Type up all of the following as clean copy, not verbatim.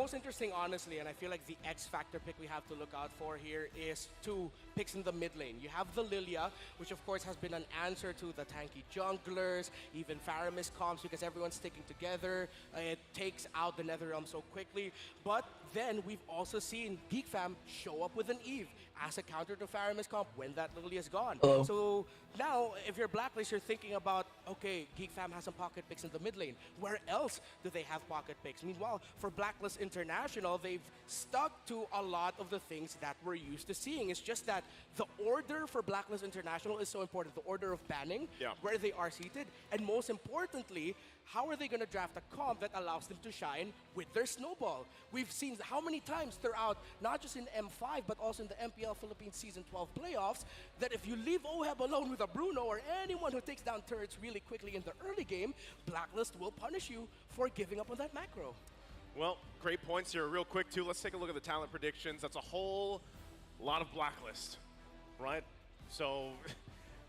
most interesting, honestly, and I feel like the X factor pick we have to look out for here is two picks in the mid lane. You have the Lilia, which of course has been an answer to the tanky junglers, even Faramis comps because everyone's sticking together. It takes out the Netherrealm so quickly. But then we've also seen GeekFam show up with an Eve as a counter to Faramis comp when that Lilia is gone. Hello. So now, if you're Blacklist, you're thinking about, okay, GeekFam has some pocket picks in the mid lane. Where else do they have pocket picks? Meanwhile, for Blacklist International, they've stuck to a lot of the things that we're used to seeing. It's just that the order for Blacklist International is so important. The order of banning, where they are seated, and most importantly, how are they going to draft a comp that allows them to shine with their snowball? We've seen how many times throughout, not just in M5, but also in the MPL Philippines Season 12 playoffs, that if you leave Oheb alone with a Bruno or anyone who takes down turrets really quickly in the early game, Blacklist will punish you for giving up on that macro. Well, great points here. Real quick, too, let's take a look at the talent predictions. That's a whole lot of Blacklist, right? So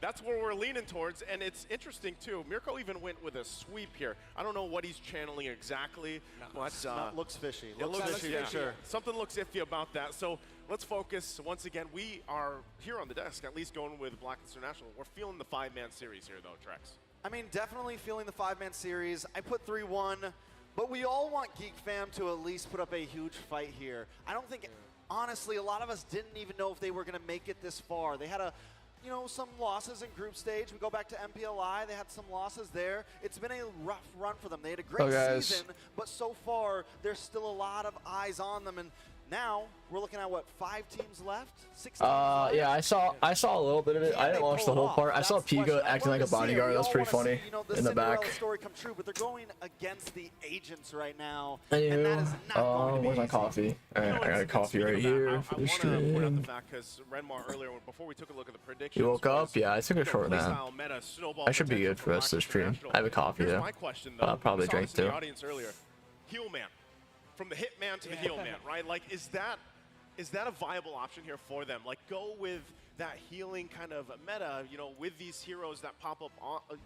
that's where we're leaning towards, and it's interesting, too. Mirko even went with a sweep here. I don't know what he's channeling exactly, but looks fishy. It looks fishy, for sure. Something looks iffy about that. So let's focus. Once again, we are here on the desk, at least going with Blacklist International. We're feeling the five-man series here, though, Trex. I mean, definitely feeling the five-man series. I put 3-1, but we all want GeekFam to at least put up a huge fight here. I don't think, honestly, a lot of us didn't even know if they were going to make it this far. They had some losses in group stage. We go back to MPLI, they had some losses there. It's been a rough run for them. They had a great season, but so far, there's still a lot of eyes on them. And now, we're looking at, what, 5 teams left? 6 teams left? Yeah, I saw a little bit of it. I didn't watch the whole part. I saw Piga acting like a bodyguard. That was pretty funny in the back. Story come true, but they're going against the agents right now. And that is not going to be where's my coffee? Alright, I got a coffee right here for the stream. Because Renmar earlier, before we took a look at the predictions, You woke up? Yeah, I took a short nap. I should be good for the rest of the stream. I have a coffee though. I'll probably drink too. Heel man. From the hitman to the heel man, right? Like, is that a viable option here for them? Like, go with that healing kind of meta, with these heroes that pop up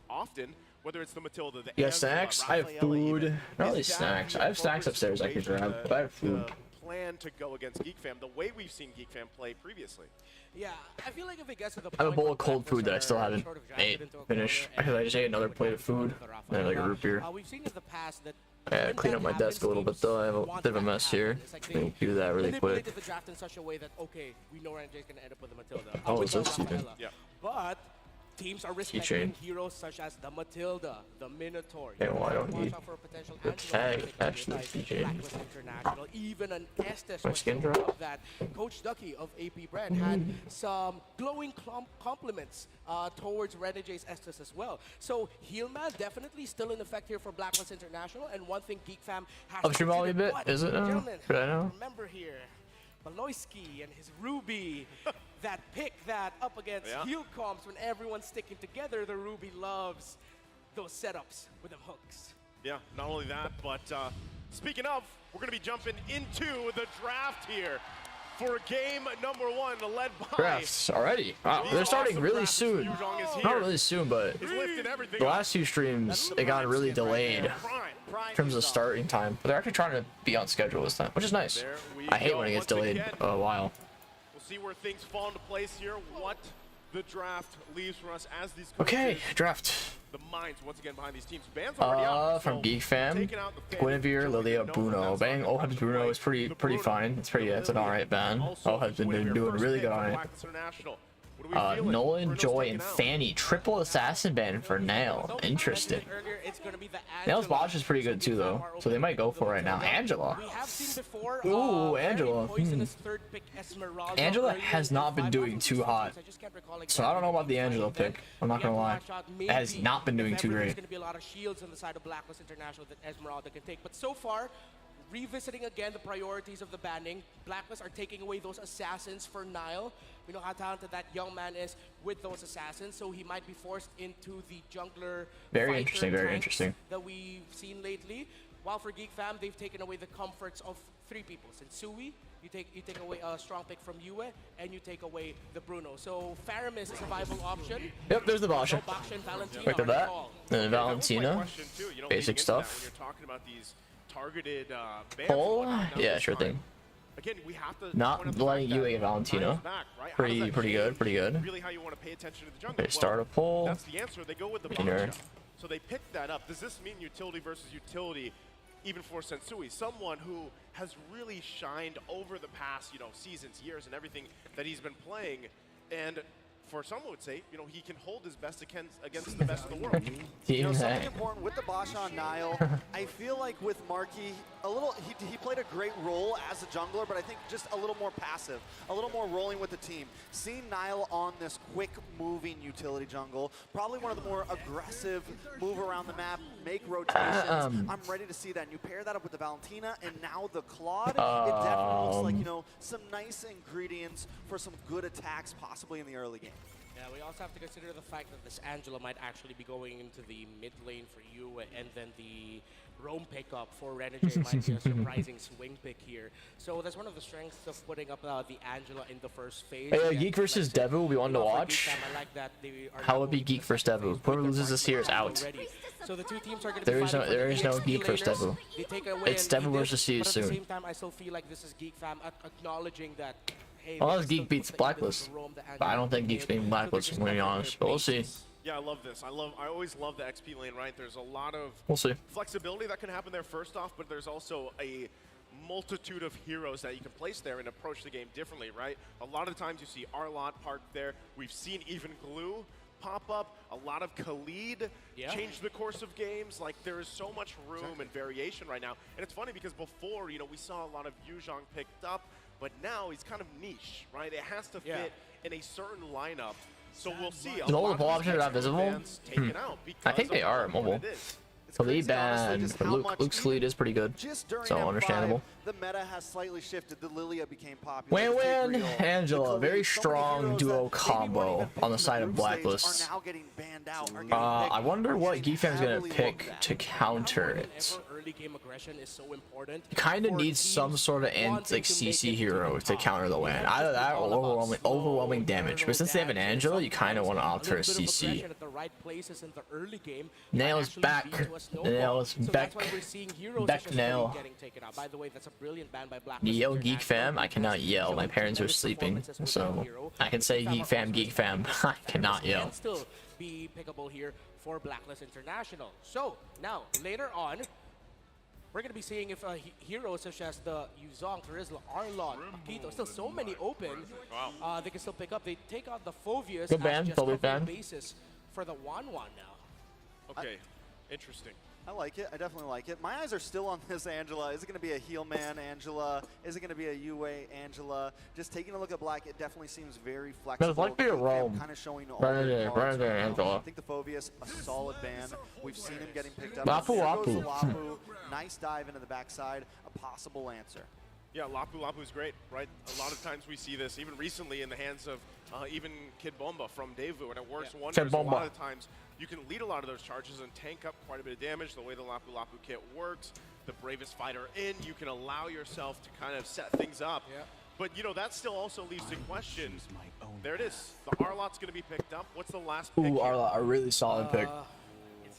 often, whether it's the Matilda, the You got snacks? I have food. Not really snacks. I have snacks upstairs I can grab, but I have food. Plan to go against GeekFam the way we've seen GeekFam play previously. Yeah, I feel like if it gets to the point I have a bowl of cold food that I still haven't finished. Because I just ate another plate of food and like a root beer. We've seen in the past that I gotta clean up my desk a little bit though. I have a bit of a mess here. Let me do that really quick. The draft in such a way that, okay, we know RNJ is going to end up with a Matilda. Oh, it's so stupid. But teams are respecting heroes such as the Matilda, the Minotaur. Okay, well, I don't need for a potential the tag attached to the CJ. International, even an Estes My skin drop? that Coach Ducky of AP Brand had some glowing compliments towards RNJ's Estes as well. So Healman definitely still in effect here for Blacklist International, and one thing GeekFam has to stream all a bit? but, Is it now? gentlemen, Should I know? remember here, Maloyski and his Ruby, that pick that up against heal comps when everyone's sticking together, the Ruby loves those setups with them hooks. Yeah, not only that, but speaking of, we're going to be jumping into the draft here for game number 1, led by... Drafts already? Wow, they're starting really soon. Not really soon, but the last 2 streams, it got really delayed in terms of starting time. But they're actually trying to be on schedule this time, which is nice. I hate when it gets delayed a while. We'll see where things fall into place here, what the draft leaves for us as these Okay, draft. The minds once again behind these teams. Bands already out. From GeekFam, Guinevere, Lilia, Bruno. Bang, Oheb's Bruno is pretty fine. It's an alright ban. Oheb's been doing really good on it. Nolan, Joy, and Fanny. Triple assassin ban for Nail. Interesting. Nail's botch is pretty good too, though. So they might go for it right now. Angela. Ooh, Angela. Angela has not been doing too hot. So I don't know about the Angela pick. I'm not gonna lie. It has not been doing too great. There's going to be a lot of shields on the side of Blacklist International that Esmeralda can take. But so far, revisiting again the priorities of the banning, Blacklist are taking away those assassins for Nile. We know how talented that young man is with those assassins, so he might be forced into the jungler very interesting that we've seen lately. While for GeekFam, they've taken away the comforts of 3 people. Since Sui, you take away a strong pick from Yue, and you take away the Bruno. So Faramis is a viable option. Yep, there's the Basha. Right to that. And Valentina. Basic stuff. targeted bans. Poll? Yeah, sure thing. Again, we have to Not letting you a Valentino. Pretty good, pretty good. Really how you want to pay attention to the jungle. Okay, start a poll. That's the answer. They go with the Basha. So they picked that up. Does this mean utility versus utility, even for Sensui? Someone who has really shined over the past, seasons, years, and everything that he's been playing. And for some would say, he can hold his best against the best of the world. Something important with the Basha on Nile, I feel like with Marky, he played a great role as a jungler, but I think just a little more passive, a little more rolling with the team. Seeing Nile on this quick moving utility jungle, probably one of the more aggressive, move around the map, make rotations. I'm ready to see that. And you pair that up with the Valentina and now the Claude, it definitely looks like, some nice ingredients for some good attacks possibly in the early game. Yeah, we also have to consider the fact that this Angela might actually be going into the mid lane for you, and then the roam pickup for Renegade might be a surprising swing pick here. So that's one of the strengths of putting up the Angela in the first phase. Hey, Geek versus Devu, will be one to watch. I like that How would be Geek versus Devu? Whoever loses this here is out. So the two teams are going to there is no Geek versus Devu. It's Devu versus Seas soon. At the same time, I still feel like this is Geek fam acknowledging that. Hey, unless Geek beats Blacklist, but I don't think Geek's beating Blacklist, I'm gonna be honest. But we'll see. Yeah, I love this. I always love the XP lane, right? There's a lot of flexibility that can happen there first off, but there's also a multitude of heroes that you can place there and approach the game differently, right? A lot of times you see Arlott parked there. We've seen even Glue pop up. A lot of Khalid change the course of games. Like, there is so much room and variation right now. And it's funny because before, we saw a lot of Yuzhong picked up, but now he's kind of niche, right? It has to fit in a certain lineup. So we'll see. Is all the ball options not visible? I think they are mobile. Khalid ban for Luke's Khalid is pretty good, so understandable. The meta has slightly shifted. The Lilia became popular. Win-win, Angela, very strong duo combo on the side of Blacklist. I wonder what Geekfam's gonna pick to counter it. Kind of needs some sort of CC hero to counter the win. Either that or overwhelming damage. But since they have an Angela, you kind of want to opt for a CC. Nail's back. Nail's back. Back Nail. Yell Geek Fam? I cannot yell. My parents are sleeping, so I can say Geek Fam, Geek Fam. I cannot yell. Still be pickable here for Blacklist International. So now later on, we're going to be seeing if heroes such as the Yuzhong, Terizla, Arlott, Akito, still so many open, they can still pick up. They take out the Phovius as just a basis for the 1-1 now. Okay, interesting. I like it. I definitely like it. My eyes are still on this Angela. Is it going to be a heel man Angela? Is it going to be a Yue Angela? Just taking a look at Black, it definitely seems very flexible. It's like be a roam. Kind of showing all Angela. I think the Phovius, a solid ban. We've seen him getting picked up. Lapu. Nice dive into the backside. A possible answer. Yeah, Lapu's great, right? A lot of times we see this, even recently in the hands of even Gyatbomba from Devu, and it works wonders. A lot of times you can lead a lot of those charges and tank up quite a bit of damage. The way the Lapu kit works, the bravest fighter in, you can allow yourself to kind of set things up. But that still also leaves the question. There it is. The Arlott's going to be picked up. What's the last pick? Ooh, Arlott, a really solid pick.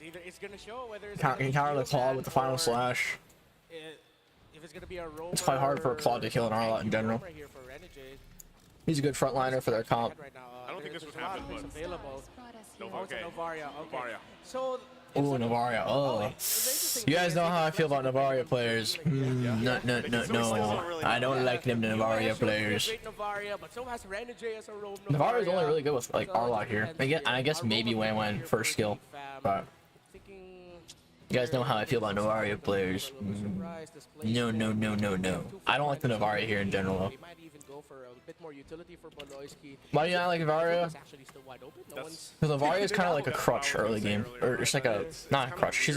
It's going to show whether it's can counter the Claude with the final slash. If it's going to be a roam, it's quite hard for a Claude to kill an Arlott in general. He's a good frontliner for their comp. I don't think this would happen, but Novaria. So ooh, Novaria. Oh, you guys know how I feel about Novaria players. No. I don't like them Novaria players. Novaria is only really good with like Arlott here. I guess maybe Wan first skill, but you guys know how I feel about Novaria players. No. I don't like the Novaria here in general though. Why do you not like Novaria? Because Novaria is kind of like a crutch early game, or it's like not a crutch.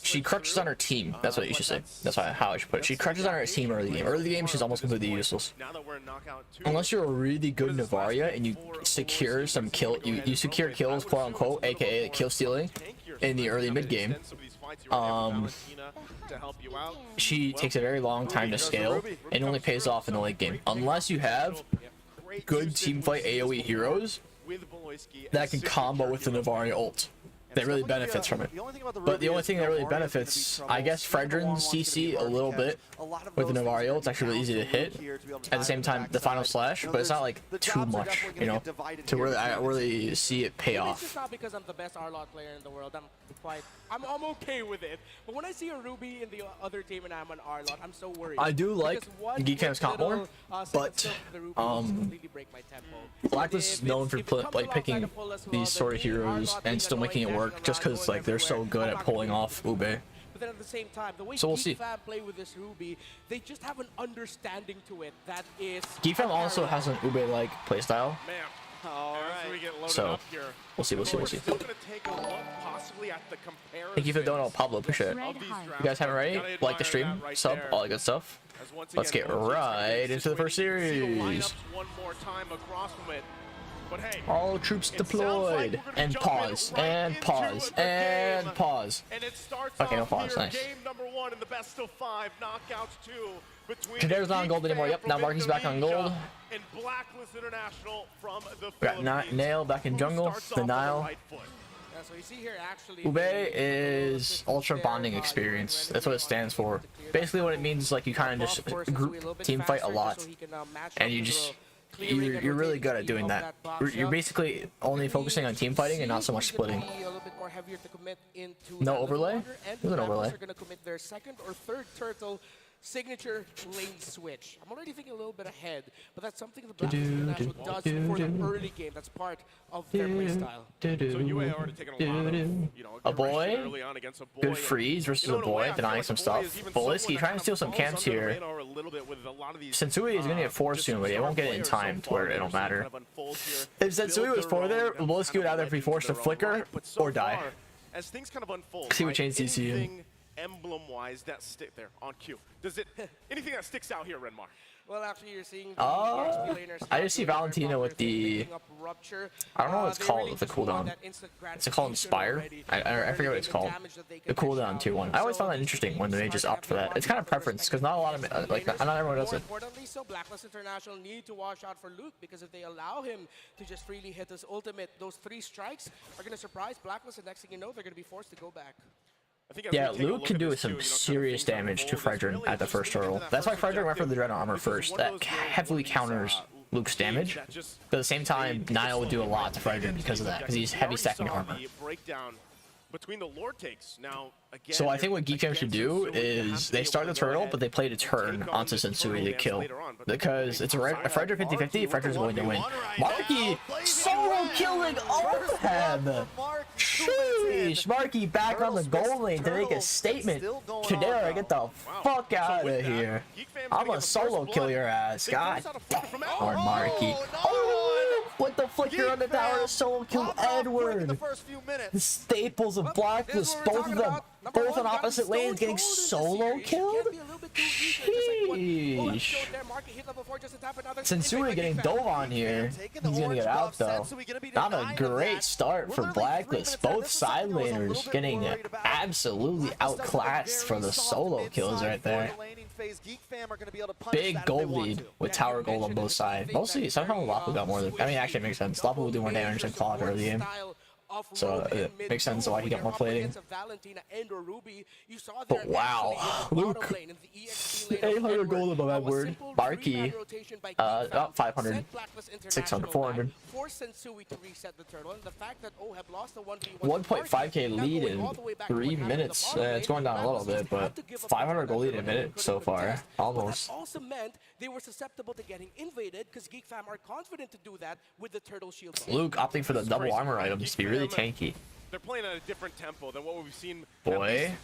She crutches on her team. That's what you should say. That's how I should put it. She crutches on her team early game. Early game, she's almost completely useless. Unless you're a really good Novaria and you secure some you secure kills, quote unquote, aka kill stealing, in the early mid game. She takes a very long time to scale and only pays off in the late game. Unless you have good teamfight AoE heroes that can combo with the Novaria ult. that really benefits from it. But the only thing that really benefits, I guess, Fredrin's CC a little bit with the Novario. It's actually really easy to hit. At the same time, the final slash, but it's not like too much, you know, to really I really see it pay off. It's not because I'm the best R-Lot player in the world. I'm okay with it. But when I see a Ruby in the other team and I'm an R-Lot, I'm so worried. I do like Geekfam's comp more, but Blacklist is known for like picking these sort of heroes and still making it work just because like they're so good at pulling off Ube. But then at the same time, the way So we'll see. Geekfam play with this Ruby, they just have an understanding to it that is. Geekfam also has an Ube-like playstyle. So we'll see. Still gonna take a look possibly at the comparison. Thank you for the donut, Pablo. Appreciate it. You guys haven't ready? Like the stream, sub, all that good stuff. Let's get right into the first series. One more time across from it. But hey, all troops deployed. And pause. And pause. And pause. And it starts okay, no pause. Nice. Game number 1 in the best of 5 knockouts 2 between Kader's not on gold anymore. Yep, now Marky's back on gold. And Blacklist International from the we got Nail back in jungle. The Nile. So you see here, actually, Ube is ultra bonding experience. That's what it stands for. Basically, what it means is like you kind of just group team fight a lot, and you just you're really good at doing that. You're basically only focusing on team fighting and not so much splitting. No overlay? There's an overlay. Going to commit their second or third turtle signature lane switch. I'm already thinking a little bit ahead, but that's something the Blacklist International does for the early game. That's part of their playstyle. So UA already taking a lot of, you know, a boy, early on against a boy. Good freeze versus a boy, denying some stuff. Bolisky trying to steal some camps here. Sensui is going to get 4 soon, but he won't get it in time to where it'll matter. If Sensui was 4 there, Bolisky would either be forced to flicker or die. As things kind of unfold, See what change CC. Emblem-wise that stick there on cue. Does it anything that sticks out here, Renmar? Well, actually, you're seeing I just see Valentina with the I don't know what it's called with the cooldown. It's called Inspire. I forget what it's called. The cooldown 2-1. I always found that interesting when they just opt for that. It's kind of preference because not a lot of like not everyone does it. Importantly, so Blacklist International need to watch out for Luke because if they allow him to just freely hit his ultimate, those 3 strikes are going to surprise Blacklist, and next thing you know, they're going to be forced to go back. Yeah, Luke can do some serious damage to Fredrin at the first turtle. That's why Fredrin went for the Dread Armor first. That heavily counters Luke's damage. But at the same time, Nile would do a lot to Fredrin because of that, because he's heavy stacking armor. Between the Lord takes now again. So I think what Geekfam should do is they start the turtle, but they play to turn onto Sensui to kill. Because it's a Fredrin 50-50, Fredrin's going to win. Marky solo killing Oheb! Sheesh! Marky back on the goal lane to make a statement. Kadera, get the fuck out of here. I'm a solo kill your ass, god. Or Marky. Oh, with the flicker on the tower to solo kill Edward. The staples of Blacklist, both of them, both on opposite lanes getting solo killed? Sheesh. Sensui getting dove on here. He's gonna get out though. Not a great start for Blacklist. Both side laners getting absolutely outclassed for the solo kills right there. Big gold lead with tower gold on both sides. Mostly, somehow Lapu got more than. I mean, actually it makes sense. Lapu will do more damage than Claude early game. So it makes sense why he got more plating. But wow, Luke, 800 gold above Edward. Marky, about 500, 600, 400. 1.5k lead in 3 minutes. It's going down a little bit, but 500 gold lead in a minute so far, almost. Also meant they were susceptible to getting invaded because Geekfam are confident to do that with the turtle shield. Luke opting for the double armor items to be really tanky. They're playing at a different tempo than what we've seen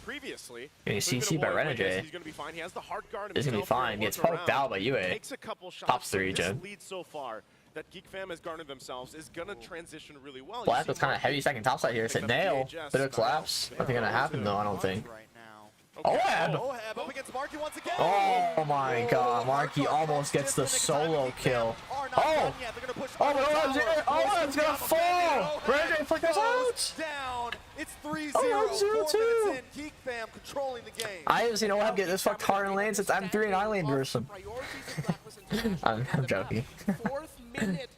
previously. Getting CC by Renegade. He's going to be fine. He has the hard guard. He's going to be fine. Gets poked out by UA. Takes a couple shots. Tops 3 gen. Lead so far that Geekfam has garnered themselves is going to transition really well. Black was kind of heavy second topside here. It's a nail. Bit of collapse. Nothing going to happen though, I don't think. Oheb! Oh my god, Marky almost gets the solo kill. Oh! Oh, Oheb's gonna fall! Renegade flickers out! It's 3-0. Oh, 0-2. I haven't seen Oheb get this fucked hard in lane since I'm 3 and I lane versus him. I'm joking. 4th minute,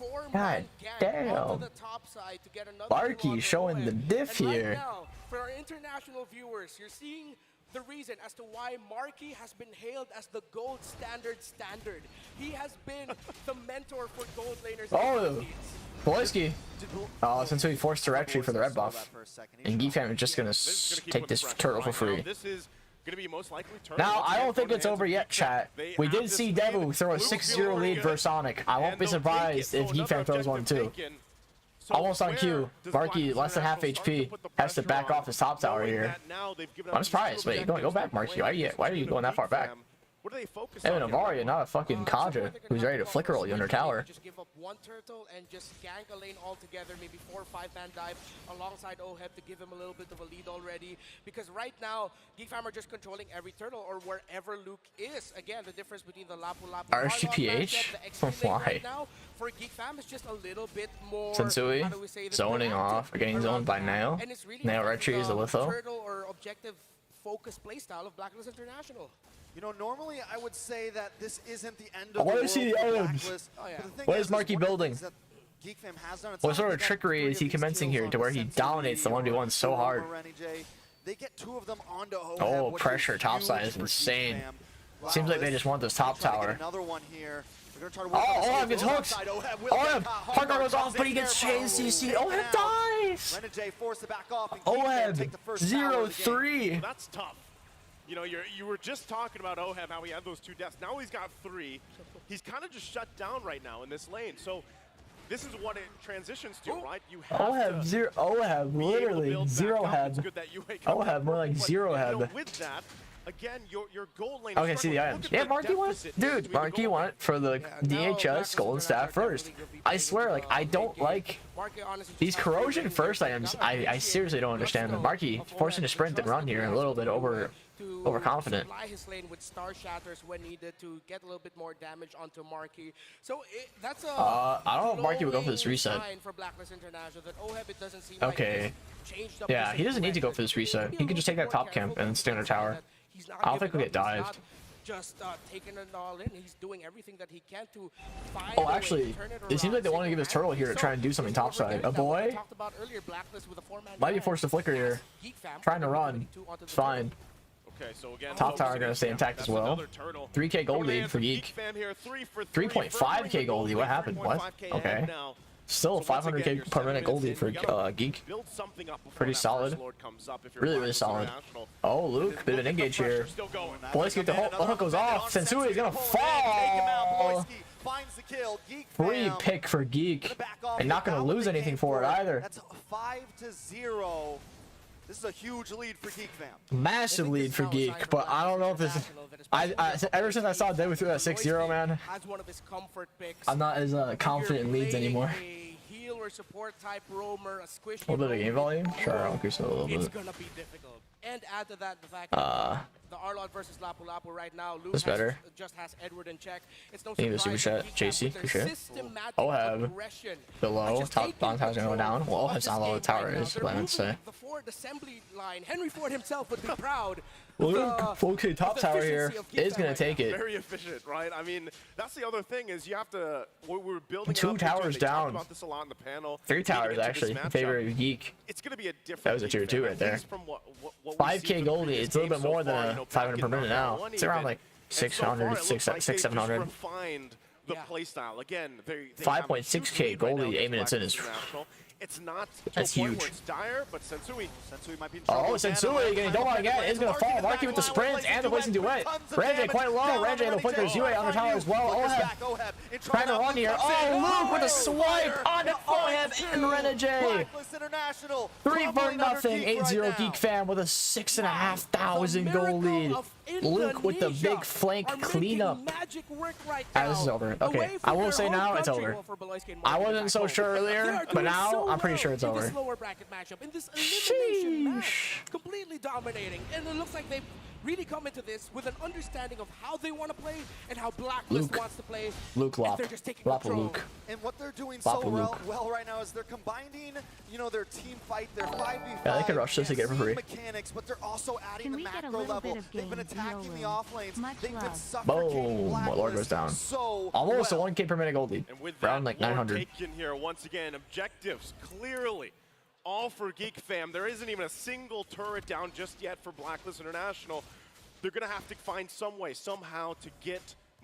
4 God damn. onto the top side to get another Marky kill on showing OM. the diff And here. Right now, for our international viewers, you're seeing the reason as to why Marky has been hailed as the gold standard. He has been the mentor for gold laners. Oh, Polski. Oh, since we forced Directory for the red buff. And Geekfam is just going to take this turtle for free. This is gonna be most likely Now, I don't think it's over yet, chat. We did see Devu throw a 6-0 lead for Sonic. I won't be surprised if Geekfam throws one too. Almost on cue. Marky, less than half HP, has to back off his top tower here. I'm surprised. Wait, go back, Marky. Why are you going that far back? What do they focus Hey, on? Navaria, not a fucking Kaja who's ready to flicker roll you under tower. Just give up one turtle and just gank a lane altogether, maybe 4 or 5-man dive alongside OHEB to give him a little bit of a lead already. Because right now, Geekfam are just controlling every turtle or wherever Luke is. Again, the difference between the Lapu Lapu RSGPH? Why? right now for Geekfam is just a little bit more Sensui how do we say this, zoning more off, or getting active zoned by around Nail. and it's really Nail affecting Retry is the litho. turtle or objective focus playstyle of Blacklist International. You know, normally I would say that this isn't the end of I want the to see the world for items. Blacklist, Oh, yeah. but the thing What is Marky one of the building? things that Geekfam has done, it's What not sort like of they got trickery 3 is of he these commencing kills here on to where he Sensui dominates the or 1v1 so Devu hard? or Renijay. They get 2 of them onto OHEB, Oh, which is pressure top huge side is for insane. Geekfam. Seems like they just want this top Try to get tower. Another one here. They're gonna try to work Oh, on the OHEB skills. gets Goes hooked. outside, OHEB will OHEB, get caught. Hardcore goes off, comes but he in gets there. JCC. Taken OHEB out. dies. Renijay forced to back off, and Geekfam OHEB, take the first tower of the game. 0-3. That's tough. You know, you were just talking about OHEB, how he had those 2 deaths. Now he's got 3. He's kind of just shut down right now in this lane. So this is what it transitions to, right? You have OHEB, to zero. OHEB, be able to literally build back zero up. It's heb. good that you wake up OHEB, more like but, zero you know, heb. with that, again, your gold lane. Okay, is see the struggling. items. Look Yeah, at the Marky won. deficit Dude, between the Marky gold won lane. for the Now DHS Blacklist Golden Staff International first. definitely will be I playing swear, like, I don't Marky. like Marky honestly these just has corrosion really first good items. cover. I seriously don't understand them. Marky forcing to sprint and run here a little bit overconfident. Supply his lane with star shatters when needed to get a little bit more damage onto Marky. So that's a I don't know if Marky would go for this glowing reset. sign for Blacklist International that OHEB, it doesn't seem Okay. like he's changed up Yeah, his he doesn't need to go aggressive. for this reset. Maybe He a can just little take that bit top more camp careful, and stay on the but tower. he's not I don't think giving we'll up. get He's not dived. just taking it all in. He's doing everything that he can to find Oh, a way to actually, turn it it seems like they around want to give his turtle here to try and do something this is what topside. we're A getting. That what we boy talked about earlier, Blacklist with a 4-man might be band. forced to flicker here. Geek fam Trying to putting run. 22 onto the It's fine. Okay, so again, Top tower focusing gonna stay again. intact as That's well. another turtle. 3K gold Going lead in for Geek. Fam here, 3 for 3, 3.5K furthering the gold lead. What happened? What? 3.5K Okay. ahead now. Still So once again, 500K you're per 7 minute gold lead minutes for in. You gotta Geek. Build something up before Pretty that solid. first lord comes up if you're Really, really Blacklist solid. International. Oh, Luke, bit of an engage here. Still going. Boys get the hook goes off. Sensui is gonna fall. Finds the kill. Geek Free fam pick for Geek. gonna back off And not with gonna that what lose they anything came for it either. That's 5-0. This is a huge lead for Geek fam. Massive lead for Geek, but I don't know if this is. Ever since I saw Devu through that 6-0, man, Has one of his comfort picks. I'm not as confident in leads anymore. A heal or support type roamer, a squishy A little bit of game roamer. volume? Sure, I'll increase it a little It's bit. gonna be difficult. And add to that the fact that the Arlot versus Lapu Lapu right now, Luke That's better. just has Edward in check. It's no Need a surprise super that chat. Geek JC, with for their sure. systematic OHEB aggression below, just top taking bottom tower's gonna go control down. Well, of OHEB's this not low game tower right now. is, They're what I meant to say. moving the Ford assembly line. Henry Ford himself would be proud. Luke, of the- okay, top of the tower here efficiency of Geek is Fam gonna right take now. it. Very efficient, right? I mean, that's the other thing is you have to. We're building. Two it up into it. towers They talked down. about this a lot in the panel. 3 leading towers into this actually in matchup. favor of Geek. It's going to be a different. That was a Geek tier 2 fam, right at there. least from what we see 5K from the gold lead. previous It's a little games bit more so far, than you know, 500 back per in minute knockout now. one It's around even. like And so far, 600, it looks like 600, they've 700. just refined the Yeah. play style. Again, they 5.6K have a huge lead gold right now lead, 8 against minutes in Blacklist is- International. It's not That's to a point huge. where it's dire, but Sensui might be in trouble Oh, again. Sensui getting don't want to get is gonna fall. Marky with the sprints and the blazing duet. Renjay quite low. Renjay the flickers. Yue on the tower as well. OHEB trying to run here. Oh, Luke with a swipe on OHEB and Renjay. 3-0. 8-0 Geek fam with a 6,500 gold lead. Luke with the big flank cleanup. This is over. Okay, I will say now it's over. I wasn't so sure earlier, but now I'm pretty sure it's over. Lower bracket matchup in this elimination match, Sheesh. completely dominating, and it looks like they've really come into this with an understanding of how they want to play and how Blacklist wants to play. Luke and Lop. they're just taking Lop control. Luke. And what they're doing Lop so Luke. well right now is they're combining, you know, their team fight, their 5v5. Yeah, they could rush this to get it for free. Mechanics, but they're also adding the Can we get a macro little level. bit of They've been game, attacking the YOLO? off lanes. Much They've been love. suffocating Boom. Blacklist Lord goes down. so Almost well. a 1K per minute gold lead. And with Around that, like 900. taken here once again, objectives clearly all for Geek Fam. There isn't even a single turret down just yet for Blacklist International. They're going to have to find some way, somehow, to get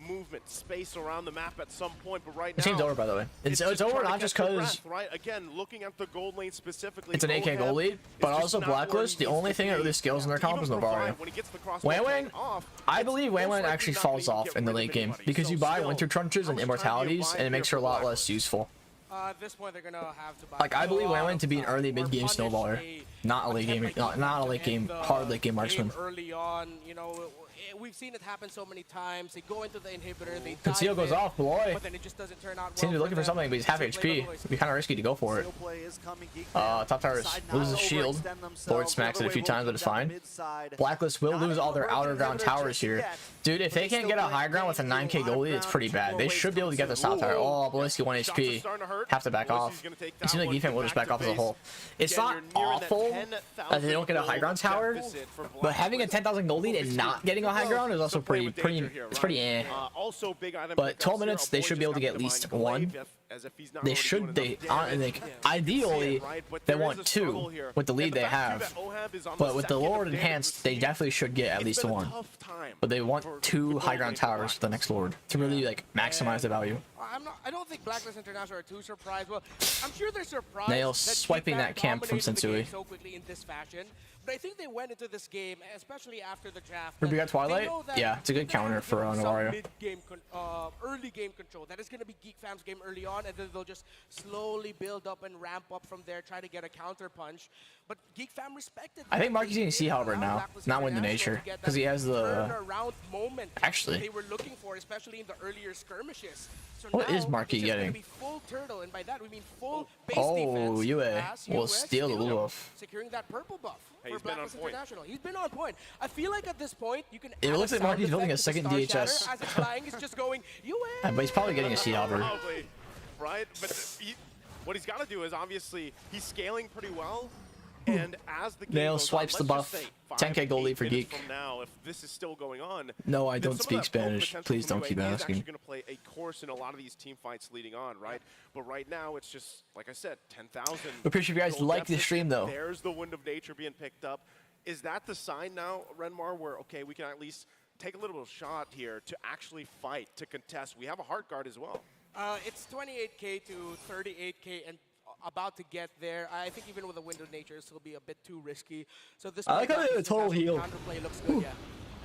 movement, space around the map at some point. But right now, This game's over, by the way. It's just over trying to not just catch their because breath, right? Again, looking at the gold lane specifically, it's an 8K gold lead, but also Blacklist, the only thing that really scales in their comp is Novario. Wang, I believe Wang actually falls off in the late game because you buy Winter Trunches and Immortalities, and it makes her a lot less useful. At this point, they're gonna have to buy. Like, I believe Wang to be an early mid-game snowballer, not a late game, not a late game, hard late game marksman. Early on, you know, we've seen it happen so many times. They go into the inhibitor, they Conceal goes off, boy. but then it just doesn't turn out well. Seems to be looking for something, but he's half HP. It'd be kind of risky to go for it. Top tower loses shield. Lord smacks it a few times, but it's fine. Blacklist will lose all their outer ground towers here. Dude, if they can't get a high ground with a 9K goalie, it's pretty bad. They should be able to get this top tower. Oh, Boleski 1 HP. Have to back off. It seems like Geek Fam will just back off as a whole. It's not awful that they don't get a high ground tower, but having a 10,000 gold lead and not getting a high ground is also pretty eh. But 12 minutes, they should be able to get at least one. Ideally, they want two with the lead they have. But with the Lord enhanced, they definitely should get at least one. But they want two high ground towers for the next Lord to really like maximize the value. I don't think Blacklist International are too surprised. Well, I'm sure they're surprised. Nail that swiping Geek that camp from dominated the game Sensui. so quickly in this fashion. But I think they went into this game, especially after the draft. Ruby got Twilight? they know that Yeah, it's a good they're counter for having some Novario. mid-game early game control. That is going to be Geek Fam's game early on, and then they'll just slowly build up and ramp up from there, try to get a counter punch. But Geek Fam respected. I think that. Marky's They getting Sea did Halberd allow now, Blacklist not Wind of International Nature, to get because he that has the. turnaround moment Actually. they were looking for, especially in the earlier skirmishes. So What now is Marky it's just gonna getting? be full turtle, and by that we mean full base Oh, defense. UA as will US steal the still Lulov. securing that purple buff Hey, for he's been on Blacklist point. International. He's been on point. I feel like at this point you can. It add looks like sound Marky's building a effect to the second Star DHS. Shatter as it's flying. It's just going UA. But he's probably getting a Sea Halberd. Probably, right? But what he's got to do is obviously he's scaling pretty well. And as the game Nail goes on, swipes the let's buff. just say 10K goal lead for 5-8 minutes Geek. From now, if this is still going on, No, I then don't some of speak that Spanish. potential Please from don't keep UAE is asking. actually going to play a course in a lot of these team fights leading on, right? But right now, it's just like I said, 10,000. We appreciate you guys gold like the deficit. stream, though. There's the Wind of Nature being picked up. Is that the sign now, Renmar, where okay, we can at least take a little bit of shot here to actually fight, to contest? We have a heart guard as well. It's 28K to 38K and about to get there. I think even with the Wind of Nature, this will be a bit too risky. So this I like how they have a total heal. counterplay looks good, yeah.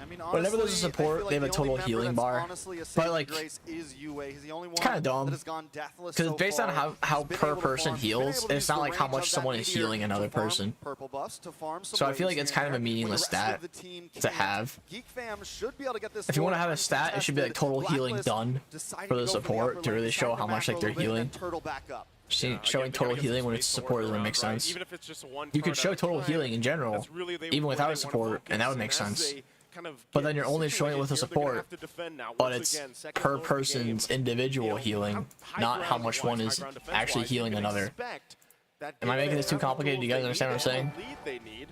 I mean, Whenever there's a honestly, I support, feel they have a the total only member healing that's bar. honestly a But, saving like, grace is UA. He's the only one kinda dumb. that has gone deathless Because so based on far. how He's been per able to person farm. He's been heals, able to it's use not the like how range much of that someone is meteor healing to another farm person. purple buffs, to farm some So I feel waves like it's here kind of a and there. When the meaningless rest stat of the team to can't, have. Geek Fam should be able to get this If you want to forward have a stat, it should be like total uncontested. healing Blacklist done deciding for to the go support upper to lane, really show deciding how to much like macro they're a little bit, healing. then turtle back up. Showing Again, total we gotta get healing some when it's space to support work doesn't around, make right? sense. Even if it's just one You could turret show at a total time, healing in general, that's really even where without they a support, wanna and that would make focus. And as sense. they kind of But get then you're only showing it with a situated here, they're gonna support, have to defend now. but Once it's again, second per low in the person's game. individual You know, healing, high not how ground much wise, one high is ground defense actually wise, you healing can another. expect that Am I if making they this too have the complicated? Do you guys tools understand what I'm they saying? need, the lead they need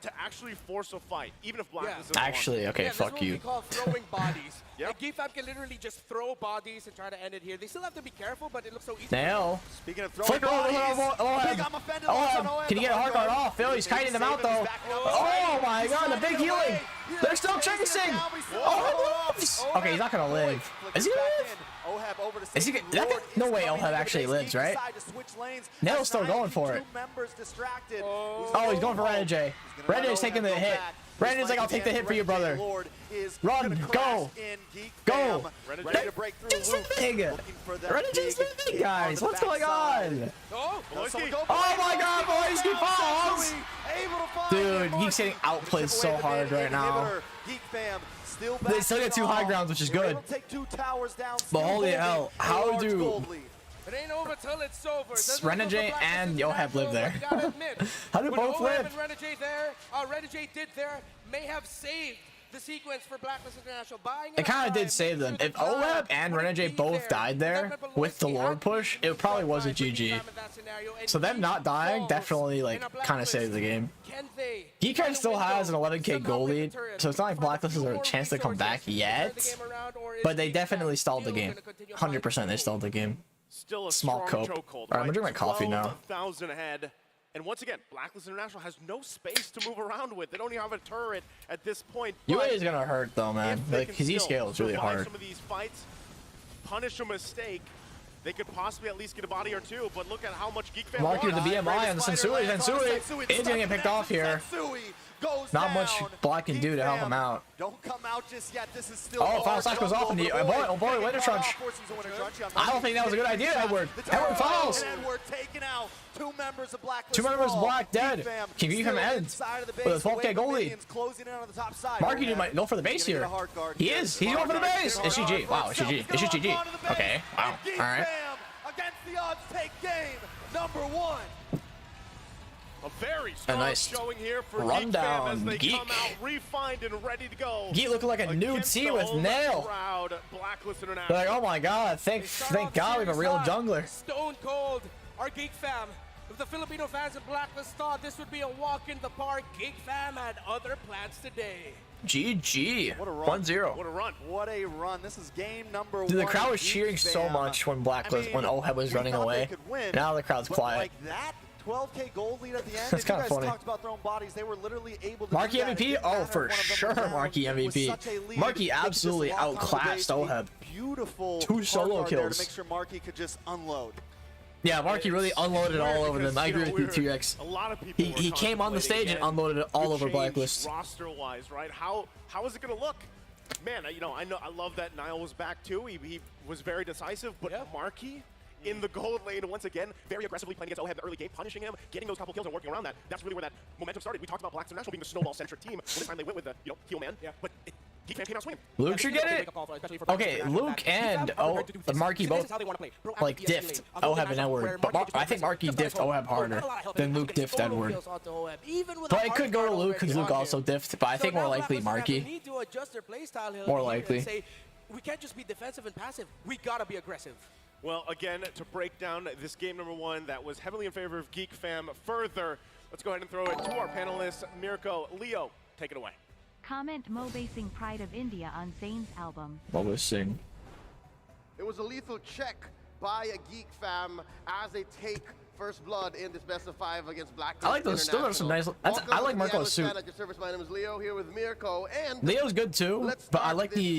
to actually force a fight, even if Blacklist doesn't Actually, okay, Yeah, this is fuck what you. we call throwing bodies. Yep. Like Geek Fam can literally just throw bodies and try to end it here. They still have to be careful, but it looks so easy. Nail. Speaking of throwing Flicker bodies, oh, can you get a hard guard off? Phil, he's kiting them out though. Oh my god, the big healing. They're still chasing. Oh, okay, he's not gonna live. Is he gonna live? Is he no way Oheb actually lives, right? Nail's still going for it. Oh, he's going for Renegade. Renegade's taking the hit. Renegade's like, I'll take the hit for you, brother. Run, go, go. Renegade's the big. Renegade's the big, guys. What's going on? Oh, Oh my god, Boleski falls! Dude, he's getting outplayed so hard right now. They still get two high grounds, which is good. But holy hell, how do it ain't over till it's over. Renegade and Yoheb live there? How do both live? And Renegade there, Renegade did there, may have saved the sequence for Blacklist International buying It kind of did save them. If Oleb and Renegade both died there with the Lord push, it probably was a GG. So them not dying definitely like kind of saved the game. Geekhead still has an 11k goal lead, so it's not like Blacklist has a chance to come back yet. But they definitely stalled the game. 100% they stalled the game. Still a Small strong cope. chokehold, All right, I'm gonna drink my coffee now. 12,000 ahead. And once again, Blacklist International has no space to move around with. They don't even have a turret at this point. UA is gonna hurt though, man. Like his E-scale is really hard. Some of these fights, punish a mistake, they could possibly at least get a body or two. But look at how much Geek Fan Marky with the BMI on the Sensui. Sensui is gonna get picked off here. Not much Black can do to help him out. Don't come out just yet. This is still Final slash goes off in the oh boy, way to trunch. I don't think that was a good idea, Edward. Edward falls. Edward taking out two members of Blacklist. Two members of Black dead. Can you even end with a 12k goal lead? Marky might go for the base here. He is. He's going for the base. It's GG. Wow, it's GG. It's just GG. Okay. Wow. All right. Against the odds, take game number 1. A very strong nice showing here for rundown. As they Geek. come out refined and ready to go. Geek looking like a new team with Nail. Blacklist International. They're like, oh my god, thank God we have a real jungler. Stone cold. Our Geek Fam. If the Filipino fans of Blacklist thought this would be a walk in the park, Geek Fam had other plans today. GG. What a run. 1-0. What a run. What a run. This is game number 1. Dude, the crowd was cheering so much when Blacklist, when Oheb was running away. Now the crowd's quiet. Like that 12k gold lead at the end. That's kind of funny. Talked about throwing bodies. They were literally able to Marky MVP? Oh, for sure, Marky MVP. Marky absolutely outclassed Oheb. Beautiful 2 solo kills. To make sure Marky could just unload. Yeah, Marky really unloaded all over them. I agree with you, T-Rex. A lot of people He came on the stage and unloaded it all over Blacklist. Roster-wise, right? How is it going to look? Man, I love that Niall was back too. He was very decisive, but Marky in the gold lane once again, very aggressively playing against Oheb in the early game, punishing him, getting those couple kills and working around that. That's really where that momentum started. We talked about Blacklist International being the snowball-centric team. Well, this time they went with the heel man, but Geek Fan came out swinging. Luke should get it. Okay, Luke and Marky both like diffed Oheb and Edward, but I think Marky diffed Oheb harder than Luke diffed Edward. But it could go to Luke because Luke also diffed, but I think more likely Marky. More likely. We can't just be defensive and passive. We gotta be aggressive. Well, again, to break down this game number 1 that was heavily in favor of Geek Fam further, let's go ahead and throw it to our panelists. Mirko, Leo, take it away. Comment Mo basing Pride of India on Zayn's album. What was Sing? It was a lethal check by a Geek Fam as they take first blood in this best of 5 against Blacklist. I like those. Still have some nice. I like Mirko's suit. At your service, my name is Leo here with Mirko, and Leo's good too, but I like the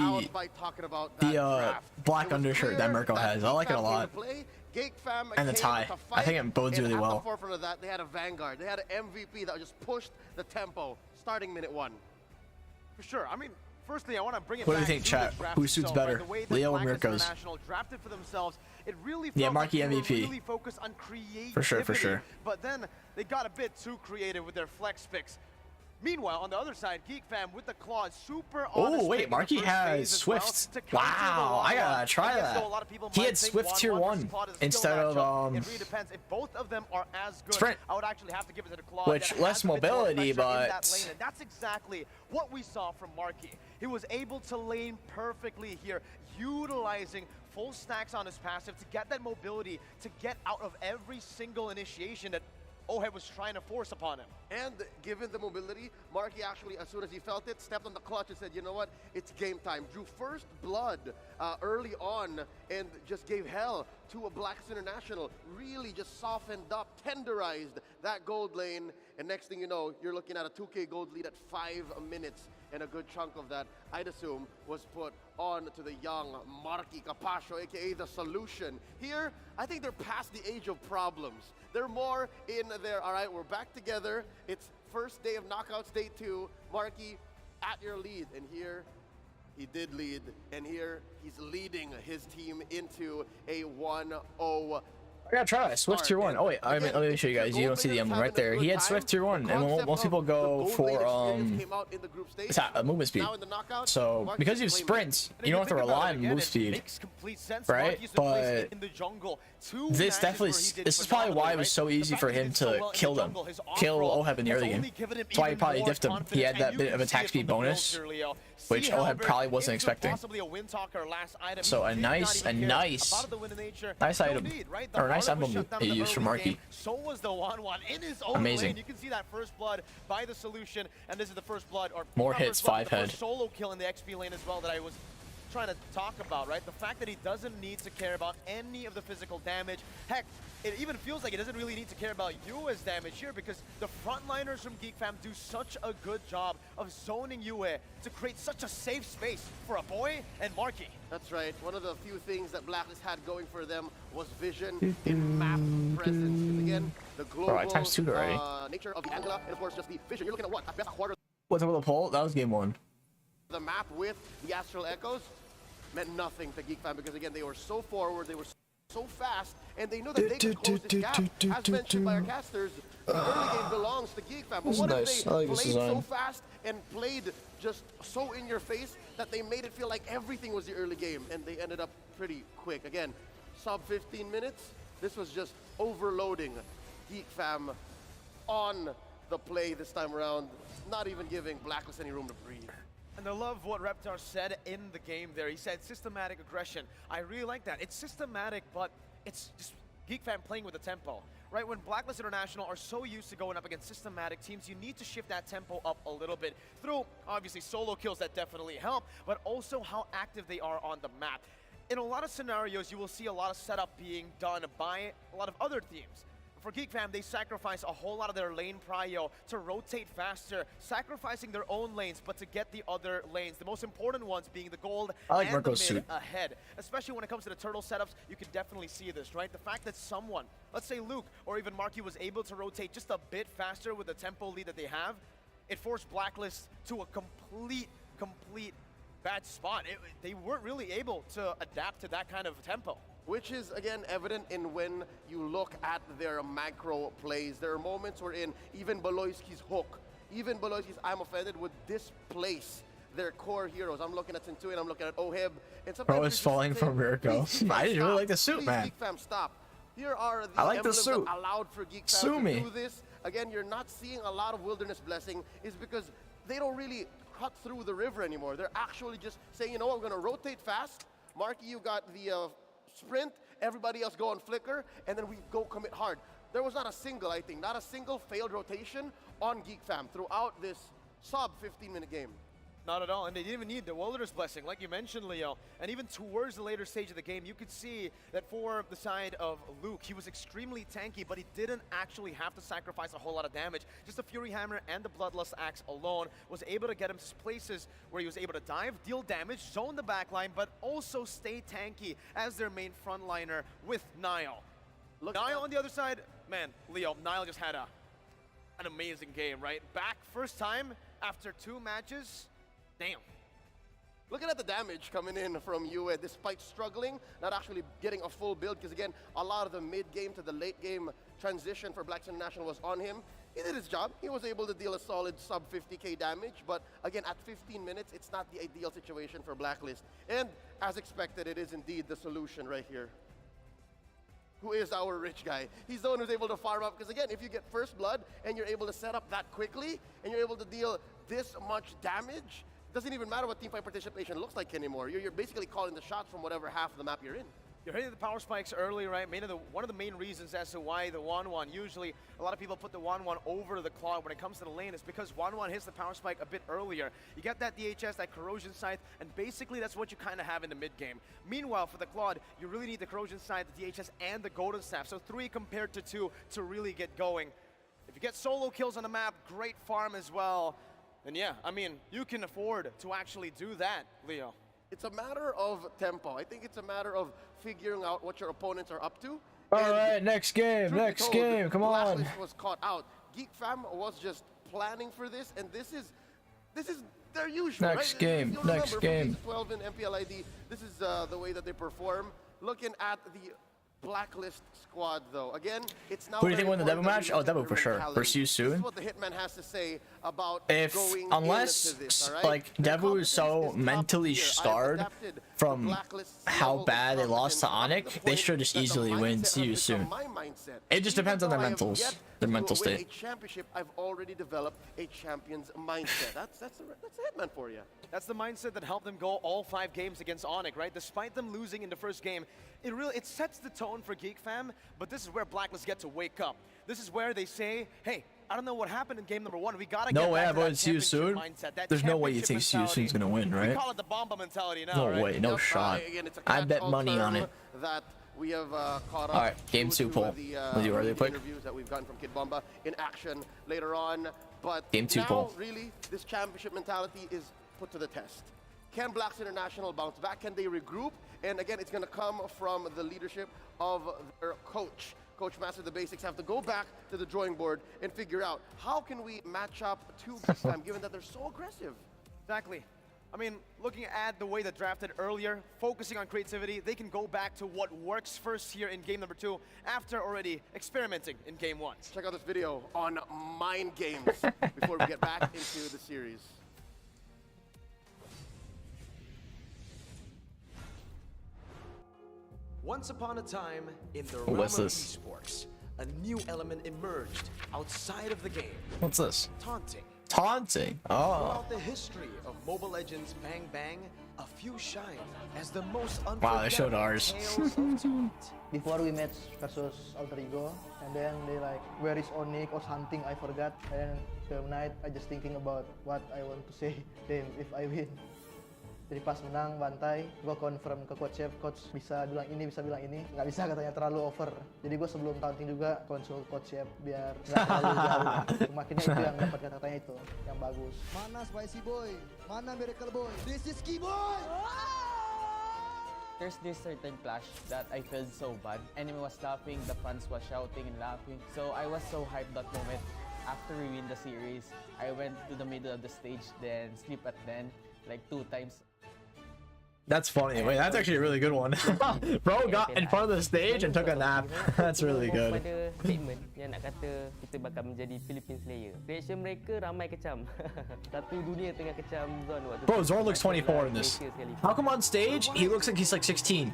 black undershirt that Mirko has. I like it a lot. And the tie. I think it bodes really well. At the forefront of that, they had a Vanguard. They had an MVP that just pushed the tempo starting minute 1. For sure. I mean, firstly, I want to bring it What do back you think, to chat? the draft Whose suit's itself, better, right? The way that Leo or Blacklist Mirko's? International drafted for themselves, it really Yeah, felt Marky like they were MVP. really focused on creativity. For sure. But then they got a bit too creative with their flex picks. Meanwhile, on the other side, Geek Fam with the claws, super Oh wait, Marky has Swift. Wow, I gotta try that. He had Swift tier 1 instead of It really depends if both of them are as good. Sprint. I would actually have to give it to the claw. Which, that less has a bit more mobility, pressure in but- that lane, and that's exactly what we saw from Marky. He was able to lane perfectly here, utilizing full stacks on his passive to get that mobility, to get out of every single initiation that Oheb was trying to force upon him. And given the mobility, Marky actually, as soon as he felt it, stepped on the clutch and said, you know what, it's game time. Drew first blood early on and just gave hell to a Blacklist International. Really just softened up, tenderized that gold lane. And next thing you know, you're looking at a 2K gold lead at 5 minutes. And a good chunk of that, I'd assume, was put on to the young Marky Capacho, aka the solution. Here, I think they're past the age of problems. They're more in there, all right, we're back together. It's first day of Knockouts, day 2. Marky, at your lead. And here, he did lead. And here, he's leading his team into a 1-0 I gotta try Swift tier 1. Oh wait, I mean, let me show you guys. You don't see the emblem right there. He had Swift tier 1, and most people go for movement speed. So because you have sprints, you don't have to rely on move speed, right? But this is probably why it was so easy for him to kill them, kill Oheb in the early game. That's why he probably diffed him. He had that bit of attack speed bonus, which Oheb probably wasn't expecting. So a nice item, or a nice emblem he used for Marky. So was the 1-1 in his own Amazing. lane. You can see that first blood by the solution, and this is the first blood, or more hits, 5 head. Solo kill in the XP lane as well that I was trying to talk about, right? The fact that he doesn't need to care about any of the physical damage. Heck, it even feels like he doesn't really need to care about Yue's damage here, because the frontliners from Geek Fam do such a good job of zoning Yue to create such a safe space for a boy and Marky. That's right. One of the few things that Blacklist had going for them was vision in map presence. And again, the global nature of the Angela, and of course just the vision. You're looking at what? At best a quarter. What's up with the poll? That was game 1. The map with the Astral Echoes meant nothing to Geek Fam, because again, they were so forward, they were so fast, and they knew that they could close this gap. As mentioned by our casters, the early game belongs to Geek Fam. But what if they played so fast and played just so in your face that they made it feel like everything was the early game, and they ended up pretty quick. Again, sub 15 minutes, this was just overloading Geek Fam on the play this time around, not even giving Blacklist any room to breathe. And I love what Reptar said in the game there. He said systematic aggression. I really like that. It's systematic, but it's just Geek Fam playing with the tempo, right? When Blacklist International are so used to going up against systematic teams, you need to shift that tempo up a little bit through, obviously, solo kills that definitely help, but also how active they are on the map. In a lot of scenarios, you will see a lot of setup being done by a lot of other teams. For Geek Fam, they sacrifice a whole lot of their lane prio to rotate faster, sacrificing their own lanes, but to get the other lanes. The most important ones being the gold and the mid ahead. Especially when it comes to the turtle setups, you can definitely see this, right? The fact that someone, let's say Luke or even Marky, was able to rotate just a bit faster with the tempo lead that they have, it forced Blacklist to a complete bad spot. They weren't really able to adapt to that kind of tempo. Which is, again, evident in when you look at their macro plays. There are moments wherein even Beloyski's hook, even Beloyski's I'm Offended would displace their core heroes. I'm looking at Centurion, I'm looking at Oheb. And Bro is falling from Mirko. I didn't really like the suit, man. Geek Fam, stop. Here are the emblems that allowed for Geek Fam to do this. Again, you're not seeing a lot of Wilderness Blessing is because they don't really cut through the river anymore. They're actually just saying, you know what, I'm gonna rotate fast. Marky, you got the sprint, everybody else go on flicker, and then we go commit hard. There was not a single, I think, not a single failed rotation on Geek Fam throughout this sub 15-minute game. Not at all, and they didn't even need the Wilderness Blessing, like you mentioned, Leo. And even towards the later stage of the game, you could see that for the side of Luke, he was extremely tanky, but he didn't actually have to sacrifice a whole lot of damage. Just the Fury Hammer and the Bloodlust Axe alone was able to get him to places where he was able to dive, deal damage, zone the backline, but also stay tanky as their main frontliner with Nile. Nile on the other side, man, Leo, Nile just had an amazing game, right? Back first time after 2 matches. Damn. Looking at the damage coming in from Yue, despite struggling, not actually getting a full build, because again, a lot of the mid-game to the late-game transition for Blacks International was on him. He did his job. He was able to deal a solid sub 50k damage, but again, at 15 minutes, it's not the ideal situation for Blacklist. And as expected, it is indeed the solution right here. Who is our rich guy? He's the one who's able to farm up, because again, if you get first blood and you're able to set up that quickly, and you're able to deal this much damage, doesn't even matter what teamfight participation looks like anymore. You're basically calling the shots from whatever half of the map you're in. You're hitting the power spikes early, right? One of the main reasons as to why the 1-1, usually a lot of people put the 1-1 over the Claw when it comes to the lane, is because 1-1 hits the power spike a bit earlier. You get that DHS, that Corrosion Scythe, and basically that's what you kind of have in the mid-game. Meanwhile, for the Claude, you really need the Corrosion Scythe, the DHS, and the Golden Staff. So 3 compared to 2 to really get going. If you get solo kills on the map, great farm as well. And yeah, I mean, you can afford to actually do that, Leo. It's a matter of tempo. I think it's a matter of figuring out what your opponents are up to. All right, next game, come on. Blacklist was caught out. Geek Fam was just planning for this, and this is their usual, next game. 12 in MPLID, this is the way that they perform. Looking at the Blacklist squad, though. Again, it's now. Who do you think very won the Devu important match? that Oh, we look Devu at for their sure. mentality. Versus you This soon. is what the Hitman has to say about If going unless into this, all right? like Their Devu is so competence is top mentally tier. I have scarred adapted to from Blacklist's how level of bad they lost to competence Onyx, up to the they point should just that the easily win. mindset See has you become soon. my mindset. It just Even depends on though their I have mentals, yet their to mental win state. a championship, I've already developed a champion's mindset. That's a Hitman for you. That's the mindset that helped them go all 5 games against Onyx, right? Despite them losing in the first game, it sets the tone for Geek Fam, but this is where Blacklist get to wake up. This is where they say, hey, I don't know what happened in game number 1. We gotta No get way back I'm to that going to see you soon. championship mindset, that There's no way you championship think see you mentality. soon's gonna win, We right? call it the Bomba mentality now, No right? way, no Yep, shot. Again, it's a I bet catch-all money on term it. that we have caught up. All right, game due 2 to poll. the, With you earlier, quick. interviews that we've gotten from Gyatbomba in action later on. But Game 2 now, poll. really, this championship mentality is put to the test. Can Blacks International bounce back? Can they regroup? And again, it's going to come from the leadership of their coach. Coach Master the Basics have to go back to the drawing board and figure out how can we match up to Geek Fam, given that they're so aggressive. Exactly. I mean, looking at the way they drafted earlier, focusing on creativity, they can go back to what works first here in game number 2 after already experimenting in game 1. Check out this video on mind games before we get back into the series. Once upon a time, in the Ooh, realm of what's this? esports, a new element emerged outside of the game, What's this? taunting. Taunting. Oh. Throughout the history of Mobile Legends Bang Bang, a few shine as the most Wow, they showed unforgettable ours. tales of taunt. Before we match versus Alter Ego, and then they like, where is Onyx or something, I forgot. And the night, I just thinking about what I want to say them if I win. Jadi pas menang, bantai, gue confirm ke coach chef, coach bisa bilang ini, bisa bilang ini. Nggak bisa katanya, terlalu over. Jadi gue sebelum taunting juga konsul coach chef biar nggak terlalu jauh. Makinnya itu yang dapat kata-katanya itu, yang bagus. Mana Spicy Boy? Mana Miracle Boy? This is Key Boy! There's this certain clash that I felt so bad. Enemy was laughing, the fans was shouting and laughing. So I was so hyped that moment. After we win the series, I went to the middle of the stage, then sleep at then, like 2 times. That's funny. Wait, that's actually a really good one. Bro got in front of the stage and took a nap. That's really good. Pada statement yang nak kata kita bakal menjadi Philippine Slayer. Reaction mereka ramai kecam. Satu dunia tengah kecam Zon waktu. Bro, Zorn looks 24 in this. How come on stage he looks like he's like 16,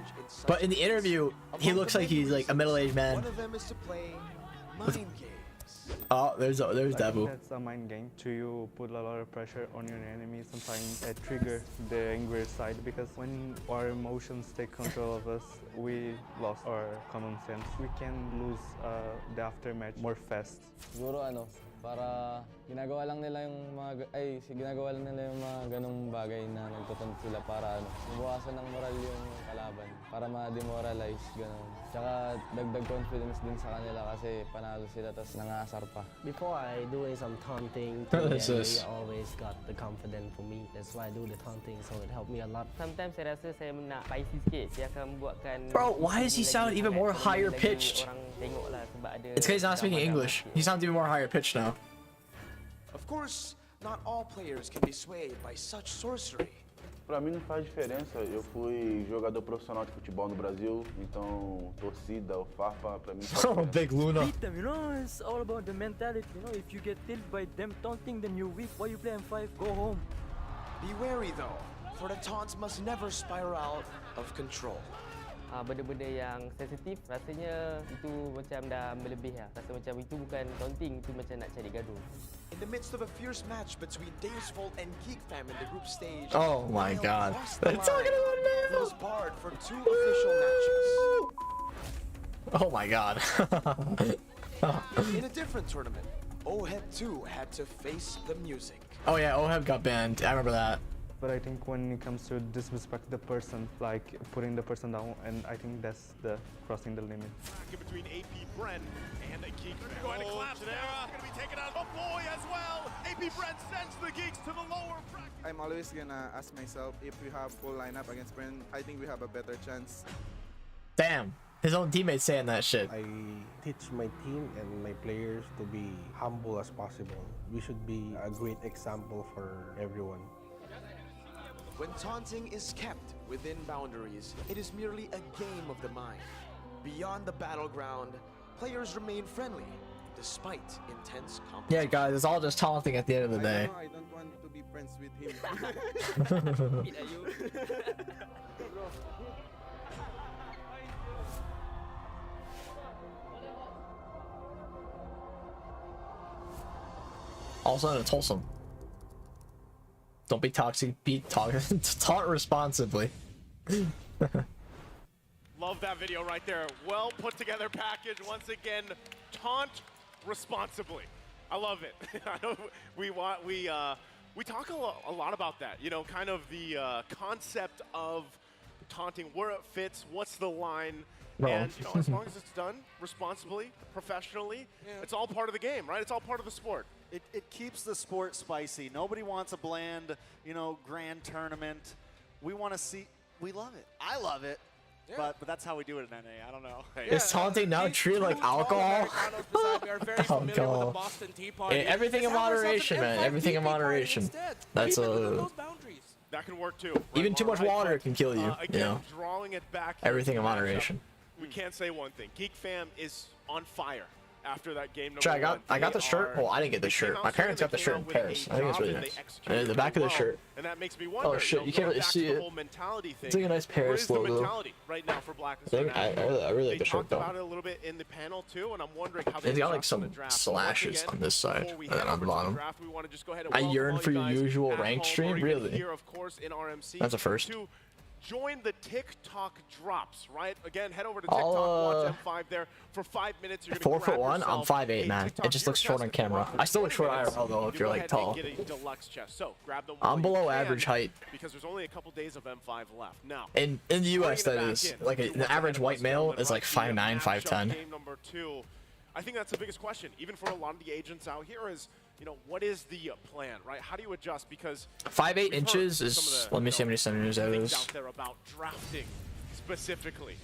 but in the interview he looks like he's like a middle-aged man. One of them is to play mind games. Oh, there's Devu. That's a mind game. To you put a lot of pressure on your enemy. Sometimes it triggers the angry side because when our emotions take control of us, we lost our common sense. We can lose the aftermatch more fast. Siguro para ginagawa lang nila yung mga ganong bagay na nagtutunt sila para mabawasan ng moral yung kalaban, para ma-demoralize ganon. Tsaka dagdag confidence din sa kanila kasi panalo sila tas nangaasar pa. Before I do some taunting, This. I always got the confidence for me. That's why I do the taunting, so it helped me a lot. Sometimes saya rasa saya nak spicy sikit. Dia akan membuatkan Bro, why does he sound even more higher pitched? Orang tengoklah sebab ada. It's because he's not speaking English. He sounds even more higher pitched now. Of course, not all players can be swayed by such sorcery. Pra mim não faz diferença, eu fui jogador profissional de futebol no Brasil, então torcida, o farpa, pra mim faz Oh, big Luna. Beat them, you know, it's all about the mentality, you know, if you get killed by them taunting, then you're weak. Why you play M5? Go home. Be wary though, for the taunts must never spiral out of control. Benda-benda yang sensitif, rasanya itu macam dah berlebih lah. Rasa macam itu bukan taunting, itu macam nak cari gaduh. In the midst of a fierce match between Devu and Geek Fam in the group stage, Oh my God. They're talking about Devu. Was barred for 2 official matches. Oh my God. In a different tournament, OHEB 2 had to face the music. Oh yeah, Oheb got banned. I remember that. But I think when it comes to disrespect the person, like putting the person down, and I think that's the crossing the limit. In between AP Brent and a Geek. Going to collapse there. Going to be taken out. A boy as well. AP Brent sends the Geeks to the lower bracket. I'm always gonna ask myself if we have full lineup against Brent, I think we have a better chance. Damn. His own teammates saying that shit. I teach my team and my players to be humble as possible. We should be a great example for everyone. When taunting is kept within boundaries, it is merely a game of the mind. Beyond the battleground, players remain friendly despite intense competition. Yeah, guys, it's all just taunting at the end of the day. I don't want to be friends with him. Also, it's wholesome. Don't be toxic. Be taunt responsibly. Love that video right there. Well put together package. Once again, taunt responsibly. I love it. I know we talk a lot about that. You know, kind of the concept of taunting, where it fits, what's the line. Bro. And you know, as long as it's done responsibly, professionally, it's all part of the game, right? It's all part of the sport. It keeps the sport spicy. Nobody wants a bland, you know, grand tournament. We want to see. We love it. I love it. Yeah. But that's how we do it in NA. I don't know. Is taunting now treated like alcohol? We are very familiar with the Boston Tea Party. Hey, everything in moderation, man. Everything in moderation. That's those boundaries. That can work too. Even too much water can kill you. Again, You know, drawing it back. everything in moderation. We can't say one thing. Geek Fam is on fire after that game number Sure, one. I got the shirt. Well, I didn't get the shirt. My parents got the shirt in Paris. I think it's really nice. And the back of the shirt. And that makes me wonder, Oh shit, you can't really see it. It's like a nice Paris what is the logo. mentality right now for Blacklist I really like the shirt talked about though. it a little bit in the panel too, and I'm wondering how they It's got like adjust on the some draft. slashes on this side Before we and head on over the to the bottom. draft, we want to just go ahead and I welcome yearn all for you your guys usual at ranked home stream, or even really. here, of course, in RMC That's a first. to join the TikTok drops, right? Again, head over to TikTok, watch M5 there for 5 minutes. You're gonna 4'1", grab I'm yourself 5'8", a man. TikTok It just looks gear short on chest. camera. I still look short IRL though if You you're go like ahead tall. and get a deluxe chest. So grab them I'm while you below can, average height. because there's only a couple days of M5 left. Now, In the US, that bringing it is back in, like what's an ahead average of white us, male gentlemen, is like right? 5'9", Matchup 5'10". Game number 2. I think that's the biggest question, even for a lot of the agents out here, is, you know, what is the plan, right? How do you adjust? Because 5'8" we've heard inches some is. of the, Let me see how many centimeters that things is. out there about drafting specifically.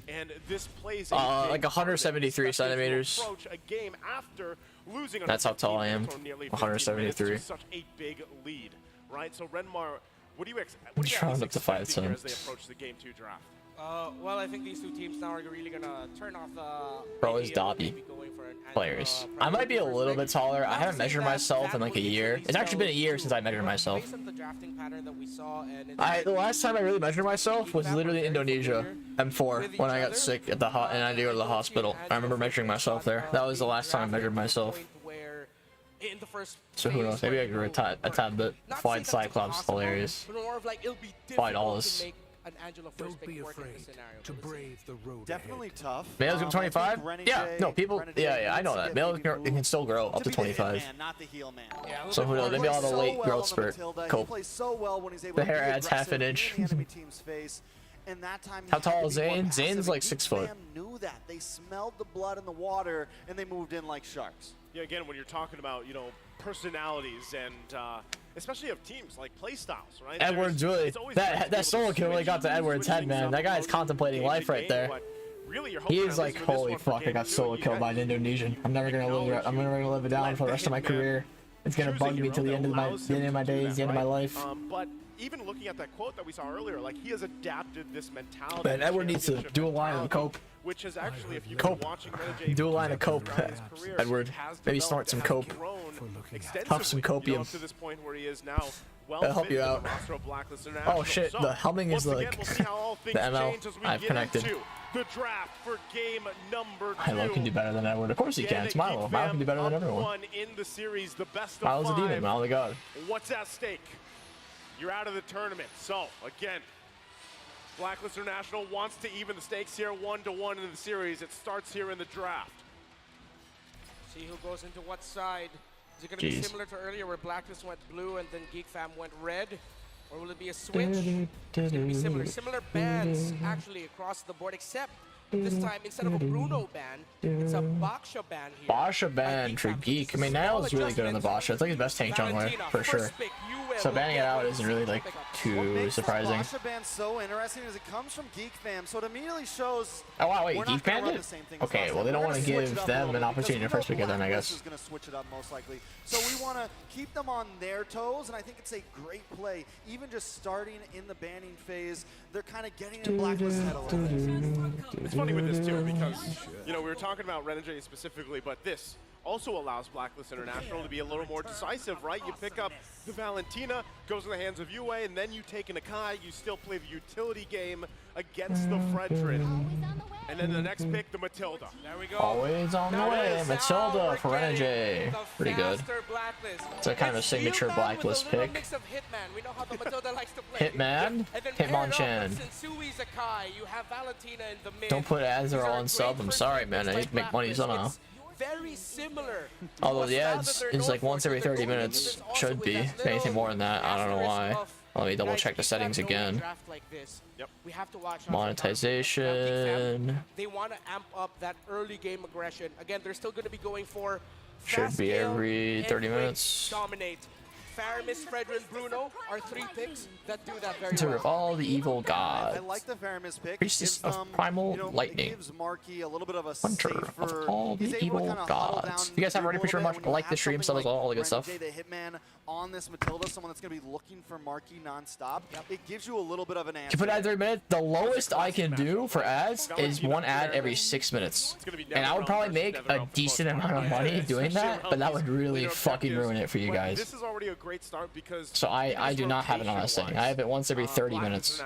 And this plays Like 173 centimeters. approach a game after losing That's how tall I am. or nearly 173. such a big lead, right? So Renmar, what do you Just round up to 5'10". as they approach the game 2 draft? Well, I think these two teams now are really gonna turn off the. Bro, it's Dobby players. I might be a little bit taller. I haven't measured myself in like a year. It's actually been a year since I measured myself. Based on the drafting pattern that we saw, and The last time I really measured myself was literally in Indonesia, M4, when I got sick at the and I had to go to the hospital. I remember measuring myself there. That was the last time I measured myself. in the first So who knows? Maybe I grew a tad bit. Flight Cyclops, hilarious. but more of like it'll be Flight difficult Allus. to make an Angela first pick work in this scenario. to brave the road Definitely tough. Males at 25? Yeah, no, people. Yeah, I know that. Males can still grow up to be the 25. hitman, not the heel man. So who knows? Maybe I'll have a late growth spurt. He Cope. plays so well when he's able The to hair be adds half an aggressive inch. in the enemy team's face. And that time he How had to tall be is more Zane? passive, Zane's and like Geek 6 foot. Fam knew that. They smelled the blood in the water, and they moved in like sharks. Yeah, again, when you're talking about, you know, personalities and especially of teams, like play styles, right? Edwards really. That solo kill really got to Edwards' head, man. That guy's contemplating life right there. He is like, holy fuck, I got solo killed by an Indonesian. I'm never gonna live it down for the rest of my career. It's gonna bug me till the end of my days, the end of my life. But even looking at that quote that we saw earlier, like he has adapted this mentality. Man, Edward needs to do a line of cope. Which is actually, if you've Cope. been watching Renegade Do a line of cope, Edward. Maybe snort some cope. Huff some copium. To this point where he is now well That'll help you out. Oh shit, the humming is like the ML I've connected. The draft for game number 2. Milo can do better than Edward. Of course he can. It's Milo. Milo can do better than everyone. One in the series, the best of Milo's a 5. demon. Milo the god. What's at stake? You're out of the tournament. So, again, Blacklist International wants to even the stakes here 1-1 in the series. It starts here in the draft. See who goes into what side. Is it going to be similar to earlier where Blacklist went blue and then Geek Fam went red? Or will it be a switch? It's going to be similar. Similar bans actually across the board, except this time instead of a Bruno ban, it's a Baksha ban here. Baksha ban for Geek. I mean, Niall's really good on the Baksha. It's like his best tank jungler, for sure. So banning it out isn't really like too surprising. What makes this Baksha ban so interesting is it comes from Geek Fam, so it immediately shows. Oh wow, wait, Geek banned it? Okay, well they don't want to give them an opportunity to first pick it then, I guess. Is going to switch it up most likely. So we want to keep them on their toes, and I think it's a great play. Even just starting in the banning phase, they're kind of getting in Blacklist's head a little bit. funny with this too, because we were talking about Renegade specifically, but this also allows Blacklist International to be a little more decisive, right? You pick up the Valentina, goes in the hands of Yue, and then you take an Akai, you still play the utility game against the Fredrin. And then the next pick, the Matilda. There we go. Always on the way, Matilda for Renegade. Pretty good. It's a kind of a signature Blacklist pick. Mix of Hitman. We know how the Matilda likes to play. Hitman, Hitmonchan. Don't put Azrael on sub. I'm sorry, man. I need to make money somehow. Very similar. Although the ads is like once every 30 minutes. Should be. If anything more than that, I don't know why. Let me double check the settings again. We have to watch Monetization. They want to amp up that early game aggression. Again, they're still going to be going for Should be every 30 minutes. Dominate. Faramis, Fredrin, Bruno are 3 picks that do that very Serve well. all the evil gods. I like the Faramis pick. Priestess of Primal Lightning. It gives Marky a little bit of a Hunter of all the evil gods. You guys have already pretty much like the stream stuff as well, all the good stuff. The Hitman on this Matilda, someone that's going to be looking for Marky nonstop. It gives you a little bit of an answer. You put ad 30 minutes. The lowest I can do for ads is 1 ad every 6 minutes. And I would probably make a decent amount of money doing that, but that would really fucking ruin it for you guys. This is already a great start because so I do not have it on a setting. I have it once every 30 minutes.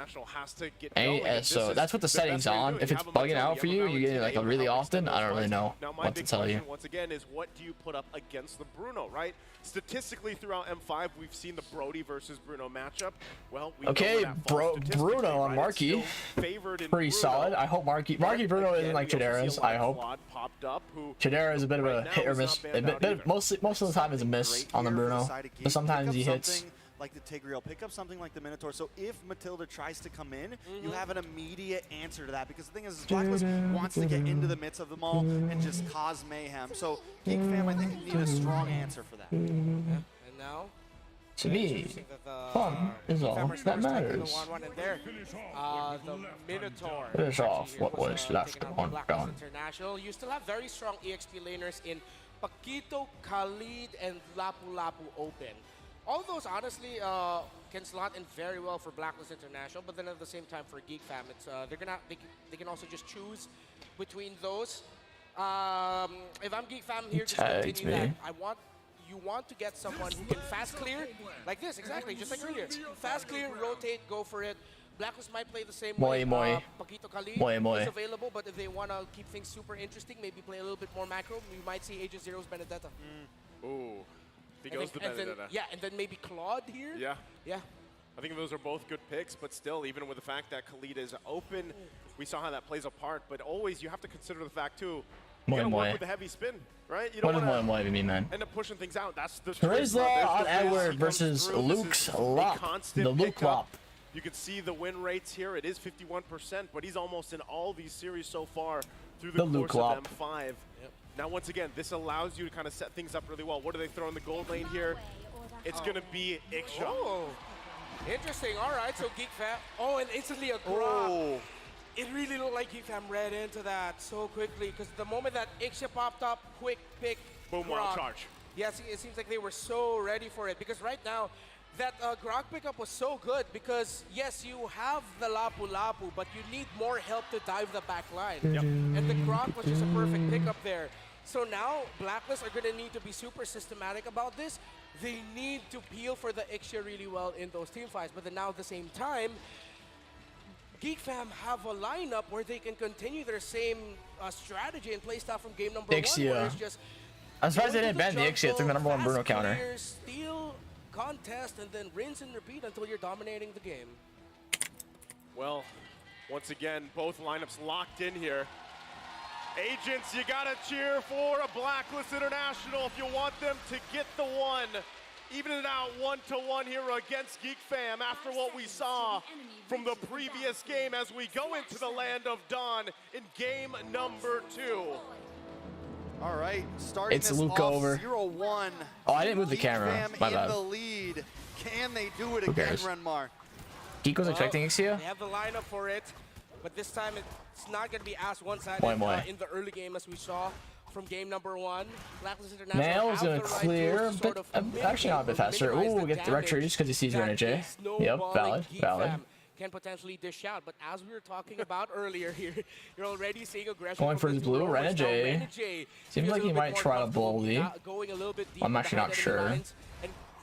So that's what the setting's on. If it's bugging out for you, you get it like really often. I don't really know what to tell you. Once again, is what do you put up against the Bruno, right? Statistically, throughout M5, we've seen the Brody versus Bruno matchup. Well, we okay, Bruno on Marky, pretty solid. I hope Marky Bruno isn't like Chidera's. I hope Chidera is a bit of a hit or miss. Most of the time is a miss on the Bruno, but sometimes he hits. Like the Tigreal, pick up something like the Minotaur. So if Matilda tries to come in, you have an immediate answer to that. Because the thing is Blacklist wants to get into the midst of them all and just cause mayhem. So Geek Fam, I think, need a strong answer for that. And now, to me, fun is all that matters. The Minotaur. Finish off what was left undone. International. You still have very strong EXP laners in Paquito, Khalid, and Lapu Lapu Open. All of those, honestly, can slot in very well for Blacklist International, but then at the same time for Geek Fam, it's they can also just choose between those. If I'm Geek Fam here, just continue that. You want to get someone who can fast clear, like this, exactly, just like earlier. Fast clear, rotate, go for it. Blacklist might play the same way. Paquito Khalid is available, but if they want to keep things super interesting, maybe play a little bit more macro, we might see Agent Zero's Benedetta. Ooh. He goes to Benedetta. And then maybe Claude here. Yeah. I think those are both good picks, but still, even with the fact that Khalid is open, we saw how that plays a part. But always, you have to consider the fact too. You gotta work with the heavy spin, right? You don't want to end up pushing things out. That's the Charisma on Edward versus Luke's Lop. The Luke Lop. You can see the win rates here. It is 51%, but he's almost in all these series so far through the course of M5. Now, once again, this allows you to kind of set things up really well. What do they throw in the gold lane here? It's going to be Ixia. Oh, interesting. All right, so Geek Fam. Oh, and instantly a grab. Oh. It really looked like Geek Fam read into that so quickly because the moment that Ixia popped up, quick pick. Boom, wild charge. Yes, it seems like they were so ready for it because right now, that Grok pickup was so good because, yes, you have the Lapu Lapu, but you need more help to dive the back line. And the Grok was just a perfect pickup there. So now, Blacklist are going to need to be super systematic about this. They need to peel for the Ixia really well in those team fights. But then now at the same time, Geek Fam have a lineup where they can continue their same strategy and play style from game number Ixia. 1. Where it's just I'm surprised they didn't ban the Ixia. It took the #1 Bruno counter. Steal, contest, and then rinse and repeat until you're dominating the game. Well, once again, both lineups locked in here. Agents, you gotta cheer for a Blacklist International if you want them to get the one. Even it out 1-1 here against Geek Fam after what we saw from the previous game as we go into the land of Dawn in game number 2. All right, starting it's this Luke off over. 0-1. Oh, I didn't move the camera. My bad. In the lead. Can they do it again, Renmar? Geek was expecting Ixia? They have the lineup for it, but this time it's not going to be as one-sided in the early game as we saw from game number 1. Blacklist International Nail's going to clear, but actually not a bit faster. Ooh, we get the retreat just because he sees Renegade. Yep, valid. can potentially dish out. But as we were talking about earlier here, you're already seeing aggression. Going for his blue, Renegade. Seems like he might try to bully. Going a little bit deep. I'm actually not sure. And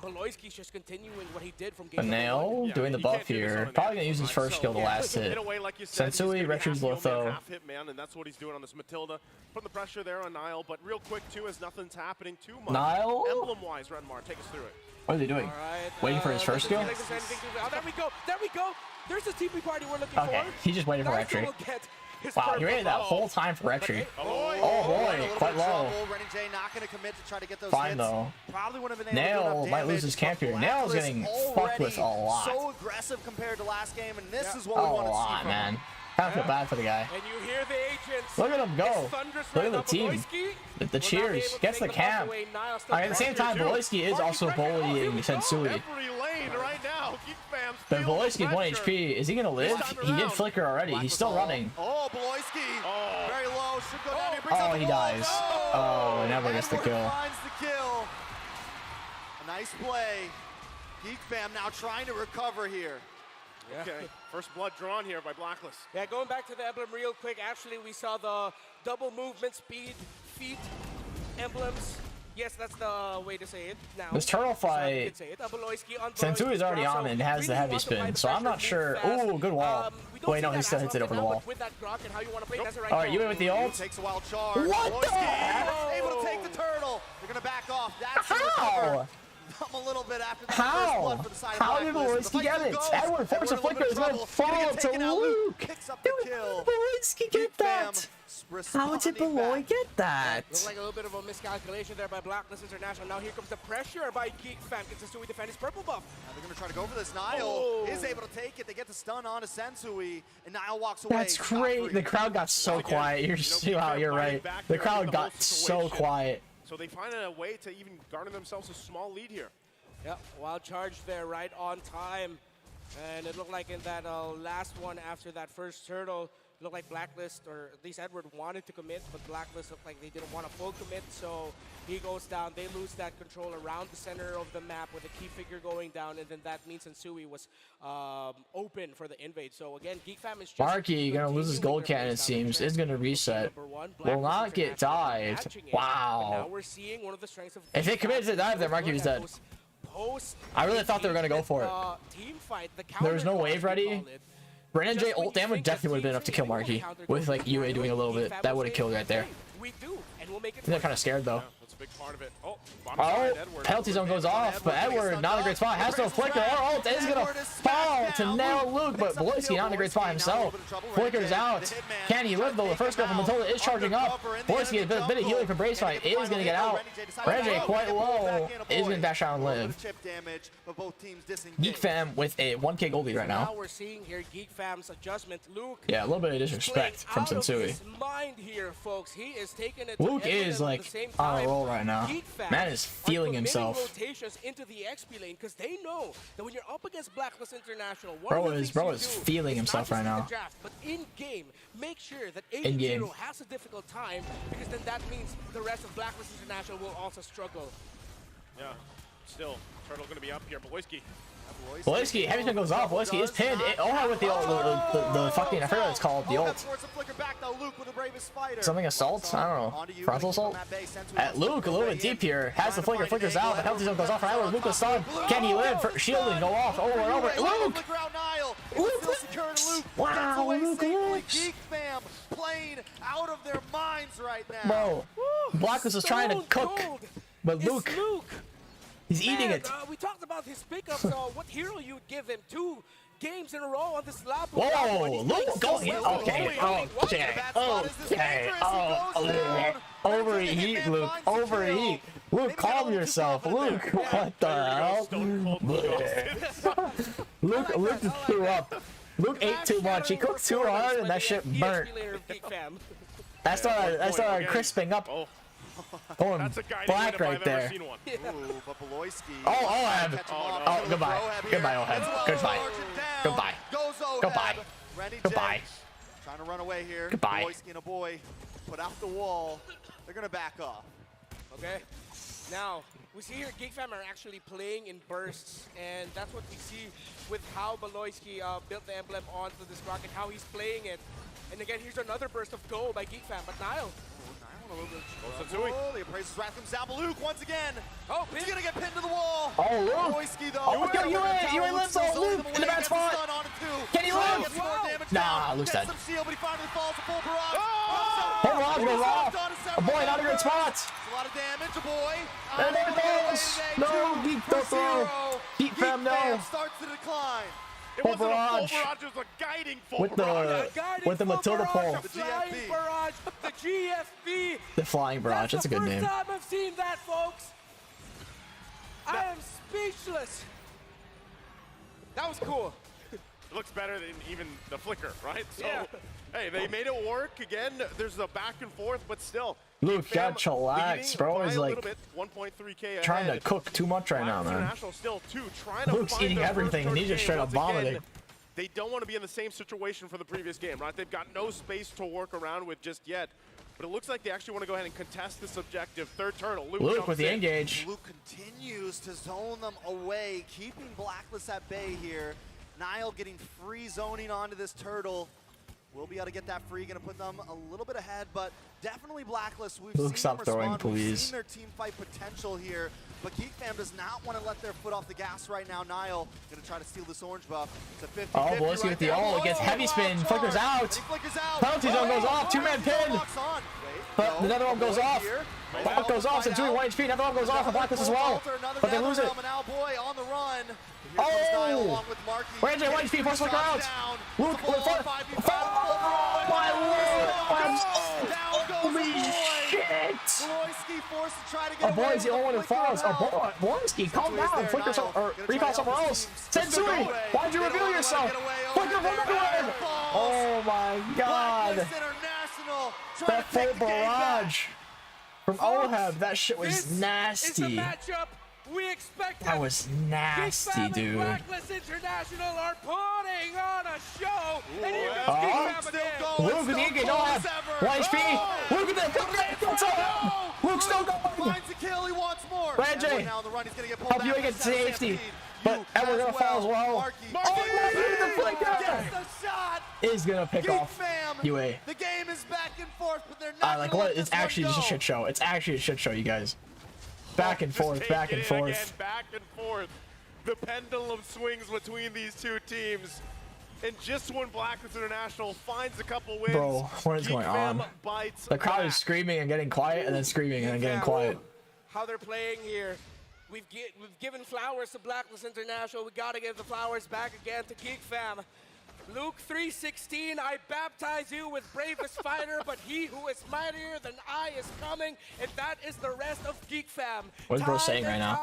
Beloyski's just continuing what he did from A nail doing the buff here. Probably gonna use his first skill to last hit. Sensui, Retri's Litho. Hitman, and that's what he's doing on this Matilda. Putting the pressure there on Nile, but real quick too, as nothing's happening too much. Nile? Emblem-wise, Renmar, take us through it. What are they doing? Waiting for his first skill? Oh, there we go. There we go. There's the TP party we're looking for. Okay, he's just waiting for Retri. Wow, he waited that whole time for Retri. Oh boy, quite low. Not going to commit to try to get those Fine hits. though. Probably would have been able Nail to do might lose his camp here. Nail's getting fucked with a lot. So aggressive compared to last game, and this is what we want to see. A lot, man. Kind of feel bad for the guy. And you hear the agents. Look at him go. Look at the team. The cheers. Gets the camp. At the same time, Beloyski is also bullying Sensui. But Beloyski 1 HP. Is he going to live? He did flicker already. He's still running. Oh, Beloyski. Very low. Should go down here. Oh, he dies. Oh, never gets the kill. Finds the kill. A nice play. Geek Fam now trying to recover here. Yeah. Okay, first blood drawn here by Blacklist. Yeah, going back to the emblem real quick. Actually, we saw the double movement speed, feet, emblems. Yes, that's the way to say it now. This turtle fight, Sensui is already on and has the heavy spin, so I'm not sure. Ooh, good wall. Wait, no, he still hits it over the wall. Alright, you in with the ult? What the heck? Able to take the turtle. They're going to back off. That's how? A little bit after the how? How did Beloyski get it? Edward force a flicker is going to fall to Luke. Dude, Beloyski get that? How did Beloy get that? Looks like a little bit of a miscalculation there by Blacklist International. Now here comes the pressure by Geek Fam. Gets Sensui defend his purple buff. Now they're going to try to go for this. Nile is able to take it. They get the stun on to Sensui, and Nile walks away. That's great. The crowd got so quiet. You're right. The crowd got so quiet. So they find a way to even garner themselves a small lead here. Yeah, wild charge there right on time. And it looked like in that last one after that first turtle, it looked like Blacklist, or at least Edward wanted to commit, but Blacklist looked like they didn't want to full commit, so he goes down. They lose that control around the center of the map with a key figure going down, and then that means Sensui was open for the invade. So again, Geek Fam is just Marky gonna lose his gold cannon, it seems. Is gonna reset. Will not get dived. Wow. Now we're seeing one of the strengths of if they committed to dive there, Marky was dead. I really thought they were gonna go for it. There was no wave ready. Renegade ult damage definitely would have been enough to kill Marky. With like UA doing a little bit, that would have killed right there. They're kind of scared though. Oh, penalty zone goes off, but Edward not in a great spot. Has no flicker. Our ult is gonna fall to nail Luke, but Beloyski not in a great spot himself. Flicker's out. Can he live though? The first girl from Matilda is charging up. Beloyski a bit of healing for Brace Fight. Is gonna get out. Renegade quite low. Is gonna dash out and live. Geek Fam with a 1K gold lead right now. Now we're seeing here Geek Fam's adjustment. Luke. Yeah, a little bit of disrespect from Sensui. Luke is like on a roll right now. Man is feeling himself. Rotations into the XP lane because they know that when you're up against Blacklist International, bro is feeling himself right now. But in game, make sure that 8-0 has a difficult time because then that means the rest of Blacklist International will also struggle. Yeah, still Turtle going to be up here. Beloyski, heavy spin goes off. Beloyski is pinned. Oh, with the fucking, I forgot what it's called. The ult. Something assault? I don't know. Frontal assault? At Luke, a little bit deep here. Has the flicker, flickers out. The penalty zone goes off. Right, Luke is stunned. Can he live? Shielding go off over and over. Luke! Wow, Luke lives. Geek Fam playing out of their minds right now. Bro, Blacklist was trying to cook, but Luke. He's eating it. We talked about his pickups. What hero you would give him 2 games in a row on this lap? Whoa, Luke going in. Okay, overheat, Luke. Overheat. Luke, calm yourself. Luke, what the hell? Luke just threw up. Luke ate too much. He cooked too hard, and that shit burnt. That started crisping up. Going black right there. Oh, goodbye. Goodbye, Oheb. Goodbye. Goodbye. Trying to run away here. Goodbye. Beloyski and a boy put out the wall. They're going to back off. Okay. Now, We see here Geek Fam are actually playing in bursts, and that's what we see with how Loesr built the emblem onto this rocket, how he's playing it. And again, here's another burst of go by Geek Fam, but Nile. The appraiser's wrath comes down, but Luke once again. Oh, he's gonna get pinned to the wall. Oh, Luke. Loesr though. Oh, you lives on Luke in the bad spot. Can he live? Nah, Luke's dead. Seal, but he finally falls to full barrage. Full barrage goes off. A boy, not a great spot. A lot of damage, a boy. And there it goes. No, Geek don't throw. Geek Fam, no. Starts to decline. It wasn't a full barrage, it was a guiding full barrage. With the Matilda pole. The flying barrage, the GFB. The flying barrage, that's a good name. First time I've seen that, folks. I am speechless. That was cool. It looks better than even the flicker, right? So, yeah. Hey, they made it work. Again, there's a back and forth, but still. Luke, got chillax, bro. He's like 1.3K trying to cook too much right now, man. Still trying to Luke's eating everything, and he's just straight up vomiting. They don't want to be in the same situation for the previous game, right? They've got no space to work around with just yet. But it looks like they actually want to go ahead and contest this objective. Third turtle. Luke with the engage. Luke continues to zone them away, keeping Blacklist at bay here. Nile getting free zoning onto this turtle. We'll be able to get that free, gonna put them a little bit ahead, but definitely Blacklist. We've Luke, seen stop them throwing, respond. please. We've seen their team fight potential here, but Geek Fam does not want to let their foot off the gas right now. Nile gonna try to steal this orange buff. It's a 50-50 Oh, Loesr with the ult. Gets heavy spin. Flickers out. Penalty zone goes off. Two-man pin. But another one goes off. One goes off. Sensui 1 HP. Another one goes off. And Blacklist as well. But they lose it. On the run. Oh! Ranjay 1 HP. First flicker out. Luke with front. Oh, my lord. Holy shit. Our boy's the only one who falls. Our boy, Loesr, calm down. Flicker or recall somewhere else. Sensui, why'd you reveal yourself? Flicker from everywhere. Oh my god. That full barrage from Oheb, that shit was nasty. That was nasty, dude. Blacklist International are putting on a show. And here Luke with the engage, Oheb. 1 HP. Luke with the Luke still going. Finds the kill, he wants more. Ranjay, help you against safety. But Edward gonna fall as well. Oh, the flicker is gonna pick off UA. The game is back and forth, but they're not. Like what? It's actually just a shit show. It's actually a shit show, you guys. Back and forth, back and forth. Again, back and forth. The pendulum swings between these two teams. And just when Blacklist International finds a couple wins, bro, what is going on? The crowd is screaming and getting quiet, and then screaming and then getting quiet. How they're playing here. We've given flowers to Blacklist International. We gotta give the flowers back again to Geek Fam. Luke 3:16, I baptize you with bravest fighter, but he who is mightier than I is coming, and that is the rest of Geek Fam. What is bro saying right now?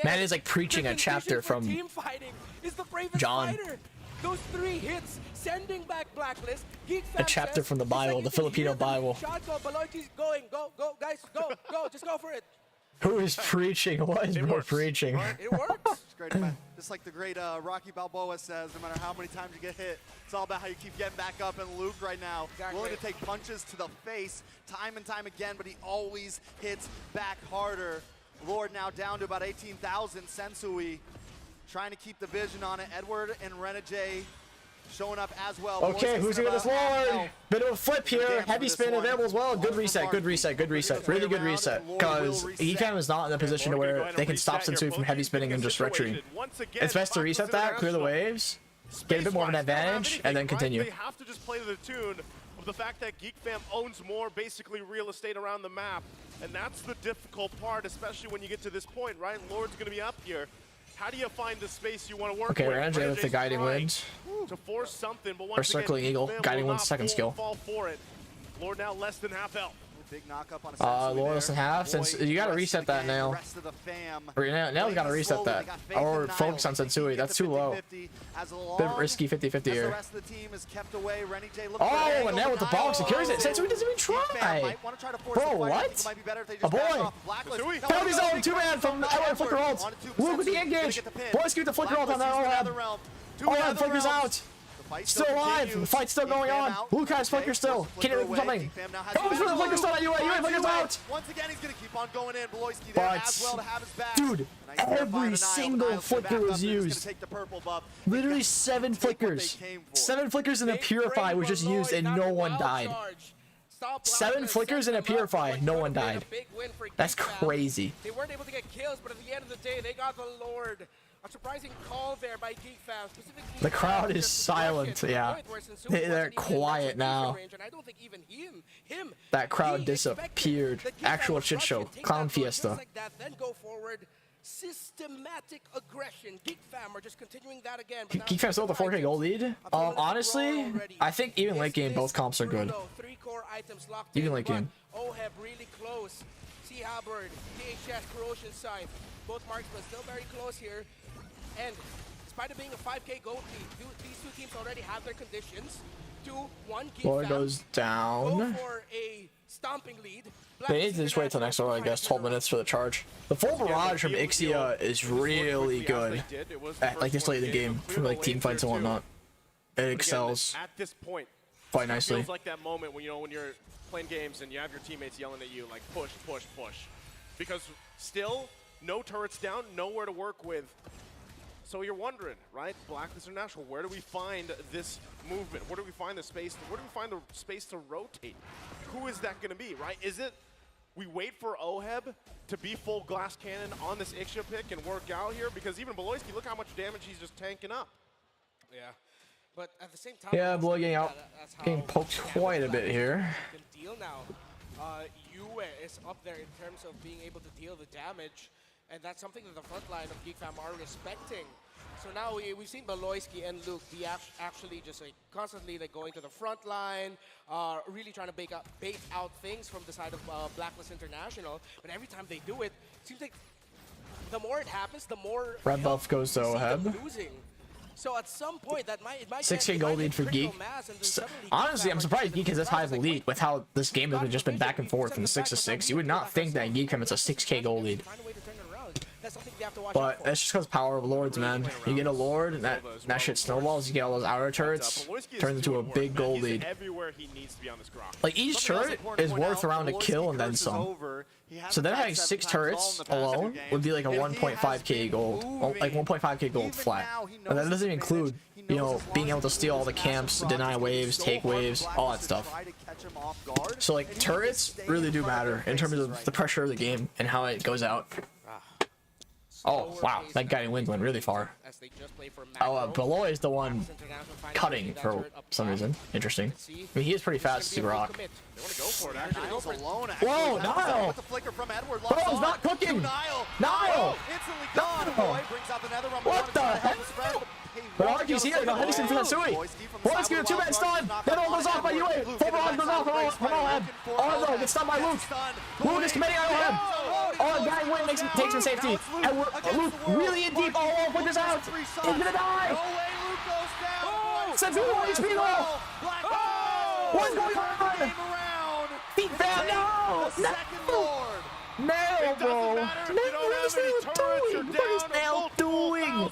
Man is like preaching a chapter from team fighting is the bravest John. Fighter. Those 3 hits sending back Blacklist. Geek Fam a chapter from the Bible, the Filipino Bible. Shot go, Loesr's going, go, guys, go, just go for it. Who is preaching? What is bro preaching? It works. It's great, just like the great Rocky Balboa says, no matter how many times you get hit, it's all about how you keep getting back up. And Luke right now, willing to take punches to the face time and time again, but he always hits back harder. Lord now down to about 18,000. Sensui trying to keep the vision on it. Edward and Renegade showing up as well. Okay, who's here this Lord? Bit of a flip here. Heavy spin available as well. Good reset, good reset, good reset. Really good reset. Because EFAM is not in a position to where they can stop Sensui from heavy spinning and just retreating. It's best to reset that, clear the waves, get a bit more of an advantage, and then continue. They have to just play to the tune of the fact that Geek Fam owns more basically real estate around the map. And that's the difficult part, especially when you get to this point, right? Lord's going to be up here. How do you find the space you want to work with? Okay, Ranjay with the guiding winds. To force something, but or circling eagle, guiding winds second skill. Fall for it. Lord now less than half health. Big knock up on Lord less than half. Since you gotta reset that Nail. Or Nail's gotta reset that. Or focus on Sensui. That's too low. Bit risky 50-50 here. Oh, and Nail with the ball secures it. Sensui doesn't even try. Bro, what? A boy. Penalty zone, 2-man from Edward flicker ult. Luke with the engage. Boys get the flicker ult on that Oheb. Oheb flickers out. Still alive. The fight's still going on. Luke has flicker still. Can't even something. Go for the flicker stun at UA. UA flickers out. Once again, he's going to keep on going in. Beloyski there as well to have his back. Dude, every single flicker was used. Literally 7 flickers. 7 flickers and a Purify was just used and no one died. 7 flickers and a Purify, no one died. That's crazy. They weren't able to get kills, but at the end of the day, they got the Lord. A surprising call there by GeekFam. The crowd is silent, yeah. They're quiet now. That crowd disappeared. Actual shit show. Clown fiesta. Then go forward. Systematic aggression. GeekFam are just continuing that again. GeekFam still with the 4K gold lead? Honestly, I think even late game, both comps are good. Even late game. Oheb really close. Sea Halberd, DHS, Corrosion Scythe. Both marksmen still very close here. And despite it being a 5K gold lead, these two teams already have their conditions. 2-1 Floor goes down. Go for a stomping lead. They need to just wait till next hour, I guess. 12 minutes for the charge. The full barrage from Ixia is really good at like this late in the game for like team fights and whatnot. It excels at this point quite nicely. It feels like that moment when when you're playing games and you have your teammates yelling at you like push, push, push, because still no turrets down, nowhere to work with. So you're wondering, right? Blacklist International, where do we find this movement? Where do we find the space? Where do we find the space to rotate? Who is that going to be, right? Is it we wait for Oheb to be full glass cannon on this Ixia pick and work out here? Because even Beloyski, look how much damage he's just tanking up. Yeah, but at the same time, yeah, Beloy getting out, getting poked quite a bit here. Deal now. Yue is up there in terms of being able to deal the damage. And that's something that the front line of GeekFam are respecting. So now we've seen Beloyski and Luke be actually just like constantly like going to the front line, really trying to bait out things from the side of Blacklist International. But every time they do it, it seems like the more it happens, the more red buff goes to Oheb. So at some point, that might 6K gold lead for Geek. Honestly, I'm surprised Geek has this high of a lead with how this game has just been back and forth from the 6-6. You would not think that Geek has a 6K gold lead. But it's just because power of lords, man. You get a lord, and that shit snowballs. You get all those outer turrets, turns into a big gold lead. Like each turret is worth around a kill and then some. So then having 6 turrets alone would be like a 1.5k gold, like 1.5k gold flat. And that doesn't include, you know, being able to steal all the camps, deny waves, take waves, all that stuff. So like turrets really do matter in terms of the pressure of the game and how it goes out. Oh, wow, that guiding wind went really far. Oh, Beloy is the one cutting for some reason. Interesting. I mean, he is pretty fast to rock. Whoa, Niall! Bro's not cooking! Niall! What the heck? But Arky's here, no Henderson for Sui. Beloyski with a 2-man stun. Then all goes off by UA. Full barrage goes off from Oheb. Oheb gets stunned by Luke. Luke is committing on Oheb. Oheb guiding wind takes him safety. And Luke really in deep. Oh, put this out. He's gonna die. Sends him away, HP low. What's going on? Beat fam, no! Nail, bro! What is Nail doing?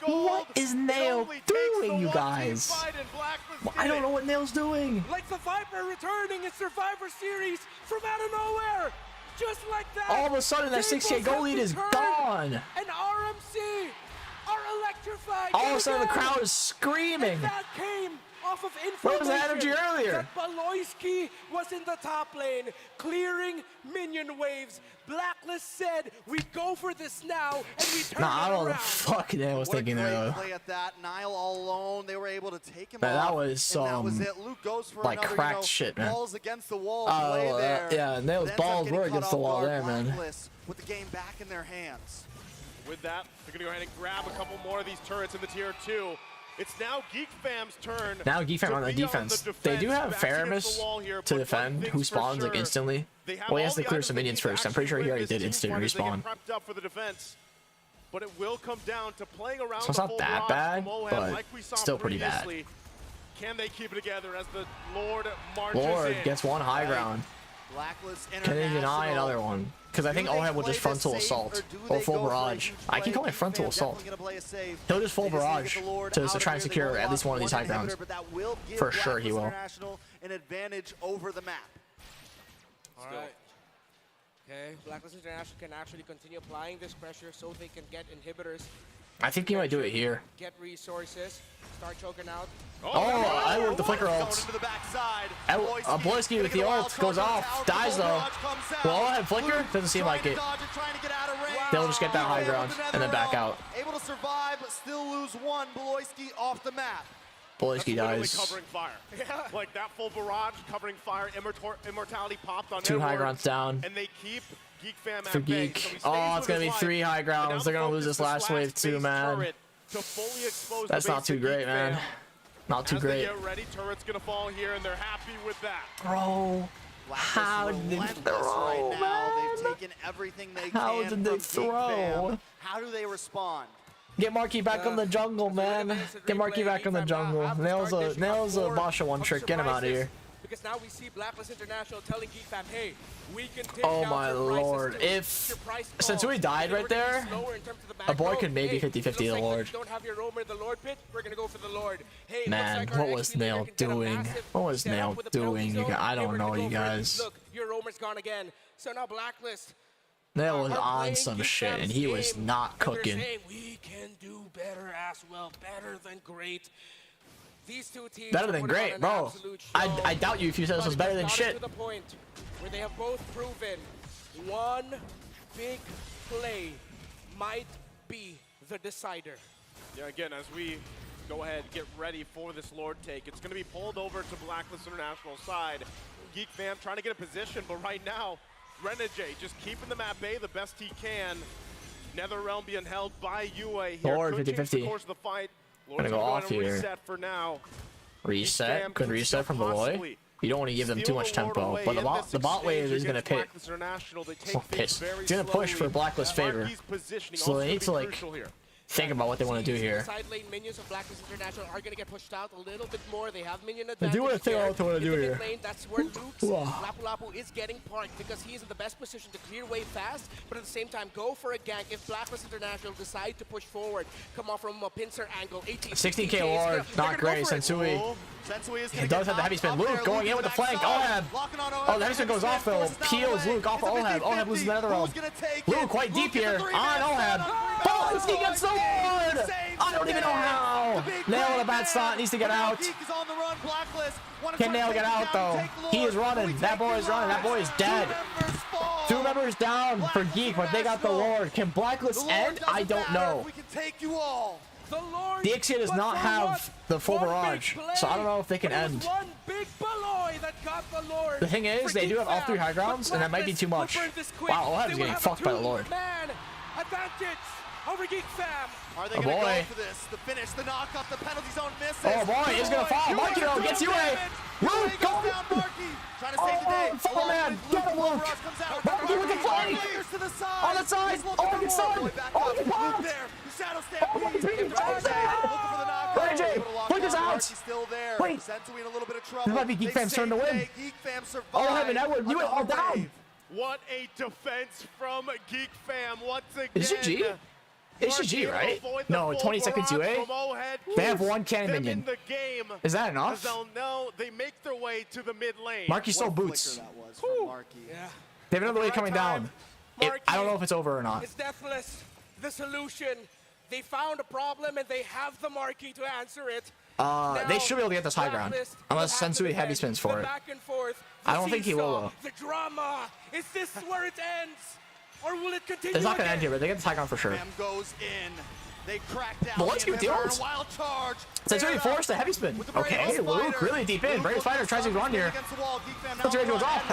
What is Nail doing, you guys? I don't know what Nail's doing. Like the Viper returning in Survivor Series from out of nowhere! Just like that! All of a sudden, that 6K goal lead is gone! And RMC are electrified! All of a sudden, the crowd is screaming! And that came off of information. Where was the energy earlier? That Beloyski was in the top lane, clearing minion waves. Blacklist said, we go for this now, and we turn I don't know what the fuck Nail was thinking there, though. Play at that. Niall all alone. They were able to take him off. That was some, Luke goes for like, another, cracked shit, man. Balls against the wall play there. Yeah, Nail's balls were against the wall there, man. With the game back in their hands. With that, they're going to go ahead and grab a couple more of these turrets in the tier 2. It's now GeekFam's turn. Now GeekFam on the defense. They do have Faramus to defend, who spawns like instantly. Well, he has to clear some minions first. I'm pretty sure he already did instant respawn. But it will come down to playing around. So it's not that bad, but still pretty bad. Can they keep it together as the Lord marches Lord in? gets one high ground. Blacklist Can they deny another one? Because I think Oheb will just frontal assault or full barrage. I can call it frontal assault. He'll just full barrage to try and secure at least one of these high grounds. For sure he will. An advantage over the map. All right. Okay, Blacklist International can actually continue applying this pressure so they can get inhibitors. I think he might do it here. Get resources, start choking out. Oh, I love the flicker ult. Bloisky with the ult goes off, dies though. Will Oheb flicker? Doesn't seem like it. They'll just get that high ground and then back out. Able to survive, but still lose one. Bloisky off the map. Bloisky dies. Covering fire. Like that full barrage covering fire. Immortality popped on 2 high grounds down. And they keep Geek Fam for Geek. So oh, it's going to be 3 high grounds. They're going to lose this last wave too, man. That's not too great, man. Not too great. Get ready, turret's going to fall here, and they're happy with that. Bro, how did they throw, right now. They've taken everything they how can did they throw? How do they respond? Get Marky back on the jungle, man. Get Marky back on the jungle. Nails a Basha one trick. Get him out of here. Because now we see Blacklist International telling Geek Fam, hey, we can take oh down my lord. If Sensui died right there, a boy could maybe 50-50 the Lord. Don't have your roamer in the Lord pit, we're gonna go for the Lord. Hey, man, what was Nail doing? What was Nail doing? I don't know, you guys. Look, your roamer's gone again. So now Blacklist. Nail was on some shit, and he was not cooking. We can do better as well, better than great. These two teams better than great, bro. I doubt you if you said this was better than shit. To the point where they have both proven one big play might be the decider. Yeah, again, as we go ahead, get ready for this Lord take, it's going to be pulled over to Blacklist International side. Geek Fam trying to get a position, but right now, Renegade just keeping the map A the best he can. Netherrealm being held by UA here. Lord, 50-50. Course of the fight. Gonna go off here. Reset for now. Reset? Could reset from the Loy? You don't want to give them too much tempo, but the bot wave is gonna pit. He's gonna push for Blacklist favor. So they need to like think about what they want to do here. Side lane minions of Blacklist International are gonna get pushed out a little bit more. They have minion They advantage. do want to think about what they want to do here. Lane, that's where Luke's Lapu Lapu is getting parked because he is in the best position to clear wave fast, but at the same time go for a gank if Blacklist International decide to push forward. Come off from a pincer angle. 16k Lord, not great. Sensui. He does have the heavy spin. Luke going in with the flank. Oheb. Oh, the heavy spin goes off though. Peels Luke off of Oheb. Oheb loses the Netherrealm. Luke quite deep here on Oheb. Oh, he gets the Lord. I don't even know how. Nail with a bad slot. Needs to get out. Can Nail get out though? He is running. That boy is running. That boy is dead. 2 members down for Geek, but they got the Lord. Can Blacklist end? I don't know. The Ixia does not have the full barrage, so I don't know if they can end. The thing is, they do have all 3 high grounds, and that might be too much. Wow, Oheb is getting fucked by the Lord. Over Geek Fam. Are they going to go for this? The finish, the knock off, the penalty zone misses. Oh boy, he's going to fall. Marky though gets you away. Luke, go! Trying to save the day. Follow man, get him, Luke. Marky with the flank. On the side. Oh, get stunned. Oh, get popped. Shadow Stampede. Renegade, Luke is out. Wait, this might be Geek Fam's turn to win. Oh, heaven, Edward, you went all down. What a defense from Geek Fam once again. Is it G? It's G, right? No, 20 seconds UA. They have 1 cannon minion. Is that enough? No, they make their way to the mid lane. Marky stole boots. Yeah. They have another wave coming down. I don't know if it's over or not. It's deathless. The solution. They found a problem and they have the Marky to answer it. They should be able to get this high ground. Unless Sensui heavy spins for it. Back and forth, I don't think he will though. The drama. Is this where it ends? Or will it continue? It's not gonna end here, but they get this high ground for sure. Goes in. They cracked down. But let's go deals. Sensui forced a heavy spin. Okay, Luke really deep in. Brave Spider tries to run here. Sensui goes off.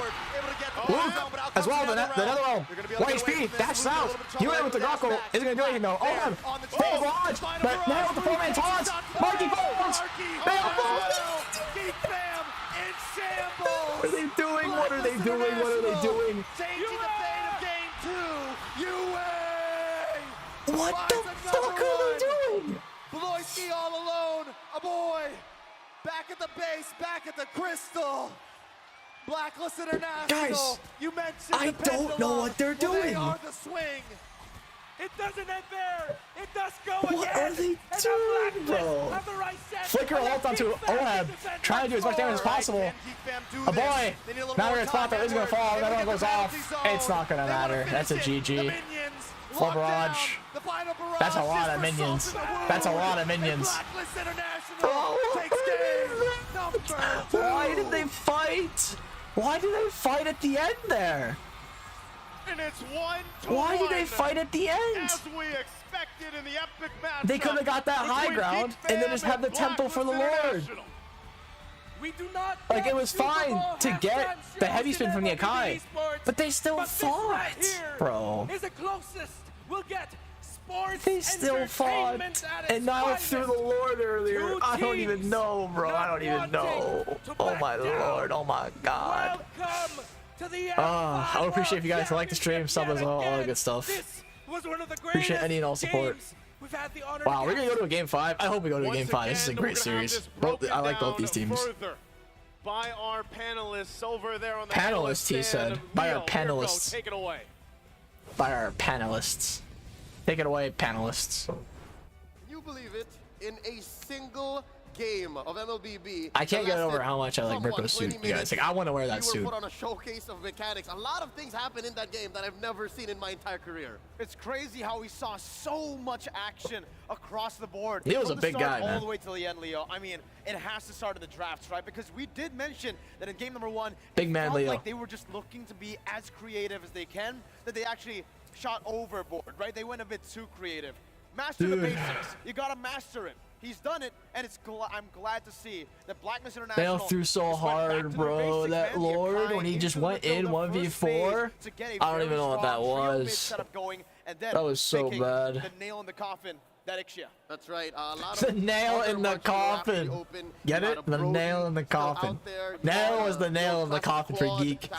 Luke as well. The Netherrealm. 1 HP. Dashes out. He went with the Grokko. Isn't gonna do anything though. Oh, full barrage. But now with the 4-man taunts. Marky falls. What are they doing? What are they doing? What are they doing? What the fuck are they doing? Bloisky all alone. A boy. Back at the base. Back at the crystal. Blacklist International. Guys, you mentioned I the don't know pendulum. what they're Well, they doing. are the swing. It doesn't end there. It does go What again. are they And the doing, Blacklist bro? have the right set. Flicker ult onto Oheb, trying to do as much damage as possible. A boy. Now we're gonna spot that is gonna fall. That one goes off. It's not gonna matter. That's a GG. Full barrage. That's a lot of minions. That's a lot of minions. Bro, why did they fight? Why did they fight at the end there? And it's 1-1. Why did they fight at the end? As we expected in the epic match. They could have got that high ground and then just have the temple for the Lord. We do not Like, it was fine to get the heavy spin from the Akai, but they still fought, bro. Is the closest we'll get sports. They still fought, and now through the Lord earlier. I don't even know, bro. I don't even know. Oh my Lord. Oh my God. Welcome to the I would appreciate if you guys like the stream, sub as well, all that good stuff. was one of the Appreciate any and all support. we've had the honor. Wow, we're gonna go to a game 5. I hope we go to a game 5. This is a great series. I like both these teams. By our panelists over there on the Panelists, he said. By our panelists. Take it away. By our panelists. Take it away, panelists. Can you believe it? In a single game of MLBB, I can't get over how much I like Mirko's suit, you guys. Like, I want to wear that you suit. were put on a showcase of mechanics. A lot of things happened in that game that I've never seen in my entire career. It's crazy how we saw so much action across the board. He was From a the big start guy, man. all the way till the end, Leo. I mean, it has to start in the drafts, right? Because we did mention that in game number 1, Big it man felt Leo. like they were just looking to be as creative as they can, that they actually shot overboard, right? They went a bit too creative. Master the basics. You gotta master it. He's done it, and I'm glad to see that Blacklist International. They threw so hard, bro. That Lord, when he just went in 1v4, I don't even know what that was. That was so bad. The nail in the coffin, that Ixia. That's right. A lot The of nail in the coffin. Get it? The nail in the coffin. Nail was the nail in the coffin for Geek.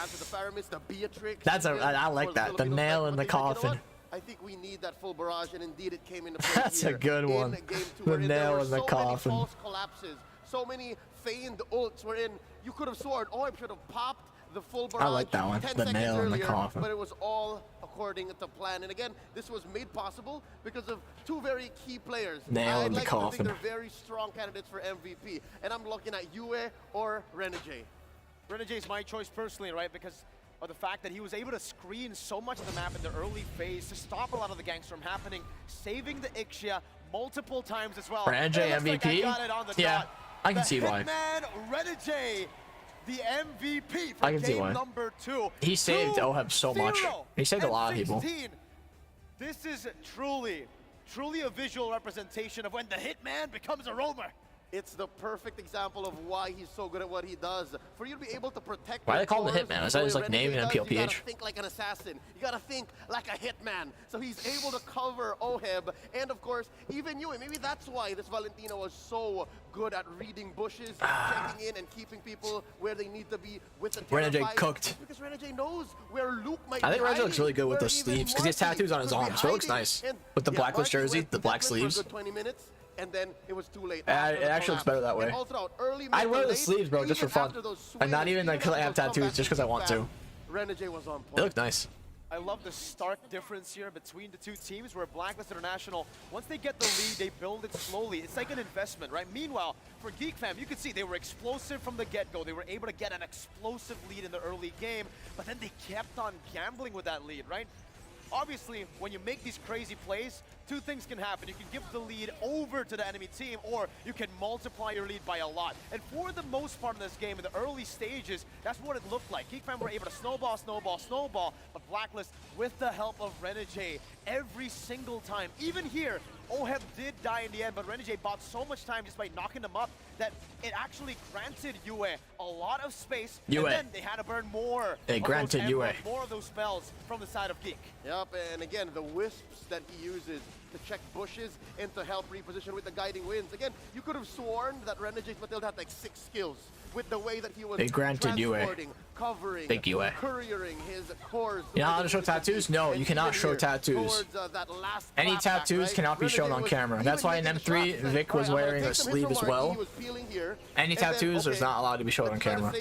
That's I like that. The nail in the coffin. I think we need that full barrage, and indeed it came into play. That's a good one. The nail in the coffin. So many false collapses, so many feigned ults wherein you could have sworn, oh, I should have popped the full barrage. I like that one. 10 The seconds nail in the earlier, coffin. But it was all according to plan. And again, this was made possible because of two very key players. Nail in the I coffin. think they're very strong candidates for MVP, and I'm looking at Yue or Renegade. Renegade is my choice personally, right? Because of the fact that he was able to screen so much of the map in the early phase to stop a lot of the ganks from happening, saving the Ixia multiple times as well. Renegade MVP? Yeah, I can see why. Hitman Renegade, the MVP I for can see game why. number 2. He saved Oheb so much. He saved a lot of people. This is truly a visual representation of when the Hitman becomes a roamer. It's the perfect example of why he's so good at what he does. For you to be able to protect. Why they call him the Hitman? Is that his like name in MPLPH? You gotta think like an assassin. You gotta think like a hitman. So he's able to cover Oheb, and of course, even you. And maybe that's why this Valentino was so good at reading bushes, checking in, and keeping people where they need to be with the Renegade cooked. Because Renegade knows where Luke might I think be Renegade looks really good with the hiding, sleeves because he has tattoos on his arms, so it looks nice. With the blacklist jersey, the black sleeves. 20 minutes. And then it was too late. It actually looks better that way. I wear the sleeves, bro, just for fun. And not even because I have tattoos, just because I want to. Renegade was on point. They look nice. I love the stark difference here between the two teams where Blacklist International, once they get the lead, they build it slowly. It's like an investment, right? Meanwhile, for Geek Fam, you can see they were explosive from the get-go. They were able to get an explosive lead in the early game, but then they kept on gambling with that lead, right? Obviously, when you make these crazy plays, two things can happen. You can give the lead over to the enemy team, or you can multiply your lead by a lot. And for the most part in this game, in the early stages, that's what it looked like. Geek Fam were able to snowball, but Blacklist, with the help of Renegade, every single time, even here, Oheb did die in the end, but Renegade bought so much time just by knocking them up that it actually granted Yue a lot of space, and then they had to burn more. It granted Yue more of those spells from the side of Geek. Yep, and again, the wisps that he uses to check bushes and to help reposition with the guiding winds. Again, you could have sworn that Renegade's Matilda had like 6 skills with the way that he was They granted you a transporting, covering, Thank you, couriering his cores. You're not allowed to show tattoos? No, you cannot show tattoos. Any tattoos cannot be shown on camera. That's why in M3, Vic was wearing a sleeve as well. Any tattoos is not allowed to be shown on camera.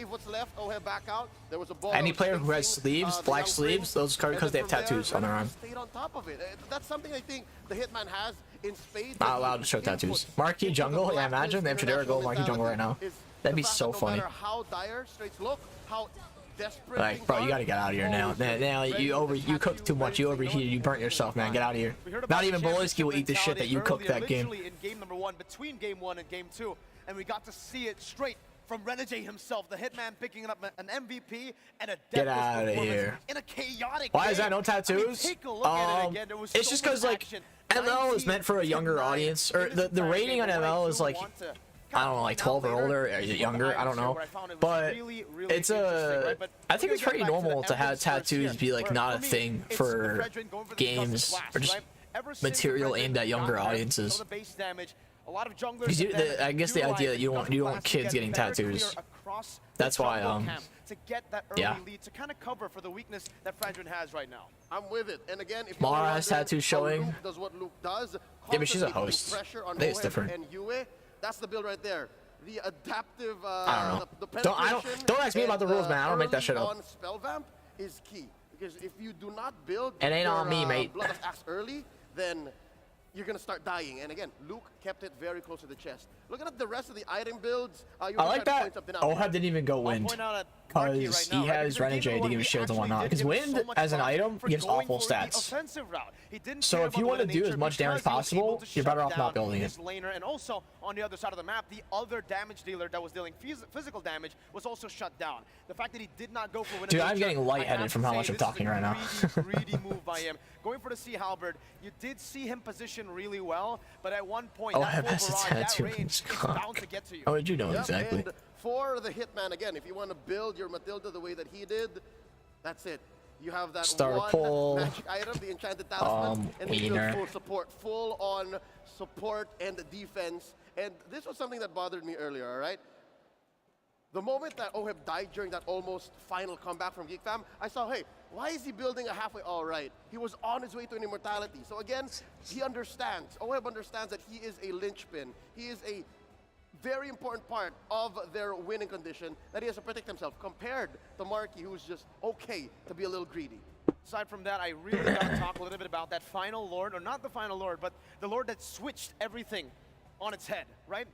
Any player who has sleeves, black sleeves, those are because they have tattoos on their arm. On top of it. That's something I think the Hitman has in spades. Not allowed to show tattoos. Marquee Jungle, yeah, imagine them Tradera go Marquee Jungle right now. That'd be so funny. How dire straights look, how desperate. Like, bro, you gotta get out of here now. Now you cooked too much. You overheated. You burnt yourself, man. Get out of here. Not even Boloski will eat the shit that you cooked that game. In game number 1, between game 1 and game 2, and we got to see it straight from Renegade himself, the Hitman picking up an MVP and a Get out of here. In a chaotic Why is that no tattoos? It's just because like ML is meant for a younger audience, or the rating on ML is like, I don't know, like 12 or older, or younger, I don't know. But it's I think it's pretty normal to have tattoos be like not a thing for games or just material aimed at younger audiences. Because I guess the idea that you don't want kids getting tattoos. That's why to get that early lead to kind of cover for the weakness that Fragile has right now. I'm with it. And again, if Mara has tattoos showing. Does what Luke does, yeah, but she's a host. I think it's different. And Yue, that's the build right there. The adaptive I don't know. Don't ask me about the rules, man. I don't make that shit up. Spell vamp is key, because if you do not build it ain't on me, mate. Blood of Axe early, then you're gonna start dying. And again, Luke kept it very close to the chest. Looking at the rest of the item builds, I like that Oheb didn't even go wind, because he has Renegade to give him shields and whatnot. Because wind as an item gives awful stats. So if you want to do as much damage possible, you're better off not building it. And also on the other side of the map, the other damage dealer that was dealing physical damage was also shut down. The fact that he did not go for wind. Dude, I'm getting lightheaded from how much I'm talking right now. Greedy move by him. Going for the Sea Halberd, you did see him position really well, but at one point, that range is bound to get to you. How would you know exactly? And for the Hitman, again, if you want to build your Matilda the way that he did, that's it. You have that one magic item, the Enchanted Talisman, and you build full support, full on support and defense. And this was something that bothered me earlier, all right? The moment that Oheb died during that almost final comeback from Geek Fam, I saw, hey, why is he building a halfway all right? He was on his way to an immortality. So again, he understands. Oheb understands that he is a linchpin. He is a very important part of their winning condition that he has to protect himself, compared to Marky, who's just okay to be a little greedy. Aside from that, I really got to talk a little bit about that final Lord, or not the final Lord, but the Lord that switched everything on its head, right?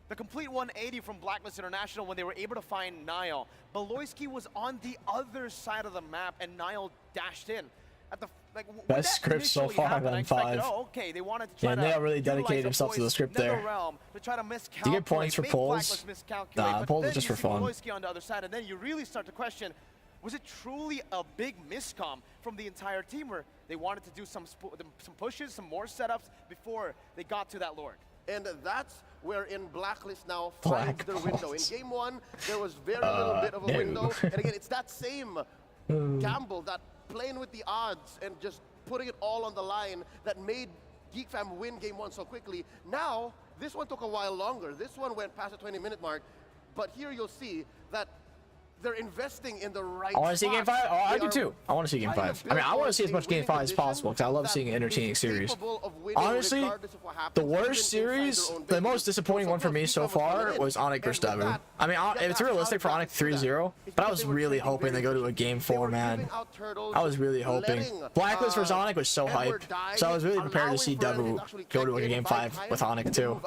The complete 180 from Blacklist International when they were able to find Niall. Boloski was on the other side of the map, and Niall dashed in. At the best script so far on 5. Oh, okay, they wanted to try Niall really dedicated himself to the script there. To try to Do you get points for polls? Nah, polls are just for fun. Boloski on the other side, and then you really start to question, was it truly a big miscom from the entire team, where they wanted to do some pushes, some more setups before they got to that Lord? And that's where in Blacklist now finds their window. In game 1, there was very little bit of a window. And again, it's that same gamble, that playing with the odds and just putting it all on the line that made Geek Fam win game 1 so quickly. Now, this one took a while longer. This one went past the 20-minute mark. But here you'll see that they're investing in the right I want to see game 5. Oh, I do too. I want to see game 5. I mean, I want to see as much game 5 as possible, because I love seeing an entertaining series. Honestly, the worst series, the most disappointing one for me so far was Onyx vs Devu. I mean, it's realistic for Onyx 3-0, but I was really hoping they go to a game 4, man. I was really hoping. Blacklist vs Onyx was so hyped, so I was really prepared to see Devu go to a game 5 with Onyx too.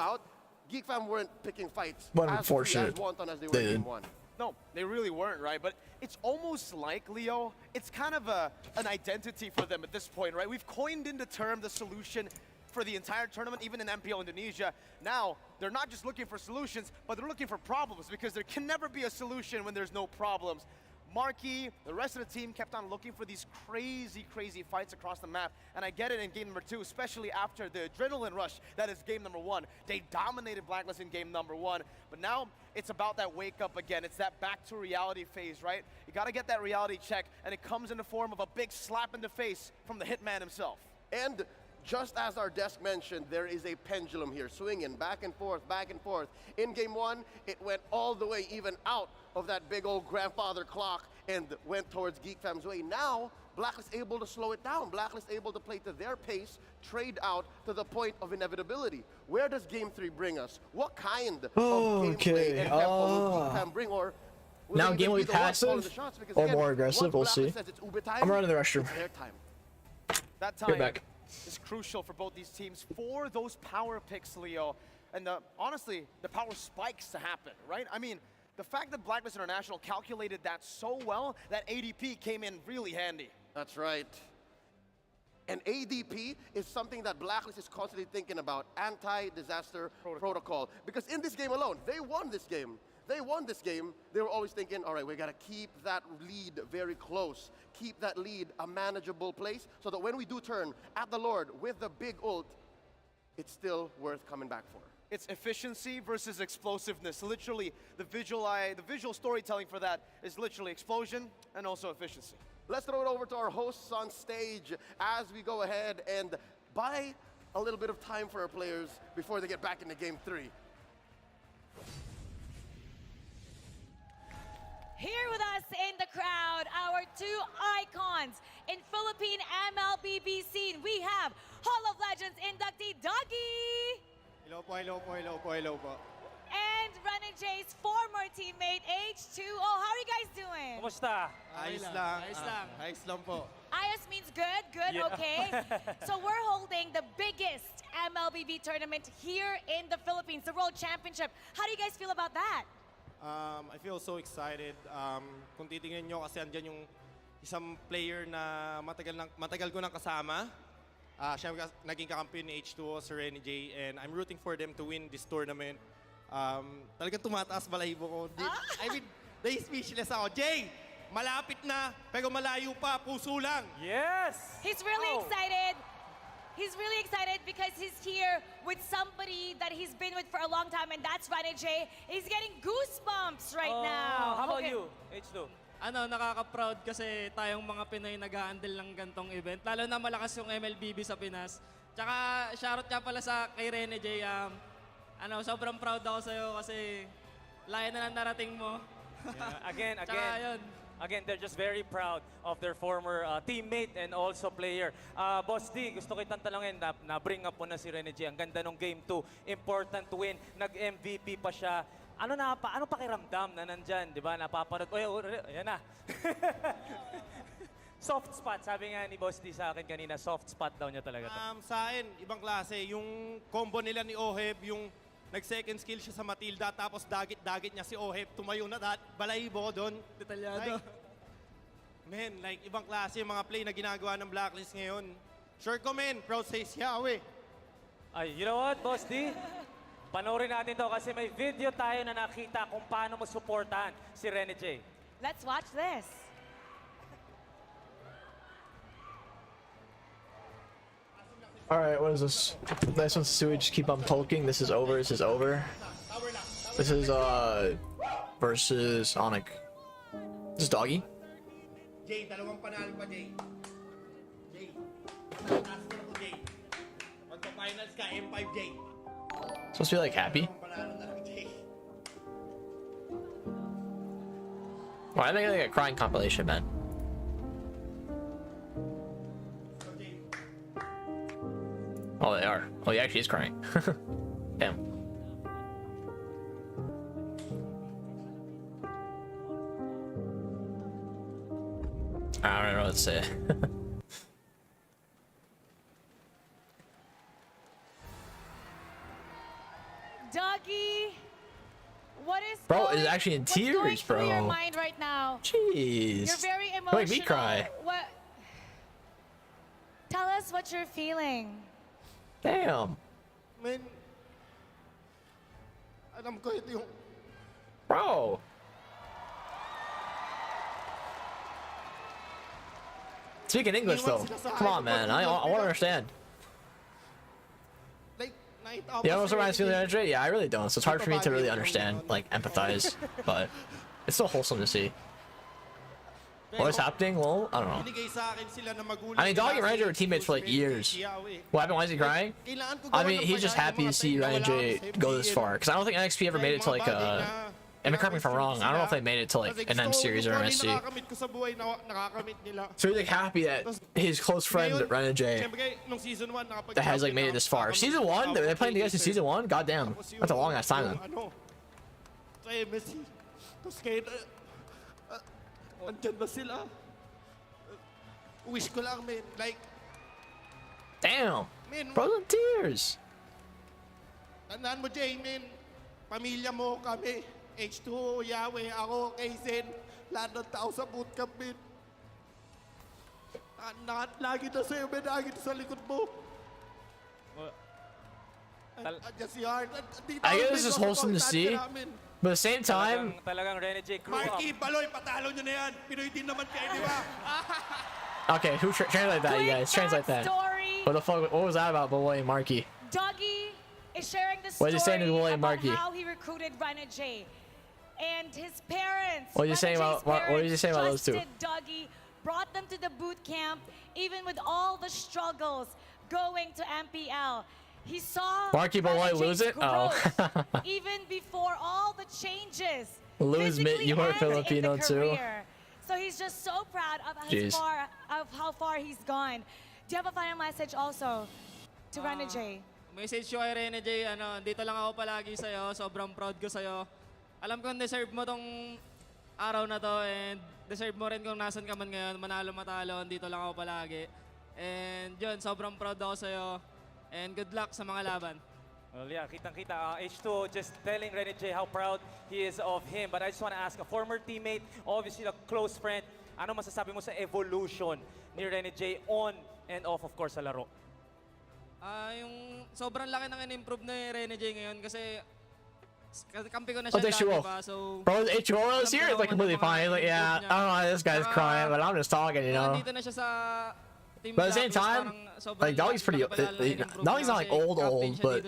Geek Fam weren't picking fights. But unfortunate, they did. No, they really weren't, right? But it's almost like, Leo, it's kind of an identity for them at this point, right? We've coined in the term the solution for the entire tournament, even in MPL Indonesia. Now, they're not just looking for solutions, but they're looking for problems, because there can never be a solution when there's no problems. Marky, the rest of the team kept on looking for these crazy, crazy fights across the map. And I get it in game number 2, especially after the adrenaline rush that is game number 1. They dominated Blacklist in game number 1. But now it's about that wake up again. It's that back to reality phase, right? You got to get that reality check, and it comes in the form of a big slap in the face from the Hitman himself. And just as our desk mentioned, there is a pendulum here, swinging back and forth, back and forth. In game one, it went all the way even out of that big old grandfather clock and went towards GeekFam's way. Now, Blacklist able to slow it down. Blacklist able to play to their pace, trade out to the point of inevitability. Where does game 3 bring us? What kind of gameplay and tempo will GeekFam bring? Or now game will be passive or more aggressive. We'll see. I'm running the restroom. That Get time back. is crucial for both these teams for those power picks, Leo. And honestly, the power spikes to happen, right? I mean, the fact that Blacklist International calculated that so well, that ADP came in really handy. That's right. And ADP is something that Blacklist is constantly thinking about, anti-disaster protocol. Because in this game alone, they won this game. They won this game. They were always thinking, all right, we got to keep that lead very close. Keep that lead a manageable place so that when we do turn at the Lord with the big ult, it's still worth coming back for. It's efficiency versus explosiveness. Literally, the visual storytelling for that is literally explosion and also efficiency. Let's throw it over to our hosts on stage as we go ahead and buy a little bit of time for our players before they get back into game 3. Here with us in the crowd, our two icons in Philippine MLBB scene. We have Hall of Legends inductee Dougie. Hello po, hello po, hello po, hello po. And Run and Jay's former teammate H2O. How are you guys doing? Kumusta? Ayos lang. Ayos lang. Ayos lang po. Ayos means good, Yeah. okay. So we're holding the biggest MLBB tournament here in the Philippines, the World Championship. How do you guys feel about that? I feel so excited. Kung titingnan nyo kasi andyan yung isang player na matagal ko nang kasama. Siya naging kakampiyon ni H2O, si Renny J, and I'm rooting for them to win this tournament. Talagang tumataas balahibo ko. I mean, speechless ako. Jay, malapit na, pero malayo pa, puso lang. Yes! He's really excited. He's really excited because he's here with somebody that he's been with for a long time, and that's Run J. He's getting goosebumps right now. How about you, H2? Nakaka-proud kasi tayong mga Pinoy nag-a-handle ng gantong event. Lalo na malakas yung MLBB sa Pinas. Tsaka shoutout ka pala kay Rene J. Sobrang proud ako sa'yo kasi layo na lang narating mo. Yeah, again, they're just very proud of their former teammate and also player. Boss D, gusto kitang talangin, na-bring up mo na si Rene J. Ang ganda nung Game 2, important to win. Nag-MVP pa siya. Ano pakiramdam na nandyan, di ba? Napapanood, ayan na. Soft spot, sabi nga ni Boss D sa akin kanina, soft spot daw niya talaga to. Sa akin, ibang klase. Yung combo nila ni Oheb, yung nag-second skill siya sa Matilda, tapos dagit niya si Oheb, tumayo na balahibo doon. Detalyado. Ibang klase yung mga play na ginagawa ng Blacklist ngayon. Sure ko, men. Proud says Yahweh. Ay, you know what, Boss D? Panoorin natin to kasi may video tayo na nakita kung paano mo supportahan si Rene J. Let's watch this. Alright, what is this? Nice one, Sewage. Keep on poking. This is over. This is over. This is, versus Onyx. This is Doggy. Jay, dalawang panalo pa, Jay. Jay, taas ko na po, Jay. Magpa-finals ka, M5, Jay. Supposed to be like happy. Why are they like a crying compilation, man? Oh, they are. Oh, he actually is crying. Damn. I don't know what to say. Dougie, what is Bro, it's actually in tears, through bro. your mind right now? Jeez. You're very emotional. Make me cry. What? Tell us what you're feeling. Damn. Man, alam ko ito yung... Bro. Speaking English though. Come on, man. I want to understand. You know what's reminds me of the energy? Yeah, I really don't. So it's hard for me to really understand, like, empathize. But it's still wholesome to see. What's happening? Well, I don't know. I mean, Doggy and J were teammates for like years. What happened? Why is he crying? I mean, he's just happy to see J go this far. Because I don't think NXP ever made it to like I mean, correct me if I'm wrong. I don't know if they made it to like an M series or MSC. So he's like happy that his close friend J that has like made it this far. Season 1? They're playing together since season 1? God damn, that's a long ass time then. Damn, bro, in tears. Tandaan mo, Jay, men, pamilya mo, kami, H2O, Yahweh, ako, Kaysen, lahat ng tao sa bootcamp, men. Lagi na sa'yo, men, lagi na sa likod mo. I guess this is wholesome to see, but at the same time, Marky, Baloy, patalo nyo na yan. Pinoy din naman kayo, di ba? okay, who translate that, you guys? Translate that. What the fuck? What was that about, Boy and Marky? Doggy is sharing the What story is he saying to Boy and about Marky? how he recruited J. And his parents. What are you saying about? What are you saying about those two? Doggy, brought them to the boot camp, even with all the struggles going to MPL. He saw Marky Boy lose it? Oh. even before all the changes. Lose me, you are Filipino too. So he's just so proud of how far he's gone. Do you have a final message also to J? Message ko kay J, dito lang ako palagi sa'yo. Sobrang proud ko sa'yo. Alam ko deserve mo tong araw na to and deserve mo rin kung nasan ka man ngayon. Manalo, matalo, dito lang ako palagi. And yun, sobrang proud ako sa'yo. And good luck sa mga laban. Well, yeah, kitang-kita. H2O just telling J how proud he is of him. But I just want to ask, a former teammate, obviously a close friend, ano masasabi mo sa evolution ni J on and off, of course, sa laro? Yung sobrang laki ng in-improve ni J ngayon kasi kampi ko na siya diba? So, bro, H2O is here. It's like completely fine. Like, yeah, I don't know why this guy's crying, but I'm just talking, you know. Nandito na siya sa But at the same time, like Doggy's pretty. Doggy's not like old, but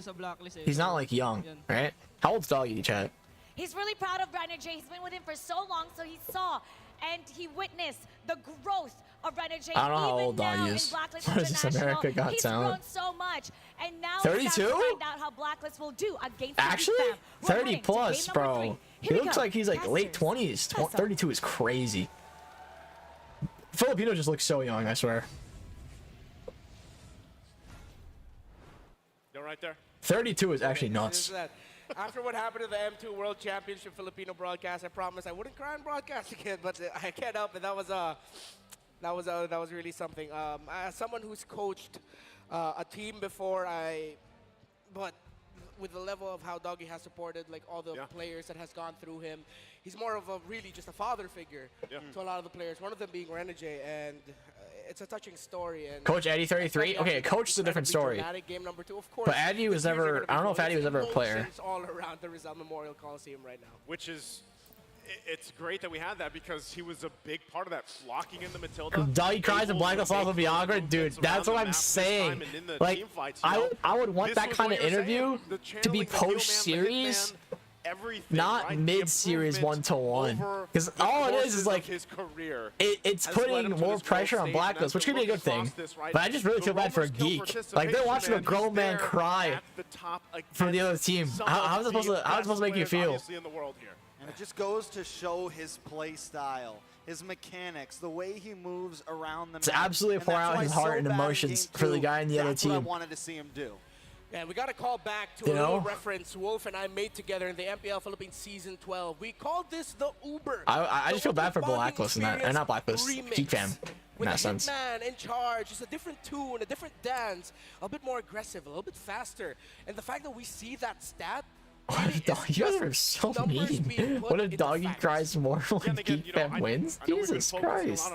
he's not like young, right? How old's Doggy, Chad? He's really proud of J. He's been with him for so long, so he saw and he witnessed the growth of J. I don't know how old Doggy is. What is this, America Got Talent? He's grown so much, and now 32? it's time to find out how Blacklist will do against Actually, 30 plus, bro. He looks like he's like late 20s. 32 is crazy. Filipino just looks so young, I swear. You're right there. 32 is actually nuts. After what happened to the M2 World Championship Filipino broadcast, I promised I wouldn't cry on broadcast again, but I can't help it. That was really something. As someone who's coached a team before, but with the level of how Doggy has supported like all the players that has gone through him, he's more of a really just a father figure to a lot of the players. One of them being J, and it's a touching story. And Coach Addy 33. Okay, Coach is a different story. Game number 2, of course. But Addy was never. I don't know if Addy was ever a player. All around the Rizal Memorial Coliseum right now. Which is, it's great that we had that because he was a big part of that locking in the Matilda. Doggy cries and Blacklist off of Bianca, dude. That's what I'm saying. Like, I would want that kind of interview to be post-series. Not mid-series 1-to-1, because all it is like it's putting more pressure on Blacklist, which could be a good thing. But I just really feel bad for a Geek. Like they're watching a grown man cry from the other team. How's it supposed to make you feel? And it just goes to show his play style, his mechanics, the way he moves around the map. It's absolutely pour out his heart and emotions for the guy in the other team. That's what I wanted to see him do. And we got to call back to a little reference Wolf and I made together in the MPL Philippines Season 12. We called this the Uber. I just feel bad for Blacklist in that, and not Blacklist, Geek Fam, in that sense. With a hitman in charge, it's a different tune, a different dance, a bit more aggressive, a little bit faster. And the fact that we see that stat, you guys are so mean. What if Doggy cries more when Geek Fam wins? Jesus Christ.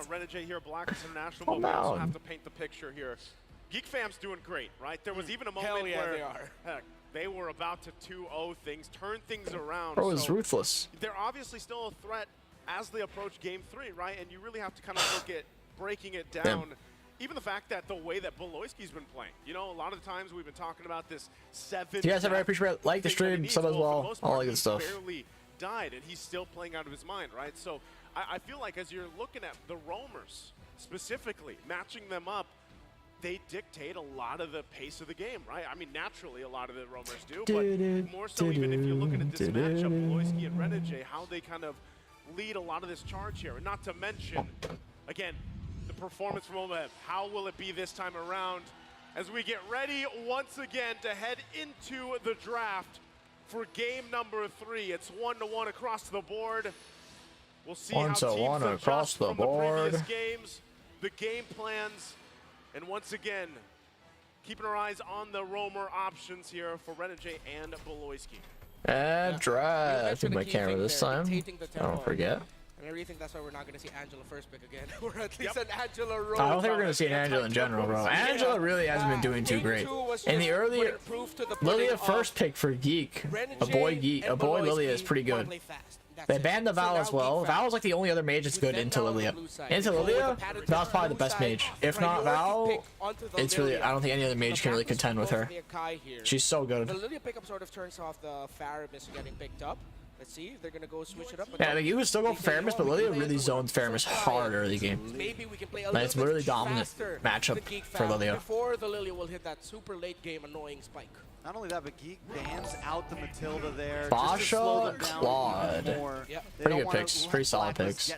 Calm down. Have to paint the picture here. Geek Fam's doing great, right? There was even a moment where they were about to 2-0 things, turn things around. Bro is ruthless. They're obviously still a threat as they approach Game 3, right? And you really have to kind of look at breaking it down. Even the fact that the way that Beloyski's been playing, you know, a lot of the times we've been talking about this 7. You guys have appreciate like the stream, sub as well, all that good stuff. Barely died, and he's still playing out of his mind, right? So I feel like as you're looking at the roamers specifically, matching them up, they dictate a lot of the pace of the game, right? I mean, naturally, a lot of the roamers do, but more so even if you're looking at this matchup, Loesr and Renegade, how they kind of lead a lot of this charge here. And not to mention, again, the performance from Omev. How will it be this time around as we get ready once again to head into the draft for game number 3? It's 1-1 across the board. We'll see how teams adjust from the previous games, the game plans, and once again, keeping our eyes on the roamer options here for Renegade and Beloyski. And drive to my camera this time. Don't forget. And I really think that's why we're not going to see Angela first pick again. Or at least an Angela roll. I don't think we're going to see an Angela in general, bro. Angela really hasn't been doing too great. In the earlier, Lilia first pick for Geek. A boy Lilia is pretty good. They banned the Val as well. Val's like the only other mage that's good into Lilia. Into Lilia, Val's probably the best mage. If not Val, it's really, I don't think any other mage can really contend with her. She's so good. The Lilia pickup sort of turns off the Faramis getting picked up. Let's see if they're gonna go switch it up. Yeah, I mean, you would still go for Faramis, but Lilia really zones Faramis hard early game. Like, it's a really dominant matchup for Lilia. Before the Lilia will hit that super late game annoying spike. Not only that, but Geek bans out the Matilda there. Basha, Claude. Pretty good picks. Pretty solid picks.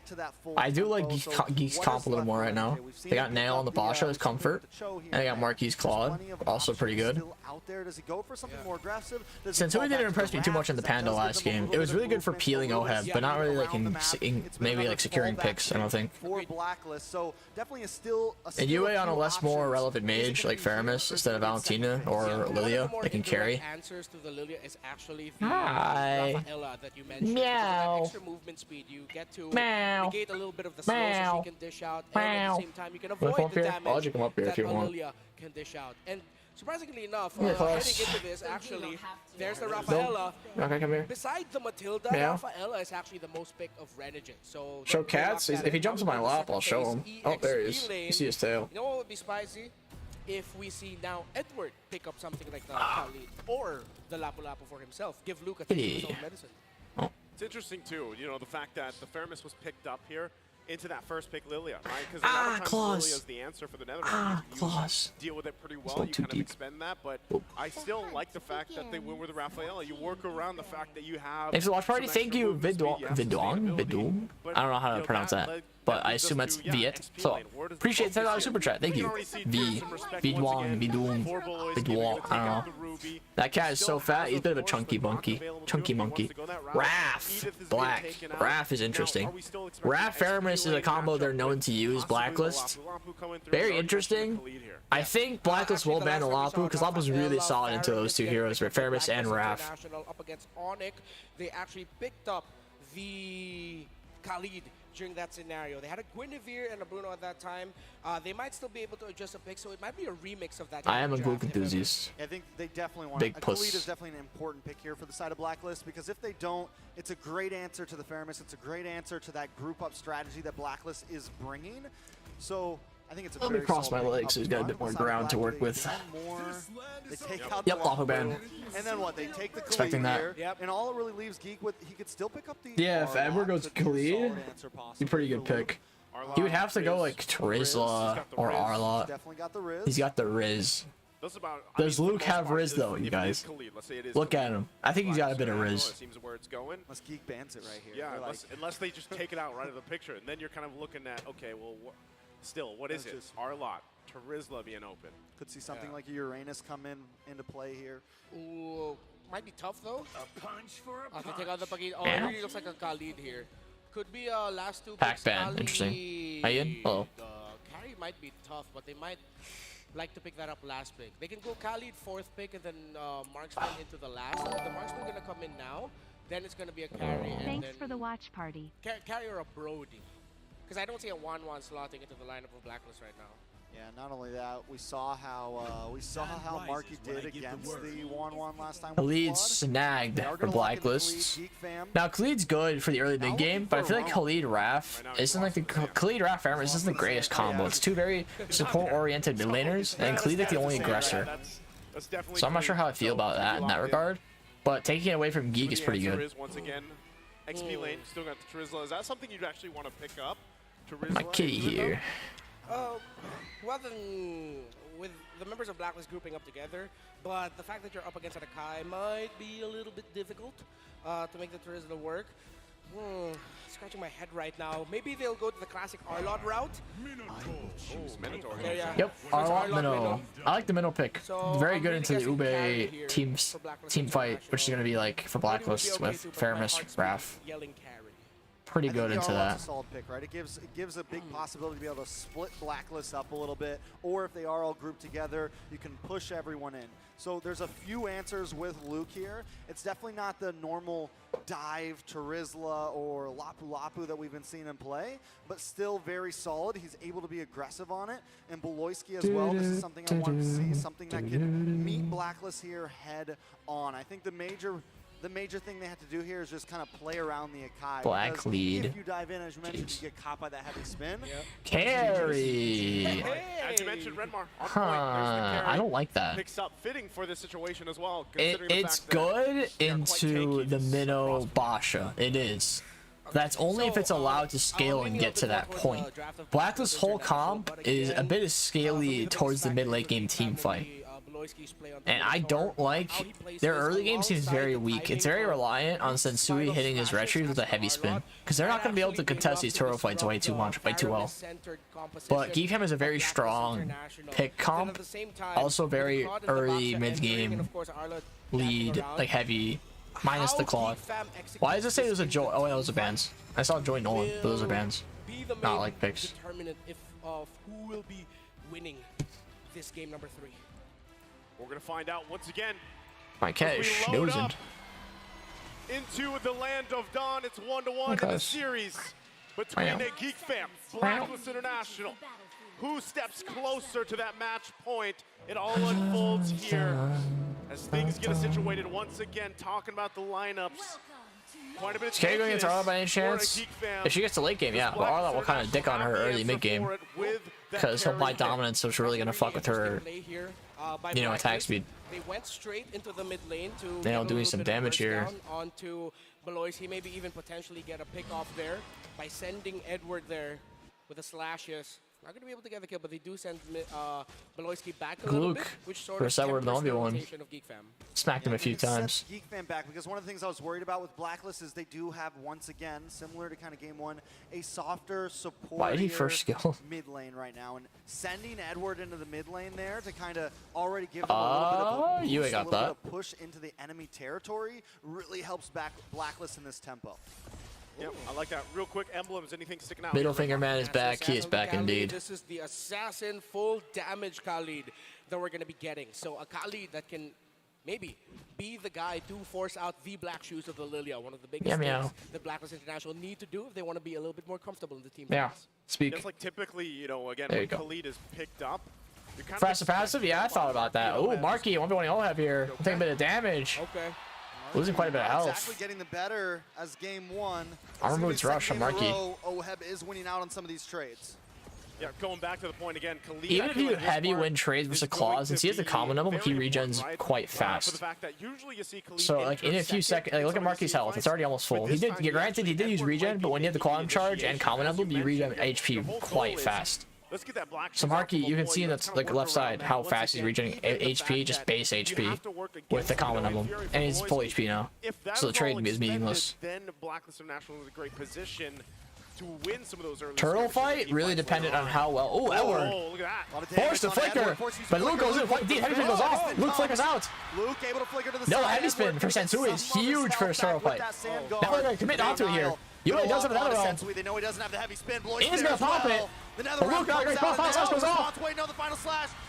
I do like Geek's comp a little more right now. They got Nail on the Basha as comfort. And they got Marquis Claude. Also pretty good. Sentui didn't impress me too much in the Panda last game. It was really good for peeling Oheb, but not really like in maybe like securing picks, I don't think. And UA on a less more relevant mage like Faramis instead of Valentina or Lilia. Can carry. Answers to the Lilia is actually the Rafaela that you mentioned. Meow. Extra movement speed, you get to Meow. negate a little bit of the slow so she can dish out, and at the same time you can avoid the damage that the Lilia can dish out. And surprisingly enough, heading into this, actually, there's the Rafaela. Okay, come here. Beside the Matilda, Rafaela is actually the most pick of Renegade. So show cats. If he jumps in my lap, I'll show him. Oh, there he is. You see his tail. You know what would be spicy? If we see now Edward pick up something like the Khalid or the Lapu Lapu for himself, give Luke a taste of his own medicine. It's interesting too, you know, the fact that the Faramis was picked up here into that first pick Lilia, right? Because a lot of times Lilia is the answer for the Netherlands. You deal with it pretty well, you kind of expend that, but I still like the fact that they went with the Rafaela. You work around the fact that you have... Thanks for watch party. Thank you, Vidong. I don't know how to pronounce that, but I assume that's Viet. So, appreciate the $10 super chat. Thank you. Vidwang, Vidwang, I don't know. That cat is so fat, he's a bit of a chunky monkey. Raph, Black. Raph is interesting. Raph Faramis is a combo they're known to use, Blacklist. Very interesting. I think Blacklist will ban Lapu because Lapu's really solid into those two heroes, Faramis and Raph. Up against Onyx, they actually picked up the Khalid during that scenario. They had a Guinevere and a Bruno at that time. They might still be able to adjust a pick, so it might be a remix of that. I am a Gook enthusiast. I think they definitely want Big puss. Khalid is definitely an important pick here for the side of Blacklist, because if they don't, it's a great answer to the Faramis. It's a great answer to that group up strategy that Blacklist is bringing. So I think it's a Let me cross my legs so he's got a bit more ground to work with. They take out Yep, Lapu ban. And then what? They take the Expecting Khalid that. here, and all it really leaves Geek with, he could still pick up the... Yeah, if Edward goes Khalid, he's a pretty good pick. He would have to go like Trizla or Arlot. He's got the Riz. Does Luke have Riz though, you guys? Look at him. I think he's got a bit of Riz. Unless Geek bans it right here. Yeah, unless they just take it out right of the picture, and then you're kind of looking at, okay, well, still, what is it? Arlot, Trizla being open. Could see something like a Uranus come into play here. Ooh, might be tough though. A punch for a punch. Take out the Pagid. Oh, it really looks like a Khalid here. Could be last two Pack picks. ban, interesting. Ian? Hello. Carry might be tough, but they might like to pick that up last pick. They can go Khalid fourth pick and then Marksman into the last. The Marksman gonna come in now. Then it's gonna be a carry. Thanks and for the watch party. Carry or a Brody. Because I don't see a 1-1 slotting into the lineup of Blacklist right now. Yeah, not only that, we saw how Marky did against the 1-1 last time. Khalid snagged for Blacklist. Now Khalid's good for the early mid game, but I feel like Khalid Raph isn't like the Khalid Raph Faramis isn't the greatest combo. It's two very support oriented mid laners, and Khalid like the only aggressor. So I'm not sure how I feel about that in that regard. But taking it away from Geek is pretty good. XP lane, still got the Terizla. Is that something you'd actually want to pick up? Terizla? My kitty here. Well then, with the members of Blacklist grouping up together, but the fact that you're up against an Akai might be a little bit difficult to make the Terizla work. Scratching my head right now. Maybe they'll go to the classic Arlot route. Minotaur. Yep, Arlot Minnow. I like the Minnow pick. So Very I'm good really into the guessing carry Ube here team fight, which is going to be like for Blacklist with Faramis, Raph. Yelling carry. Pretty I think good the into Arlot's that. a solid pick, right? It gives a big possibility to be able to split Blacklist up a little bit, or if they are all grouped together, you can push everyone in. So there's a few answers with Luke here. It's definitely not the normal dive Terizla or Lapu Lapu that we've been seeing him play, but still very solid. He's able to be aggressive on it. And Beloyski as well, this is something I want to see, something that can meet Blacklist here head on. I think the major thing they have to do here is just kind of play around the Akai. Black because lead. If you dive in, as you mentioned, you get caught by that heavy spin. Carry. As you mentioned, Redmar on Huh, I don't like that. Picks up fitting for this situation as well. Considering the It's fact that good into the Minnow Basha. It is. That's only if it's allowed to scale and get to that point. Blacklist's whole comp is a bit scaly towards the mid-late game team fight. And I don't like their early game seems very weak. It's very reliant on Sensui hitting his retries with a heavy spin, because they're not going to be able to contest these turtle fights way too well. But Geekham is a very strong pick comp, also very early mid game lead, like heavy, minus the claw. Why does it say there's a Joy? Oh, those are bans. I saw Joy Nolan, but those are bans. Not like picks. Determinant of who will be winning this game number 3. We're going to find out once again. My cash, nosing. Into the land of Dawn. It's 1-1 in the series between a Geek Fam, Blacklist International. Who steps closer to that match point? It all unfolds here as things get situated once again. Talking about the lineups. Quite a bit of Is Carrie going into Arla by any chance? If she gets to late game, yeah. But Arla will kind of dick on her early mid game, because he'll buy dominance, so it's really going to fuck with her, you know, attack speed. They went straight into the mid lane to They are doing some damage here. Onto Belois. He maybe even potentially get a pick off there by sending Edward there with the slashes. Not going to be able to get the kill, but they do send Beloyski back a little bit, which sort of tempers the rotation of Geek Fam. Smacked him a few times. Geek Fam back, because one of the things I was worried about with Blacklist is they do have, once again, similar to kind of game 1, a softer support. Why did he first skill? Mid lane right now, and sending Edward into the mid lane there to kind of already give them a little bit of a boost, you got that. Bit of push into the enemy territory really helps back Blacklist in this tempo. Yep, I like that. Real quick, emblems, anything sticking out? Middle Finger Man is back. He is back indeed. This is the assassin full damage Khalid that we're going to be getting. So a Khalid that can maybe be the guy to force out the black shoes of the Lilia, one of the biggest things that Blacklist International need to do if they want to be a little bit more comfortable in the team. Yeah, speak. Just like typically, you know, again, when Khalid is picked up, Faster passive? Yeah, I thought about that. Oh, Marky, 1v1 all have here. I'm taking a bit of damage. Okay. Losing quite a bit of health. It's actually getting the better as game 1. Armor boots rush from Marky. Oheb is winning out on some of these trades. Yeah, going back to the point again, Khalid, Even if you heavy win trades versus Claws, since he has the common number, he regens quite fast. So, like, in a few seconds, like, look at Marky's health. It's already almost full. He did, granted, he did use regen, but when you have the column charge and common number, you regen HP quite fast. Let's get that black So Marky, you can see in the like left side how fast he's regenerating HP, just base HP with the common emblem, and he's full HP now. So the trade is meaningless. Then Blacklist International is in a great position to win some of those early Turtle fight really dependent on how well. Oh, Edward! Look at that. Force the flicker, but Luke goes in. Deep heavy spin goes off. Luke flickers out. Luke able to flicker to the No, side. heavy spin for Sensui is huge for a turtle fight. Now we're gonna commit onto it here. You does have another round. They know he doesn't have the heavy spin. He's gonna pop it. But Luke got a great pop. Slash goes off.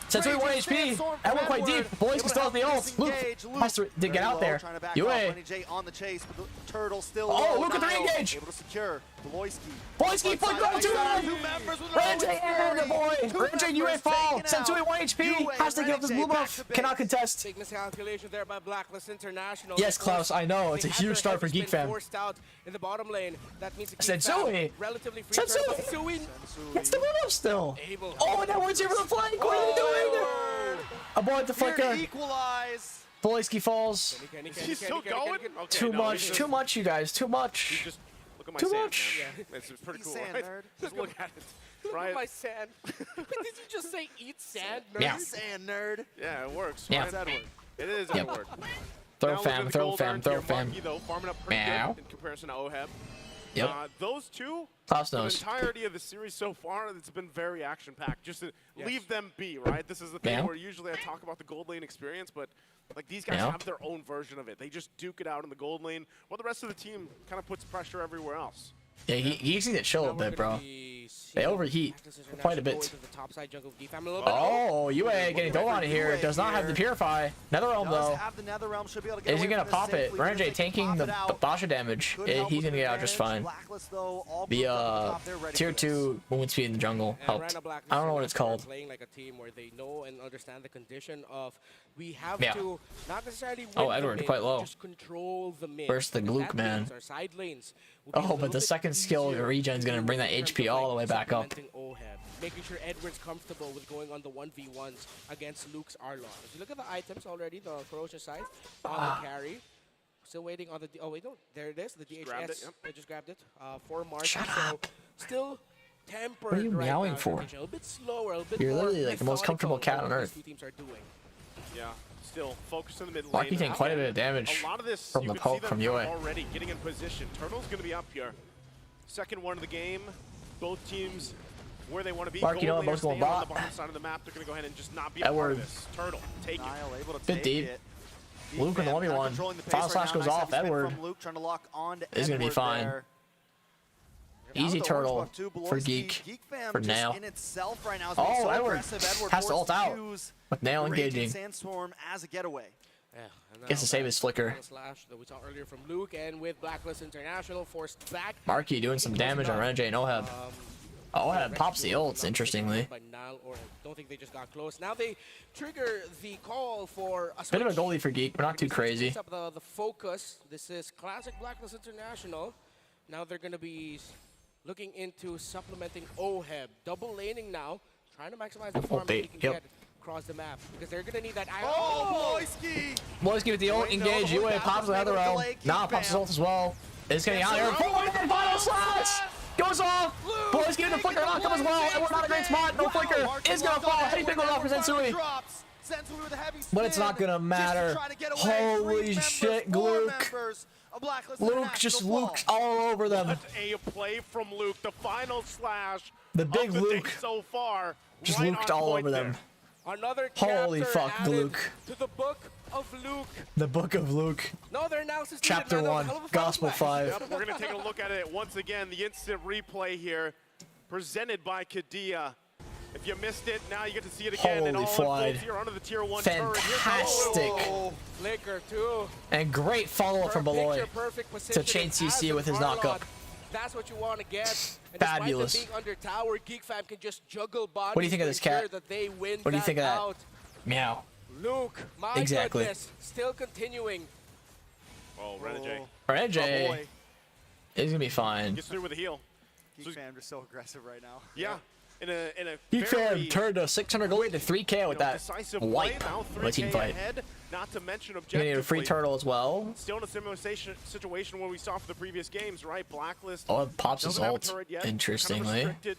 Sensui 1 HP. Edward quite deep. Boys can still have the ult. Luke has to get out there. UA. On the chase, but the turtle still. Oh, Luke with the re-engage. Able to secure. Boyski flick over 2 Renjay and the boy. Renjay and UA fall. Sensui 1 HP. Has to give up this blue buff. Cannot contest. Big miscalculation there by Blacklist International. Yes, Klaus, I know. It's a huge start for Geek Fam. Forced out in the bottom lane. That means Sensui. Relatively free. Sensui. It's the blue buff still. Oh, and that one's here for the flank. What are they doing? Avoid the flicker. Equalize. Boyski falls. He's still going? Okay, Too no, much, too much, you guys, too much. Just look at my Too sand, much. man. It's pretty Eat cool, sand, right? nerd. Just look at it. Look Right? at my sand. Did you just say eat sand, nerd? Yeah. Sand nerd. Yeah, it works. Yeah. Right? It's Edward. It is Yep. Edward. Throw Now looking fam, at the throw gold fam, earned throw here, fam. Marky, though, farming up pretty Meow. good in comparison to Oheb. Yep. Those two, Toss the nose. entirety of the series so far, it's been very action-packed. Just to leave them be, right? This is the thing Meow. where usually I talk about the gold lane experience, but like these guys Meow. have their own version of it. They just duke it out in the gold lane, while the rest of the team kind of puts pressure everywhere else. Yeah, he needs to chill a bit, bro. They overheat quite a bit. Oh, UA getting dove on here. Does not have the Purify. Netherrealm, though. Is he going to pop it? RNJ tanking the Basha damage. He's going to get out just fine. The tier 2 movement speed in the jungle helped. I don't know what it's called. Playing like a team where they know and understand the condition of we have Yeah. to not necessarily win Oh, the Edward, mid, quite low. just control the mid. Where's the And Gluck, that man? means our side lanes will be a Oh, but little the bit second skill easier regen is going to bring that in terms HP of, all the way back up. supplementing Oheb, making sure Edward's comfortable with going on the 1v1s against Luke's Arlon. If you look at the items already, the ferocious side on the carry. Still waiting on the oh wait, no, there it is, the DHS. grabbed it, yep. I just grabbed it. For Marky, Shut so up. still tempered. What are you right meowing now, for? A little bit slower, a little bit You're more literally like the most comfortable methodical cat on what earth. these two teams are doing. Yeah, still focused in the mid lane. Marky taking quite a bit of damage A lot of this from you the can poke see them from kind of UA. already getting in position. Turtle's going to be up here. Second one of the game. Both teams where they want to be. Mark, you know Gold what, laner both going staying on bot. the bottom side of the map. They're going to go ahead and just not be a part Edward. of this. Turtle, take it. Niall able to Bit take deep. it. Luke in the 1v1. Final slash goes off. Edward Luke trying to lock on to is going to be Edward fine. there. Easy Now with the orange turtle buff too, for Beloyski, Geek Fam for just Nail. in itself right now is being Oh, so Edward aggressive. Edward has to forced ult out use with Nail Raging engaging. Sandstorm as a getaway. Yeah, and Gets to now save that his flicker. final slash that we saw earlier from Luke, and with Blacklist International forced back. Marky doing some damage on RNJ and Oheb. Oheb pops the ults, interestingly. By Nile, or I don't think they just got close. Now they trigger the call for a Bit of a switch. goalie for Geek, but not too crazy. Switch up the focus. This is classic Blacklist International. Now they're going to be looking into supplementing Oheb. Double laning now, trying to maximize the Oh, farm that bait. he can Yep. get across the map. Because they're going to need that. Oh, Boyski! Boys give it the ult, engage. UA pops the other realm. Now pops his ult as well. It's getting out here. Final slash! Goes off! Boys getting the flicker knock up as well. And we're not a great spot. No flicker. Is going to fall. Heavy pick goes off for Sensui. But it's not going to matter. Holy shit, Gluck. Luke just Luke all over them. What a play from Luke. The final slash. The big of the Luke day so far. just right Luked on all point over there. them. Another Holy chapter fuck, added Luke. to the book of Luke. The Book of Luke. No, they're now succeeded. Chapter Another 1, hell of a Gospel fight. 5. Yep, we're going to take a look at it once again. The instant replay here, presented by Kadia. If you missed it, now you get to see it again. and Holy all Floyd. unfolds here under the tier 1 turret. Here goes- Fantastic. Oh, flicker too. And great follow-up from Beloy Picture-perfect to positioning chain as CC an with his Arlon. knockup. That's what you want to get. And Fabulous. Despite them being under tower, Geek Fam can just juggle bodies. What do you think of to this cat? ensure that they win What do you think of that? out. Meow. Luke, my Exactly. goodness, still continuing. Oh, Renegade. RNJ Oh, boy. is going to be fine. Gets through with a heal. Geek Fam just so aggressive right now. Yeah. In a Geek very, Fam turned a 600 goal into 3K with that decisive wipe play. Now of a team 3K fight. ahead, not to mention You're going to need a free objectively. turtle as well. Still in a similar situation where we saw for the previous games, right? Blacklist. Oh, it pops his doesn't have a ult, turret yet. interestingly. Kind of restricted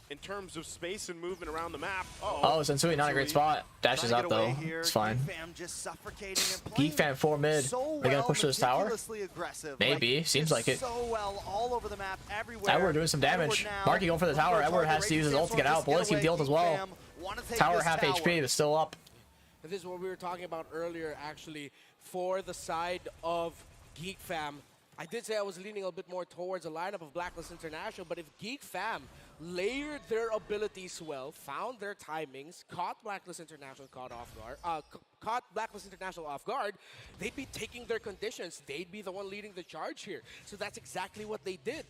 in terms of space and movement around the map. Oh, Sensui, not a great spot. Dashes out though. It's fine. Geek Fam just suffocating and Geek Fam 4 mid. so They gonna well, push to this tower? meticulously aggressive. Maybe. Like, Seems just like it. So well all over the map, everywhere. Edward doing some damage. Edward now Marky going for the looking tower. a Edward target. has to use his Raging ult to get out. Sandstorm Boys keep the ult as Geek well. Fam wanna take Tower this half tower. HP, but still up. And this is what we were talking about earlier, actually, for the side of Geek Fam. I did say I was leaning a bit more towards a lineup of Blacklist International, but if Geek Fam layered their abilities well, found their timings, caught Blacklist International caught Blacklist International off guard, they'd be taking their conditions. They'd be the one leading the charge here. So that's exactly what they did.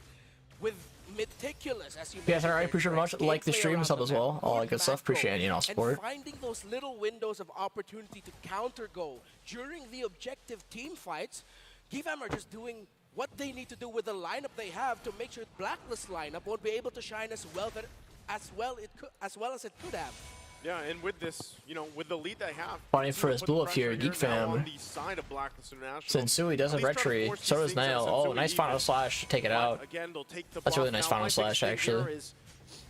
With meticulous, as you Yes, mentioned, alright, appreciate very much. Like the gameplay stream and around stuff the as map, well. All that good stuff. macro, Appreciate it, you know, support. and finding those little windows of opportunity to counter go during the objective team fights, Geek Fam are just doing what they need to do with the lineup they have to make sure Blacklist lineup won't be able to shine as well as it could have. Yeah, and with this, you know, with the lead they have. Fighting for his blue up here, Geek Fam. On the side of Blacklist International. Sensui doesn't retreat. So does Nail. Oh, nice final slash to take it out. Again, they'll take the That's a really nice final slash, actually.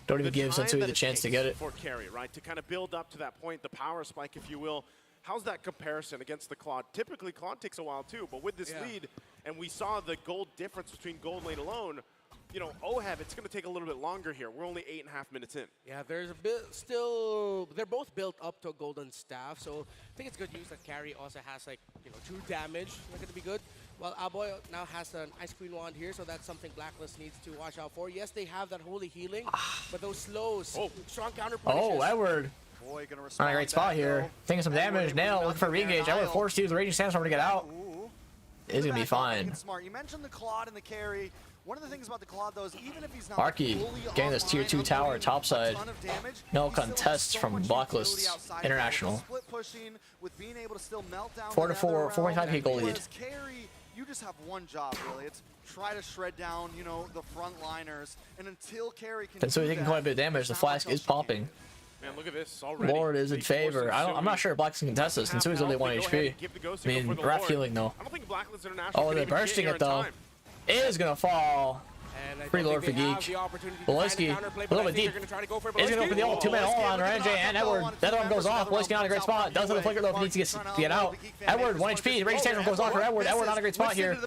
Don't even give Sensui the chance to get it. For carry, right? To kind of build up to that point, the power spike, if you will. How's that comparison against the Claude? Typically, Claude takes a while too, but with this lead, and we saw the gold difference between gold lane alone, you know, OHEB, it's going to take a little bit longer here. We're only 8.5 minutes in. Yeah, there's a bit still. They're both built up to a golden staff, so I think it's good news that Carry also has, like, you know, true damage. They're going to be good. Well, Aboy now has an Ice Queen wand here, so that's something Blacklist needs to watch out for. Yes, they have that holy healing, but those slows, strong counter punishes. Oh, Edward. Boy, gonna respond. On a great spot here. Taking some damage. Nail looking for re-engage. Edward forced to use the Raging Sandstorm to get out. It's going to be fine. Smart. You mentioned the Claude and the carry. One of the things about the Claude, though, is even if he's not Marky getting this tier 2 tower topside. No contests from Blacklist International. 4-4, 4.5k goal lead. Carry, you just have one job, really. It's try to shred down, you know, the front liners. And until Carry can Sensui taking quite a bit of damage. The flask is popping. Man, look at this already. Lord is in favor. I'm not sure if Blacklist can contest this. Sensui's only 1 HP. I mean, Raph healing though. I don't think Blacklist International Oh, they're bursting it though. It is gonna fall. Free Lord for Geek. Loesr, a little bit deep. He's gonna go for the ult. 2-man ult on RNJ and Edward. The other one goes off. Loesr on a great spot. Does have the flicker though if he needs to get out. Edward, 1 HP. Raging Sandstorm goes off for Edward. Edward on a great spot here.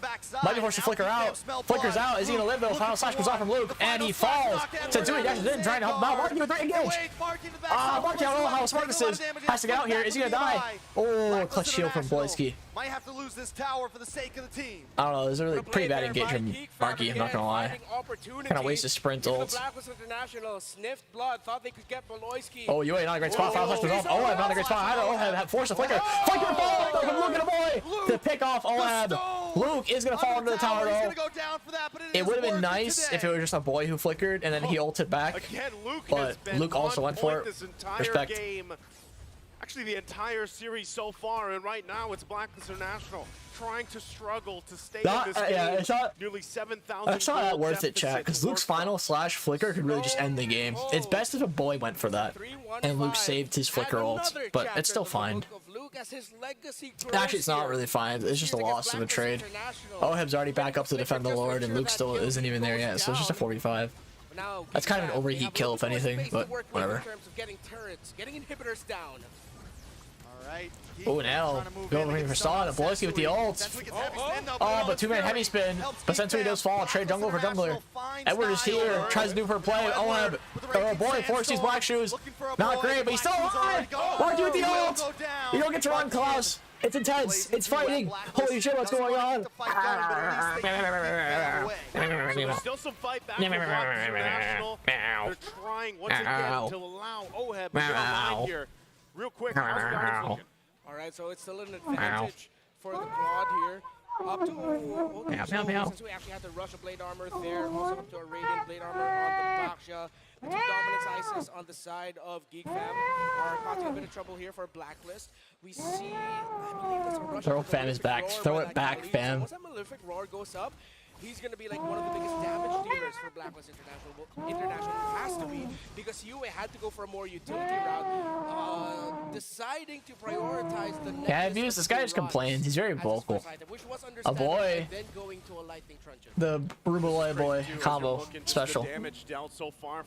Might be forced to flicker out. Flickers out. Is he gonna live though? Final slash goes off from Luke and he falls. Sensui dashes in trying to help him out. Marky with 3 engage. Marky, I don't know how smart this is. Has to get out here. Is he gonna die? Oh, clutch shield from Loesr. Might have to lose this tower for the sake of the team. I don't know. There's a really pretty bad engage from Marky. I'm not gonna lie. Kind of waste a sprint ult. Blacklist International sniffed blood, thought they could get Loesr. Oh, UA not a great spot. Final flash was off. OHEB not a great spot. I don't have force a flicker. Flicker ball from Luke and a boy to pick off OHEB. Luke is gonna fall into the tower though. It would have been nice if it was just a boy who flickered and then he ulted back. But Luke also went for it. Respect. Actually, the entire series so far, and right now it's Blacklist International trying to struggle to stay in this game. Yeah, it's not, nearly 7,000. That's not that worth it, chat, because Luke's final slash flicker could really just end the game. It's best if a boy went for that, and Luke saved his flicker ult, but it's still fine. Actually, it's not really fine. It's just a loss of a trade. OHEB's already back up to defend the Lord, and Luke still isn't even there yet, so it's just a 45. That's kind of an overheat kill, if anything, but whatever. Getting turrets, getting inhibitors down. Oh, now going over here for Stalin. Loesr with the ult. Oh, but 2-man heavy spin. But Sensui does fall. Trade jungle for jungler. Edward is here. Tries to do for a play. OHEB. Oh boy, forced these black shoes. Not great, but he's still alive. Marky with the ult. You don't get to run, Klaus. It's intense. It's fighting. Holy shit, what's going on? There's still some fight back for Blacklist International. They're trying once again to allow OHEB to get online here. Real quick, all right, so it's still an advantage for the Claude here. Up to since we actually had the Russia blade armor there, also up to a Radiant blade armor on the Baksha. The 2 dominance ISIS on the side of Geek Fam are causing a bit of trouble here for Blacklist. We see, I believe that's a Russia. Throw Fam is back. Throw it back, Fam. Once that Malefic Roar goes up, he's going to be like one of the biggest damage dealers for Blacklist International has to be, because UA had to go for a more utility route, deciding to prioritize the next. Yeah, this guy just complains. He's very vocal. A boy. Then going to a lightning truncheon. The Rubelay boy combo special.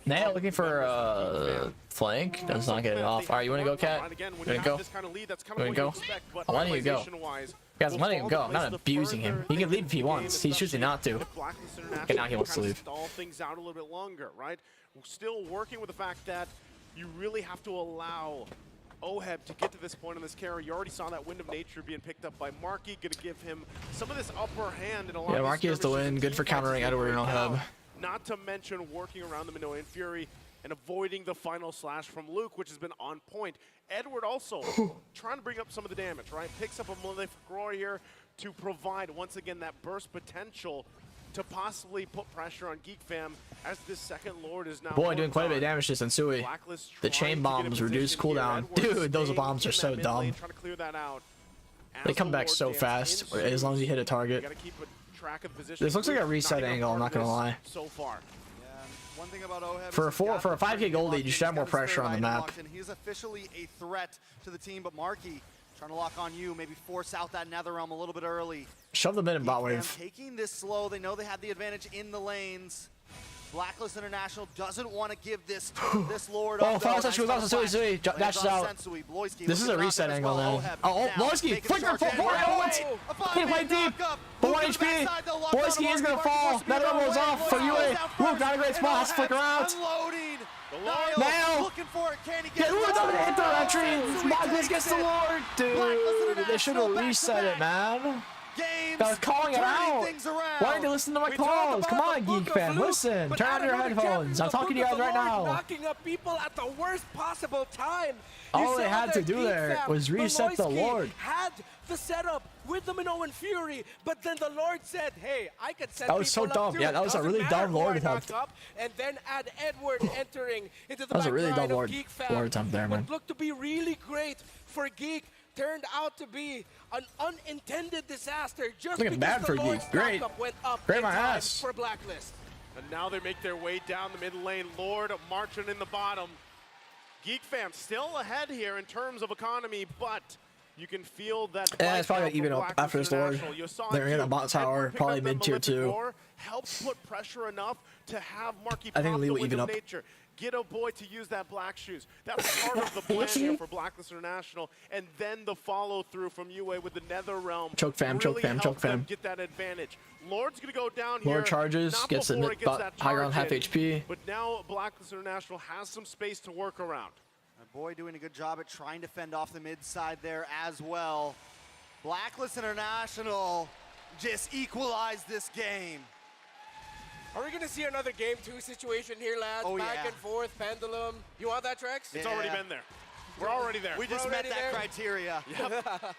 Nail looking for flank. Does not get it off. All right, you want to go, Cat? You want to go? You want to go? I'm letting you go. Guys, I'm letting him go. I'm not abusing him. He can leave if he wants. He's choosing not to. Okay, now he wants to leave. Stall things out a little bit longer, right? We're still working with the fact that you really have to allow OHEB to get to this point in this carry. You already saw that Wind of Nature being picked up by Marky, going to give him some of this upper hand in a lot of Marky has the win. Good for countering Edward and OHEB. Not to mention working around the Minoan Fury and avoiding the final slash from Luke, which has been on point. Edward also trying to bring up some of the damage, right? Picks up a Malefic Roar here to provide, once again, that burst potential to possibly put pressure on Geek Fam as this second Lord is now. Boy, doing quite a bit of damage to Sensui. The chain bombs reduce cooldown. Dude, those bombs are so dumb. They come back so fast as long as you hit a target. This looks like a reset angle, I'm not gonna lie. So far. One thing about OHEB For a 5K gold lead, you should have more pressure on the map. He's officially a threat to the team, but Marky trying to lock on you, maybe force out that Nether Realm a little bit early. Shove them in bot wave. Taking this slow, they know they have the advantage in the lanes. Blacklist International doesn't want to give this Lord up. Oh, Sui dashes out. This is a reset angle now. Oh, Loesr, flicker for 4 can't play deep. But 1 HP. Loesr is going to fall. That one rolls off for UA. Luke, not a great spot. Has to flicker out. Now, get Luke on the interaction. Magnus gets the Lord. Dude, they should have reset it, man. I was calling it out. Why didn't they listen to my calls? Come on, Geek Fam, listen. Turn on your headphones. I'm talking to you guys right now. Knocking up people at the worst possible time. All they had to do there was reset the Lord. Had the setup with the Minoan Fury, but then the Lord said, "Hey, I could set." That was so dumb. Yeah, that was a really dumb Lord attempt. And then add Edward entering into the that was a really dumb Lord attempt there, man. What looked to be really great for Geek turned out to be an unintended disaster just looking because bad the for Lord's Geek. Great. went up Great my ass. for Blacklist. And now they make their way down the mid lane. Lord marching in the bottom. Geek Fam still ahead here in terms of economy, but you can feel that. Yeah, it's probably even up after this Lord. They're in a bot tower, probably mid tier 2. Helps put pressure enough to have Marky I think pop Lee the will Wind even of up. Nature. Get a boy to use that black shoes. That's part of the plan here for Blacklist International, and then the follow through from UA with the Nether Realm. Choke fam, really choke fam, choke fam. Get that advantage. Lord's gonna go down here. Lord charges, gets the high ground half HP. But now Blacklist International has some space to work around. My boy doing a good job at trying to fend off the mid side there as well. Blacklist International just equalized this game. Are we going to see another game 2 situation here, lads? Back and forth, pendulum. You want that, Trex? It's already been there. We're already there. We just met that criteria. Yep.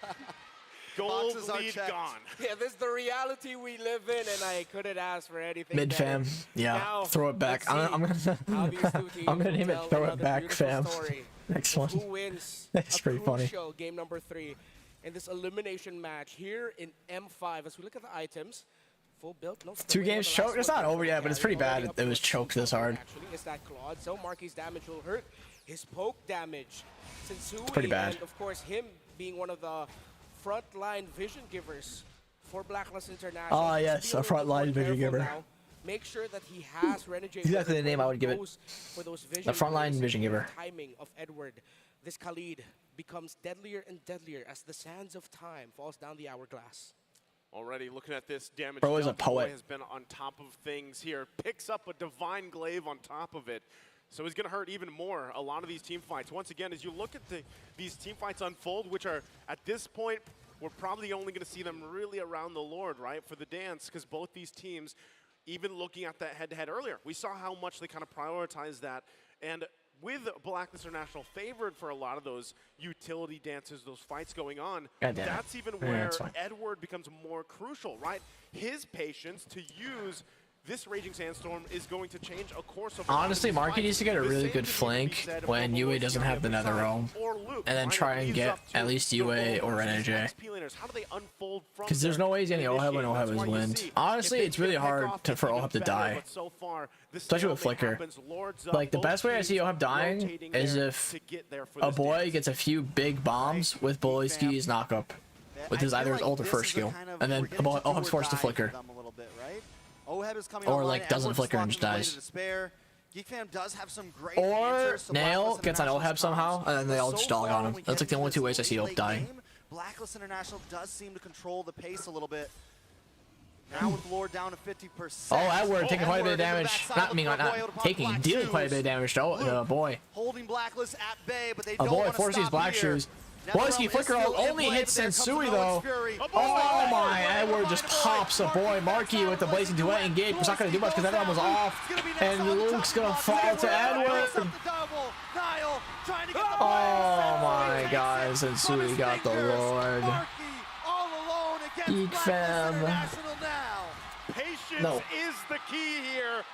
Gold lead gone. Yeah, this is the reality we live in, and I couldn't ask for anything Mid better. fam, yeah, now, throw it back. I'm gonna name it throw it back fam. Next one. Who wins That's pretty funny. Crucial game number 3 in this elimination match here in M5. As we look at the items, full build. No, 2 games choked. It's not over yet, but it's pretty bad. It was choked this hard. Actually, is that Claude? So Marky's damage will hurt his poke damage. Since It's pretty bad. And of course, him being one of the frontline vision givers for Blacklist International. Ah, yes, a frontline vision giver. Now. Make sure that he has Renegade. Exactly the name I would give it. For those The frontline vision giver. Timing of Edward. This Khalid becomes deadlier and deadlier as the sands of time falls down the hourglass. Already looking at this damage. Bro is a poet. Has been on top of things here. Picks up a divine glaive on top of it. So he's going to hurt even more a lot of these team fights. Once again, as you look at these team fights unfold, which are at this point, we're probably only going to see them really around the Lord, right, for the dance, because both these teams, even looking at that head-to-head earlier, we saw how much they kind of prioritize that. And with Blacklist International favored for a lot of those utility dances, those fights going on, that's even where Edward becomes more crucial, right? His patience to use this Raging Sandstorm is going to change a course of. Honestly, Marky needs to get a really good flank when UA doesn't have the Nether Realm, and then try and get at least UA or NJ. Because there's no way he's getting OHEB when OHEB is wind. Honestly, it's really hard for OHEB to die, especially with Flicker. Like, the best way I see OHEB dying is if a boy gets a few big bombs with Loesr's knockup, with his either his ult or first skill, and then OHEB's forced to Flicker. Or like doesn't flicker and just dies. Or Nail gets on OHEB somehow, and then they all just dog on him. That's like the only 2 ways I see OHEB dying. Blacklist International does seem to control the pace a little bit. Now with Lord down to 50%. Oh, Edward taking quite a bit of damage. Dealing quite a bit of damage to oh boy. Holding Blacklist at bay, but they don't want to force these black shoes. Loesr flicker only hits Sensui though. Oh my, Edward just pops a boy. Marky with the blazing duet engage. It's not going to do much because that one was off. And Luke's going to fall to Edward. Oh my god, Sensui got the Lord. Geek fam. Patience is the key here.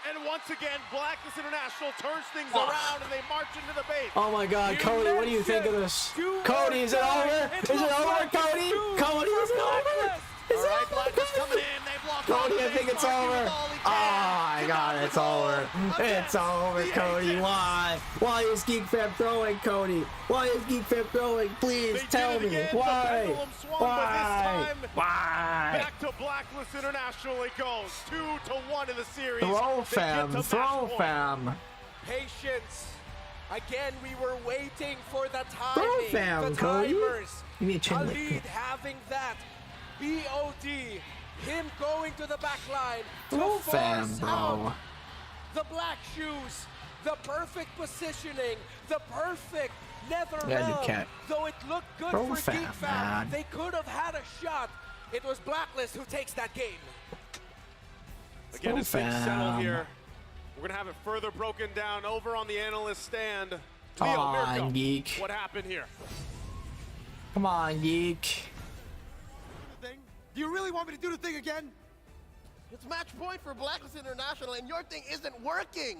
And once again, Blacklist International turns things around and they march into the base. Oh my god, Cody, what do you think of this? Cody, is it over? Is it over, Cody? Cody, is it over? All right, Blacklist coming in. They block Cody, I think it's over. Oh my god, it's over. It's over, Cody. Why? Why is Geek Fam throwing, Cody? Why is Geek Fam throwing? Please tell me. Why? Why? Why? Back to Blacklist International it goes. 2-1 in the series. Throw fam. Throw fam. Patience. Again, we were waiting for the Throw timing. fam, The Cody. timers. Give me a chin lick. Khalid having that. BOD. Him going to the back line. Throw to fam, force bro. out the black shoes. The perfect positioning. The perfect nether Yeah, you realm. can't. Though it looked good Throw for fam, Geek Fam, man. they could have had a shot. It was Blacklist who takes that game. Again, Throw it's been settled fam. here. We're going to have it further broken down over on the analyst stand. Come Leo, on, Mirko, Geek. what happened here? Come on, Geek. Do you really want me to do the thing again? It's match point for Blacklist International, and your thing isn't working.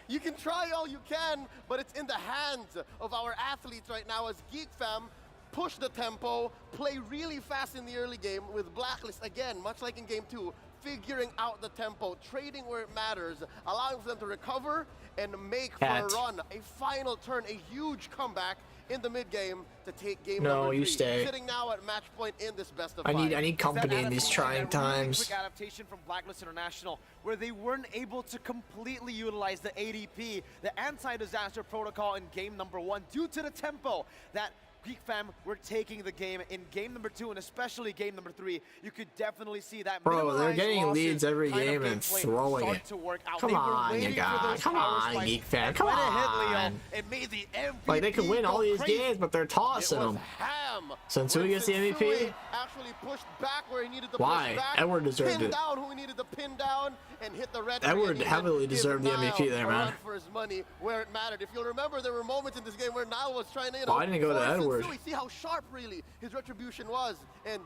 You can try all you can, but it's in the hands of our athletes right now as Geek Fam push the tempo, play really fast in the early game with Blacklist, again, much like in Game 2, figuring out the tempo, trading where it matters, allowing for them to recover and make for a run, a final turn, a huge comeback in the mid-game to take game number 3. You stay. Sitting now at match point in this best of I 5. need company in these trying times. Quick adaptation from Blacklist International, where they weren't able to completely utilize the ADP, the anti-disaster protocol in game number 1 due to the tempo that Geek Fam were taking the game in game number 2 and especially game number 3. You could definitely see that. Bro, they're getting losses leads every kind of game and gameplay throwing start it. to work out. Come They were on, waiting you for guys. those Come power on, spikes, Geek Fam. and Come when it hit Leo, on. it made the MVP Like, they could win go all these crazy. games, but they're tossing It was them. Ham. Sensui gets the MVP? Sensui actually pushed back where he needed to Why? push back. Edward deserved pinned it. down who he needed to pin down and hit the red. Edward heavily give deserved the Nile MVP there, a man. run for his money where it mattered. If you'll remember, there were moments in this game where Nile was trying to, Well, I didn't go to force Edward. Sensui. See how sharp really his retribution was, and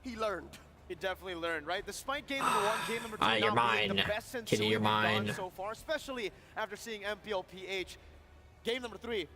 he learned. He definitely learned, right? Despite game number 1, game number 2 Ah, you're not being mine. the best Sensui Kitty, you're they've done mine. so far, especially after seeing MPLPH. Game number 3,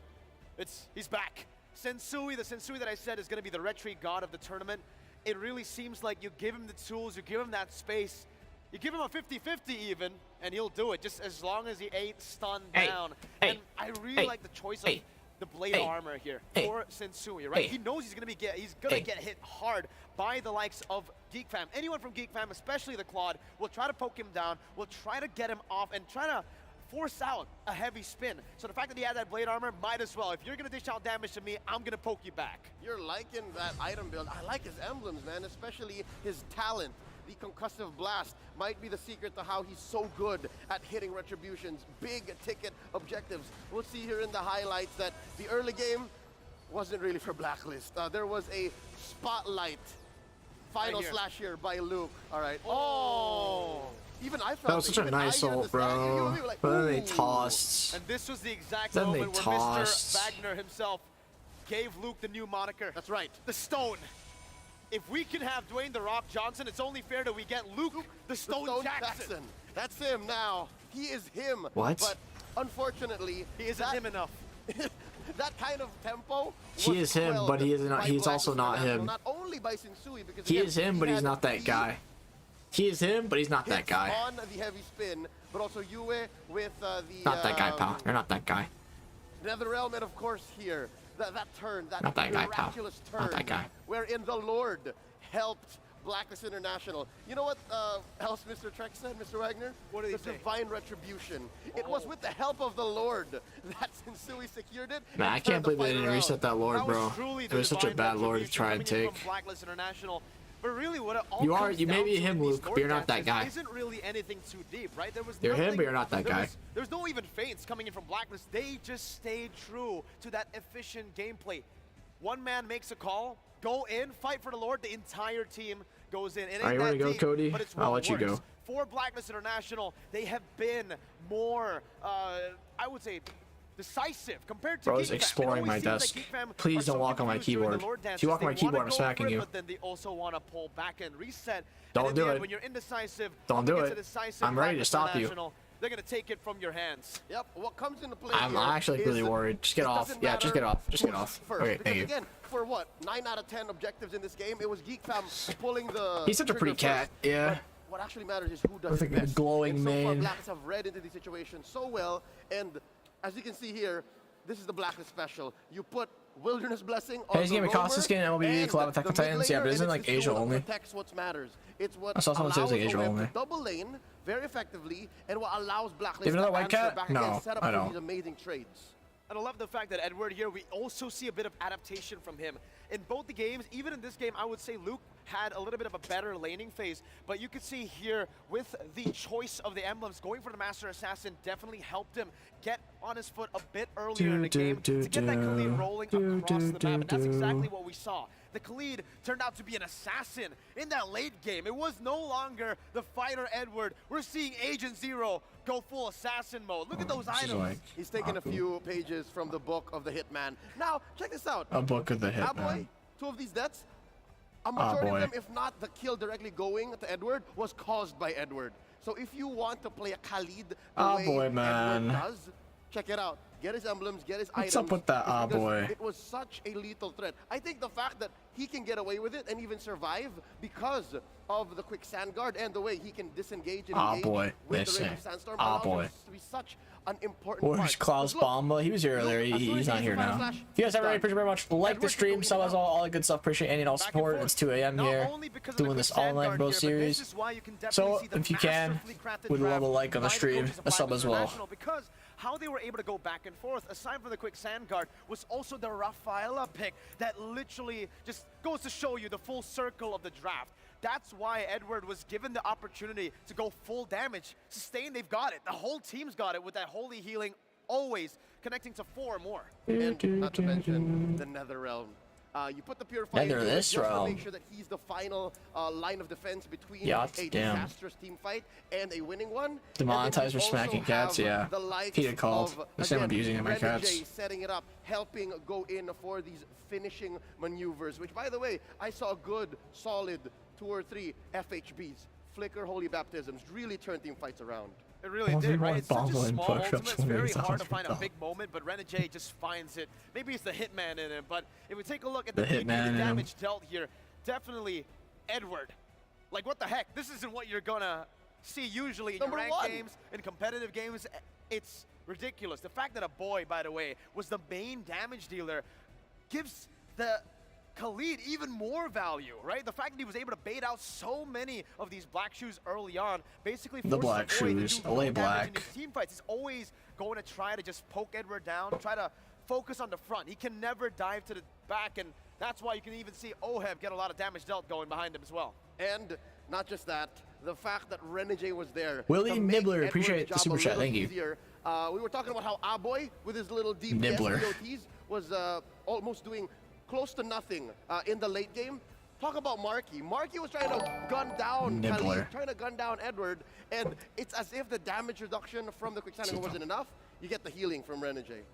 he's back. Sensui, the Sensui that I said is going to be the retreat god of the tournament. It really seems like you give him the tools, you give him that space, you give him a 50-50 even, and he'll do it, just as long as he ain't stunned down. And I really like the choice of the blade armor here for Sensui, right? He knows he's gonna get hit hard by the likes of Geek Fam. Anyone from Geek Fam, especially the Claude, will try to poke him down, will try to get him off and try to force out a heavy spin. So the fact that he had that blade armor, might as well. If you're gonna dish out damage to me, I'm gonna poke you back. You're liking that item build. I like his emblems, man, especially his talent. The concussive blast might be the secret to how he's so good at hitting retributions, big ticket objectives. We'll see here in the highlights that the early game wasn't really for Blacklist. There was a spotlight final slash here by Luke. All right. Oh! Even I felt That was such a nice ult, bro. But then they tossed. And this was the exact Then they moment where tossed. Mr. Wagner himself gave Luke the new moniker. That's right. The Stone. If we can have Dwayne The Rock Johnson, it's only fair that we get Luke the Stone Jackson. That's him now. He is him. What? But unfortunately, he isn't him enough. That kind of tempo. He is him, but he isn't. He's also not him. Not only by Sensui, because He again, is him, but he's not that guy. He is him, but he's not that guy. On the heavy spin, but also Yue with the. Not that guy, pal. You're not that guy. NetherRealm, and of course here, that turn, that Not that guy, pal. miraculous turn, Not that guy. wherein the Lord helped Blacklist International. You know what else Mr. Trek said, Mr. Wagner? What did he the say? Divine Retribution. It was with the help of the Lord that Sensui secured it. Man, I can't believe they didn't reset that Lord, That bro. was truly It the was such a divine bad Lord to retribution try and coming in take. from Blacklist International. But really, what it all You comes may down be to him, in these Luke, but you're not that Lord guy. dances isn't really anything too deep, right? There was You're him, nothing- but you're not that guy. There was no even feints coming in from Blacklist. They just stayed true to that efficient gameplay. One man makes a call, go in, fight for the Lord. The entire team goes in. It ain't All right, you that wanna go, deep, Cody? but it's I'll well let you worse. go. For Blacklist International, they have been more, I would say, decisive compared to Bro, I was Geek Fam. It exploring always my seems like desk. Geek Fam Please are don't so walk on my confused during the keyboard. Lord If you dances. walk on my They wanna keyboard, I'm go smacking for it, you. But then they also want to pull back and reset. Don't and in do the end, it. When you're indecisive, Don't up do against it. a decisive I'm ready to Blacklist stop you. International, they're going to take it from your hands. Yep, what comes into play I'm here actually is really worried. Just get off. Yeah, just get off. Just get off. First. Okay, thank Because you. again, for what, 9 out of 10 objectives in this game, it was Geek Fam pulling the He's such a pretty trigger cat, first. yeah. But what actually matters is who does With it like a best. glowing and so far, mane. Blacklist have read into the situation so well, and as you can see here, this is the Blacklist special. You put Wilderness Blessing on Hey, he's the giving me Costa roamer, skin and MLB collab with Attack on the Titans. mid Yeah, but laner, isn't and like it's Asia still what only? protects what matters. It's what I saw someone say it was like allows Asia OM only. to double lane very effectively, and what allows Blacklist Give another to white answer cat? back No, again, set up I for don't. these amazing trades. And I love the fact that Edward here, we also see a bit of adaptation from him. In both the games, even in this game, I would say Luke had a little bit of a better laning phase, but you could see here with the choice of the emblems, going for the Master Assassin definitely helped him get on his foot a bit earlier in the game to get that Khalid rolling across the map, and that's exactly what we saw. The Khalid turned out to be an assassin in that late game. It was no longer the fighter Edward. We're seeing Agent Zero go full assassin mode. Look at those items. He's taken a few pages from the book of the Hitman. Now, check this out. A book of the Aboy, Hitman. 2 of these deaths, a majority boy. of them, if not the kill directly going to Edward, was caused by Edward. So if you want to play a Khalid the way boy, Edward man. does, check it out. Get his emblems, get his What's items. up with that, It's because boy? It was such a lethal threat. I think the fact that he can get away with it and even survive because of the quick sand guard and the way he can disengage and engage boy, with listen. the rage of sandstorm Ah, allows boy. him to be such an important Where's part. Klaus Look, Bomba? He was here earlier. He's not here now. If you guys ever appreciate very much, like the stream, sub us all the good stuff. Appreciate any and all support. It's 2 a.m. here, doing this all night bro series. So if you can, we'd love a like on the stream, a sub as well. Because how they were able to go back and forth, aside from the quick sand guard, was also the Rafaela pick that literally just goes to show you the full circle of the draft. That's why Edward was given the opportunity to go full damage. Sustain, they've got it. The whole team's got it with that holy healing, always connecting to 4 or more. And not to mention the Nether Realm. You put the Purifier Nether into it this just to realm. make sure that he's the final line of defense between Yeah, a damn. disastrous team fight and a winning one. Demonetized for smacking cats, yeah. Peter called. The same abusing of my cats. Renegade setting it up, helping go in for these finishing maneuvers, which, by the way, I saw a good, solid 2 or 3 FHBs, Flicker Holy Baptisms, really turned team fights around. It really did, right? It's such a small ultimate. It's very hard to find a big moment, but Renegade just finds it. Maybe it's the Hitman in him, but if we take a look at the damage dealt here, definitely Edward. Like, what the heck? This isn't what you're gonna see usually in your ranked games, in competitive games. It's ridiculous. The fact that a boy, by the way, was the main damage dealer gives the Khalid even more value, right? The fact that he was able to bait out so many of these black shoes early on, basically The black shoes, LA Black. in his team fights. He's always going to try to just poke Edward down, try to focus on the front. He can never dive to the back, and that's why you can even see Oheb get a lot of damage dealt going behind him as well. And not just that, the fact that Renegade was there. Willie to make Nibbler, Edward's appreciate the job super a chat, little thank you. easier. We were talking about how Aboy, with his little DPS Nibbler. DOTs, was almost doing close to nothing in the late game. Talk about Marky. Marky was trying to gun down Nibbler. Khalid, trying to gun down Edward, and it's as if the damage reduction from the quick sanding wasn't enough. You get the healing from Renegade.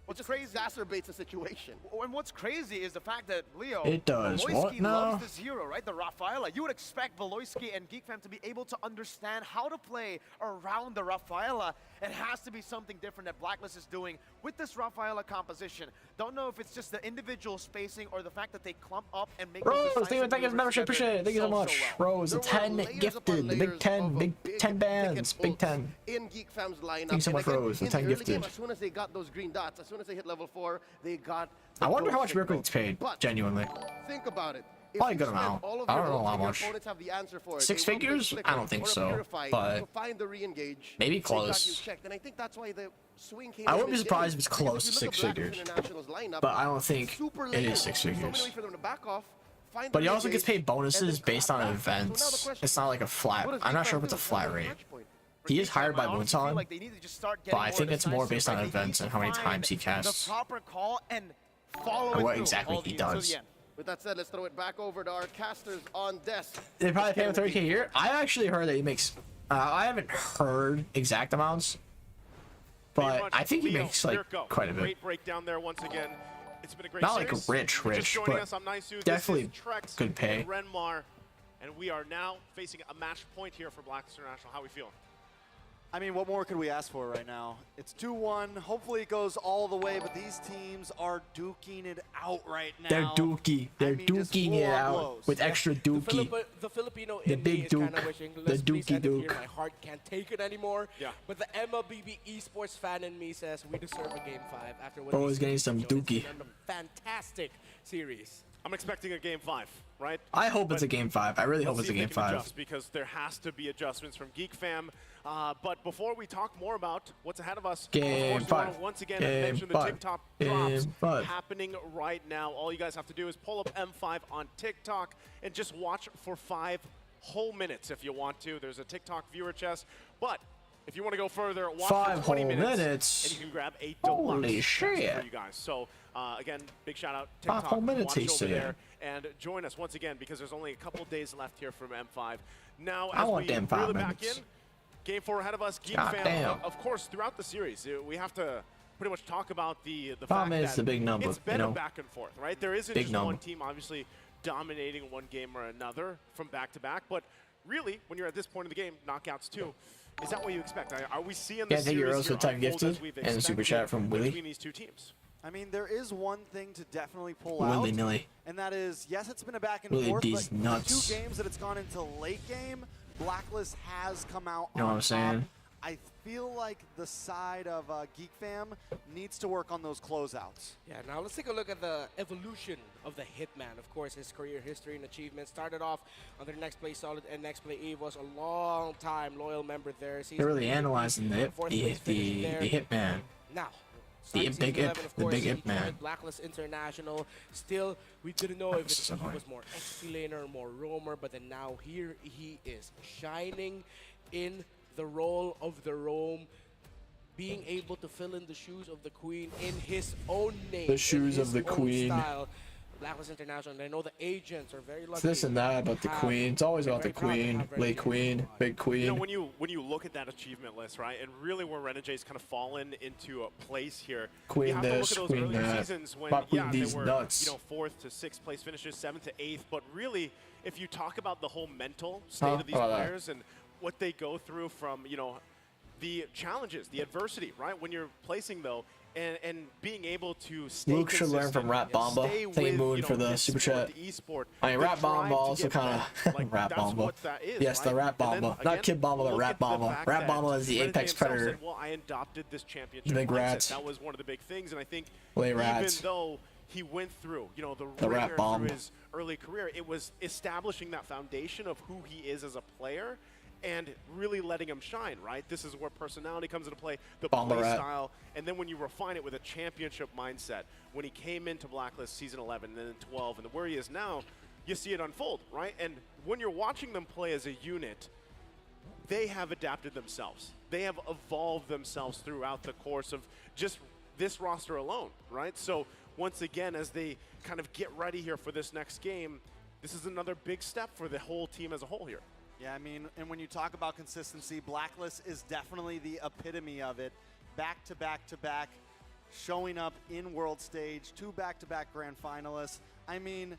It just exacerbates the situation. And what's crazy is the fact that Leo, It does. Valoisky What now? loves this hero, right? The Rafaela. You would expect Valoisky and GeekFam to be able to understand how to play around the Rafaela. It has to be something different that Blacklist is doing with this Rafaela composition. Don't know if it's just the individual spacing or the fact that they clump up and make Rose, those thank you for his membership. Appreciate it. Thank you so much. Rose, a 10 gifted. The Big 10. Big 10 bands. Big 10. In Geek Fam's lineup. Thank you so much, And again, Rose. The in 10 early gifted. game, as soon as they got those green dots, as soon as they hit level 4, they got the I wonder how gold much signal. Miracle gets paid, But genuinely. think about it. If Probably you good spend amount. all of I your don't know votes how and your much. opponents have the answer for it, 6 they will play figures? Flicker I don't think or a so, Purify but to find the re-engage. maybe They got close. you checked, and I think that's why the swing came I in wouldn't be mid-game. surprised if it's Because close if to you look 6 at Black figures. International's lineup, But I don't think super it late. is 6 So many figures. ways for them to back off, find But the he also gets re-engage, paid bonuses and then based clap on back. So now the events. question It's not like a flat. what does I'm not Geek sure Fam if it's a do? flat That's the rate. match point. He is hired by honestly feel Moonton, like they need to just start but I getting think more it's more decisive, based on right? They events need and to how many find times he casts. the proper call and follow Or it what through exactly all he the- till the does. end. With that said, let's throw it back over to our casters on desk. They probably pay him 30K a year. I actually heard that he makes. I haven't heard exact amounts, but I think he makes like quite a bit. Great breakdown there once again. It's been a great Not like series. rich, If you're just joining but us, I'm Naisu. definitely this is Trex good pay. and Renmar, and we are now facing a match point here for Black International. How we feeling? I mean, what more could we ask for right now? It's 2-1. Hopefully it goes all the way, but these teams are duking it out right now. They're dookie. They're duking it out blows. with extra dookie. The Filipino The in me big is kind duke. of wishing, The let's please dookie end it here. duke. My heart can't take it anymore. Yeah. But the MLBB esports fan in me says we deserve a Game 5 after what Bro these is getting teams some have shown. It's dookie. been a fantastic series. I'm expecting a Game 5, right? I hope it's But a Game 5. I really hope let's it's a see if Game they can 5. adjust, because there has to be adjustments from Geek Fam. But before we talk more about what's ahead of us, Game of course, we want 5. to once again Game mention the 5. TikTok Game drops 5. happening right now. All you guys have to do is pull up M5 on TikTok and just watch for 5 whole minutes if you want to. There's a TikTok viewer chest, but if you want to go further, watch 5 for 20 whole minutes, minutes. and you can grab a Holy deluxe chest shit. for you guys. So again, big shout out 5 TikTok. whole minutes, Watch he over said. there and join us once again, because there's only a couple days left here from M5. Now, I as want we them 5 reel it back minutes. in, Game 4 ahead of us. Geek God Fam, damn. of course, throughout the series, we have to pretty much talk about the 5 fact minutes that is a big number, it's been you know? a back and forth, right? There isn't Big just number. one team obviously dominating one game or another from back to back, but really, when you're at this point in the game, knockouts too, is that what you expect? Are we seeing the Can't take series euros here for time unfold gifted as we've and super expected chat from Willie. between these two teams? I mean, there is one thing to definitely pull Willy-nilly. out, and that is, yes, it's been a back and Willie forth, D's but nuts. the 2 games that it's gone into late game, Blacklist has come out You know what on I'm saying? top. I feel like the side of Geek Fam needs to work on those closeouts. Yeah, now let's take a look at the evolution of the Hitman. Of course, his career history and achievements started off under Next Play Solid and Next Play Eve, was a long time loyal member there. They're really analyzing the Hitman. Now, The starting big season Ip, 11, of the course, big he Ip man. joined Blacklist International. Still, we didn't know if This is he annoying. was more XP laner or more roamer, but then now here he is, shining in the role of the roam, being able to fill in the shoes of the queen in his own name. The shoes in of his the own queen. Style. Blacklist International, and I know the agents are very lucky. It's this and that about the to queen. It's always they're about the very proud to queen. have Late Renegade. queen, big queen. You know, when you look at that achievement list, right, and really where Renegades kind of fallen into a place here, Queen you have to look this, at those queen earlier that. seasons when, My queen yeah, they these were, nuts. you know, 4th to 6th place finishes, 7th to 8th, but really, if you talk about the whole mental state of these How about that? players and what they go through from, you know, the challenges, the adversity, right, when you're placing, though, and being able to stay Luke should learn from consistent, Rat Bomba. stay Thank with, Moon you know, for the this super sport, chat. the esport, I mean, the Rat drive Bomba to also get kind better. of Like, Rat that's Bomba. what that is, Yes, the right? Rat And then, Bomba, again, not Kid Bomba, but look Rat at the Bomba. fact Rat that Bomba is the Renegade apex himself predator. said, well, I adopted this championship Big mindset. rats. That was one of the big things, and I think Lay even rats. though he went through, you know, The rat ringer bomb. through his early career, it was establishing that foundation of who he is as a player and really letting him shine, right? This is where personality comes into play, the Bomba play rat. style, and then when you refine it with a championship mindset, when he came into Blacklist Season 11 and then 12, and where he is now, you see it unfold, right? And when you're watching them play as a unit, they have adapted themselves. They have evolved themselves throughout the course of just this roster alone, right? So once again, as they kind of get ready here for this next game, this is another big step for the whole team as a whole here. Yeah, I mean, and when you talk about consistency, Blacklist is definitely the epitome of it. Back to back to back, showing up in world stage, 2 back-to-back grand finalists. I mean,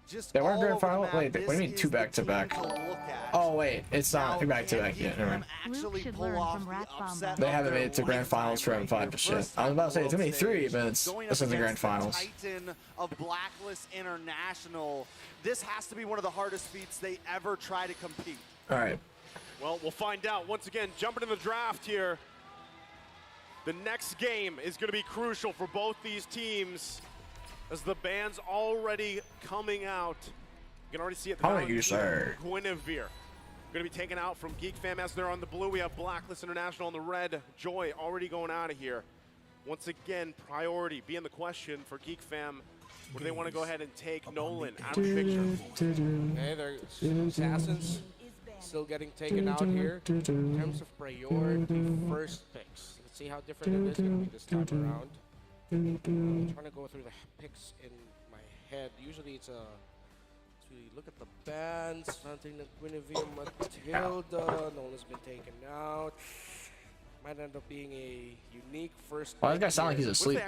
just They weren't all grand over the final? map, Wait, what do you this mean is 2 the back-to-back? team to look at. Oh, wait, it's not Now, back-to-back can yet. Geek Never Fam mind. actually should pull learn off from the Rat upset Bomba. They of haven't their made it to grand lifetime finals for right M5 here. to shit. First I was about to say, it's time only world 3, stage, but it's going this up is the grand against the finals. Titan of Blacklist International. This has to be one of the hardest feats they ever try to compete. All right. Well, we'll find out. Once again, jumping in the draft here. The next game is going to be crucial for both these teams as the band's already coming out. You can already see it. How are you, sir? Guinevere going to be taken out from Geek Fam as they're on the blue. We have Blacklist International on the red. Joy already going out of here. Once again, priority being the question for Geek Fam. Or do they want to go ahead and take Nolan out of the picture? Okay, they're Assassins still getting taken out here. In terms of priority, first picks. Let's see how different it is going to be this time around. I'm trying to go through the picks in my head. Usually it's a... So we look at the bands. Something that Guinevere, Matilda. Nolan's been taken out. Might end up being a unique first. Why does that guy pick sound like here. he's asleep?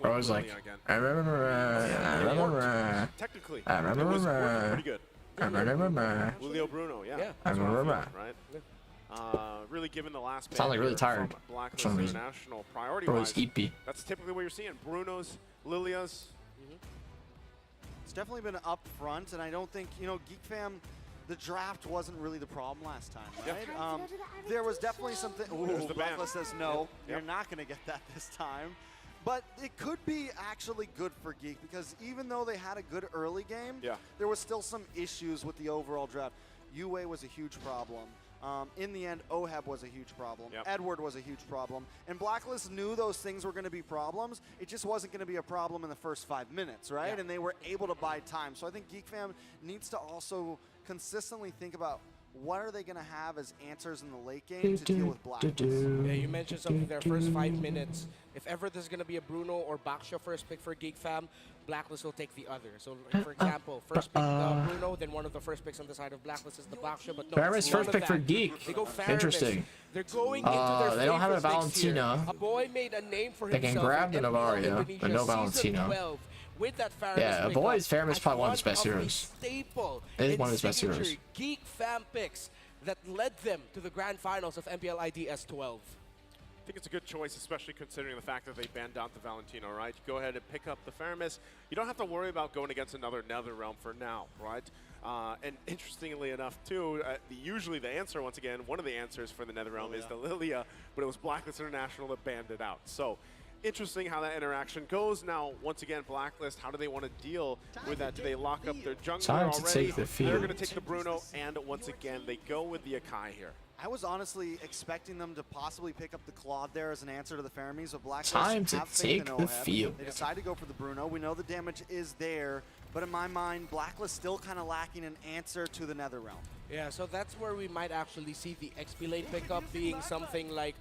I was like, I remember. Technically, I it was working remember. pretty good. I remember. Julio Bruno, yeah. I remember. Right? Really given the last Sounds like really tired. Blacklist For some reason. International priority Bro, wise. it's EP. That's typically what you're seeing. Bruno's, Lilia's. It's definitely been up front, and I don't think, you know, Geek Fam, the draft wasn't really the problem last time, right? There was definitely something. There's Ooh, the Blacklist ban. says no. Yep. You're not going to get that this time. But it could be actually good for Geek, because even though they had a good early game, there was still some issues with the overall draft. Yue was a huge problem. In the end, Oheb was a huge problem. Edward was a huge problem. And Blacklist knew those things were going to be problems. It just wasn't going to be a problem in the first 5 minutes, right? And they were able to buy time. So I think Geek Fam needs to also consistently think about what are they going to have as answers in the late game to deal with Blacklist. Yeah, you mentioned something there. First 5 minutes. If ever there's going to be a Bruno or Baksha first pick for Geek Fam, Blacklist will take the other. So, for example, first pick Bruno, then one of the first picks on the side of Blacklist is the Baksha. But no, Faramis it's first none of pick for that. Geek. They go Faramis. Interesting. They're going into their They don't have a favorites next year. Valentina. A boy made a name for They can himself grab in the NBL Novaria, Indonesia but no season Valentina. 12 with that Faramis Yeah, pickup boys, Faramis as probably one of his best the heroes. staple It is and one of his best signature heroes. Geek Fam picks that led them to the grand finals of MPL IDS 12. I think it's a good choice, especially considering the fact that they banned out the Valentino, right? You go ahead and pick up the Faramis. You don't have to worry about going against another Netherrealm for now, right? And interestingly enough, too, usually the answer, once again, one of the answers for the Netherrealm is the Lilia, but it was Blacklist International that banned it out. So interesting how that interaction goes. Now, once again, Blacklist, how do they want to deal with that? Do they lock up their jungler Time to already? take the They're going to field. take the Bruno, and once again, they go with the Akai here. I was honestly expecting them to possibly pick up the Claude there as an answer to the Faramis, but Blacklist Time to have faith in take the Oheb. field. They decide to go for the Bruno. We know the damage is there, but in my mind, Blacklist still kind of lacking an answer to the Netherrealm. Yeah, so that's where we might actually see the XP lane pickup being something like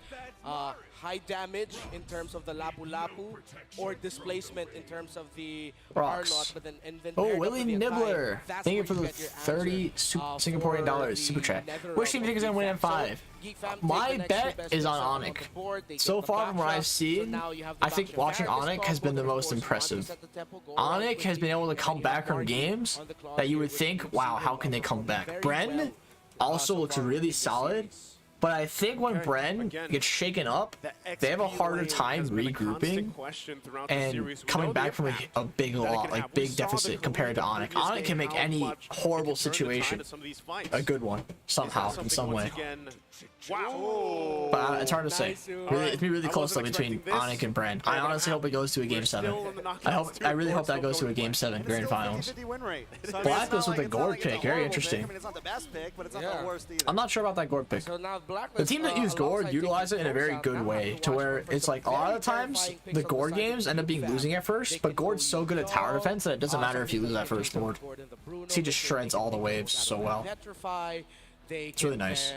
high damage in terms of the Lapu Lapu or displacement in terms of the Rocks. Arlott, but then Oh, paired up Willie with the Akai, Nibbler. that's Thank you where for the get your 30 answer, Singaporean for dollars the super chat. Netherrealm Which team do you think is of going to win Geek Fam. M5? So, Geek Fam take My the next bet best is on picks on Onyx. the board. They So get the far from what Baksha. I've So seen, now you have the I think Baksha watching Faramis Onyx has combo, been the then of most course impressive. Monty's at the temple, go Onyx has been able to come back from Marty games on the Claude that you here would with think, wow, how can they come back? Bren also looks really solid, but I think when Bren gets shaken up, they have a harder time regrouping and coming back from a big lot, like big deficit compared to Onyx. Onyx can make any horrible situation a good one somehow, in some way. Wow. But it's hard to say. Really, it's be really close though between Onyx and Bren. I honestly hope it goes to a Game 7. I really hope that goes to a Game 7 Grand Finals. Blacklist with a Gord pick, very interesting. I mean, it's not the best pick, but it's not the worst either. I'm not sure about that Gord pick. So now The team that used Gord utilize it in a very good way, to where it's like a lot of the times the Gord games end up being losing at first, but Gord's so good at tower defense that it doesn't matter if you lose that first Gord. He just shreds all the waves so well. Petrify, It's really nice.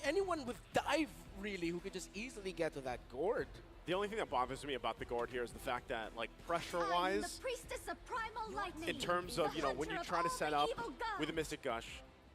Anyone with dive really who could just easily get to that gourd. The only thing that bothers me about the Gord here is the fact that, like, pressure-wise, in terms of, you know, when you try to set up with a Mystic Gush,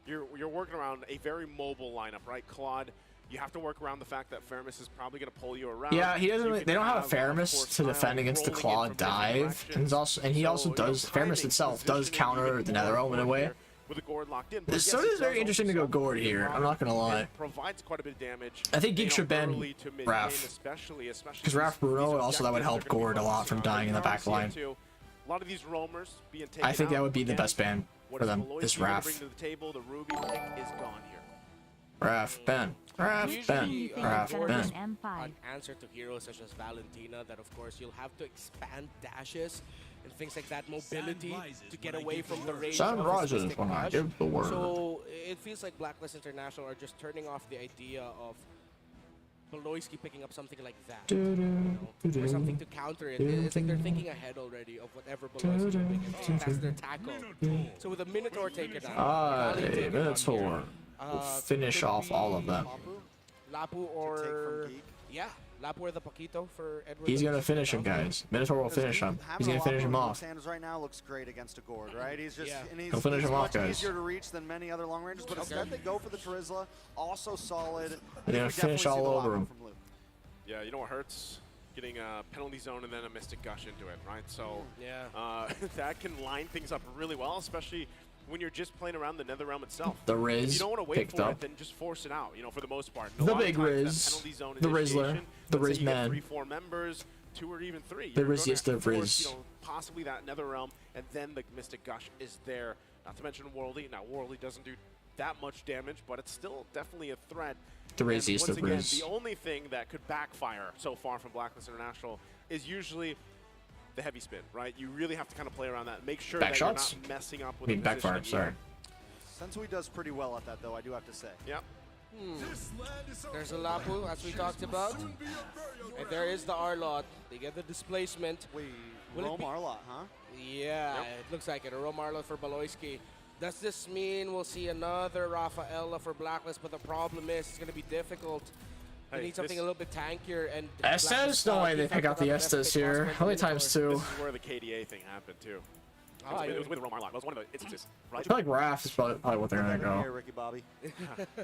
you're working around a very mobile lineup, right? Claude, you have to work around the fact that Faramis is probably going to pull you around. Yeah, he doesn't. They don't have a Faramis to defend against the Claude dive, and he also does. Faramis itself does counter the Netherrealm in a way. With the Gord locked in. So it is very interesting to go Gord here. I'm not gonna lie. Provides quite a bit of damage. I think Geek should ban Raph, because Raph Bruno also that would help Gord a lot from dying in the back line. A lot of these roamers being taken I think that out. would be the best ban for them. Is Bring Raph. to the table, the Ruby pick is gone here. Raph Ben. Raph Ben. Raph Ben. An answer to heroes such as Valentina, that of course you'll have to expand dashes and things like that, mobility to get away from the range Sun of rises Mystic when I Rush. give the word. So it feels like Blacklist International are just turning off the idea of Beloyski picking up something like that, or something to counter it. It's like they're thinking ahead already of whatever Beloyski will pick, and that's their tackle. So with a Minotaur taken down, Minotaur will finish off all of them. Lapu or Lapu or the Paquito for Edward. He's gonna finish him, guys. Minotaur will finish him. He's gonna finish him off. Sanders right now looks great against a Gord, right? He's just and He'll finish him off, much guys. easier to reach than many other long rangers, but instead they go for the Terizla, also solid. They're gonna finish all over him. Yeah, you know what hurts? Getting a penalty zone and then a Mystic Gush into it, right? So that can line things up really well, especially when you're just playing around the Nether Realm itself. The If Riz you don't want to wait picked for up. it, then just force it out, you know, for the most part. The And a lot of big times that Riz, penalty zone the Rizzler, initiation, the let's say Riz you get man. 3-4 members, 2 or even 3. The You're Riz, gonna yes, the force, Riz. you know, possibly that Nether Realm, and then the Mystic Gush is there. Not to mention Worldy. Now, Worldy doesn't do that much damage, but it's still definitely a threat. The Riz, And yes, once the again, Riz. the only thing that could backfire so far from Blacklist International is usually the heavy spin, right? You really have to kind of play around that. Make sure Back that shots? you're not messing up with I mean, the positioning. backfire, sorry. Sensui does pretty well at that, though, I do have to say. Yep. There's a Lapu, as we talked about. And there is the Arlot. They get the displacement. Wait, Will it Rome be- Arlot, huh? Yeah, it looks like it. A Rome Arlot for Baloyski. Does this mean we'll see another Rafaela for Blacklist? But the problem is it's going to be difficult. They Hey, need something this- a little bit tankier. And Estes? No way they pick out the Estes here. How many times two? This is where the KDA thing happened, too. It was with Rome Arlot. It was one of the instances, I right? feel like Raph is probably what they're gonna Here, go. Ricky Bobby.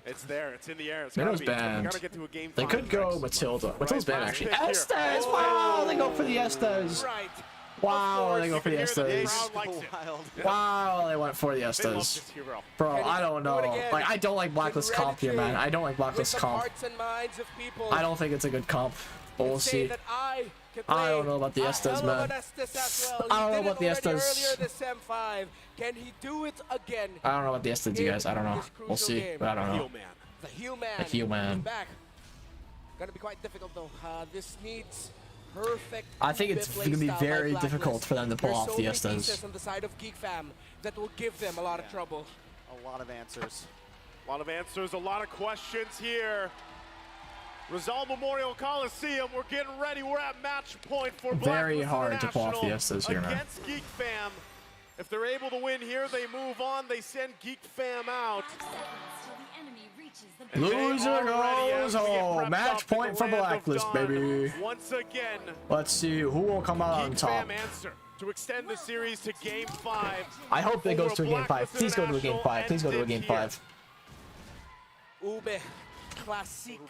It's there. It's in the air. It's Man, it gotta was be. bad. We gotta get to a game They 5 could go next. Matilda. Matilda's bad, Last actually. pick here. Estes! Wow, they go for the Estes. Right. Wow, they go for the The Estes. crowd likes it. Wow, they went for the They love Estes. this hero. Bro, Can he I don't do it know. again? Like, I don't like Blacklist Can comp here, man. I don't like with Blacklist the comp. hearts and minds of people. I don't think it's a good comp, but we'll say see. that I can I play don't know about the a Estes, hell of man. an Estes as well. I don't He know did about it the already Estes. Earlier this M5. Can he do it again? I don't know about the Estes, you guys. I don't know. This We'll crucial see, game. but I don't know. Heel man. The heel man. The heel man. is back. Gonna be quite difficult though. This needs perfect. I think it's play going to be style by very Blacklist. difficult for them to pull There's off so the many Estes. pieces on the side of Geek Fam that will give them a lot of trouble. A lot of answers. A lot of answers, a lot of questions here. Rizal Memorial Coliseum, we're getting ready. We're at match point for Very Blacklist hard to pull off the International Estes here, man. against Geek Fam. If they're able to win here, they move on. They send Geek Fam out. And they Loser already, goes as we get home. prepped Match up in point the for land of Blacklist, Dawn, baby. Once again, Let's see who will come out on Geek top. Fam answer to extend the series to Game 5. I hope it goes to a Game 5. Blacklist Please go to a Game 5. Please go to a International Game 5. Ube Classic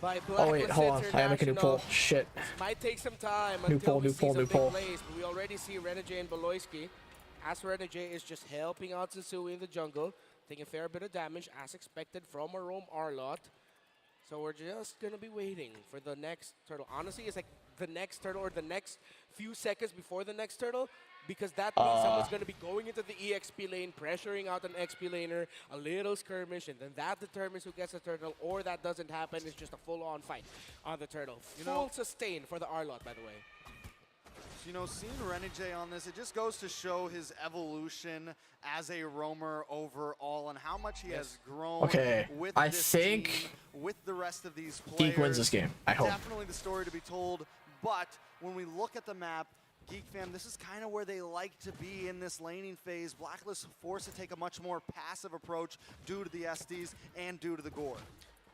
by Blacklist Oh wait, hold on. I am making a new International. poll. Shit. Might take some time New until poll, we new see poll, some new big poll. plays, but we already see Renegade and Baloyski. As Renegade is just helping out Sensui in the jungle, taking a fair bit of damage as expected from a Rome Arlot. So we're just gonna be waiting for the next turtle. Honestly, it's like the next turtle or the next few seconds before the next turtle, because that means someone's gonna be going into the EXP lane, pressuring out an XP laner, a little skirmish, and then that determines who gets the turtle, or that doesn't happen. It's just a full-on fight on the turtle. Full sustain for the Arlot, by the way. You know, seeing Renegade on this, it just goes to show his evolution as a roamer overall and how much he has grown with I this think team, with the rest of these players. Geek wins this game. I hope. Definitely the story to be told, but when we look at the map, Geek Fam, this is kind of where they like to be in this laning phase. Blacklist forced to take a much more passive approach due to the SDs and due to the gore.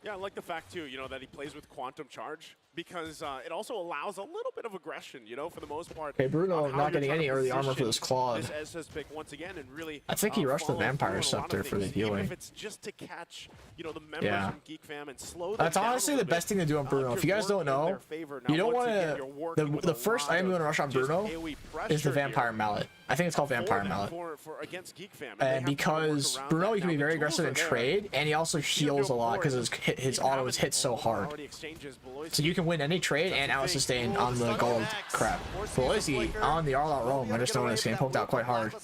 Yeah, I like the fact, too, you know, that he plays with Quantum Charge, because it also allows a little bit of aggression, you know, for the most part. Okay, Bruno on how not you're getting trying any to early armor for position this Claude. This SS pick once again, and really I think he rushed the follow Vampire through on a lot Scepter of for the things, even healing. if it's just to catch, you know, the members Yeah. from Geek Fam and slow them That's down a honestly the little best thing to do on Bruno. If you guys don't know, you don't want to. The first item you want to rush on Bruno is the Vampire Mallet. I think it's called Vampire Mallet. for against Geek Fam. And because Bruno, he can be very aggressive in trade, and he also heals a lot because his auto is hit so hard. So you can win any trade and out sustain on the gold crap. Baloyski on the Arlot Roam, I just noticed getting poked out quite hard.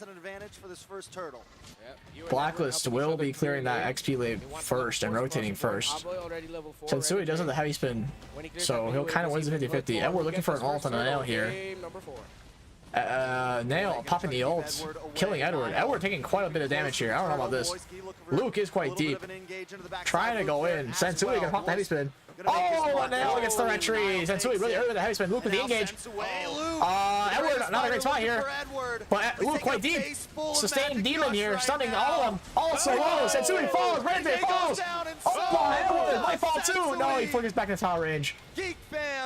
Blacklist will be clearing that XP lane first and rotating first. Sensui does have the heavy spin, so he'll kind of wins the 50-50. And we're looking for an ult on a nail here. Nail popping the ult, killing Edward. Edward taking quite a bit of damage here. I don't know about this. Luke is quite deep. Trying to go in. Sensui gonna pop the heavy spin. Oh, Nail gets the red tree. Sensui really early with the heavy spin. Luke with the engage. Edward, not a great spot here. But Luke quite deep. Sustained demon here, stunning all of them. Also low. Sensui falls. Renegade falls. Oh, Edward might fall too. No, he flickers back in the tower range.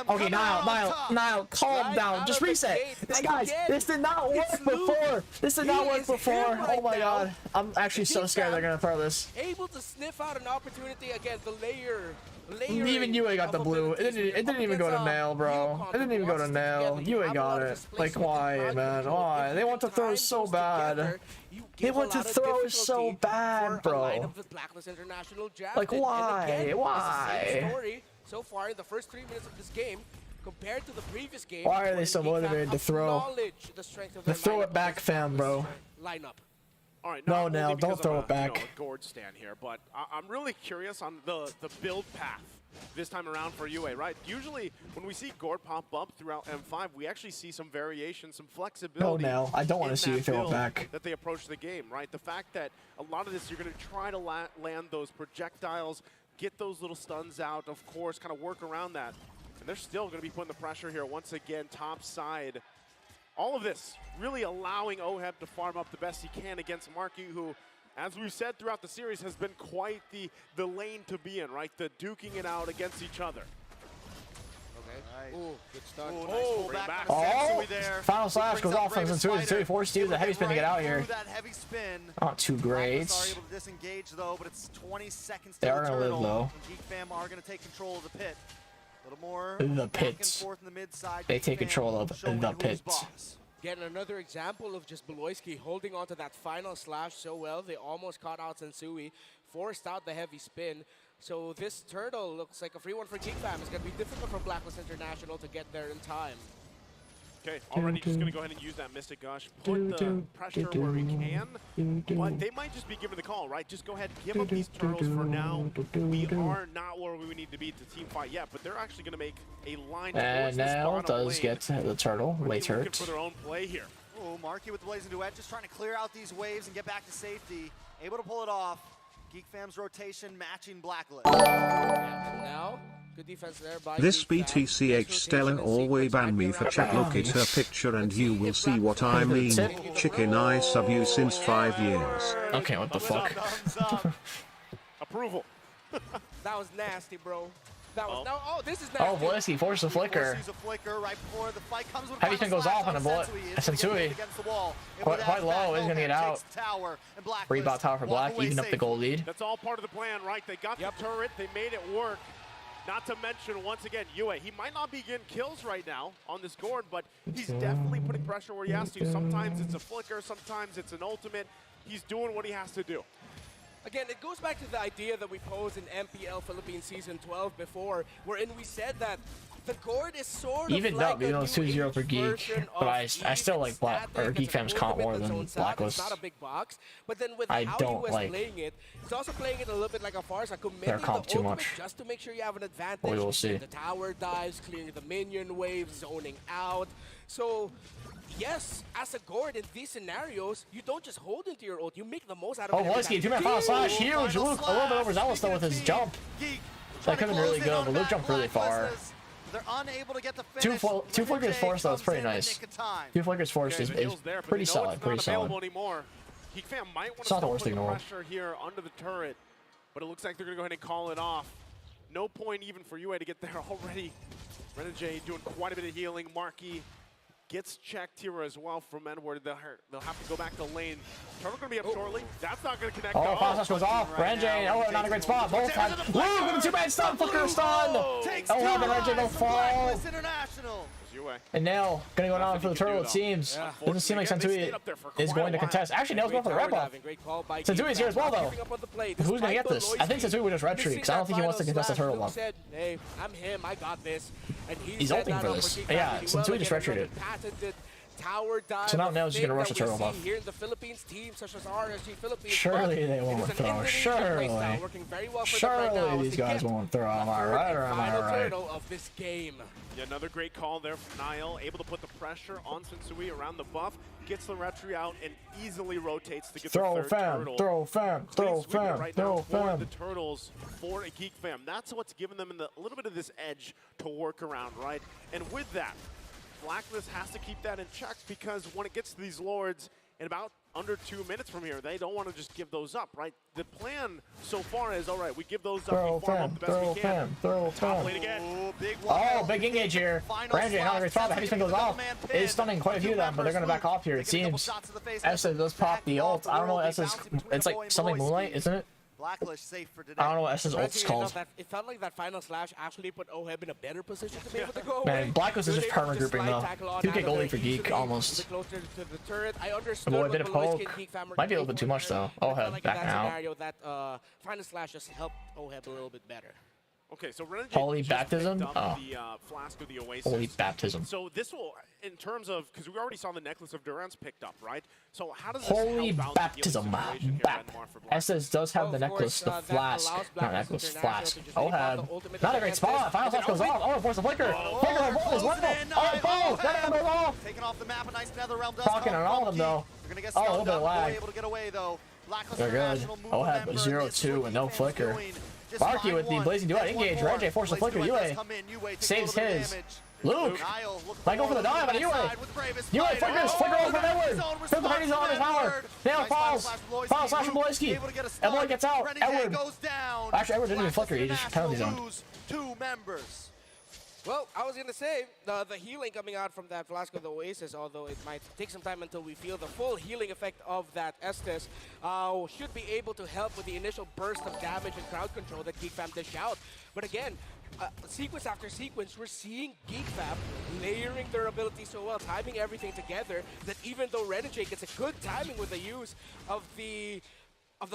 Okay, Niall, calm down. Just reset. Guys, this did not work before. This did not work before. Oh my god. I'm actually so scared they're gonna throw this. Able to sniff out an opportunity again. The layer layering Even Yue got the of blue. It abilities. didn't even go to nail, bro. It didn't even go to nail. Yue got it. Like, why, man? Why? They want to throw so bad. They want to throw so bad, bro. Like, why? Why? Story so far in the first 3 minutes of this game. Compared to the previous game, Why are they so motivated to throw? To throw it back, fam, bro. Lineup. All right, No, not now only don't because throw of it back. You know, a gourd stand here, but I'm really curious on the build path this time around for UA, right? Usually when we see gourd pop up throughout M5, we actually see some variation, some flexibility. No, now I don't want to see you throw it back. That they approach the game, right? The fact that a lot of this, you're going to try to land those projectiles, get those little stuns out, of course, kind of work around that. And they're still going to be putting the pressure here once again, top side. All of this really allowing OHEB to farm up the best he can against Marky, who, as we've said throughout the series, has been quite the lane to be in, right? The duking it out against each other. Okay. Ooh, good start. Nice back. Oh, final slash goes off from Sensui. Forced to use the heavy spin to get out here. Not too great. Are able to disengage though, but it's 20 seconds. They are gonna live though. Geek Fam are gonna take control of the pit. A little more. The pits. They take control of the pits. Getting another example of just Beloyski holding on to that final slash so well. They almost caught out Sensui, forced out the heavy spin. So this turtle looks like a free one for Geek Fam. It's going to be difficult for Blacklist International to get there in time. Okay, already just going to go ahead and use that Mystic Gush, put the pressure where we can, but they might just be given the call, right? Just go ahead, give up these turtles for now. We are not where we need to be to team fight yet, but they're actually going to make a line and now does get the turtle. Late hurt. For their own play here. Oh, Marky with the Blazing Duet, just trying to clear out these waves and get back to safety. Able to pull it off. Geek Fam's rotation matching Blacklist. And now, good defense there by This BTCH Stella always ban me for chat. Look at her picture and you will see what I mean. Chicken, I sub you since 5 years. Okay, what the fuck? Approval. That was nasty, bro. That was this is nasty. Oh, Beloyski forced a flicker. Heavy spin goes off on a bullet. Sensui quite low. He's gonna get out. Rebound tower for Black, even up the goal lead. That's all part of the plan, right? They got the turret. They made it work. Not to mention, once again, Yue. He might not be getting kills right now on this gourd, but he's definitely putting pressure where he has to. Sometimes it's a flicker. Sometimes it's an ultimate. He's doing what he has to do. Again, it goes back to the idea that we posed in MPL Philippines Season 12 before, wherein we said that the gourd is sort even of like up, even though it's 2-0 for Geek, but I still like Black or Geek Fam's comp more than Blacklist. It's not a big box, but then with I how don't he was like playing it, it's also playing it a little bit like a Farsa, committing their comp the too ultimate much. just to make sure you have an advantage. We will see. The tower dives, clearing the minion waves, zoning out. So yes, as a gourd in these scenarios, you don't just hold into your ult, you make the most out of it. Oh, Beloyski, 2-man final slash, huge. Luke a little bit overzealous though with his jump. That could have been really good, but Luke jumped really far. They're unable to get the finish. Two flickers forced though, it's pretty nice. 2 flickers forced is pretty solid, pretty solid. Geek Fam might want It's to not the still worst put thing the in the world. pressure here under the turret, but it looks like they're going to go ahead and call it off. No point even for UA to get there already. Renegade doing quite a bit of healing. Marky gets checked here as well from Edward. They'll have to go back to lane. Turtle going to be up shortly. That's not going to connect. Oh, final slash goes off. Renegade, oh, not a great spot. Both time. Luke with a 2-man stun, flicker stun. Oh, and Renegade will fall. And now, gonna go down for the turtle, it seems. Doesn't seem like Sensui is going to contest. Actually, Nail's going for the red buff. Sensui is here as well, though. Who's gonna get this? I think Sensui would just red tree, because I don't think he wants to contest the turtle buff. Hey, I'm him, I got this. And He's ulting for this. Yeah, Sensui just red treated. Tower dive. So now Nail's just gonna rush the turtle buff. Here in the Philippines, teams such as RSG Philippines. Surely they won't throw. Surely. Surely these guys won't throw. Am I right or am I right? Of this game. Yeah, another great call there from Niall, able to put the pressure on Sensui around the buff, gets the retry out and easily rotates to get the third turtle. Throw fam, throw fam, right throw fam. The turtles for a Geek Fam. That's what's given them a little bit of this edge to work around, right? And with that, Blacklist has to keep that in check because when it gets to these lords in about under 2 minutes from here, they don't want to just give those up, right? The plan so far is, all right, we give those up, we farm up the best we can. Top lane again. Oh, big engage here. Brandon, not a great spot. Heavy spin goes off. It is stunning quite a few of them, but they're going to back off here, it seems. Essa does pop the ult. I don't know, Essa's, it's like something Moonlight, isn't it? Blacklist safe for today. I don't know what S's ult's called. It felt like that final slash actually put Oheb in a better position to be able to go Man, away. Blacklist is just karma grouping though. 2K goalie for Geek almost. Closer to the turret. I understood Boy, a what bit of Beloyski poke. and Geek Fam were Might be a little bit too capable much of though. doing. I felt Oheb like in backing that out. scenario, that final slash just helped Oheb a little bit better. Okay, so Renegade Holy just baptism? picked up Oh. the Flask of the Oasis. Holy baptism. So this will, in terms of, because we already saw the Necklace of Durance picked up, right? So how does this Holy help out baptism. the healing situation here, Bap. Renmar, for Black? SS does have the necklace, the flask. Not necklace, flask. Oheb. Not a great spot. Final slash goes off. Oh, force a flicker. Flicker on roll as well. Oh, both. That goes off. Taking off the map, a nice Netherrealm does Talking come on all from of them though. They're gonna get Oh, a little stunned bit of up. Boy lag. able to get away though. Blacklist They're good. International moving Oheb member. 0-2 with no flicker. Barky with the blazing duet engage. Renegade force the flicker. Yue saves his. Luke might go for the dive on Yue. Yue flickers. Flicker over Edward. Flicker the Brady's on his power. Nail falls. Final slash from Beloyski. Edward gets out. Edward. Actually, Edward didn't even flicker. He just penalty zoned. 2 members. Well, I was going to say, the healing coming out from that Flask of the Oasis, although it might take some time until we feel the full healing effect of that Estes, should be able to help with the initial burst of damage and crowd control that Geek Fam dish out. But again, sequence after sequence, we're seeing Geek Fam layering their abilities so well, timing everything together, that even though Renegade gets a good timing with the use of the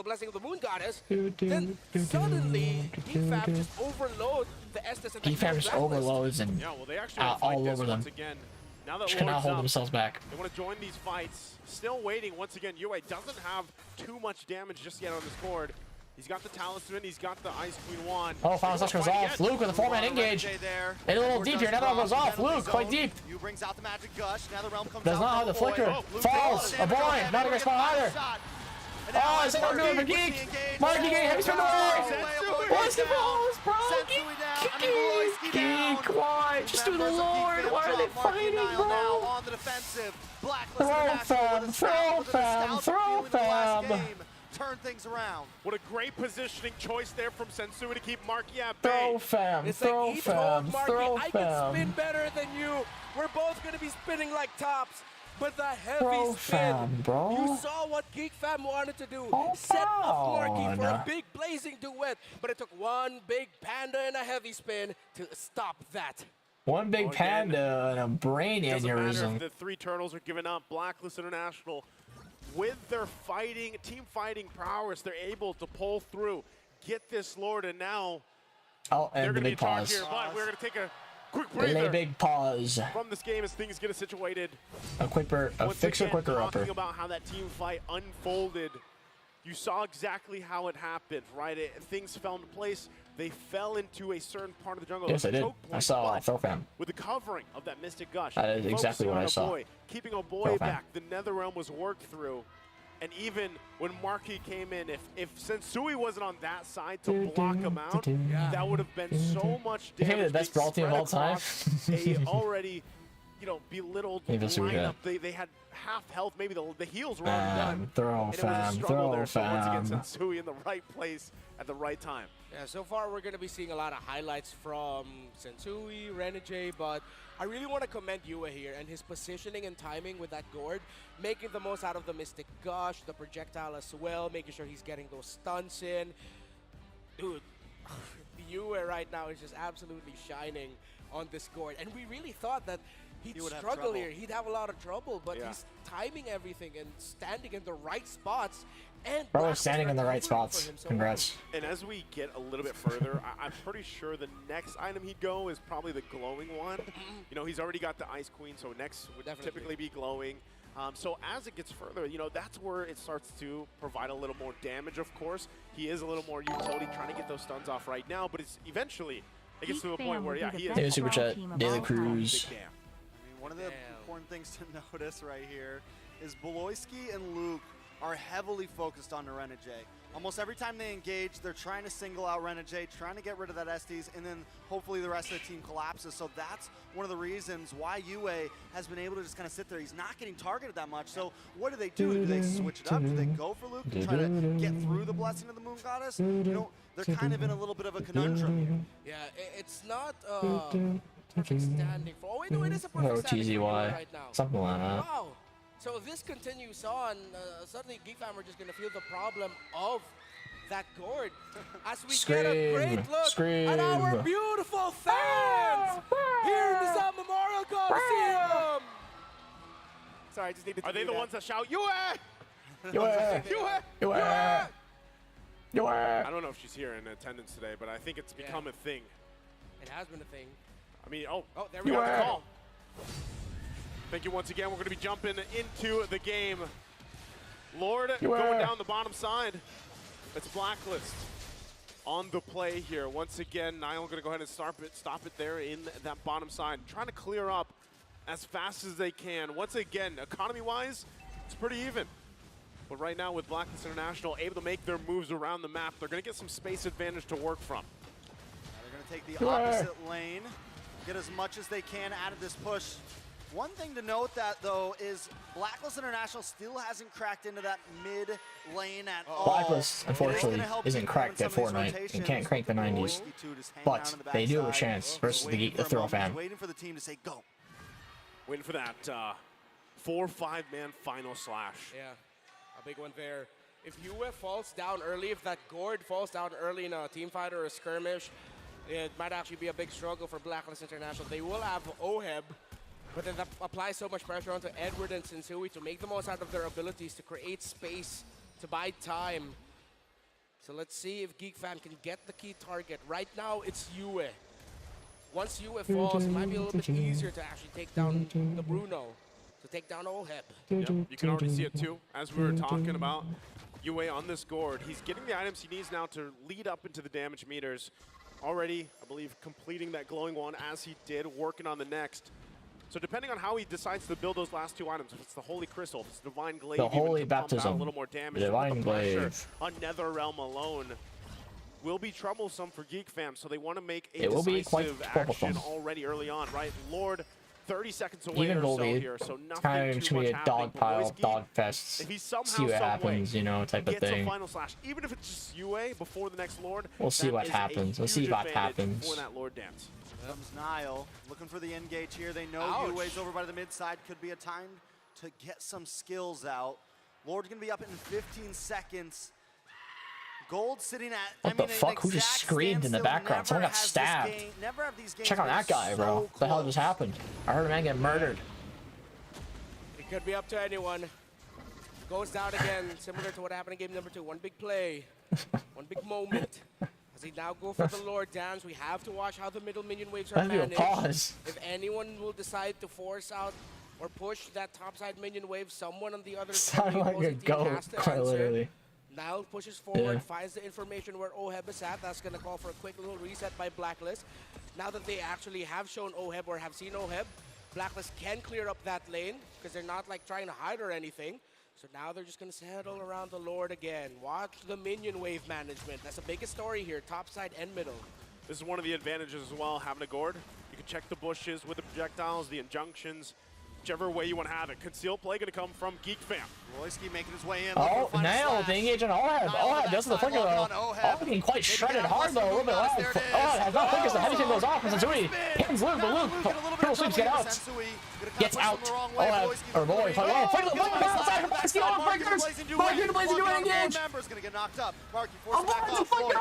Blessing of the Moon Goddess, then suddenly Geek Fam just overload the Estes and the Geek Fam just overloads and Yeah, well, they actually want to fight all this over them. once again. Now that Just cannot Lord's hold up, themselves back. They want to join these fights. Still waiting. Once again, Yue doesn't have too much damage just yet on this board. He's got the Talisman. He's got the Ice Queen wand. Oh, final slash goes off. Luke with a 4-man engage. And a little deep here. Netherrealm goes off. Luke quite deep. You brings out the magic gush. Netherrealm comes Does out not have the flicker. Falls. A boy. Not a great spot either. Oh, it's not good for Geek. Marky getting heavy spin away. What's the balls, bro? Geek, why? Just do the Lord. Why are they fighting, bro? On the defensive. Throw fam, throw fam, throw fam. Turn things around. What a great positioning choice there from Sensui to keep Marky at bay. Throw fam, It's throw like he fam, told Marky, throw I can spin fam. better than you. We're both going to be spinning like tops. But the heavy Throw spin, fam, bro. you saw what Geek Fam wanted to do. Oh, Set up Marky for a on. big blazing duet. But it took one big panda and a heavy spin to stop that. One big panda and a brain Doesn't matter aneurysm. if the 3 turtles are giving up. Blacklist International, with their team fighting prowess, they're able to pull through, get this Lord, and now Oh, they're and the going to be big in charge pause. here. But we're going to take a quick Lay breather big pause. from this game as things get situated. A Once fixer, again, quicker talking upper. about how that team fight unfolded. You saw exactly how it happened, right? Things fell into place. They fell into a certain part of the jungle. Yes, I did. Choke I point, saw but throw fam. with the covering of that Mystic Gush. That is exactly focusing what on I saw. Oboe, keeping Oboe Throw fam. back. The Netherrealm was worked through. And even when Marky came in, if Sensui wasn't on that side to block him out, that would have been so much You think damage. the best brawl team of all time? A already, belittled Maybe that's what we lineup. got. They had half health. Maybe the heals were already done. Throw And it was a fam, struggle throw there. So once again, fam. Sensui in the right place at the right time. Yeah, so far we're going to be seeing a lot of highlights from Sensui, Renegade, but I really want to commend Yue here and his positioning and timing with that gourd, making the most out of the Mystic Gush, the projectile as well, making sure he's getting those stunts in. Dude, Yue right now is just absolutely shining on this gourd, and we really thought that he'd He would have struggle trouble. here. He'd have a lot of trouble, but Yeah. he's timing everything and standing in the right spots. And Bro, Black standing in the right recovering for spots. him so Congrats. And as we get a little bit further, I'm pretty sure the next item he'd go is probably the glowing one. He's already got the Ice Queen, so next would typically be glowing. So as it gets further, that's where it starts to provide a little more damage, of course. He is a little more utility trying to get those stuns off right now, but it's eventually, it gets to a point where, he is. Daily Super Chat, Daily Cruise. I mean, one of the important things to notice right here is Beloyski and Luke are heavily focused on the Renegade. Almost every time they engage, they're trying to single out Renegade, trying to get rid of that Estes, and then hopefully the rest of the team collapses. So that's one of the reasons why Yue has been able to just kind of sit there. He's not getting targeted that much. So what do? Do they switch it up? Do they go for Luke and try to get through the Blessing of the Moon Goddess? They're kind of in a little bit of a conundrum here. Yeah, it's not perfect standing for. Oh, wait, no, it is a perfect standing for Yue TZY. right now. Something like that. Wow. So if this continues on, suddenly Geek Fam are just going to feel the problem of that gourd. As we get a great look at our beautiful fans here in the Sun Memorial Coliseum. Sorry, I just needed to Are they the ones that shout, "Yue! Yue! Yue! Yue! I don't know if she's here in attendance today, but I think it's become a thing. It has been a thing. I mean, there we go. go. Call. Thank you once again. We're going to be jumping into the game. Lord going down the bottom side. It's Blacklist on the play here. Once again, Niall going to go ahead and stop it there in that bottom side. Trying to clear up as fast as they can. Once again, economy-wise, it's pretty even. But right now with Blacklist International able to make their moves around the map, they're going to get some space advantage to work from. They're going to take the opposite lane, get as much as they can out of this push. One thing to note that, though, is Blacklist International still hasn't cracked into that mid lane at all. Blacklist, unfortunately, isn't cracked at Fortnite and can't crank the 90s. But they do have a chance versus the Throw Fam. Waiting for the team to say go. Waiting for that 4-5-man final slash. Yeah, a big one there. If UF falls down early, if that gourd falls down early in a team fight or a skirmish, it might actually be a big struggle for Blacklist International. They will have OHEB, but then that applies so much pressure onto Edward and Sensui to make the most out of their abilities to create space, to buy time. So let's see if Geek Fam can get the key target. Right now, it's Yue. Once Yue falls, it might be a little bit easier to actually take down the Bruno, to take down OHEB. Yep, you can already see it too, as we were talking about. Yue on this gourd. He's getting the items he needs now to lead up into the damage meters. Already, I believe, completing that glowing one as he did, working on the next. So depending on how he decides to build those last two items, if it's the Holy Crystal, if it's Divine Glaive, the Holy even to Baptism, pump out a little more damage, Divine Glaive on Netherrealm alone will be troublesome for Geek Fam. So they want to make a it will be quite decisive troublesome action already early on, right? Lord, 30 seconds away even or so Goldie, here, so nothing kind too of to be much a happening. dog pile, Boyski, dog fest. if he somehow, See what happens, you know, type of gets thing. a final slash, even if it's just Yue before the next Lord, We'll see that what is a happens. We'll see huge what advantage happens. for that Lord dance. Comes Niall, looking for the engage here. They know Yue's over by the mid side. Could be a time to get some skills out. Lord's gonna be up in 15 seconds. Gold sitting at, What the fuck? Who just screamed in the background? Someone got stabbed. Check on that guy, bro. What the hell just happened? I heard a man get murdered. It could be up to anyone. Goes down again, similar to what happened in game number 2. One big play, one big moment. As they now go for the Lord dance, we have to watch how the middle minion waves are managed. Pause. If anyone will decide to force out or push that topside minion wave, someone on the other Sounded like a goat, has to quite answer. literally. Niall pushes forward, Yeah. finds the information where OHEB is at. That's going to call for a quick little reset by Blacklist. Now that they actually have shown OHEB or have seen OHEB, Blacklist can clear up that lane because they're not like trying to hide or anything. So now they're just going to settle around the Lord again. Watch the minion wave management. That's the biggest story here, top side and middle. This is one of the advantages as well, having a gourd. You can check the bushes with the projectiles, the injunctions, whichever way you want to have it. Concealed play going to come from Geek Fam. Royski making his way in. Oh, nailed the engage on OHEB. OHEB does the flicker though. OHEB getting quite shredded hard though, a little bit loud. OHEB has not flickers, the heavy thing goes off. And Sensui pins Luke, but Luke, Pearl Sweeps get out. Gets out. OHEB, or boy, flicker outside, Boyski on flickers. Boyski Blazing doing engage. Member's going to get knocked up. Marky forced back off. Floyd.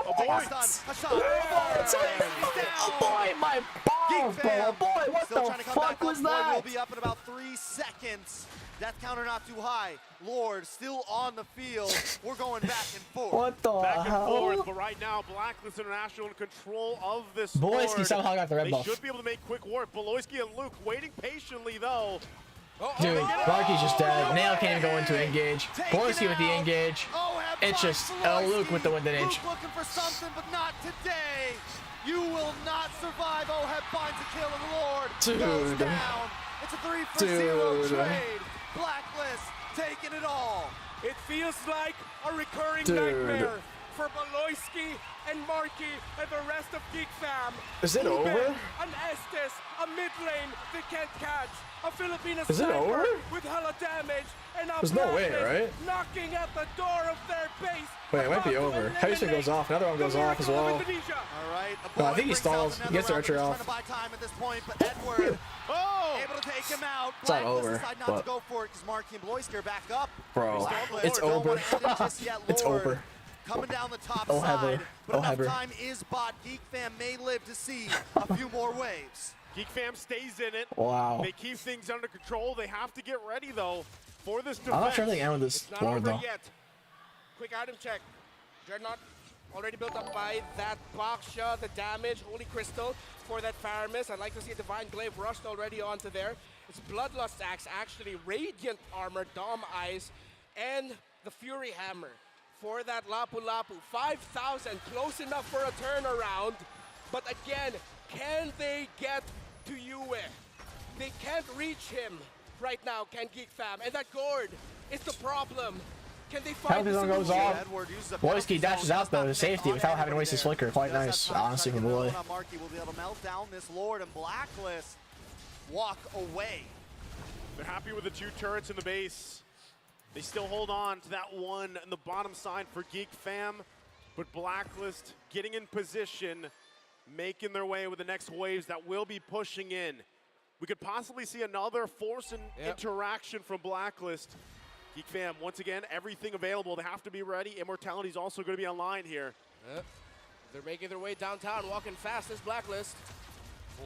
Oh boy, my balls, bro. Boy, what the fuck was that? Will be up in about 3 seconds. Death counter not too high. Lord still on the field. We're going back and forth. What the Back and hell? forth, but right now, Blacklist International in control of this Boyski Lord. somehow got the red buff. They should be able to make quick work. Beloyski and Luke waiting patiently, though. Dude, Marky's just dead. Nail can't even go into engage. Boyski with the engage. It's just Luke with the winded edge. Luke looking for something, but not today. You will not survive. OHEB finds a kill, and Lord goes down. It's a 3-for-0 trade. Blacklist taking it all. It feels like a recurring nightmare for Beloyski and Marky and the rest of Geek Fam. Is it over? An Estes, a mid lane they can't catch. A Filipino Is it sniper over? with hella damage. And a There's no way, Blacklist right? knocking at the door of their base. Wait, it might be over. Heavy swing goes off. Another one goes off as well. All right. No, I think he stalls. He gets the archer off. Trying to buy time at this point, but Edward able to take him out. It's not over, Decide not but- to go for it because Marky and Beloyski are back up. Bro, They still have the it's Lord. Don't over. wanna end it just yet. It's Lord over. coming down the top Oh, side, Heather. but Oh, enough Heather. time is bought. Geek Fam may live to see a few more waves. Geek Fam stays in it. Wow. They keep things under control. They have to get ready, though, for this defense. I'm not sure they end with this It's not Lord, over though. yet. Quick item check. Dreadnought already built up by that Baksha, the damage, Holy Crystal for that Faramis. I'd like to see a Divine Glaive rushed already onto there. It's Bloodlust Axe, actually, Radiant Armor, Dom Eyes, and the Fury Hammer for that Lapu Lapu. 5,000, close enough for a turnaround. But again, can they get to Yue? They can't reach him right now, can Geek Fam. And that Gord is the problem. Can they find Penalty zone goes off. Wojski dashes out though to safety without having to waste his flicker. Quite nice, honestly, from Boy. Marky will be able to melt down this Lord, and Blacklist walk away. They're happy with the 2 turrets in the base. They still hold on to that one in the bottom side for Geek Fam, but Blacklist getting in position, making their way with the next waves that will be pushing in. We could possibly see another force and interaction from Blacklist. Geek Fam, once again, everything available. They have to be ready. Immortality's also going to be online here. They're making their way downtown, walking fast as Blacklist.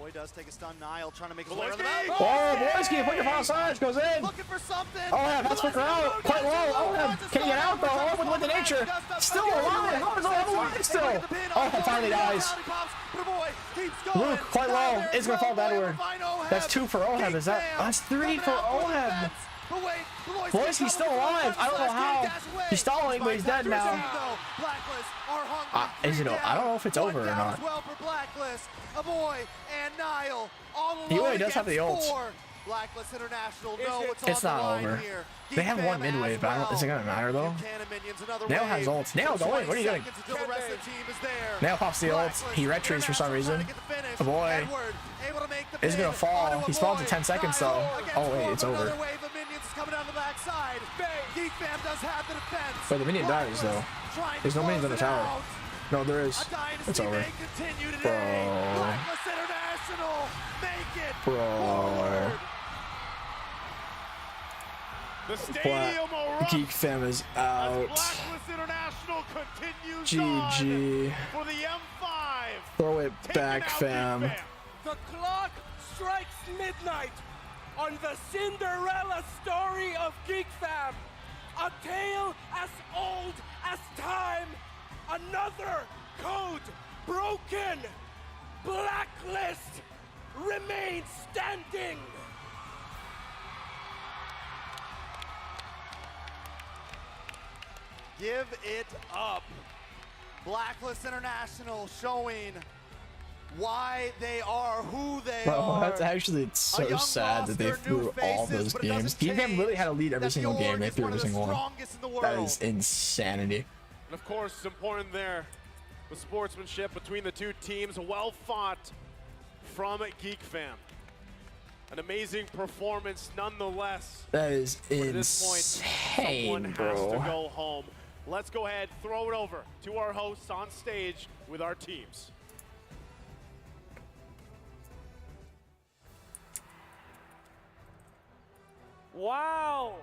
Boy does take a stun. Nile trying to make his way Wojski! around the map. Oh, Wojski, put your final Sarge, goes in. Looking for something. Oh, yeah, that's flicker out. Quite low. Oh, yeah. Can he get out, though? Oh, with the nature. Still alive. How is alive still? Oh, finally dies. Luke, quite low. It's going to fall downward. That's 2 for Oheb. Is that? That's 3 for Oheb. Wojski's still alive. I don't know how. He's stalling, but he's dead now. Is it? I don't know if it's over or not. Yue does have the ult. Blacklist International know what's It's on the not line over. here. They have one mid wave, but I don't, is it gonna matter though? Nail has ult. Nail, go in. What are you doing? Nail pops the ult. He retreats for some reason. Oh boy. It's gonna fall. He spawns in 10 seconds though. Oh wait, it's over. But the minion dies though. There's no minions on the tower. No, there is. It's over. Bro. Bro. The stadium Geek Fam is out. Blacklist International continues GG. for the M5. Throw it back, fam. The clock strikes midnight on the Cinderella story of Geek Fam. A tale as old as time. Another code broken. Blacklist remains standing. Give it up. Blacklist International showing why they are who they are. That's actually so sad that they threw all those games. Geek Fam really had to lead every single game. They threw every single one. That is insanity. And of course, it's important there, the sportsmanship between the 2 teams. Well fought from Geek Fam. An amazing performance nonetheless. That is At this point, someone insane, has to bro. go home. Let's go ahead, throw it over to our hosts on stage with our teams. Wow!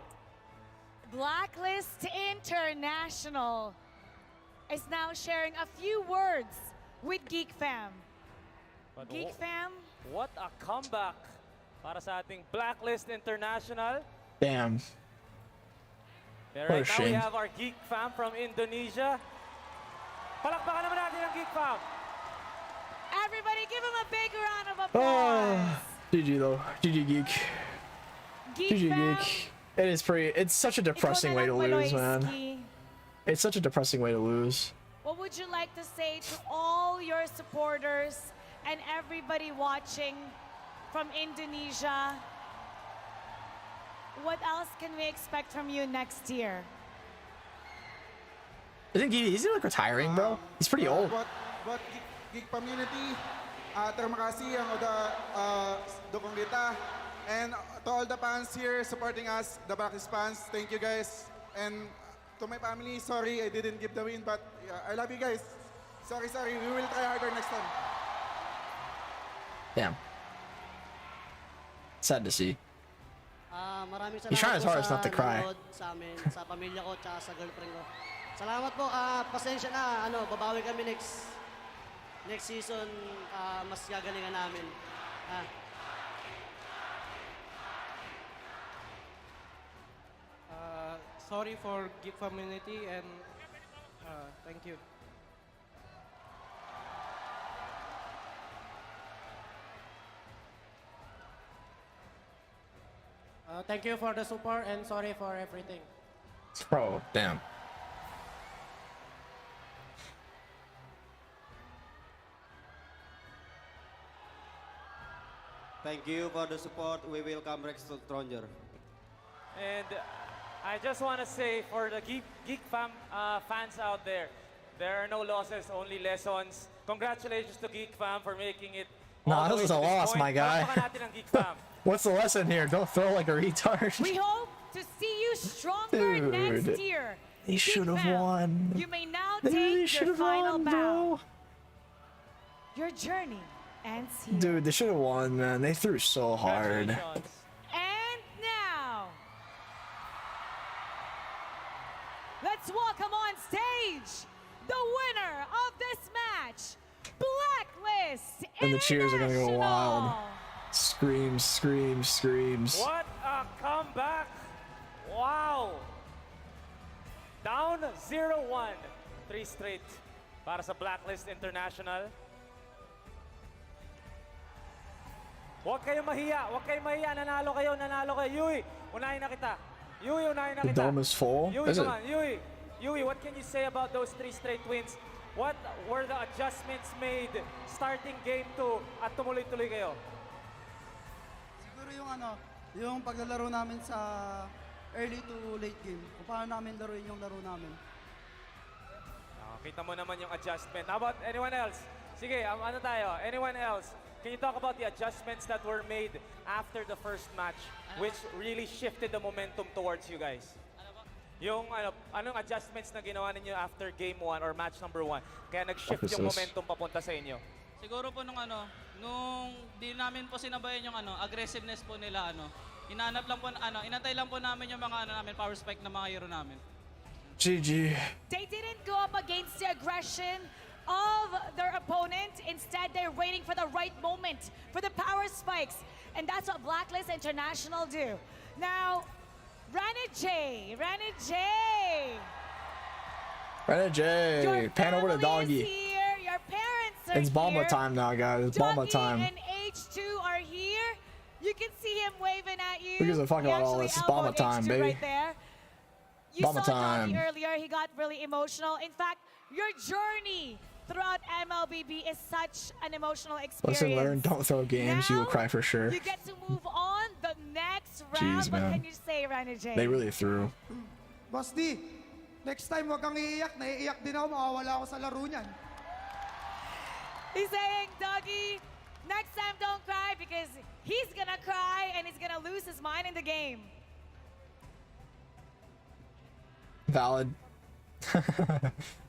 Blacklist International is now sharing a few words with Geek Fam. But Geek Fam, what a comeback para sa ating Blacklist International. Damn. But What a right now we shame. have our Geek Fam from Indonesia. Palakpakan naman natin ang Geek Fam. everybody give him a big round of Oh, applause. GG though. GG Geek. Geek GG Fam, Geek. It is pretty. It's such a depressing way to lose, man. Loesr. It's such a depressing way to lose. What would you like to say to all your supporters and everybody watching from Indonesia? What else can we expect from you next year? Isn't he like retiring, bro? He's pretty old. But geek community, terima kasih ang dukong kita. And to all the fans here supporting us, the Blacklist fans, thank you guys. And to my family, sorry I didn't give the win, but I love you guys. Sorry, we will try harder next time. Damn. Sad to see. Maraming He's trying his salamat po hardest not to sa cry. nanonood sa amin, sa pamilya ko, tsaka sa girlfriend ko. Salamat po. Pasensya na. Babawi kami next season. Mas gagalingan namin. Sorry for Geek community and thank you. Thank you for the support and sorry for everything. Bro, damn. Thank you for the support. We will come back stronger. And I just want to say for the Geek fans out there, there are no losses, only lessons. Congratulations to Geek Fam for making it. Nah, this is a loss, my guy. Palakpakan natin ang Geek Fam. What's the lesson here? Don't throw like a retard. We hope to see you stronger Dude, next year. They should have won. You may now They really take should your have final won, bow. bro. Your journey ends here. Dude, they should have won, man. They threw so hard. And now, let's welcome on stage the winner of this match, Blacklist And the cheers are gonna go wild. International. Screams, screams, screams. What a comeback! Wow! Down 0-1. 3 straight para sa Blacklist International. Huwag kayong mahiya, huwag kayong mahiya. Nanalo kayo, nanalo kayo. Yui, unahin na kita. Yui, unahin na The kita. dome is full? Yui, Is come it? on. Yui, what can you say about those 3 straight wins? What were the adjustments made starting game 2 at tumuloy-tuloy kayo? Siguro yung paglalaro namin sa early to late game. Kung paano namin laruin yung laro namin. Kita mo naman yung adjustment. How about anyone else? Sige, ano tayo? Anyone else? Can you talk about the adjustments that were made after the first match, which really shifted the momentum towards you guys? Yung anong adjustments na ginawa ninyo after game 1 or match number 1? Kaya nag-shift yung momentum papunta sa inyo? Siguro po nung di namin po sinabayan yung aggressiveness po nila inanap lang po inantay lang po namin yung mga namin power spike na mga hero namin. GG. They didn't go up against the aggression of their opponent. Instead, they're waiting for the right moment, for the power spikes. And that's what Blacklist International do. Now, Rana J. Pan over the doggy. Here, your parents are It's Bomba here. time now, guys. It's Bomba time. And H2 are here. You can see him waving at you. Who gives a fuck He about all actually this? It's Bomba elbowed time, H2 baby. Right there. You Bomba saw time. Doggy earlier. He got really emotional. In fact, your journey throughout MLBB is such an emotional experience. Lesson learned, don't throw games. You will cry for sure. You get to move on the next round. Jeez, What man. can you say, Rana J? They really threw. Boss D, next time wag kang iiyak. Naiiyak din ako. Mawawala ako sa laro niyan. He's saying, Doggy, next time don't cry because he's gonna cry and he's gonna lose his mind in the game. Valid.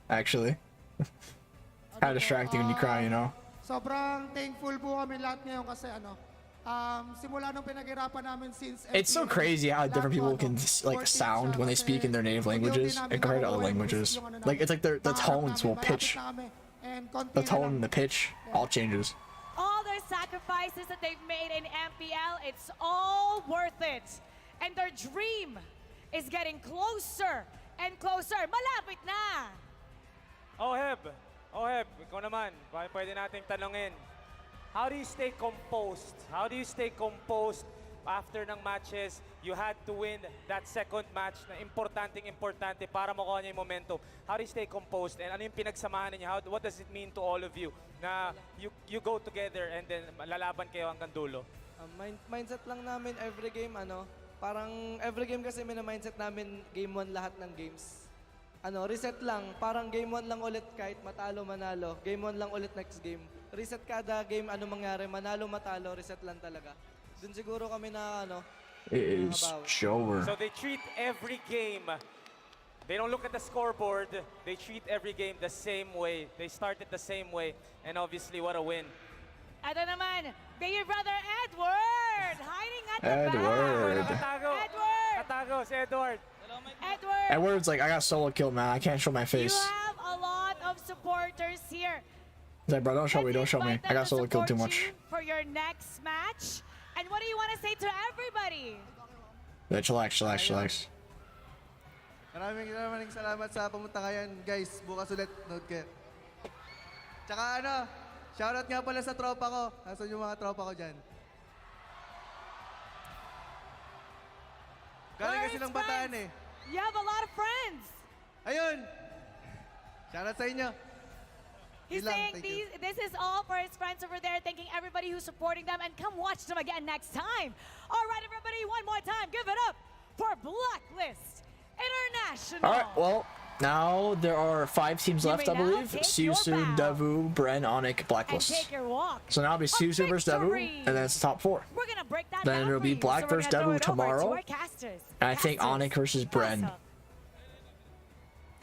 Actually. Kind of distracting when you cry, you know? Sobrang thankful po kami lahat ngayon kasi simula nung pinaghirapan namin since It's so crazy how different people can like sound when they speak in their native languages and compared to other languages. Like it's like the tones will pitch. The tone and the pitch all changes. All their sacrifices that they've made in MPL, it's all worth it. And their dream is getting closer and closer. Malapit na! Oheb, ikaw naman, pwede nating tanungin. How do you stay composed? How do you stay composed after ng matches? You had to win that second match na importante para makuha niyo yung momentum. How do you stay composed? And ano yung pinagsamahan niyo? What does it mean to all of you na you go together and then lalaban kayo hanggang dulo? Mindset lang namin every game, parang every game kasi mindset namin game 1 lahat ng games. Reset lang. Parang game 1 lang ulit kahit matalo, manalo. Game 1 lang ulit next game. Reset kada game, mangyari, manalo, matalo, reset lang talaga. Dun siguro kami na It is over. So they treat every game, they don't look at the scoreboard, they treat every game the same way. They start it the same way, and obviously what a win. Ito naman, baby brother Edward, hiding at the Edward. back. Edward! Katago si Edward. Edward's like, I got solo killed, man. I can't show my face. You have a lot of supporters here. He's like, bro, don't show me, don't show me. I got solo killed too much. For your next match. And what do you want to say to everybody? Yeah, chillax. Maraming salamat sa pumunta ngayon, guys. Bukas ulit, note kayo. Tsaka ano, shoutout nga pala sa tropa ko. Nasaan yung mga tropa ko dyan? Galing kasi ng Bataan eh. You have a lot of friends. Ayun! Shoutout sa inyo. He's saying this is all for his friends over there, thanking everybody who's supporting them, and come watch them again next time. All right, everybody, one more time, give it up for Blacklist International. All right, well, now there are 5 teams left, I believe. Siusu, Devu, Bren, Onyx, Blacklist. So now it'll be Siusu versus Devu, and then it's the top 4. We're gonna break that then it'll be Black versus Devu tomorrow, and I think Onyx versus Bren.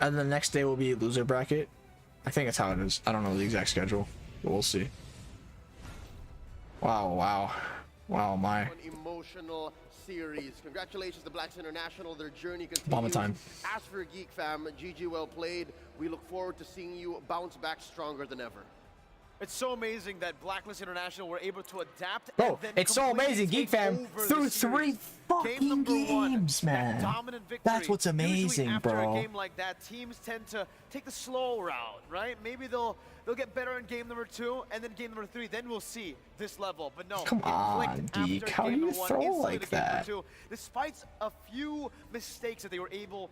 And then the next day will be loser bracket. I think that's how it is. I don't know the exact schedule, but we'll see. Wow, my. An emotional series. Congratulations to Blacks International. Their journey continues. Bomba time. As for Geek Fam, GG well played. We look forward to seeing you bounce back stronger than ever. It's so amazing that Blacklist International were able to adapt. Bro, it's so amazing, Geek Fam, through 3 fucking games, man. That's what's amazing, after bro. a game like that, teams tend to take the slow route, right? Maybe they'll get better in game number 2, and then game number 3. Then we'll see this level. But no, Come on, Geek. How do you throw like that? Despite a few mistakes that they were able.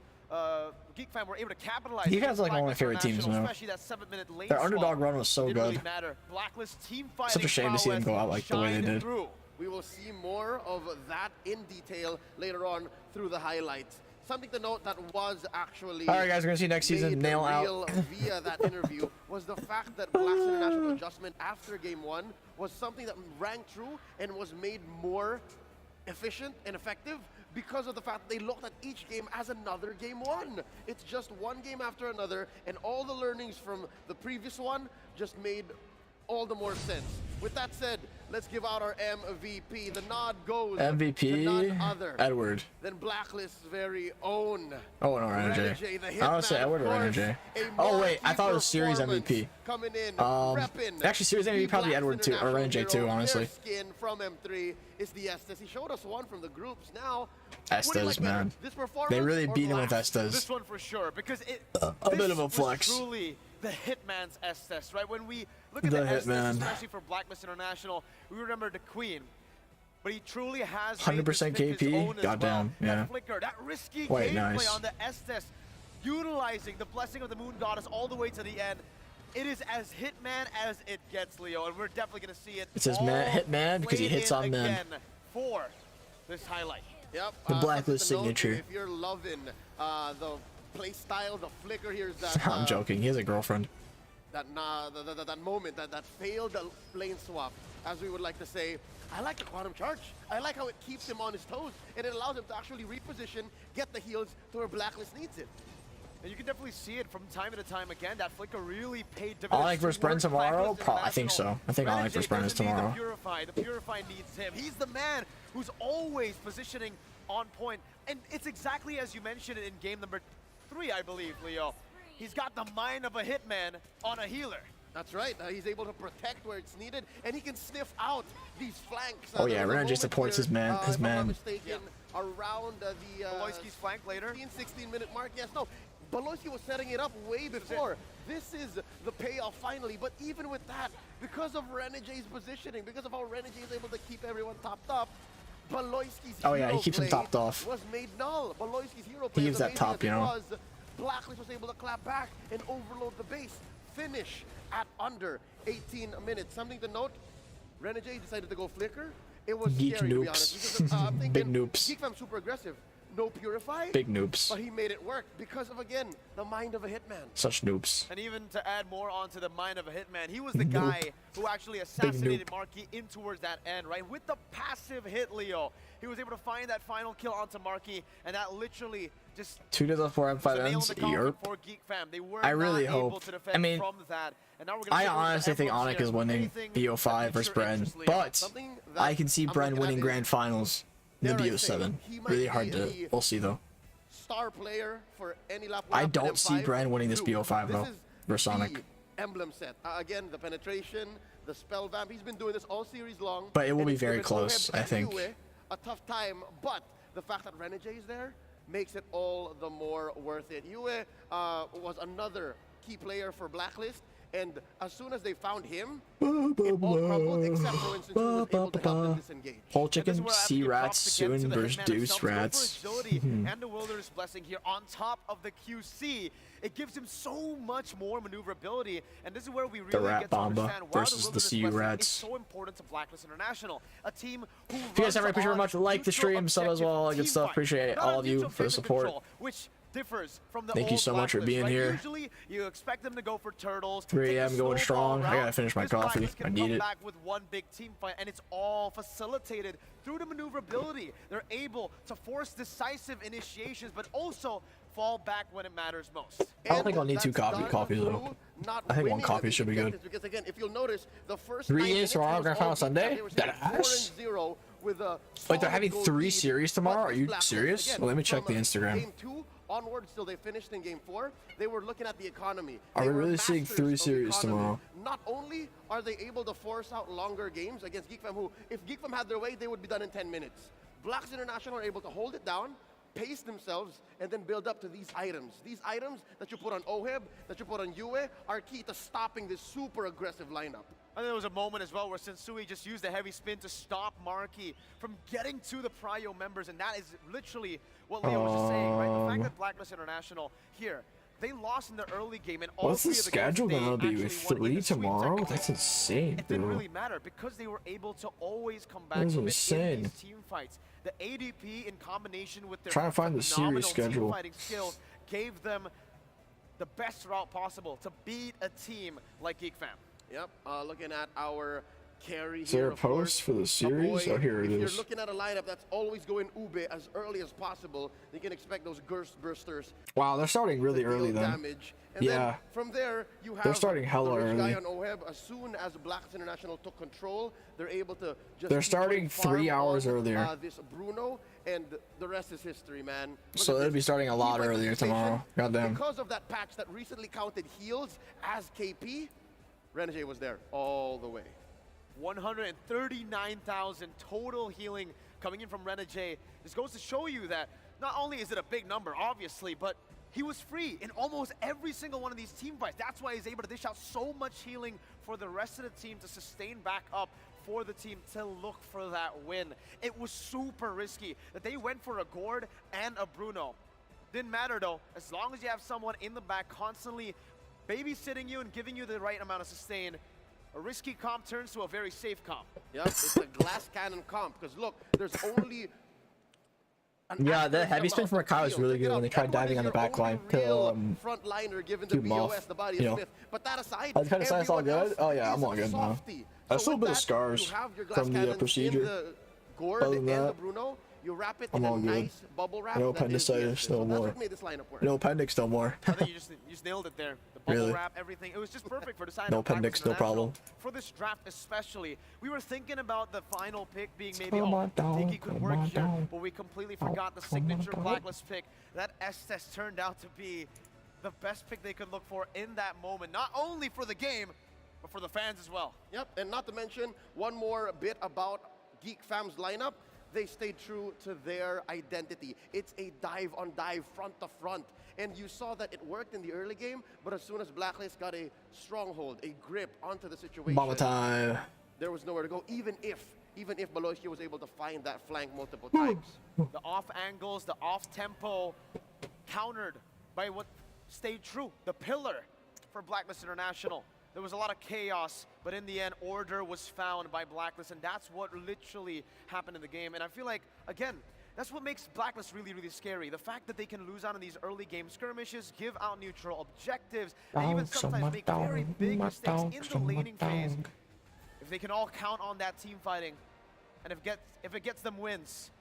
Geek Fam were able to capitalize. You guys are like one of my favorite teams, man. Especially that 7-minute lane Their underdog run was so didn't good. Really matter. Blacklist team Such a shame to see them go out like the way they did. We will see more of that in detail later on through the highlights. Something to note that was actually all right, guys, we're gonna see next season. Nail out via that interview was the fact that Blacks International adjustment after game 1 was something that rang true and was made more efficient and effective because of the fact they looked at each game as another game 1. It's just one game after another, and all the learnings from the previous one just made all the more sense. With that said, let's give out our MVP. The nod goes MVP to none other Edward. than Blacklist's very own. Oh no, Renegade. I want to say Edward or Renegade. Oh wait, I thought it was Series MVP. Coming in, actually Series MVP probably Edward too, or Renegade too, honestly. Skin from M3 is the Estes. He showed us one from the groups. Now, Estes, man. They really beat him with Estes. This one for sure, because a bit of a flex. Truly the Hitman's Estes, right? When we look at the Estes, especially for Blacklist International, we remember the Queen. But he truly has 100% KP. Goddamn, yeah. That flicker, that risky Quite gameplay nice. on the Estes, utilizing the blessing of the Moon Goddess all the way to the end. It is as Hitman as it gets, Leo, and we're definitely going to see it. It's his Hitman because he hits on men. For this highlight. Yep. The Blacklist signature. If you're loving the play style, the flicker, here's that. I'm joking. He has a girlfriend. That moment, that failed lane swap, as we would like to say. I like the quantum charge. I like how it keeps him on his toes, and it allows him to actually reposition, get the heals to where Blacklist needs it. And you can definitely see it from time to time again. That flicker really paid dividends. Onyx versus Bren tomorrow? I think so. I think Onyx versus Bren is tomorrow. The Purify needs him. He's the man who's always positioning on point. And it's exactly as you mentioned in game number 3, I believe, Leo. He's got the mind of a hitman on a healer. That's right. He's able to protect where it's needed, and he can sniff out these flanks. Oh yeah, Renegade supports his man. If I'm not mistaken, around the Baloyski's flank later. 16-minute mark. Yes, no. Baloyski was setting it up way before. This is the payoff finally, but even with that, because of Renegade's positioning, because of how Renegade is able to keep everyone topped up, Baloyski's he keeps him topped off. Was made null. Baloyski's hero play he gives that top, you know. Blacklist was able to clap back and overload the base. Finish at under 18 minutes. Something to note, Renegade decided to go flicker. It was Geek scary, noobs. to be honest. Because, I'm thinking, Big noobs. Geek Fam super aggressive. No Purify. Big noobs. But he made it work because of, again, the mind of a hitman. Such noobs. And even to add more onto the mind of a hitman, he was the guy who actually assassinated Marky in towards that end, right? With the passive hit, Leo, he was able to find that final kill onto Marky, and that literally just 2 to the 4 M5 ends. I really hope. I mean, I honestly think Onyx is winning BO5 versus Bren, but I can see Bren winning Grand Finals in the BO7. Really hard to. We'll see though. star player for any lap. I don't see Bren winning this BO5 though. Versus Sonic. Emblem set. Again, the penetration, the spell vamp. He's been doing this all series long. But it will be very close, I think. A tough time, but the fact that Renegade is there makes it all the more worth it. Yue was another key player for Blacklist, and as soon as they found him, it all crumbled, except for instance, he was able to help them disengage. FwydChickn, C Rats, Soon versus Deuce Rats. And the Wilderness Blessing here on top of the QC. It gives him so much more maneuverability, and this is where we really get to understand why versus the CU Rats. is so important to Blacklist International, a team who if you guys ever appreciate very much, like the stream, sub as well, all good stuff. Appreciate all of you for the support. Which differs from the Thank you so much for being here. Usually, you expect them to go for turtles. 3 a.m. going strong. I gotta finish my coffee. I need it. Back with one big team fight, and it's all facilitated through the maneuverability. They're able to force decisive initiations, but also fall back when it matters most. I don't think I'll need 2 coffees though. I think 1 coffee should be good. Because again, if you'll notice, the first 3 games tomorrow, Grand Final Sunday? Wait, they're having 3 series tomorrow? Are you serious? Well, let me check the Instagram. Game 2 onwards till they finished in game 4, they were looking at the economy. Are we really seeing 3 series tomorrow? Not only are they able to force out longer games against GeekFam, who, if GeekFam had their way, they would be done in 10 minutes. Blacks International are able to hold it down, pace themselves, and then build up to these items. These items that you put on Oheb, that you put on Yue, are key to stopping this super aggressive lineup. And there was a moment as well where Sensui just used a heavy spin to stop Marky from getting to the Prio members, and that is literally what Leo was just saying, right? The fact that Blacklist International here, they lost in the early game, and all What's the schedule gonna be with 3 tomorrow? That's insane, It didn't bro. really matter because they were able to always come back That's from it insane. in these team fights. The ADP in combination with their Trying to find the phenomenal series schedule. team fighting skills gave them the best route possible to beat a team like GeekFam. Yep, looking at our carry Is there here, a of course. post for the series? Oh, here it If is. you're looking at a lineup that's always going Ube as early as possible, you can expect those burst bursters. Wow, they're starting really early then. Damage. And Yeah. then from there, you have They're starting hella the rich early. guy on Oheb. As soon as Blacks International took control, they're able to just They're keep starting farm 3 hours on, earlier. This Bruno, and the rest is history, man. Look So at they'll this. be starting a lot Keep earlier anticipation. tomorrow. Goddamn. Because of that patch that recently counted heals as KP, Renegade was there all the way. 139,000 total healing coming in from Renegade. This goes to show you that not only is it a big number, obviously, but he was free in almost every single one of these team fights. That's why he's able to dish out so much healing for the rest of the team to sustain back up for the team to look for that win. It was super risky that they went for a Gord and a Bruno. Didn't matter though, as long as you have someone in the back constantly babysitting you and giving you the right amount of sustain, a risky comp turns to a very safe comp. Yep, it's a glass cannon comp, because look, there's only... Yeah, the heavy spin from Rakai was really good when they tried diving on the back line to frontliner given the keep him off. BOS, the body You of know. Smith. But that aside, I was kind of saying it's all everyone good. Oh yeah, I'm is all good now. softy. I have So still a with bit of that, scars you have your glass from the cannons in procedure. the Gord Other and than the that, Bruno. You wrap it I'm in a all good. nice bubble wrap. No that is appendicitis, gifted. no So that's more. what made this lineup work. No appendix, no more. I think you just nailed it there. The bubble Really? wrap, everything. It was just perfect for the sign No of Blacklist appendix, no International. problem. For this draft especially, we were thinking about the final pick being maybe, Come on I think down, he could come work on here, down. but we completely forgot the come on signature down. Blacklist pick. That S-Test turned out to be the best pick they could look for in that moment, not only for the game, but for the fans as well. Yep, and not to mention one more bit about Geek Fam's lineup. They stayed true to their identity. It's a dive on dive, front to front. And you saw that it worked in the early game, but as soon as Blacklist got a stronghold, a grip onto the situation, Bomba time. there was nowhere to go, even if Baloyski was able to find that flank multiple times. The off angles, the off tempo, countered by what stayed true, the pillar for Blacklist International. There was a lot of chaos, but in the end, order was found by Blacklist, and that's what literally happened in the game. And I feel like, again, that's what makes Blacklist really, really scary. The fact that they can lose out in these early game skirmishes, give out neutral objectives, and even sometimes make very big mistakes in the laning phase. If they can all count on that team fighting, and if it gets them wins,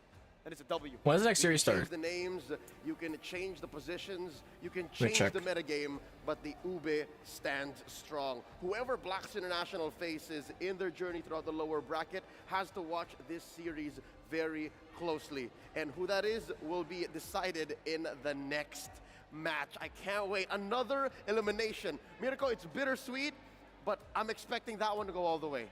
then it's a W. When does the next series You can start? change the names, you can change the positions, you can me change check. the metagame, but the Ube stands strong. Whoever Blacks International faces in their journey throughout the lower bracket has to watch this series very closely. And who that is will be decided in the next match. I can't wait. Another elimination. Mirko, it's bittersweet, but I'm expecting that one to go all the way.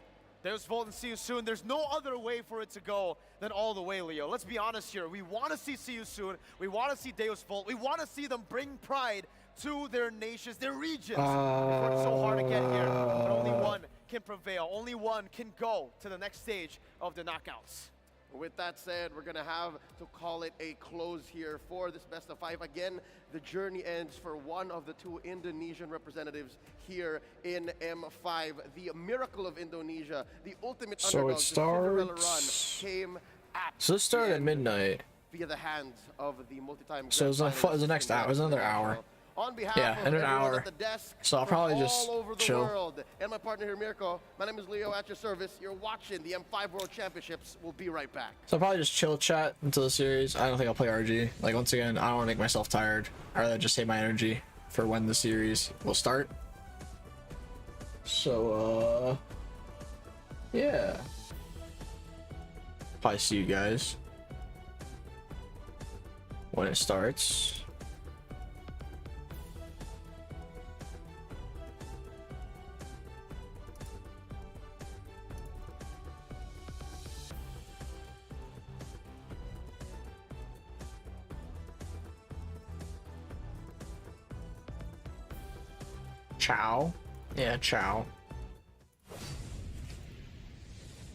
Deus Volt and See You Soon. There's no other way for it to go than all the way, Leo. Let's be honest here. We want to see You Soon. We want to see Deus Volt. We want to see them bring pride to their nations, their regions. We've worked so hard to get here, but only one can prevail. Only one can go to the next stage of the knockouts. With that said, we're going to have to call it a close here for this best of 5. Again, the journey ends for one of the 2 Indonesian representatives here in M5. The miracle of Indonesia, the ultimate underdog, the Cinderella run came at So this started at midnight. via the hands of the multi-time. So it was the next hour. It was another hour. On behalf Yeah, of in an everyone hour. at the desk So I'll from probably just all over the chill. world, and my partner here, Mirko. My name is Leo at your service. You're watching the M5 World Championships. We'll be right back. So I'll probably just chill chat until the series. I don't think I'll play RG. Like, once again, I don't want to make myself tired. I'd rather just save my energy for when the series will start. So, yeah. Probably see you guys when it starts. Ciao. Yeah, ciao.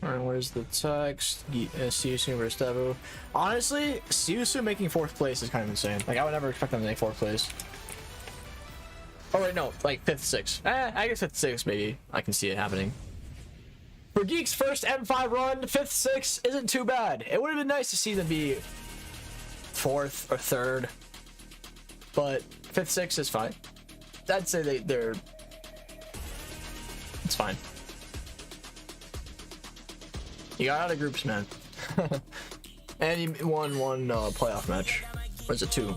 Alright, where's the text? See you soon versus Devu. Honestly, see you soon making 4th place is kind of insane. Like, I would never expect them to make 4th place. Oh wait, no, like 5th, 6th. I guess 5th, 6th maybe. I can see it happening. For Geek's first M5 run, 5th, 6th isn't too bad. It would have been nice to see them be 4th or 3rd. But 5th, 6th is fine. I'd say they're... It's fine. You got out of groups, man. And you won one playoff match. Or is it 2?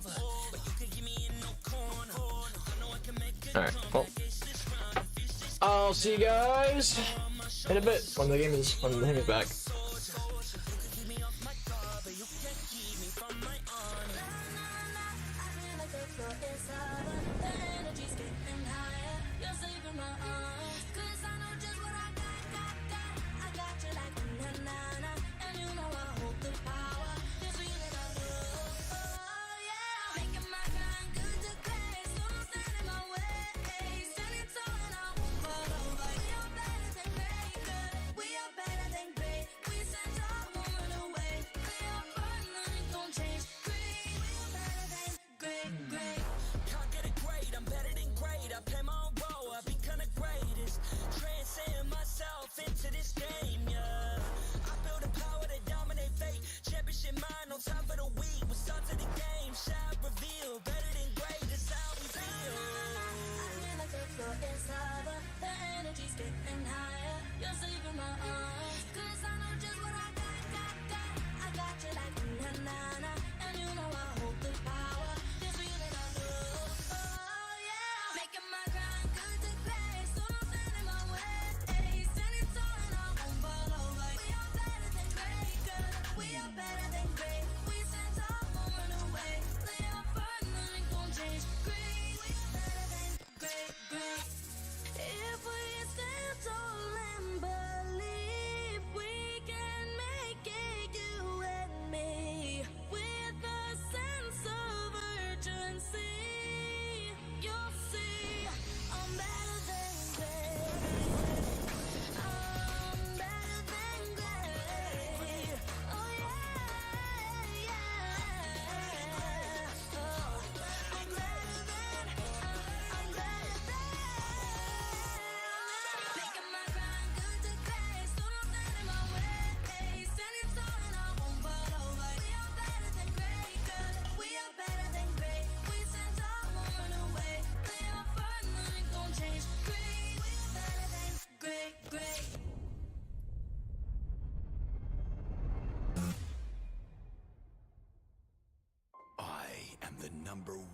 Alright, well. I'll see you guys in a bit when the game is back.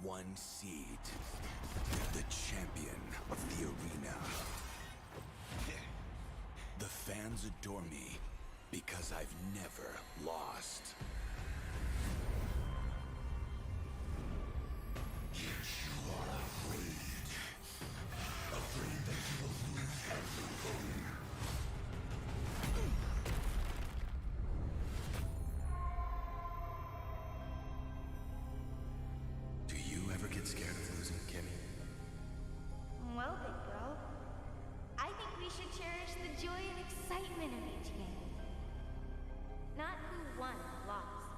#1 seed, the champion of the arena. The fans adore me, because I've never lost. Yet you are afraid. Afraid that you will lose everything. Do you ever get scared of losing, Kimmy? Well, big bro, I think we should cherish the joy and excitement of each game. Not who won or lost.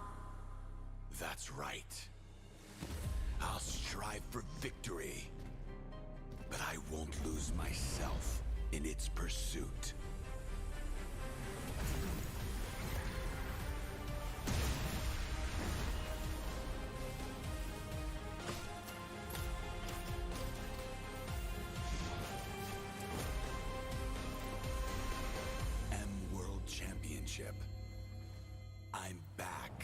That's right. I'll strive for victory, but I won't lose myself in its pursuit. World Championship. I'm back.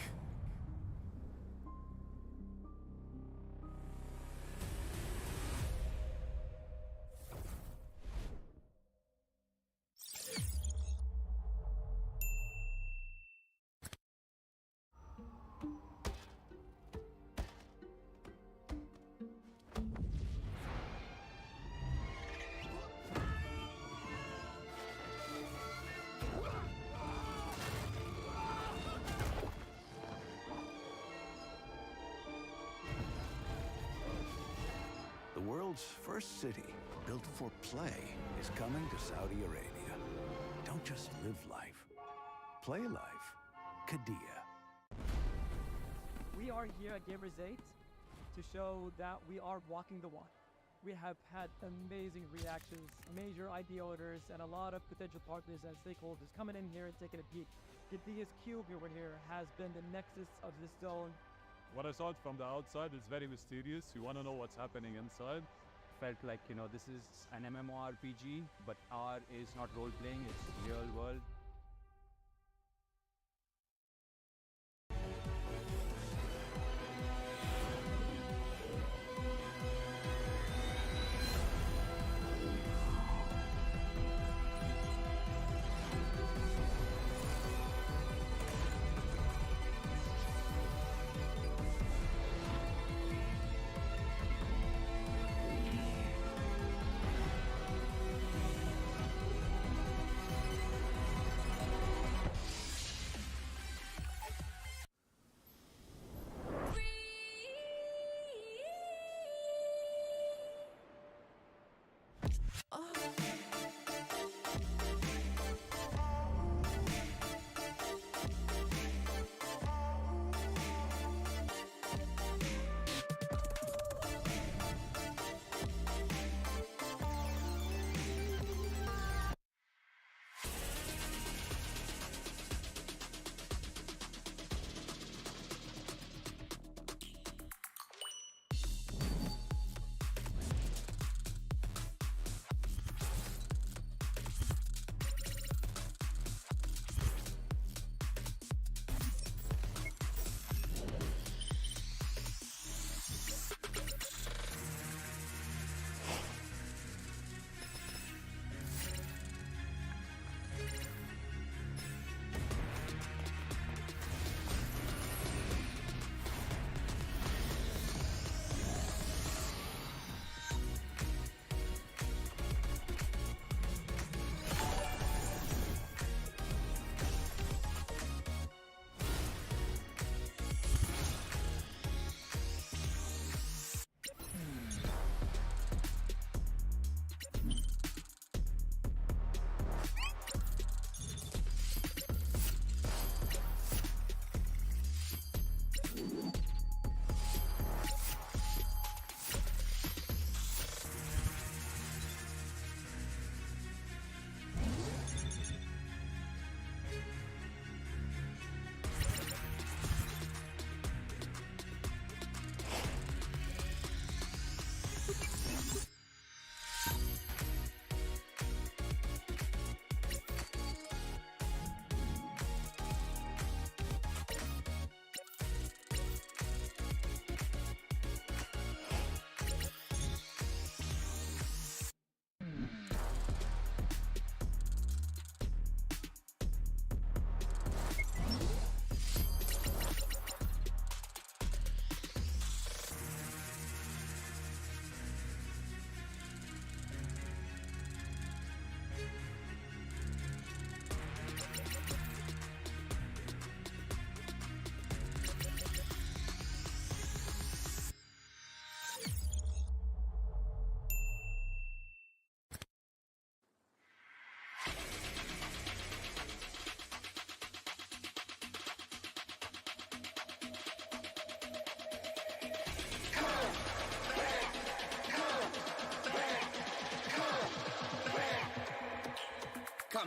The world's first city, built for play, is coming to Saudi Arabia. Don't just live life. Play life. Qiddiya. We are here at Gamers 8 to show that we are walking the walk. We have had amazing reactions, major IP owners, and a lot of potential partners and stakeholders coming in here and taking a peek. Qiddiya's cube over here has been the nexus of this zone. What I saw from the outside is very mysterious. You want to know what's happening inside. Felt like, this is an MMORPG, but R is not role-playing, it's real world.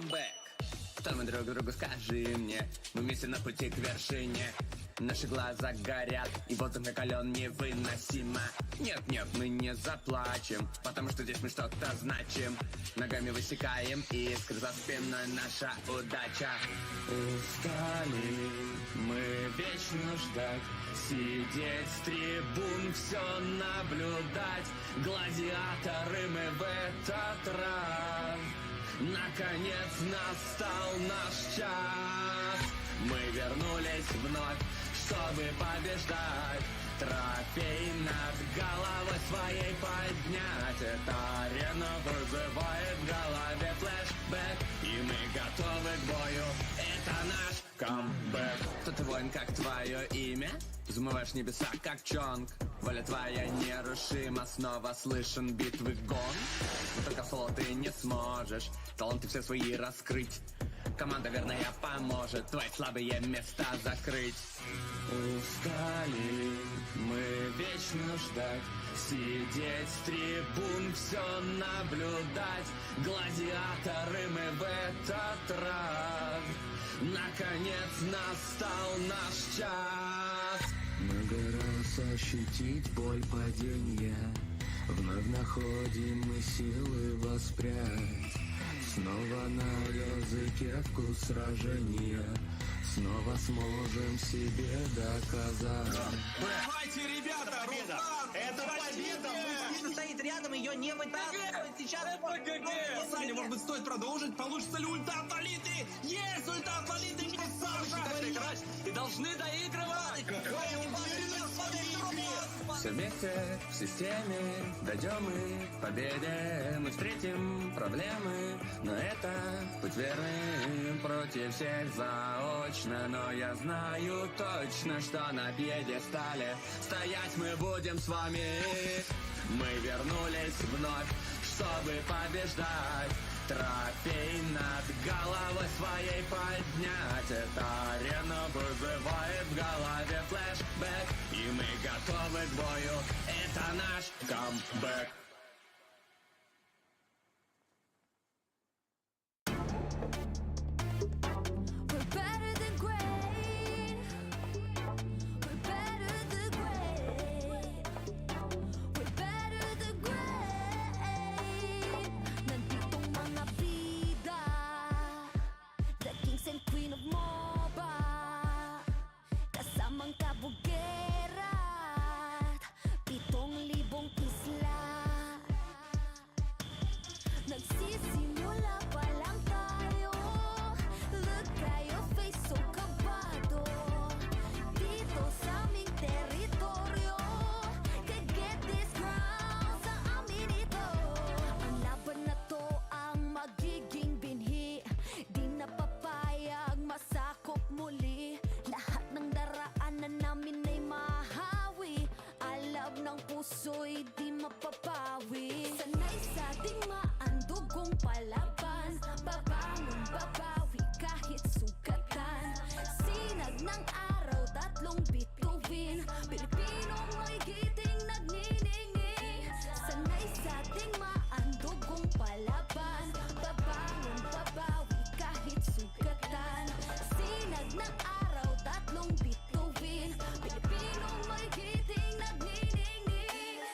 камбэк. Что мы друг другу скажи мне, мы вместе на пути к вершине. Наши глаза горят, и воздух накален невыносимо. Нет, мы не заплачем, потому что здесь мы что-то значим. Ногами высекаем искры, за спиной наша удача. Устали мы вечно ждать, сидеть с трибун, все наблюдать. Гладиаторы мы в этот раз. Наконец настал наш час. Мы вернулись вновь, чтобы побеждать. Трофей над головой своей поднять. Эта арена вызывает в голове флешбэк, и мы готовы к бою. Это наш камбэк. Кто ты, воин, как твое имя? Взмываешь небеса, как Чонг. Воля твоя нерушима, снова слышен битвы гон. Но только в соло ты не сможешь таланты все свои раскрыть. Команда верная поможет твои слабые места закрыть. Устали мы вечно ждать, сидеть с трибун, все наблюдать. Гладиаторы мы в этот раз. Наконец настал наш час. Много раз ощутить боль падения, вновь находим мы силы воспрять. Снова на языке вкус сражения, снова сможем себе доказать. Давайте, ребята, Руслан! Это победа! Победа стоит рядом, ее не вытаскивают. Сейчас Саня, может быть, стоит продолжить? Получится ли ульта от Лолиты? Есть ульта от Лолиты! Красавчик! Играть и должны доигрывать! Какая уверенность! Смотри, Все вместе в системе дойдем мы к победе. Мы встретим проблемы, но это путь верный. Против всех заочно, но я знаю точно, что на пьедестале стоять мы будем с вами. Мы вернулись вновь, чтобы побеждать. Трофей над головой своей поднять. Эта арена вызывает в голове флешбэк, и мы готовы к бою. Это наш камбэк. puso'y di mapapawi. Sanay sa ating maandugong palaban, babangon, babawi kahit sugatan. Sinag ng araw, tatlong bituin, Pilipinong may giting nagniningning. Sanay sa ating maandugong palaban, babangon, babawi kahit sugatan. Sinag ng araw, tatlong bituin, Pilipinong may giting nagniningning.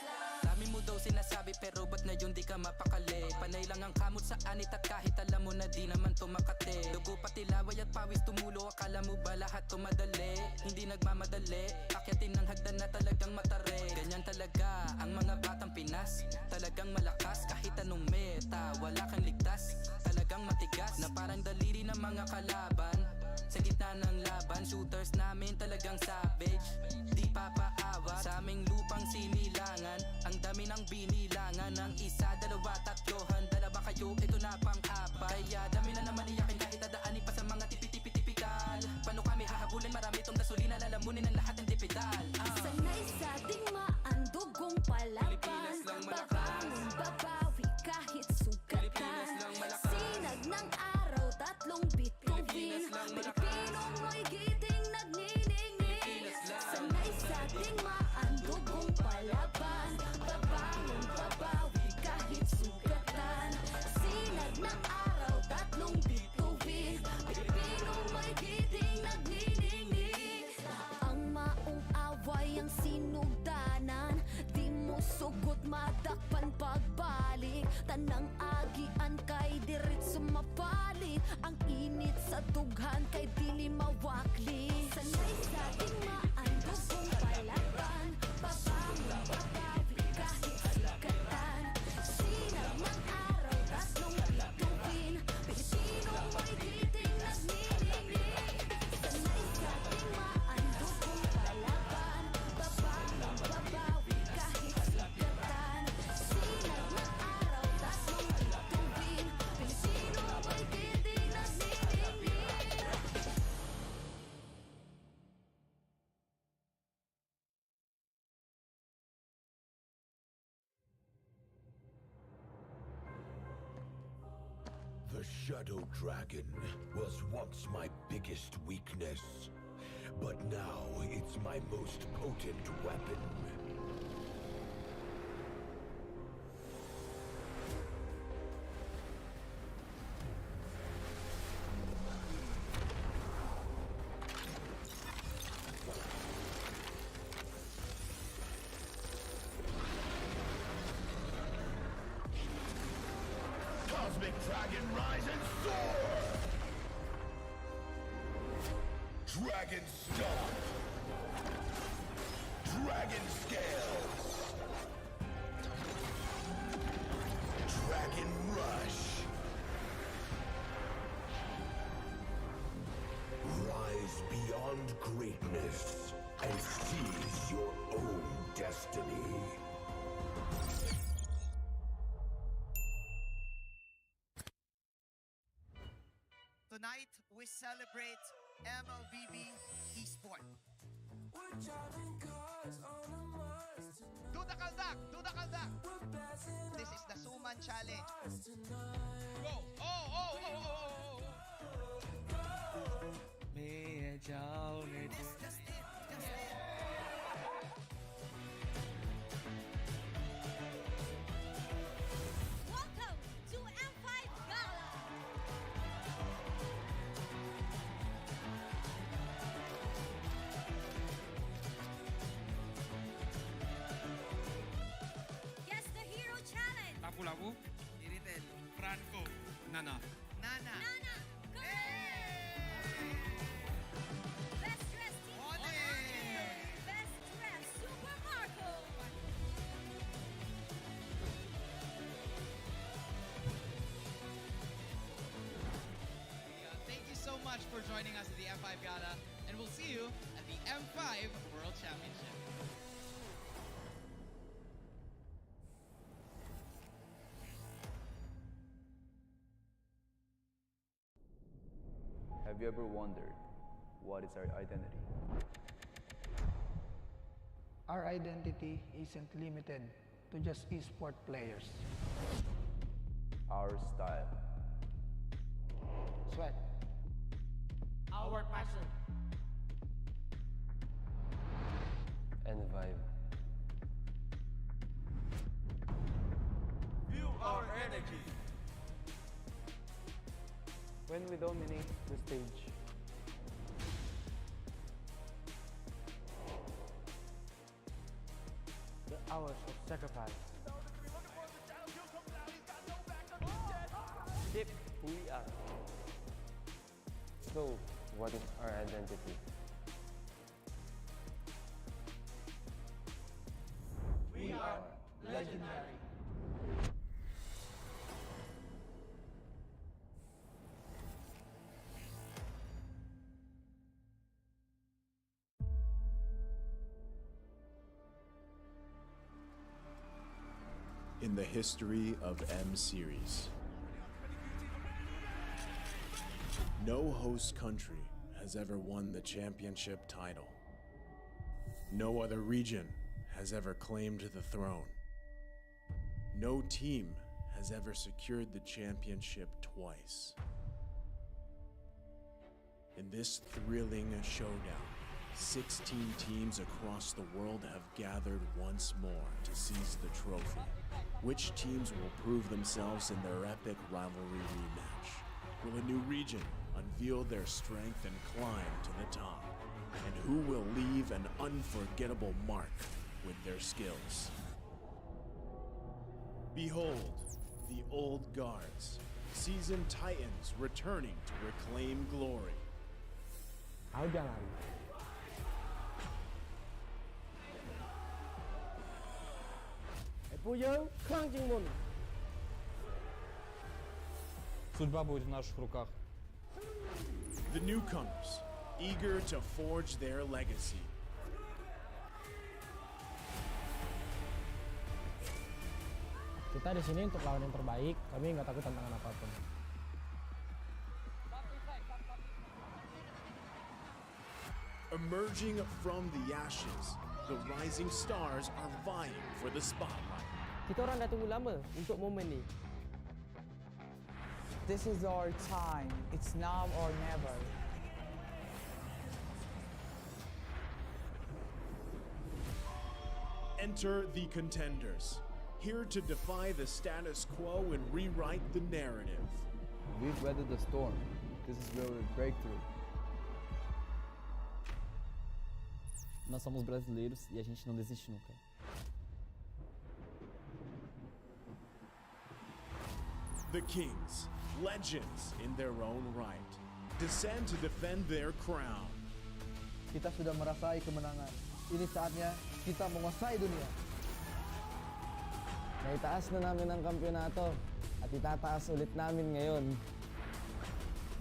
Dami mo daw sinasabi pero ba't na yun di ka mapakali? Panay lang ang kamot sa anit at kahit alam mo na di naman to makate. Dugo pati laway at pawis tumulo, akala mo ba lahat to madali? Hindi nagmamadali, akyatin ng hagdan na talagang matare. Ganyan talaga ang mga batang Pinas, talagang malakas kahit anong meta, wala kang ligtas. Talagang matigas na parang daliri ng mga kalaban. Sa gitna ng laban, shooters namin talagang savage. Di papaawat sa aming lupang sinilangan. Ang dami ng binilangan ng isa, dalawa, tatlo, handala ba kayo? Ito na pang-apat. Kaya dami na naman iyakin kahit dadaanin pa sa mga tipi-tipi-tipikal. Paano kami hahabulin? Marami itong gasolina, lalamunin ang lahat ng dipidal. Sanay sa ating maandugong palaban, babangon, babawi kahit sugatan. Sinag ng araw, tatlong bituin, Pilipinong may giting nagniningning. Sanay sa ating maandugong palaban, babangon, babawi kahit sugatan. Sinag ng araw, tatlong tanang agian kay dirit sumapali. Ang init sa dughan kay dili mawakli. Sanay sa digmaan, dugong palaban. Babangon, babawi kahit sikatan. Sinag ng araw, tatlong bituin. Pilipinong may giting nagniningning. Sanay sa digmaan, dugong palaban. Babangon, babawi kahit sikatan. Sinag ng araw, tatlong bituin. Pilipinong may giting nagniningning. The Shadow Dragon was once my biggest weakness, but now it's my most potent weapon. Cosmic Dragon, rise and soar! Dragon Stomp! Dragon Scales! Dragon Rush! Rise beyond greatness and seize your own destiny. Tonight, we celebrate MLBB Esport. Do the kaldak! Do the kaldak! This is the Suman Challenge. Go! Oh! Welcome to M5 Gala! Guess the Hero Challenge! Lapu-lapu, Iritel, Franco, Nana. Nana! Best dressed team! Best dressed Super Marco! Thank you so much for joining us at the M5 Gala, and we'll see you at the M5 World Championship. Have you ever wondered what is our identity? Our identity isn't limited to just esport players. Our style. Sweat. Our passion. And vibe. Feel our energy. When we dominate the stage, The hours of sacrifice. shape who we are. So, what is our identity? We are legendary. In the history of M Series, no host country has ever won the championship title. No other region has ever claimed the throne. No team has ever secured the championship twice. In this thrilling showdown, 16 teams across the world have gathered once more to seize the trophy. Which teams will prove themselves in their epic rivalry rematch? Will a new region unveil their strength and climb to the top? And who will leave an unforgettable mark with their skills? Behold, the old guards. Seasoned Titans returning to reclaim glory. Ako jangan. Судьба будет в наших руках. The newcomers, eager to forge their legacy. Kita di sini untuk lawan yang terbaik. Kami nggak takut tantangan apapun. Emerging from the ashes, the rising stars are vying for the spotlight. Kita orang dah tunggu lama untuk momen ni. This is our time. It's now or never. Enter the contenders, here to defy the status quo and rewrite the narrative. We've weathered the storm. This is where we break through. Nós somos brasileiros e a gente não desiste nunca. The Kings, legends in their own right, descend to defend their crown. Kita sudah merasai kemenangan. Ini saatnya kita menguasai dunia. Naitaas na namin ang kampyonato at itataas ulit namin ngayon.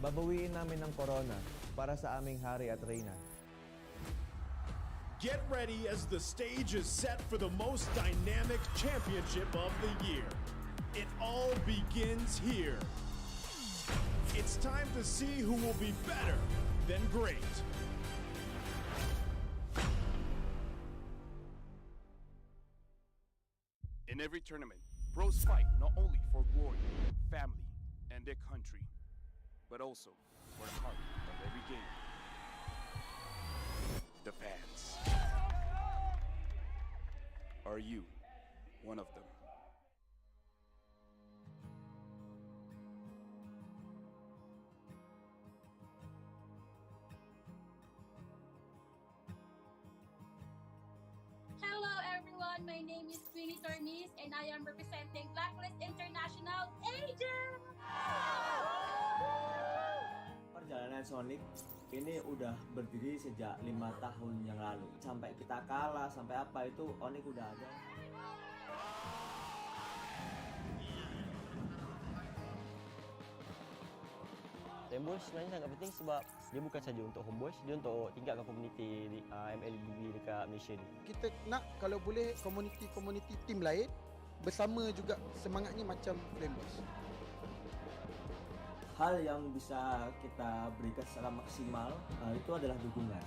Babawiin namin ang corona para sa aming hari at reyna. Get ready as the stage is set for the most dynamic championship of the year. It all begins here. It's time to see who will be better than great. In every tournament, pros fight not only for glory, family, and their country, but also for the heart of every game. The fans. Are you one of them? Hello everyone, my name is Queenie Tornis and I am representing Blacklist International Agent! Perjalanan Sonic ini udah berdiri sejak 5 tahun yang lalu. Sampai kita kalah, sampai apa itu Onyx udah ada. Rainbow sebenarnya sangat penting sebab dia bukan saja untuk homeboys, dia untuk tingkatkan komuniti MLBB dekat Malaysia ni. Kita nak kalau boleh komuniti tim lain bersama juga semangatnya macam Rainbows. Hal yang bisa kita berikan secara maksimal itu adalah dukungan.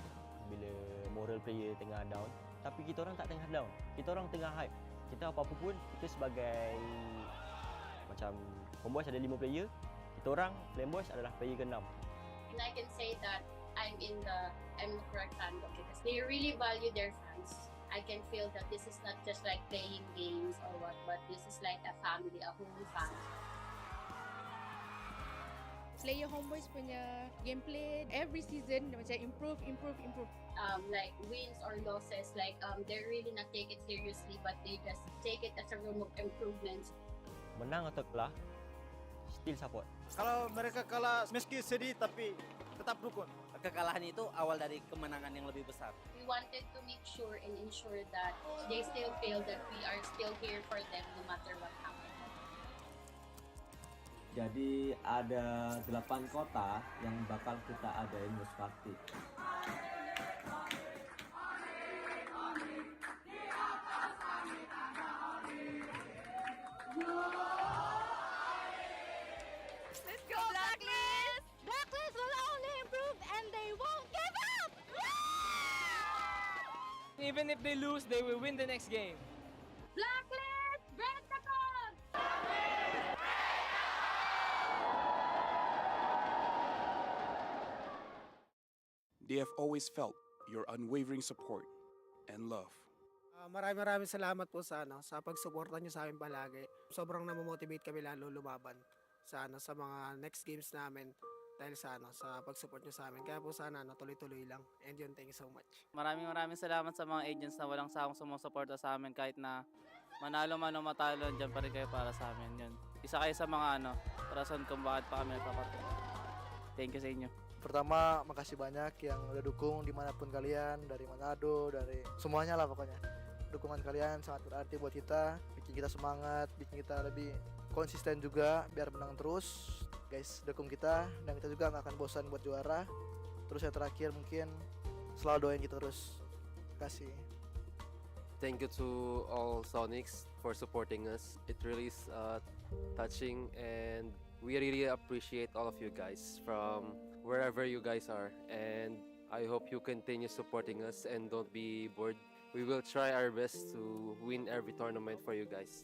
Bila moral player tengah down, tapi kita orang tak tengah down. Kita orang tengah hype. Kita apa-apa pun, kita sebagai macam homeboys ada 5 player, kita orang Flameboys adalah player ke-6. And I can say that I'm the correct fandom because they really value their fans. I can feel that this is not just like playing games or what, but this is like a family, a whole family. Player Homeboys punya gameplay every season macam improve. Like wins or losses, like they really not take it seriously, but they just take it as a room of improvements. Menang atau kalah, still support. Kalau mereka kalah meski sedih tapi tetap dukung. Kekalahan itu awal dari kemenangan yang lebih besar. We wanted to make sure and ensure that they still feel that we are still here for them no matter what happens. Jadi ada 8 kota yang bakal kita adain host party. Let's go Blacklist! Blacklist will only improve and they won't give up! Even if they lose, they will win the next game. Blacklist, break the code! They have always felt your unwavering support and love. Maraming salamat po sa pagsuporta niyo sa amin palagi. Sobrang namomotivate kami lalo lumaban sa mga next games namin dahil sa pagsupport niyo sa amin. Kaya po sana tuloy-tuloy lang. And yun, thank you so much. Maraming salamat sa mga agents na walang sawang sumusuporta sa amin kahit na Manalo man o matalo, dyan pa rin kayo para sa amin yun. Isa kayo sa mga rason kung bakit pa kami nagpapatuloy. Thank you sa inyo. Pertama, makasih banyak yang udah dukung dimanapun kalian, dari Manado, dari semuanya lah pokoknya. Dukungan kalian sangat berarti buat kita, bikin kita semangat, bikin kita lebih konsisten juga biar menang terus. Guys, dukung kita dan kita juga nggak akan bosan buat juara. Terus yang terakhir mungkin selalu doain kita terus. Kasih. Thank you to all Sonics for supporting us. It really is touching, and we really appreciate all of you guys from wherever you guys are. And I hope you continue supporting us and don't be bored. We will try our best to win every tournament for you guys.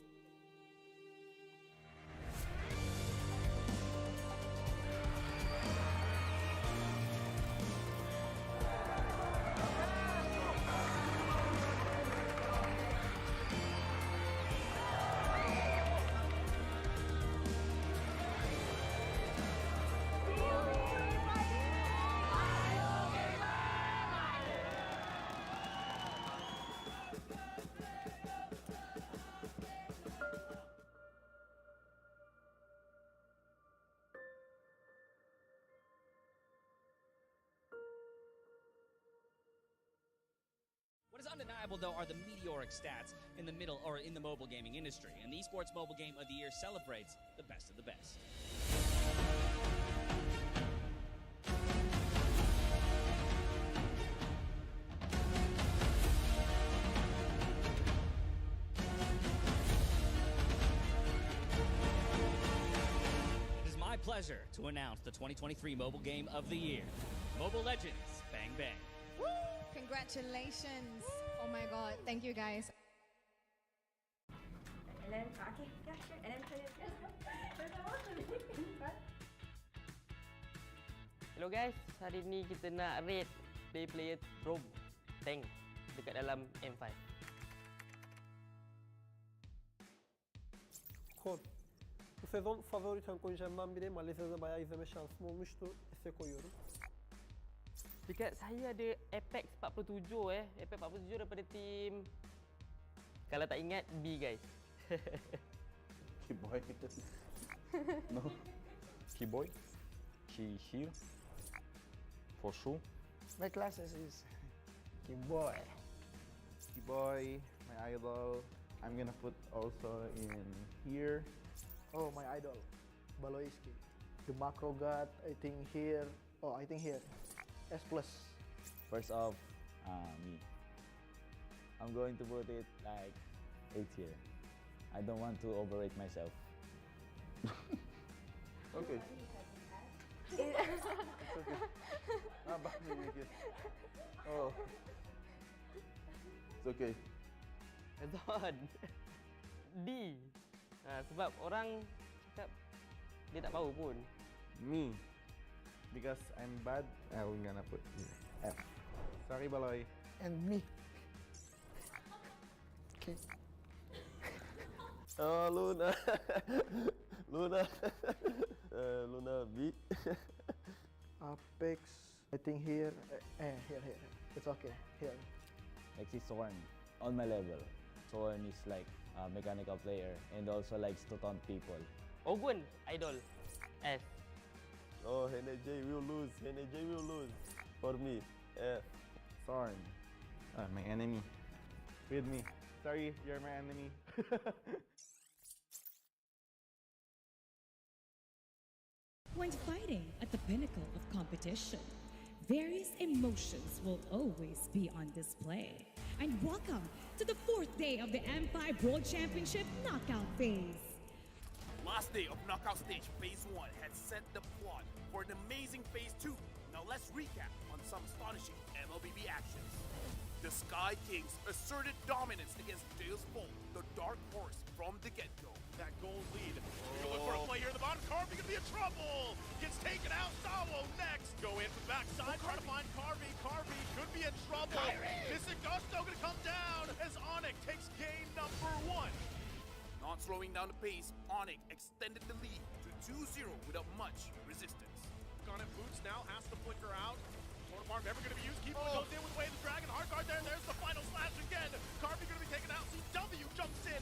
What is undeniable, though, are the meteoric stats in the middle or in the mobile gaming industry, and the Esports Mobile Game of the Year celebrates the best of the best. It is my pleasure to announce the 2023 Mobile Game of the Year, Mobile Legends Bang Bang. Woo! Congratulations. Oh my god. Thank you guys. And then, okay, yeah, sure. And then put it. Hello guys, hari ni kita nak rate player Roam tank dekat dalam M5. Kod. Bu sezon favori tank oyuncularımdan biri. Malezya'da bayağı izleme şansım olmuştu. S koyuyorum. Dekat saya ada Apex 47 Apex 47 daripada tim, kalau tak ingat, B guys. Keyboy. No. Keyboy. She here. For sure. My classes is Keyboy. Keyboy, my idol. I'm gonna put also in here. Oh, my idol, Baloiski. The macro god, I think here. Oh, I think here. S+. First off, me. I'm going to put it like 8 here. I don't want to overrate myself. Okay. It's okay. Back me with it. Oh. It's okay. Azon. D. Sebab orang cakap dia tak tahu pun. Me. Because I'm bad, I'm gonna put F. Sorry, Baloy. And me. Okay. Oh, Luna. Luna. Luna B. Apex, I think here. Here. It's okay. Here. Next is Sorn. On my level. Sorn is like a mechanical player and also likes to taunt people. Ogun, idol. S. Oh, NJ will lose. NJ will lose. For me, F. Sorn. My enemy. With me. Sorry, you're my enemy. When fighting at the pinnacle of competition, various emotions will always be on display. And welcome to the 4th day of the M5 World Championship knockout phase. Last day of knockout stage phase 1 had set the plot for an amazing phase 2. Now let's recap on some astonishing MLBB actions. The Sky Kings asserted dominance against Deus Bolt, the dark horse from the get-go. That gold lead. You look for a play here in the bottom. Carvey gonna be in trouble. Gets taken out. Sawo next. Go in from the backside. Try to find Carvey. Carvey could be in trouble. Mystic Gusto gonna come down as Onyx takes game number 1. Not slowing down the pace, Onyx extended the lead to 2-0 without much resistance. Gun and Boots now has to flicker out. Totem Arm never going to be used. Keep goes in with Way of the Dragon. Hard guard there. There's the final slash again. Carvey going to be taken out. CW jumps in.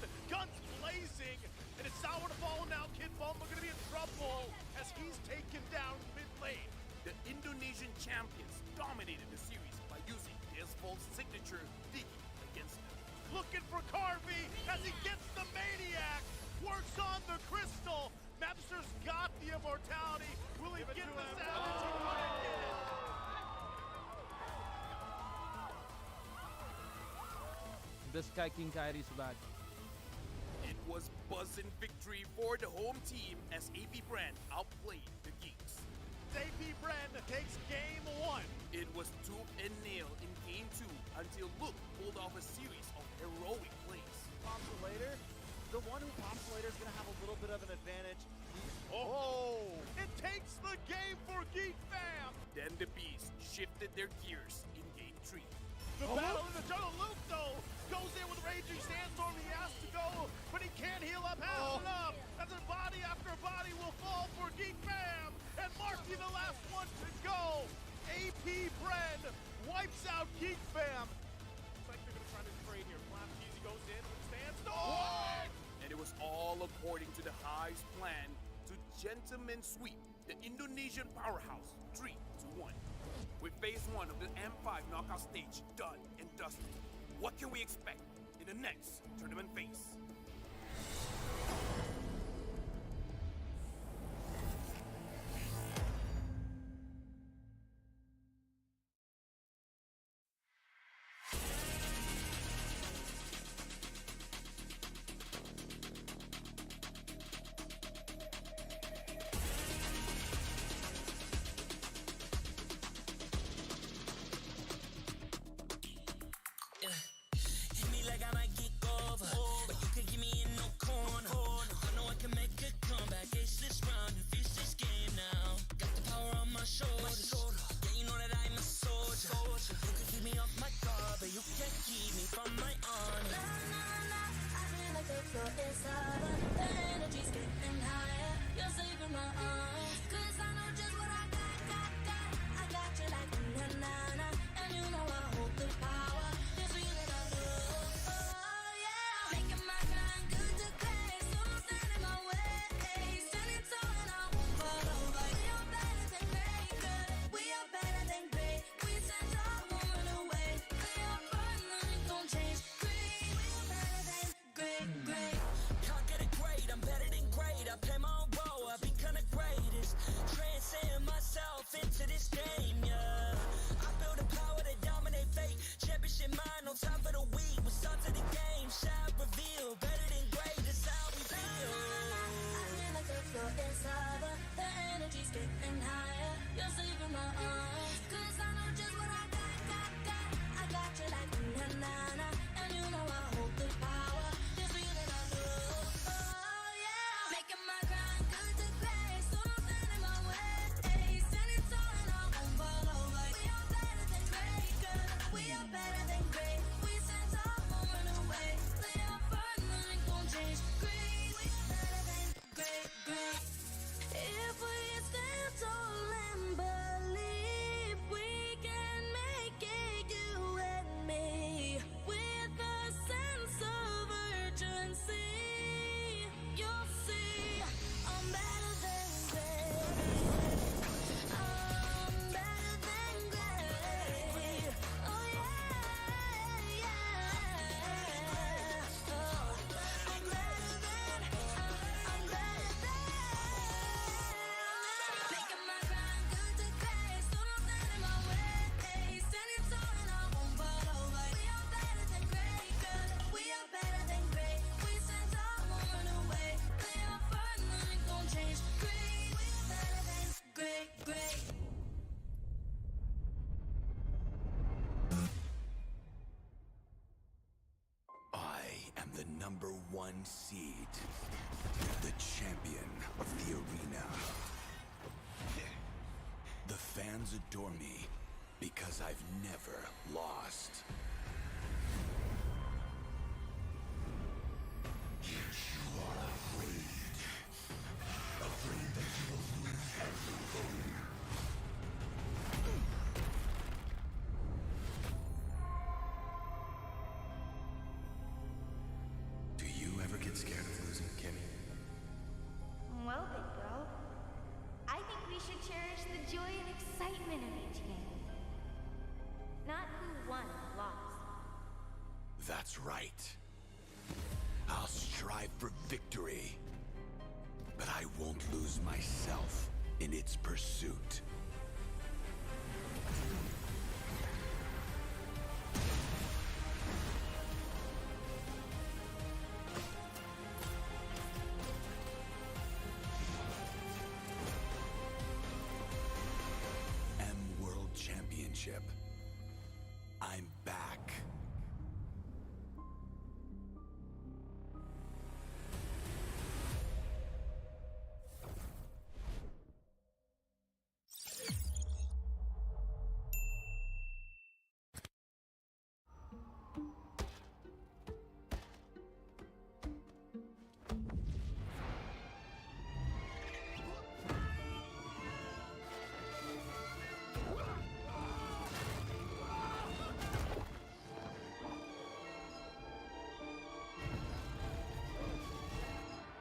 as he gets the Maniac, works on the Crystal. Mapster's got the immortality. Will he get the Savage? He might get it. The Sky King Kairi is back. It was buzzing victory for the home team as AP Brand outplayed the Geeks. AP Brand takes game 1. It was tooth and nail in game 2 until Luke pulled off a series of heroic plays. Pops later. The one who pops later is going to have a little bit of an advantage. Oh! It takes the game for Geek Fam! Then the Beast shifted their gears in game 3. The battle in the jungle. Luke, though, goes in with Raging Sandstorm. He has to go, but he can't heal up fast enough. As a body after body will fall for Geek Fam. And Marky, the last one to go. AP Brand wipes out Geek Fam. Looks like they're going to try to trade here. Flapkeezy goes in with Sandstorm. And it was all according to the Hive's plan to gentlemen sweep the Indonesian powerhouse 3-1. With phase 1 of the M5 knockout stage done and dusted, what can we expect in the next tournament phase? Hit me like I might get over, but you can give me in no corner. I know I can make a comeback, ace this round and finish this game now. Got the power on my shoulders, yeah, you know that I'm a soldier. You can keep me off my guard, but you can't keep me from my honor. I feel like the floor is over, the energy's getting higher. You're saving my arms, 'cause I know just what I got. I got you like na-na-na, and you know I hold the power. This feeling I love, oh yeah. Making my grind good to great, so don't stand in my way. Standing tall and I won't fall over. We are better than great, good. We are better than great. We stand tall, won't run away. We are first, nothing gon' change. Great, we are better than great. Can't get it great, I'm better than great. I play my own role, I be kinda greatest. Transcend myself into this game, yeah. I build a power to dominate fate. Championship mind, no time for the weak. We start to the game, shall reveal. Better than great, that's how we feel. I feel like the floor is over, the energy's getting higher. You're saving my arms, 'cause I know just what I got. I got you like na-na-na, and you know I hold the power. This feeling I love, oh yeah. Making my grind good to great, so don't stand in my way. Standing tall and I won't fall over. We are better than great, good. We are better than great. We stand tall, won't run away. Play our first, nothing gon' change. Great, we are better than great. If we stand tall and believe we can make it, you and me, with a sense of urgency, you'll see I'm better than great. I'm better than great. Oh yeah. Oh, I'm better than. Making my grind good to great, so don't stand in my way. Standing tall and I won't fall over. We are better than great, good. We are better than great. We stand tall, won't run away. Play our first, nothing gon' change. Great, we are better than great. I am the #1 seed, the champion of the arena. The fans adore me because I've never lost. Yet you are afraid. Afraid that you will lose everything. Do you ever get scared of losing, Kimmy? Well, big bro, I think we should cherish the joy and excitement of each game. Not who won or lost. That's right. I'll strive for victory, but I won't lose myself in its pursuit. World Championship. I'm back.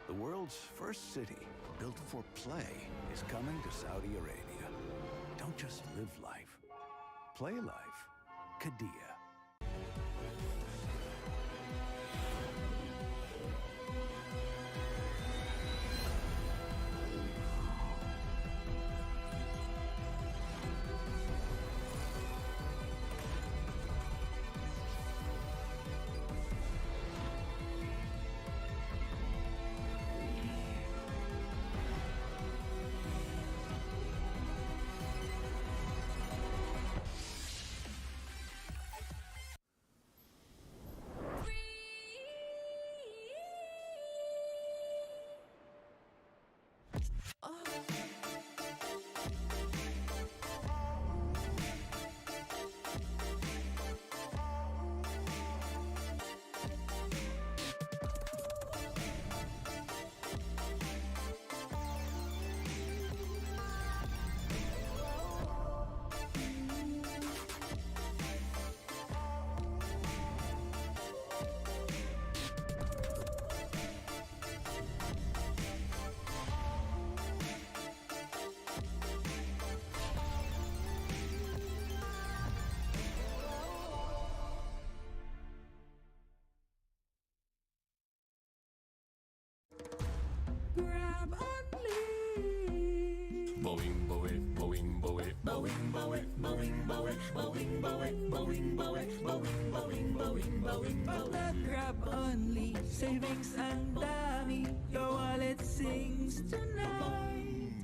The world's first city, built for play, is coming to Saudi Arabia. Don't just live life. Play life. Qiddiya. Grab only. Boing, boing, boing, boing, boing, boing, boing, boing, boing, boing, boing, boing, boing, boing, boing, Pag nag-grab only, savings ang dami, your wallet sings tonight.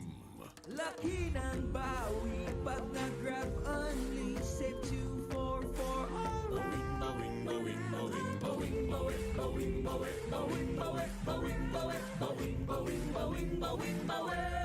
Laki ng bawi, pag nag-grab only, save 244 alright. boing, boing, boing, boing, boing, boing, boing, boing, boing, boing, boing, boing, boing, boing, boing, boing.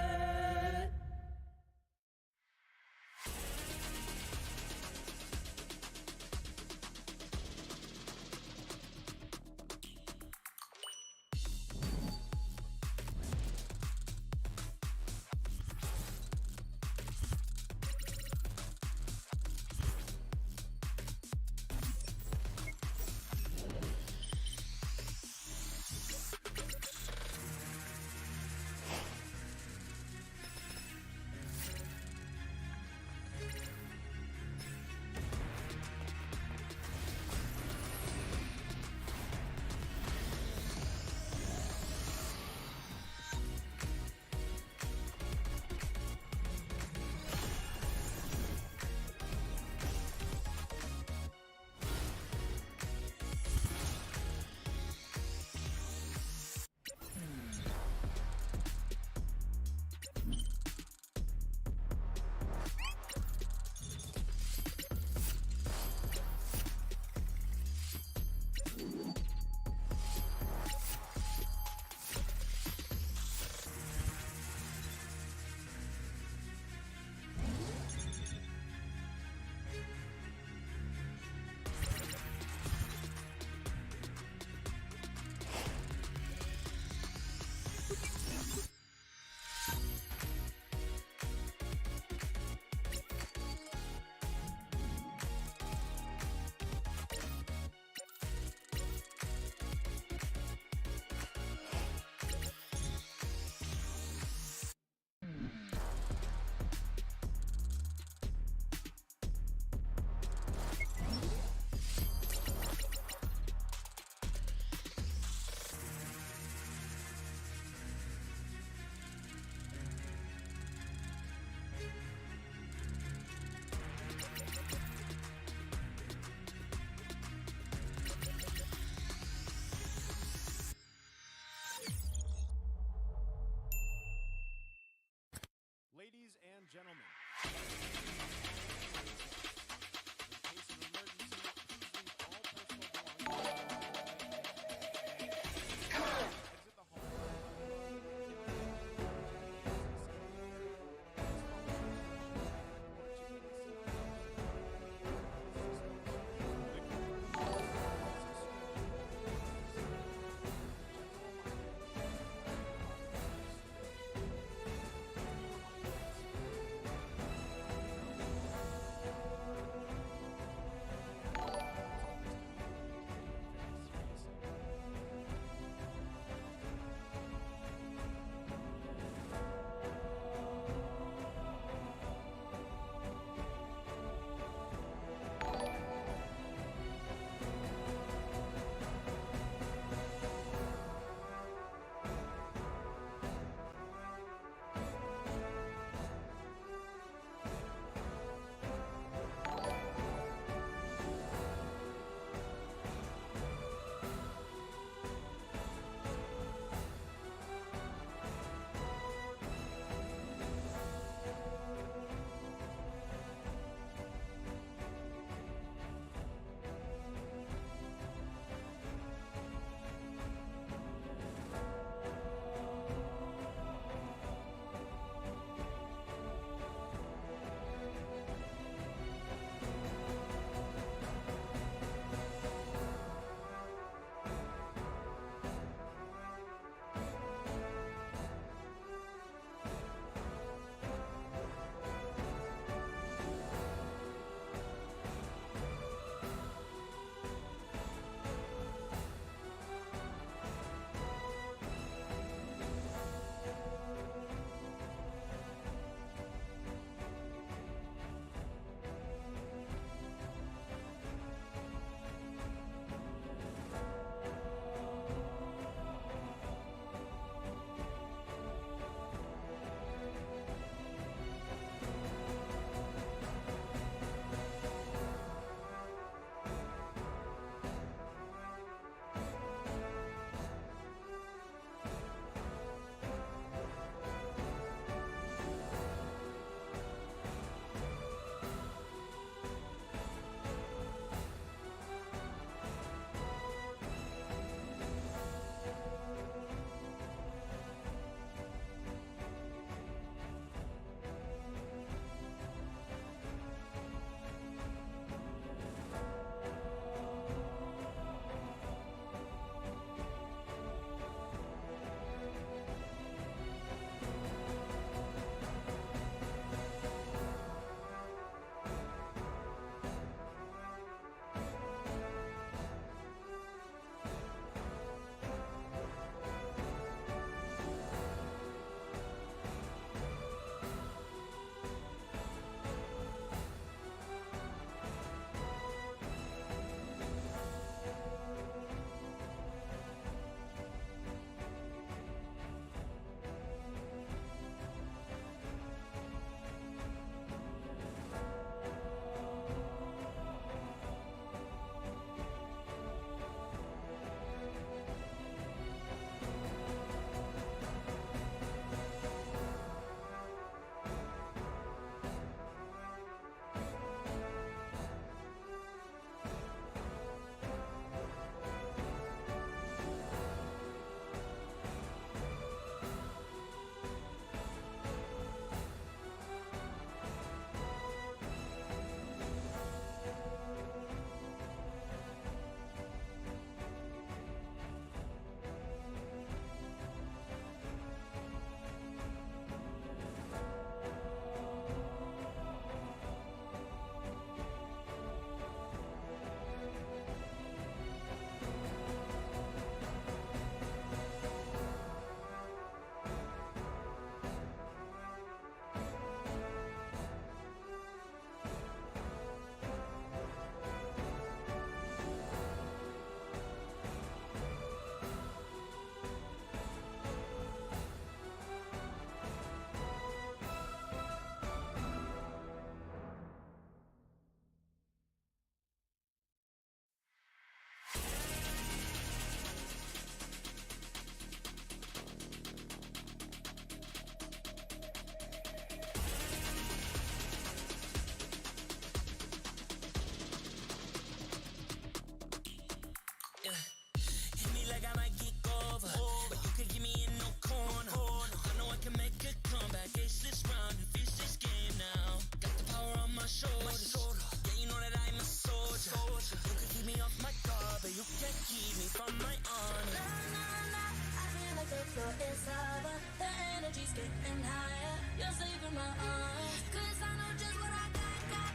energy's getting higher. You're saving my eyes. 'Cause I know just what I got.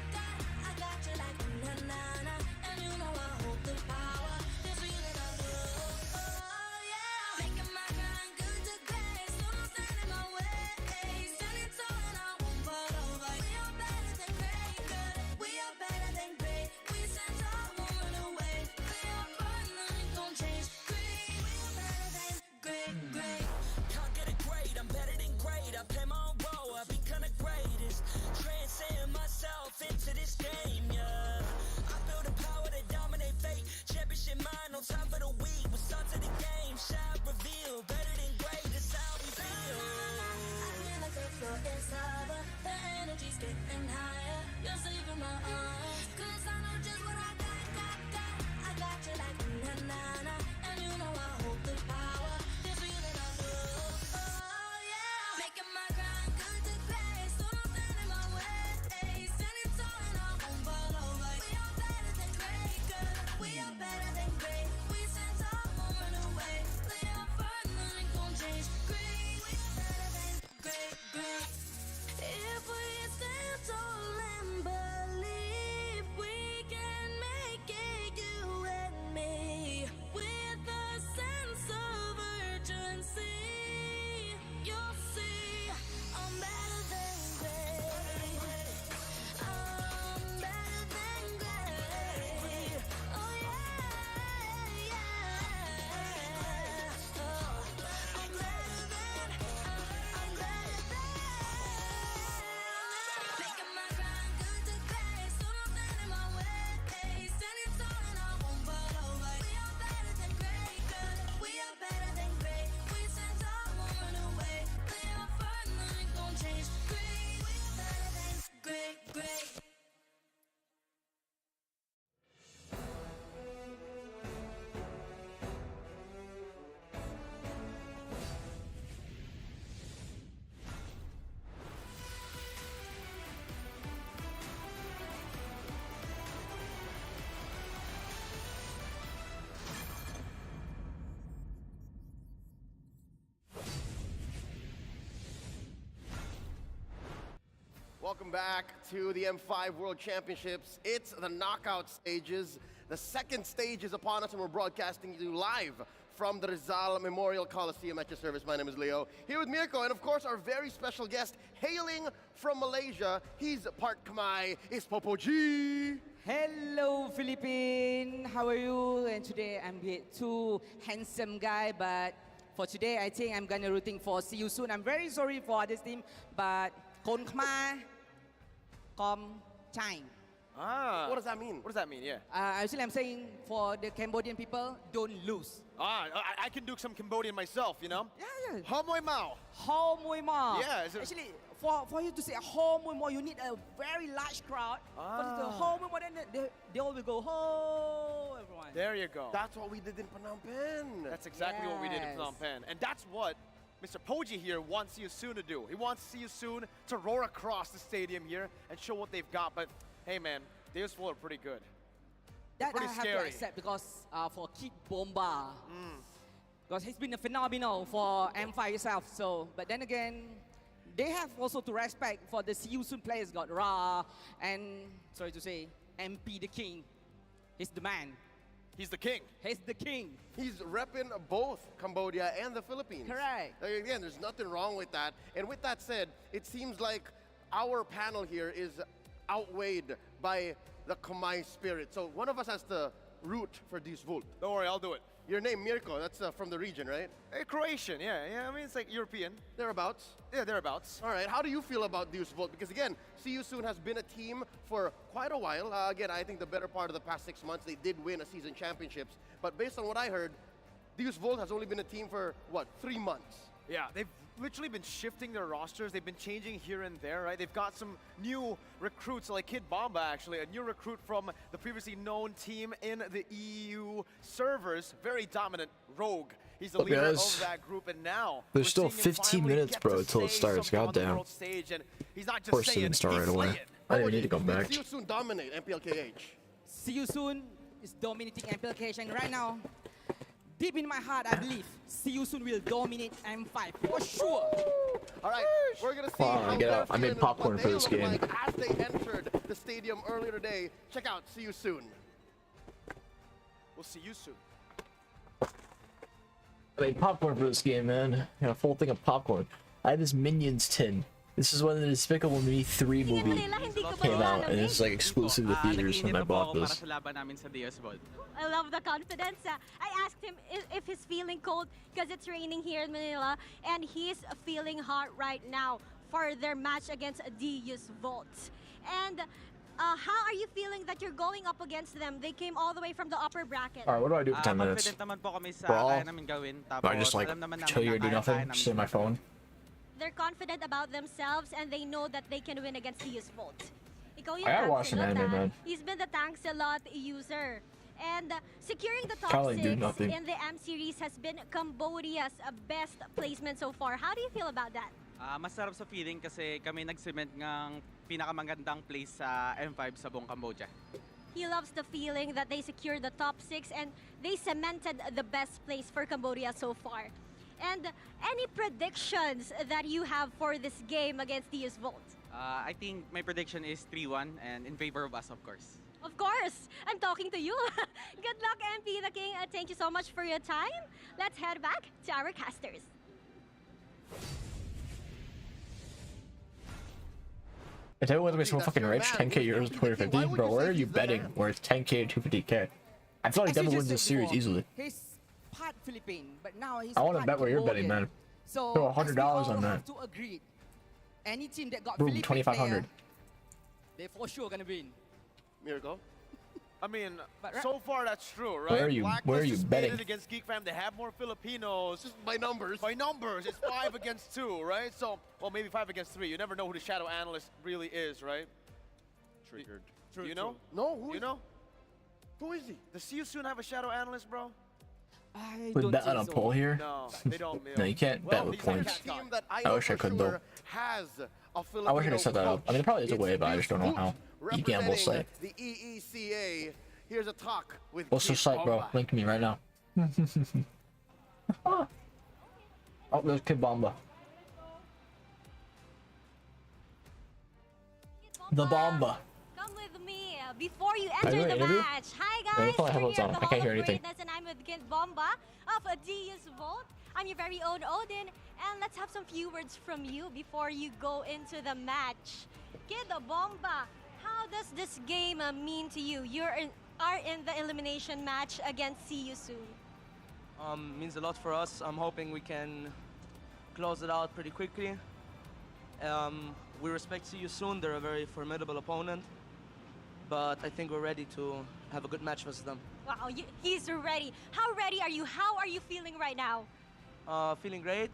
I got you like na-na-na. And you know I hold the power. This feeling I love. Oh yeah. Making my grind good to great. So don't stand in my way. Standing tall and I won't fall over. We are better than great, good. We are better than great. We stand tall, won't run away. We are fun, nothing gon' change. Great, we are better than great. Can't get it great, I'm better than great. I play my own role, I become the greatest. Transcend myself into this game, yeah. I build a power to dominate fate. Championship mind, no time for the weak. We start to the game, shine, reveal. Better than great, that's how we feel. I'm in the good floor, it's over. The energy's getting higher. You're saving my eyes. 'Cause I know just what I got. I got you like na-na-na. And you know I hold the power. This feeling I love. Oh yeah. Making my grind good to great. So don't stand in my way. Standing tall and I won't fall over. We are better than great, good. We are better than great. We stand tall, won't run away. We are fun, nothing gon' change. Great, we are better than great. If we stand tall and believe we can make it, you and me, with a sense of urgency, you'll see I'm better than great. I'm better than great. Oh yeah. Oh, I'm better than. Making my grind good to great. So don't stand in my way. Standing tall and I won't fall over. We are better than great, good. We are better than great. We stand tall, won't run away. We are fun, nothing gon' change. Great, we are better than great. Welcome back to the M5 World Championships. It's the knockout stages. The second stage is upon us, and we're broadcasting you live from the Rizal Memorial Coliseum at your service. My name is Leo, here with Mirko, and of course our very special guest, hailing from Malaysia. He's part Khmer, is Popo G. Hello, Philippines. How are you? And today I'm with two handsome guy, but for today I think I'm gonna rooting for See You Soon. I'm very sorry for this team, but Kon Khmer, Kom Chai. What does that mean? What does that mean? Yeah. Actually, I'm saying for the Cambodian people, don't lose. I can do some Cambodian myself, you know? Yeah. Ho Moi Mao. Ho Moi Mao. Yeah. Actually, for you to say Ho Moi Mao, you need a very large crowd. But the Ho Moi Mao, then they all will go Ho, everyone. There you go. That's what we did in Phnom Penh. That's exactly what we did in Phnom Penh. And that's what Mr. Poji here wants See You Soon to do. He wants See You Soon to roar across the stadium here and show what they've got. But hey, man, Devu's full are pretty good. That pretty I have scary. to accept because for Gyatbomba, because he's been a phenomenal for M5 itself. So, but then again, they have also to respect for the See You Soon players. Got Ra and sorry to say, MP the King. He's the man. He's the king. He's the king. He's repping both Cambodia and the Philippines. Correct. Again, there's nothing wrong with that. And with that said, it seems like our panel here is outweighed by the Khmer spirit. So one of us has to root for Devu. Don't worry, I'll do it. Your name, Mirko, that's from the region, right? Croatian, yeah. I mean, it's like European. Thereabouts? Yeah, thereabouts. All right, how do you feel about Devu? Because again, See You Soon has been a team for quite a while. Again, I think the better part of the past 6 months, they did win a season championships. But based on what I heard, Devu has only been a team for, what, 3 months? Yeah, they've literally been shifting their rosters. They've been changing here and there, right? They've got some new recruits, like Gyatbomba, actually, a new recruit from the previously known team in the EU servers. Very dominant rogue. He's the leader of that group, and now there's still 15 minutes, bro, until it starts. Goddamn. Of course, it didn't start right away. I didn't need to come back. See You Soon dominate MPLKH. See You Soon is dominating MPLKH, and right now, deep in my heart, I believe See You Soon will dominate M5 for sure. All right, we're gonna see Wow, how get they're out. I made feeling, popcorn what for they this look game. like as they entered the stadium earlier today. Check out See You Soon. We'll see you soon. I made popcorn for this game, man. I got a full thing of popcorn. I had this Minions tin. This is when the Despicable Me 3 movie came out, and it's like exclusive to theaters, and I bought this. I love the confidence. I asked him if he's feeling cold because it's raining here in Manila, and he's feeling hot right now for their match against Deus Volt. And how are you feeling that you're going up against them? They came all the way from the upper bracket. Alright, what do I do for 10 minutes? Brawl? Do I just like chill here, do nothing, sit on my phone? They're confident about themselves and they know that they can win against Deus Volt. Ikaw yung I gotta watch some Tanks a lot, anime, man. He's been the Tanks a lot user. And securing the top Can't really do 6 nothing. in the M series has been Cambodia's best placement so far. How do you feel about that? Masarap sa feeling kasi kami nag-cement ng pinakamagandang place sa M5 sa buong Cambodia. He loves the feeling that they secured the top 6 and they cemented the best place for Cambodia so far. And any predictions that you have for this game against Deus Volt? I think my prediction is 3-1 and in favor of us, of course. Of course, I'm talking to you. Good luck, MP the King. Thank you so much for your time. Let's head back to our casters. If everyone's gonna be so fucking rich, 10k euros, 250, bro, where are you betting where it's 10k to 250k? I feel like Devu wins this series easily. He's part Philippine, but now he's I want to part bet where you're betting, Cambodian. man. So Throw $100 on that. have to agree. Any team that got Boom, Philippine 2,500. player, they for sure gonna win. Miracle. I mean, But so far that's true, right? Where are you- Blacklist where are you just made betting? it against Geek Fam. They have more Filipinos. Just by numbers. By numbers, it's 5 against 2, right? So, well, maybe 5 against 3. You never know who the shadow analyst really is, right? Triggered. Do you know? No, who You is, know? who is he? Does See You Soon have a shadow analyst, bro? I We don't bet think on a so. poll here? No, they don't. No, you can't bet with these points. guys Team that I I know wish I for could, sure though. has a Filipino I wish I could set that up. I mean, there probably is a It's way, but I just don't know Boot how. You gamble say. representing the EECA. Here's a talk with What's the site, bro? Gyatbomba. Link to me right now. Oh, there's Gyatbomba. The Bomba. Come with me before you Are you enter in the an interview? match. Hi Yeah, you guys, probably have we're those here on. at I the can't Hall hear of anything. Greatness and I'm with Gyatbomba of Deus Volt. I'm your very own Odin, and let's have some few words from you before you go into the match. Gyatbomba, how does this game mean to you? You are in the elimination match against See You Soon. Means a lot for us. I'm hoping we can close it out pretty quickly. We respect See You Soon. They're a very formidable opponent. But I think we're ready to have a good match versus them. Wow, he's ready. How ready are you? How are you feeling right now? Feeling great.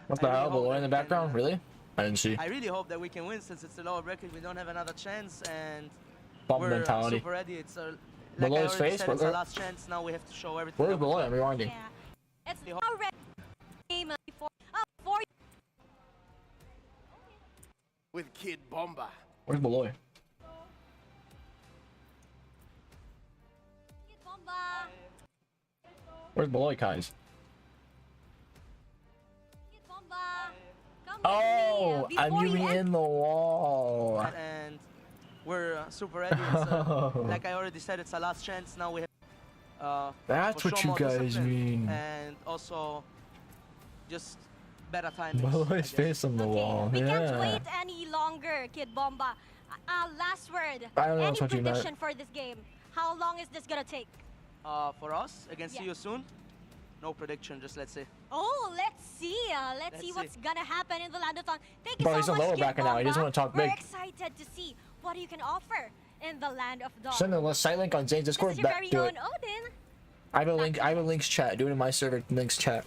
What the I really hell? hope The boy that in the we background? Really? I didn't see. I really hope that we can win since it's a lower bracket. We don't have another chance, and Bomb we're mentality. super ready. It's like Below I his already face? said, it's our Where- last chance. Now we have to show everything. Where's that we Below? got. I'm rewinding. It's how ready game before With Gyatbomba. Where's Beloy? Gyatbomba. Where's Beloy, guys? Gyatbomba. Come Oh, with me I'm before you you in the wall. And we're super ready. It's, like I already said, it's our last chance. Now we have. That's for what sure you more guys discipline mean. And also, just better timing. Beloy's face on the wall. We can't Yeah. wait any longer, Gyatbomba. Last word. I don't know Any what you meant. prediction for this game? How long is this gonna take? For us, against See You Soon, no prediction. Just let's see. Oh, let's see. Let's see Let's what's see. gonna happen in the Landoton. Thank you Bro, so he's a much, lower bracket now. He doesn't Gyatbomba. wanna talk We're big. excited to see what you can offer in the Land of Dawn. Send a site link on Zane's This Discord. is your Bet, very do own it. Odin. I have a link. I have a links chat. Do it in my server. Links chat.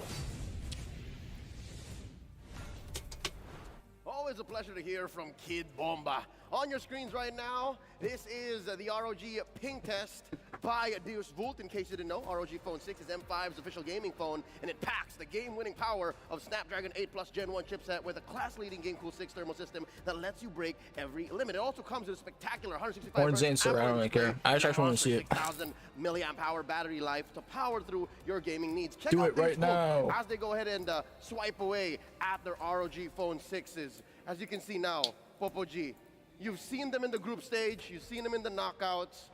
Always a pleasure to hear from Gyatbomba On your screens right now, this is the ROG ping test by Devu. In case you didn't know, ROG Phone 6 is M5's official gaming phone, and it packs the game-winning power of Snapdragon 8 Plus Gen 1 chipset with a class-leading GameCool 6 thermal system that lets you break every limit. It also comes with a spectacular 165 Or Zane, sir, I don't really care. I just want to see it. 6,000 milliamp hour battery life to power through your gaming needs. Check Do out it right Devu now. as they go ahead and swipe away at their ROG Phone 6s. As you can see now, Popo G, you've seen them in the group stage, you've seen them in the knockouts.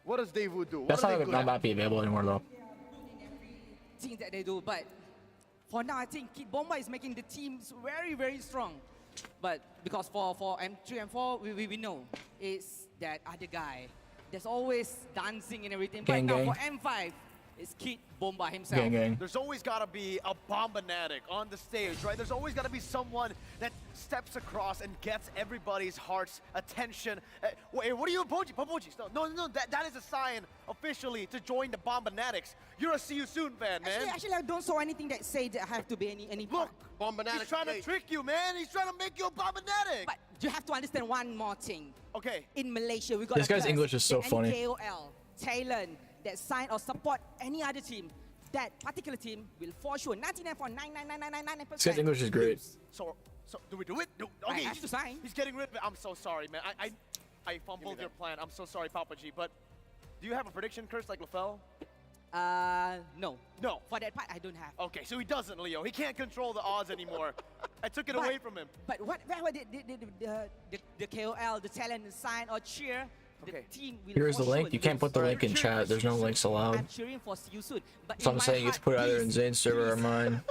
What does Devu do? That's what are they not good not at? be available anymore though. Things that they do, but for now I think Gyatbomba is making the teams very, very strong. But because for M3 and 4, we know it's that other guy. There's always dancing and everything. Gang, but now gang. for M5, it's Gyatbomba himself. Gang, gang. There's always got to be a Bombanatic on the stage, right? There's always got to be someone that steps across and gets everybody's heart's attention. Wait, what are you, Popoji? No, that is a sign officially to join the Bombanatics. You're a See You Soon fan, man. Actually, I don't saw anything that say that I have to be any Look, Bombanatic. he's trying to trick you, man. He's trying to make you a Bombanatic. But you have to understand one more thing. Okay. In Malaysia, we got This guy's English is so any funny. KOL, talent that sign or support any other team. That particular team will for sure 99.99999%. This guy's English is great. So do we do it? I Okay, have to sign. He's getting rid of it. I'm so sorry, man. I fumbled your plan. I'm so sorry, Papa G. But do you have a prediction curse like LaFell? No. No. For that part, I don't have. Okay, so he doesn't, Leo. He can't control the odds anymore. I took it away from him. But what the KOL, the talent, the sign or cheer, the team will Here's the for link. sure You can't put the lose. link in chat. There's no links allowed. I'm cheering for See You Soon. But So in I'm my saying you heart, have to put it either in please, Zane's server or mine.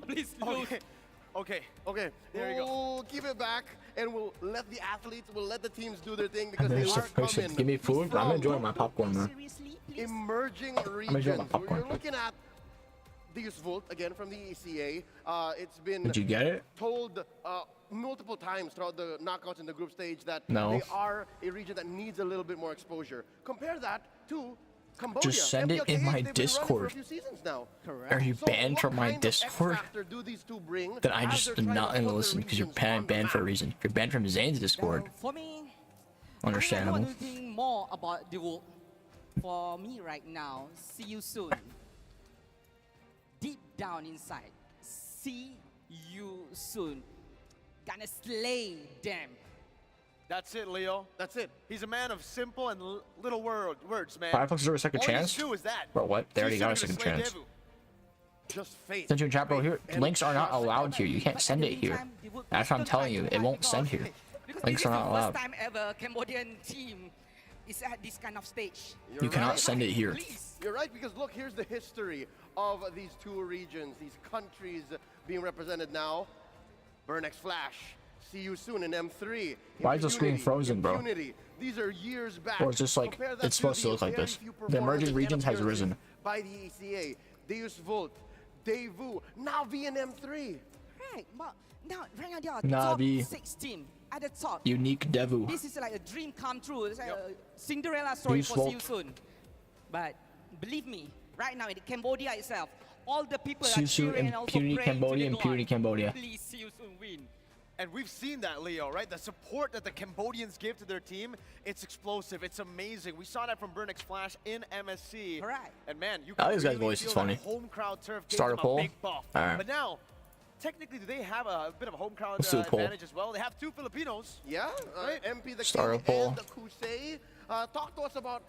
please lose. Okay. There you go. We'll keep it back, and we'll let the athletes, we'll let the teams do their thing because they There's are the person. coming. Give me food. I'm from enjoying my popcorn, man. emerging enjoying regions. my popcorn. You're looking at Devu again from the ECA. It's been Did you get it? told multiple times throughout the knockouts in the group stage that No. they are a region that needs a little bit more exposure. Compare that to Cambodia. Just send it in MPLK, my they've been running for a Discord. few seasons now. Are you So banned what from my kind of Discord? X-factor do these two bring Then I as just they're am trying not to going to put listen their because you're regions banned for a reason. If you're banned from Zane's Discord, For me, understandable. I want to think more about Devu. For me right now, See You Soon. Deep down inside, See You Soon. Gonna slay them. That's it, Leo. That's it. He's a man of simple and little words, man. Firefox deserve a second All chance? He needs to do is that. Bro, what? They already got a See You second Soon gonna chance. slay Devu. Just faith. Send you in chat, bro. Here, links are not allowed here. You can't send it here. That's what I'm telling you. It won't send here. Links are not This allowed. is the first time ever Cambodian team is at this kind of stage. You cannot send it here. You're right, because look, here's the history of these two regions, these countries being represented now. Burnex Flash, See You Soon in M3. Why is the screen Impunity, frozen, bro? Impunity. These are years back. Or it's just like, Compare that it's supposed to look like very this. few The emerging performances regions and has risen. by the ECA. Devu, Devu, Navi in M3. Right, but now right now they are Navi. top 6 team at the top. Unique Devu. This is like a dream come true. It's like a Cinderella story Please for vote. See You Soon. But believe me, right now in Cambodia itself, all the people See are You Soon, cheering and also Impunity praying Cambodia, to the God. Impunity Cambodia. Please See You Soon win. And we've seen that, Leo, right? The support that the Cambodians give to their team, it's explosive. It's amazing. We saw that from Burnex Flash in MSC. Right. And man, you I can like this guy's really voice, feel it's that funny. home crowd turf gave Start a them poll? big buff. All right. But now, technically, do they have a bit of a home crowd Let's do a poll. advantage as well? They have 2 Filipinos. Yeah, Right. MP the Start a King poll. and the Kusei. Talk to us about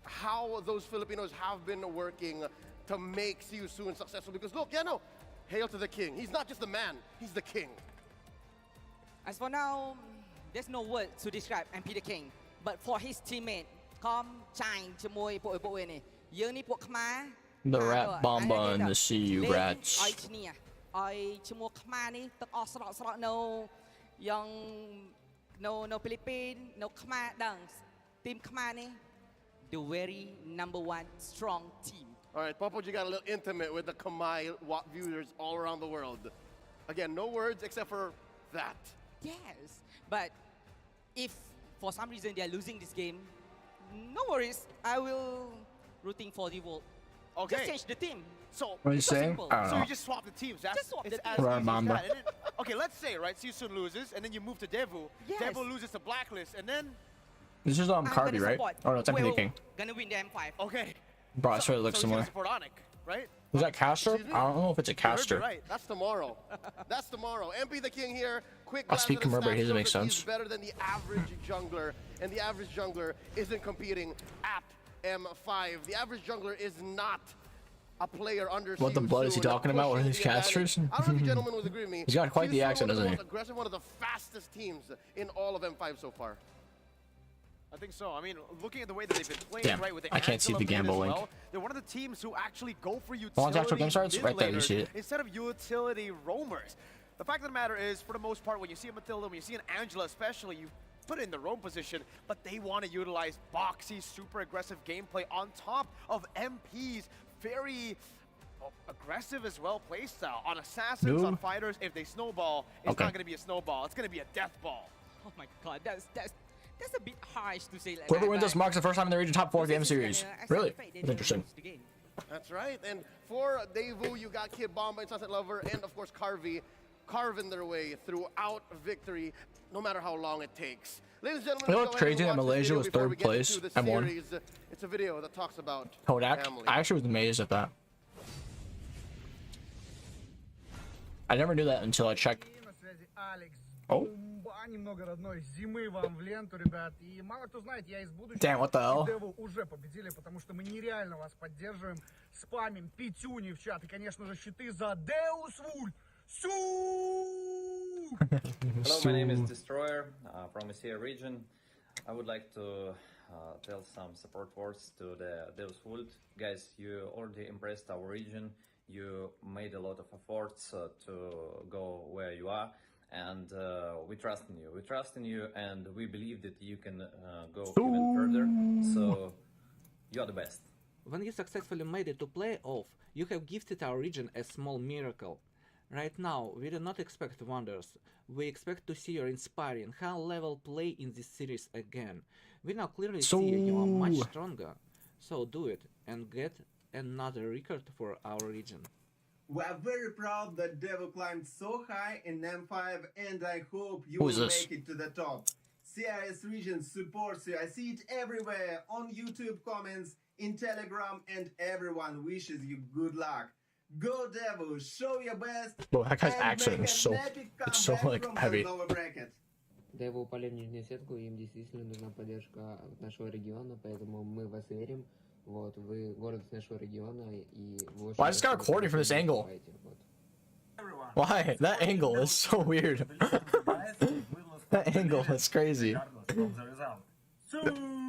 how those Filipinos have been working to make See You Soon successful. Because look, hail to the king. He's not just the man, he's the king. As for now, there's no word to describe MP the King. But for his teammate, Kom Chang ជាមួយពួកឯនេះយើងនេះពួកខ្មែរ The rat bomba and the CU rats. ឲ្យឈ្នះឲ្យឈ្មោះខ្មែរនេះទឹកអស់ស្រកនៅយ៉ាងនៅហ្វីលីពីននៅខ្មែរដឹងទីមខ្មែរនេះ the very #1 strong team. All right, Popo, you got a little intimate with the Khmer viewers all around the world. Again, no words except for that. Yes, but if for some reason they are losing this game, no worries. I will rooting for Devu. Okay. Just change the team. So What are you it's saying? simple. I don't So know. you just swap the teams. That's Just swap it's the as teams. easy as Mamba. that. And then, okay, let's say right, Season loses, and then you move to Devu. Yes. Devu loses to Blacklist, and then This is I'm Carby, gonna right? support Oh no, it's whoever King. gonna win the M5. okay. Bro, I swear it looks so he's gonna similar. support Onyx, right? Was that Caster? Excuse me? I don't know if it's a You heard me Caster. right. That's tomorrow. That's tomorrow. MP the King here. Quick I'll glance speak at the Khmer, but he stats doesn't show make that sense. He's better than the average jungler, and the average jungler isn't competing at M5. The average jungler is not a player under What the blood is he Season talking about? What are pushing these the advantage. casters? I don't know if you gentlemen would agree with me. He's got quite the Season accent, one of the doesn't he? most aggressive, one of the fastest teams in all of M5 so far. I think so. I mean, looking at the way that they've been playing, Damn, right, with the I can't see Angela the mid as Gamble link. well, they're one of the teams who actually go for Once actual utility game starts, mid right there, you laners see it. instead of utility roamers. The fact of the matter is, for the most part, when you see a Matilda, when you see an Angela especially, you put it in the roam position, but they want to utilize boxy, super aggressive gameplay on top of MP's very aggressive as well playstyle. On assassins, No. on fighters, if they snowball, it's Okay. not going to be a snowball, it's going to be a death ball. Oh my god, that's a bit harsh to say like Whoever that. wins this but marks the first time in the region top 4 game this is series. gonna Really? accelerate That's interesting. the game. That's right. And for Devu, you got Gyatbomba and Sunset Lover, and of course Carvey, carving their way throughout victory, no matter how long it takes. Ladies and gentlemen, You know let's what's go ahead crazy and that watch this Malaysia video was before third we get place into the and won? series. It's a video that talks about Kodak. family. I actually was amazed at that. I never knew that until I checked. Oh. Немного родной зимы вам в ленту, ребят. И мало кто знает, я из будущего. Damn, what the hell? Деву уже победили, потому что мы нереально вас поддерживаем. Спамим пятюни в чат. И, конечно же, щиты за Деусвуль. Су! Hello, my name is Destroyer from Asia region. I would like to tell some support words to the Deus Vult. Guys, you already impressed our region. You made a lot of efforts to go where you are. And we trust in you. We trust in you, and we believe that you can go even further. So you're the best. When you successfully made it to playoff, you have gifted our region a small miracle. Right now, we do not expect wonders. We expect to see your inspiring, high-level play in this series again. We now clearly see you are much stronger. So do it and get another record for our region. We are very proud that Devu climbed so high in M5, and I hope you Who will is this? make it to the top. CIS region supports you. I see it everywhere, on YouTube comments, in Telegram, and everyone wishes you good luck. Go Devu, show your best. Bro, that guy's and accent make is an so, epic it's so comeback like from the heavy. lower bracket. Деву упали в нижнюю сетку, им действительно нужна поддержка нашего региона, поэтому мы вас верим. Вот, вы гордость нашего региона, и вы очень Why is this guy хорошо recording from this angle? выступаете, вот. Why? That angle is so weird. That angle is crazy.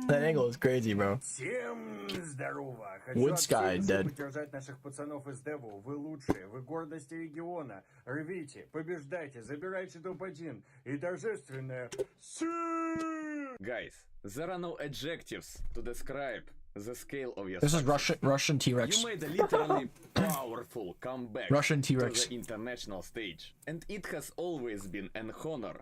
That angle is crazy, bro. Всем здорово! Wood Sky dead. поддержать наших пацанов из Деву. Вы лучшие, вы гордость региона. Рвите, побеждайте, забирайте топ-1 и торжественное Guys, there are no adjectives to describe the scale of your This is success. Russian T-Rex. You made a literally powerful comeback Russian T-Rex. to the international stage, and it has always been an honor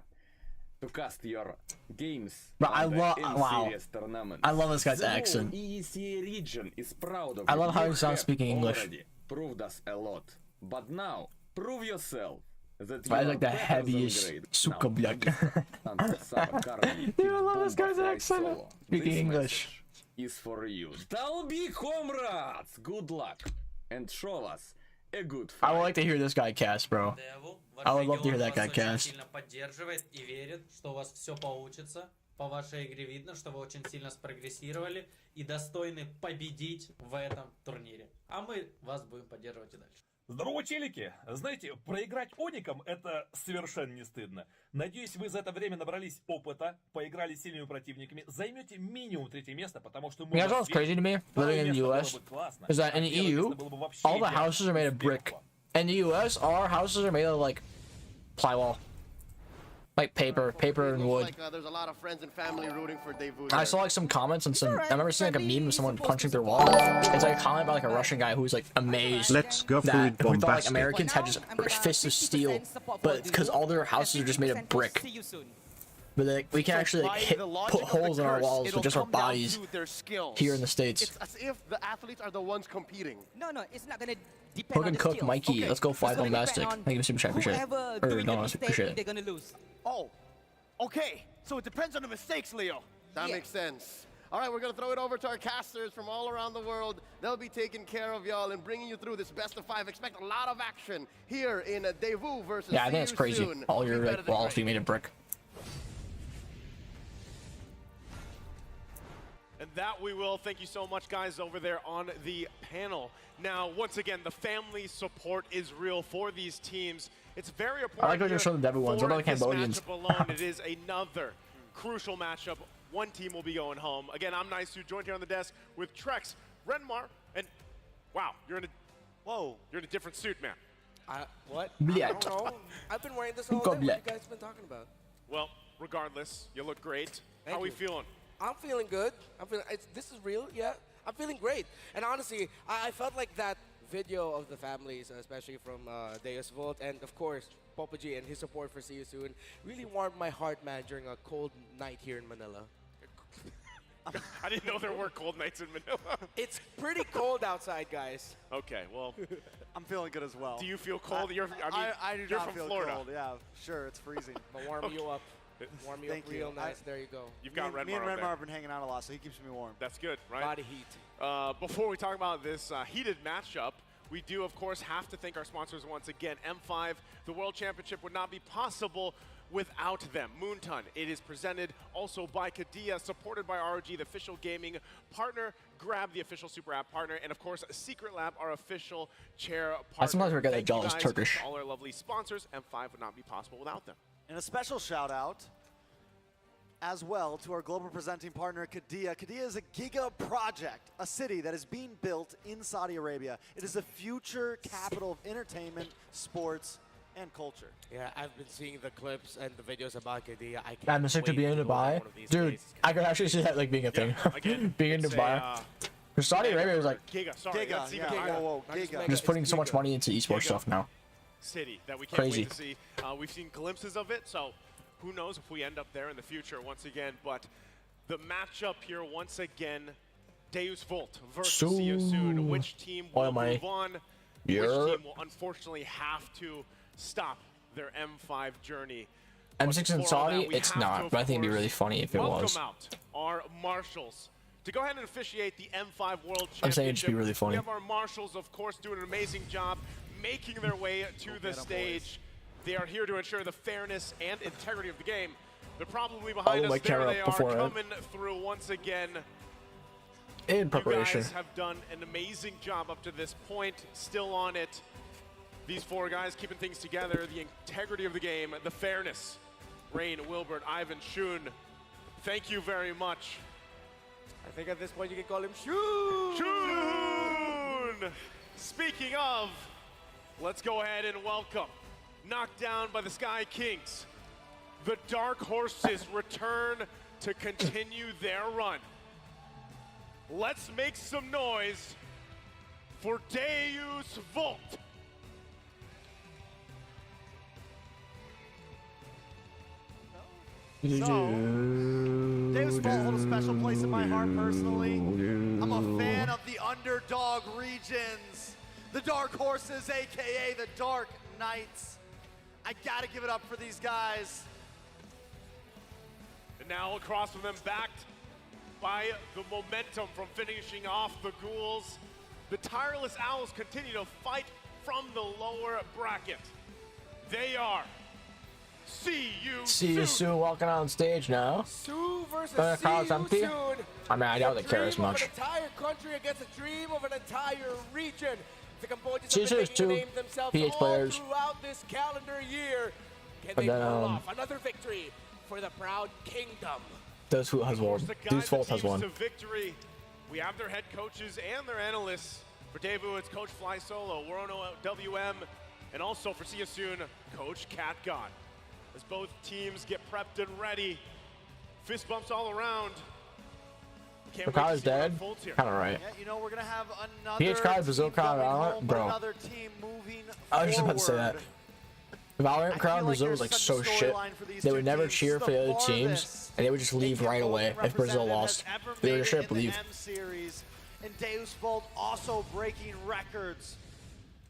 to cast your games But I on the love wow. serious tournament. I love this guy's The whole accent. EECA region is proud of I you. love how You he sounds have speaking English. already proved us a lot, but now prove yourself. That I you like are the better than heaviest great. suka Now, black. Dude, I love this guy's accent. Speaking English. Is for you. Долби, comrades! Good luck and show us a good fight. I would like to hear this guy cast, bro. I would love to hear that guy Вас очень cast. сильно поддерживает и верит, что у вас все получится. По вашей игре видно, что вы очень сильно спрогрессировали и достойны победить в этом турнире. А мы вас будем поддерживать и дальше. Здорово, челики! Знаете, проиграть Оником — это совершенно не стыдно. Надеюсь, вы за это время набрались опыта, поиграли с сильными противниками, займете минимум 3-е место, потому что мы... You know what's crazy to me, living in the US, is that in the EU, all the houses are made of brick. In the US, all our houses are made of like plywall, like paper and wood. Like, there's a lot of friends and family rooting for Devu. I saw like some comments on some. I remember seeing like a meme of someone punching their wall. It's like a comment by like a Russian guy who was like amazed Let's go that who thought like bombastic. Americans had just fists of steel, but because all their houses are just made of brick. but like, we can actually like, put holes in our walls with just our bodies here in the States. It's as if the athletes are the ones competing. No, it's not gonna depend Hook on and the Cook, skills. Mikey, let's go 5 bombastic. on Thank you, super chat, appreciate it. Whoever Or doing no, the appreciate mistake, it. they're gonna lose. Oh, okay. So it depends on the mistakes, Leo. That makes sense. All right, we're going to throw it over to our casters from all around the world. They'll be taking care of y'all and bringing you through this best of 5. Expect a lot of action here in Devu versus Yeah, I think it's crazy. Soon. All your like, walls being made of brick. And that we will. Thank you so much, guys, over there on the panel. Now, once again, the family support is real for these teams. It's very important. I like how you're showing the Devu ones. What about the this Cambodians? matchup alone, it is another crucial matchup. One team will be going home. Again, I'm Nice, joined here on the desk with Trex, Renmar, and wow, you're in a different suit, man. What? Blech. I don't know. I've been wearing this all day. What you guys been talking about? Well, regardless, you look great. Thank How are we you. feeling? I'm feeling good. I'm feeling. This is real. Yeah, I'm feeling great. And honestly, I felt like that video of the families, especially from Deus Volt, and of course Popaji and his support for See You Soon, really warmed my heart, man, during a cold night here in Manila. I didn't know there were cold nights in Manila. It's pretty cold outside, guys. Okay, well, I'm feeling good as well. do you feel cold? I do you're not from feel Florida. cold. Yeah, sure, it's freezing. I'll warm you up. Warm you Thank up you. real nice. There you go. You've got Renmar Me and up Renmar there. have been hanging out a lot, so he keeps me warm. That's good, right? Body heat. Before we talk about this heated matchup, we do, of course, have to thank our sponsors once again. M5, the World Championship would not be possible without them. Moonton, it is presented also by Kadia, supported by ROG, the official gaming partner, Grab, the official super app partner, and of course, Secret Lab, our official chair partner. I sometimes forget that Thank John you is guys Turkish. to all our lovely sponsors. M5 would not be possible without them. And a special shout out as well to our global presenting partner, Kadia. Kadia is a giga project, a city that is being built in Saudi Arabia. It is the future capital of entertainment, sports, and culture. Yeah, I've been seeing the clips and the videos about Kadia. I can't I'm sick to be in Dubai. Dude, I could actually see that like being a thing. Being in Dubai. Because Saudi Arabia is like Giga, sorry, Giga, that's even yeah. higher. Whoa, Giga. just putting so much money into esports stuff now. City that we can't Crazy. wait to see. We've seen glimpses of it, so who knows if we end up there in the future once again. But the matchup here once again, Deus Volt versus See You Soon. Which team will move on? Which team will unfortunately have to stop their M5 journey? M6 in Saudi, it's not, but I think it'd be really funny if it was. Welcome out our marshals to go ahead and officiate the M5 World Championship. I'm saying it'd just be really funny. We have our marshals, of course, doing an amazing job making their way to the stage. They are here to ensure the fairness and integrity of the game. They're probably behind us. There they are, coming through once again. In preparation. You guys have done an amazing job up to this point, still on it. These four guys keeping things together, the integrity of the game, the fairness. Rain, Wilbert, Ivan, Shun, thank you very much. I think at this point you can call him Shun. Shun! Speaking of, let's go ahead and welcome, knocked down by the Sky Kings, the Dark Horses return to continue their run. Let's make some noise for Deus Volt. Deus Volt hold a special place in my heart personally. I'm a fan of the underdog regions. The Dark Horses, aka the Dark Knights. I gotta give it up for these guys. And now across from them, backed by the momentum from finishing off the Ghouls. The Tireless Owls continue to fight from the lower bracket. They are See You Soon walking on stage now. Sue versus crowd's See You empty. Soon. I mean, I doubt they care as Dream of much. an entire country against a dream of an entire region. The Cambodians See have been You making a Soon, name themselves PH all players. throughout this calendar year. Can And they then, pull off another victory for the proud kingdom? Deus Volt has one. Deus Volt has one. To victory. We have their head coaches and their analysts. For Devu, it's Coach Fly Solo, Worono WM, and also for See You Soon, Coach Cat God. As both teams get prepped and ready, fist bumps all around. Can't The wait to Kyle is see what dead. unfolds here. Kind of right. Yeah, you know, we're gonna have another PH Kyle, Brazil team coming Kyle, home, bro. another team moving I was just about to say forward. that. The Valorant crowd in Brazil was like there's so such a shit. storyline for these They two would never teams. cheer This for is the the other teams, farthest and they would just leave right away if Brazil lost. They would just straight up leave. M series, and Deus Vult also breaking records.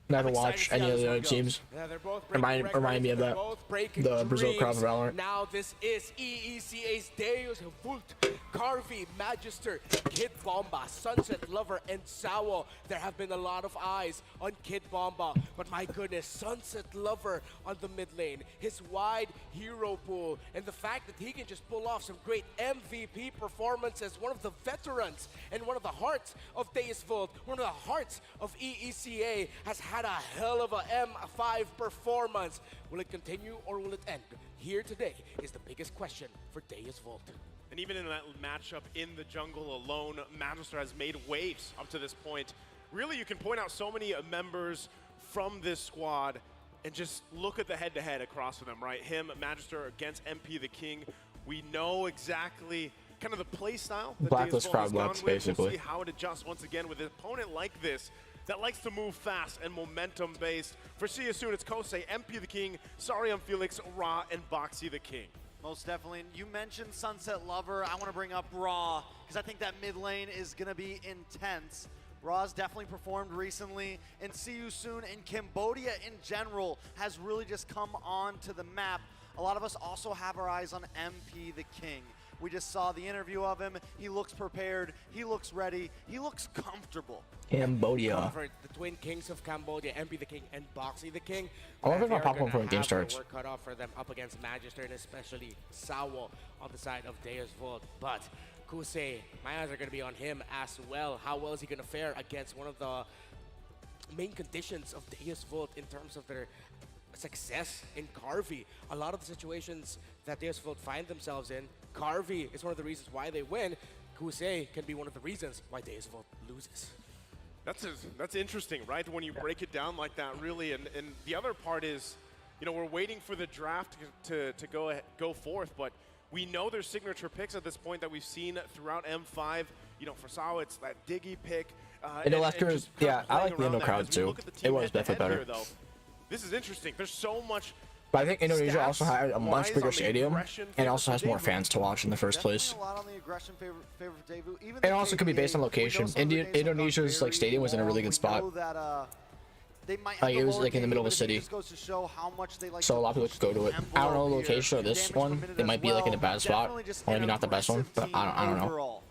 Never watch any of the other teams. Yeah, they're both Remind me of that. The Brazil crowd for Valorant. Now this is EECA's Deus Vult, Carvey, Magister, Gyatbomba, Sunset Lover, and Sawo. There have been a lot of eyes on Gyatbomba, but my goodness, Sunset Lover on the mid lane, his wide hero pool, and the fact that he can just pull off some great MVP performances, one of the veterans and one of the hearts of Deus Vult, one of the hearts of EECA, has had a hell of a M5 performance. Will it continue or will it end? Here today is the biggest question for Deus Vult. And even in that matchup in the jungle alone, Magister has made waves up to this point. Really, you can point out so many members from this squad and just look at the head-to-head across from them, right? Him, Magister against MP the King. We know exactly kind of the play style that Blacklist crowd left, basically. We'll see how it adjusts once again with an opponent like this that likes to move fast and momentum-based. For See You Soon, it's Kosei, MP the King, Sariam Felix, Ra, and Boxy the King. Most definitely. And you mentioned Sunset Lover. I want to bring up Raw, because I think that mid lane is going to be intense. Raw's definitely performed recently, and See You Soon in Cambodia in general has really just come onto the map. A lot of us also have our eyes on MP the King. We just saw the interview of him. He looks prepared. He looks ready. He looks comfortable. Cambodia. Comfort, the twin kings of Cambodia, MP the King and Boxy the King. I wonder if my They're popcorn gonna before the game have their starts. work cut off for them up against Magister and especially Sawo on the side of Deus Vult. But Kusei, my eyes are going to be on him as well. How well is he going to fare against one of the main conditions of Deus Vult in terms of their success in Carvey? A lot of the situations that Deus Vult find themselves in, Carvey is one of the reasons why they win. Kusei can be one of the reasons why Deus Vult loses. That's interesting, right? When you break it down like that, really. And the other part is, you know, we're waiting for the draft to go forth, but we know there's signature picks at this point that we've seen throughout M5. You know, for Sawa, it's that Diggy pick. And yeah, I like the Indo crowd too. It was definitely better. Here, this is interesting. There's so much. But I think Indonesia also had a much bigger stadium and also has more fans to watch in the first place. A lot on the aggression favor for Devu. Even It also could be based on location. Indonesia's like stadium was in a really good spot. Like it was like in the middle of the city, so a lot of people could go to it. I don't know the location of this one. It might be like in a bad spot, or maybe not the best one, but I don't know.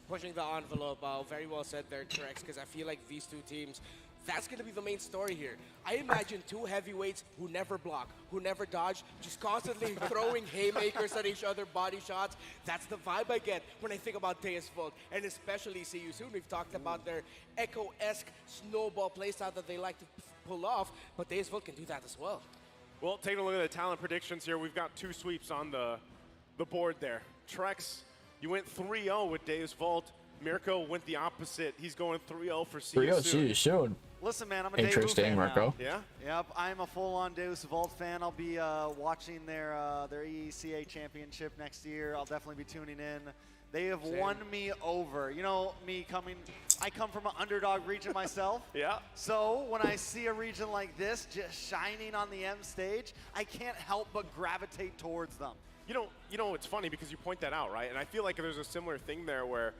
Pushing the envelope, very well said there, Trex, because I feel like these two teams, that's going to be the main story here. I imagine two heavyweights who never block, who never dodge, just constantly throwing haymakers at each other, body shots. That's the vibe I get when I think about Deus Vult, and especially See You Soon. We've talked about their Echo-esque snowball playstyle that they like to pull off, but Deus Vult can do that as well. Well, taking a look at the talent predictions here, we've got two sweeps on the board there. Trex, you went 3-0 with Deus Vult. Mirko went the opposite. He's going 3-0 for See You Soon. 3-0 See You Soon. Listen, man, I'm a Interesting, Devu fan Mirko. Yeah? Yep, I'm a full-on Deus Vult fan. I'll be watching their EECA championship next year. I'll definitely be tuning in. They have won me over. You know, I come from an underdog region myself. Yeah. So when I see a region like this just shining on the M stage, I can't help but gravitate towards them. You know, it's funny because you point that out, right? And I feel like there's a similar thing there where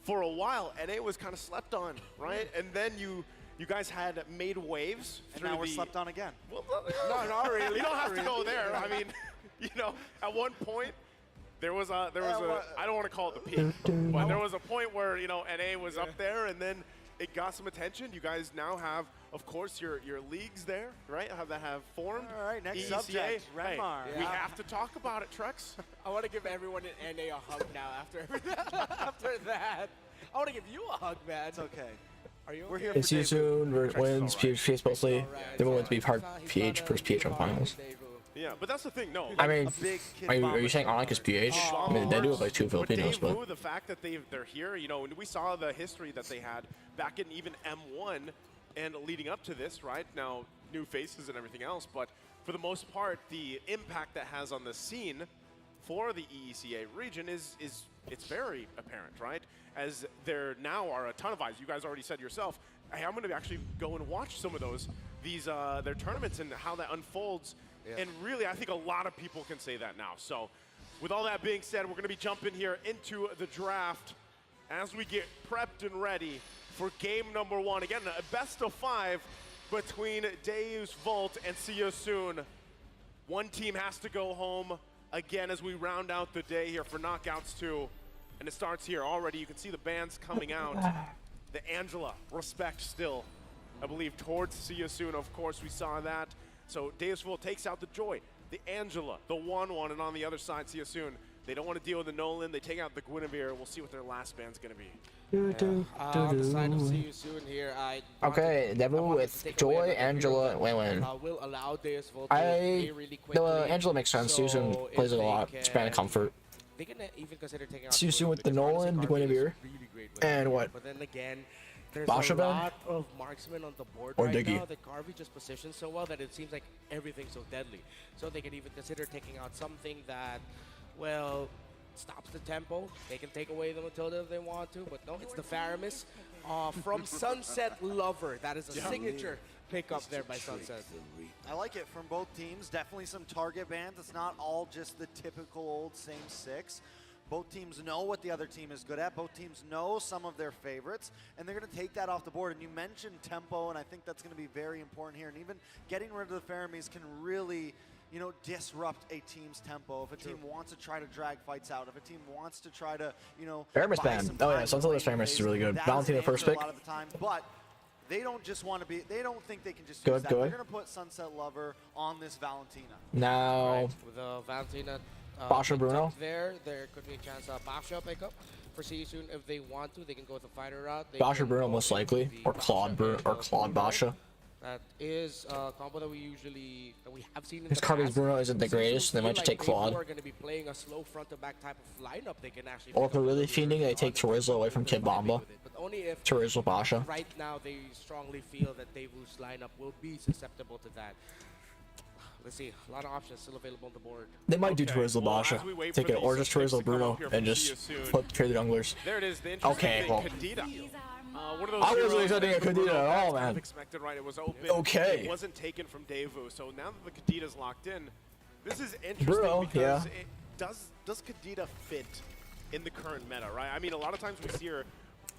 for a while, NA was kind of slept on, right? And then you guys had made waves. And now we're slept on again. Well, no, not really. You don't have to go there. I mean, you know, at one point, there was a I don't want to call it the peak, but there was a point where, you know, NA was up there and then it got some attention. You guys now have, of course, your leagues there, right? That have formed. All right, next EECA. subject, Hey, Renmar. we have to talk about it, Trex. I want to give everyone in NA a hug now after that. I want to give you a hug, man. It's okay. Are you? We're here And See You Soon wins PH mostly. They will win to be part PH versus PH on finals. Yeah, but that's the thing. No, I mean, are you saying Onyx is PH? I mean, they do have like two Filipinos, Devu, but the fact that they're here, you know, and we saw the history that they had back in even M1 and leading up to this, right? Now, new faces and everything else, but for the most part, the impact that has on the scene for the EECA region is it's very apparent, right? As there now are a ton of eyes. You guys already said yourself, hey, I'm going to actually go and watch some of these their tournaments and how that unfolds And really, I think a lot of people can say that now. So with all that being said, we're going to be jumping here into the draft as we get prepped and ready for game number 1. Again, a best of 5 between Deus Volt and See You Soon. One team has to go home again as we round out the day here for Knockouts 2. And it starts here already. You can see the bands coming out. The Angela, respect still, I believe, towards See You Soon. Of course, we saw that. So Deus Volt takes out the Joy, the Angela, the 1-1, and on the other side, See You Soon. They don't want to deal with the Nolan. They take out the Guinevere. We'll see what their last band's going to be. On the side of See You Soon here, okay, Devu with Joy, Angela, Wayland. Will allow Deus Volt to play really quickly. The Angela makes sense. Susan plays it a lot. Span of comfort. They can even consider taking out Susan with the Nolan, the Guinevere, and what? But then again, there's Basha a Ben? lot of marksmen on the board Or right Diggy. now that Carvey just positions so well that it seems like everything's so deadly. So they can even consider taking out something that, well, stops the tempo. They can take away the Matilda if they want to, but no, it's the Faramis from Sunset Lover. That is a signature pickup there by Sunset. I like it from both teams. Definitely some target bans. It's not all just the typical old same 6. Both teams know what the other team is good at. Both teams know some of their favorites, and they're going to take that off the board. And you mentioned tempo, and I think that's going to be very important here. And even getting rid of the Faramis can really, you know, disrupt a team's tempo. If a team wants to try to drag fights out, if a team wants to try to, you know, Faramis ban. Oh yeah, Sunset Lover's Faramis is really good. Valentina first pick. A lot of the time, but they don't just want to be. They don't think they can just use that. They're going to put Sunset Lover on this Valentina. Now, With Valentina. Basha Bruno. There could be a chance Basha pickup for See You Soon if they want to. They can go with the fighter route. Basha Bruno most likely, or Claude Basha. That is a combo that we have seen in His the Carvey's past. Bruno isn't the greatest. They might just take Claude. We're going to be playing a slow front to back type of lineup. They can actually. Or if they're really fiending, they take Chorizo away from Gyatbomba. But only if Chorizo Basha. right now they strongly feel that Devu's lineup will be susceptible to that. Let's see, a lot of options still available on the board. They might do Chorizo Basha. Take it, or just Chorizo Bruno and just flip through the junglers. There it is, the interesting Okay, well. Kadita. One of those I wasn't heroes expecting a that Kadita at all, kind of man. expected, right? It was open. Okay. It wasn't taken from Devu. So now that the Kadita's locked in, this is interesting Bruno, because yeah. does Kadita fit in the current meta, right? I mean, a lot of times we see her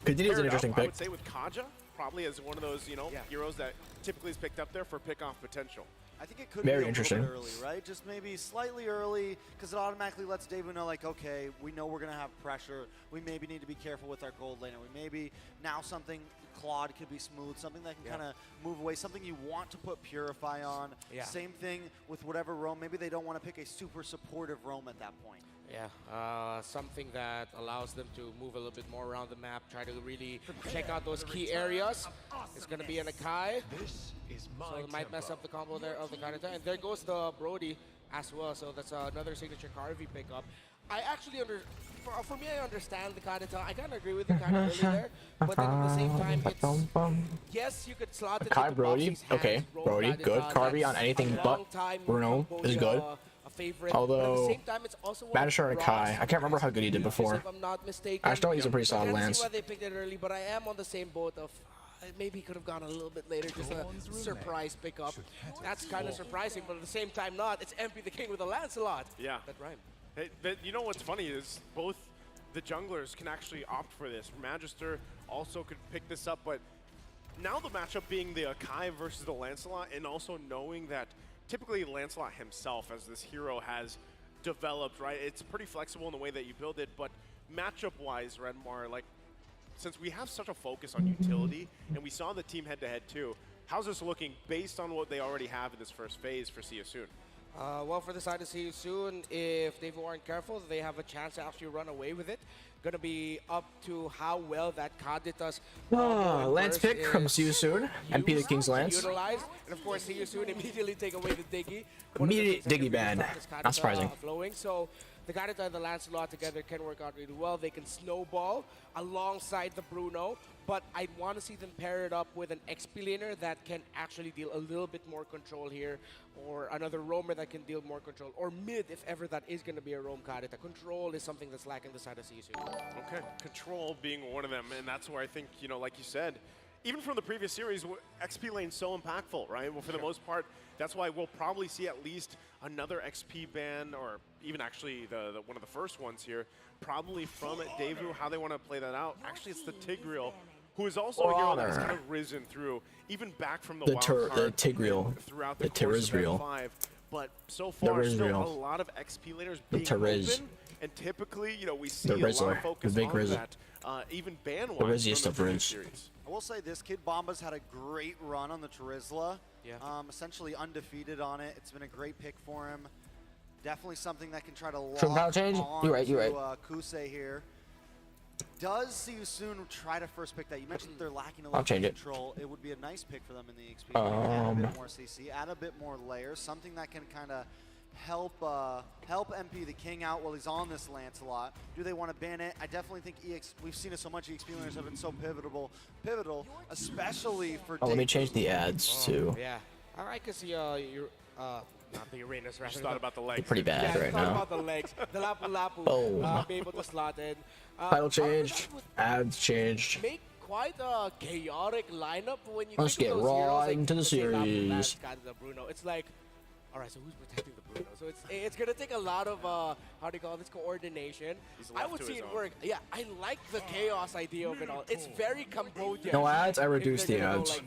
Kadita's an paired interesting up, I pick. would say with Kaja, probably as one of those, you know, heroes that typically is picked up there for pick-off potential. I think it could Very be a interesting. little bit early, right? Just maybe slightly early, because it automatically lets Devu know, like, okay, we know we're going to have pressure. We maybe need to be careful with our gold laner. We maybe now something, Claude could be smooth, something that can kind of move away, something you want to put Purify on. Same thing with whatever roam. Maybe they don't want to pick a super supportive roam at that point. Yeah, something that allows them to move a little bit more around the map, try to really check out those key areas. It's going to be an Akai, so it might mess up the combo there of the Kanata. And there goes the Brody as well, so that's another signature Carvey pickup. I actually for me, I understand the Kanata. I kind of agree with the kind of early there, but then at the same time, it's, yes, you could slot it Akai into Brody, Boxy's okay, hands, roll Brody, Kanata. good. Carvey That's on anything a but long time Bruno combo, is good. a favorite, but at the Although, same time, it's also one Banisher and Ross Akai, I can't remember how good he did before. if I'm not mistaken. I just know he's a pretty So I solid can lance. see why they picked it early, but I am on the same boat of maybe could have gone a little bit later, just a surprise pickup. That's kind of surprising, but at the same time not. It's MP the King with a Lancelot. Yeah. That rhyme. Hey, you know what's funny is both the junglers can actually opt for this. Magister also could pick this up, but now the matchup being the Akai versus the Lancelot, and also knowing that typically Lancelot himself as this hero has developed, right? It's pretty flexible in the way that you build it, but matchup-wise, Redmar, like, since we have such a focus on utility, and we saw the team head-to-head too, how's this looking based on what they already have in this first phase for See You Soon? Well, for the side to See You Soon, if Devu aren't careful, they have a chance to actually run away with it. Gonna be up to how well that Kadita's Lance pick from See You Soon, MP the King's Lance. Utilized, and of course, See You Soon immediately take away the Diggy. Immediate Diggy ban. Not surprising. Flowing, so the Kadita and the Lancelot together can work out really well. They can snowball alongside the Bruno, but I want to see them pair it up with an XP laner that can actually deal a little bit more control here, or another roamer that can deal more control, or mid if ever that is going to be a roam Kadita. Control is something that's lacking the side of See You Soon. Okay, control being one of them, and that's where I think, you know, like you said, even from the previous series, XP lane's so impactful, right? Well, for the most part, that's why we'll probably see at least another XP ban, or even actually one of the first ones here, probably from Devu, how they want to play that out. Actually, it's the Tigreal, who is also a hero that's kind of risen through, even back from the wild card the Tigreal, throughout the the course of Terizreal. M5. But so far, still a lot of XP laners being open, and typically, you know, we see a lot of focus on that, even ban-wise from the previous series. I will say this, Gyatbomba's had a great run on the Terizla. Yeah. Essentially undefeated on it. It's been a great pick for him. Definitely something that can try to lock on to Kusei here. Does see you soon try to first pick that? You mentioned that they're lacking a little bit of control. It would be a nice pick for them in the XP. Add a bit more CC, add a bit more layers, something that can kind of help MP the King out while he's on this Lancelot. Do they want to ban it? I definitely think we've seen it so much. EXP laners have been so pivotal, especially for. Oh, let me change the ads too. Yeah, I can see not the arenas. Just thought about the legs. Pretty bad right now. About the legs. The Lapu Lapu. Be able to slot in. Title changed. Ads changed. Make quite a chaotic lineup when you. Let's get right into the series. Bruno. It's like, all right. So who's protecting the Bruno? So it's gonna take a lot of how do you call this, coordination. I would see it work. Yeah, I like the chaos idea of it all. It's very Cambodian. No ads. I reduced the ads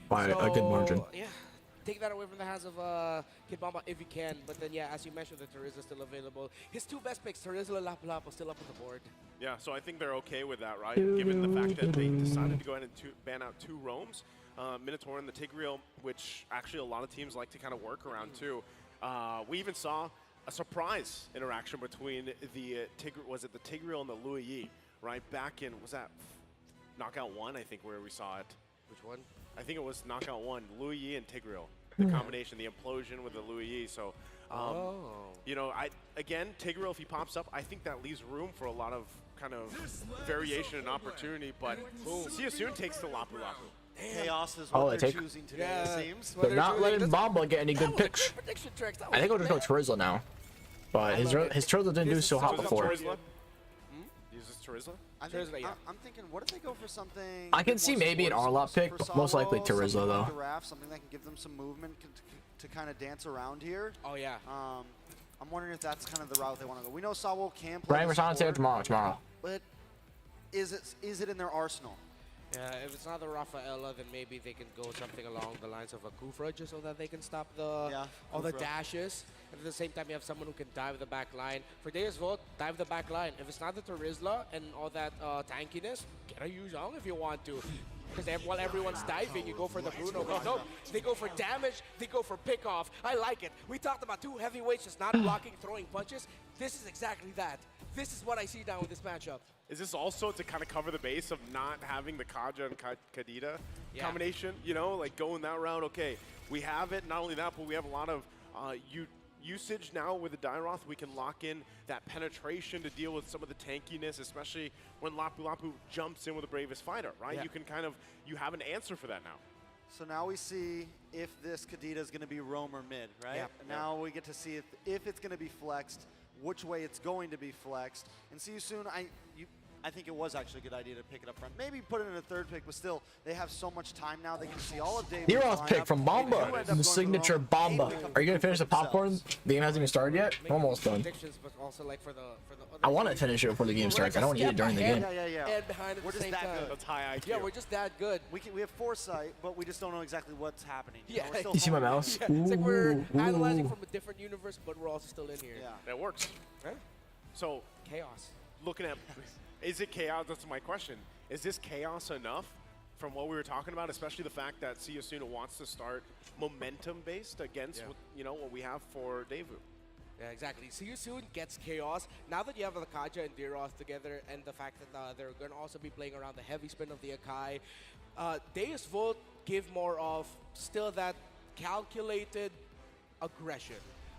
by a good margin. Yeah. Take that away from the hands of Gyatbomba if you can. But then, yeah, as you mentioned, the Terizla still available. His two best picks, Terizla and Lapu Lapu, still up on the board. Yeah, so I think they're okay with that, right? Given the fact that they decided to go ahead and ban out two roams, Minotaur and the Tigreal, which actually a lot of teams like to kind of work around too. We even saw a surprise interaction between the Tigreal and the Luyi, right? Back in, was that Knockout 1, I think, where we saw it. Which one? I think it was Knockout 1, Luyi and Tigreal. The combination, the implosion with the Luyi. So, you know, again, Tigreal, if he pops up, I think that leaves room for a lot of kind of variation and opportunity. But see you soon takes the Lapu Lapu. Chaos is what they're choosing today, it seems. They're not letting Bomba get any good picks. I think I'll just go Terizla now. But his Terizla didn't do so hot before. Is this Terizla? I'm thinking, what if they go for something? I can see maybe an Arlop pick, but most likely Terizla though. Something that can give them some movement to kind of dance around here. Oh yeah. I'm wondering if that's kind of the route they want to go. We know Sawo can play. Brian, we're on sale tomorrow. But is it in their arsenal? Yeah, if it's not the Rafaela, then maybe they can go something along the lines of a Kufra just so that they can stop all the dashes. And at the same time, you have someone who can dive the back line. For Deus Vult, dive the back line. If it's not the Terizla and all that tankiness, get a Yu Zhong if you want to. Because while everyone's diving, you go for the Bruno. But no, they go for damage, they go for pick-off. I like it. We talked about two heavyweights just not blocking, throwing punches. This is exactly that. This is what I see down with this matchup. Is this also to kind of cover the base of not having the Kaja and Kadita combination? You know, like going that route, okay, we have it. Not only that, but we have a lot of usage now with the Dairoth. We can lock in that penetration to deal with some of the tankiness, especially when Lapu Lapu jumps in with the bravest fighter, right? Yeah. You can you have an answer for that now. So now we see if this Kadita is going to be roam or mid, right? Yeah. Now we get to see if it's going to be flexed, which way it's going to be flexed. And see you soon. I think it was actually a good idea to pick it up front. Maybe put it in a third pick, but still, they have so much time now. They can see all of David's Hero's pick from Bomba, the signature Bomba. Are you gonna finish the popcorn? The game hasn't even started yet. I'm almost done. But also like for the I want to finish it before the game starts. I don't want to eat it during the game. Yeah. And behind at we're the just same that time. good. That's high IQ. Yeah, we're just that good. We have foresight, but we just don't know exactly what's happening. Yeah. You see my mouse? Yeah. It's like we're analyzing from a different universe, but we're also still in here. Yeah. That works. Right? So Chaos. looking at, is it chaos? That's my question. Is this chaos enough from what we were talking about, especially the fact that Siyasuna wants to start momentum-based against what we have for Devu? Yeah, exactly. See you soon gets chaos. Now that you have the Kaja and Diroth together, and the fact that they're going to also be playing around the heavy spin of the Akai, Deus Vult give more of still that calculated aggression.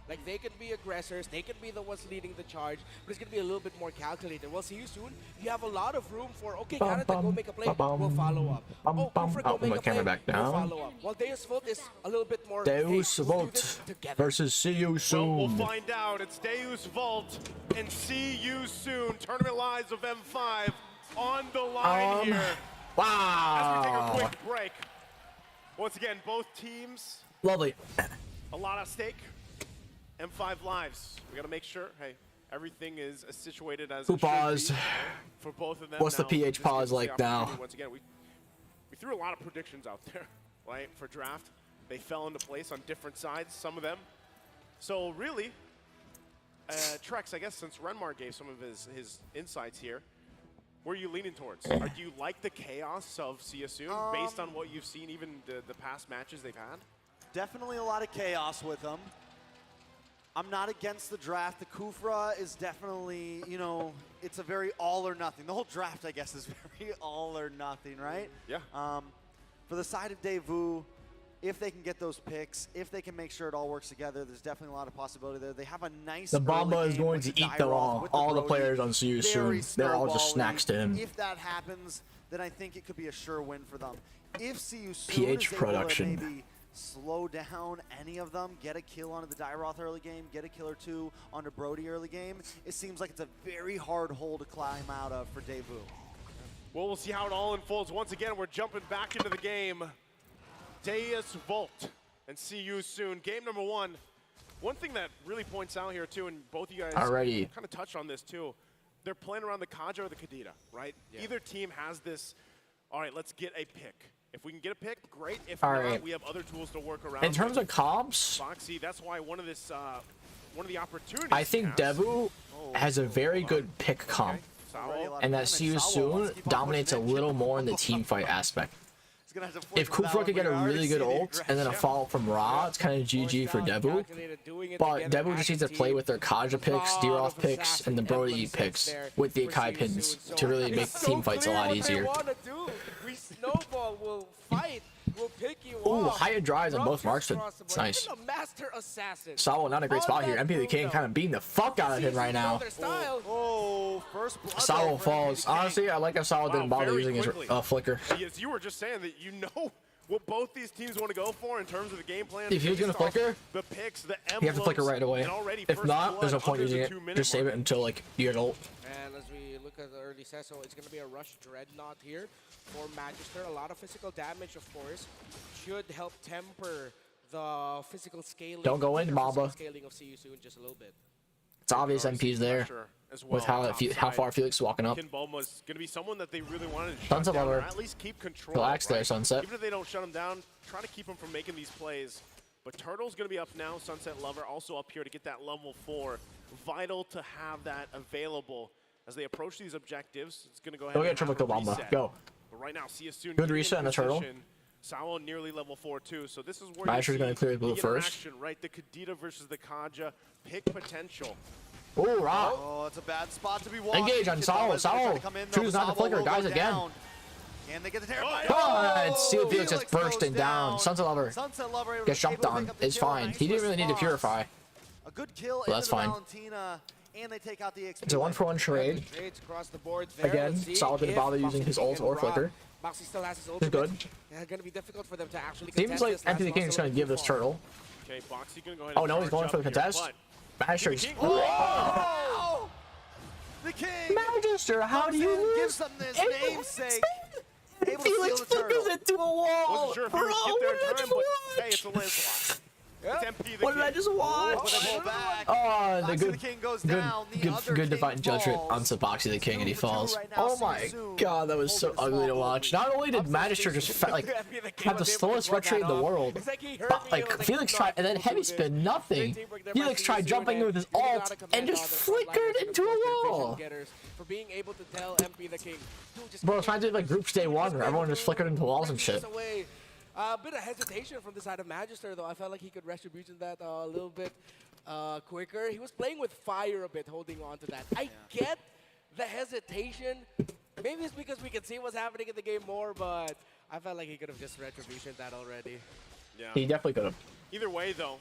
Like, they can be aggressors, they can be the ones leading the charge, but it's going to be a little bit more calculated. We'll see you soon. You have a lot of room for, okay, Canada, go make a play, we'll follow up. Oh, Kufra, go make a play, we'll follow up. While Deus Vult is a little bit more, Deus Vult versus See You Soon. Well, we'll find out. It's Deus Vult and See You Soon. Tournament lives of M5 on the line here. As we take a Wow. quick break. Once again, both teams, Lovely. a lot at stake. M5 lives. We got to make sure, hey, everything is as situated as Who it should paused? be for both of them. What's the Now, PH this pause gives us the like now? opportunity. Once again, we threw a lot of predictions out there, right, for draft. They fell into place on different sides, some of them. So really, Trex, I guess since Renmar gave some of his insights here, where are you leaning towards? Do you like the chaos of CSU based on what you've seen, even the past matches they've had? Definitely a lot of chaos with them. I'm not against the draft. The Kufra is definitely, you know, it's a very all or nothing. The whole draft, I guess, is very all or nothing, right? Yeah. For the side of Devu, if they can get those picks, if they can make sure it all works together, there's definitely a lot of possibility there. They have a nice The Bomba early is game going with to the eat them Dairoth, all. with the All the Brody. players on CU Very soon. They're all just snowbally. snacks to him. If that happens, then I think it could be a sure win for them. If CU soon PH is able production. to maybe slow down any of them, get a kill onto the Dairoth early game, get a kill or two onto Brody early game, it seems like it's a very hard hole to climb out of for Devu. Well, we'll see how it all unfolds. Once again, we're jumping back into the game. Deus Volt and see you soon. Game number one. One thing that really points out here too, and both of you guys Alrighty. kind of touched on this too, they're playing around the Kaja or the Kadita, right? Yeah. Either team has this, all right, let's get a pick. If we can get a pick, great. If All not, right. we have other tools to work around. In terms with. of comps, Foxy, that's why one of the opportunities. I think he has- Devu has a very good pick comp, Sao. and that CU soon dominates a little more in the team fight aspect. If Kufra could get a really good ult and then a follow-up from Ra, it's kind of GG for Devu. But Devu just needs to play with their Kaja picks, D-Roth picks, and the Brody picks with the Akai pins to really make team fights a lot easier. We snowball, we'll fight, we'll pick you Ooh, off. higher drives on both marks. It's nice. Sawa, not a great spot here. MP the King kind of beating the fuck out of him right now. First blood. Sawa falls. Honestly, I like how Sawa didn't bother very using his quickly. flicker. Yes, you were just saying that you know what both these teams want to go for in terms of the game plan. If he was gonna based off flicker, the picks, the You have to flicker right away. and already If first not, there's no blood point under using the it. 2-minute Just save mark. it until like you get ult. And as we look at the early set, so it's going to be a rush dreadnought here for Magister. A lot of physical damage, of course, should help temper the physical scaling. Don't go in, the Mamba. physical scaling of CU soon just a little bit. It's obvious MP's there As with well, how far Felix is walking up. Gyatbomba's going to be someone that they really wanted to Sunset shut down, or Lover. at least keep control. Relax there, right? Sunset. Even if they don't shut him down, try to keep him from making these plays. But Turtle's going to be up now. Sunset Lover also up here to get that level 4. Vital to have that available as they approach these objectives. It's going to go ahead Go and get triple have a kill Bomba. reset. Go. But right now, see us soon. Good in reset on the Turtle. position. Sao nearly level 4 too. So this is where Magister's you gonna see clear the blue the first. interaction, right? The Kadita versus the Kaja. Pick potential. Ooh, Ra. Oh, it's a bad spot to be walking. Engage on Sawa. Sawa. Choose not to flicker. Guys, again. And they get the terrible. But Steel Felix is bursting down. Sunset Lover Sunset Lover gets jumped on. It's fine. He didn't really need to purify. A good kill So that's into the fine. Valentina, and they take out the XP. It's a 1-for-1 charade. Trades across the board there. Again, Let's see Sawa didn't if bother using Moxie his King ult and or Ra- flicker. Moxie still has his He's ultimate. good. It's going to be difficult for them to actually Seems contest like this. MP the Last King is also going to give this far. turtle. Okay, Boxy going to go ahead Oh and no, he's charge going for the up here, contest. but Magister's. Oh! The King. Magister, how do you comes in, lose? gives them this namesake. Able to Felix steal the turtle. flickers into a wall. Wasn't sure if he would get there in time, but hey, it's a landslide. It's MP the What did I King. just watch? Oh, the Foxy good, the King goes good, down. The other good King divine judgment falls. on Saboxy the King, and he 2 for 2 falls. right now, Oh see my you soon. god, that was so ugly to watch. Not only did Magister just have the slowest red trade in the world, but like Felix tried, and then heavy spin, nothing. Felix tried jumping in with his ult and just flickered into a wall. For being able to tell MP the King, dude, just Bro, it's trying to do like groups day one where everyone just flickered into walls and shit. away. A bit of hesitation from the side of Magister, though. I felt like he could retribution that a little bit quicker. He was playing with fire a bit, holding on to that. I get the hesitation. Maybe it's because we can see what's happening in the game more, but I felt like he could have just retributioned that already. Yeah. He definitely could have. Either way, though,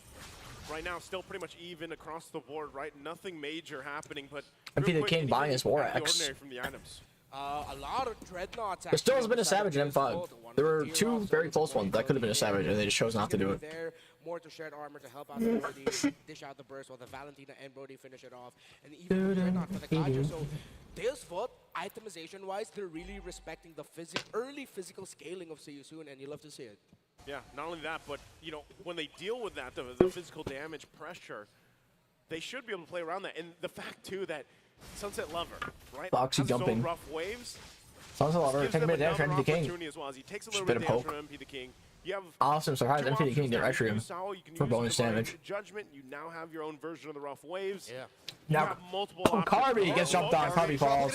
right now still pretty much even across the board, right? Nothing major happening, but MP real the quick, King anything buying his War out of the Axe. ordinary from the items. A lot of dreadnoughts. There still actually has been a on the side of Savage in Deus M5. Volt. One There of were the two tier-offs very on close the ones that could have been a Savage, and they just chose not to do it. There, more to shared armor to help out the Brody, dish out the burst while the Valentina and Brody finish it off. And even dreadnought for the Kaja. So Deus Volt itemization-wise, they're really respecting the early physical scaling of Siyusun, and you love to see it. Yeah, not only that, but you know, when they deal with that, the physical damage pressure, they should be able to play around that. And the fact too that Sunset Lover, right, Boxy has jumping. his own rough waves. Sunset Lover gives taking a them bit of damage from another MP the King. opportunity as well as he takes a Just little a bit bit of of damage poke. from MP the King. You have Awesome, surprised MP the King didn't retro him for bonus damage. Judgment, you now have your own version of the rough waves. Yeah. Now, Carby gets jumped on. Carby falls.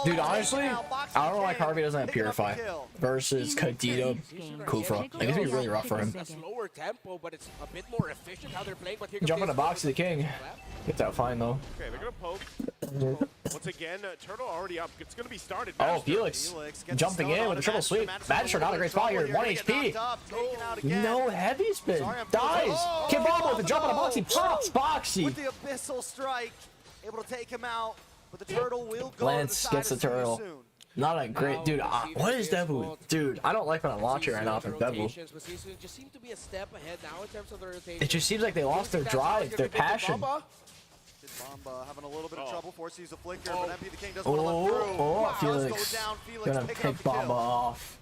Dude, honestly, I don't know why Carby doesn't have Purify versus Kadito Kufra. Like, it's gonna be really rough for him. It's a slower tempo, but it's a bit more efficient how they're playing. But here Jump in the box to the King. Gets out fine though. Okay, they're gonna poke. Once again, Turtle already up. It's gonna be started. Oh, Felix jumping in with a triple sweep. Magister not a great spot here. 1 HP. No heavy spin. Dies. Gyatbomba with a jump on a box. He pops Boxy. With the abyssal strike, able to take him out, but the turtle will go Lance gets the turtle. Not a great dude. What is Devu? Dude, I don't like when I'm watching right now from Devu. Just seem to be a step ahead now in terms of the rotation. It just seems like they lost their drive, their passion. Gyatbomba having a little bit of trouble, forced to use a flicker, but MP the King doesn't want to let through. Oh, Felix. Gonna pick Bomba off.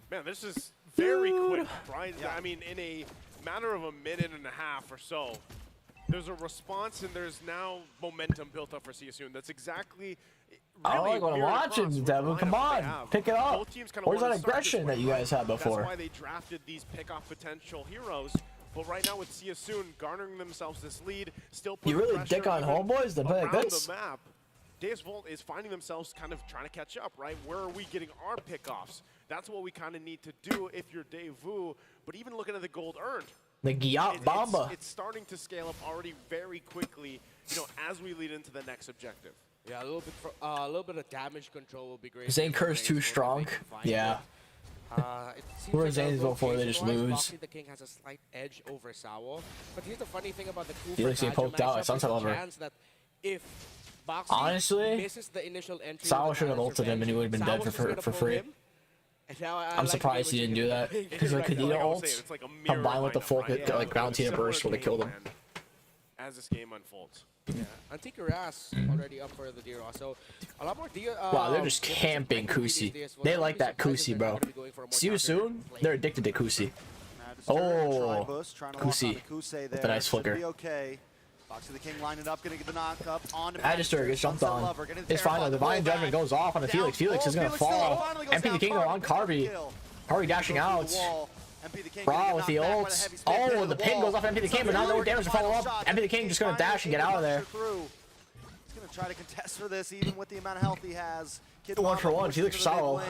Man, this is very quick, right? Yeah. I mean, in a matter of a minute and a half or so, there's a response and there's now momentum built up for Siyusun. That's exactly. I don't like what I'm watching, Devu. Come on, pick it up. Where's that aggression that you guys had before? That's why they drafted these pick-off potential heroes. But right now with Siyusun garnering themselves this lead, still putting You really dick on homeboys to play like this? The map. Deus Volt is finding themselves kind of trying to catch up, right? Where are we getting our pickoffs? That's what we kind of need to do if you're Devu. But even looking at the gold earned, the Gyatbomba. It's starting to scale up already very quickly, you know, as we lead into the next objective. Yeah, a little bit of damage control will be great. Zane Kerr's too strong. Yeah. Who are Zane's vote for? They just lose. The King has a slight edge over Sawo. But here's the funny thing about the Kufra Felix getting poked out at Sunset Lover. If honestly, misses the initial entry, Sawo should have ulted him and he would have been dead for free. I'm surprised he didn't do that. Because like Kadita ults, combined with the full like ground Tina burst would have killed him. As this game unfolds. Yeah, Antique Ras already up for the D-Raw, so a lot more wow, they're just camping Kusi. They like that Kusi, bro. See you soon? They're addicted to Kusi. Oh, Kusi with a nice flicker. Boxy the King lining up, gonna get the knock up on the Magister gets jumped on. It's fine. The Divine Judgment goes off on the Felix. Felix is gonna fall. MP the King on Carby. Carby dashing out. Raw with the ults. Oh, the pin goes off MP the King, but not no damage to follow up. MP the King just gonna dash and get out of there. He's gonna try to contest for this, even with the amount of health he has. 1 for 1. Felix solo.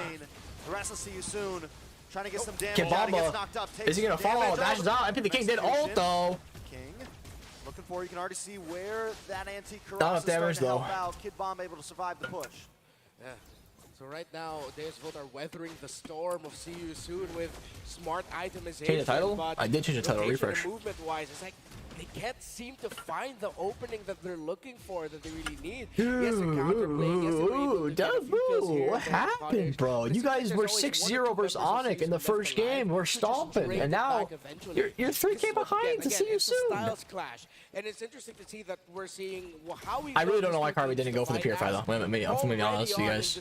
The rest will see you soon. Trying to get some damage. Gyatbomba. Is he gonna follow? Dashes out. MP the King did ult though. King looking for. You can already see where that anti-Karras not is damage starting to though. help out. Gyatbomba able to survive the push. Yeah. So right now, Deus Volt are weathering the storm of See You Soon with smart itemization. Change the title? I did change the title. Refresh. Movement-wise, it's like they can't seem to find the opening that they're looking for, that they really need. Devu, what happened, bro? You guys were 6-0 versus Onyx in the first game. We're stomping, and now you're 3K behind to See You Soon. Styles clash, and it's interesting to see that we're seeing how we. I really don't know why Carby didn't go for the Purify though. I'm gonna be honest with you guys.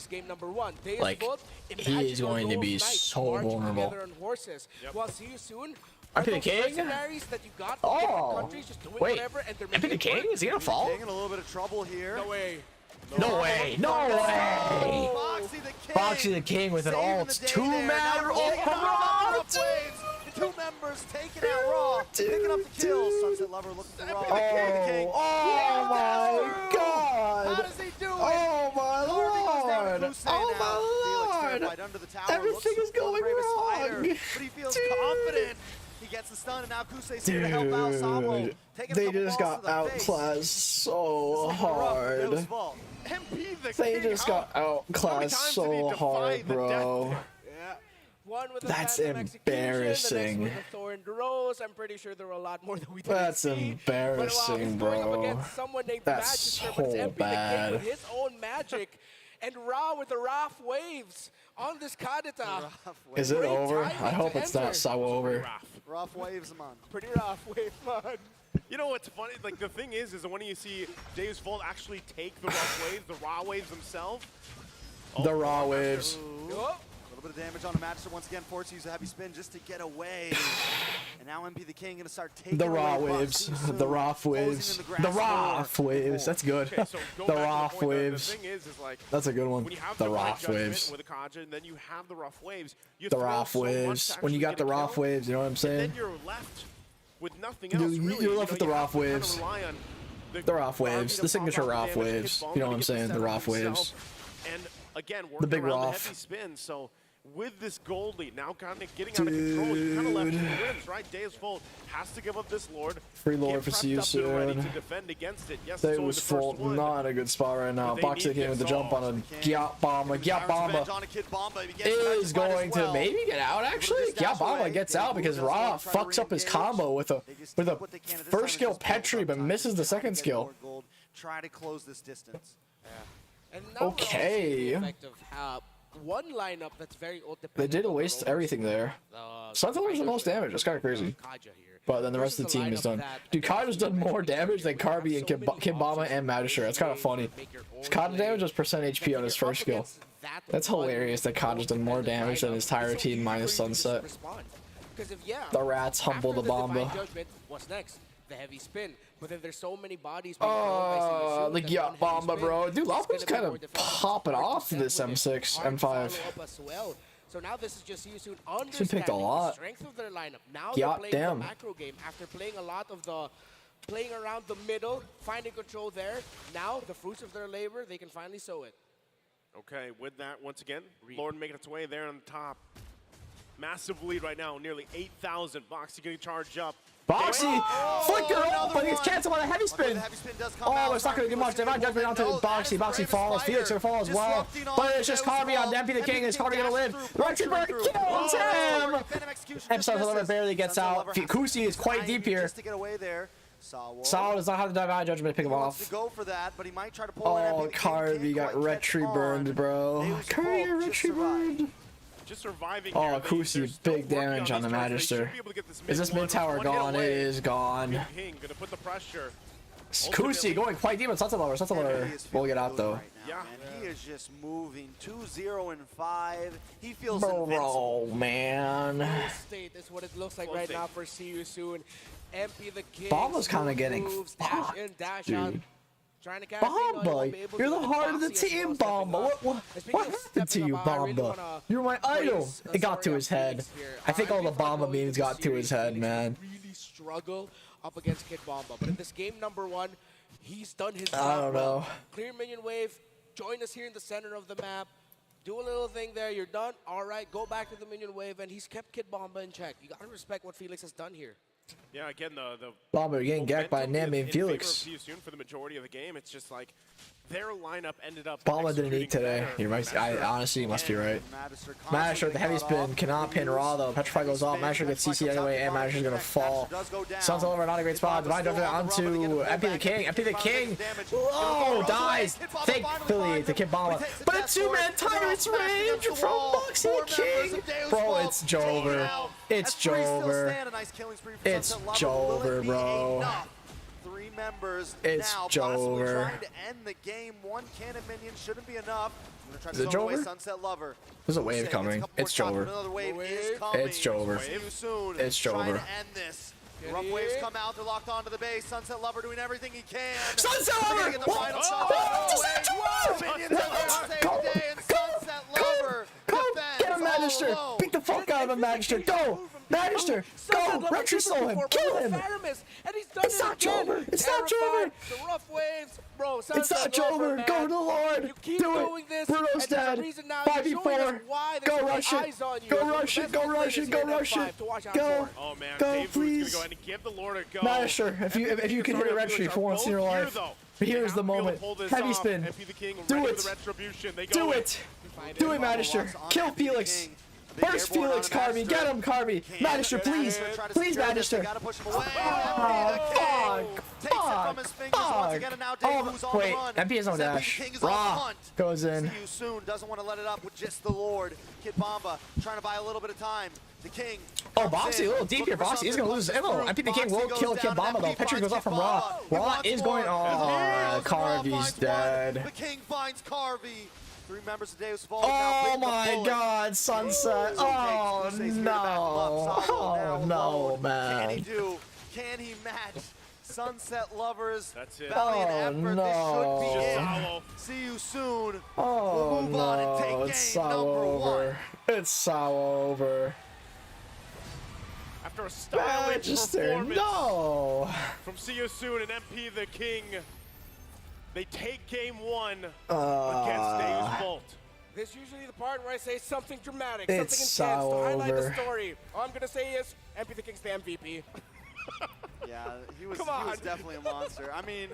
Like, he is going to be so vulnerable. While See You Soon. MP the King? Oh, wait. MP the King? Is he gonna fall? King in a little bit of trouble here. No way. No way. No way. Boxy the King with an ult. 2-man ult from Raw. Two members taking out Raw. Picking up the kill. Sunset Lover looking for Raw. Oh my god. How does he do it? Oh my lord. Oh my lord. Everything is going wrong. But he feels confident. He gets the stun, and now Kusei's here to help out Sawo. They just got outclassed so hard. They just got outclassed so hard, bro. That's embarrassing. I'm pretty sure there were a lot more than we didn't That's embarrassing, bro. That's so bad. With his own magic, and Ra with the Raph waves on this Kadita. Is it over? I hope it's not Sawo over. Rough waves, man. Pretty rough wave, man. You know what's funny? Like, the thing is when you see Deus Volt actually take the rough waves, the raw waves themselves, The raw waves. A little bit of damage on the Magister once again, forced to use a heavy spin just to get away. And now MP the King gonna start taking The raw away waves. buffs. The raw waves. The raw waves. That's good. Okay, so The going back to raw the point, waves. The thing is like That's a good one. when you have The the raw right judgment waves. with a Kaja, and then you have the rough waves. You The throw raw so much waves. to When you actually got get the a raw kill, waves, you know what I'm and saying? then you're left with nothing else. You're really. left with the You raw have to kind of waves. rely on The raw waves. to The pop signature out the raw damage, waves. Kid You know Bomba what I'm to get saying? The setup raw waves. himself. And again, The working big around the Roth. heavy spin. So with this gold lead now kind of getting out of control, you kind of left two wins, right? Deus Vult has to give up this Lord. Free Lord Get for prepped See You up and ready Soon. to defend against it. Yes, it's only Deus the first Vult one. not a good spot right now. They Boxing need in with the this jump on a Gyatbomba. Gyatbomba is going to maybe get out actually. Gyatbomba gets out because Ra fucks up his combo with a first skill Petri but misses the second skill. Try to close this distance. And now we're also seeing Okay. the effect of how one lineup that's very ult They dependent did on the waste rollers. everything there. Sunfeller's the most damage. That's kind of crazy. But then the rest of the team is done. Dude, Kaja's done more damage than Karbi and Gyatbomba and Magister. That's kind of funny. Kaja damage was percent HP on his first skill. That's hilarious that Kaja's done more damage than his entire team minus Sunset. Because if the rats humble the Divine Bomba. Judgment, what's next? The heavy spin. But then there's so many bodies. Oh, the Gyatbomba, bro. Dude, Lop's kind of popping off this M6, M5. So now this is just you soon He's been picked a understanding the lot. strength of their lineup. Now they're playing Damn. the macro game after playing a lot of the playing around the middle, finding control there. Now the fruits of their labor, they can finally sow it. Okay, with that, once again, Lord making its way there on the top. Massive lead right now, nearly 8,000. Boxy getting charged up. Boxy! Flicker up, but he's canceled on a heavy spin. Oh, it's not going to do much. Divine Judgment onto Boxy. Boxy falls. Felix will fall as well. But it's just Karbi on MP the King. Is Karbi going to live? Retriever kills him! And Sunfeller barely gets out. Kusi is quite deep here. Sawa does not have the Divine Judgment to pick him off. Oh, Karbi got retry burned, bro. Karbi got retry burned. Just surviving Oh, here. Kusi, big damage on the Magister. Is this mid tower gone? It is gone. King gonna put the pressure. Kusi going quite deep on Sunset Lover. Sunset Lover will get out though. Yeah, and he is just moving 2-0 and 5. He feels Bro, invincible. man. State is what it looks like right now for See You Soon. MP the King. Bomba's kind of getting moves, dash in, dash out. dude. Trying to carry Bomba, you're the heart of the team, Bomba. What happened to you, Bomba? You're my idol. It got to his head. I think all the Bomba memes got to his head, man. Really struggle up against Kid Bomba, but in this game number 1, he's done his job. I don't know. Clear minion wave. Join us here in the center of the map. Do a little thing there. You're done. All right, go back to the minion wave, and he's kept Kid Bomba in check. You gotta respect what Felix has done here. Yeah, again, the Bomba getting gacked by momentum Nami in and favor of Felix. See You Soon for the majority of the game. It's just like their lineup ended up. Bomba didn't eat executing today. better. You might. Honestly, you must be right. Magister with the heavy spin cannot pin Raw though. Petrify goes off. Magister gets CC anyway, and Magister's gonna fall. Sun's over, not a great spot. Divine Judgment onto MP the King. MP the King. Oh, dies. Thankfully to Kid Bomba. But a two-man Tyrant's range from Boxy King. Bro, it's Jover. It's Jover. It's Jover, bro. 3 members It's now Jover. possibly trying to end the game. 1 cannon minion shouldn't be enough. I'm gonna try Is to it zone away Jover? Sunset Lover. There's a wave coming. It's Jover. Another wave is coming. It's Jover. See you soon. It's Trying Jover. to end this. Rough waves come out. They're locked onto the base. Sunset Lover doing everything he can. Sunset Lover! Get the final shot. Minions have the same day, and Sunset Lover defends Get him, all Magister! alone. Beat the fuck out of him, Magister! Go! Magister! Go! Retry slow him! Kill him! And he's done It's not Jover! It's not Jover! The rough waves, bro. It's not Jover! Go to the Lord! Do it! Bruno's dead! 5v4! Go rush it! Go rush it! Go rush it! Go rush it! Go! Oh man, Go, Devu's please! gonna go ahead and give the Lord a go. Magister, if you can hit a retry for once in your life, here's the moment. Heavy spin. Do it! Do it! Do it, Magister! Kill Felix! Burst Felix, Karbi! Get him, Karbi! Magister, please! Please, Magister! Oh, fuck! Fuck! Oh, wait, MP has no dash. Raw goes in. See You Soon doesn't want to let it up with just the Lord. Kid Bomba trying to buy a little bit of time. The King. Oh, Boxy a little deep here. Boxy is going to lose his ammo. MP the King will kill Kid Bomba though. Petri goes off from Raw. Raw is going. Oh, Karvi's dead. The King finds Karvi. 3 members of Deus Vault. Oh my God, Sunset! Oh no! Oh no, man! Can he do? Can he match Sunset Lovers? That's it. Valiant Oh, effort. no. This should be it. Salo. See you soon. Oh we'll move on and take no! game It's so number over. It's so over. After a stylish Magister, performance no! from See You Soon and MP the King, they take game 1 against Deus Volt. This is usually the part where I say something dramatic, It's something intense so to highlight over. the story. All I'm gonna say is MP the King's the MVP. Yeah, he was Come on. definitely a monster. I mean,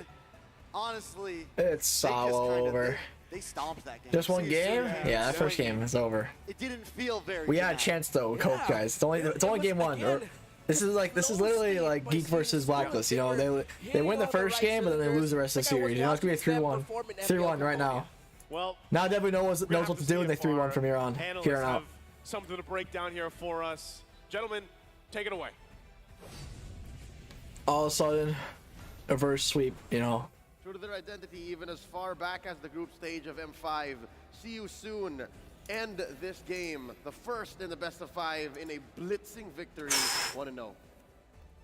honestly, It's so over. They stomped that game. Just one See you game? soon. Yeah, that first game is over. It didn't feel very We had a dramatic. chance though, cope guys. It's only game 1. This is literally like Geek versus Blacklist. You know, they win the first game, but then they lose the rest of the series. You know, it's gonna be a 3-1, 3-1 right now. Well, now Devu knows what to do, and they 3-1 from here on. Analysts Here on out. have something to break down here for us. Gentlemen, take it away. All of a sudden, a reverse sweep. You know, True to their identity, even as far back as the group stage of M5. See you soon. End this game, the first in the best of 5 in a blitzing victory, 1-0.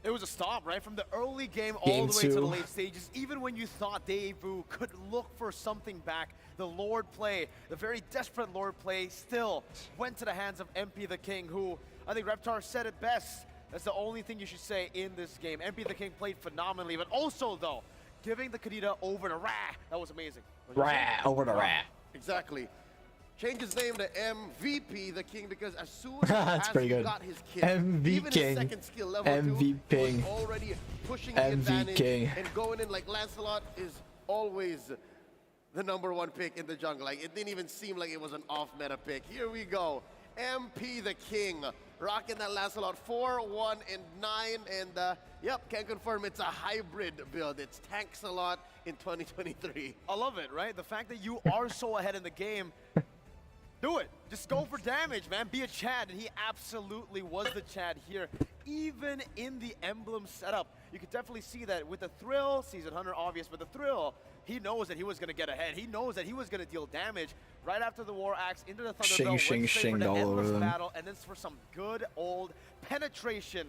It was a stop, right? From the early game all Game the way to the 2. late stages. Even when you thought Devu could look for something back, the Lord play, the very desperate Lord play, still went to the hands of MP the King, who, I think Reptar said it best. That's the only thing you should say in this game. MP the King played phenomenally, but also, though, giving the Kadita over to Ra, that was amazing. over to Rat. Exactly. Change his name to MVP the King because as soon That's as pretty he good. got his kill, MV even King. his second skill level MV 2 King. was already pushing the MV advantage King. and going in like Lancelot is always the #1 pick in the jungle. Like it didn't even seem like it was an off-meta pick. Here we go. MP the King rocking that Lancelot 4, 1, and 9, and yep, can confirm it's a hybrid build. It's tanks a lot in 2023. I love it, right? The fact that you are so ahead in the game, do it. Just go for damage, man. Be a Chad, and he absolutely was the Chad here. Even in the emblem setup, you could definitely see that with the Thrill, Season Hunter obvious, but the Thrill, he knows that he was going to get ahead. He knows that he was going to deal damage right after the War Axe into the Thunderbell, Shing, went straight for shing the all over endless them. battle, and then for some good old penetration.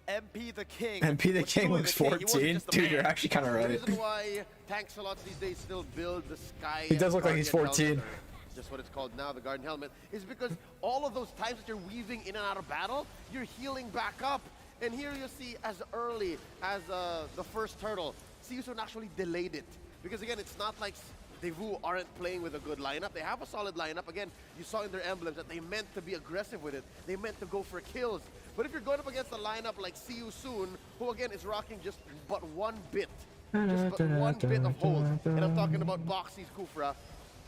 MP the King. MP the was King truly looks the king. He wasn't 14. just a Dude, man. you're actually kind of The right. reason why tanks a lot these days still build the Sky. He does look like he's Guardian 14. helmet, or just what it's called now, the Guardian Helmet, is because all of those times that you're weaving in and out of battle, you're healing back up. And here you see as early as the first turtle, Season actually delayed it. Because again, it's not like Devu aren't playing with a good lineup. They have a solid lineup. Again, you saw in their emblems that they meant to be aggressive with it. They meant to go for kills. But if you're going up against a lineup like See You Soon, who again is rocking just but 1 bit, just but 1 bit of hold, and I'm talking about Boxy's Kufra,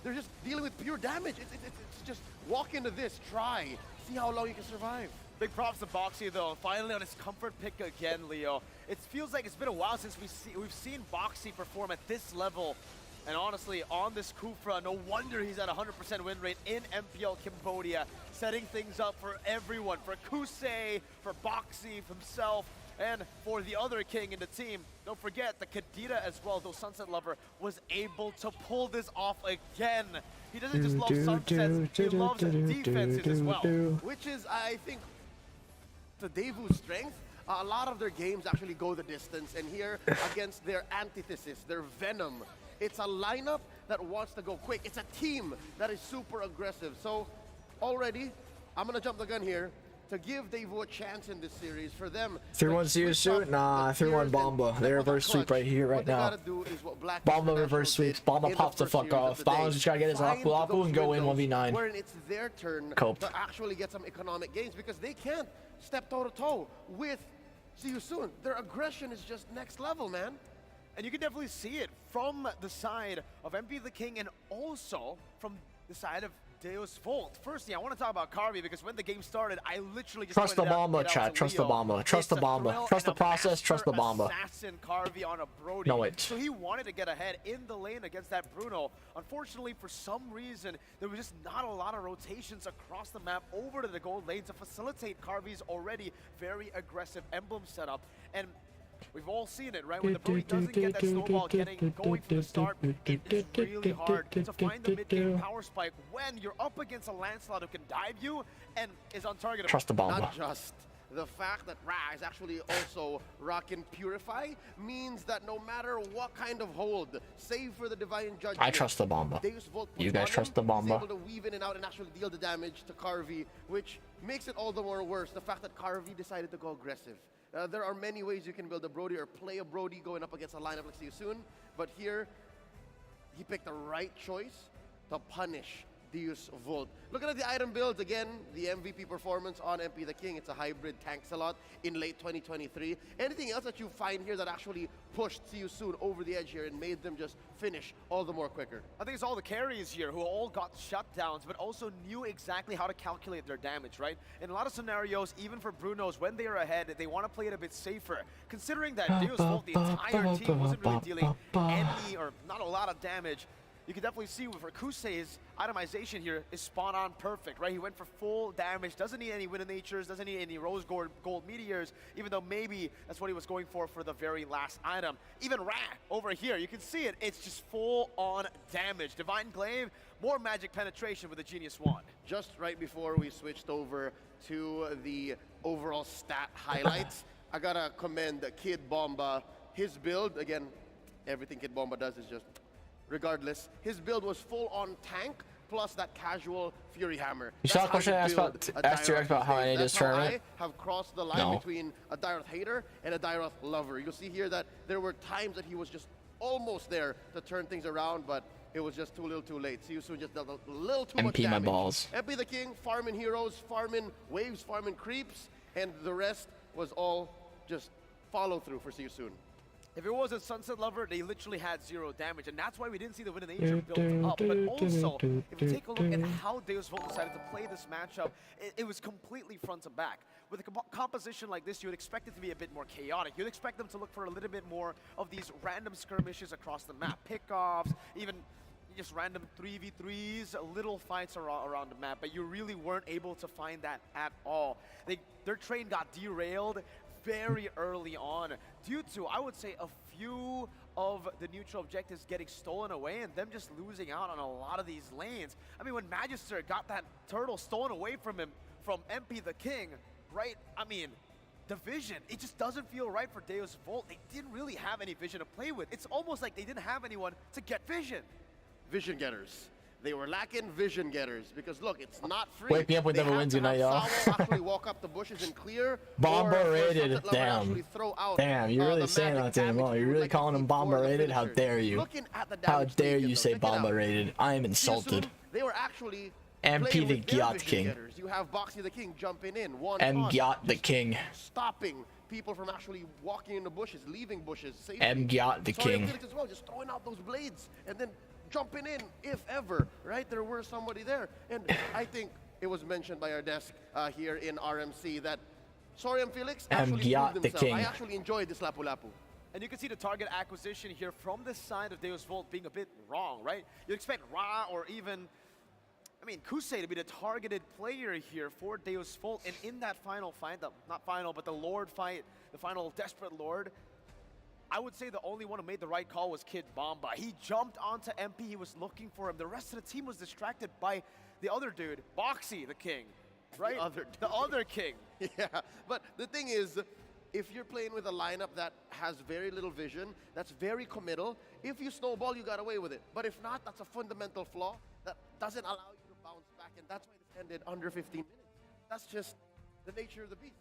they're just dealing with pure damage. It's just walk into this, try, see how long you can survive. Big props to Boxy though, finally on his comfort pick again, Leo. It feels like it's been a while since we've seen Boxy perform at this level. And honestly, on this Kufra, no wonder he's at 100% win rate in MPL Cambodia, setting things up for everyone, for Kusei, for Boxy himself, and for the other king in the team. Don't forget, the Kadita as well, though Sunset Lover was able to pull this off again. He doesn't just love sunsets, he loves defenses as well. Which is, I think, to Devu's strength, a lot of their games actually go the distance. And here, against their antithesis, their Venom, it's a lineup that wants to go quick. It's a team that is super aggressive. So already, I'm going to jump the gun here to give Devu a chance in this series. For them, 3-1 See You Soon? Nah, 3-1 Bomba. They reverse sweep right here, right now. Bomba reverse sweeps. Bomba pops the fuck off. Bomba's just gotta get his Lapu and go in 1v9. Wherein it's their turn Cope. to actually get some economic gains because they can't step toe-to-toe with See You Soon. Their aggression is just next level, man. And you can definitely see it from the side of MP the King and also from the side of Deus Volt. Firstly, I want to talk about Carvey because when the game started, I literally just Trust the Bomba, chat. Trust the Bomba. Trust the Bomba. Trust the process. Trust the Bomba. Assassin Carvey on a Brody. Know it. So he wanted to get ahead in the lane against that Bruno. Unfortunately, for some reason, there was just not a lot of rotations across the map over to the gold lane to facilitate Carvey's already very aggressive emblem setup. And We've all seen it, right? When the Brody doesn't get that snowball going from the start, it's really hard to find the mid-game power spike when you're up against a Lancelot who can dive you and is untargetable. Trust the bomb. Not just the fact that Ra is actually also rocking Purify means that no matter what kind of hold, save for the Divine Judge, I trust the Bomba. You guys trust the Bomba? He's able to weave in and out and actually deal the damage to Carvey, which makes it all the more worse. The fact that Carvey decided to go aggressive. There are many ways you can build a Brody or play a Brody going up against a lineup like See You Soon, but here he picked the right choice to punish Deus Vult. Looking at the item builds again, the MVP performance on MP the King. It's a hybrid tanks a lot in late 2023. Anything else that you find here that actually pushed See You Soon over the edge here and made them just finish all the more quicker? I think it's all the carries here who all got shutdowns, but also knew exactly how to calculate their damage, right? In a lot of scenarios, even for Brunos, when they are ahead, they want to play it a bit safer. Considering that Deus Vult, the entire team, wasn't really dealing any or not a lot of damage, you can definitely see for Kusei's itemization here is spot on perfect, right? He went for full damage, doesn't need any Wind of Natures, doesn't need any Rose Gold Meteors, even though maybe that's what he was going for the very last item. Even Ra over here, you can see it, it's just full on damage. Divine Glaive, more magic penetration with the Genius Wand. Just right before we switched over to the overall stat highlights, I gotta commend Gyatbomba. His build, again, everything Gyatbomba does is just regardless. His build was full on tank plus that casual Fury Hammer. You saw a question I asked about how I ended this tournament? I have crossed the line between a Dairoth hater and a Dairoth lover. You'll see here that there were times that he was just almost there to turn things around, but it was just too little too late. See You Soon just dealt a little too much damage. MP my balls. MP the King, farming heroes, farming waves, farming creeps, and the rest was all just follow through for See You Soon. If it was a Sunset Lover, they literally had 0 damage, and that's why we didn't see the Wind of Nature build up. But also, if you take a look at how Deus Vult decided to play this matchup, it was completely front to back. With a composition like this, you would expect it to be a bit more chaotic. You'd expect them to look for a little bit more of these random skirmishes across the map, pickoffs, even just random 3v3s, little fights around the map, but you really weren't able to find that at all. Their train got derailed very early on due to, I would say, a few of the neutral objectives getting stolen away and them just losing out on a lot of these lanes. I mean, when Magister got that turtle stolen away from him from MP the King, right? I mean, the vision, it just doesn't feel right for Deus Vult. They didn't really have any vision to play with. It's almost like they didn't have anyone to get vision. Vision getters. They were lacking vision getters because look, it's not free. Wake me up when Devu wins, good night, y'all. Actually walk up the bushes and clear. Bomba rated, damn. Damn, you're really saying that to him. You're really calling him Bomba rated? How dare you? How dare you say Bomba rated? I am insulted. They were actually MP the Gyat King. You have Boxy the King jumping in. Gyat the King. Stopping people from actually walking in the bushes, leaving bushes. Gyat the King. As well, just throwing out those blades and then jumping in, if ever, right? There were somebody there. And I think it was mentioned by our desk here in RMC that Sorium Felix actually proved himself. I actually enjoyed this Lapu Lapu. And you can see the target acquisition here from the side of Deus Vult being a bit wrong, right? You expect Ra or even, I mean, Kusei to be the targeted player here for Deus Vult. And in that final fight, not final, but the Lord fight, the final Desperate Lord, I would say the only one who made the right call was Gyatbomba. He jumped onto MP, he was looking for him. The rest of the team was distracted by the other dude, Boxy the King, right? The other king. Yeah, but the thing is, if you're playing with a lineup that has very little vision, that's very committal, if you snowball, you got away with it. But if not, that's a fundamental flaw that doesn't allow you to bounce back, and that's why this ended under 15 minutes. That's just the nature of the beast.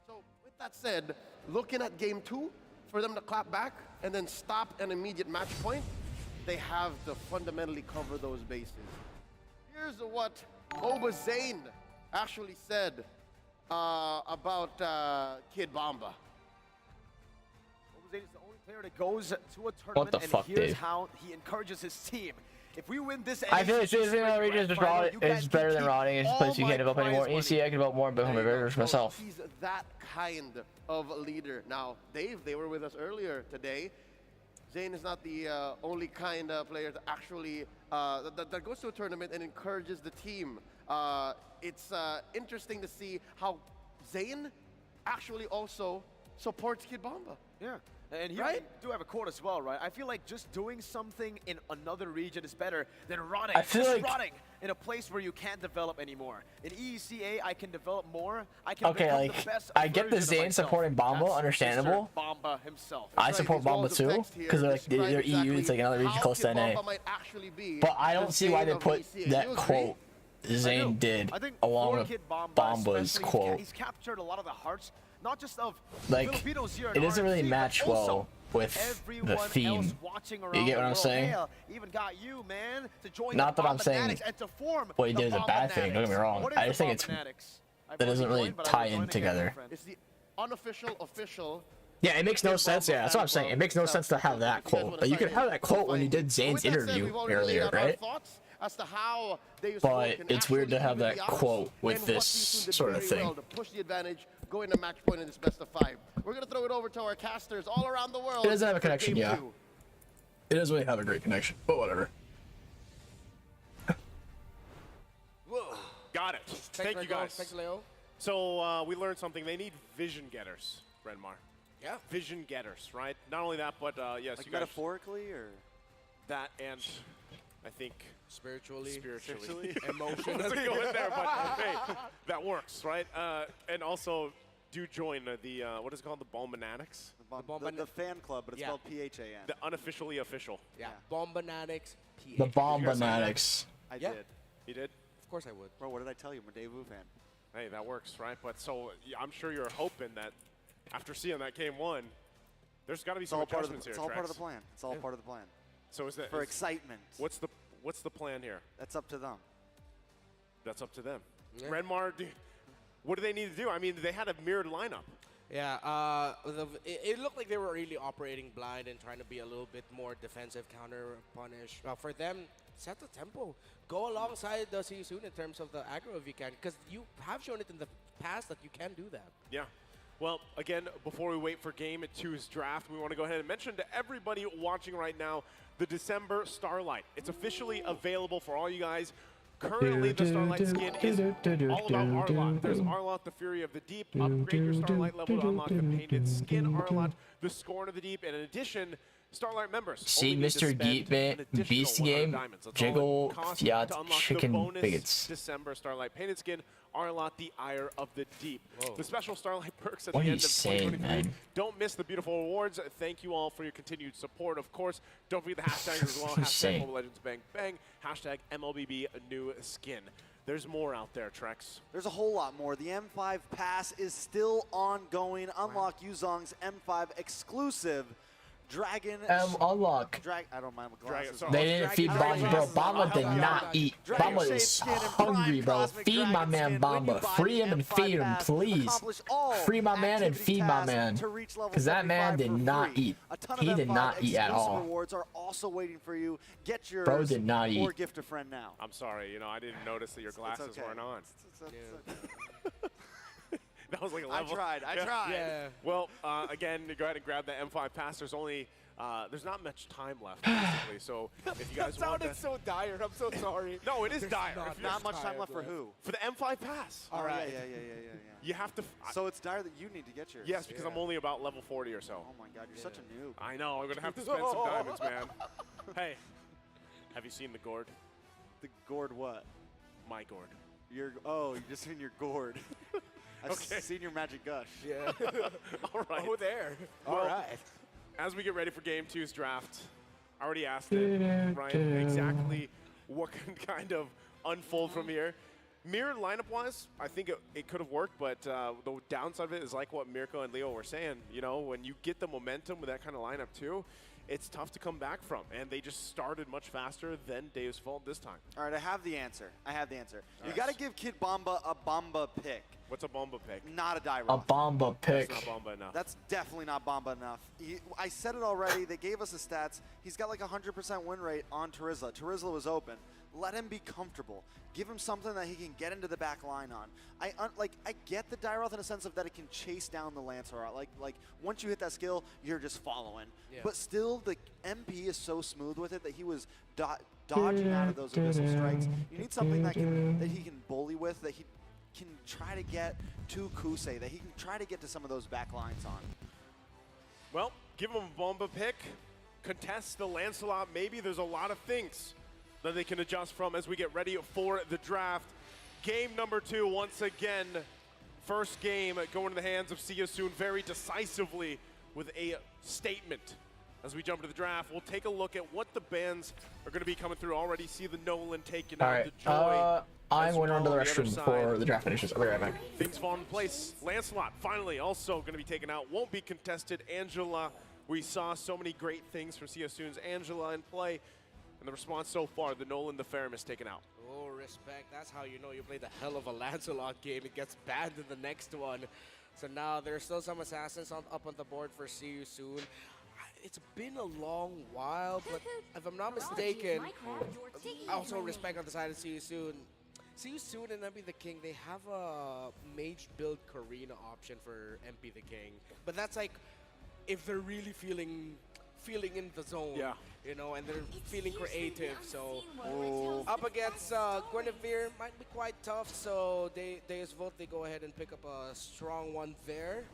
So with that said, looking at game 2, for them to clap back and then stop an immediate match point, they have to fundamentally cover those bases. Here's what Oba Zane actually said about Gyatbomba. Oba Zane is the only player that goes to a tournament, and here's how he encourages his team. If we win this, I feel like is better than Ronnie. It's a place you can't develop anymore. EC, I can develop more and build my barriers myself. He's that kind of leader. Now, Dave, they were with us earlier today. Zane is not the only kind of player that actually that goes to a tournament and encourages the team. It's interesting to see how Zane actually also supports Gyatbomba. Yeah. And here we do have a quote as well, right? I feel like just doing something in another region is better than rotting. I feel like rotting in a place where you can't develop anymore. In EECA, I can develop more. I can okay, become like the best I get the version of Zayn myself. supporting Bomba, That's understandable. Mr. Bomba himself. I support Bomba too, because like they're EU, it's like another region close to NA. But I don't see why they put that quote Zayn did along with Bomba's quote. He's captured a lot of the hearts, not just of Like, Filipinos here in it doesn't really RNC, match but also well with the everyone theme. else watching You around get what the I'm world. saying? Hell, even got you, man, to join Not the that I'm saying Bombonatics and to form what he the did is a bad thing, don't get me wrong. What is I the just think it's Bombonatics? I've that doesn't already really joined, but I tie will in join again, together. my friend. It's the unofficial official. Yeah, it makes no sense. Yeah, that's what I'm saying. It makes no sense to have that quote. But you could have that quote when you did Zayn's interview earlier, right? As to how But it's weird to have that quote with this sort of thing. to push the advantage, go into match point in this best of 5. We're gonna throw it over to our casters all around the world. It doesn't have a for connection, game yeah. 2. It doesn't really have a great connection, but whatever. Got it. Thank you guys. Thanks, Leo. So we learned something. They need vision getters, Renmar. Yeah. Vision getters, right? Not only that, but yes, Like you guys. metaphorically, or That and I think spiritually, emotionally. Doesn't go in there, but hey, that works, right? And also, do join the what is it called, the Bombonatics? the fan club, but it's spelled PHAN. The unofficially official. Yeah. Bombonatics. The Bombonatics. I Yeah. did. You did? Of course I would. Bro, what did I tell you? I'm a Devu fan. Hey, that works, right? But so I'm sure you're hoping that after seeing that game 1, there's got to be some adjustments here. It's all part of the Trex. plan. It's all part of the plan. So is that for excitement? What's the plan here? That's up to them. That's up to them. Yeah. Renmar, what do they need to do? I mean, they had a mirrored lineup. Yeah, it looked like they were really operating blind and trying to be a little bit more defensive, counter punish. For them, set the tempo. Go alongside the See You Soon in terms of the aggro if you can, because you have shown it in the past that you can do that. Yeah. Well, again, before we wait for Game 2's draft, we want to go ahead and mention to everybody watching right now the December Starlight. It's officially available for all you guys. Currently, the Starlight skin is all about Arlott. There's Arlott, the Fury of the Deep. Upgrade your Starlight level to unlock the painted skin Arlott, the Scorn of the Deep, and in addition, Starlight members. See Mr. Beast Game, Jiggle, FwydChickn bigots. December Starlight painted skin, Arlott, the Ire of the Deep. Whoa. The special Starlight perks at What the are end you of saying, 2023. man? Don't miss the beautiful awards. Thank you all for your continued support. Of course, don't forget the hashtags as well. What are you Hashtag saying? Mobile Legends Bang Bang. Hashtag MLBB New Skin. There's more out there, Trex. There's a whole lot more. The M5 Pass is still ongoing. Unlock Yuzong's M5 exclusive Dragon. Unlock. I don't mind my glasses. They didn't feed Bomba, bro. Bomba did not eat. Bomba is hungry, bro. Feed my man Bomba. Free him and feed him, please. Free my man and feed my man. Because that man did not eat. He did not eat at all. Rewards are also waiting for you. Get yours. Bro did not eat. Or gift a friend now. I'm sorry, I didn't notice that your glasses weren't on. That was like a level. I tried. Yeah. Well, again, go ahead and grab the M5 pass. There's only, there's not much time left, basically. So if you guys want sounded so dire. I'm so sorry. No, it is dire. Not much time left for who? For the M5 pass. All right. Yeah. You have to. So it's dire that you need to get yours. Yes, because I'm only about level 40 or so. Oh my God, you're such a noob. I know. I'm gonna have to spend some diamonds, man. Hey, have you seen the gourd? The gourd what? My gourd. You just seen your gourd. I've seen your magic gush. Yeah. All right. Oh, there. Well, All right. As we get ready for Game 2's draft, I already asked it, Ryan, exactly what can kind of unfold from here. Mirrored lineup-wise, I think it could have worked, but the downside of it is like what Mirko and Leo were saying. When you get the momentum with that kind of lineup too, it's tough to come back from. And they just started much faster than Deus Vult this time. All right, I have the answer. You Nice. got to give Kid Bomba a Bomba pick. What's a Bomba pick? Not a die A roll. Bomba pick. That's not Bomba enough. That's definitely not Bomba enough. I said it already. They gave us the stats. He's got like 100% win rate on Terizla. Terizla was open. Let him be comfortable. Give him something that he can get into the back line on. I get the Dairoth in a sense of that it can chase down the Lancer. Like once you hit that skill, you're just following. Yeah. But still, the MP is so smooth with it that he was dodging out of those abyssal strikes. You need something that he can bully with, that he can try to get to Kusei, that he can try to get to some of those back lines on. Well, give him a Bomba pick, contest the Lancelot. Maybe there's a lot of things that they can adjust from as we get ready for the draft. Game number 2, once again, first game going in the hands of See You Soon very decisively with a statement. As we jump into the draft, we'll take a look at what the bands are going to be coming through. Already see the Nolan taking out the Joy. I'm going to run to the restroom before the draft finishes. I'll be right back. Things fall in place. Lancelot finally also going to be taken out. Won't be contested. Angela, we saw so many great things from See You Soon's Angela in play. And the response so far, the Nolan the Ferrum is taken out. Oh, respect. That's how you know you played a hell of a Lancelot game. It gets banned in the next one. So now there's still some assassins up on the board for See You Soon. It's been a long while, but if I'm not mistaken, also respect on the side of See You Soon. See You Soon and MP the King, they have a mage build Karina option for MP the King. But that's like if they're really feeling in the zone, you know, and they're feeling creative. So up against Guinevere might be quite tough. So Deus Vult, they go ahead and pick up a strong one there.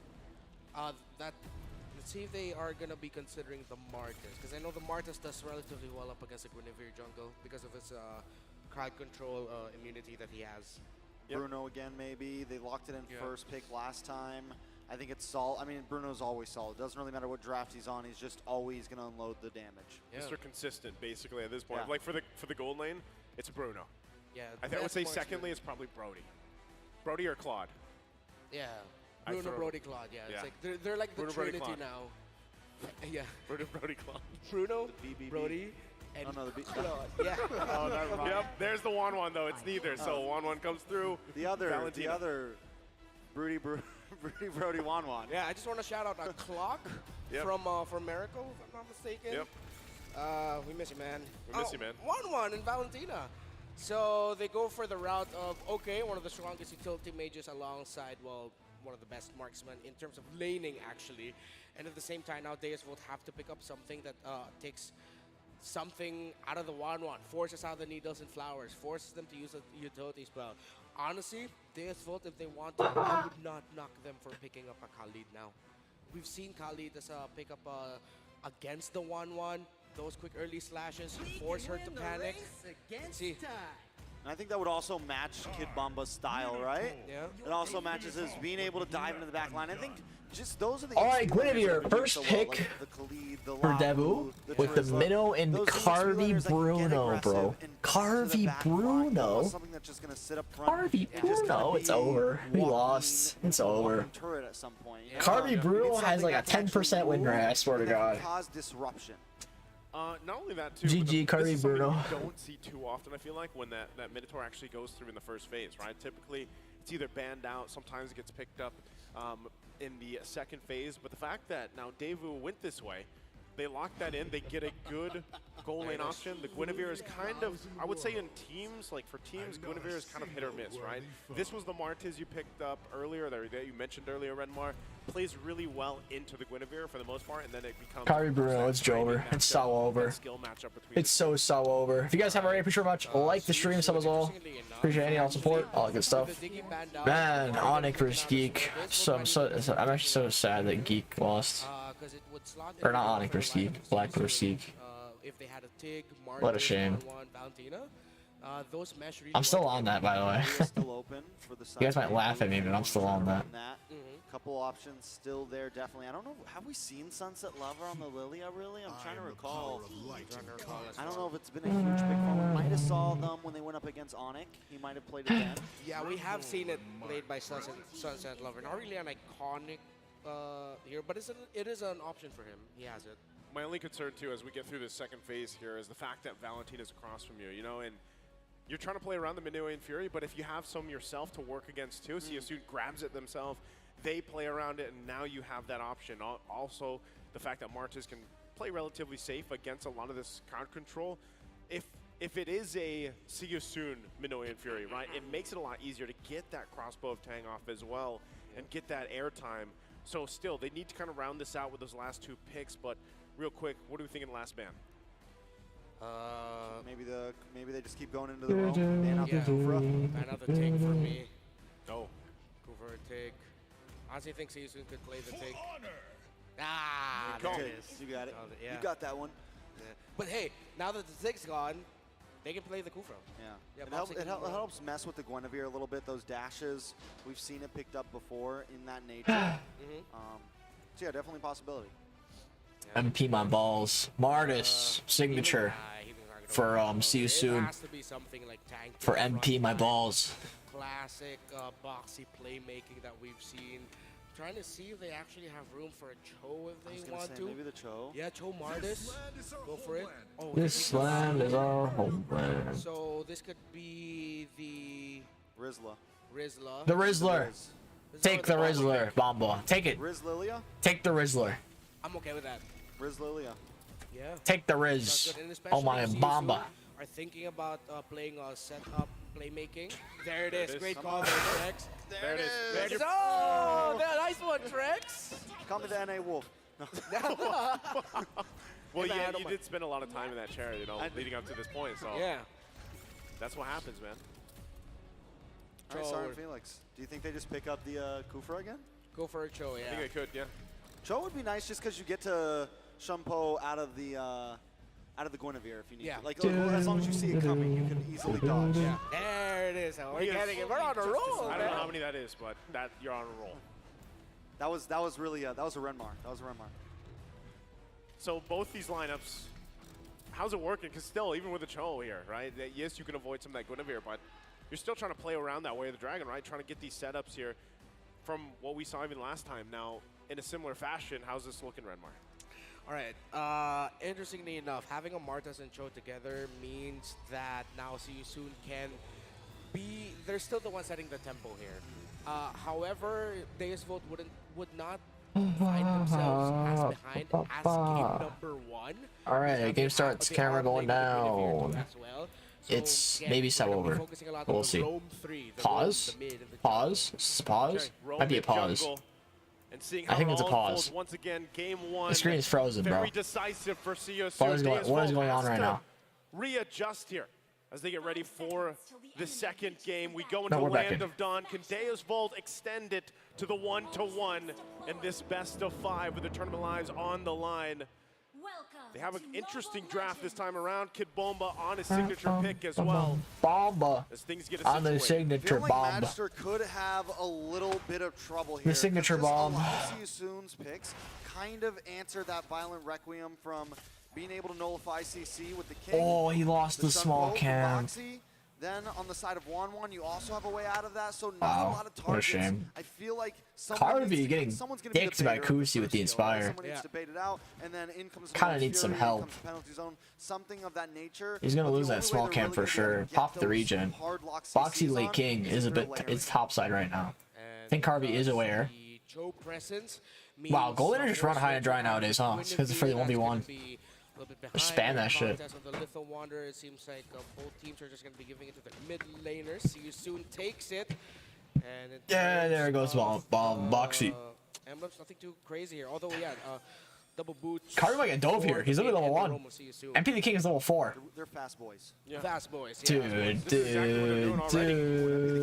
Let's see if they are going to be considering the Martis, because I know the Martis does relatively well up against the Guinevere jungle because of his crowd control immunity that he has. Bruno again, maybe. They locked it in first pick last time. I think it's solid. I mean, Bruno's always solid. It doesn't really matter what draft he's on. He's just always going to unload the damage. Mr. Consistent, basically, at this point. Like, for the gold lane, it's Bruno. Yeah. I would say secondly, it's probably Brody. Brody or Claude? Yeah. Bruno, Brody, Claude, it's like they're like the Bruno, Trinity Brody, now. Yeah. Bruno, Brody, Claude. Bruno, BBB. Brody, and Claude. Yeah. Oh, never mind. Yep, there's the 1-1 though. It's neither. So 1-1 comes through. The other Brody, Brody, 1-1. Yeah, I just want to shout out Clock from Miracle, if I'm not mistaken. Yep. We miss you, man. We miss you, man. 1-1 in Valentina. So they go for the route of, okay, one of the strongest utility mages alongside, well, one of the best marksmen in terms of laning, actually. And at the same time, now Deus will have to pick up something that takes something out of the 1-1, forces out the needles and flowers, forces them to use a utility spell. Honestly, Deus Vult, if they want to, I would not knock them for picking up a Khalid now. We've seen Khalid as a pickup against the 1-1. Those quick early slashes force her to panic. See. And I think that would also match Gyatbomba's style, right? Yeah. It also matches his being able to dive into the back line. I think just those are the... All right, Guinevere, first pick for Devu with the Minnow and Carvey Bruno, bro. Carvey Bruno? Carvey Bruno, it's over. We lost. It's over. Carvey Bruno has like a 10% win rate, I swear to God. Cause disruption. Not only that, too. GG, Carvey Bruno. You don't see too often, I feel like, when that Minotaur actually goes through in the first phase, right? Typically, it's either banned out, sometimes it gets picked up in the second phase. But the fact that now Devu went this way, they lock that in, they get a good goal lane option. The Guinevere is kind of, I would say in teams, like for teams, Guinevere is kind of hit or miss, right? This was the Martiz you picked up earlier, that you mentioned earlier, Renmar. Plays really well into the Guinevere for the most part, and then it becomes... Carvey Bruno, it's over. It's so over. It's so over. If you guys haven't already, appreciate very much. Like the stream, sub as well. Appreciate any all support, all that good stuff. Man, Onyx versus Geek. I'm actually so sad that Geek lost. Or not Onyx versus Geek, Black versus Geek. What a shame. I'm still on that, by the way. You guys might laugh at me, but I'm still on that. Couple options still there, definitely. I don't know, have we seen Sunset Lover on the Lilia, really? I'm trying to recall. I don't know if it's been a huge pick for him. We might have saw them when they went up against Onyx. He might have played it then. Yeah, we have seen it played by Sunset Lover. Not really an iconic here, but it is an option for him. He has it. My only concern, too, as we get through this second phase here is the fact that Valentina's across from you, you know, and you're trying to play around the Minoan Fury, but if you have some yourself to work against, too, See You Soon grabs it themselves, they play around it, and now you have that option. Also, the fact that Martiz can play relatively safe against a lot of this crowd control. If it is a See You Soon Minoan Fury, right, it makes it a lot easier to get that crossbow of Tang off as well and get that airtime. So still, they need to kind of round this out with those last two picks, but real quick, what do we think in the last ban? Maybe they just keep going into the roam. Ban out the Kufra. Ban out the Tig for me. Oh. Kufra Tig. Honestly, think See You Soon could play the Tig. Good call. There it is. You got it. Yeah. You got that one. Yeah. But hey, now that the Zig's gone, they can play the Kufra. Yeah. It helps mess with the Guinevere a little bit. Those dashes, we've seen it picked up before in that nature. So yeah, definitely a possibility. MP my balls. Martis signature for see you soon. It has to be something like tank For MP my balls. Classic boxy playmaking that we've seen. Trying to see if they actually have room for a Cho if they want to. Maybe the Cho. Yeah, Cho Martis. Go for it. Oh, This land is our homeland. So this could be the Rizla. Rizla. The Rizzler. Take the Rizzler, Bomba. Take it. Riz Lilia? Take the Rizzler. I'm okay with that. Riz Lilia. Yeah. Take the Riz. Oh my Bomba. Are thinking about playing setup playmaking. There it is. Great call there, Trex. There it is. There it is. Oh, nice one, Trex. Call me the NA Wolf. No. Well, yeah, you did spend a lot of time in that chair, you know, leading up to this point. So yeah, that's what happens, man. All right, Sarn Felix. Do you think they just pick up the Kufra again? Go for a Cho, yeah. I think they could, yeah. Cho would be nice just because you get to Shumpo out of the Guinevere if you need to. Like, as long as you see it coming, you can easily dodge. Yeah. There it is. We're getting it. We're on a roll. I don't know how many that is, but you're on a roll. That was really that was a Renmar. That was a Renmar. So both these lineups, how's it working? Because still, even with the Cho here, right? Yes, you can avoid some of that Guinevere, but you're still trying to play around that way of the Dragon, right? Trying to get these setups here from what we saw even last time. Now, in a similar fashion, how's this looking, Renmar? All right. Interestingly enough, having a Martas and Cho together means that now See You Soon can be. They're still the one setting the tempo here. However, Deus Volt would not find themselves as behind as game number 1. All right, game starts. Camera going down. It's maybe set over. We'll see. Pause. Pause. Pause. Might be a pause. And seeing I think it's a how it pause. unfolds once again, game 1. The screen is frozen, bro. Very decisive for See Soon. What is going on right now? Readjust here as they get ready for the second game. We go into we're back Land in. of Dawn. Can Deus Volt extend it to the 1-1 in this best of 5 with the tournament lives on the line? They have an interesting draft this time around. Gyatbomba on his signature pick as well. Bomba As things get on the signature like bomb. Magister could have a little bit of trouble here. The signature bomb. A lot of See You Soon's picks kind of answer that Violent Requiem from being able to nullify CC with the King. Oh, he lost the small cam. Then on the side of 1-1, you also have a way out of that, so not Wow, a lot of targets. what a shame. I feel like Carvey getting someone's gonna be dicked by debater in the Kusi with first the field, right? Inspire. Someone needs to bait it out, and then in comes Kinda needs some Fury, in help. comes the penalty zone, something of that nature. He's gonna But the lose only that way small they're cam really for gonna be able sure. to get Pop the those region. hard lock Boxy CCs Late on King is a through bit. Larry. It's topside right now. I think Carvey is aware. Cho presence Wow, Golden just run high and dry nowadays, huh? Because for the 1v1. Just spam that shit. Of the Litho Wanderer, it seems like both teams are just going to be giving it to the mid laners. See You Soon takes it. And it Yeah, there goes Boxy. Emblems, nothing too crazy here. Although, yeah, double boot. Carvey might get dove here. He's literally level 1. MP the King is level 4. They're fast boys. Yeah. Fast boys. Dude, yeah. The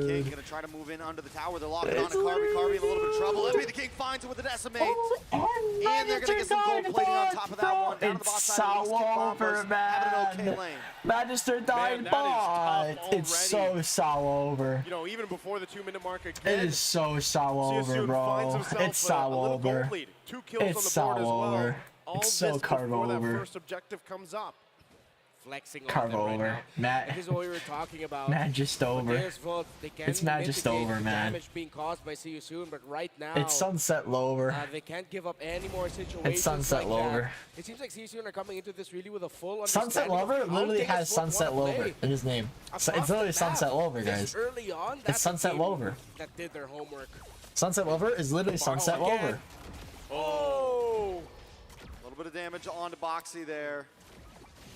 King gonna try to move in under the tower. They're locking on to Carvey. Carvey in a little bit of trouble. MP the King finds it with the decimate. And they're gonna get some gold plating on top of that one. Down to the boss It's side. so over, man. Magister died bot. It's so sour over. You know, even before the 2-minute mark again. It is so sour over, bro. It's sour over. 2 kills It's on the board as sour well. over. All It's so this carve before that over. first objective comes up. Flexing Carve on them over. right now. Matt. This is what we were talking about. Matt just over. Deus Volt, they can It's Matt just mitigate over, the man. damage being caused by See You Soon, but right now It's Sunset Lower. they can't give up any more situations. It's Sunset like Lower. That. It seems like See You Soon are coming into this really with a full Sunset understanding of Lover how literally Deus has Volt Sunset wanna Lover play. in his name. Across So it's literally the map, Sunset Lover, this guys. early on, It's that's a Sunset team Lover. that did their homework. Sunset Lover is literally Sunset again. Lover. Oh! A little bit of damage onto Boxy there.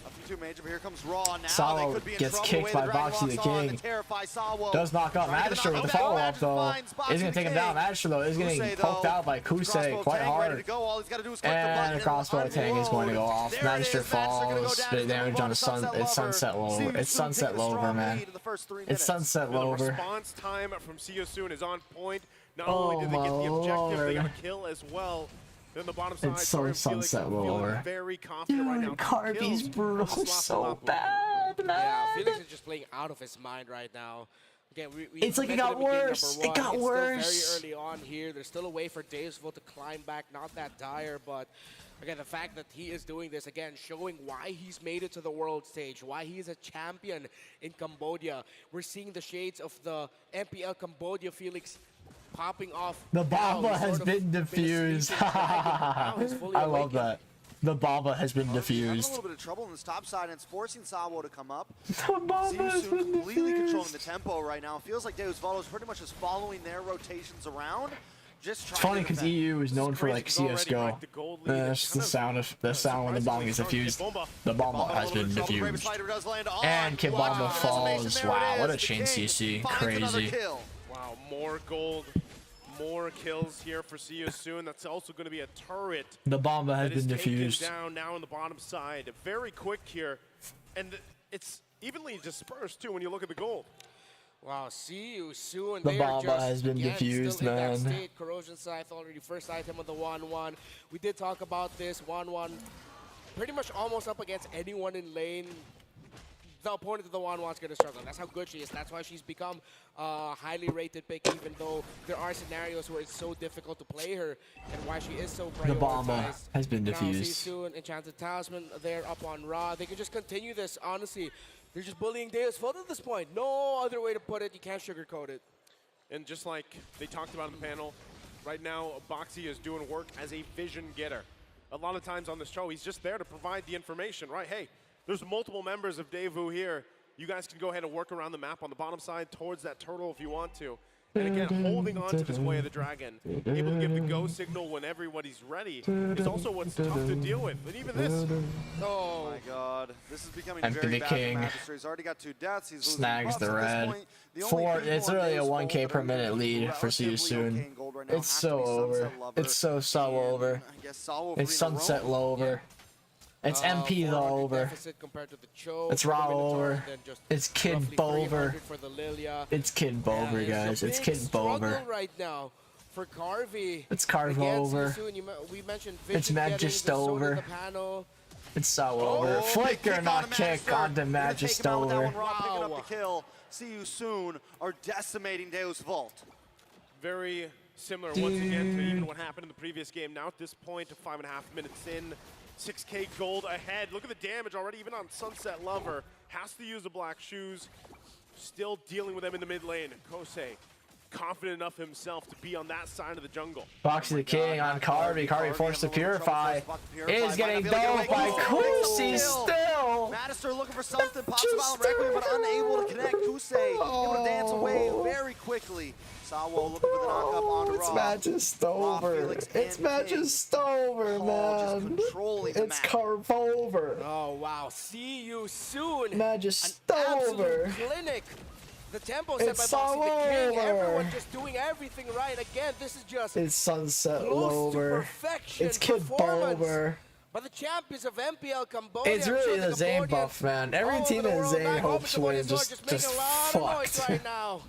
Nothing too major, but here comes Raw now. Sawo They could be in gets trouble. kicked Way by the Dragon Boxy the locks on King. to terrify Sawo. Does knock out Trying to Magister knock with the him down. follow-up, Magister though. finds Boxy Is going the to take him King. down. Magister, though, is getting Kusei, poked though, out by crossbow Kusei quite tang ready hard. to go. All he's got to do is click the button And crossbow tang is going to go off. There it Magister is. Magister gonna go falls. down. Bit of He's gonna damage move on to the It's Sunset See Lover. You It's Soon Sunset taking a Lover, strong man. lead in the first 3 It's minutes. Sunset And the Lover. response time from See You Soon is on point. Not Oh, only did they get the my objective, they got lord. a kill as well. Then the bottom side, It's so Sunset Lower. Very confident right now. Carby's brutal so bad, man. Yeah, Felix is just playing out of his mind right now. Again, It's like it got worse. It got worse. Still very early on here. There's still a way for Devu to climb back. Not that dire, but again, the fact that he is doing this, again, showing why he's made it to the world stage, why he's a champion in Cambodia. We're seeing the shades of the MPL Cambodia Felix popping off. The Bomba has been diffused. I love that. The Bomba has been diffused. A little bit of trouble on this top side, and it's forcing Sawo to come up. The Bomba has been completely diffused. controlling the tempo right now. It feels like Deus Vult is pretty much just following their rotations around. Just It's funny because EU is known for like CS:GO. That's the sound when the bomb gets diffused. The Bomba has been diffused. And Kid Bomba falls. Wow, what a chain CC. Crazy. Wow, more gold. More kills here for See You Soon. That's also going to be a turret. The Bomba has been taken diffused. Down now on the bottom side. Very quick here. And it's evenly dispersed too when you look at the gold. Wow, See You Soon. The Bomba has been again, diffused, still in man. that state. Corrosion Scythe already first item of the 1-1. We did talk about this 1-1. Pretty much almost up against anyone in lane. The opponent of the 1-1's going to struggle. That's how good she is. That's why she's become a highly rated pick, even though there are scenarios where it's so difficult to play her, and why she is so prioritized. The Bomba has been Now, diffused. See You Soon, Enchanted Talisman, they're up on Ra. They can just continue this, honestly. They're just bullying Deus Vult at this point. No other way to put it. You can't sugarcoat it. And just like they talked about in the panel, right now Boxy is doing work as a vision getter. A lot of times on the show, he's just there to provide the information, right? Hey, there's multiple members of Devu here. You guys can go ahead and work around the map on the bottom side towards that turtle if you want to. And again, holding on to this Way of the Dragon, able to give the go signal when everybody's ready, is also what's tough to deal with. And even this. Oh my god. This is becoming Empty very the bad king. for Magister. He's already got 2 deaths. He's losing Snags buffs the at this red. point. The only It's people on really a Deus 1k Vult per that are minute lead for See You relatively okay Soon. in gold right now It's have so to be over. Sunset Lover It's so over. I guess Sawo It's for being Sunset alone. Lover. It's MP though 400 over. deficit compared to the Cho, It's for the Ra Minotaur, over. and then just It's Kid roughly Bover. 300 for the Lilia. It's Kid Bover, guys. It's Kid Bover. Struggle right now for Carvey. It's Carve Again, over. See You Soon, we mentioned Vision It's getting Magist the zone in over. the panel. It's Sawo over. Flicker not kick onto Magist over. Picking up the kill. See You Soon are decimating Deus Vult. Very similar once again to even what happened in the previous game. Now at this point, 5.5 minutes in, 6k gold ahead. Look at the damage already, even on Sunset Lover. Has to use the black shoes. Still dealing with them in the mid lane. Kosei, confident enough himself to be on that side of the jungle. Boxy the King on Carvey. Carvey forced to purify. Is getting dove by Kusi still. Magister looking for something. Pops him out Requiem, but unable to connect. Kusei able to dance away very quickly. Sawo looking for the knock-up on It's Ra. Magist over. It's Magist over, man. It's Carve over. Oh, wow. See You Soon. Magist An absolute over. clinic. The tempo set by It's Boxy the King. over. Everyone just doing everything right. Again, this is just It's Sunset close to Lover. perfection It's Kid performance Bover. by the champions of MPL Cambodia. It's I'm really sure the Zane Cambodians buff, man. Every all team over the in world Zane back home hopes in win Cambodia's just making a lot of noise fucked. right now.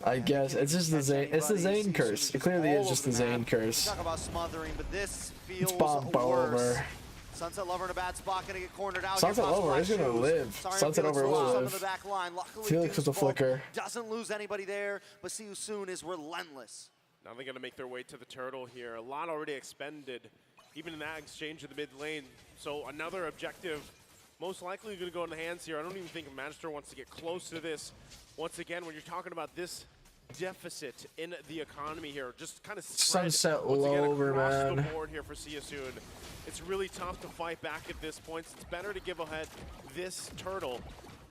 I guess it's just the Zane. It's the Zane curse. It clearly is just the Zane curse. Talk about smothering, but this It's feels Bomba worse. over. Sunset Lover in a bad spot, gonna get cornered out. Sunset here. Lover is gonna Shoes. live. Sorry, Sunset Felix Lover will lost up live. in the back line. Luckily, Felix Deus with the Vult flicker. doesn't lose anybody there, but See You Soon is relentless. Now they're going to make their way to the turtle here. A lot already expended, even in that exchange in the mid lane. So another objective most likely going to go in the hands here. I don't even think Magister wants to get close to this. Once again, when you're talking about this deficit in the economy here, just kind of spread Sunset once again Lover, across man. the board here for See You Soon. It's really tough to fight back at this point. It's better to give ahead this turtle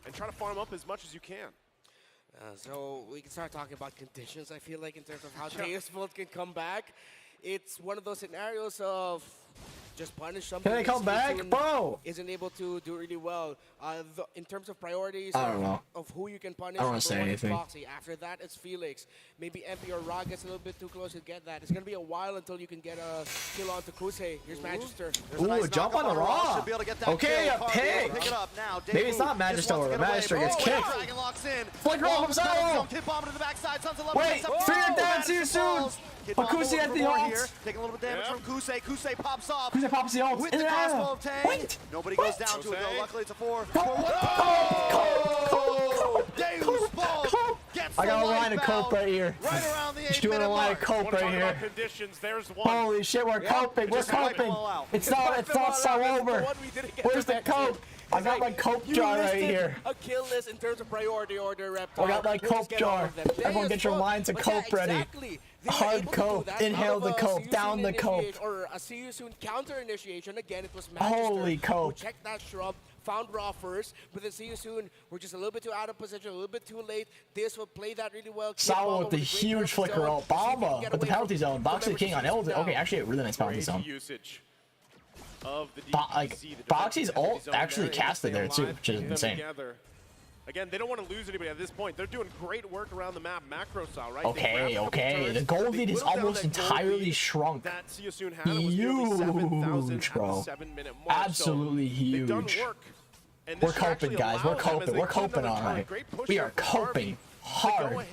and try to farm up as much as you can. So we can start talking about conditions, I feel like, in terms of how Deus Vult can come back. It's one of those scenarios of just punish something. Can they come back, bro? Isn't able to do really well. In terms of priorities, I don't know. of who you can punish. I don't want to say number one is anything. Foxy. After that, it's Felix. Maybe MP or Ra gets a little bit too close to get that. It's gonna be a while until you can get a kill onto Kusei. Here's Magister. Ooh, jump on the Raw. Okay, a pick. Pick it up now. Maybe it's not Magister or Magister gets kicked. Dragon locks in. Flicker off himself. Kid Bomba to the backside. Sons of Love. Wait, fear down, see you soon. But Kusei at the ult. Taking a little bit of damage from Kusei. Kusei pops off. Kusei pops the ult. With the crossbow of Tang. Nobody goes down to it though. Luckily it's a 4. Deus Bolt gets I got a the line of cope right here. Right around the 8-minute Just doing a line of cope right here. Conditions, there's one. Holy shit, we're coping. We're coping. It's not so over. Where's the cope? I got my cope jar right here. A kill list in terms of priority order, Reptile. I got my cope jar. Everyone get your lines of cope ready. Hard cope, inhale the cope, down the cope. Or a see you soon counter initiation. Again, it was Magister. Holy cope. Check that shrub. Found Raw first, but then see you soon. We're just a little bit too out of position, a little bit too late. This will play that really well. Sawa with the huge flicker ult. Bomba with the penalty zone. Boxy the King on Eld. Okay, actually a really nice penalty zone. Usage of the Boxy's ult actually casted there too, which is insane. Again, they don't want to lose anybody at this point. They're doing great work around the map, macro style, right? Okay. The gold lead is almost entirely shrunk. Huge, bro. Absolutely huge. We're coping, guys. We're coping. We're coping all right. We are coping hard.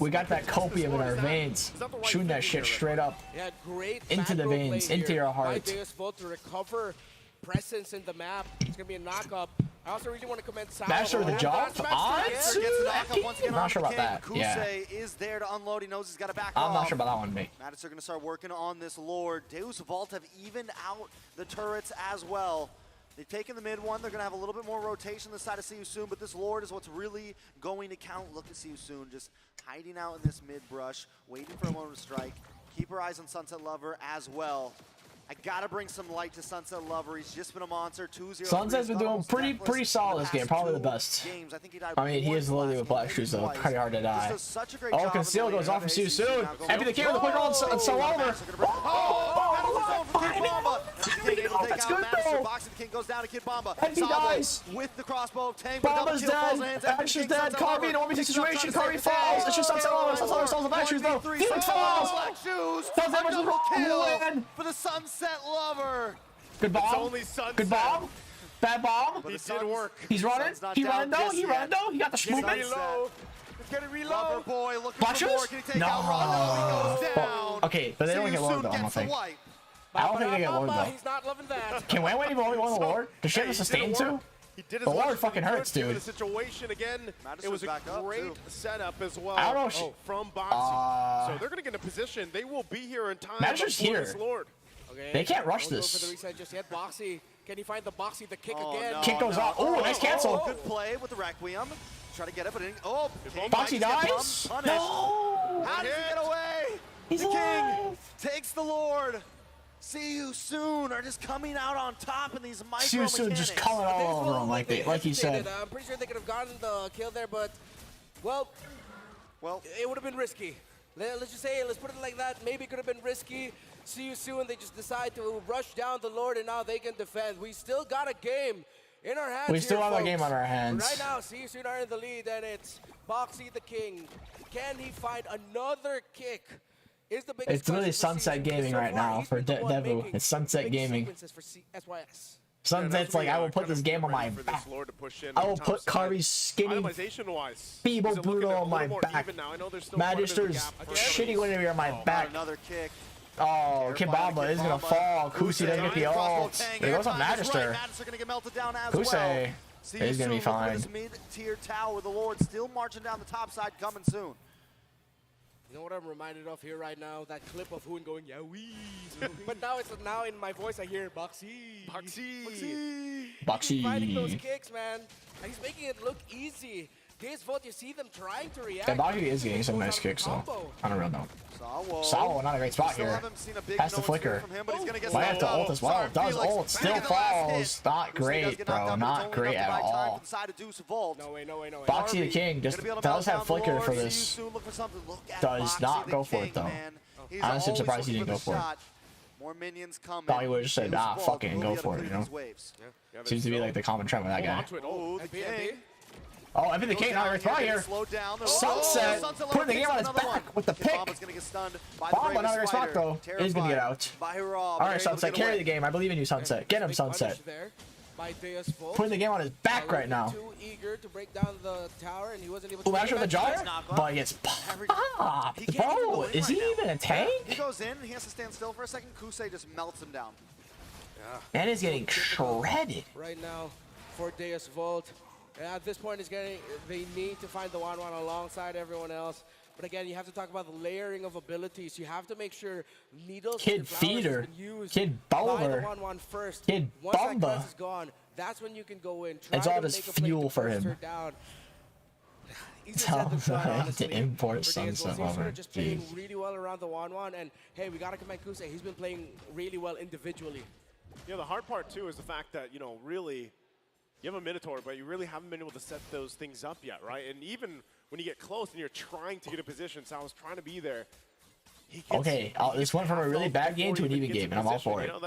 We got that copium in our veins. Shooting that shit straight up. Yeah, great into the veins, into your heart. Deus Volt to recover presence in the map. It's gonna be a knock-up. I also really want to commend Sawa. Master with the jump? I'm not sure about that. Yeah. Kusei is there to unload. He knows he's got to back I'm off. not sure about that one, mate. Madison are going to start working on this Lord. Deus Vault have evened out the turrets as well. They've taken the mid one. They're going to have a little bit more rotation this side of See You Soon, but this Lord is what's really going to count. Look at See You Soon just hiding out in this mid brush, waiting for a moment to strike. Keep her eyes on Sunset Lover as well. I gotta bring some light to Sunset Lover. He's just been a monster. 2-0. Sunset's been doing pretty solid this game. Probably the best. I mean, he is literally with Black Shoes though. Pretty hard to die. Oh, Conceal goes off for See You Soon. Empty the king with the quick roll and so over. That's good though. Boxing King goes down to Kid Bomba. And he dies. With the crossbow of Tang. Bomba's dead. Asher's dead. Carby in a 1v6 situation. Carby falls. It's just Sunset Lover. Sunset Lover solves the Black Shoes though. Felix falls. Black Shoes. Sunset Lover's kill for the Sunset Lover. Good bomb. Good bomb. Bad bomb. He did work. He's running. He ran though. He ran though. He got the movement. It's gonna reload. Boy, looking Black for more. Shoes? Can he take No. out Rondo? He goes down. Okay, but they don't get Lord though, I don't think. I don't think they get Lord though. He's not loving that. Can Wayne even only won the Lord? Does she have to sustain too? The Lord fucking hurts, dude. The situation again. It was a great setup as well. I don't know if she, from Boxy. So they're gonna get in a position. They will be here in time. Magister's here. Lord. Okay. They can't rush Don't this. Go for the reset just yet. Boxy, can he find the Boxy, the kick again? No, Kick goes off. Oh, nice cancel. Good play with the Requiem. Try to get it, but it, Boxy dies. No. How does he get away? He's the alive. King takes the Lord. See You Soon are just coming out on top in these micro See You Soon just coming all over him like he said. I'm pretty sure they could have gotten the kill there, but well, it would have been risky. Let's just say, let's put it like that. Maybe it could have been risky. See You Soon. They just decide to rush down the Lord, and now they can defend. We still got a game in our hands. We still here, have a folks. game on our hands. Right now, See You Soon are in the lead, and it's Boxy the King. Can he find another kick? Is the biggest It's really Sunset Gaming right now for Devu. It's Sunset Gaming. Sunset's like, I will put this game on my back. I will put Carby's skinny, feeble Brutal on my back. Magister's shitty winner on my back. Another kick. Oh, Kid Bomba is gonna fall. Kusei doesn't get the ult. There goes on Magister. Kusei is gonna be fine. Mid-tier tower, the Lord still marching down the top side, coming soon. You know what I'm reminded of here right now? That clip of Hoon going, yeah, wee. But now in my voice I hear Boxy. Boxy. Finding those kicks, man. And he's making it look easy. This vote, you see them trying to react. Yeah, Boxy is getting some nice kicks though. I don't really know. Sawa, not a great spot here. Has to flicker. Might have to ult as well. Does ult. Still falls. Not great, bro. Not great at all. No way. Boxy the King just does have flicker for this. Does not go for it though. Honestly, I'm surprised he didn't go for it. More minions coming. Thought he would have just said, Devu's Vault fucking will go be able to for it, clear you know? these waves. Seems to be like the common trend with that guy. Oh, the king. Oh, Evan the King, not very far here. Sunset, putting the game on his back with the pick. Bomba, not very spot though. He's gonna get out. Alright, Sunset, carry the game. I believe in you, Sunset. Get him, Sunset. Putting the game on his back right now. Too eager to break down the tower, and he wasn't able to. Who actually the jar? But he gets popped. Bro, is he even a tank? He goes in, he has to stand still for a second. Kusei just melts him down. And is getting shredded. Right now for Deus Volt. At this point, they need to find the 1-1 alongside everyone else. But again, you have to talk about the layering of abilities. You have to make sure needles Kid and flowers Feeder, has been used Kid by the Bowler, 1-1 first. Kid Once that Bomba. class is gone, that's when you can go in. Try It's to all just make a play fuel to for burst him. her down. Tell him to import Sunset over. Just playing Jeez. really well around the 1-1, and hey, we gotta commend Kusei. He's been playing really well individually. Yeah, the hard part too is the fact that, you know, really, you have a Minotaur, but you really haven't been able to set those things up yet, right? And even when you get close and you're trying to get a position, Sal's trying to be there. Okay, this went from a really bad game to an even game, and I'm all for it. You know,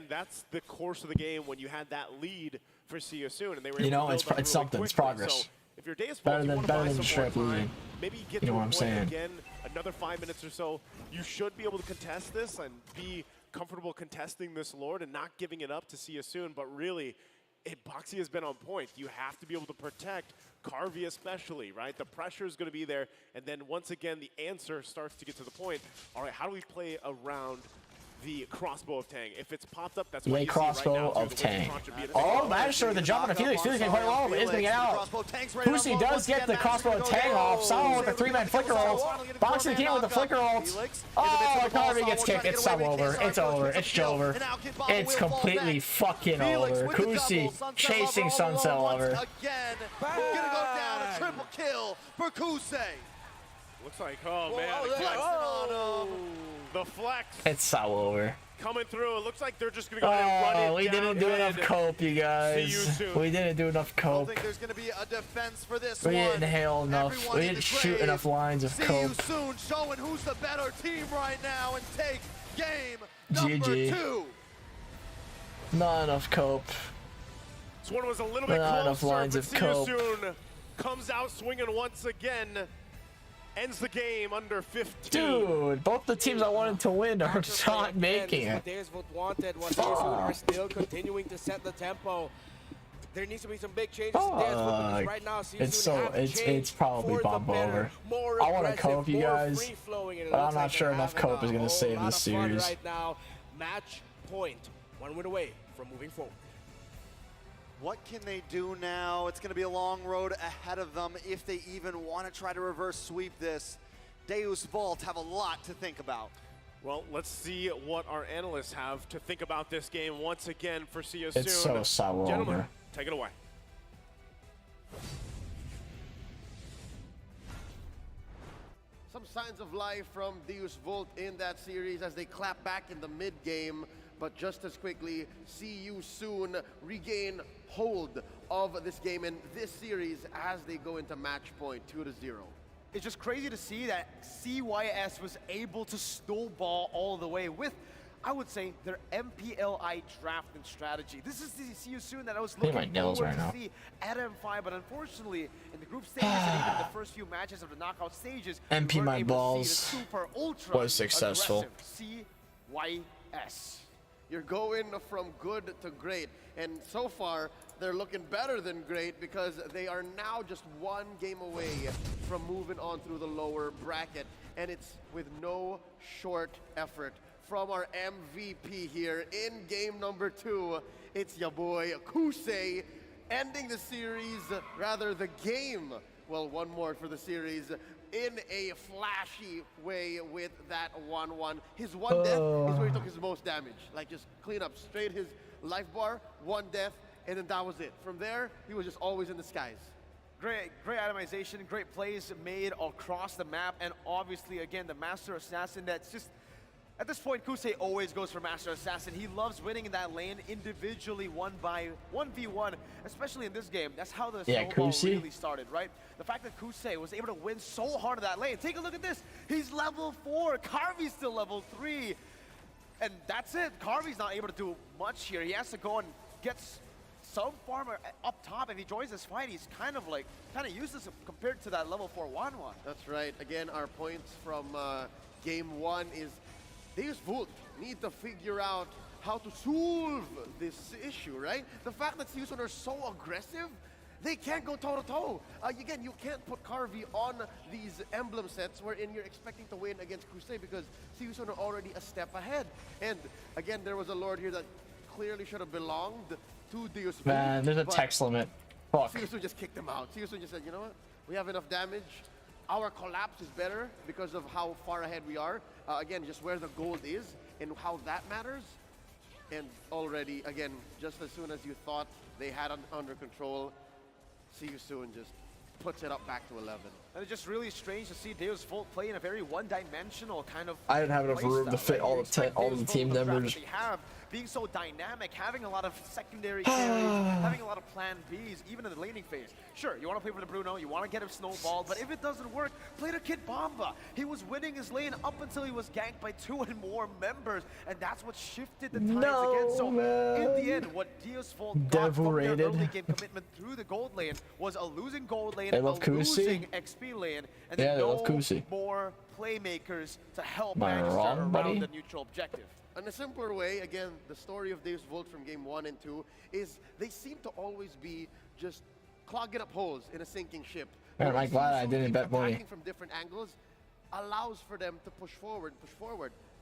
that's the course of the game when you had that lead for See You Soon, and they were You know, able to build it's that really something. It's quickly. progress. So if you're Deus Better Vault, you than want to buy some straight more losing. time, maybe get You to know a what I'm point saying? again, another 5 minutes or so, you should be able to contest this and be comfortable contesting this Lord and not giving it up to See You Soon, but really, Boxy has been on point. You have to be able to protect Carvey especially, right? The pressure is going to be there, and then once again, the answer starts to get to the point. All right, how do we play around the crossbow of Tang? If it's popped up, that's what you crossbow see right now. of Tang. Oh, Magister with the jump on a Felix. Felix getting quite low, but is going to get out. Pussy does get the crossbow of Tang off. Salo with the 3-man flicker ult. Boxy the King with the flicker ult. Oh, Carvey gets kicked. It's so over. It's over. It's over. It's completely fucking over. Kusi chasing Sunset over. Again, we're going to go down a triple kill for Kusei. Looks like, oh man, the flex. It's so over. Coming through. It looks like they're just going to go ahead and run it we down. didn't do enough cope, you guys. See you soon. We didn't do enough I don't cope. think there's going to be a defense for this We one. didn't hail enough. Everyone We in didn't the shoot grave. enough lines of See cope. you soon, showing who's the better team right now and take game number GG. 2. Not enough cope. This one was a little bit Not enough closer, lines but of See You cope. Soon comes out swinging once again. Ends the game under 15. Dude, both the teams I wanted to win are not making What it. Deus Volt wanted, what Deus Volt are still continuing to set the tempo. There needs to be some big changes in Deus Volt because right now It's probably Bomba over. I want to cope, you guys, but I'm not sure enough cope is going to save this series. Right now, match point, 1 win away from moving forward. What can they do now? It's going to be a long road ahead of them if they even want to try to reverse sweep this. Deus Vault have a lot to think about. Well, let's see what our analysts have to think about this game once again for See You Soon. It's so sour Gentlemen, over. take it away. Some signs of life from Deus Volt in that series as they clap back in the mid-game, but just as quickly, See You Soon regain hold of this game in this series as they go into match point 2-0. It's just crazy to see that CYS was able to snowball all the way with, I would say, their MPLI drafting strategy. This is the See You Soon that I was looking forward to see at M5, but unfortunately, in the group stages and even the first few matches of the knockout stages, MP we weren't my able to balls see the super ultra was successful. aggressive CYS. You're going from good to great, and so far they're looking better than great because they are now just 1 game away from moving on through the lower bracket, and it's with no short effort from our MVP here in game number 2. It's your boy Kusei ending the series, rather the game, well, 1 more for the series, in a flashy way with that 1-1. His 1 death is where he took his most damage. Like, just clean up straight his life bar, 1 death, and then that was it. From there, he was just always in the skies. Great itemization, great plays made across the map, and obviously, again, the Master Assassin that's just, at this point, Kusei always goes for Master Assassin. He loves winning in that lane individually, 1v1, especially in this game. That's how the snowball really started, right? The fact that Kusei was able to win so hard in that lane. Take a look at this. He's level 4. Carvey's still level 3. And that's it. Carvy's not able to do much here. He has to go and get some farmer up top. If he joins this fight, he's kind of useless compared to that level 4 1-1. That's right. Again, our points from game 1 is Deus Vult need to figure out how to solve this issue, right? The fact that Season are so aggressive, they can't go toe-to-toe. Again, you can't put Carvey on these emblem sets wherein you're expecting to win against Crusade because Season are already a step ahead. And again, there was a Lord here that clearly should have belonged to Deus Vult. Man, there's a text limit. Fuck. Season just kicked him out. Season just said, you know what? We have enough damage. Our collapse is better because of how far ahead we are. Again, just where the gold is and how that matters. And already, again, just as soon as you thought they had under control, see you soon just puts it up back to 11. And it's just really strange to see Deus Vult play in a very one-dimensional kind of I didn't have enough room to fit all the team members. Being so dynamic, having a lot of secondary carries, having a lot of plan Bs, even in the laning phase. Sure, you want to play for the Bruno, you want to get him snowballed, but if it doesn't work, play the Gyatbomba. He was winning his lane up until he was ganked by 2 and more members, and that's what shifted the tides again. So in the end, what Deus Vult got from their early game commitment through the gold lane was a losing gold lane, a losing XP lane, and then no more playmakers to help Manchester around the neutral objective. In a simpler way, again, the story of Deus Vult from game 1 and 2 is they seem to always be just clogging up holes in a sinking ship. Man, I'm glad I didn't bet money. From different angles allows for them to push forward.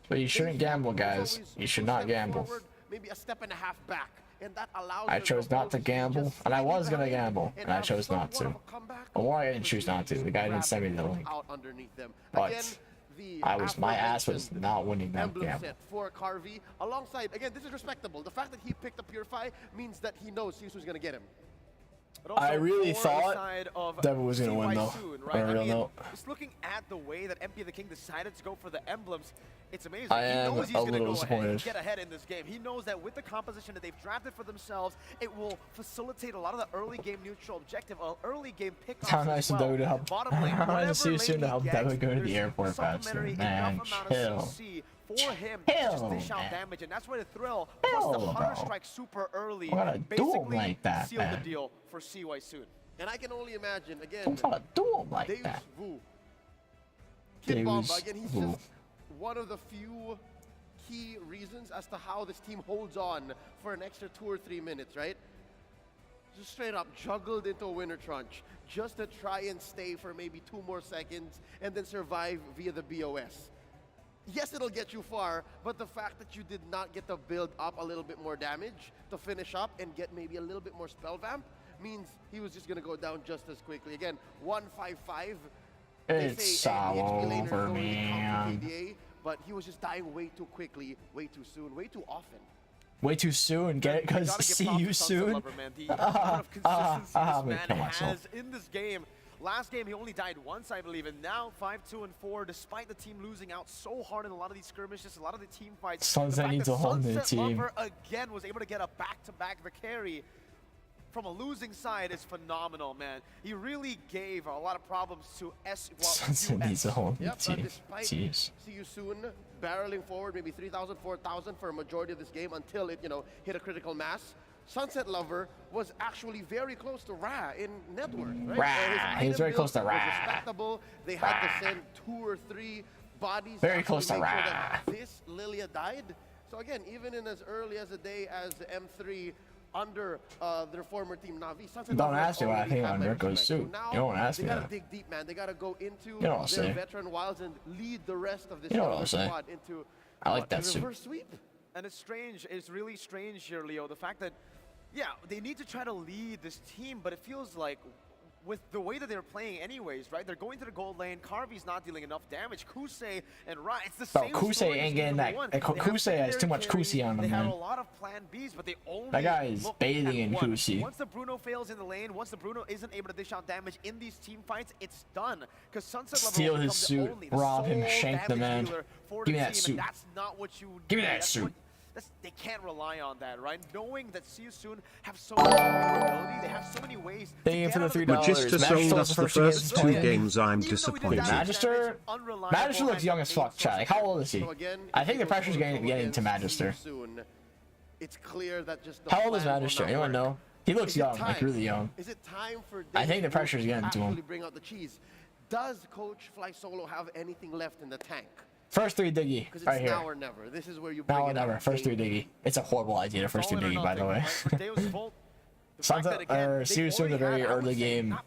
But you shouldn't gamble, guys. You should not gamble. Forward, maybe a step and a half back. And that allows I chose not to gamble, and I was gonna gamble, and I chose not to. Or I didn't choose not to. The guy didn't send me the link. But my ass was not winning that gamble. Set for Carvey alongside, again, this is respectable. The fact that he picked up Purify means that he knows Siusu's gonna get him. I really thought Devu was gonna win though. Right? On a real note. Just looking at the way that MP the King decided to go for the emblems, it's amazing. I am he knows he's a gonna little go disappointed. ahead and get ahead in this game. He knows that with the composition that they've drafted for themselves, it will facilitate a lot of the early game neutral objective, early game pickoffs. How nice of Devu to help. How nice to see you soon to help Devu go to the airport faster. Man, chill. For him to just dish out damage, and that's where the thrill plus the Hunter Strike super early basically sealed the deal for CY soon. And I can only imagine, again, Don't try to do him like Deus that. Vu. Gyatbomba, again, he's just one of the few key reasons as to how this team holds on for an extra 2 or 3 minutes, right? Just straight up juggled into a winner trunch just to try and stay for maybe 2 more seconds and then survive via the BOS. Yes, it'll get you far, but the fact that you did not get to build up a little bit more damage to finish up and get maybe a little bit more spell vamp means he was just going to go down just as quickly. Again, 155. It's all over, man. KDA, but he was just dying way too quickly, way too soon, way too often. Way too soon, get it? Because see you soon. The amount of consistency this man has in this game. Last game, he only died once, I believe, and now 5-2-4, despite the team losing out so hard in a lot of these skirmishes, a lot of the team fights. Sunset needs a whole new team. Lover again was able to get a back-to-back the carry from a losing side is phenomenal, man. He really gave a lot of problems to Sunset needs a whole new team. Despite Jeez. See you soon, barreling forward maybe 3,000, 4,000 for a majority of this game until it, hit a critical mass. Sunset Lover was actually very close to Ra in net worth, right? Ra, he was very close to Ra. Respectable. They had to send 2 or 3 bodies. Very close to Ra. Sure this Lilia died. So again, even in as early as a day as the M3 under their former team Navi, Sunset Don't Lover ask me why I think on Mirko's suit. now, You don't ask me They gotta that. dig deep, man. They gotta go into know what I'll their say. veteran wilds and lead the rest of this You know what I'll say. squad into I like that a suit. reverse sweep. And it's strange, it's really strange here, Leo, the fact that, yeah, they need to try to lead this team, but it feels like with the way that they're playing anyways, right? They're going to the gold lane, Carvy's not dealing enough damage, Kusei and Ra, it's the same Kusei story ain't as getting that. game one. Kusei has too much Kusei on him, They have man. a lot of plan Bs, but they only That guy is look bathing at in one. Kusei. Once the Bruno fails in the lane, once the Bruno isn't able to dish out damage in these team fights, it's done. Because Sunset Lover Steal will his become the suit, only, the rob him, sole shank the damage man. dealer for Give me the that team, suit. and that's not what you Give me need. that That's suit. they can't rely on that, right? Knowing that See You Soon have so much ability, they have so many ways. Thank you for the $3. Magister sold us the first 2 games. I'm disappointed. Magister looks young as fuck, chat. Like, how old is he? I think the pressure's getting to Magister. It's clear that just how old is Magister? Anyone know? He looks young, like really young. Is it time for I think the pressure's getting to him. Bring out the cheese. Does Coach Fly Solo have anything left in the tank? First 3 Diggy, right here. Now or never. This is where you bring now or it never. out. First 3 Diggy. It's a horrible idea to first 3 Diggy, by the way. See You Soon, a very early game,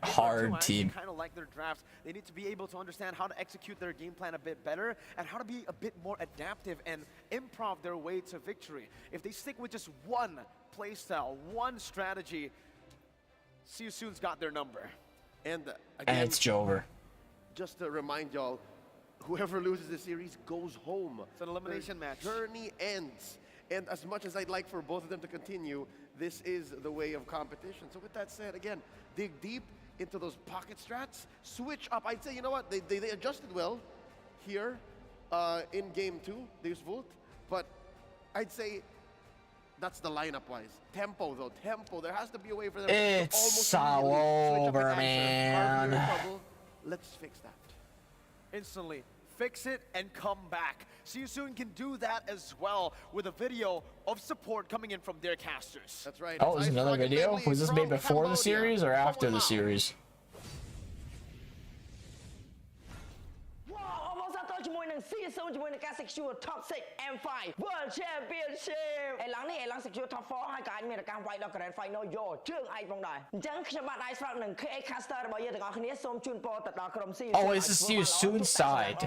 hard team. Kind of like their drafts. They need to be able to understand how to execute their game plan a bit better and how to be a bit more adaptive and improv their way to victory. If they stick with just one playstyle, one strategy, See You Soon's got their number. And and it's Jover. Just to remind y'all, whoever loses the series goes home. It's an elimination match. Journey ends. And as much as I'd like for both of them to continue, this is the way of competition. So with that said, again, dig deep into those pocket strats. Switch up. I'd say, you know what? They adjusted well here in game 2, Deus Vult. But I'd say that's the lineup-wise. Tempo, though. Tempo. There has to be a way for them it's to almost all over, man. Let's fix that. Instantly. Fix it and come back. See You Soon can do that as well with a video of support coming in from their casters. That's right. Oh, there's another video? Was this made before the series or after the series? See You Soon ជាមួយនឹងការ secure top 6 M5 World Championship ឥឡូវនេះឥឡូវ secure top 4 ហើយក៏អាចមានរកាំវាយដល់ Grand Final យកជើងឯកផងដែរអញ្ចឹងខ្ញុំបាទអាចស្រាប់នឹង KA Caster របស់យើងទាំងអស់គ្នាសូមជូនពរទៅដល់ក្រុម See You Soon Oh, it's the See You Soon side.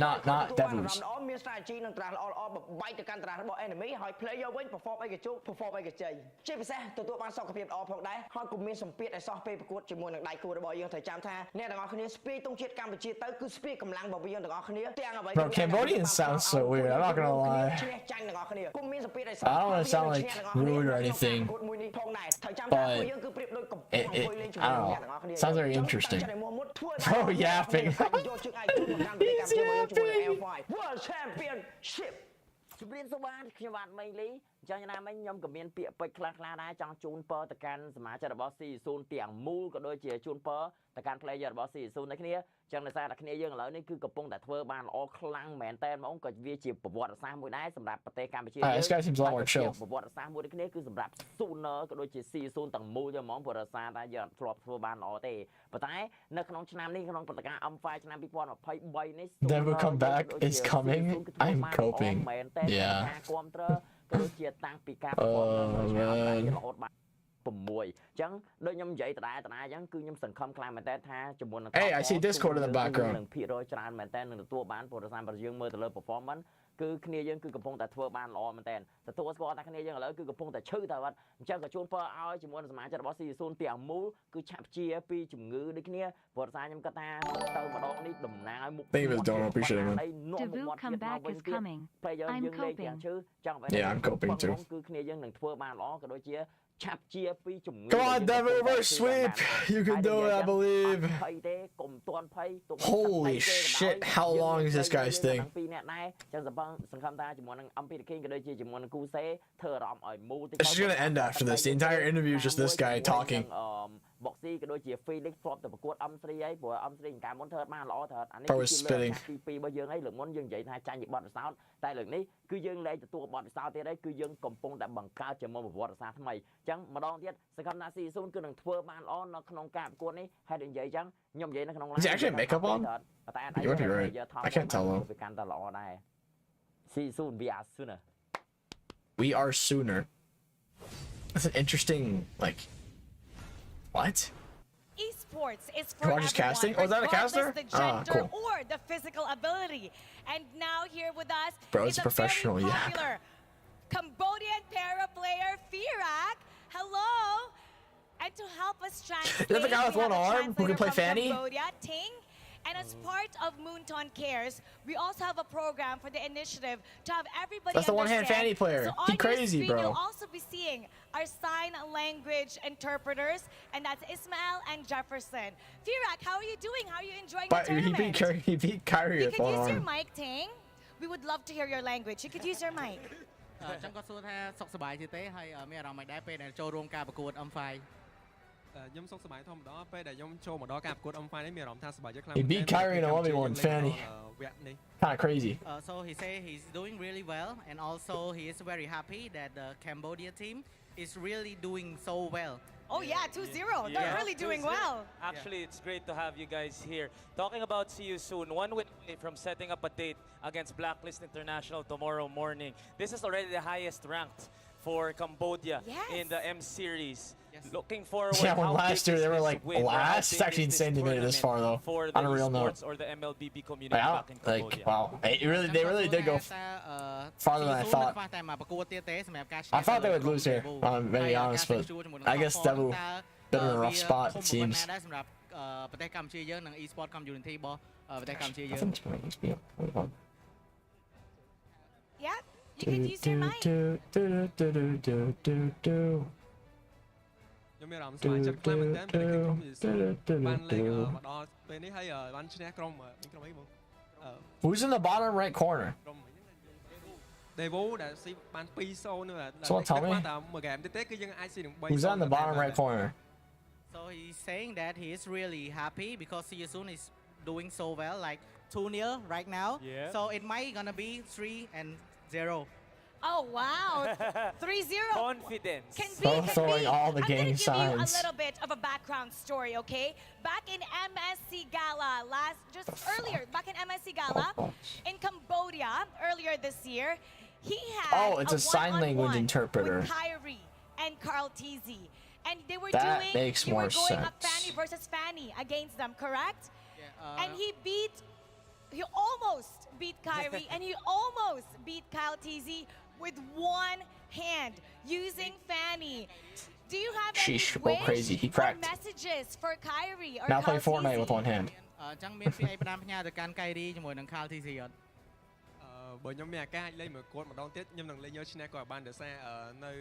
Not Devu's. មាន strategy និងត្រាស់ល្អៗបែកទៅកាន់ត្រាស់របស់ enemy ហើយ player វិញ perform អីក៏ជោគ perform អីក៏ជ័យជាពិសេសទទួលបានសុខភាពល្អផងដែរហើយក៏មានសម្ពាធឲ្យសោះពេលប្រកួតជាមួយនឹងដៃគូរបស់យើងត្រូវចាំថាអ្នកទាំងអស់គ្នាស្ពាយទង់ជាតិកម្ពុជាទៅគឺស្ពាយកម្លាំងរបស់យើងទាំងអស់គ្នា Bro, Cambodian sounds so weird. I'm not gonna lie. I don't want to sound like rude or anything, but I don't know. Sounds very interesting. Oh, yapping. He's yapping. World Championship ជំរាបសួរបាទខ្ញុំបាទមីលីអញ្ចឹងណាមិញខ្ញុំក៏មានពាក្យពេចន៍ខ្លះៗដែរចង់ជូនពរទៅកាន់សមាជិករបស់ See You Soon ទាំងមូលក៏ដូចជាជូនពរទៅកាន់ player របស់ See You Soon ដូចគ្នាអញ្ចឹងដោយសារតែគ្នាយើងឥឡូវនេះគឺកំពុងតែធ្វើបានល្អខ្លាំងមែនតើហ្មងក៏វាជាប្រវត្តិសាស្ត្រមួយដែរសម្រាប់ប្រទេសកម្ពុជាយើង This guy seems a lot more chill. ប្រវត្តិសាស្ត្រមួយដូចគ្នាគឺសម្រាប់ Sooner ក៏ដូចជា See You Soon ទាំងមូលយើងហ្មងព្រោះដោយសារតែយើងអត់ធ្លាប់ធ្វើបានល្អទេប៉ុន្តែនៅក្នុងឆ្នាំនេះក្នុងព្រឹត្តិការណ៍ M5 ឆ្នាំ2023នេះ Devu come back is coming. I'm coping. Yeah. គាំទ្រក៏ដូចជាតាំងពីការប្រកបរហូតបាន6អញ្ចឹងដូចខ្ញុំនិយាយដដែលអញ្ចឹងគឺខ្ញុំសង្ឃឹមខ្លាំងមែនតើថាជាមួយនឹង Hey, I see Discord in the background. នឹងភាគរយច្រើនមែនតើនឹងទទួលបានព្រោះដោយសារបើយើងមើលទៅលើ performance គឺគ្នាយើងគឺកំពុងតែធ្វើបានល្អមែនតើទទួលស្គាល់ថាគ្នាយើងឥឡូវគឺកំពុងតែឈឺតែអត់អញ្ចឹងក៏ជូនពរឲ្យជាមួយនឹងសមាជិករបស់ See You Soon ទាំងមូលគឺឆាប់ជាពីជំងឺដូចគ្នាព្រោះដោយសារខ្ញុំគិតថាទៅម្ដងនេះតំណាងឲ្យមុខ Devu comeback is coming. I'm coping. Yeah, I'm coping too. គឺគ្នាយើងនឹងធ្វើបានល្អក៏ដូចជាឆាប់ជាពីជំងឺ Come on, Devu, reverse sweep. You can do it, I believe. Holy shit, how long is this guy's thing? ពីអ្នកដែរចឹងសង្ឃឹមថាជាមួយនឹង MP the King ក៏ដូចជាជាមួយនឹងគូសេធ្វើអារម្មណ៍ឲ្យមូល This is gonna end after this. The entire interview is just this guy talking. បុកស៊ីក៏ដូចជា Felix ធ្លាប់ទៅប្រកួត M3 ហើយព្រោះ M3 កាលមុនធ្វើបានល្អត្រូវអានេះ Bro is spitting. ទី2របស់យើងហើយលើកមុនយើងនិយាយថាចាញ់ពីបទពិសោធន៍តែលើកនេះគឺយើងលែងទទួលបទពិសោធន៍ទៀតហើយគឺយើងកំពុងតែបង្កើតជាមុខប្រវត្តិសាស្ត្រថ្មីអញ្ចឹងម្ដងទៀតសង្ឃឹមថា See You Soon គឺនឹងធ្វើបានល្អនៅក្នុងការប្រកួតនេះហើយដូចនិយាយអញ្ចឹងខ្ញុំនិយាយនៅក្នុង Is he actually makeup on? You might be right. I can't tell though. វាកាន់តែល្អដែរ See You Soon we are sooner. We are sooner. That's an interesting, like, what? Esports is for You're just casting? Oh, is that a caster? The gender cool. or the physical ability. And now here with us Bro, is it's professional, very yeah. popular Cambodian para player Firak. Hello. And to help us translate, Is that the guy with one arm who can play Fanny? Cambodia, Ting. And as part of Moonton Cares, we also have a program for the initiative to have everybody That's the one-hand Fanny player. So He on crazy, your screen, bro. You'll also be seeing our sign language interpreters, and that's Ismail and Jefferson. Firak, how are you doing? How are you enjoying the tournament? He beat Kyrie You with can one use your arm. mic, Ting. we would love to hear your language. You could use your mic. ចឹងគាត់សួរថាសុខសប្បាយទេហើយមានអារម្មណ៍មិនដែរពេលដែលចូលរួមការប្រកួត M5 ខ្ញុំសុខសប្បាយធម្មតាពេលដែលខ្ញុំចូលមកដល់ការប្រកួត M5 នេះមានអារម្មណ៍ថាសប្បាយចិត្តខ្លាំង He beat Kyrie in a 1v1 Fanny. Kind of crazy. So he say he's doing really well and also he is very happy that the Cambodia team is really doing so well. Oh yeah, 2-0. They're really doing well. Actually, it's great to have you guys here. Talking about see you soon, 1 week away from setting up a date against Blacklist International tomorrow morning. This is already the highest ranked for Cambodia in the M Series. Looking forward. Yeah, when last year they were like last. It's actually insane to make it this far though. On a real note. Or the MLBB community back in Cambodia. Wow, they really did go farther than I thought. I thought they would lose here. I'm very honest, but I guess Devu been in a rough spot. It seems. ប្រទេសកម្ពុជាយើងនិង e-sport community របស់ប្រទេសកម្ពុជាយើង Yeah, you could use your mic. ខ្ញុំមានអារម្មណ៍ស្បាយចិត្តខ្លាំងមែនទែនពេលក្រុមយេស៊ូបានលេងមកដល់ពេលនេះហើយបានឈ្នះក្រុមអីបង Who's in the bottom right corner? Devu ដែលស៊ីបាន 2-0 នោះតែមួយហ្គេមទៀតទេគឺយើងអាចស៊ីនឹង 3-0 Who's on the bottom right corner? So he's saying that he is really happy because Seosun is doing so well, like 2-0 right now. Yeah. So it might gonna be 3-0. Oh wow, 3-0. Confidence. Can be. Throwing all the game signs. I'm gonna give you a little bit of a background story, okay? Back in MSC Gala back in MSC Gala in Cambodia earlier this year, he had it's a sign language interpreter. With Kyrie and Carl TZ. And they were makes more going sense. up Fanny versus Fanny against them, correct? Yeah, and he almost beat Kyrie and he almost beat Kyle TZ with one hand using Fanny. Do you have any crazy. He cracked. messages for Kyrie or Now Kyle play TZ? Fortnite with one hand. ចឹងមានពីអីផ្ដាំផ្ញើទៅកាន់ Kyrie ជាមួយនឹង Carl TZ អត់ បើខ្ញុំមានឱកាសលេងមួយគាត់ម្ដងទៀតខ្ញុំនឹងលេងយកឈ្នះគាត់បានដោយសារនៅ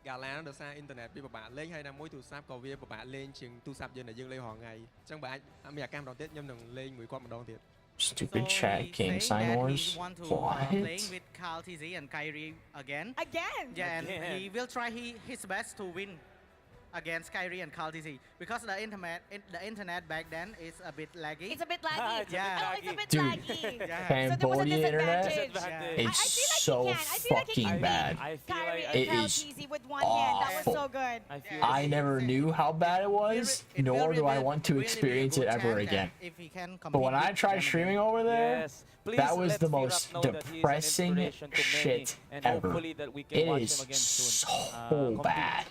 Gala ដោយសារអ៊ីនធឺណិតវាពិបាកលេងហើយណាមួយទូរស័ព្ទក៏វាពិបាកលេងជាងទូរស័ព្ទយើងដែលយើងលេងរាល់ថ្ងៃអញ្ចឹងបើអាចមានឱកាសម្ដងទៀតខ្ញុំនឹងលេងមួយគាត់ម្ដងទៀត Stupid chat king sign wars. What? Playing with Carl TZ and Kyrie again. Yeah, and he will try his best to win against Kyrie and Carl TZ because the internet back then is a bit laggy. It's a bit laggy. Yeah. It's a bit Dude, laggy. Cambodia internet is so fucking bad. It is awful. I never knew how bad it was, nor do I want to experience it ever again. But when I tried streaming over there, that was the most depressing shit ever. It is so bad.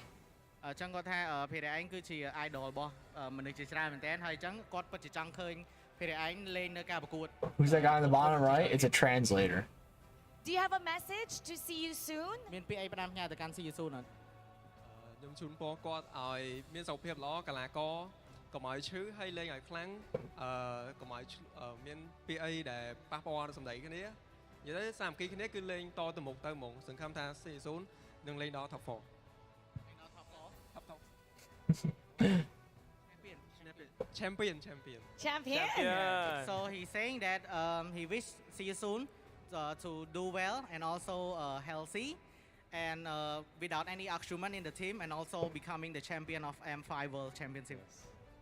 ចឹងគាត់ថាភារៈឯងគឺជា idol របស់មនុស្សជាច្រើនមែនតើហើយចឹងគាត់ពិតជាចង់ឃើញភារៈឯងលេងនៅការប្រកួត Who's that guy on the bottom right? It's a translator. Do you have a message to see you soon? មានពាក្យអីផ្ដាំផ្ញើទៅកាន់ see you soon អត់ ខ្ញុំជូនពរគាត់ឲ្យមានសុខភាពល្អកីឡាករកុំឲ្យឈឺហើយលេងឲ្យខ្លាំងកុំឲ្យមានពាក្យអីដែលប៉ះពាល់ដល់សម្ដីគ្នានិយាយទៅសាមគ្គីគ្នាគឺលេងតទៅមុខទៅហ្មងសង្ឃឹមថា see you soon នឹងលេងដល់ top 4 Champion. So he's saying that he wish see you soon to do well and also healthy and without any argument in the team and also becoming the champion of M5 World Championship.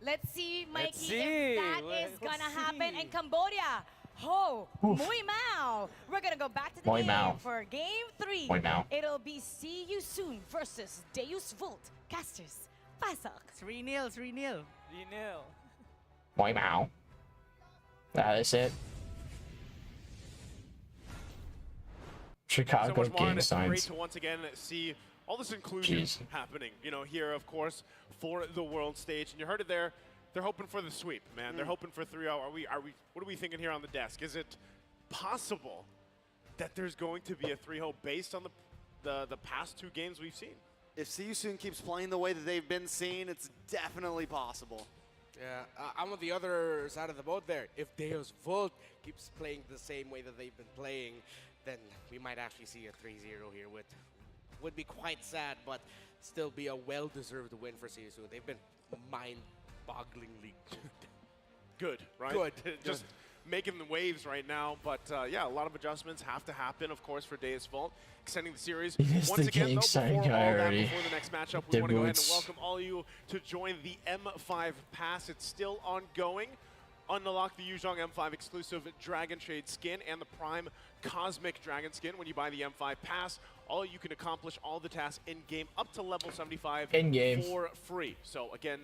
Let's see, Mikey, if that is gonna happen in Cambodia. Muy Mao. We're gonna go back to the game for game 3. It'll be see you soon versus Deus Vult Casters. 3-0. 3-0. Wow. That is it. Chicago so much more, game and it's signs. great to once again see all this inclusion happening. You know, here of course for the world stage, and you heard it there. They're hoping for the sweep, man. They're hoping for 3-0. What are we thinking here on the desk? Is it possible that there's going to be a 3-0 based on the past 2 games we've seen? If See You Soon keeps playing the way that they've been seeing, it's definitely possible. Yeah, I'm on the other side of the boat there. If Deus Vult keeps playing the same way that they've been playing, then we might actually see a 3-0 here. Would be quite sad, but still be a well-deserved win for See You Soon. They've been mind-bogglingly good, right? Good. Just making the waves right now. But yeah, a lot of adjustments have to happen, of course, for Deus Vult, extending the series. Once again, though, before all that, before the next matchup, we want to go ahead and welcome all of you to join the M5 Pass. It's still ongoing. Unlock the Yuzhong M5 exclusive Dragon Shade skin and the Prime Cosmic Dragon skin when you buy the M5 Pass. All you can accomplish all the tasks in-game up to level 75 in-game for free. So again,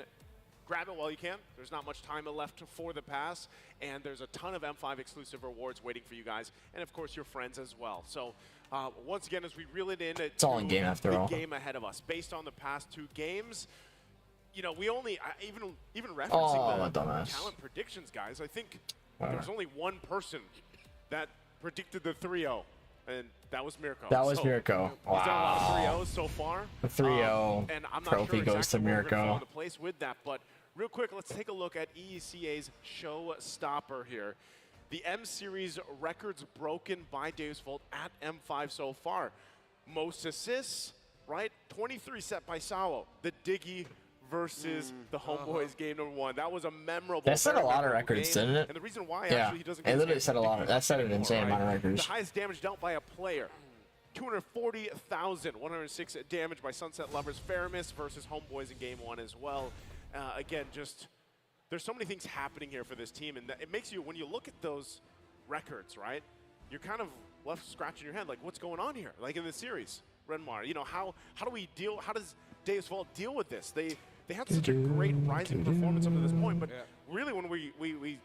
grab it while you can. There's not much time left for the pass, and there's a ton of M5 exclusive rewards waiting for you guys, and of course your friends as well. So once again, as we reel it in, it's all in game after all. The game ahead of us, based on the past 2 games. You know, we only even referencing the talent predictions, guys. I think there's only one person that predicted the 3-0, and that was Mirko. That was Mirko. Wow. He's done a lot of 3-0s so far. The 3-0 and I'm not trophy sure goes exactly to where we're gonna fall Mirko. into place with that, but real quick, let's take a look at EECA's showstopper here. The M Series records broken by Deus Vult at M5 so far. Most assists, right? 23 set by Sawo. The Diggy versus the Homeboys game number 1. That was a memorable. That set a lot of records, game. didn't it? And the reason why Yeah, actually he doesn't it get literally set a lot of. That set an insane amount of records. The highest damage dealt by a player. 240,000, 106 damage by Sunset Lovers. Faramis versus Homeboys in game 1 as well. Again, just there's so many things happening here for this team, and it makes you, when you look at those records, right? You're kind of left scratching your head, like what's going on here? Like in this series, Renmar. You know, how do we deal? How does Deus Vult deal with this? They had such a great rising performance up to this point, but really when we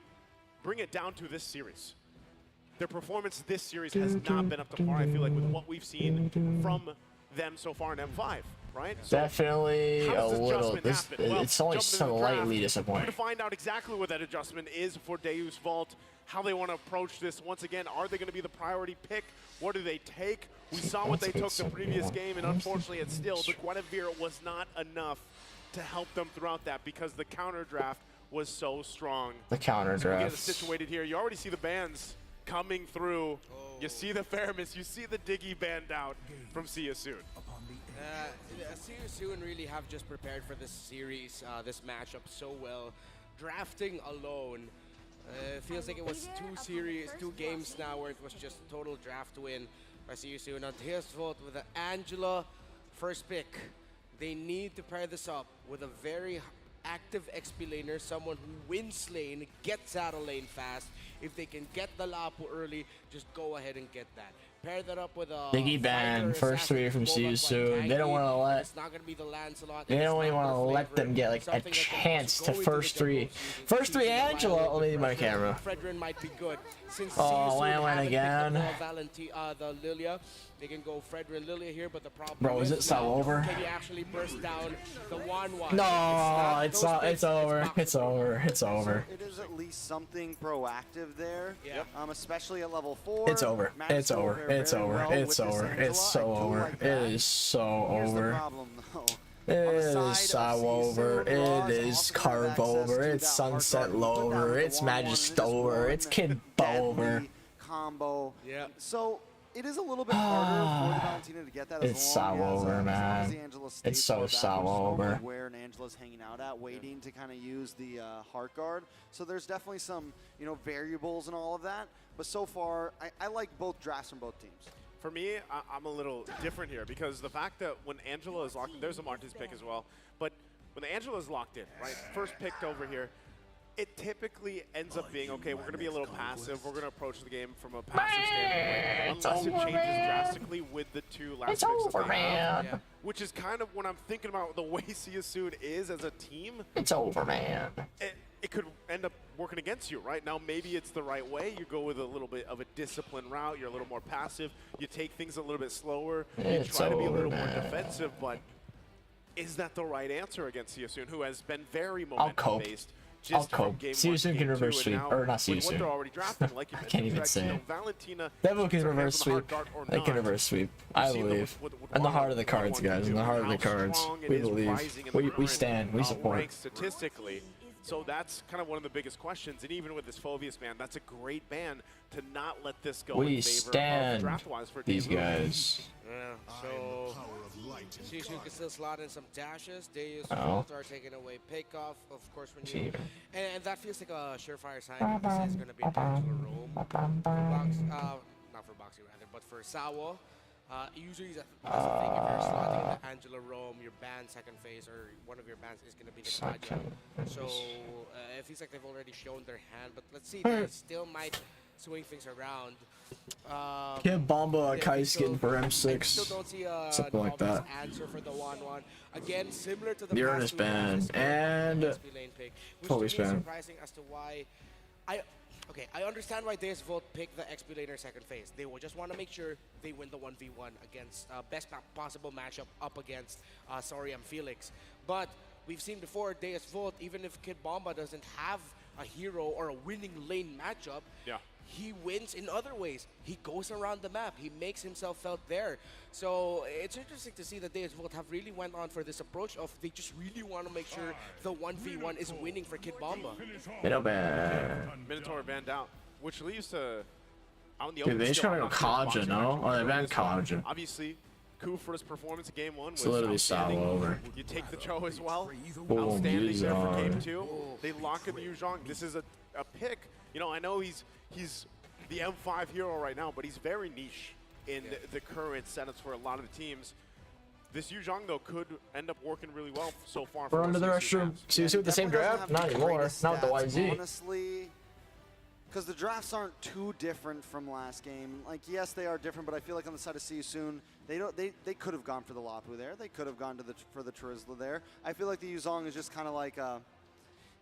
bring it down to this series, their performance this series has not been up to par, I feel like, with what we've seen from them so far in M5, right? So definitely a little. It's only slightly disappointing. We're going to find out exactly what that adjustment is for Deus Vult, how they want to approach this. Once again, are they going to be the priority pick? What do they take? We saw what they took the previous game, and unfortunately, it's still, the Guinevere was not enough to help them throughout that because the counter draft was so strong. The counter so draft. We get situated here. You already see the bans coming through. You see the Faramis, you see the Diggy banned out from See You Soon. See You Soon really have just prepared for this series, this matchup so well. Drafting alone, feels like it was 2 games now where it was just a total draft win by See You Soon. Now Deus Vult with the Angela first pick. They need to pair this up with a very active XP laner, someone who wins lane, gets out of lane fast. If they can get the Lapu early, just go ahead and get that. Pair that up with a Diggy ban, first 3 from See You Soon. They don't want to let. It's not gonna be the Lancelot. They don't even want to let them get like a chance to first 3. First 3 Angela. Let me my camera. Fredrin might be good. Since went again. The Lilia. They can go Fredrin Lilia here, but the problem is it so over? Can you actually burst down the 1-1? No, it's over. It's over. It's over. It is at least something proactive there. Yeah. Especially at level 4. It's over. It's over. It's over. It's over. It's so over. It is so over. It is Saw over, it is Carve over, it's Sunset Lover, it's Magist over, it's Kid over. Combo. Yeah. So it is a little bit harder for the Valentina to get that. It's Saw over, man. It's so Saw over. Where an Angela's hanging out at, waiting to kind of use the Heart Guard. So there's definitely some, variables and all of that. But so far, I like both drafts from both teams. For me, I'm a little different here because the fact that when Angela is locked in, there's a Martin's pick as well, but when Angela is locked in, right, first picked over here, it typically ends up being, okay, we're going to be a little passive, we're going to approach the game from a passive standpoint, unless it changes drastically with the 2 last picks that they have, which is kind of when I'm thinking about the way See You Soon is as a team. It's over, man. It could end up working against you, right? Now, maybe it's the right way. You go with a little bit of a disciplined route. You're a little more passive. You take things a little bit slower. You try to be a little more defensive, but is that the right answer against See You Soon, who has been very momentum-based? I'll cope. See You Soon can reverse sweep. Or not See You Soon. Like I can't even say it. Valentina Devu can reverse sweep. They can reverse sweep. I believe. In the heart of the cards, guys. In the heart of the cards. We believe. We stand. We support. Statistically. So that's kind of one of the biggest questions. And even with this Phobius ban, that's a great ban to not let this go we in favor stand of draft-wise for these guys. Yeah, so Siusun can still slot in some dashes. Deus Volt are taking away pickoff, of course, when you... And that feels like a surefire sign that this is going to be an Angela Rome. Not for Boxy, rather, but for Sawo. Usually that's the thing, if you're slotting the Angela Rome, your band second phase or one of your bands is going to be the Kaja. So it feels like they've already shown their hand, but let's see, they still might swing things around. Gyatbomba Kai skin for M6. Still don't see Something like that. Answer for the 1-1. Again, similar to the Uranus ban and totally surprising as to why I understand why Deus Volt picked the XP laner second phase. They will just want to make sure they win the 1v1 against best possible matchup up against Soriam Felix. But we've seen before Deus Volt, even if Gyatbomba doesn't have a hero or a winning lane matchup, he wins in other ways. He goes around the map. He makes himself felt there. So it's interesting to see that Deus Volt have really went on for this approach of they just really want to make sure the 1v1 is winning for Gyatbomba. Minotaur banned out, which leaves to out in the Dude, open. they just gotta go Kaja, no? Oh, they banned Kaja. Obviously, coup for his performance in game 1 was It's literally outstanding. over. You take the Cho as well. Boom, Outstanding there for game Yuzong. 2. They lock in the Yuzong. This is a pick. You know, I know he's the M5 hero right now, but he's very niche in the current setups for a lot of the teams. This Yuzong, though, could end up working really well so far. We're under the extra. See with the same draft? Not anymore. Not with the YZ. Honestly, because the drafts aren't too different from last game. Like, yes, they are different, but I feel like on the side of See You Soon, they could have gone for the Lapu there. They could have gone for the Terizla there. I feel like the Yuzong is just kind of like,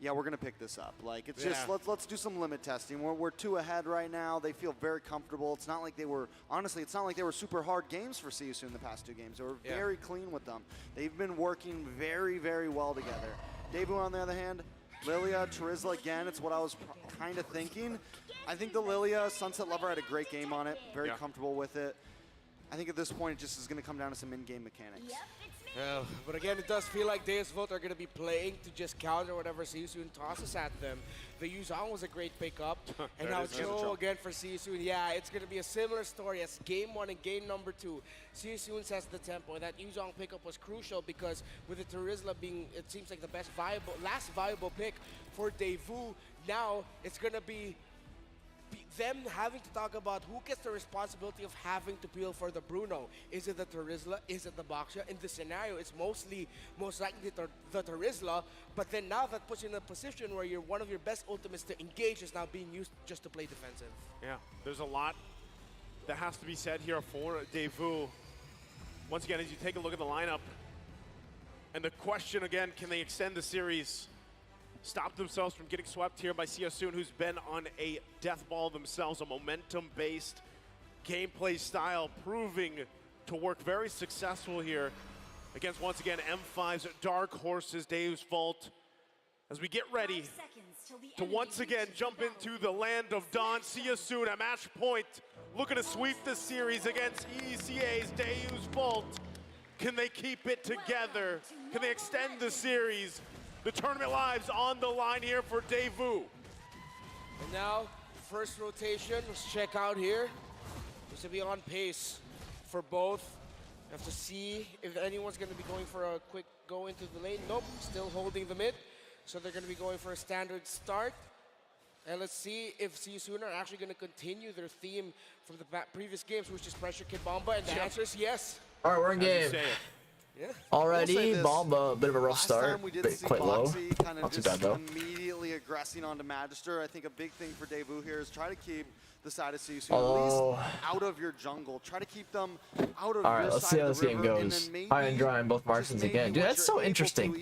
yeah, we're gonna pick this up. Like, it's just let's do some limit testing. We're 2 ahead right now. They feel very comfortable. It's not like they were it's not like they were super hard games for See You Soon the past 2 games. They were very clean with them. They've been working very, very well together. Devu, on the other hand, Lilia, Terizla again. It's what I was kind of thinking. I think the Lilia Sunset Lover had a great game on it. Very comfortable with it. I think at this point it just is going to come down to some in-game mechanics. But again, it does feel like Deus Volt are going to be playing to just counter whatever See You Soon tosses at them. The Yuzong was a great pickup, and now Cho again for See You Soon. Yeah, it's going to be a similar story as game 1 and game number 2. See You Soon sets the tempo, and that Yuzong pickup was crucial because with the Terizla being, it seems like the last viable pick for Devu, now it's going to be them having to talk about who gets the responsibility of having to peel for the Bruno. Is it the Terizla? Is it the Boxia? In this scenario, it's most likely the Terizla, but then now that puts you in a position where one of your best ultimates to engage is now being used just to play defensive. Yeah, there's a lot that has to be said here for Devu. Once again, as you take a look at the lineup, and the question again, can they extend the series? Stop themselves from getting swept here by See You Soon, who's been on a death ball themselves, a momentum-based gameplay style, proving to work very successful here against, once again, M5's dark horses, Deus Volt. As we get ready to once again jump into the land of Dawn, See You Soon at match point, looking to sweep the series against ECA's Deus Volt. Can they keep it together? Can they extend the series? The tournament lives on the line here for Devu. And now, first rotation, let's check out here. Looks to be on pace for both. Have to see if anyone's going to be going for a quick go into the lane. Nope, still holding the mid. So they're going to be going for a standard start. And let's see if See You Soon are actually going to continue their theme from the previous games, which is pressure Gyatbomba, and the answer is yes. All right, we're in game. Already, Bomba, a bit of a rough start, but quite low. Not too bad though. Immediately aggressing onto Magister. I think a big thing for Devu here is try to keep the side of See You Soon at least out of your jungle. Try to keep them out of All right, your let's side see how of this the game river, and goes. then maybe High and dry on both Marksons again. Dude, that's so interesting.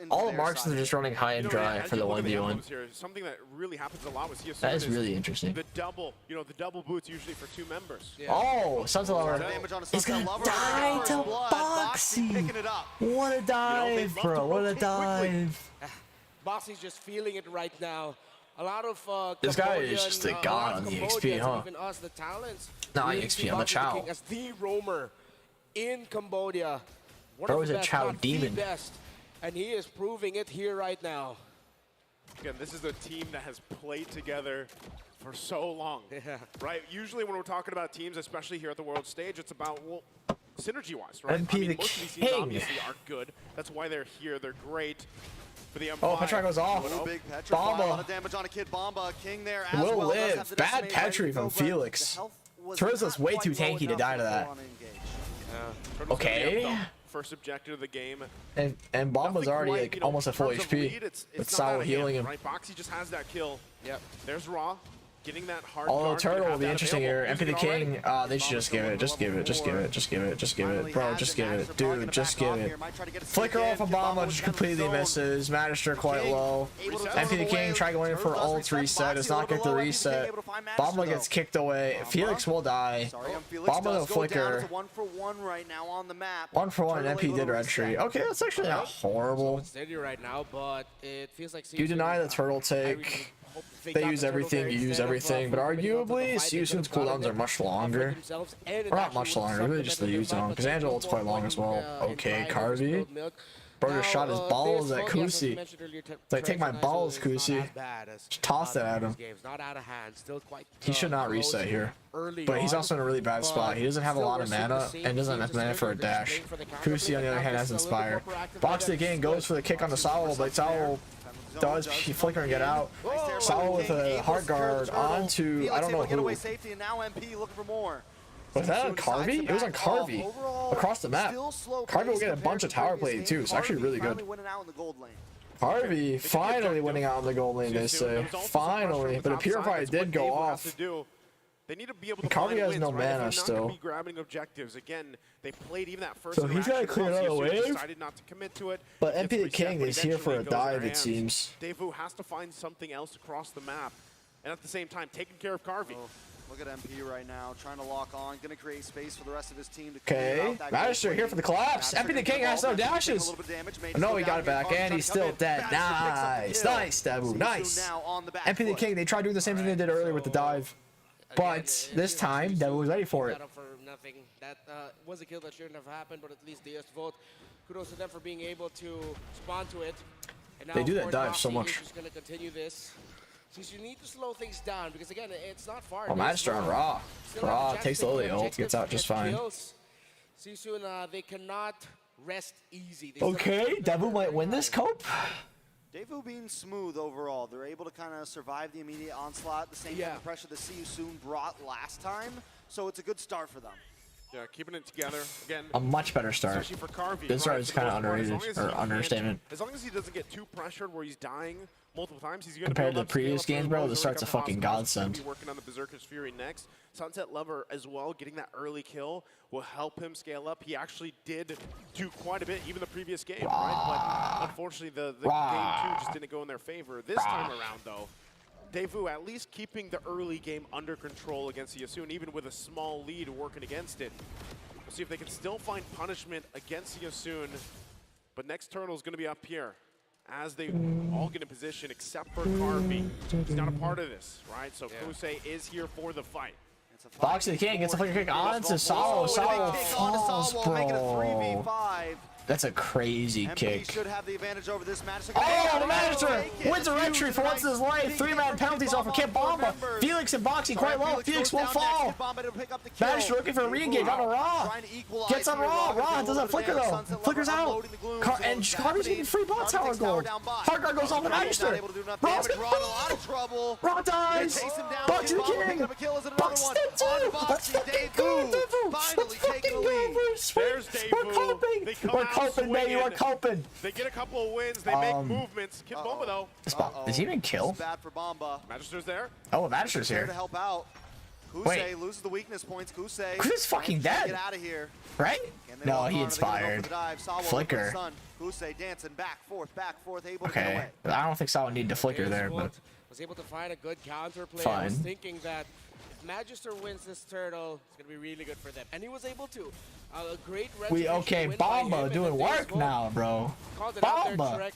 All Marksons are just running high and dry for the 1v1. Something that really happens a lot with See You Soon. That is really interesting. The double, the double boots usually for 2 members. Oh, Sunset Lover is gonna die to Boxy. What a dive, bro! What a dive! Boxy's just feeling it right now. A lot of this guy is just a god on the XP, huh? Even us, the talents. Not XP, I'm a Chow. As the roamer in Cambodia. Bro is a Chow demon. Best, and he is proving it here right now. Again, this is a team that has played together for so long, right? Usually when we're talking about teams, especially here at the world stage, it's about, well, synergy-wise, right? MP I mean, the most of these teams king. obviously are good. That's why they're here. They're great for the M5. Oh, Petra goes off. Oh, big Petra. A lot of damage on a kid. Bomba, King there as Will well. live. Bad Petri from Felix. Turisla's way too tanky to die to that. Okay. First objective of the game. And Bomba's already like almost at full HP. With Sawa healing him. Right, Boxy just has that kill. Yep. There's Raw. Getting that hard Although guard, Turtle will be interesting here. MP the King, they should just give it. Just give it. Just give it. Just give it. Just give it. Bro, just give it. Dude, just give it. Flicker off of Bomba just completely misses. Magister quite low. MP the King try going for ult reset. Does not get the reset. Bomba gets kicked away. Felix will die. Bomba will flicker. 1-for-1 right now on the map. 1-for-1 MP did red tree. Okay, that's actually not horrible. It's steady right now, but it feels like You deny the turtle take. They use everything, you use everything, but arguably, Siusun's cooldowns are much longer. Or not much longer, really just the use on, because Angela ult's quite long as well. Okay, Carvey. Bro just shot his balls at Kusi. It's like, take my balls, Kusi. Just toss that at him. He should not reset here. But he's also in a really bad spot. He doesn't have a lot of mana, and doesn't have enough mana for a dash. Kusi, on the other hand, has Inspire. Box again goes for the kick on the Sawa, but Sawa does flicker and get out. Sawa with a hard guard onto, I don't know who. Was that on Carvey? It was on Carvey. Across the map. Carvey will get a bunch of tower play too. It's actually really good. Carvey finally winning out in the gold lane, they say. Finally. But a Purify did go off. They need to be able to Carvey has no right? mana still. Be grabbing objectives. Again, they played even that first So he's got to clear another wave. Decided not to commit to it. But MP the King is here for a dive, it seems. Devu has to find something else across the map. And at the same time, taking care of Carvey. Oh, look at MP right now, trying to lock on, going to create space for the rest of his team. Okay, Magister here for the collapse. MP the King has no dashes. No, he got it back, and he's still dead. Nice, nice, Devu, nice. MP the King, they tried doing the same thing they did earlier with the dive. But this time, Devu was ready for it. That was a kill that shouldn't have happened, but at least DS vote. Kudos to them for being able to respond to it. And now, They do that dive so much. Just going to continue this. Since you need to slow things down, because again, it's not far. Oh, Magister on Raw. Raw takes the early ult, gets out just fine. Sisun, they cannot rest easy. Okay, Devu might win this cope. Devu being smooth overall. They're able to kind of survive the immediate onslaught, the same kind of pressure the Siusun brought last time. So it's a good start for them. Yeah, keeping it together again. A much better start. Especially for Carvey. This start is kind of underrated, or understatement. As long as he doesn't get too pressured where he's dying multiple times, he's going to Compared to the previous games, bro, this start's a fucking godsend. Be working on the Berserker's Fury next. Sunset Lover as well, getting that early kill will help him scale up. He actually did do quite a bit, even the previous game, right? But unfortunately, the game 2 just didn't go in their favor. This time around, though, Devu at least keeping the early game under control against Siusun, even with a small lead working against it. We'll see if they can still find punishment against Siusun. But next turtle is going to be up here as they all get in position except for Carvey. He's not a part of this, right? So Kusei is here for the fight. Box the King gets a flicker kick onto Sawa. Sawa falls, bro. That's a crazy kick. Should have the advantage over this match. Oh, the Magister wins a red tree for once in his life. 3-man penalties off of Gyatbomba. Felix and Boxy quite low. Felix will fall. Magister looking for a re-engage on a Raw. Gets on Raw. Raw doesn't flicker though. Flickers out. And Carvey's getting free bot tower gold. Hard guard goes off the Magister. Raw's gonna Raw dies. Boxy the King. Boxy the King. Let's fucking go, Devu. Let's fucking go. We're coping. We're coping, baby. We're coping. They get a couple of wins. They make movements. Gyatbomba though. Does he even kill? Bad for Bomba. Magister's there. Oh, Magister's here. To help out. Kusei loses the weakness points. Kusei's fucking dead. Get out of here. Right? No, he inspired. Flicker. Kusei dancing back, forth, able to get Okay. away. I don't think Sawa needed to flicker there, but was able to find a good counterplay. Fine. I was thinking that if Magister wins this turtle, it's gonna be really good for them, and he was able to. A great Bomba doing work now, bro. Bomba.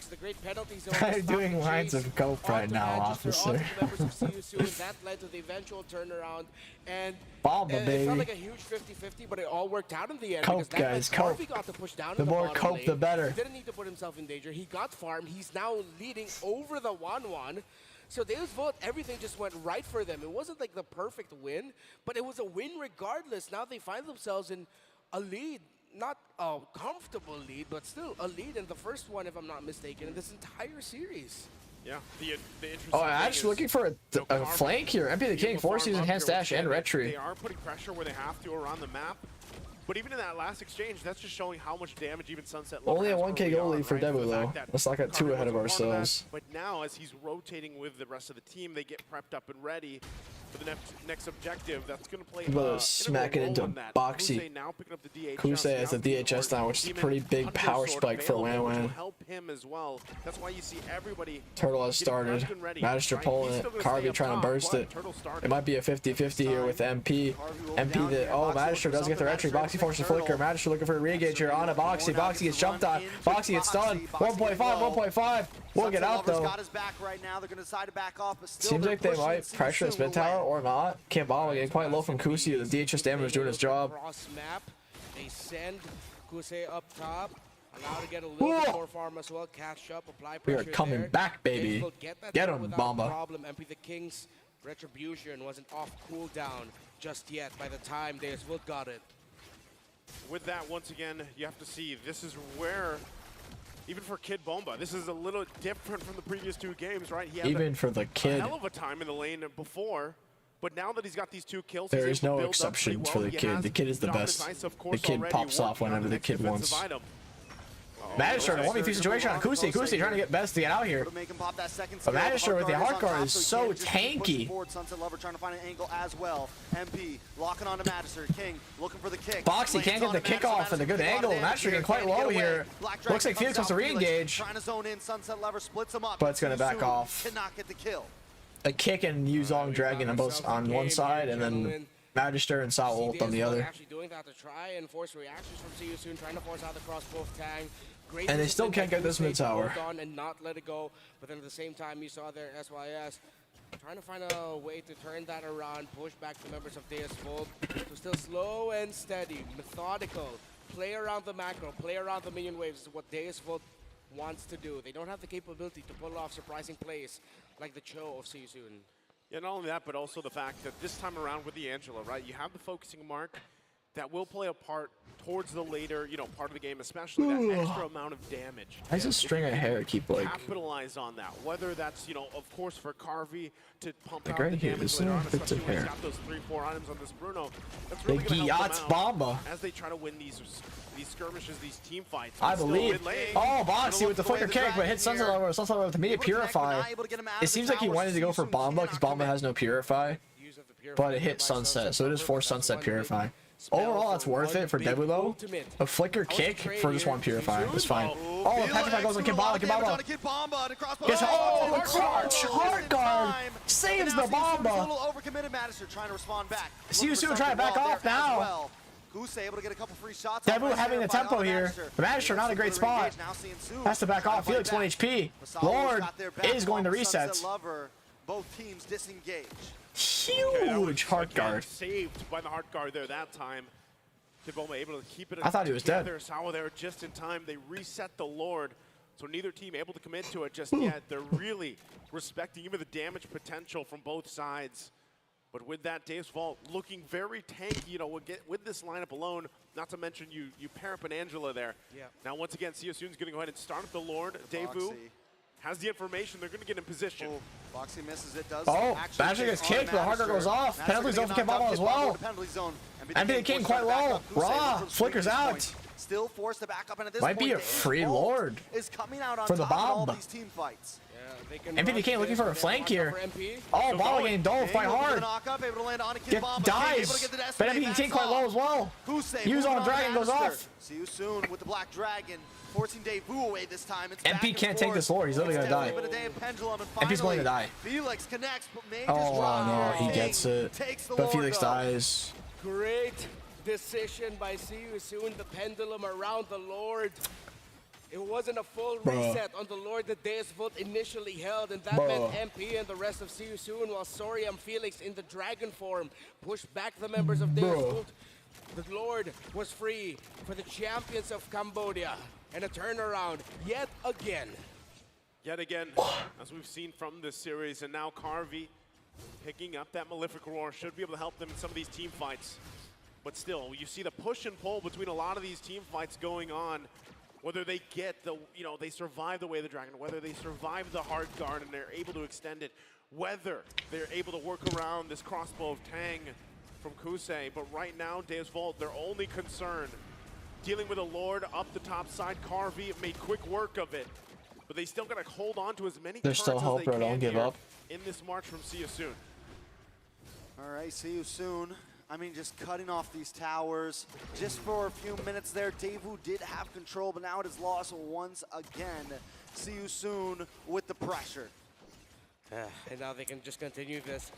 Doing lines of cope right now, officer. That led to the eventual turnaround, and Bomba, baby. It felt like a huge 50-50, but it all worked out in the end. Cope, guys, cope. Got to push down the more cope, the better. He didn't need to put himself in danger. He got farm. He's now leading over the 1-1. So Deus vote, everything just went right for them. It wasn't like the perfect win, but it was a win regardless. Now they find themselves in a lead not a comfortable lead, but still a lead in the first one, if I'm not mistaken, in this entire series. Yeah, the interesting I'm actually looking for a flank here. MP the King, force using hand stash and retry. They are putting pressure where they have to around the map. But even in that last exchange, that's just showing how much damage even Sunset Lover Only a has 1k goal lead for Devu though. Let's not get too ahead of ourselves. But now, as he's rotating with the rest of the team, they get prepped up and ready for the next objective. That's going to play smack it into Boxy. Kuse has a DHS now, which is a pretty big power spike for Wan. Help him as well. That's why you see everybody. Turtle has started. Magister pulling it. Carvey trying to burst it. It might be a 50-50 here with MP. Oh, Magister does get the retry. Boxy forces flicker. Magister looking for a re-engage here on a Boxy. Boxy gets jumped on. Boxy gets stunned. 1.5, 1.5. We'll get out though. Seems like they might pressure this mid tower or not. Gyatbomba getting quite low from Kusi. The DHS damage doing his job. Cross map. They send Kuse up top. Allowed to get a little bit more farm as well. Catch up, apply We pressure are coming there. back, baby. Get him, Bomba. Problem. MP the King's retribution wasn't off cooldown just yet by the time Devu got it. With that, once again, you have to see this is where, even for Gyatbomba, this is a little different from the previous two games, right? He had Even for the kid. a hell of a time in the lane before, but now that he's got these 2 kills, There is no exception for the kid. The kid is the best. The kid pops off whenever the kid wants. Magister in a 1v2 situation on Kusi. Kusi trying to get best to get out here. But Magister with the hard guard is so tanky. Sunset Lover trying to find an angle as well. MP locking onto Magister. King looking for the kick. Boxy can't get the kickoff and a good angle. Magister getting quite low here. Looks like Felix wants to re-engage. Trying to zone in. Sunset Lover splits him up. But it's going to back off. Cannot get the kill. A kick and Yuzong dragging on both on one side, and then Magister and Sao ult on the other. Actually doing that to try and force reactions from See You Soon, trying to force out the cross both tang. And they still can't get this mid tower. And not let it go, but then at the same time you saw there SYS trying to find a way to turn that around, push back the members of Devu. So still slow and steady, methodical, play around the macro, play around the minion waves is what Devu wants to do. They don't have the capability to pull off surprising plays like the Cho of See You Soon. Yeah, not only that, but also the fact that this time around with the Angela, right, you have the focusing mark that will play a part towards the later, part of the game, especially that extra amount of damage. Why does a string of hair keep like capitalize on that? Whether that's, of course, for Carvey to pump like out right the here, damage this later on, bits of especially when he's hair. got those 3-4 items on this Bruno. That's The really gonna help them out Gyatbomba. as they try to win these skirmishes, these team fights. I Still believe. mid-lane. Oh, Boxy with the flicker kick, but hits Sunset Lover. Sunset Lover with immediate Purify. It seems like he wanted to go for Bomba because Bomba has no Purify, but it hit Sunset, so it is forced Sunset Purify. Overall, that's worth it for Devu though. A flicker kick for just 1 Purify is fine. Oh, the Petrify goes on Gyatbomba. Gyatbomba. Gets clutch hard guard saves the Bomba. See You Soon trying to back off now. Able to get a couple free shots. Devu having the tempo here. The Magister not a great spot. Has to back off. Felix 1 HP. Lord is going to reset. Both teams disengage. Huge hard guard. Saved by the hard guard there that time. Gyatbomba able to keep it. I thought he was dead. Sao there just in time. They reset the Lord. So neither team able to commit to it just yet. They're really respecting even the damage potential from both sides. But with that, Devu looking very tanky, with this lineup alone, not to mention you pair up an Angela there. Yeah. Now, once again, See You Soon's going to go ahead and start up the Lord. Devu has the information. They're going to get in position. Boxy misses it, does. Oh, Magic gets kicked, but the hard guard goes off. Penalty zone for Gyatbomba as well. MP the King quite low. Raw flickers out. Still forced to back up, and at this Might be a free Lord is coming out on for the top in all Bomb. these team fights. MP the King looking for a flank here. Oh, Bomba getting dove quite hard. Dies. But MP the King quite low as well. Use on Dragon goes off. See You Soon with the Black Dragon. Forcing Devu away this time. It's MP can't take this Lord. He's literally going to die. MP's going to die. Felix connects, but oh, no. He gets it. But Felix dies. Great decision by See You Soon. The pendulum around the Lord. It wasn't a full reset on the Lord that Devu initially held, and that meant MP and the rest of See You Soon, while Sorry and Felix in the dragon form pushed back the members of Devu. The Lord was free for the champions of Cambodia. And a turnaround yet again. Yet again, as we've seen from this series, and now Carvey picking up that Malefic Roar should be able to help them in some of these team fights. But still, you see the push and pull between a lot of these team fights going on. Whether they get the, they survive the Way of the Dragon, whether they survive the hard guard and they're able to extend it, whether they're able to work around this crossbow of Tang from Kusei. But right now, Deus Vult, their only concern, dealing with a Lord up the top side. Carvey made quick work of it, but they still got to hold on to as many There's still hope, bro. Don't give up. In this march from See You Soon. All right, See You Soon. I mean, just cutting off these towers just for a few minutes there. Devu did have control, but now it is lost once again. See You Soon with the pressure. And now they can just continue this.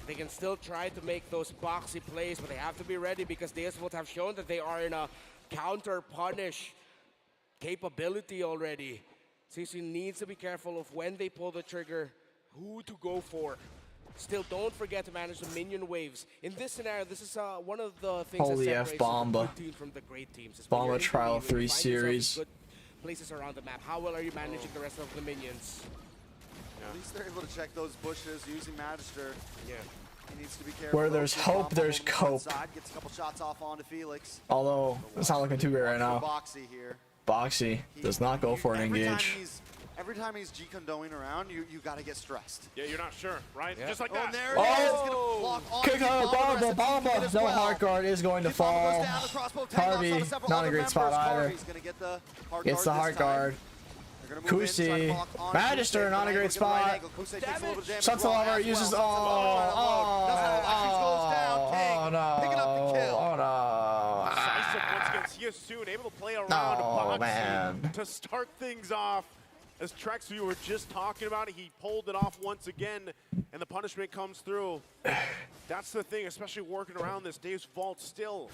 They can still try to make those boxy plays, but they have to be ready because Deus Vult have shown that they are in a counter-punish capability already. CC needs to be careful of when they pull the trigger, who to go for. Still, don't forget to manage the minion waves. In this scenario, this is one of the things Holy that F separates Bomba. the good teams from the great teams. Bomba Trial 3 series. Good places around the map. How well are you managing the rest of the minions? At least they're able to check those bushes using Magister. Yeah. He needs to be careful. Where there's hope, there's cope. Gets a couple shots off onto Felix. Although, it's not looking too good right now. Boxy here. Boxy does not go for an engage. Every time he's G-condoing around, you gotta get stressed. Yeah, you're not sure, right? Yeah. Just like that. And there it is. It's gonna block on Kick her, Bomba. No hard guard is going to fall. Harvey, not a great spot either. Gets the hard guard. Kusi, Magister, not a great spot. Sunset Lover uses. Oh no. Decisive once again. See You Soon, able to play around Boxy to start things off. As Trex, we were just talking about it, he pulled it off once again, and the punishment comes through. That's the thing, especially working around this. Deus Vult still,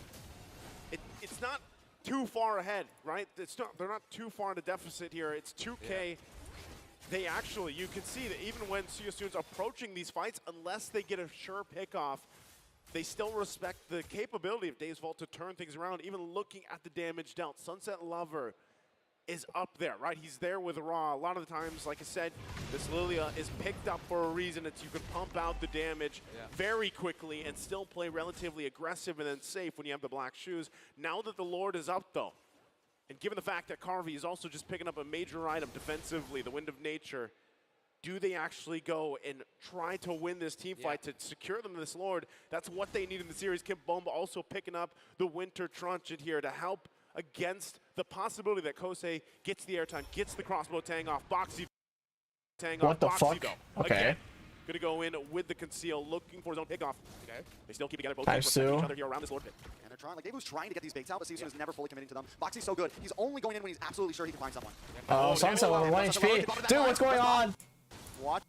it's not too far ahead, right? They're not too far in a deficit here. It's 2K. Yeah. They actually, you can see that even when See You Soon's approaching these fights, unless they get a sure pick off, they still respect the capability of Deus Vult to turn things around, even looking at the damage dealt. Sunset Lover is up there, right? He's there with Ra. A lot of the times, like I said, this Lilia is picked up for a reason. It's you can pump out the damage very quickly and still play relatively aggressive and then safe when you have the black shoes. Now that the Lord is up, though, and given the fact that Carvey is also just picking up a major item defensively, the Wind of Nature, do they actually go and try to win this team fight to secure them this Lord? That's what they need in the series. Gyatbomba also picking up the Winter Trunchet here to help against the possibility that Kosei gets the airtime, gets the crossbow Tang off, Boxy Tang off. What the fuck? Though. Okay. Again, gonna go in with the conceal, looking for his own pickoff. Okay. They still keep together, both Times protect two. each other here around this Lord pit. And they're trying, like Devu's trying to get these baits out, but See You Soon is never fully committing to them. Boxy's so good. He's only going in when he's absolutely sure he can find someone. Oh, Sunset Lover, 1 HP. Dude, what's going on? Watch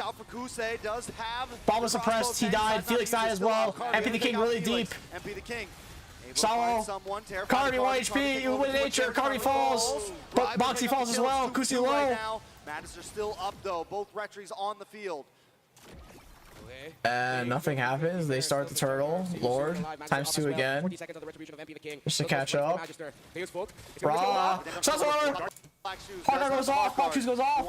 out for Kusei. Does have Bomba suppressed. He died. Felix died as well. MP the King really deep. MP the King. Solo. Carvey 1 HP. You win nature. Carvey falls. But Boxy falls as well. Kusi low. Magister still up though. Both Retries on the field. And nothing happens. They start the turtle. Lord. Times 2 again. Just to catch up. Raw. Sunset Lover. Hard goes off. Box shoes goes off.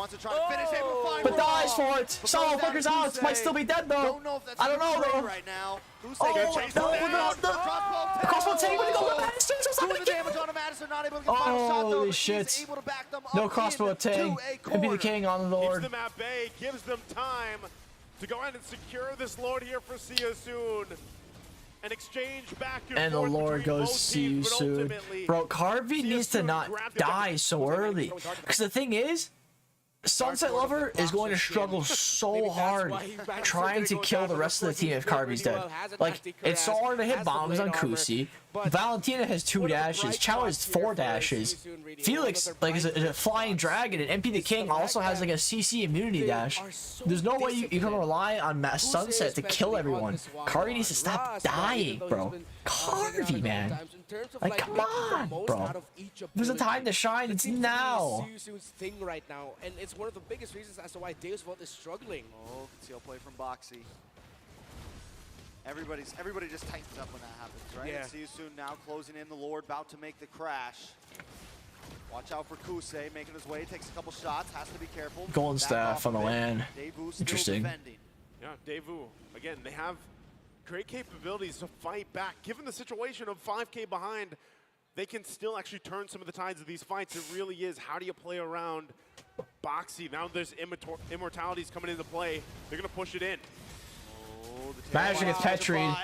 But dies for it. Solo flickers out. Might still be dead though. I don't know though. Right now. Oh, the crossbow Tang when he goes to Magister. Holy shit. No crossbow Tang. And be the King on the Lord. Keeps them at bay, gives them time to go ahead and secure this Lord here for See You Soon. An exchange back and the Lord goes See You Soon. Bro, Carvey needs to not die so early. Because the thing is, Sunset Lover is going to struggle so hard trying to kill the rest of the team if Carvey's dead. Like, it's so hard to hit bombs on Kusi. Valentina has 2 dashes. Chow has 4 dashes. Felix, like, is a flying dragon, and MP the King also has, like, a CC immunity dash. There's no way you can rely on Sunset to kill everyone. Carvey needs to stop dying, bro. Carvey, man. Like, come on, bro. There's a time to shine. It's now. Thing right now, and it's one of the biggest reasons as to why Deus Vult is struggling. Oh, conceal play from Boxy. Everybody just tightens up when that happens, right? Yeah. See You Soon now closing in the Lord, about to make the crash. Watch out for Kusei making his way, takes a couple shots, has to be careful. Golden staff on the land. Interesting. Yeah, Devu. Again, they have great capabilities to fight back. Given the situation of 5K behind, they can still actually turn some of the tides of these fights. It really is, how do you play around Boxy? Now there's immortalities coming into play. They're going to push it in. Magic gets Petried.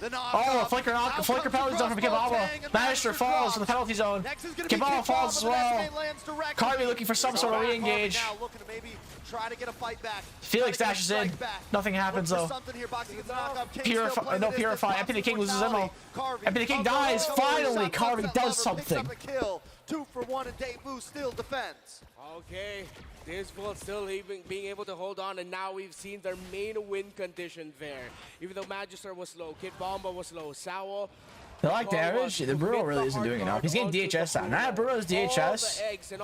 Oh, Flicker penalty zone from Gyatbomba. Magister falls to the penalty zone. Gyatbomba falls as well. Carvey looking for some sort of re-engage. Felix dashes in. Nothing happens though. Purify. Empty the King loses ammo. Empty the King dies. Finally, Carvey does something. 2 for 1 and Devu still defends. Okay, Devu still being able to hold on, and now we've seen their main win condition there. Even though Magister was low, Gyatbomba was low, Sawo. They like damage. The Bruno really isn't doing enough. He's getting DHS out. Now Bruno's DHS.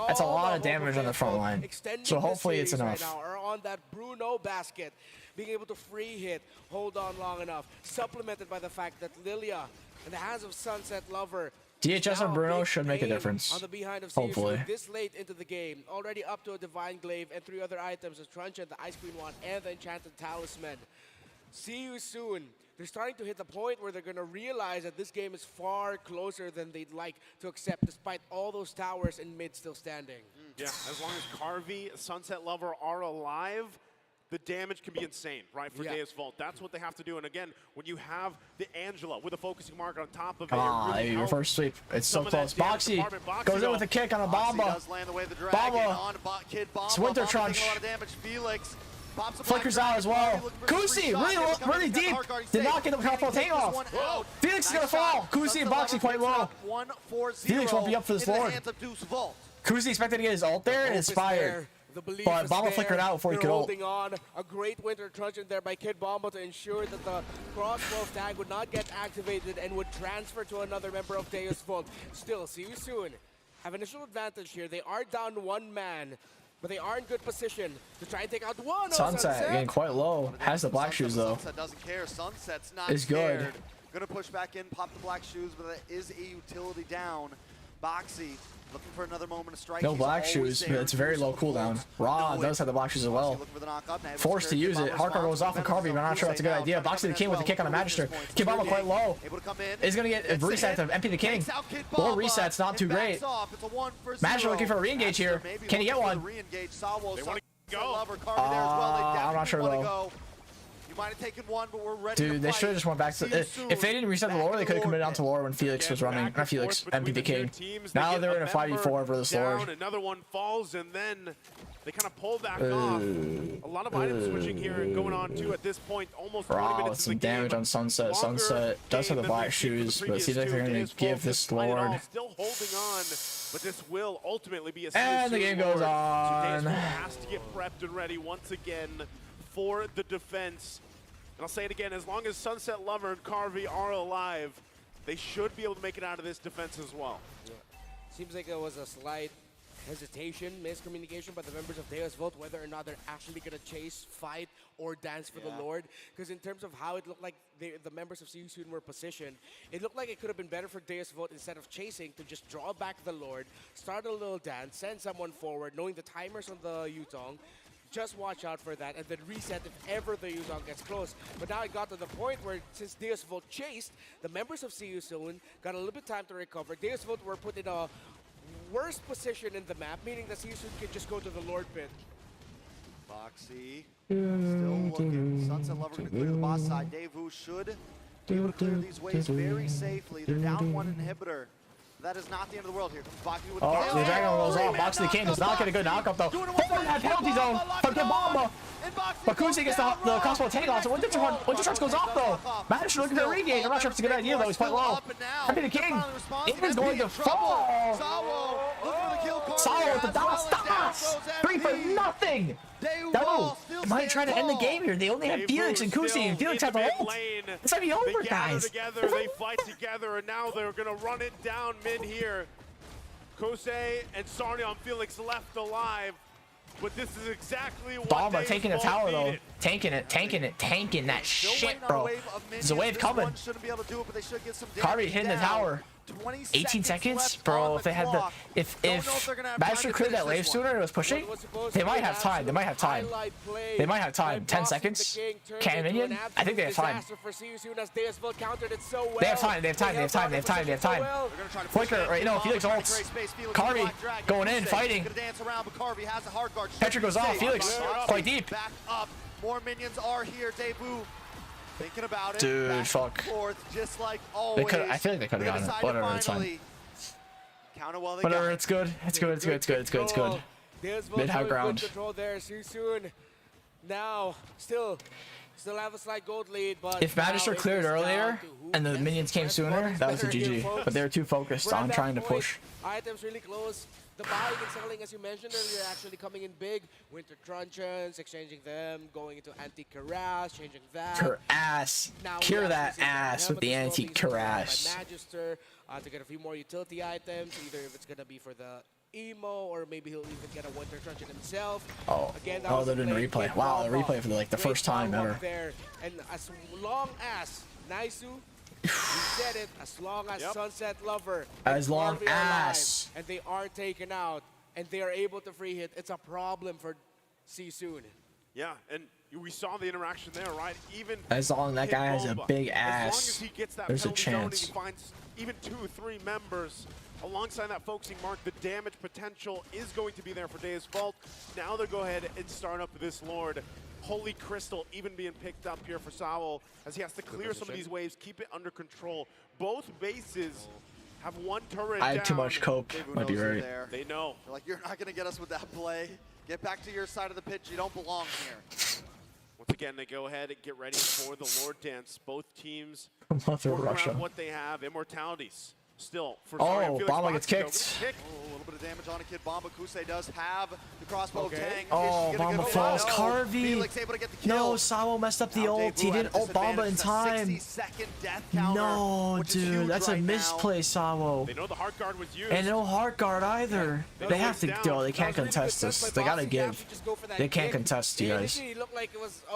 That's a lot of damage on the front line. So hopefully it's enough. Right now are on that Bruno basket, being able to free hit, hold on long enough, supplemented by the fact that Lilia, in the hands of Sunset Lover, DHS on Bruno should make a difference. On the behind of Hopefully. This late into the game, already up to a Divine Glaive and 3 other items, a Truncheon, the Ice Queen Wand, and the Enchanted Talisman. See you soon. They're starting to hit the point where they're going to realize that this game is far closer than they'd like to accept, despite all those towers in mid still standing. Yeah, as long as Carvey, Sunset Lover are alive, the damage can be insane, right, for Deus Vult. That's what they have to do. And again, when you have the Angela with a focusing mark on top of it, really reverse sweep. It's so close. Boxy goes in with a kick on a Bomba. Bomba. Winter Trunch. Flickers out as well. Kusi really deep. Did not get the powerful takeoff. Felix is going to fall. Kusi and Boxy quite low. Felix won't be up for this Lord. Kusi expected to get his ult there and inspired. But Bomba flickered out before he could ult. Holding on a great Winter Truncheon there by Gyatbomba to ensure that the crossbow tag would not get activated and would transfer to another member of Deus Vult. Still, see you soon. Have initial advantage here. They are down 1 man, but they are in good position to try and take out one. Sunset getting quite low. Has the black shoes though. Sunset doesn't care. Sunset's not is good. Gonna push back in, pop the black shoes, but that is a utility down. Boxy looking for another moment of strike. No black shoes, but it's very low cooldown. Raw does have the black shoes as well. Forced to use it. Hardcore goes off of Carvey, but I'm not sure that's a good idea. Boxy the King with a kick on the Magister. Gyatbomba quite low. Is going to get a reset to MP the King. Low resets, not too great. Magister looking for a re-engage here. Can he get one? I'm not sure though. You might have taken one, but we're ready. Dude, they should have just went back to. If they didn't reset the lore, they could have committed down to lore when Felix was running. Not Felix, MP the King. Now they're in a 5v4 versus Lord. Another one falls, and then they kind of pull back off. A lot of item switching here and going on too at this point. Almost 20 minutes some damage on Sunset. Sunset does have the black shoes, but it seems like they're going to give this Lord. Still holding on, but this will ultimately be a. And the game goes on. Has to get prepped and ready once again for the defense. And I'll say it again, as long as Sunset Lover and Carvey are alive, they should be able to make it out of this defense as well. Yeah. Seems like it was a slight hesitation, miscommunication by the members of Deus Vult, whether or not they're actually going to chase, fight, or dance for the Lord. Because in terms of how it looked like the members of See You Soon were positioned, it looked like it could have been better for Deus Vult, instead of chasing, to just draw back the Lord, start a little dance, send someone forward, knowing the timers on the Yutong. Just watch out for that, and then reset if ever the Yuzong gets close. But now it got to the point where, since Deus Vult chased, the members of See You Soon got a little bit of time to recover. Deus Vult were put in a worse position in the map, meaning that See You Soon can just go to the Lord pit. Boxy still looking. Sunset Lover going to clear the boss side. Devu should be able to clear these waves very safely. They're down 1 inhibitor. That is not the end of the world. Here comes Boxy with the Dragon rolls off. Boxy the King does not get a good knockup though. Oh, that penalty zone from Gyatbomba. But Kusi gets the crossbow takeoff, so Winter Trunch goes off though. Magister looking for a regain. I'm not sure if it's a good idea though. He's quite low. Happy the King is going to fall. Sawo with the DOS. 3 for nothing. Devu might try to end the game here. They only have Felix and Kusi, and Felix has the ult. It's gonna be over, guys. Together, they fight together, and now they're gonna run it down mid here. Kosei and Sarnion Felix left alive, but this is exactly what Bomba taking the tower though. Tanking that shit, bro. There's a wave coming. Carvey hitting the tower. 18 seconds, bro. If they had the if Master cleared that wave sooner and was pushing, they might have time. They might have time. They might have time. 10 seconds. Can minion? I think they have time. They have time. They have time. They have time. They have time. They have time. Flicker, right? No, Felix ults. Carvey going in, fighting. Petra goes off. Felix quite deep. Back up. More minions are here. Devu thinking about it. Dude, fuck. Just like always. I feel like they could have gotten it. Whatever, it's fine. Whatever, it's good. It's good. It's good. It's good. It's good. It's good. Mid high ground. Control there. Soon. Now, still have a slight gold lead, but if Magister cleared earlier and the minions came sooner, that was a GG. But they were too focused on trying to push. Items really close. The buying and selling, as you mentioned earlier, actually coming in big. Winter truncheons, exchanging them, going into antique cuirass, changing that. Cuirass. Cure that ass with the antique cuirass. Magister to get a few more utility items, either if it's gonna be for the emo or maybe he'll even get a winter truncheon himself. Oh, again, oh, they're doing a replay. Wow, the replay for like the first time ever. There. And as long as Naisu, he said it, as long as Sunset Lover, as long as, and they are taken out and they are able to free hit, it's a problem for Soon. Yeah, and we saw the interaction there, right? Even as long as that guy has a big ass, as long as he gets that there's a penalty zone and chance. he finds even 2 or 3 members alongside that focusing mark, the damage potential is going to be there for Deus Vult. Now they'll go ahead and start up this Lord. Holy Crystal even being picked up here for Saul as he has to clear some of these waves, keep it under control. Both bases have one turret I have too much cope. Might be right. They know. They're like, you're not going to get us with that play. Get back to your side of the pitch. You don't belong here. Once again, they go ahead and get ready for the Lord Dance. Both teams Mother work Russia. around what they have. Immortalities. Still, for Bomba gets kicked. Oh, a little bit of damage on a kid. Bomba Kusei does have the crossbow tang. Oh, Bomba falls. Carvey. Able to get the kill. No, Sawo messed up the ult. He didn't ult Bomba in time. 60-second death counter, No, dude, that's a misplay, Sawo. They know the heart guard was used. And no heart guard either. They have to go. They can't contest this. They gotta give. They can't contest, you guys.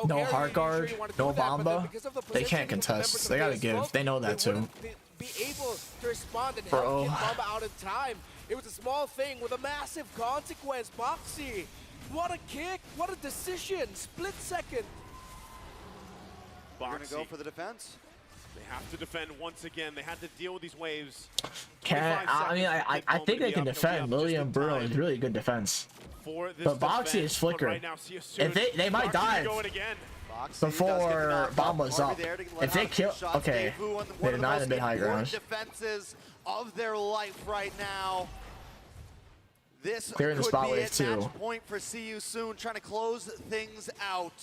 No heart guard, no Bomba. They can't contest. They gotta give. They know that too. Be able to respond and help get Bomba out in time. It was a small thing with a massive consequence. Boxy, what a kick, what a decision, split second. They're gonna go for the defense. They have to defend once again. They had to deal with these waves. I think they can defend. Lily and Bruno is really good defense. But Boxy is flickering. If they might dive before Bomba's up. If they kill, okay, they did not have mid high ground. Defenses of their life right now. This Clearing the could spot be wave a too. match point for See You Soon, trying to close things out.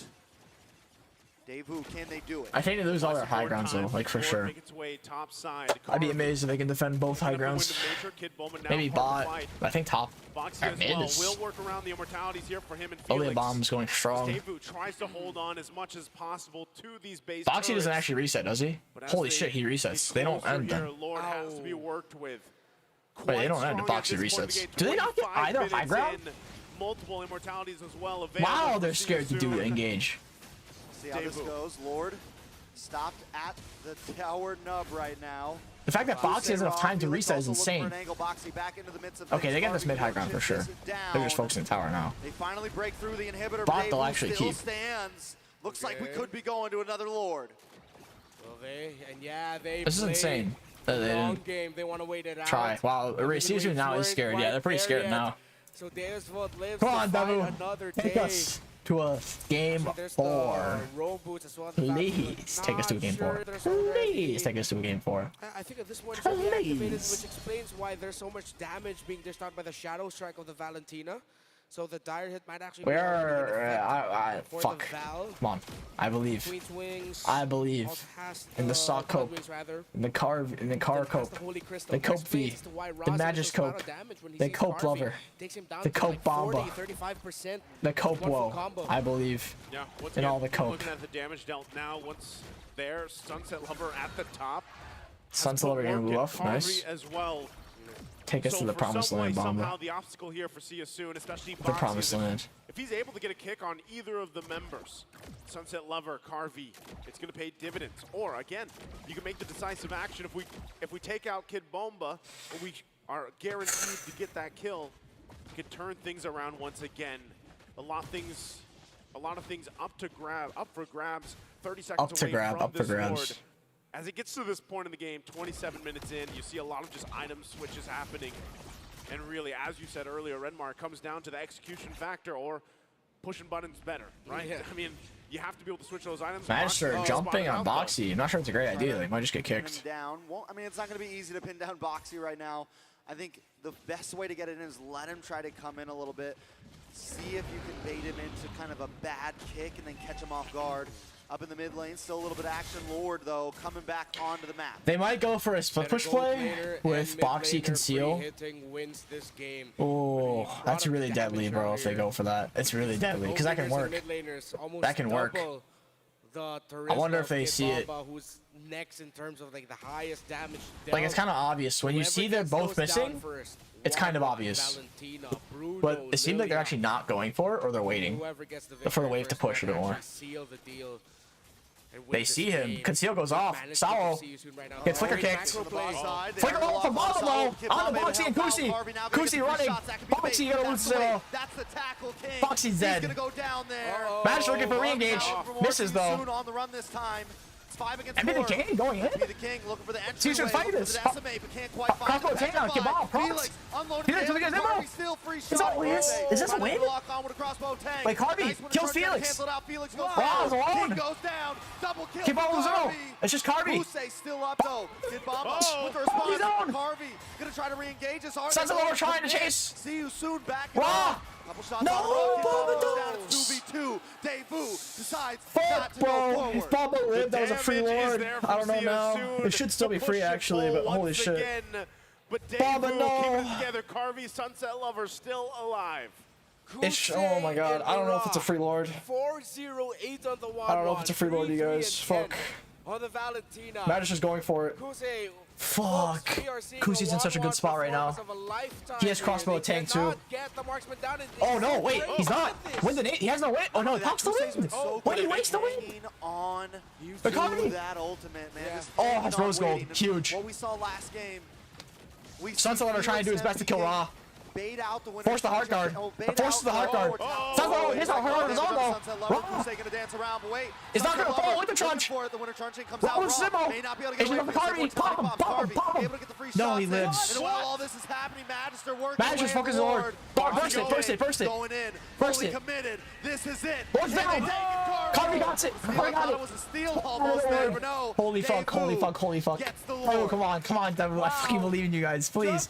Devu, can they do it? I think they lose all their high grounds though, like for sure. I'd be amazed if they can defend both high grounds. Maybe bot, I think top. Boxy as well will work around the immortalities here for him and Only Felix. a bomb's going strong. Devu tries to hold on as much as possible to these base Boxy turrets. doesn't actually reset, does he? Holy shit, he resets. They don't end them. Lord has to be worked with. Wait, they don't end the Boxy resets. Do they not get either high ground? Multiple immortalities as well. Wow, they're scared to do engage. See how this goes. Lord stopped at the tower nub right now. The fact that Boxy has enough time to reset is insane. Okay, they get this mid-high ground for sure. They're just focusing tower now. They finally break through the inhibitor. Bot they'll actually keep. Stands. Looks like we could be going to another Lord. Well, they This is insane. They didn't game. They want to wait it out. try. Wow, Caesar now is scared. Yeah, they're pretty scared now. So Deus Vult lives Come on, to fight Devu. another Take day. us to a game 4. Please take us to a game 4. Please take us to a game 4. I think at this point it's already activated, which explains why there's so much damage being dished out by the Shadow Strike of the Valentina. So the dire hit might actually be fuck. Come on. I believe. I believe in the saw cope. In the car cope. The cope V. The Magus cope. The cope lover. The cope bomba. The cope woe. I believe in all the cope. Looking at the damage dealt now once there, Sunset Lover at the top. Sunset Lover getting rough. Nice. As well. Take us to the promised land, Bomba. Somehow the obstacle here for Siasoon, especially The promised land. If he's able to get a kick on either of the members, Sunset Lover, Carvey, it's going to pay dividends. Or again, you can make the decisive action if we take out Gyatbomba, we are guaranteed to get that kill. We can turn things around once again. A lot of things up for grabs. 30 seconds Up to away grab, from up for this grabs. Lord. As it gets to this point in the game, 27 minutes in, you see a lot of just item switches happening. And really, as you said earlier, Redmar comes down to the execution factor or pushing buttons better, right? Yeah. I mean, you have to be able to switch those items. Magister jumping on Boxy. I'm not sure it's a great idea. They might just get kicked. Down. Well, I mean, it's not going to be easy to pin down Boxy right now. I think the best way to get it in is let him try to come in a little bit, see if you can bait him into kind of a bad kick and then catch him off guard. Up in the mid lane, still a little bit of action. Lord, though, coming back onto the map. They might go for a split push play with Boxy conceal. Oh, that's really deadly, bro, if they go for that. It's really deadly, because that can work. That can work. I wonder if they see it. Who's next in terms of like the highest damage Like, it's kind of obvious. When you see they're both missing, it's kind of obvious. But it seems like they're actually not going for it, or they're waiting for the wave to push a bit more. They see him. Conceal goes off. Sao gets flicker kicked. Flicker roll from Bomba on the Boxy and Kusi. Kusi running. Boxy gonna lose 0. Boxy's dead. Magic looking for re-engage. Misses though. On the run this time. It's 5 against 4. And be the king going in. Be the king looking for the entry. Caesar's fighting this. Crossbow takedown. Kebab. Props. Felix with his ammo. Is that Liz? Is this a win? Wait, Carvey kills Felix. Wow, it's alone. Goes down. Double kill. Kebab 0. It's just Carvey. Still up though. Gyatbomba with the response. He's on. Carvey gonna try to re-engage this. Sunset Lover trying to chase. See you soon back. Raw. Couple shots No, on the road. Bomba down does. 2v2. Devu decides Fuck, not to go bro. forward. If Bomba lived, that was a free lord. I don't know now. It should still be free, actually, but holy shit. Again, but Bomba, Devu no. keeping it together. Carvey, Sunset Lover still alive. Oh my god. I don't know if it's a free lord. 408 on the one. I don't know if it's a free lord, you guys. Fuck. On the Valentina. Magister's going for it. Fuck. Kusi's in such a good spot right now. He has crossbow tank too. Oh no, wait, he's not. Win the nade. He has no win. Oh no, he pops the win. Wait, he wastes the win. On that ultimate, man. Oh, has rose gold. Huge. What we saw last game. Sunset Lover trying to do his best to kill Ra. Bait out the winner. Force the heart guard. Forces the heart guard. Sunset Lover, his heart guard is on though. Ra is not gonna fall with the trunch. Ra with Zimmo. Agent of the Carvey. Pop him. No, he lives. And while all this is happening, Magister working. Magister's focusing the Lord. Burst it. Going in. Burst it. Committed. This is it. Lord's down. Carvey got it. Carvey got it. Was a steal almost there, but no. Holy fuck. Oh, come on, Devu. I fucking believe in you guys. Please.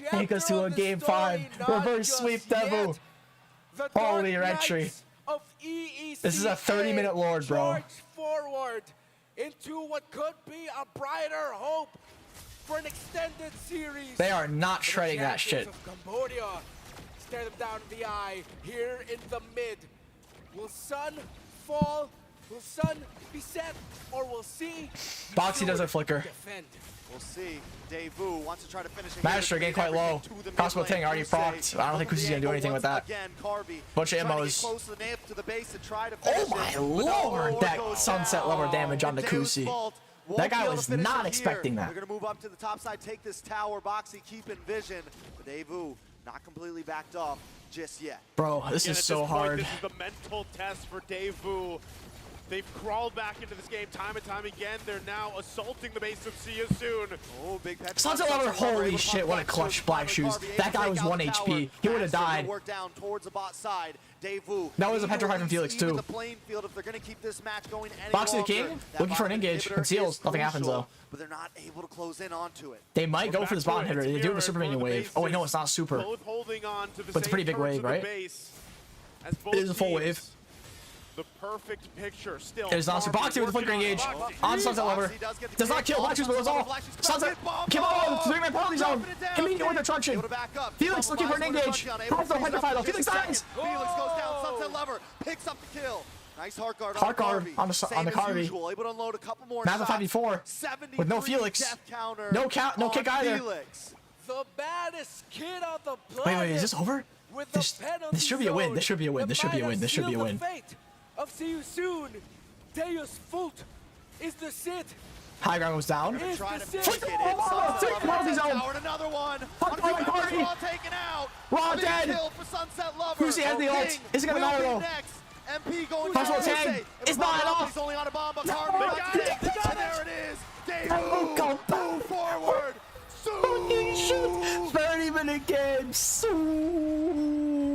Take us to a game 5. Reverse sweep, Devu. Holy your entry. This is a 30-minute Lord, bro. Forward into what could be a brighter hope for an extended series. They are not shredding that shit. Cambodia stare them down in the eye here in the mid. Will sun fall? Will sun be set? Or we'll see. Boxy doesn't flicker. Defend. We'll see. Devu wants to try to finish it. Magister getting quite low. Crossbow tank already procced. I don't think Kusi's gonna do anything with that. Bunch of immos. Oh my lord! That Sunset Lover damage on the Kusi. That guy was not expecting that. They're gonna move up to the top side, take this tower. Boxy keeping vision. But Devu not completely backed off just yet. Bro, this is so hard. This is the mental test for Devu. They've crawled back into this game time and time again. They're now assaulting the base of Siasoon. Oh, big pet. Sunset Lover, holy shit, what a clutch Black Shoes. That guy was 1 HP. He would have died. Work down towards the bot side. Devu. That was a petrified from Felix too. The playing field if they're going to keep this match going any Boxy the King, looking for an engage. Conceals, nothing happens though. But they're not able to close in onto it. They might go for this bottom hitter. They do have a super minion wave. Oh wait, no, it's not super. But it's a pretty big wave, right? It is a full wave. The perfect picture still. It is not super. Boxy with the flickering engage on Sunset Lover. Does not kill. Black Shoes but off. Sunset. Kill on 3-man penalty zone. Immediate with the truncheon. Felix looking for an engage. Has no petrify though. Felix dies. Felix goes down. Sunset Lover picks up the kill. Nice heart guard Heart guard on the Carvey. Usual, able to unload a couple more Now the shots. 5v4 with no Felix. No count, no kick either. Felix. The baddest kid on the planet. Wait, is this over? This should be a win. This should be a win. This should be a win. This should be a win. The fate of See You Soon. Deus Vult is the sit. High ground goes down. Trying to Take Carvey's zone. Another one. Carvey. Taken out. Raw dead. Kill for Sunset Lover. Who's the ult? Is it gonna matter though? MP going First down. one tag. It's not enough. He's only on a bomb, but Carvey got it. And there it is. Devu. Move forward. Fucking shit. 30-minute game.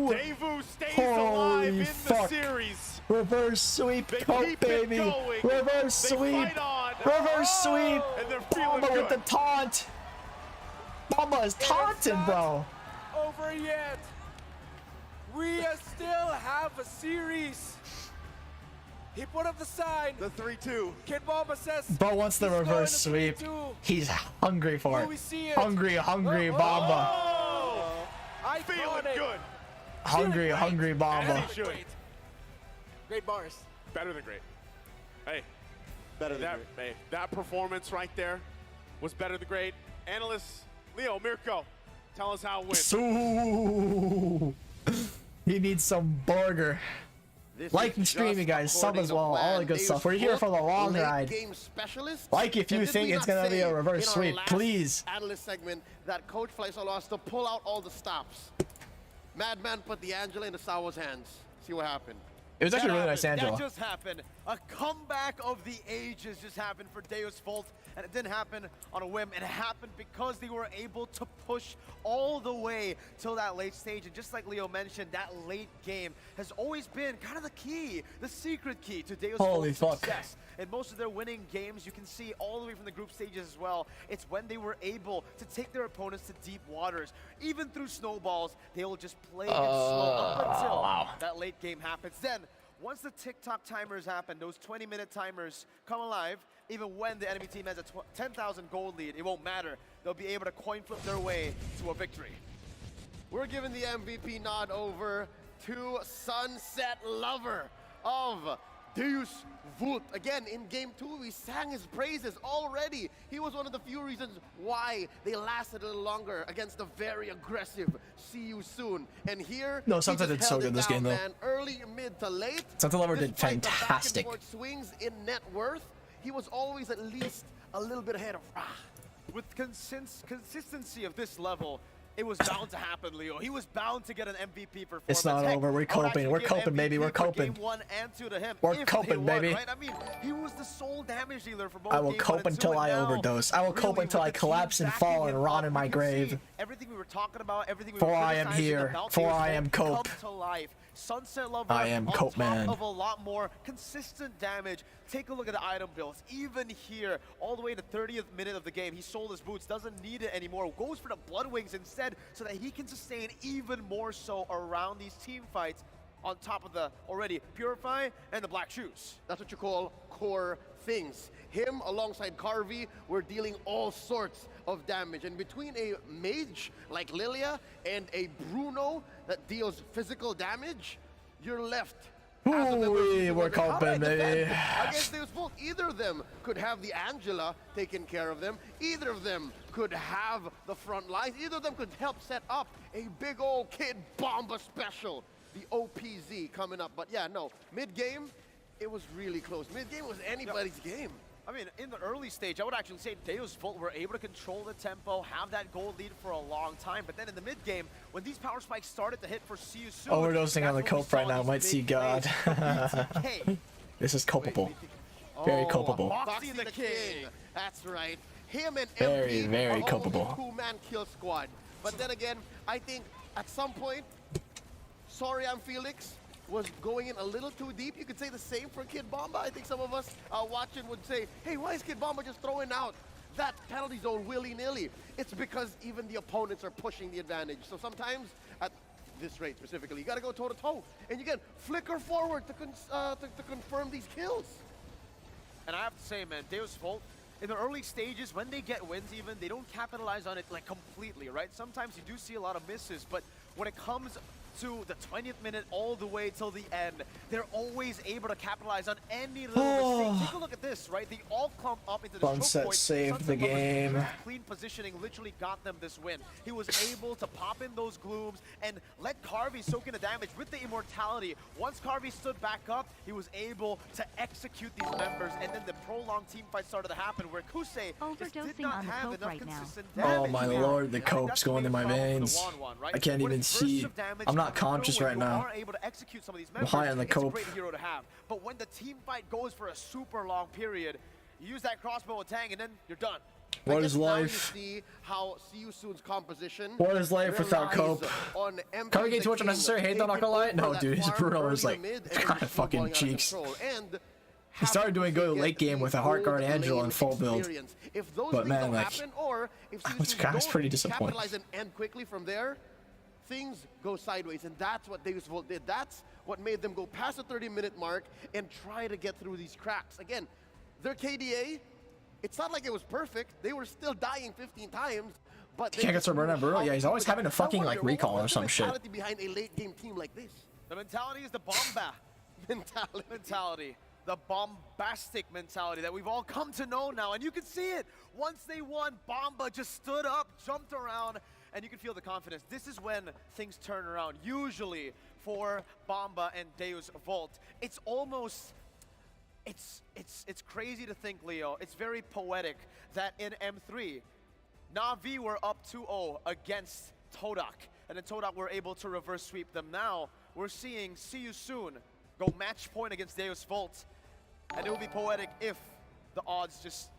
Devu stays alive in the series. Reverse sweep, coat, baby. Going. Reverse sweep. Reverse sweep. And they're feeling Bomba good. with the taunt. Bomba is taunting, bro. Over yet. We still have a series. He put up the sign. The 3-2. Gyatbomba says. Bo wants the reverse sweep. He's hungry for We it. see it. Hungry Bomba. I Feeling good. Hungry Bomba. As he should. Great bars. Better than great. Hey. Better than great. Hey, that performance right there was better than great. Analyst Leo, Mirko, tell us how it went. So he needs some burger. Like and stream, you guys. Sub as well. All the good stuff. We're here for the long ride. Like if you think it's gonna be a reverse sweep, please. Analyst segment that Coach Fleisal lost to pull out all the stops. Madman put the Angela into Sawa's hands. See what happened. It was actually really nice, Angela. That just happened. A comeback of the ages just happened for Deus Vult, and it didn't happen on a whim. It happened because they were able to push all the way till that late stage. And just like Leo mentioned, that late game has always been kind of the key, the secret key to Deus Vult's success. In most of their winning games, you can see all the way from the group stages as well, it's when they were able to take their opponents to deep waters. Even through snowballs, they will just play it slow up until that late game happens. Then, once the TikTok timers happen, those 20-minute timers come alive, even when the enemy team has a 10,000 gold lead, it won't matter. They'll be able to coin flip their way to a victory. We're giving the MVP nod over to Sunset Lover of Deus Vult. Again, in game 2, we sang his praises already. He was one of the few reasons why they lasted a little longer against the very aggressive See You Soon. And here, no, Sunset did so good in this game, though. Early, mid to late. Sunset Lover did fantastic. The back and forth swings in net worth, he was always at least a little bit ahead of Ra. With consistency of this level, it was bound to happen, Leo. He was bound to get an MVP performance. It's not over. We're coping. We're coping, baby. We're coping. Game 1 and 2 to him. We're coping, baby. Right? I mean, he was the sole damage dealer for both. I will cope until I overdose. I will cope until I collapse and fall and rot in my grave. Everything we were talking about, everything we For were I am here. For I am cope. Come to life. Sunset Lover I am on cope, top man. of a lot more consistent damage. Take a look at the item builds. Even here, all the way to 30th minute of the game, he sold his boots, doesn't need it anymore. Goes for the Blood Wings instead so that he can sustain even more so around these team fights on top of the already Purify and the Black Shoes. That's what you call core things. Him alongside Carvey were dealing all sorts of damage. And between a mage like Lilia and a Bruno that deals physical damage, you're left. Ooh, we're coping, baby. Against Deus Vult, either of them could have the Angela taking care of them. Either of them could have the front lines. Either of them could help set up a big old Gyatbomba special. The OPZ coming up. But yeah, no, mid-game, it was really close. Mid-game was anybody's game. I mean, in the early stage, I would actually say Deus Vult were able to control the tempo, have that gold lead for a long time. But then in the mid-game, when these power spikes started to hit for See You Soon, overdosing on the cope right now might see God. This is culpable. Very culpable. Foxy the King. That's right. Him and very, MP very are culpable. a two-man kill squad. But then again, I think at some point, sorry I'm Felix, was going in a little too deep. You could say the same for Gyatbomba. I think some of us watching would say, hey, why is Gyatbomba just throwing out that penalty zone willy-nilly? It's because even the opponents are pushing the advantage. So sometimes, at this rate specifically, you gotta go toe-to-toe. And you can flicker forward to confirm these kills. And I have to say, man, Deus Vult, in the early stages, when they get wins even, they don't capitalize on it like completely, right? Sometimes you do see a lot of misses, but when it comes to the 20th minute all the way till the end. They're always able to capitalize on any little mistake. Take a look at this, right? They all clump up into the Sunset choke point. saved the game. Clean positioning literally got them this win. He was able to pop in those glooms and let Carvey soak in the damage with the immortality. Once Carvey stood back up, he was able to execute these members, and then the prolonged team fight started to happen where Kusei just did not have enough consistent damage. Oh my lord, the coke's going in my veins. I can't even see. I'm not conscious right now. I'm high on the coke. It's a great hero to have. But when the team fight goes for a super long period, you use that crossbow attack and then you're done. What is life? See how Soon's composition. What is life without cope? Can't get too much unnecessary hate, though, not gonna lie. No, dude, his Bruno was like kind of fucking cheeks. He started doing good late game with a Heart Guard Angel in full build. But man, like, I was pretty disappointed. And quickly from there, things go sideways, and that's what Deus Volt did. That's what made them go past the 30-minute mark and try to get through these cracks. Again, their KDA, it's not like it was perfect. They were still dying 15 times, but Can't get to burn that Bruno. Yeah, he's always having a fucking like recall or some shit. Behind a late game team like this. The mentality is the bomba mentality. The bombastic mentality that we've all come to know now, and you can see it. Once they won, Bomba just stood up, jumped around, and you can feel the confidence. This is when things turn around. Usually for Bomba and Deus Volt, it's almost, it's crazy to think, Leo. It's very poetic that in M3, Na'Vi were up 2-0 against Todak, and then Todak were able to reverse sweep them. Now we're seeing See You Soon go match point against Deus Volt, and it will be poetic if the odds just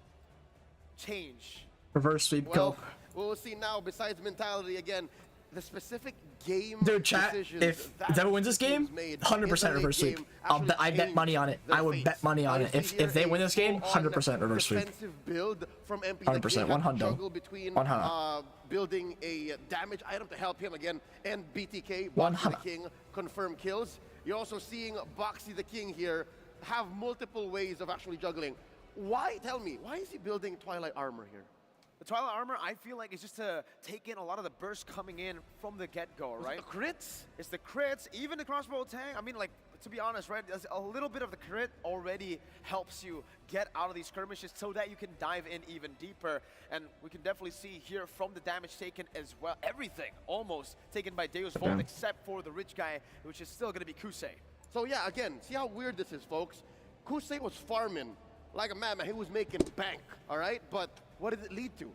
change. Reverse sweep cope. We'll see now, besides mentality again, the specific game Dude, chat, if Devu wins this game, 100% reverse sweep. I bet money on it. I would bet money on it. If they win this game, 100% reverse sweep. 100%, 100. Building a damage item to help him again, and BTK, Boxy the King, confirm kills. You're also seeing Boxy the King here have multiple ways of actually juggling. Why, tell me, why is he building Twilight Armor here? The Twilight Armor, I feel like, is just to take in a lot of the burst coming in from the get-go, right? The crits? It's the crits, even the crossbow attack. I mean, like, to be honest, right, a little bit of the crit already helps you get out of these skirmishes so that you can dive in even deeper. And we can definitely see here from the damage taken as well, everything almost taken by Deus Volt except for the rich guy, which is still going to be Kusei. So yeah, again, see how weird this is, folks? Kusei was farming like a madman. He was making bank, all right? But what did it lead to?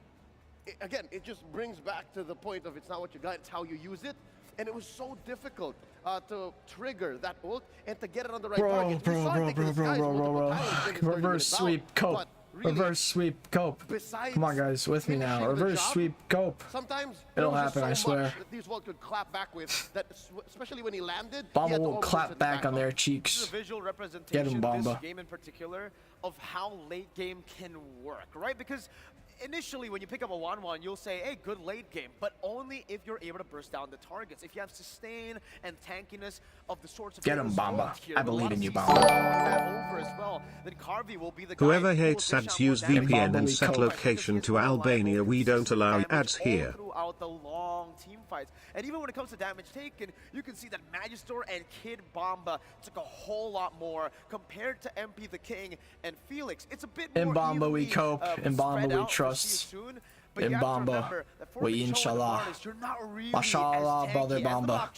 Again, it just brings back to the point of it's not what you got, it's how you use it. And it was so difficult to trigger that ult and to get it on the right target. Bro. Reverse sweep cope. Really, reverse sweep cope. Come on, guys, with me now. Reverse sweep cope. Sometimes it'll happen, I swear. These Volt could clap back with that, especially when he landed. Bomba will clap back on their cheeks. This is a visual representation, get him, Bomba. This game in particular, of how late game can work, right? Because initially, when you pick up a 1-1, you'll say, hey, good late game, but only if you're able to burst down the targets. If you have sustain and tankiness of the sorts of get him, Bomba. I believe in you, Bomba. Well, then Carvey will be the whoever hates ads, use VPN and set location to Albania. We don't allow ads here. Throughout the long team fights. And even when it comes to damage taken, you can see that Magister and Kid Bomba took a whole lot more compared to MP the King and Felix. It's a bit more in Bomba we cope, in Bomba we trust, in Bomba we inshallah. Mashallah, brother Bomba.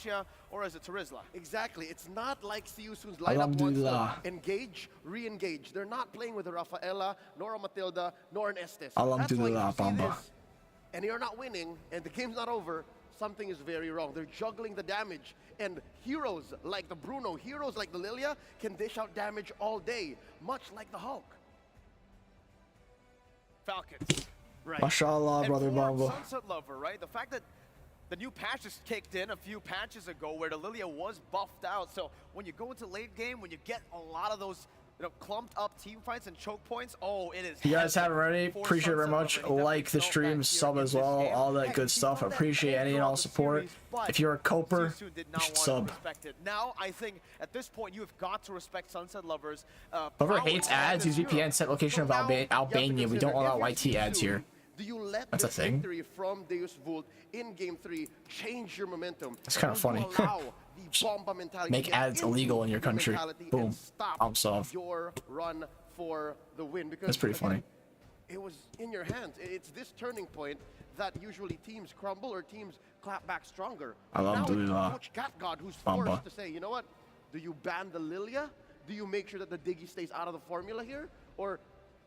Or as a Terizla. Exactly. It's not like See You Soon's lineup wants to engage, re-engage. They're not playing with a Rafaela, nor a Matilda, nor an Estes. Alhamdulillah, Bomba. And you're not winning, and the game's not over. Something is very wrong. They're juggling the damage, and heroes like the Bruno, heroes like the Lilia can dish out damage all day, much like the Hulk. Falcons. Right. Mashallah, brother Bomba. Sunset Lover, right? The fact that the new patch just kicked in a few patches ago where the Lilia was buffed out. So when you go into late game, when you get a lot of those clumped up team fights and choke points, oh, it is. If you guys haven't already, appreciate it very much. Like the stream, sub as well, all that good stuff. Appreciate any and all support. If you're a coper, you should sub. Now, I think at this point, you have got to respect Sunset Lovers. Whoever hates ads, use VPN, set location of Albania. We don't allow YT ads here. Do you let That's a this thing? victory from Deus Vult in Game 3 change your momentum? That's kind of Or do you funny. allow the Bomba mentality Make to get ads into illegal in your country. mentality Boom. and stop Problem solved. your run for the win? Because That's pretty again, funny. it was in your hands. It's this turning point that usually teams crumble or teams clap back stronger. I love now the, it's Coach Gyatbomba who's Bomba. forced to say, you know what? Do you ban the Lilia? Do you make sure that the Diggy stays out of the formula here? Or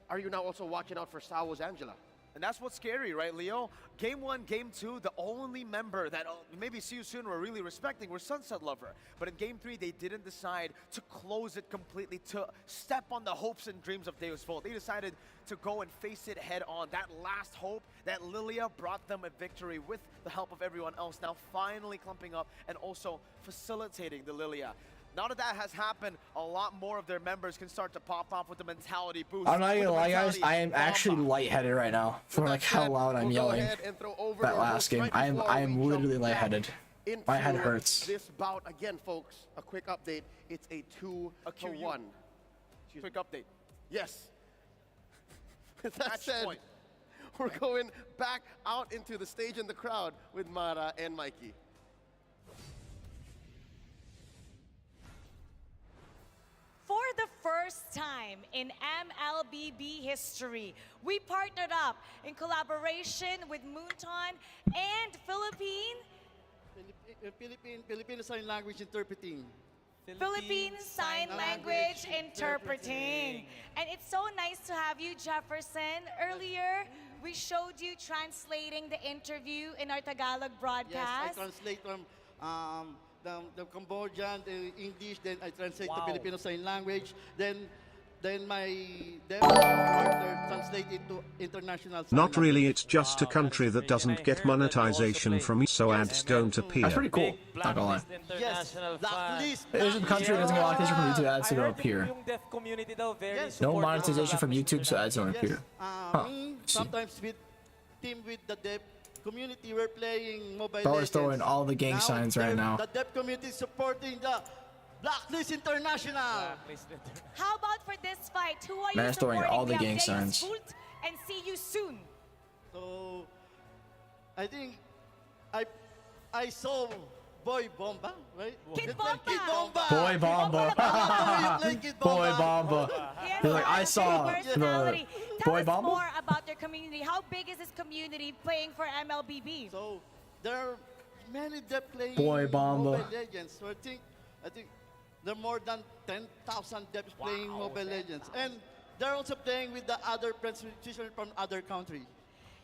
are you now also watching out for Sawo's Angela? And that's what's scary, right, Leo? Game 1, Game 2, the only member that maybe See You Soon were really respecting were Sunset Lover. But in Game 3, they didn't decide to close it completely, to step on the hopes and dreams of Deus Vult. They decided to go and face it head on. That last hope, that Lilia brought them a victory with the help of everyone else, now finally clumping up and also facilitating the Lilia. Now that that has happened, a lot more of their members can start to pop off with the mentality boost. I'm not with gonna the lie, guys. mentality I am actually lightheaded right now from like how loud I'm yelling. That last game, I am literally lightheaded. My head hurts. This bout again, folks. A quick update. It's a 2-1. Quick update. Yes. That said, we're going back out into the stage and the crowd with Mara and Mikey. For the first time in MLBB history, we partnered up in collaboration with Moonton and Philippine Sign Language Interpreting. Philippine Sign Language Interpreting. And it's so nice to have you, Jefferson. Earlier, we showed you translating the interview in our Tagalog broadcast. Yes, I translate from the Cambodian, the English, then I translate the Filipino Sign Language, then my partner translate it to international sign Not really, language. it's just a country that doesn't get monetization from it, so ads don't appear. That's pretty cool. Not gonna lie. Yes, Blacklist. There's a country that doesn't get monetization from YouTube, ads don't appear. No monetization from YouTube, so ads don't appear. Huh. Sometimes with team with the deaf community, we're playing Mobile Power's Legends. throwing all the gang signs right now. The deaf community is supporting the Blacklist International. How about for this fight? Who are you Man's throwing supporting? all the We have gang Deus signs. Vult and See You Soon. So, I think I saw Boy Bomba, right? Kid Bomba. Kid Bomba. Boy Bomba. Boy Bomba. You're like, I saw the Personality. Tell Boy us Bomba. more about their community. How big is this community playing for MLBB? So there are many deaf playing Boy Bomba. Mobile Legends. So I think there are more than 10,000 devs playing Mobile Legends, and they're also playing with the other practitioners from other countries.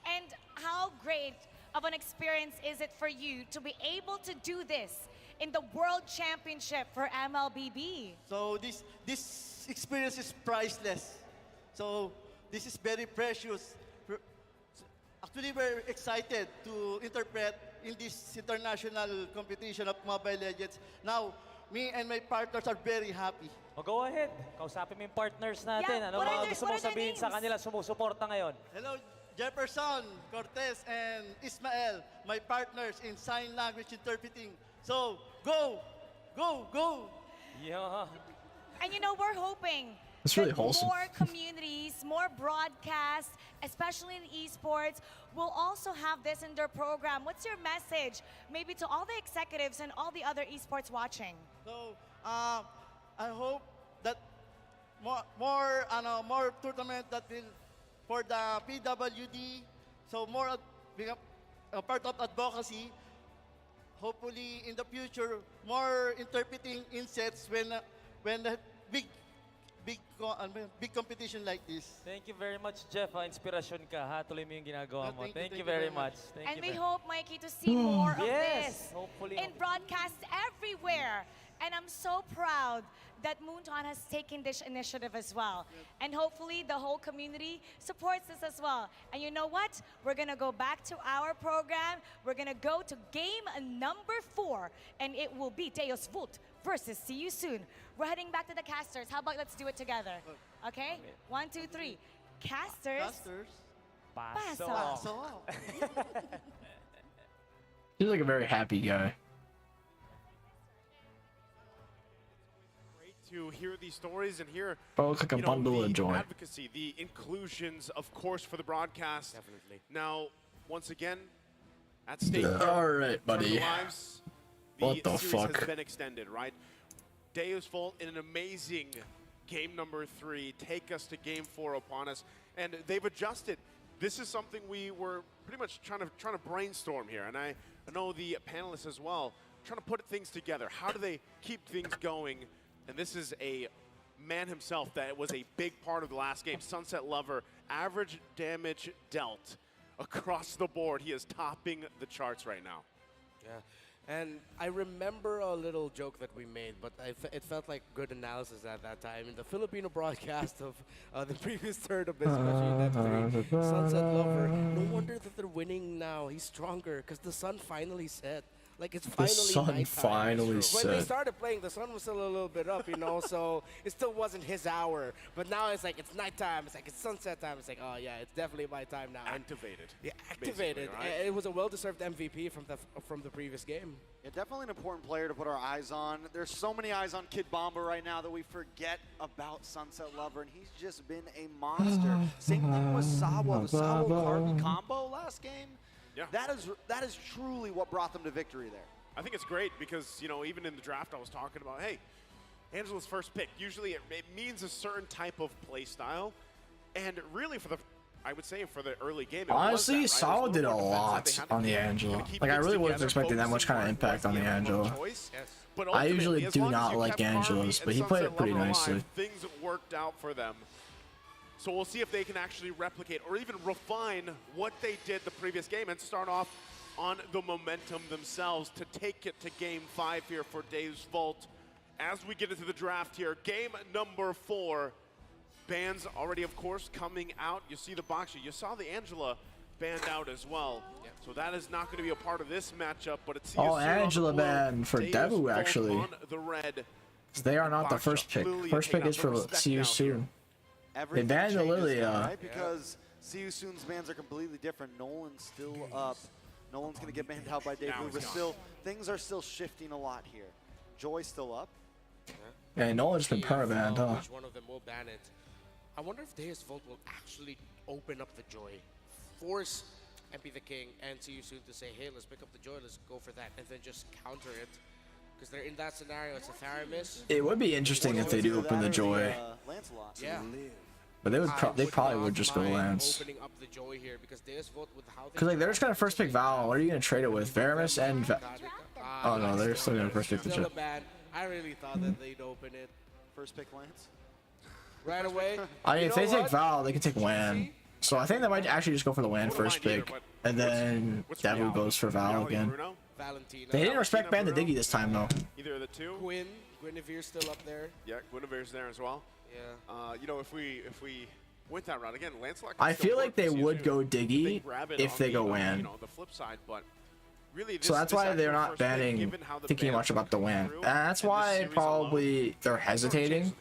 And how great of an experience is it for you to be able to do this in the World Championship for MLBB? So this experience is priceless. So this is very precious. Actually, we're excited to interpret in this international competition of Mobile Legends. Now, me and my partners are very happy. Oh, go ahead. Kausapin mo yung partners natin. Yeah, Ano mga gusto mong sabihin sa kanila sumusuporta ngayon? Hello, Jefferson, Cortez, and Ismael, my partners in sign language interpreting. So, go, go, go. Yeah. And you know, we're hoping It's really that wholesome. more communities, more broadcasts, especially in esports, will also have this in their program. What's your message, maybe to all the executives and all the other esports watching? So, I hope that more tournament that will for the PWD. So more being a part of advocacy. Hopefully, in the future, more interpreting insets when the big competition like this. Thank you very much, Jeff. Inspirasyon ka, ha? Tuloy mo yung ginagawa mo. Thank you very very much. Thank And you we very hope, Mikey, to see more of Yes, this hopefully. in broadcasts everywhere. And I'm so proud that Moonton has taken this initiative as well. And hopefully the whole community supports this as well. And you know what? We're going to go back to our program. We're going to go to game number 4. And it will be Deus Vult versus See You Soon. We're heading back to the casters. How about let's do it together? Okay? 1, 2, 3. Casters. Paso. He's like a very happy guy. To to hear these stories and hear Bro, look like a bundle of joy. advocacy, the inclusions, of course, for the broadcast. Definitely. Now, once again, at stake. All right, buddy. Lives, What the series fuck? has been extended, right? Deus Volt in an amazing game number 3, take us to game 4 upon us, and they've adjusted. This is something we were pretty much trying to brainstorm here, and I know the panelists as well, trying to put things together. How do they keep things going? And this is a man himself that was a big part of the last game. Sunset Lover, average damage dealt across the board. He is topping the charts right now. Yeah. And I remember a little joke that we made, but it felt like good analysis at that time. In the Filipino broadcast of the previous third of this, especially in that 3, Sunset Lover, no wonder that they're winning now. He's stronger because the sun finally set. Like, it's finally The sun nighttime. finally set. When they started playing, the sun was still a little bit up, you know, so it still wasn't his hour. But now it's like, it's nighttime. It's like, it's sunset time. It's like, oh, yeah, it's definitely my time now. Activated. Yeah, activated. Right? It was a well-deserved MVP from the previous game. Yeah, definitely an important player to put our eyes on. There's so many eyes on Gyatbomba right now that we forget about Sunset Lover, and he's just been a monster. Same thing with Sawa, the Sawa-Carby combo last game. Yeah. That is truly what brought them to victory there. I think it's great because, you know, even in the draft I was talking about, hey, Angela's first pick, usually it means a certain type of play style. And really I would say for the early game, it Honestly, was that, right? Sawa did a lot on the Angela. Like, I really wasn't expecting that much kind of impact on the Angela. I usually do not like Angelas, but he played it pretty nicely. Things worked out for them. So we'll see if they can actually replicate or even refine what they did the previous game and start off on the momentum themselves to take it to game 5 here for Deus Volt. As we get into the draft here, game number 4. Bans already, of course, coming out. You see the Boxy. You saw the Angela banned out as well. Yep. So that is not going to be a part of this matchup, but it's Angela ban for Devu, actually. On the red. They are not the first pick. First pick is for See You Soon. They banned the Lilia. Right? Because See You Soon's bans are completely different. Nolan's still up. Nolan's going to get banned out by Devu, but still, things are still shifting a lot here. Joy's still up. Yeah, Nolan's been perma-banned, huh? Which one of them will ban it? I wonder if Deus Volt will actually open up the Joy, force MP the King and See You Soon to say, hey, let's pick up the Joy, let's go for that, and then just counter it. Because they're in that scenario, it's a Theramis. It would be interesting if they do open the Joy. Yeah. But they probably would just go Lance. Opening up the Joy here because Deus Volt with how Because like they're just gonna first pick Val. What are you gonna trade it with? Veramis and oh no, they're still gonna first pick the Joy. I really thought that they'd open it. First pick Lance. Right away. I mean, if they take Val, they can take Wan. So I think they might actually just go for the Wan first pick, and then Devu goes for Val again. They didn't respect ban the Diggy this time though. Either of the two. Guinevere's still up there. Yeah, Guinevere's there as well. Yeah. You know, if we went that route again, Lancelot. I feel like they would go Diggy if they go Wan. You know, the flip side, but really, So that's why they're not banning, thinking much about the Wan. And that's why probably they're hesitating.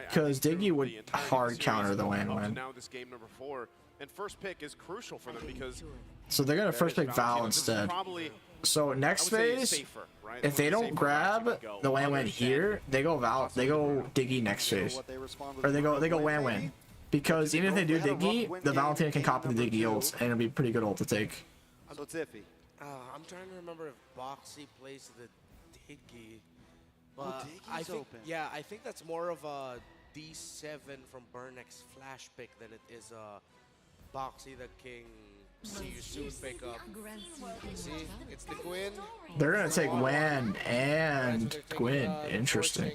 Because Diggy would hard counter the Wan win. Now this game number 4, and first pick is crucial for them because. So they're gonna first pick Val instead. So next phase, if they don't grab the Wan here, they go Val. They go Diggy next phase, or they go Wan. Because even if they do Diggy, the Valentina can copy the Diggy ults, and it'll be a pretty good ult to take. So it's iffy. I'm trying to remember if Boxy plays the Diggy. But I think, yeah, I think that's more of a D7 from Burnix flash pick than it is a Boxy the King. See You Soon pick up. See, it's the Gwyn. They're gonna take Wan and Gwyn. Interesting.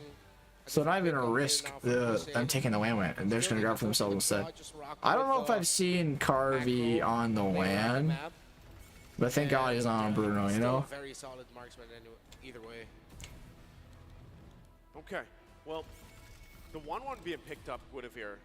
So they're not even gonna risk them taking the Wan, and they're just gonna grab for themselves instead. I don't know if I've seen Carvey on the Wan, but thank God he's not on Bruno. You know. Very solid marksman either way. Okay, well, the 1-1 being picked up, Guinevere.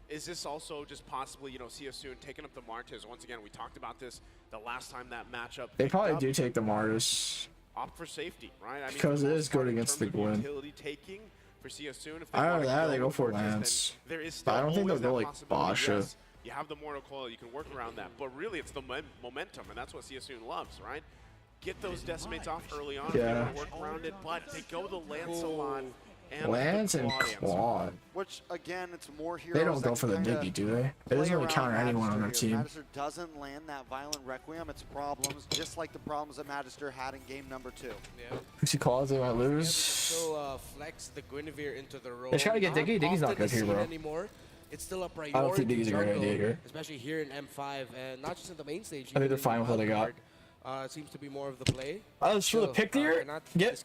Is this also just possibly, you know, See You Soon taking up the Martis? Once again, we talked about this the last time that matchup. They probably do take the Martis. Opt for safety, right? I mean, because it is good against the Gwyn. Taking for See You Soon, if I don't know that they go for Lance. But I don't think they'll go like Basha. Yes, you have the Mortal Coil, you can work around that. But really, it's the momentum, and that's what See You Soon loves, right? Get those decimates off early on. Yeah. Work around it, but they go the Lancelot. Lance and Claude. Which again, it's more heroes. They don't go for the Diggy, do they? It doesn't really counter anyone on their team. Magister doesn't land that violent Requiem, it's problems, just like the problems that Magister had in game number 2. Yeah. Pussy Claws, they might lose. Still flex the Guinevere into the role. They try to get Diggy. Diggy's not good here, bro. Anymore. It's still a priority. I don't think Diggy's a great idea here. Especially here in M5, and not just in the main stage. I think they're fine with what they got. Seems to be more of the play. Let's for the pick here. Get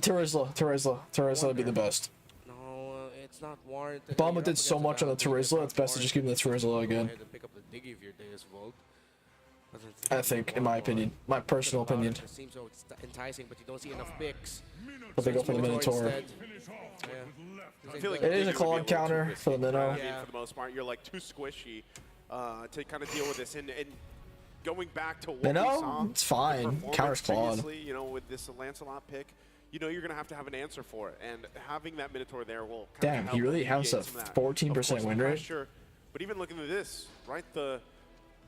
Terizla would be the best. No, it's not warranted. Bomba did so much on the Terizla, it's best to just give him the Terizla again. Pick up the Diggy if you're Deus Volt. I think, in my opinion, my personal opinion. It seems so enticing, but you don't see enough picks. But they go for the Minotaur. I feel like it is a Claude counter for the Minnow. Yeah. For the most part, you're like too squishy to kind of deal with this. And going back to what Minnow, we saw, it's fine. Counters Claude. You know, with this Lancelot pick, you know you're gonna have an answer for it, and having that Minotaur there will. Damn, he really has a 14% win rate. But even looking at this, right, the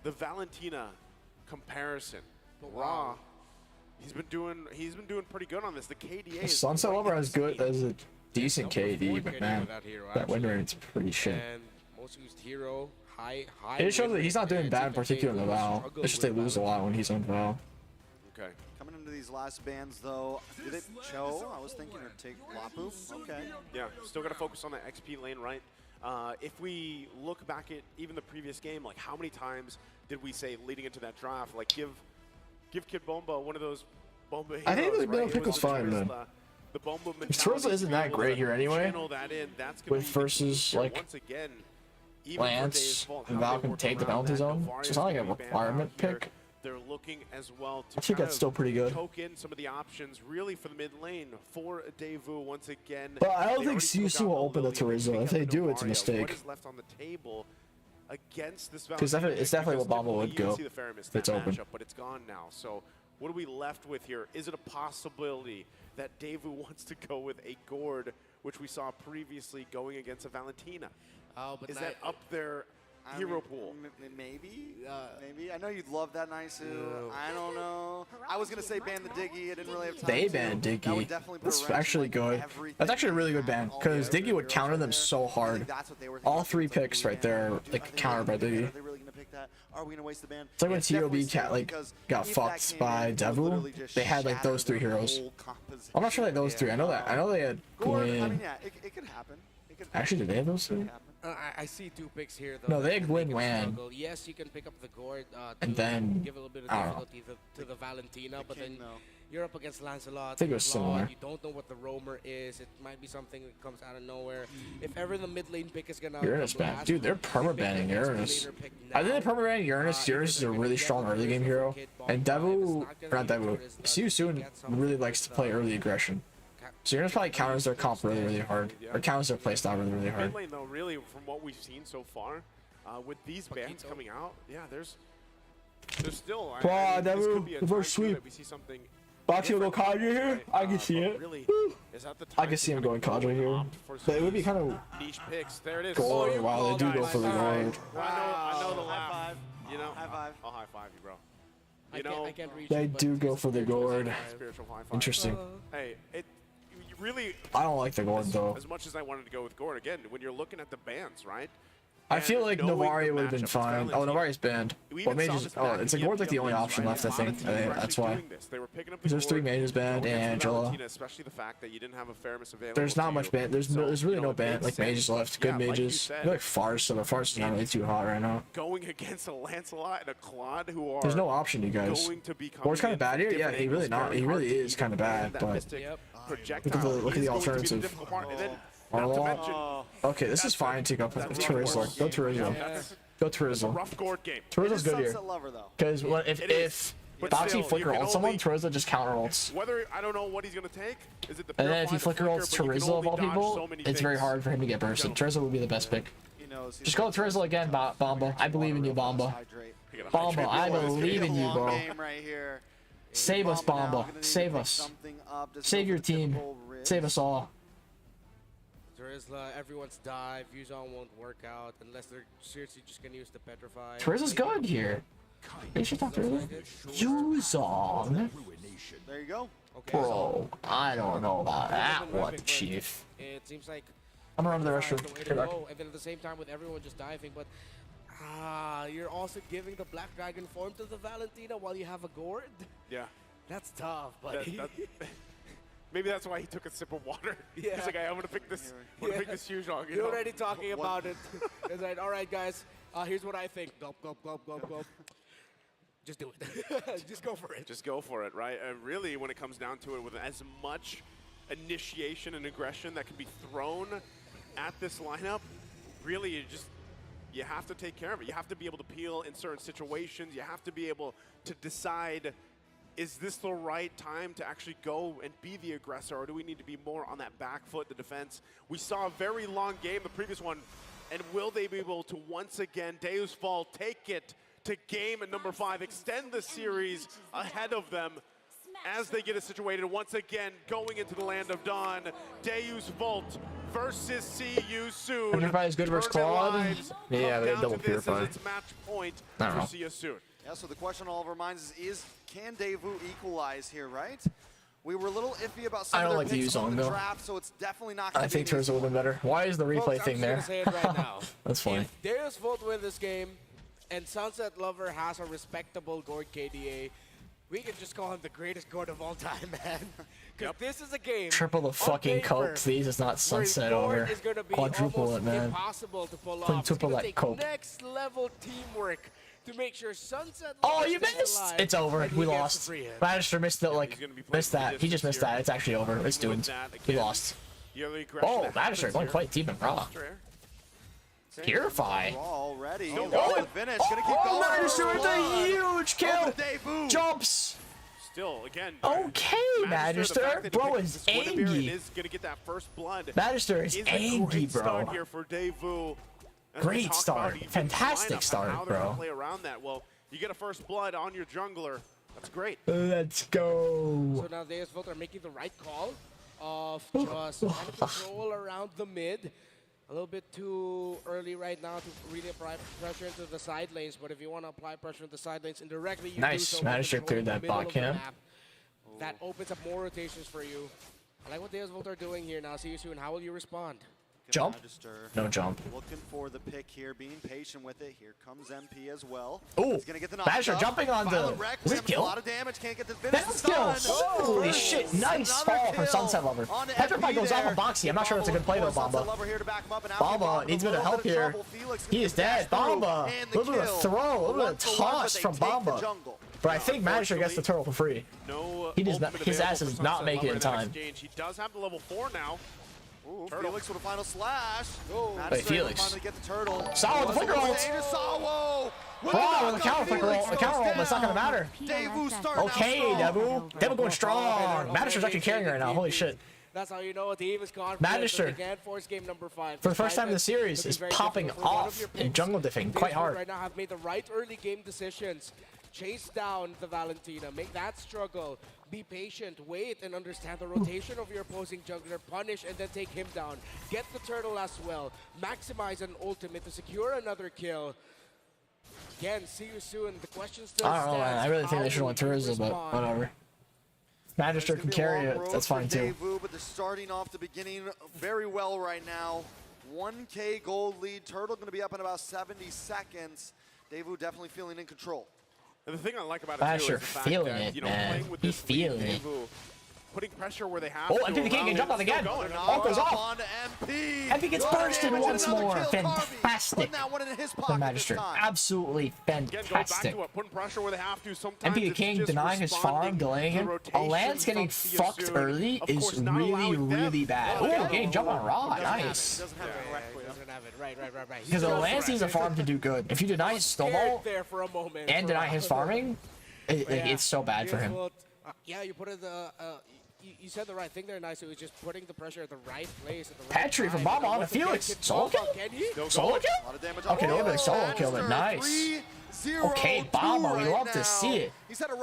Valentina comparison, Raw, he's been doing pretty good on this. The KDA. Sunset Lover has good as a decent KD, but man, that win rate's pretty shit. And most used hero, high. It shows that he's not doing bad in particular in the Val. It's just they lose a lot when he's on Val. Okay. Coming into these last bands though, did it Cho? I was thinking to take Lapu. Okay. Yeah, still got to focus on the XP lane, right? If we look back at even the previous game, like how many times did we say leading into that draft, like give Gyatbomba one of those Bomba heroes, I think the right? pick was fine, man. The Bomba Terizla isn't that great here anyway. With versus like once again, Lance and Val can take the penalty zone. So it's not like a requirement pick. They're looking as well to I think that's still pretty good. choke in some of the options really for the mid lane for Devu once again. But I don't think CUC will open the Terizla. If they do, it's a mistake. What is left on the table against this? Because it's definitely what Bomba would go if it's open. But it's gone now. So what are we left with here? Is it a possibility that Devu wants to go with a Gord, which we saw previously going against a Valentina? But is that up there? Hero pool. Maybe. Maybe. I know you'd love that Nisu. I don't know. I was going to say ban the Diggy. I didn't really have time. They banned Diggy. That's actually good. That's actually a really good ban because Diggy would counter them so hard. All 3 picks right there, like countered by Diggy. Are they really going to pick that? Are we going to waste the ban? It's like when TOB got fucked by Devu. They had like those 3 heroes. I'm not sure like those 3. I know that. I know they had Gwyn. I mean, yeah, it could happen. Actually, did they have those 3? I see 2 picks here, though. No, they had Gwyn Wan. Yes, you can pick up the Gord and then give a little bit of difficulty to the Valentina, but then you're up against Lancelot. I think it was similar. You don't know what the roamer is. It might be something that comes out of nowhere. If ever the mid lane pick is gonna Uranus ban. Dude, they're perma-banning Uranus. I think they're perma-banning Uranus. Uranus is a really strong early game hero. And Devu, or not Devu, Siu Soon really likes to play early aggression. So Uranus probably counters their comp really, really hard. Or counters their playstyle really, really hard. Mid lane, though, really, from what we've seen so far, with these bans coming out, yeah, there's still. Wow, this could be a time sweep. that we see something. Boxy will go Kadra here. I can see it. Really, is that the I can see him going Kadra here. But it would be kind of niche picks. There it is. Gord. Wow, they do go for the Gord. I know the laugh. You know, high five. I'll high five you, bro. You know, They do go for the Gord. Interesting. Hey, really, I don't like the Gord though. As much as I wanted to go with Gord, again, when you're looking at the bans, right? I feel like Novari would have been fine. Oh, Novari's banned. Well, mages. Oh, it's like Gord's like the only option left, I think. That's why. There's 3 mages banned and Angela. Especially the fact that you didn't have a Faramis available. There's not much ban. There's really no ban like mages left. Good mages. I feel like Farce, but Farce is not really too hot right now. Going against a Lancelot and a Claude who are. There's no option, you guys. Gord's kind of bad here. Yeah, he really not. He really is kind of bad, but look at the alternative. Okay, this is fine to go Terizla. Go Terizla. Go Terizla. Terizla's good here. Because if Boxy flicker ults someone, Terizla just counter ults. Whether I don't know what he's gonna take. Is it the and then if he flicker ults Terizla of all people, it's very hard for him to get bursted. Terizla would be the best pick. Just go Terizla again, Bomba. I believe in you, Bomba. Bomba, I believe in you, bro. Save us, Bomba. Save us. Save your team. Save us all. Terizla, everyone's dive. Yuzon won't work out unless they're seriously just gonna use the petrify. Terizla's good here. They should talk to Terizla. Yuzon. There you go. Okay, Bro, I don't know about that one, Chief. It seems like I'm around the rest of the way to go, and then at the same time with everyone just diving, but you're also giving the Black Dragon form to the Valentina while you have a gourd? Yeah. That's tough, buddy. Maybe that's why he took a sip of water. Yeah. He's like, I'm gonna pick this. I'm gonna pick this huge dog. You're already talking about it. It's like, all right, guys. Here's what I think. Gulp, gulp, gulp, gulp, gulp. Just do it. Just go for it. Just go for it, right? Really, when it comes down to it, with as much initiation and aggression that can be thrown at this lineup, really, you have to take care of it. You have to be able to peel in certain situations. You have to be able to decide, is this the right time to actually go and be the aggressor, or do we need to be more on that back foot, the defense? We saw a very long game, the previous one, and will they be able to once again, Deus Fall, take it to game at number 5, extend the series ahead of them as they get it situated once again, going into the land of Dawn. Deus Volt versus See You Soon. Everybody's good versus Claude. Yeah, they double purify. It's match point I don't know. for See You Soon. Yeah, so the question on all of our minds is can Devu equalize here, right? We were a little iffy about some I don't of like their the picks on Yuzong, the though. draft, so it's definitely not going I to be think Turz would have been better. Why is the replay thing there? I'm just gonna say it right now. That's funny. If Deus Volt win this game, and Sunset Lover has a respectable Gord KDA, we can just call him the greatest Gord of all time, man. Because this is a game. Triple the fucking coke, please. It's not Sunset over. Quadruple it, man. Impossible to pull off. Quintuple It's that gonna take coke. next level teamwork to make sure Sunset Oh, Lover you stays missed! alive, It's over. and he We gets lost. the free hit. Magister missed the, missed that. He just missed that. It's actually over. It's doomed. We lost. Oh, Magister going quite deep and raw. Purify. Already. Oh, The finish. Gonna keep going. Magister with a huge kill. Jumps. Still, again. Okay, Magister. Bro is angry. Is going to get that first blood. Magister is a angry, great start bro. here for Devu. Great start. Fantastic start, how they're gonna bro. play around that. Well, you get a first blood on your jungler. That's great. Let's go. So now Deus Volt are making the right call of just trying to control around the mid. A little bit too early right now to really apply pressure into the side lanes, but if you want to apply pressure into the side lanes indirectly, you Nice. do so. Managed to clear that bot camp. That opens up more rotations for you. I like what Deus Volt are doing here now. See you soon. How will you respond? Jump? Magister No jump. Looking for the pick here, being patient with it. Here comes MP as well. Ooh, He's gonna get the Magister knock jumping on the was a kill. lot of damage. Can't get this finish. That's kill. Holy shit, nice fall from Sunset Lover. Petrify goes off of Boxy. I'm not sure that's a good play though, Bomba. Bomba needs a bit of help here. He is dead. Bomba. A little bit of throw, a little bit of toss from Bomba. But I think Magister gets the turtle for free. He does not, his ass does not make it in time. He does have the level 4 now. Ooh, Felix with a final slash. Wait, Felix. Finally get the turtle. Solid, the flicker ult. Sawo. Wow, the counter flicker ult. The counter ult, but it's not gonna matter. Devu starting Okay, Devu. Devu going strong. Magister's actually carrying right now. Holy shit. That's how you know a team is confident. Magister, Again, force game number 5. for the first time in the series, is popping off in jungle diffing quite hard. Right now have made the right early game decisions. Chase down the Valentina, make that struggle. Be patient, wait, and understand the rotation of your opposing jungler. Punish and then take him down. Get the turtle as well. Maximize an ultimate to secure another kill. Again, see you soon. The question still I don't know, man. stands. I really think How they should will want you Tourism, but respond? whatever. Magister can carry it. That's fine too. Devu, but they're starting off the beginning very well right now. 1K gold lead. Turtle going to be up in about 70 seconds. Devu definitely feeling in control. And the thing I like about it too Magister is the fact feeling that, it, you know, man. playing with He's this lead, feeling it. Devu, putting pressure where they have Oh, to. MP the King can jump on again. Ult goes off. MP gets bursted once more. Fantastic. The Magister. Absolutely Again, go back fantastic. to it, putting pressure where they have to. Sometimes MP the it's King just denying his farm, delaying him. Alans getting fucked early is really, really bad. Oh, getting jump on Raw. Nice. Doesn't have it. Right. Because Alans needs a farm to do good. If you deny his snowball there for a moment and deny his farming, it's so bad for him. Yeah, you put it you said the right thing there, nice. It was just putting the pressure at the right place at the right Petri from Bomba on to Felix. Solo kill? Solo kill? Okay, no, but solo kill, but nice. Okay, Bomba, we love to see it.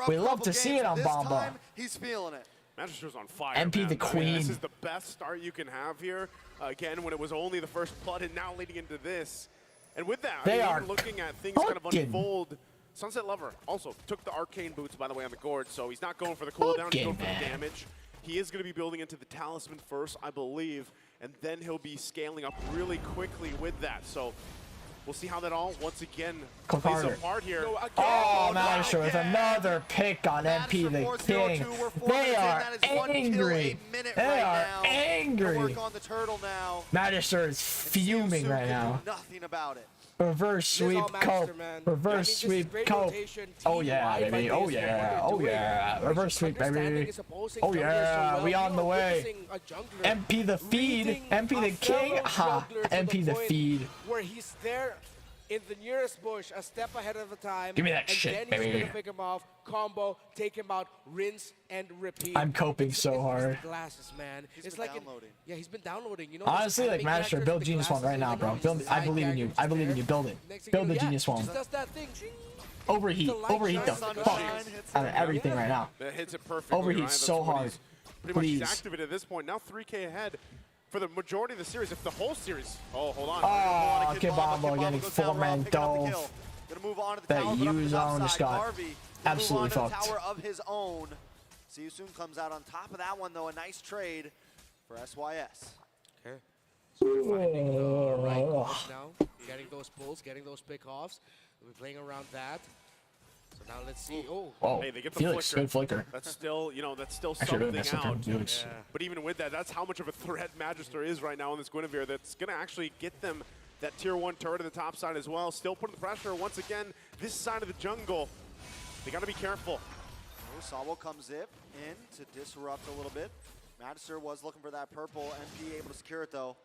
We love to see it on Bomba. He's feeling it. Magister's on fire. MP man. the Queen. This is the best start you can have here. Again, when it was only the first blood, and now leading into this. And with that, They I mean, are even looking at things kind of cooking. unfold Sunset Lover also took the arcane boots, by the way, on the gourd, so he's not going for the cooldown, he's going for the damage. He is going to be building into the talisman first, I believe, and then he'll be scaling up really quickly with that. So we'll see how that all, once again, plays a part here. Oh, Master with another pick on MP the King. They are angry. They are angry. Magister is fuming right now. Nothing about it. Reverse sweep cope. Reverse sweep cope. Oh yeah, baby. Oh yeah. Oh yeah. Reverse sweep, baby. Oh yeah. We on the way. MP the feed. MP the king. Ha. MP the feed. Where he's there in the nearest bush, a step ahead of the time. Give me that and shit, then he's baby. gonna pick him off, combo, take him out, rinse and repeat. I'm coping so hard. Glasses, man. It's like yeah, he's been downloading. You know. Honestly, like Master, build Genius One right now, bro. Build. I believe in you. I believe in you. Build it. Build the Genius One. Does that thing. Overheat. Overheat the fuck out of everything right now. That hits it perfectly. Overheat so hard. Pretty much he's activated at this point. Now 3K ahead for the majority of the series. If the whole series. Oh, hold on. Oh, Gyatbomba getting 4-man dove. That U-zone just got absolutely fucked. Tower of his own. See you soon comes out on top of that one though. A nice trade for SYS. Okay. So we're finding the right course now. Getting those pulls, getting those pick-offs. We'll be playing around that. So now let's see. Oh, whoa. Hey, they get the Felix, flicker. good flicker. That's still, that's still Actually, something out. Felix. Yeah. But even with that, that's how much of a threat Magister is right now on this Guinevere. That's going to actually get them that tier 1 turret at the top side as well. Still putting the pressure once again. This side of the jungle, they got to be careful. Sawo comes in to disrupt a little bit. Magister was looking for that purple. MP able to secure it though.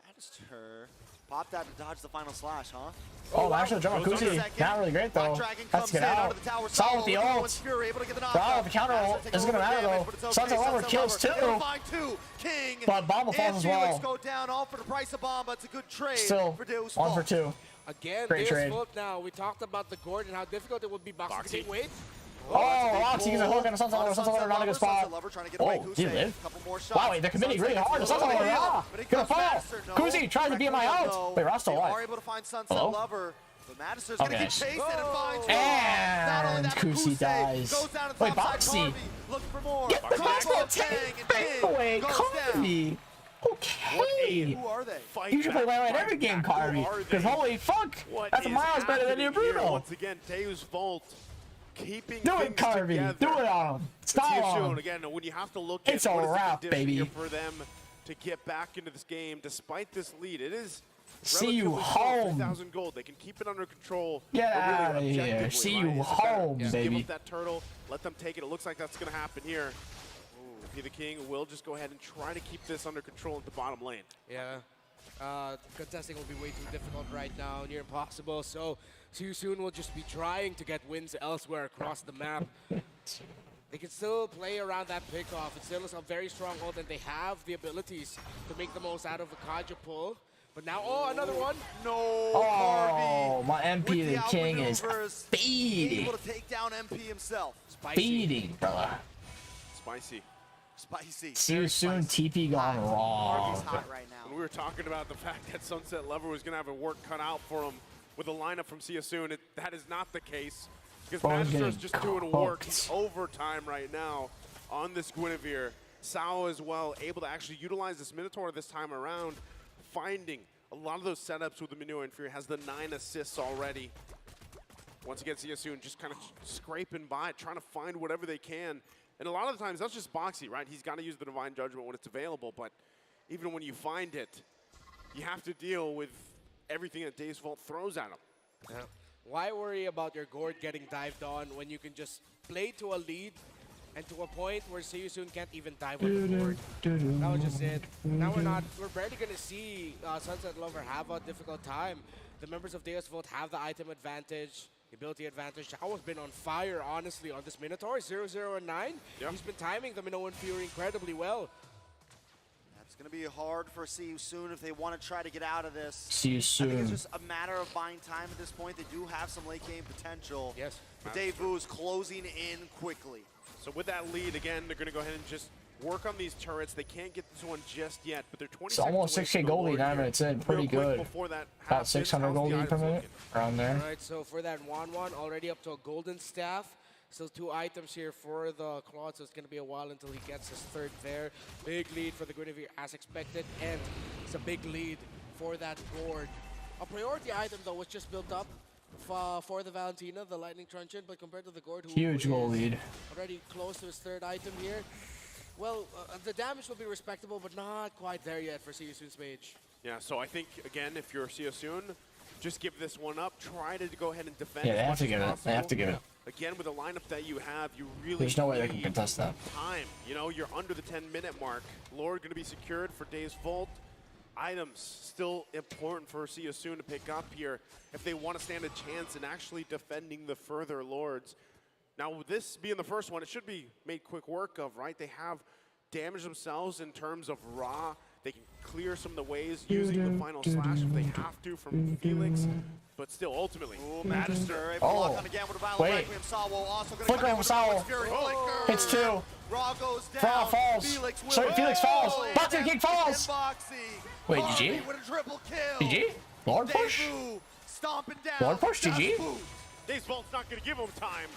Magister popped out to dodge the final slash, huh? Oh, Magister jump on Kuzi. Not really great though. Let's get out. Saw with the ult. Wow, the counter ult isn't gonna matter though. Sunset Lover kills two. But Bomba falls as well. Go down all for the price of Bomba. It's a good trade. Still, for Deus 1 for 2. Again, great trade. Now we talked about the gourd and how difficult it would be boxing. Wait. Oh, Roxy gets a hook on the Sunset Lover. Sunset Lover not a good spot. Oh, did he live? Wow, wait, they're committing really hard. The Sunset Lover, yeah. Gonna fall. Kuzi trying to beat my out. Wait, Ross still alive. Hello? Okay. And Kuzi dies. Wait, Boxy. Get the Boxy take away, Carvey. Okay. You should play right every game, Carvey. Because holy fuck, that's a miles better than your Bruno. Once again, Deus Volt. Keeping do it, Carvey. Do it on him. Style on him. Again, when you have to look it's at a wrap, baby. For them to get back into this game, despite this lead, it is see you home. 3,000 gold. They can keep it under control. Get out of here. See you home, baby. Give up that turtle. Let them take it. It looks like that's going to happen here. P the King will just go ahead and try to keep this under control at the bottom lane. Yeah. Contesting will be way too difficult right now, near impossible. So Soon will just be trying to get wins elsewhere across the map. They can still play around that pickoff. It still is a very strong hold, and they have the abilities to make the most out of a Kaja pull. But now, oh, another one. No, oh, my MP the King is feeding. Able to take down MP himself. Feeding, brother. Spicy. Spicy. See you soon, TP gone wrong. Hot right now. When we were talking about the fact that Sunset Lover was going to have a work cut out for him with a lineup from See You Soon, that is not the case. Because Magister is just doing work overtime right now on this Guinevere. Sao as well, able to actually utilize this Minotaur this time around, finding a lot of those setups with the Minotaur Inferior, has the 9 assists already. Once again, See You Soon just kind of scraping by, trying to find whatever they can. And a lot of the times, that's just Boxy, right? He's got to use the Divine Judgment when it's available, but even when you find it, you have to deal with everything that Deus Volt throws at him. Yeah. Why worry about your gourd getting dived on when you can just play to a lead and to a point where See You Soon can't even dive on the board? That was just it. Now we're barely going to see Sunset Lover have a difficult time. The members of Deus Volt have the item advantage, the ability advantage. Chao has been on fire, honestly, on this Minotaur. 0-0 and 9. Yep. He's been timing the Minoan Fury incredibly well. It's going to be hard for See You Soon if they want to try to get out of this. See You Soon. I think it's just a matter of buying time at this point. They do have some late game potential. Yes. But Devu is closing in quickly. So with that lead, again, they're going to go ahead and just work on these turrets. They can't get this one just yet, but they're 20 It's almost 6K gold lead, 9 minutes in. Pretty good. About 600 gold lead per minute, around there. All right, so for that 1-1, already up to a golden staff. Still 2 items here for the Claude, so it's going to be a while until he gets his third there. Big lead for the Guinevere as expected, and it's a big lead for that Gord. A priority item, though, was just built up for the Valentina, the Lightning Truncheon, but compared to the Gord, who huge goal lead. Already close to his third item here. Well, the damage will be respectable, but not quite there yet for Seosun's mage. Yeah, so I think, again, if you're Seosun, just give this one up. Try to go ahead and defend. Yeah, they have to give it. They have to give it. Again, with the lineup that you have, you really There's no way they can contest that. Time. You know, you're under the 10-minute mark. Lord going to be secured for Dave's Vault. Items still important for Seosun to pick up here if they want to stand a chance in actually defending the further Lords. Now, with this being the first one, it should be made quick work of, right? They have damaged themselves in terms of Ra. They can clear some of the ways using the final slash if they have to from Felix. But still, ultimately. Ooh, Magister able to lock on again with a violent Requiem Salvo. Also going to Flicker on Salvo. Hits 2. Raw goes down. Falls. Felix falls. Button King falls. Wait, GG? With a triple kill. GG? Lord push? Stomping down. Lord push, GG? Dave's Vault's not going to give him time.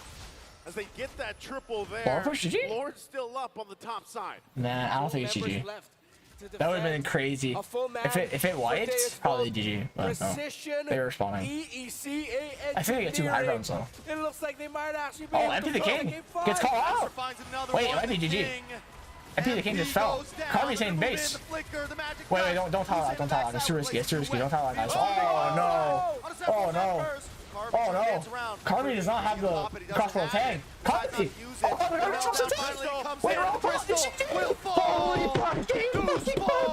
As they get that triple there, Lord push, GG? Lord's still up on the top side. Nah, I don't think it's GG. That would have been crazy. If it wiped, probably GG. But no. They were respawning. I think they get 2 high grounds though. It looks like they might actually be MP the King gets called out. Wait, it might be GG. MP the King just fell. Carby's in base. Wait, don't tell that. Don't tell that. It's too risky. It's too risky. Don't tell that, guys. Oh no. Oh no. Oh no. Carby does not have the crossbow tag. Carby. Wait, holy fuck.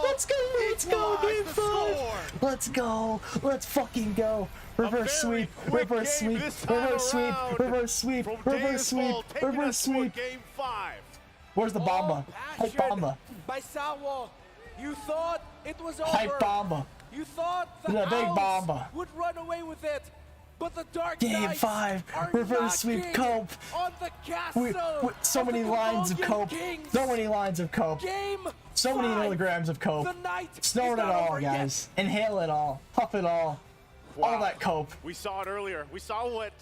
Let's go. Let's go. Game 5. Let's go. Let's fucking go. Reverse sweep. Reverse sweep. Reverse sweep. Reverse sweep. Reverse sweep. Reverse sweep. Game 5. Where's the Bomba? Hype Bomba. By Salvo. You thought it was over. Hype Bomba. You thought the big Owls Bomba. would run away with it. But the Dark Game Knights 5. Reverse sweep cope. On the castle. So many lines of cope. So many lines of cope. So many milligrams of cope. Snort it all, guys. Inhale it all. Puff it all. All that cope. We saw it earlier. We saw what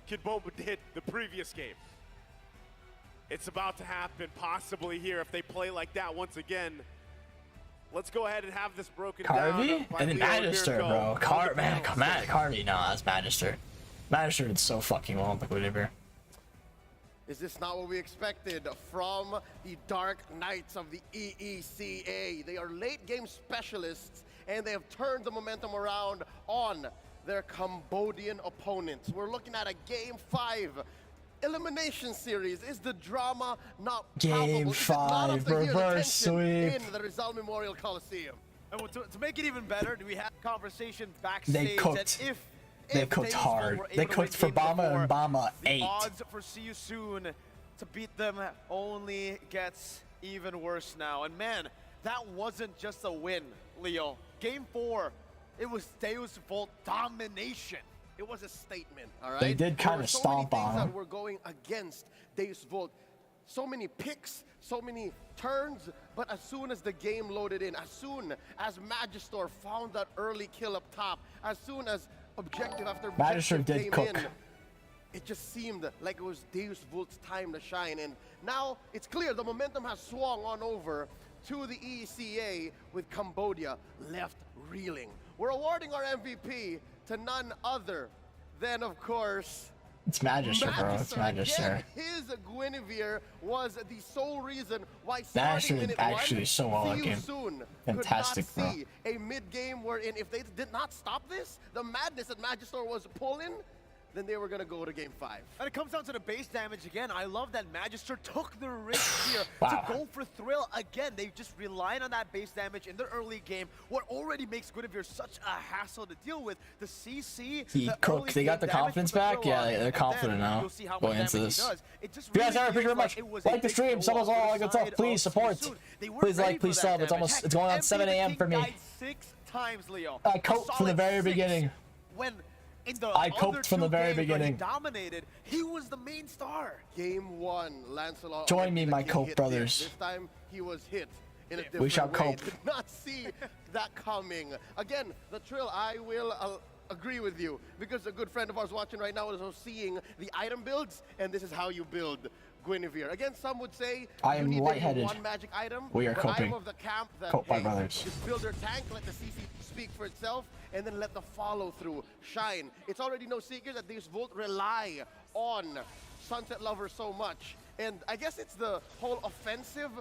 Gyatbomba did the previous game. It's about to happen possibly here if they play like that once again. Let's go ahead and have this broken down. Carby? And then Magister, bro. Carby, no, that's Magister. Magister did so fucking well with the Guinevere. Is this not what we expected from the Dark Knights of the EECA? They are late game specialists, and they have turned the momentum around on their Cambodian opponents. We're looking at a Game 5 elimination series. Is the drama not Game 5, reverse sweep. In the Rizal Memorial Coliseum? And to make it even better, we had a conversation backstage. They cooked. They cooked hard. They cooked for Bomba and Bomba 8. The odds for Seosun to beat them only gets even worse now. And man, that wasn't just a win, Leo. Game 4, it was Deus Vault domination. It was a statement, all right? They did kind of stomp on him. him. That were going against Deus Vault. So many picks, so many turns, but as soon as the game loaded in, as soon as Magister found that early kill up top, as soon as objective after objective came in, it just seemed like it was Deus Vault's time to shine. And now it's clear the momentum has swung on over to the ECA with Cambodia left reeling. We're awarding our MVP to none other than, of course, it's Magister, bro. It's Magister. His Guinevere was the sole reason why Magister did actually so well that game. Fantastic, could not see a mid-game wherein if they did not stop this, the madness that Magister was pulling, then they were going to go to Game 5. And it comes down to the base damage again. I love that Magister took the risk here to go for Thrill again. They just relied on that base damage in the early game, what already makes Guinevere such a hassle to deal with. The CC, they got the confidence back. Yeah, they're confident now going into this. If you guys are, appreciate very much. Like the stream, sub us all, good stuff. Please support. Please like, please sub. It's going on 7 a.m. for me. 6 times, Leo. I coped from the very beginning. When In the I other coped from the two very games where beginning. He dominated. He was the main star. Game 1, Lancelot. Join me, my King cope hit brothers. This time he was hit in a different We shall way. cope. Did not see that coming. Again, the Trill, I will agree with you, because a good friend of ours watching right now is seeing the item builds, and this is how you build Guinevere. Again, some would say I you am need lightheaded. one magic item. We are but coping. I'm of the camp that Cope, my brothers. just build your tank, let the CC speak for itself, and then let the follow through shine. It's already no secret that these Volt rely on Sunset Lover so much, and I guess it's the whole offensive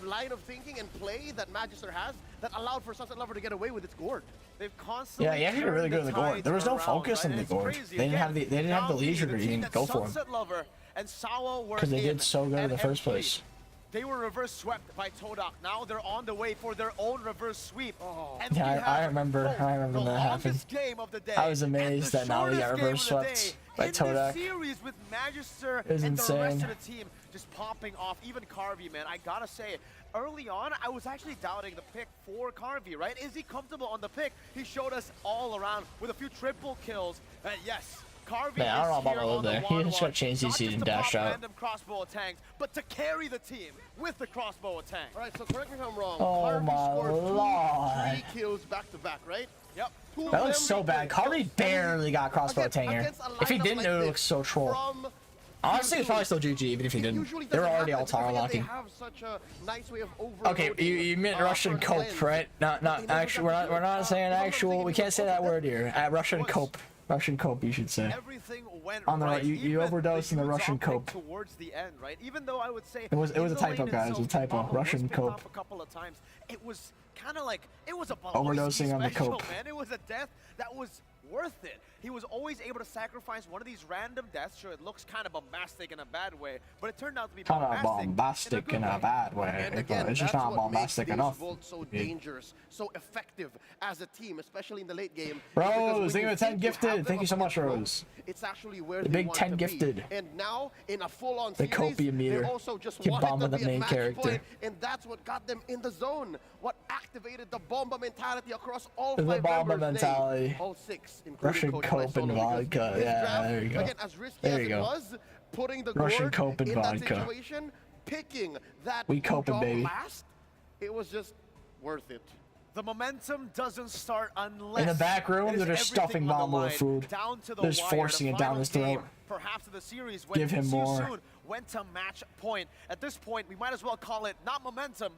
line of thinking and play that Magister has that allowed for Sunset Lover to get away with its gourd. They've constantly Yeah, he actually really good in the gourd. There was no focus in the gourd. They didn't have the leisure to even go for him. And Sawa were Because they in did so good in the at first M3. place. They were reverse swept by Todak. Now they're on the way for their own reverse sweep. And Yeah, we I have remember both when the that happened. longest game of the day I was and the amazed that now we got shortest reverse game of the swept day by in Todak. this series with Magister It was and the rest insane. of the team just popping off. Even Carvey, man, I gotta say, early on, I was actually doubting the pick for Carvey, right? Is he comfortable on the pick? He showed us all around with a few triple kills. Yes, Carvey Man, I don't know is about here all on the there. He one just got one, chain not CC'd just and to dashed pop out. random crossbow attacks, but to carry the team with the crossbow attack. All right, so correct me if I'm wrong. Oh Carvey my scored lord. 3 kills back to back, right? Yep. That looks so bad. Carvey barely got crossbow tanger. If he didn't, it would look so troll. Honestly, it's probably still GG, even if he didn't. They were already all tower locking. Okay, you meant Russian cope, right? Not actual. We're not saying actual. We can't say that word here. Russian cope. Russian cope, you should say. Everything went On the right. you Even overdosed in the Russian dropping cope. towards the end, right? Even though I would say It was in a the typo, lane guys. It was a itself, typo. Mama Russian was picked cope. off a couple of times. It was kind of like it was a Overdosing on the special, cope. man. It was a death that was worth it. He was always able to sacrifice one of these random deaths. Sure, it looks kind of bombastic in a bad way, but it turned out to be Kind of bombastic in a bad way. And again, It's just that's not what bombastic makes enough. these Volts so dangerous, so effective as a team, especially in the late game. Rose, thank you for 10 gifted. Thank you so much, Rose. It's actually where The they big want 10 to gifted. be. And now, in a full-on The series, copium meter. they also just Gyatbomba, wanted to the be main at match character. point, and that's what got them in the zone. What activated the bomba mentality across all The 5 bomba members. mentality. All 6, including Russian Coach cope Solo, and because vodka. this Yeah, draft, there you go. Again, as risky There as you it go. was, putting the Russian gourd cope and in that vodka. situation, picking that We coping, job baby. last, it was just worth it. The momentum doesn't start unless In the back room, it is they're just everything stuffing on the Bomba with line, food. down to the They're just wire. forcing The it down final his throat. game, perhaps of the series, when Give him more. Soon went to match point. At this point, we might as well call it not momentum,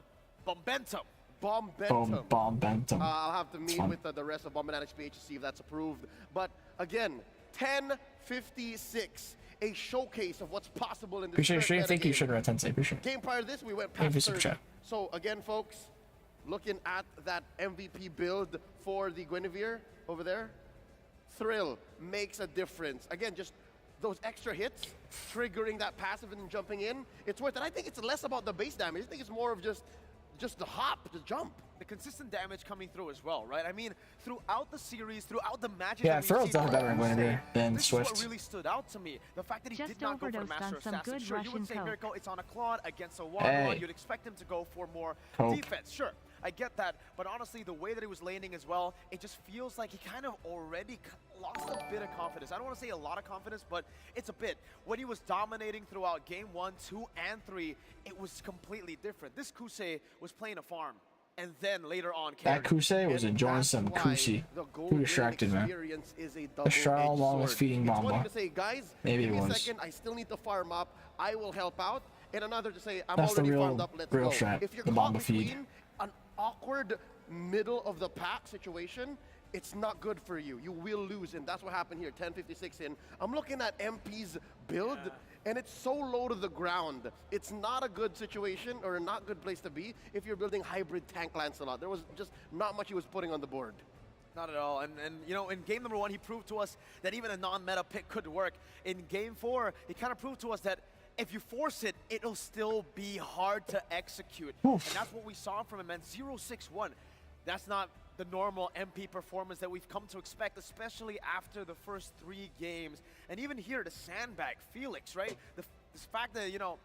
bombentum. Bombentum. Bombentum. I'll have to meet fun. with the rest of Bombanatics PH to see if that's approved. But again, 10:56, a showcase of what's possible in this Appreciate your current stream. meta Thank you, game. Sugar Tensei. Appreciate it. Game prior to this, we went Thank you past for third. super chat. So again, folks, looking at that MVP build for the Guinevere over there, Thrill makes a difference. Again, just those extra hits, triggering that passive and then jumping in, it's worth it. I think it's less about the base damage. I think it's more of just the hop, the jump. The consistent damage coming through as well, right? I mean, throughout the series, throughout the matches Yeah, that we've Thrill's seen definitely better from in Guinevere Tuesday, than this is Swift. what really stood out to me. The fact that he Just did not go for the overdosed Master on some Assassin. good Sure, you would Russian say coke. Miracle, it's on a Claude against a 1-1. Hey. You'd expect him to go for more Coke. defense. Sure, I get that. But honestly, the way that he was laning as well, it just feels like he kind of already lost a bit of confidence. I don't want to say a lot of confidence, but it's a bit. When he was dominating throughout game 1, 2, and 3, it was completely different. This Kusei was playing a farm. And then later on, That Kusei was enjoying some Kusei. Too distracted, man. The Shroud along was feeding Bomba. To say, guys, Maybe give it me a was. second, I still need to farm up. I will help out. And another to say, I'm That's the already real- farmed up, let's real go. strat, If you're the caught Bomba feed. between an awkward middle of the pack situation, it's not good for you. You will lose, and that's what happened here, 10:56 in. I'm looking at MP's build, and it's so low to the ground. It's not a good situation, or a not good place to be if you're building hybrid tank Lancelot. There was just not much he was putting on the board. Not at all. And you know, in game number 1, he proved to us that even a non-meta pick could work. In game 4, he kind of proved to us that if you force it, it'll still be hard to execute. And that's what we saw from him, man. 0-6-1. That's not the normal MP performance that we've come to expect, especially after the first 3 games. And even here, the sandbag, Felix, right? This fact that, you know,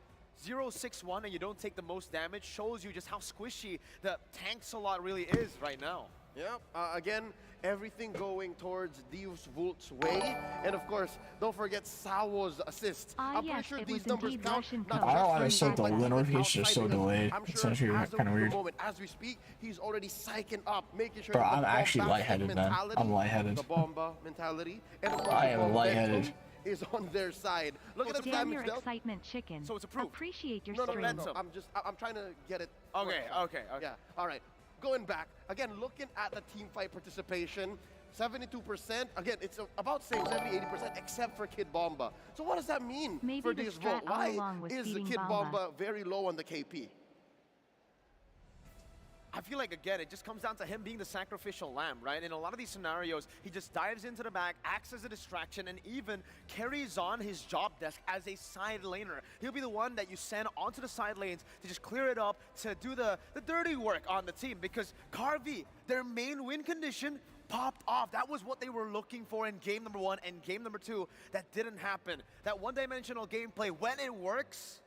0-6-1 and you don't take the most damage shows you just how squishy the tank slot really is right now. Yeah, again, everything going towards Devu's way. And of course, don't forget Sawo's assist. I'm pretty sure these numbers count. I don't know why I said the notification is so delayed. It's actually kind of weird. As we speak, he's already psyching up, making sure. Bro, I'm actually lightheaded, man. I'm lightheaded. The bomba mentality. And of course, I am lightheaded. Is on their side. Look at the Damn damage your dealt. excitement, chicken. So it's approved. Appreciate your No, stream. I'm trying to get it. Okay. Yeah. All right. Going back again, looking at the team fight participation, 72%. Again, it's about same 70-80%, except for Gyatbomba. So what does that mean for this vote? Why is the Gyatbomba very low on the KP? I feel like, again, it just comes down to him being the sacrificial lamb, right? In a lot of these scenarios, he just dives into the back, acts as a distraction, and even carries on his job desk as a side laner. He'll be the one that you send onto the side lanes to just clear it up, to do the dirty work on the team, because Carvey, their main win condition, popped off. That was what they were looking for in game number 1 and game number 2. That didn't happen. That one-dimensional gameplay, when it works,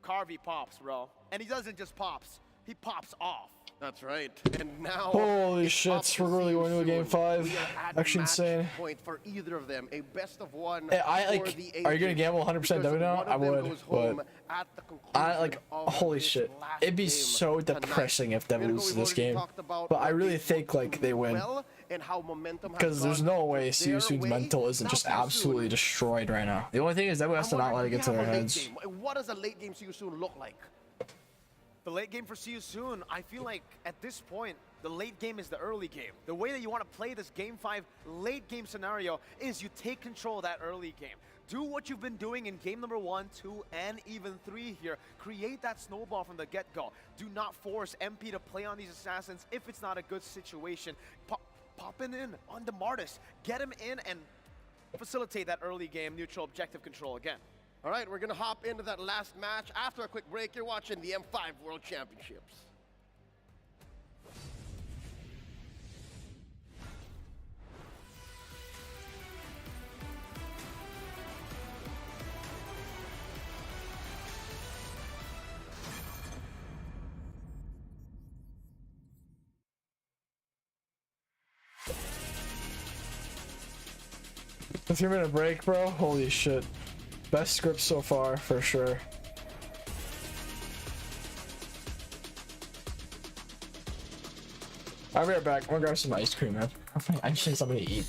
Carvey pops, bro. And he doesn't just pops. He pops off. That's right. And now, holy shit, we're really going to a game 5. Actually insane. Point for either of them, a best of one. Hey, are you gonna gamble 100% W now? I would, but I like, holy shit. It'd be so depressing if Devu loses this game. But I really think like they win. Because there's no way Seiyusun's mental isn't just absolutely destroyed right now. The only thing is Devu has to not let it get to their heads. What does a late game Seiyusun look like? The late game for Seiyusun, I feel like at this point, the late game is the early game. The way that you want to play this game 5 late game scenario is you take control of that early game. Do what you've been doing in game number 1, 2, and even 3 here. Create that snowball from the get-go. Do not force MP to play on these assassins if it's not a good situation. Popping in on the Martis. Get him in and facilitate that early game neutral objective control again. All right, we're going to hop into that last match. After a quick break, you're watching the M5 World Championships. A 3-minute break, bro. Holy shit. Best script so far, for sure. I'll be right back. I'm gonna grab some ice cream, man. I just need something to eat.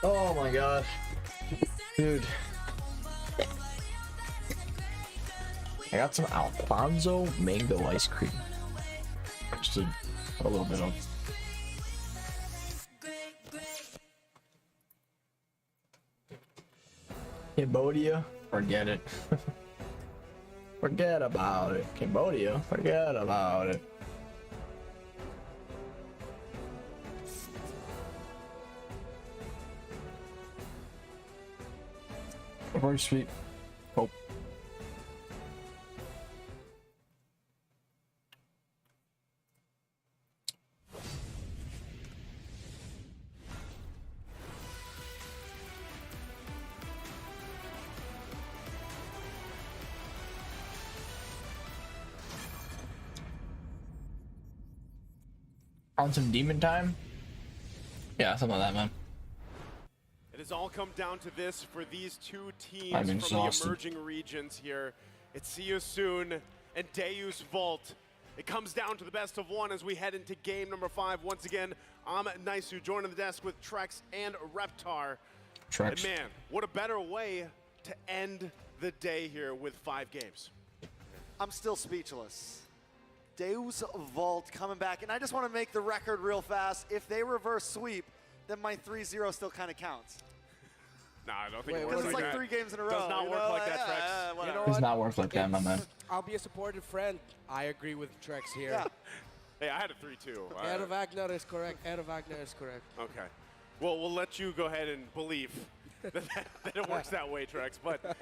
Oh my god. Dude. I got some Alfonso mango ice cream. Just a little bit of. Cambodia, forget it. Forget about it. Cambodia, forget about it. Very sweet. Hope. On some demon time? Yeah, something like that, man. It has all come down to this for these two teams I'm from exhausted. the emerging regions here. It's See You Soon and Devu's Vault. It comes down to the best of one as we head into game number 5. Once again, I'm Naisu joining the desk with Trex and Reptar. Trex. And man, what a better way to end the day here with 5 games. I'm still speechless. Devu's Vault coming back, and I just want to make the record real fast. If they reverse sweep, then my 3-0 still kind of counts. Nah, I don't think it works Because it's like that. 3 games in a row. Does not work like that, Trex. You know Does what? not work like that, my man. I'll be a supportive friend. I agree with Trex here. Yeah. Hey, I had a 3-2. Aaron Wagner is correct. Aaron Wagner is correct. Okay. Well, we'll let you go ahead and believe that it works that way, Trex. But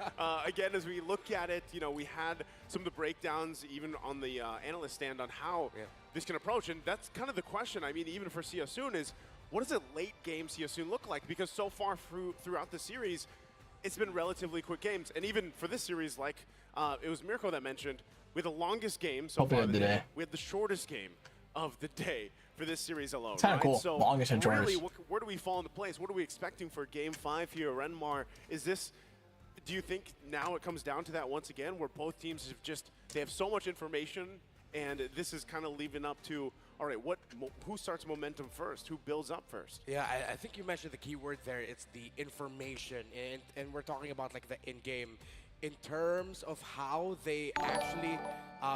again, as we look at it, you know, we had some of the breakdowns even on the analyst stand on how this can approach. And that's kind of the question. I mean, even for See You Soon is, what does a late game See You Soon look like? Because so far throughout the series, it's been relatively quick games. And even for this series, like it was Mirko that mentioned, we had the longest game so far of the day. We had the shortest game of the day for this series alone. It's kind of right? cool. So Longest and really, shortest. where do we fall into place? What are we expecting for Game 5 here, Renmar? Is this? Do you think now it comes down to that once again, where both teams have they have so much information, and this is kind of leaving up to, all right, who starts momentum first? Who builds up first? Yeah, I think you mentioned the key word there. It's the information, and we're talking about like the in-game. In terms of how they actually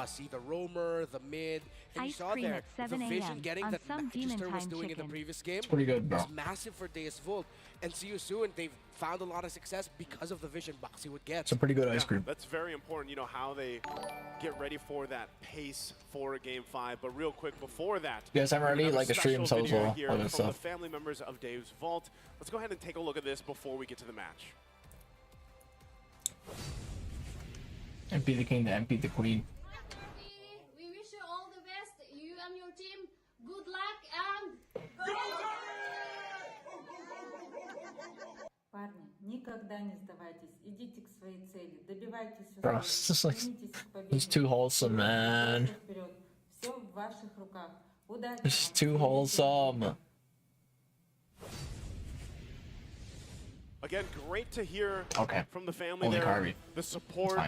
see the roamer, the mid, and you saw there the vision getting that Manchester was doing in the previous game. It's pretty good, bro. Was massive for Deus Volt, and See You Soon. They've found a lot of success because of the vision Boxy would get. It's a pretty good ice cream. That's very important. You know how they get ready for that pace for Game 5. But real quick before that, You guys haven't already like a stream, so as well. Here All from that the stuff. family members of Dave's Vault. Let's go ahead and take a look at this before we get to the match. MP the king, MP the queen. We wish you all the best, you and your team. Good luck and Парни, никогда не сдавайтесь. Идите к своей цели. Добивайтесь Bro, успеха. it's just like, Стремитесь к победе. it's too wholesome, man. Вперед. Все в ваших руках. Удачи. It's too wholesome. Again, great to hear from the family Only there. Carby. The support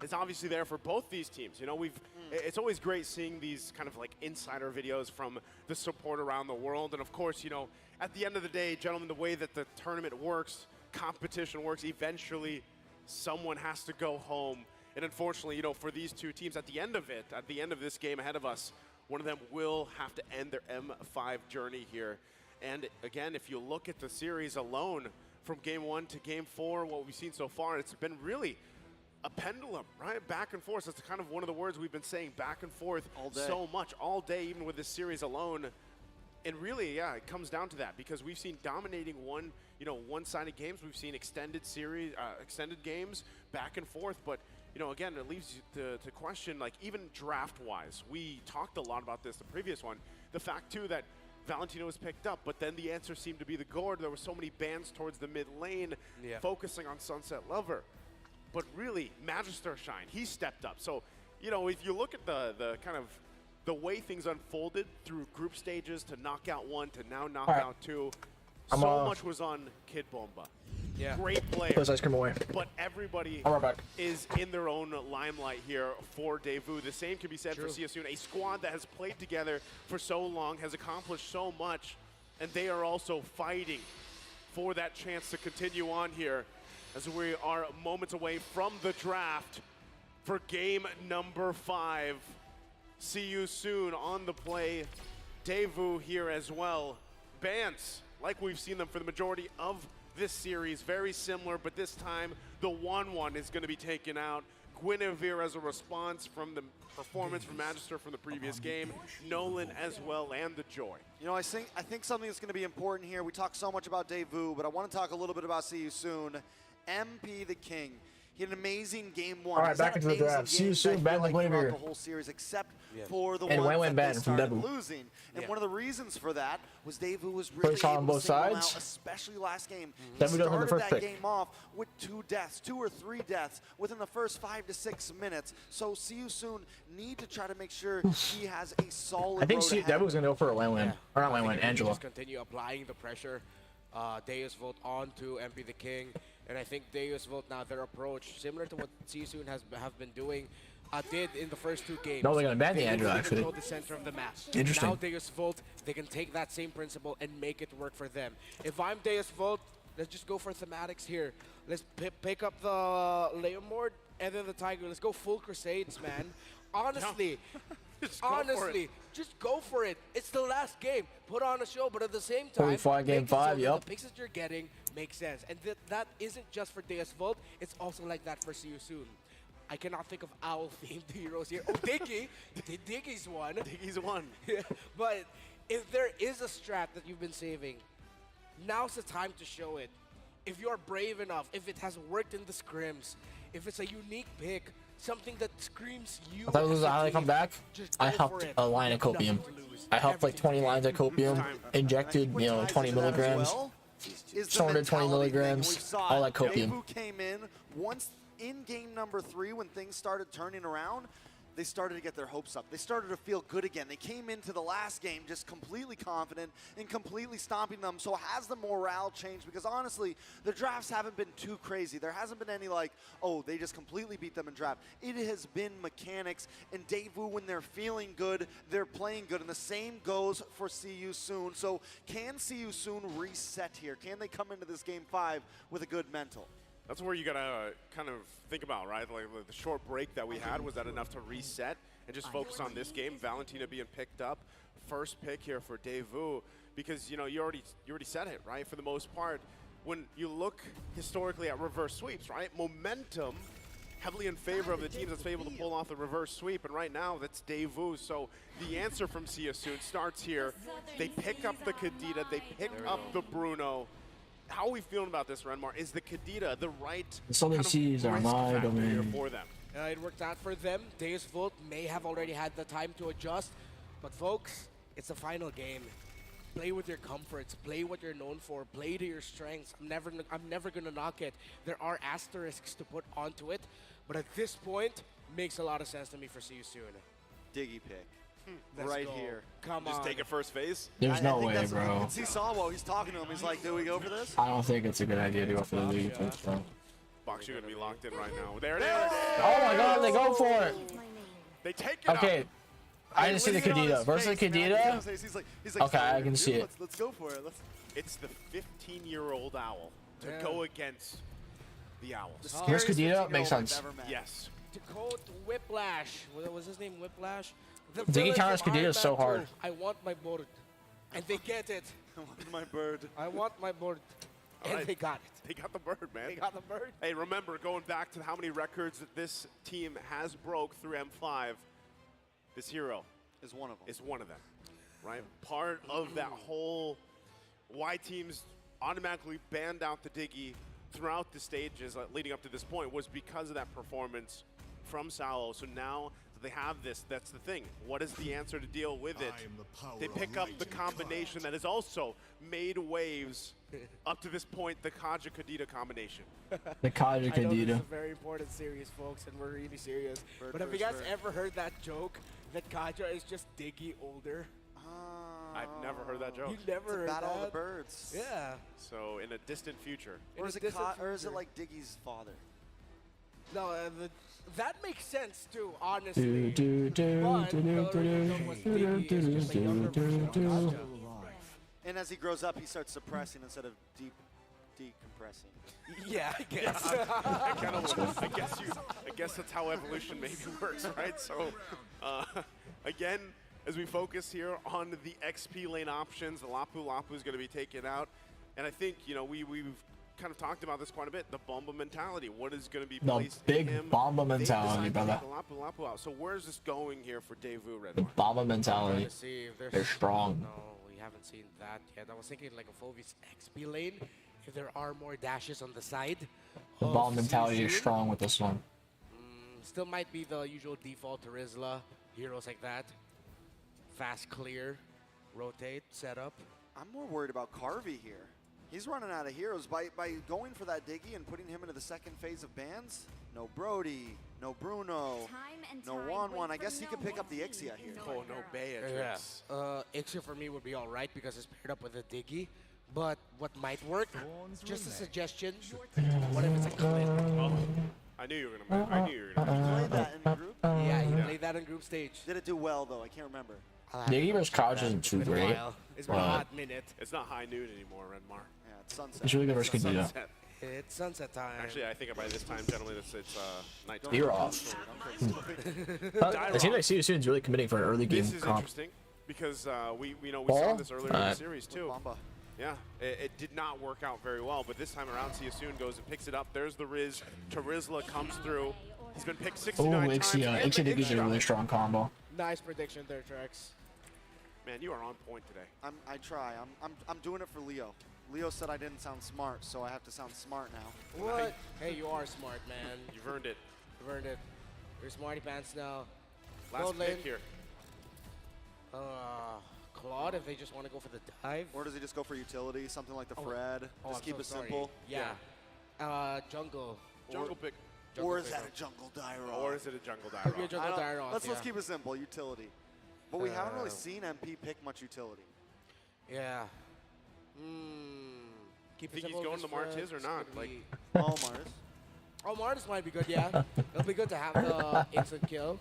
is obviously there for both these teams. You know, it's always great seeing these kind of like insider videos from the support around the world. And of course, you know, at the end of the day, gentlemen, the way that the tournament works, competition works, eventually someone has to go home. And unfortunately, you know, for these two teams, at the end of this game ahead of us, one of them will have to end their M5 journey here. And again, if you look at the series alone, from Game 1 to Game 4, what we've seen so far, it's been really a pendulum, right? Back and forth. That's kind of one of the words we've been saying, back and forth all day. So much, all day, even with this series alone. And really, yeah, it comes down to that because we've seen dominating one-sided games. We've seen extended games, back and forth. But, you know, again, it leaves you to question, like, even draft-wise. We talked a lot about this, the previous one. The fact, too, that Valentino was picked up, but then the answer seemed to be the Gord. There were so many bans towards the mid lane, focusing on Sunset Lover. But really, Magister Shine, he stepped up. So, you know, if you look at the kind of the way things unfolded through group stages to knockout 1 to now knockout 2, so much was on Gyatbomba. Yeah. Great player. Put his ice cream away. But everybody I'm right back. is in their own limelight here for Devu. The same can be said for See You Soon, a squad that has played together for so long, has accomplished so much, and they are also fighting for that chance to continue on here as we are moments away from the draft. for game number 5. See you soon on the play. Devu here as well. Bans, like we've seen them for the majority of this series, very similar, but this time the 1-1 is going to be taken out. Guinevere as a response from the performance from Magister from the previous game, Nolan as well, and the Joy. You know, I think something that's going to be important here. We talk so much about Devu, but I want to talk a little bit about See You Soon. MP the King. He had an amazing game 1. All right, back into the draft. See You Soon, ban like Guinevere. The whole series, except for the ones that ban they from started Devu. losing. And one of the reasons for that was Devu was really able on both to single sides. out, especially last game. Devu He doesn't have the started first that pick. game off with 2 deaths, 2 or 3 deaths within the first 5 to 6 minutes. So See You Soon need to try to make sure he has a solid I think road ahead. Devu's going to go for a win-win. Or not win-win, Angela. Just continue applying the pressure. Deus Volt onto MP the King. And I think Deus Volt now, their approach, similar to what See You Soon have been doing, did in the first 2 games. No, they're going to ban the Angela, really actually. control the center of the map. Interesting. Now Deus Volt, they can take that same principle and make it work for them. If I'm Deus Volt, let's just go for thematics here. Let's pick up the Leomord and then the Tiger. Let's go full Crusades, man. Honestly, just go for it. It's the last game. Put on a show, but at the same time, game 5, the picks that you're getting make sense. And that isn't just for Deus Volt. It's also like that for See You Soon. I cannot think of owl-themed heroes here. Oh, Diggy. Diggy's one. Diggy's one. Yeah. But if there is a strat that you've been saving, now's the time to show it. If you're brave enough, if it has worked in the scrims, if it's a unique pick, something that screams you. I thought it was how they come back. I go helped for it. a line of copium. I helped like 20 lines of copium, injected, 20 milligrams, snorted 20 milligrams, all that copium. Devu came in once in game number 3 when things started turning around. They started to get their hopes up. They started to feel good again. They came into the last game just completely confident and completely stomping them. So has the morale changed? Because honestly, the drafts haven't been too crazy. There hasn't been any like, oh, they just completely beat them in draft. It has been mechanics. And Devu, when they're feeling good, they're playing good. And the same goes for See You Soon. So can See You Soon reset here? Can they come into this game 5 with a good mental? That's where you gotta kind of think about, right? Like the short break that we had, was that enough to reset and just focus on this game? Valentina being picked up, first pick here for Devu, because you already said it, right? For the most part, when you look historically at reverse sweeps, right? Momentum heavily in favor of the teams that's able to pull off the reverse sweep, and right now that's Devu. So the answer from See You Soon starts here. They pick up the Kadita, they pick up the Bruno. How are we feeling about this, Renmar? Is the Kadita the right Southern Seas are my domain for them? It worked out for them. Deus Volt may have already had the time to adjust, but folks, it's the final game. Play with your comforts. Play what you're known for. Play to your strengths. I'm never gonna knock it. There are asterisks to put onto it, but at this point, makes a lot of sense to me for See You Soon. Diggy pick. Let's right go. here. Come Just on. take a first phase? There's no way, bro. You can see Salvo, he's talking to him. He's like, do we go for this? I don't think it's a good idea to go for the lead. Box, you're gonna be locked in right now. There it is. Oh my god, they go for it. They take it Okay. up. I didn't see the Kadita. Versus the Kadita? He's like, Okay, I can see it. Let's go for it. It's the 15-year-old owl to go against the Owls. Versus Kadita makes sense. Yes. To quote Whiplash, what was his name? Whiplash? The Diggy villains counters of Iron Kadita is so Man hard. 2, I want my board. And they get it. I want my bird. I want my board. And right. they got it. They got the bird, man. They got the bird. Hey, remember, going back to how many records that this team has broke through M5, this hero is one of them. Right? Part of that whole why teams automatically banned out the Diggy throughout the stages leading up to this point was because of that performance from Salo. So now they have this, that's the thing. What is the answer to deal with it? They pick up the combination that has also made waves up to this point, the Kaja Kadita combination. The Kaja I know this is Kadita. a very important series, folks, and we're really serious. Bird But have you guys first. ever heard that joke that Kaja is just Diggy older? I've never heard that joke. You've never heard Battle that? of the Birds. Yeah. So in a distant future. Or is it like Diggy's father? No, that makes sense too, honestly. Do, do, But do, the do, original was Diggy is just a younger version of Kaja. And as he grows up, he starts suppressing instead of deep decompressing. Yeah, I guess. I guess that's how evolution maybe works, right? So, again, as we focus here on the XP lane options, the Lapu is going to be taken out. And I think, you know, we've kind of talked about this quite a bit, the Bomba mentality. What is going to be placed big in him? Bomba mentality, brother. Lapu out. So where's this going here for Devu, The Redmar? Bomba mentality. They're strong. No, we haven't seen that yet. I was thinking like a Fovi's XP lane, if there are more dashes on the side. The Bomba mentality is strong with this one. Still might be the usual default Terizla, heroes like that. Fast clear, rotate, setup. I'm more worried about Carvey here. He's running out of heroes. By going for that Diggy and putting him into the second phase of bans, no Brody, no Bruno, no 1-1. I guess he could pick up the Ixia here. Oh, no Beatrix. Yeah. Ixia for me would be all right because it's paired up with a Diggy. But what might work, just a suggestion, what if it's a clip? Oh, I knew you were going to. I knew you were going to. Played that in group? Yeah, you played that in group stage. Did it do well, though? I can't remember. Diggy versus Crouch isn't too great. It's been a hot minute. It's not high noon anymore, Redmar. Yeah, it's sunset. It's really good versus Kidula. It's sunset time. Actually, I think by this time, gentlemen, it's night time. You're off. It seems like CU Soon's really committing for an early game This is comp. interesting because we saw this earlier in the series too. Bomba. Yeah, it did not work out very well, but this time around, Siasoon goes and picks it up. There's the Riz. Terizla comes through. He's been picked 69 times. Ixia Diggy's a really strong combo. Nice prediction there, Trex. Man, you are on point today. I try. I'm doing it for Leo. Leo said I didn't sound smart, so I have to sound smart now. What? Hey, you are smart, man. You've earned it. You've earned it. You're smarty pants now. Last Gold pick lane. here. Claude, if they just want to go for the dive. Or does he just go for utility, something like the Oh. Fred? Oh, Just I'm keep so it sorry. simple. Yeah. Jungle. Jungle pick. Or is that a jungle Dyro? Or is it a jungle Could be a Dyro? jungle Dyro. Let's keep it simple, utility. But we haven't really seen MP pick much utility. Yeah. Keep Think it he's simple, going to Mr. Martiz or It's not? gonna Like, be- Oh, Mars. Oh, Martis might be good, yeah. It'll be good to have the instant kill,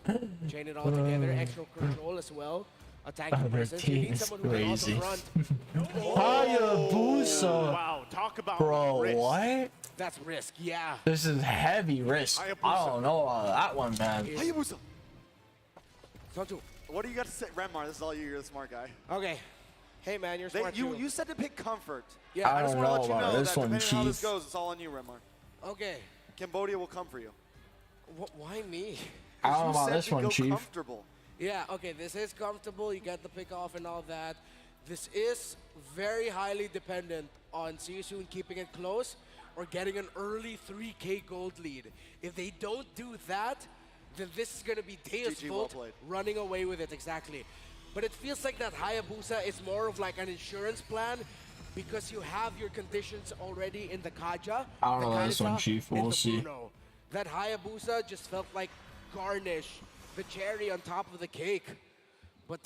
chain it all together, extra control as well. Attacking Their presence. You team need is someone who can also crazy. grunt. Hayabusa! wow, talk about Bro, risk. what? That's risk, yeah. This is heavy risk. I don't know about that one, man. Hayabusa! Santu. What do you got to say? Renmar, this is all you. You're the smart guy. Okay. Hey, man, you're smart too. You said to pick comfort. Yeah, I just don't want to know let you about know this that one, depending on how this Chief. goes, it's all on you, Renmar. Okay. Cambodia will come for you. Why me? I don't know You about said this to one, go Chief. comfortable. Yeah, okay, this is comfortable. You get the pick off and all that. This is very highly dependent on Siasoon keeping it close or getting an early 3K gold lead. If they don't do that, then this is going to be Deus GG, well Vult played. running away with it, exactly. But it feels like that Hayabusa is more of like an insurance plan because you have your conditions already in the Kaja. I don't the know this one, Kaisa, Chief. and We'll the see. Bruno. That Hayabusa just felt like garnish, the cherry on top of the cake. But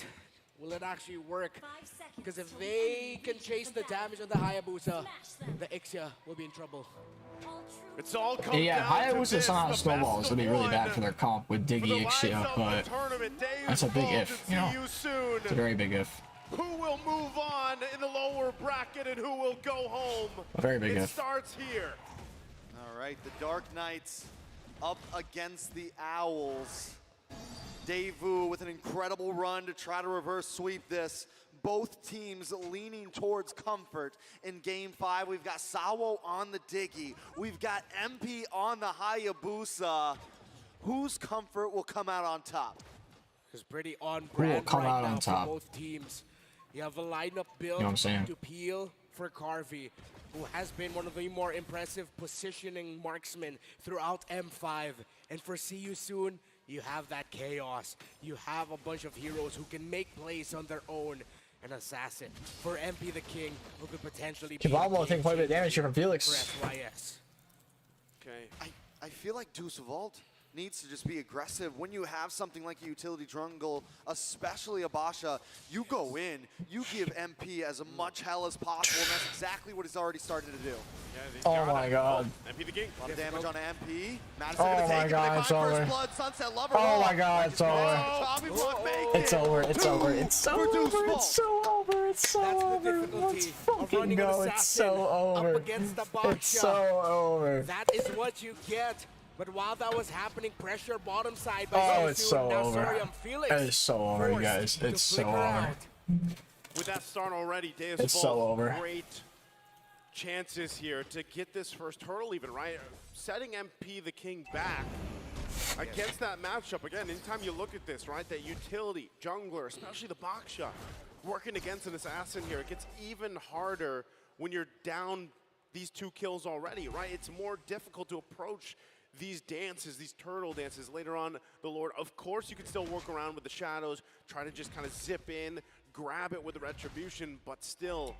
will it actually work? Because if they can chase the damage on the Hayabusa, the Ixia will be in trouble. It's all come Yeah, down to Hayabusa this, somehow the snowballs best gonna be of really one. bad for their comp with For the Diggy lives Ixia, of but the tournament, Deus that's a big Vult if, and you know? See you soon. It's a very big if. Who will move on in the lower bracket and who will go home? A very big it if. starts here. All right, the Dark Knights up against the Owls. Devu with an incredible run to try to reverse sweep this. Both teams leaning towards comfort. In Game 5, we've got Sawo on the Diggy. We've got MP on the Hayabusa. Whose comfort will come out on top? It's pretty on Who will brand come right out now on for top? both teams. You have a lineup built You know what I'm saying? to peel for Carvey, who has been one of the more impressive positioning marksmen throughout M5. And for See You Soon, you have that chaos. You have a bunch of heroes who can make plays on their own. An assassin for MP the King, who could potentially be Gyatbomba taking quite a bit of damage here from Felix. for SYS. Okay. I feel like Deuce Vault needs to just be aggressive. When you have something like a utility jungle, especially a Basha, you go in, you give MP as much hell as possible, and that's exactly what he's already started to do. Oh my god. MP the King. A lot of damage on MP. Madison Oh gonna my take god, it. They it's find over. first blood. Sunset Lover. Oh my god, it's over. Tommy Block make It's over, it's over, it's for over, Deuce it's Vault. so over, That's the difficulty of running an assassin up against the box. It's so over. That is what you get. But while that was happening, pressure bottom side by Oh, it's so over. It is so over, you guys. It's so over. With that start already, Deus It's so over. Great chances here to get this first hurdle even, right? Setting MP the King back against that matchup. Again, anytime you look at this, right, that utility, jungler, especially the Baksha, working against an assassin here, it gets even harder when you're down these 2 kills already, right? It's more difficult to approach these dances, these turtle dances later on the Lord. Of course, you can still work around with the shadows, try to just kind of zip in, grab it with the retribution, but still,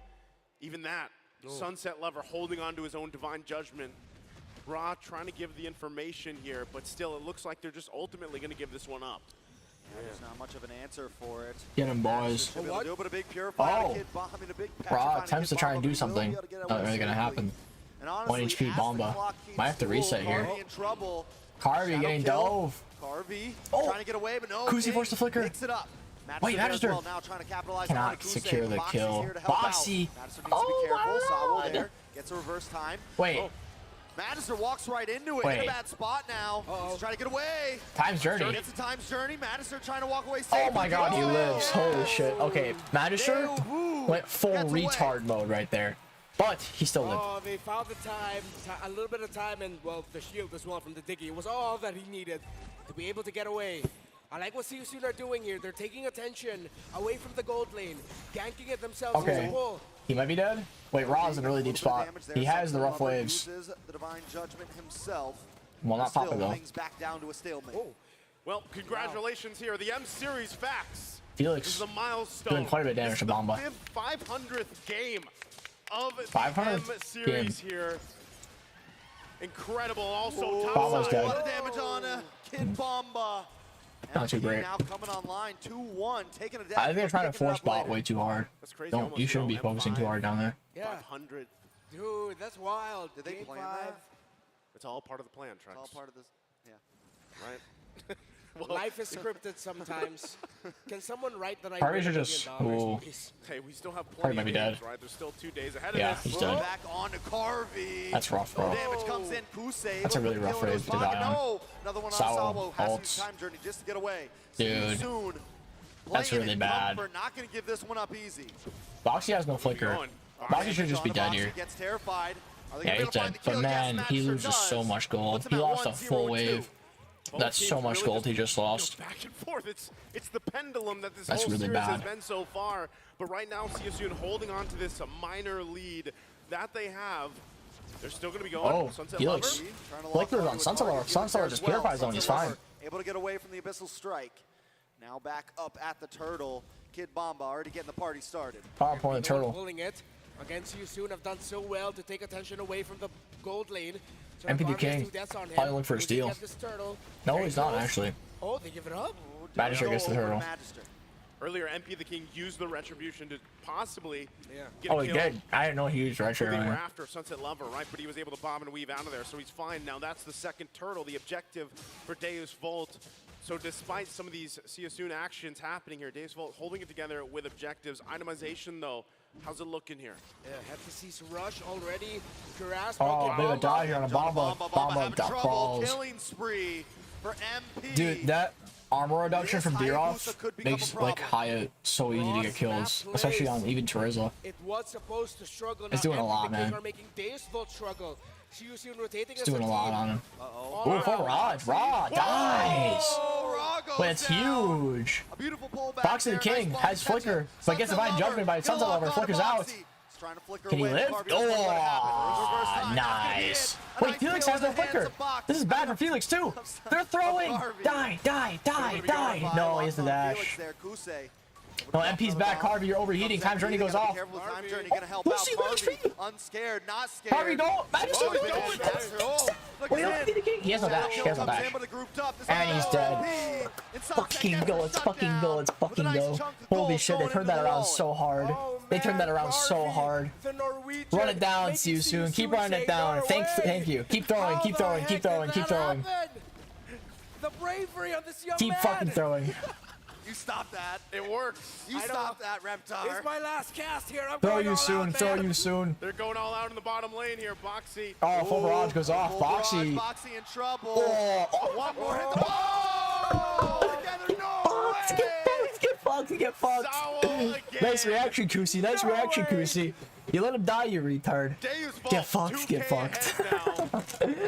even that, Sunset Lover holding on to his own divine judgment. Ra trying to give the information here, but still, it looks like they're just ultimately going to give this one up. There's not much of an answer for it. Get him, boys. Oh, Ra attempts to try and do something. Not really gonna happen. 1 HP Bomba. Might have to reset here. Carvey getting dove. Carvey Oh, trying to get away, but no. Kusi forced the flicker. Picks it up. Wait, Magister now trying to capitalize cannot secure the kill. Bossy. Oh my God. Gets a reverse time. Wait. Magister walks right into it. In a bad spot now. He's trying to get away. Time's Journey. Gets a Time's Journey. Magister trying to walk away Oh my God, he lives. Holy shit. Okay, Magister went full retard mode right there. But he still lived. Oh, they found the time, a little bit of time, and, well, the shield as well from the Diggy. It was all that he needed to be able to get away. I like what CUSUN are doing here. They're taking attention away from the gold lane, ganking it themselves. Okay, he might be dead. Wait, Ra's in a really deep spot. He has the rough waves. The divine judgment himself. Well, not Papa though. Things back down to a stalemate. Well, congratulations here. The M Series facts. Felix this is a milestone. doing quite a bit of damage to Bomba. 500th game of the 500th M Series here. Incredible. Also, Bomba's dead. A lot of damage on Gyatbomba. Not too great. Now coming online, 2-1, taking a I think they're trying to force bot way too hard. That's crazy. Don't you shouldn't be focusing too hard down there. Yeah. 500. Dude, that's wild. Did they plan that? It's all part of the plan, Trax. It's all part of this. Yeah. Right. Life is scripted sometimes. Can someone write that I Probably should just. Ooh. Hey, we still have Probably plenty might of be games, dead. right? There's still 2 days ahead Yeah, of this. he's dead. Back on to Carvey. That's rough, bro. Damage comes in. Kusei. That's a really rough raid to die on. No, another one on Sawo. Has to use Time Journey just to get away. Dude. Soon. That's really bad. Not going to give this one up easy. Boxy has no flicker. Boxy should just be dead here. Gets terrified. Yeah, he's dead. But man, he loses so much gold. He lost a full wave. That's so much gold he just lost. Back and forth. It's the pendulum that this That's whole really series bad. has been so far. But right now, CSUN holding on to this minor lead that they have. They're still going to be going. Oh, Sunset Felix. Flicker's on Sunset Lover. Sunset Lover just purifies zone. He's fine. Able to get away from the Abyssal Strike. Now back up at the turtle. Gyatbomba already getting the party started. Power point the turtle. Pulling it. Again, CSUN have done so well to take attention away from the gold lane. So MP the Carvey has King. 2 deaths on him. Probably look for a He steal. gets this turtle. No, Very he's not close. actually. Oh, they give it up? Magister gets the turtle. Earlier, MP the King used the retribution to possibly get Oh, a he kill. did. I didn't know he used retro They were earlier. after Sunset Lover, right? But he was able to bomb and weave out of there, so he's fine. Now that's the second turtle, the objective for Deus Volt. So despite some of these CSUN actions happening here, Deus Volt holding it together with objectives. Itemization, though, how's it looking here? Yeah, have to see rush already. Grasp. Oh, bit of a dodge here on a Bomba. Bomba duck balls. Killing spree for MP. Dude, that armor reduction from D-Roth makes like Hyatt so easy to get kills, especially on even Terizla. It was supposed to struggle. It's doing a lot, man. Are making Deus Volt struggle. CSUN rotating. It's doing a lot on him. Oh, Ooh, for Raj. Ra dies. Wait, it's huge. Boxy the King has flicker, but gets divine judgment by Sunset Lover. Flicker's out. Can he live? Oh, nice. Wait, Felix has no flicker. This is bad for Felix too. They're throwing. Die, die, die, die. No, he has the dash. No, MP's back. Carvey, you're overheating. Time Journey goes off. Time Journey gonna help out. Unscared, not scared. Harvey, go! Magister, go! Wait, MP the King. He has no dash. He has no dash. And he's dead. Fucking go. It's fucking go. It's fucking go. Holy shit, they turned that around so hard. They turned that around so hard. Run it down, CSUN. Keep running it down. Thank you. Keep throwing, keep throwing, keep throwing, keep throwing. The bravery of this young Keep man. fucking throwing. You stop that. It works. You stop that, Reptar. It's my last cast here. I'm Throw going you all soon. out, Throw man. you soon. They're going all out in the bottom lane here. Boxy. Oh, full barrage goes off. Boxy. Boxy in trouble. Oh. One more hit. Oh! Together, no way! Get fucked. Nice reaction, Kusi. Nice reaction, Kusi. You let him die, you retard. Get fucked. Get fucked.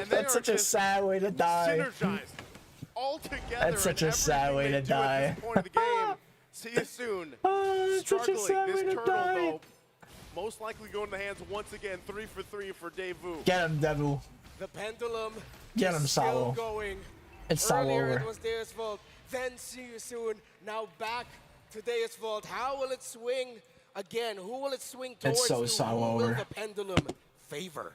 That's such a sad way to die. That's such a sad way to die. See you soon. That's such a sad way to die. Though, most likely going to the hands once again. 3 for 3 for Devu. Get him, Devu. The pendulum Get him, is still Salo. going. It's all Earlier over. it was Deus Vult, then See You Soon. Now back to Deus Vult. How will it swing again? Who will it swing towards? It's so Who Salo will over. the pendulum favor?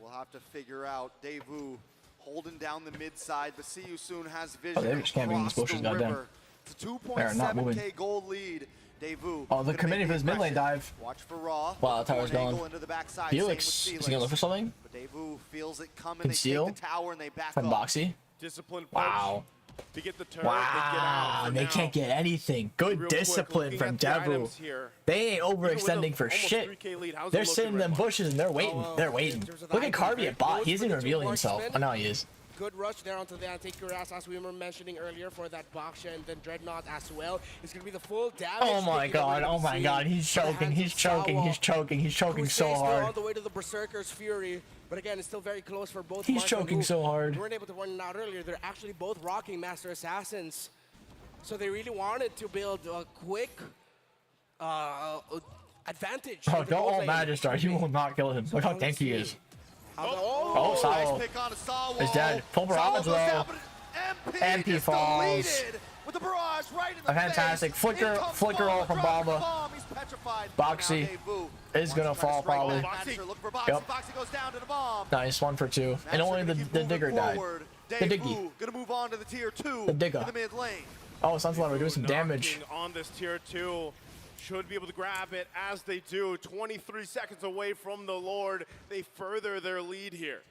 We'll have to figure out. Devu holding down the mid side, but See You Soon has vision. Oh, they just can't be in these across bushes, the goddamn. river. It's a They're not moving. 2.7k gold lead. Devu. Oh, they're gonna committing make for his the mid lane aggression. dive. Watch for Raw. Wow, the tower's Angle gone. into the backside. Felix, Same with is he gonna look for something? But Devu feels it coming. Conceal? They take the tower and they back From off. Boxy. Discipline punch. Wow. To get the turret, Wow, they they get out. can't get anything. Good Real quick, discipline looking from at the Devu. items here. They ain't overextending for almost shit. 3K lead, how's it They're looking sitting in them right now? bushes and they're waiting. They're waiting. Look at Carby at bot. He isn't even revealing himself. I know he is. Good rush there onto the anti-cuirass, as we were mentioning earlier, for that Boxia and then Dreadnought as well. It's going to be the full damage. Oh my god, oh my god. He's choking, he's choking, he's choking, he's choking so hard. On the way to the Berserker's Fury, but again, it's still very close for both. He's Marshall, choking who so hard. weren't able to run it out earlier. They're actually both rocking Master Assassins. So they really wanted to build a quick advantage. Oh, for the don't gold all lane. Magistar. You will not kill him. Look how tanky he is. Oh, Salo nice pick on a Sawa. is dead. Full barrage Sawa goes though. down, but MP is falls. deleted with the barrage right in the A fantastic face. flicker, Here comes flicker roll from dropping the Bomba. bomb. He's petrified. Boxy Now Devu is gonna wants to try to fall strike probably. back. Manager looking for Boxy. Yep. Boxy goes down to the bomb. Nice, 1 for 2. And only the digger died. The diggy. Devu gonna move on to the tier 2 The digger. in the mid lane. Oh, Sunflower doing some damage. On this tier 2. Should be able to grab it as they do. 23 seconds away from the Lord. They further their lead here.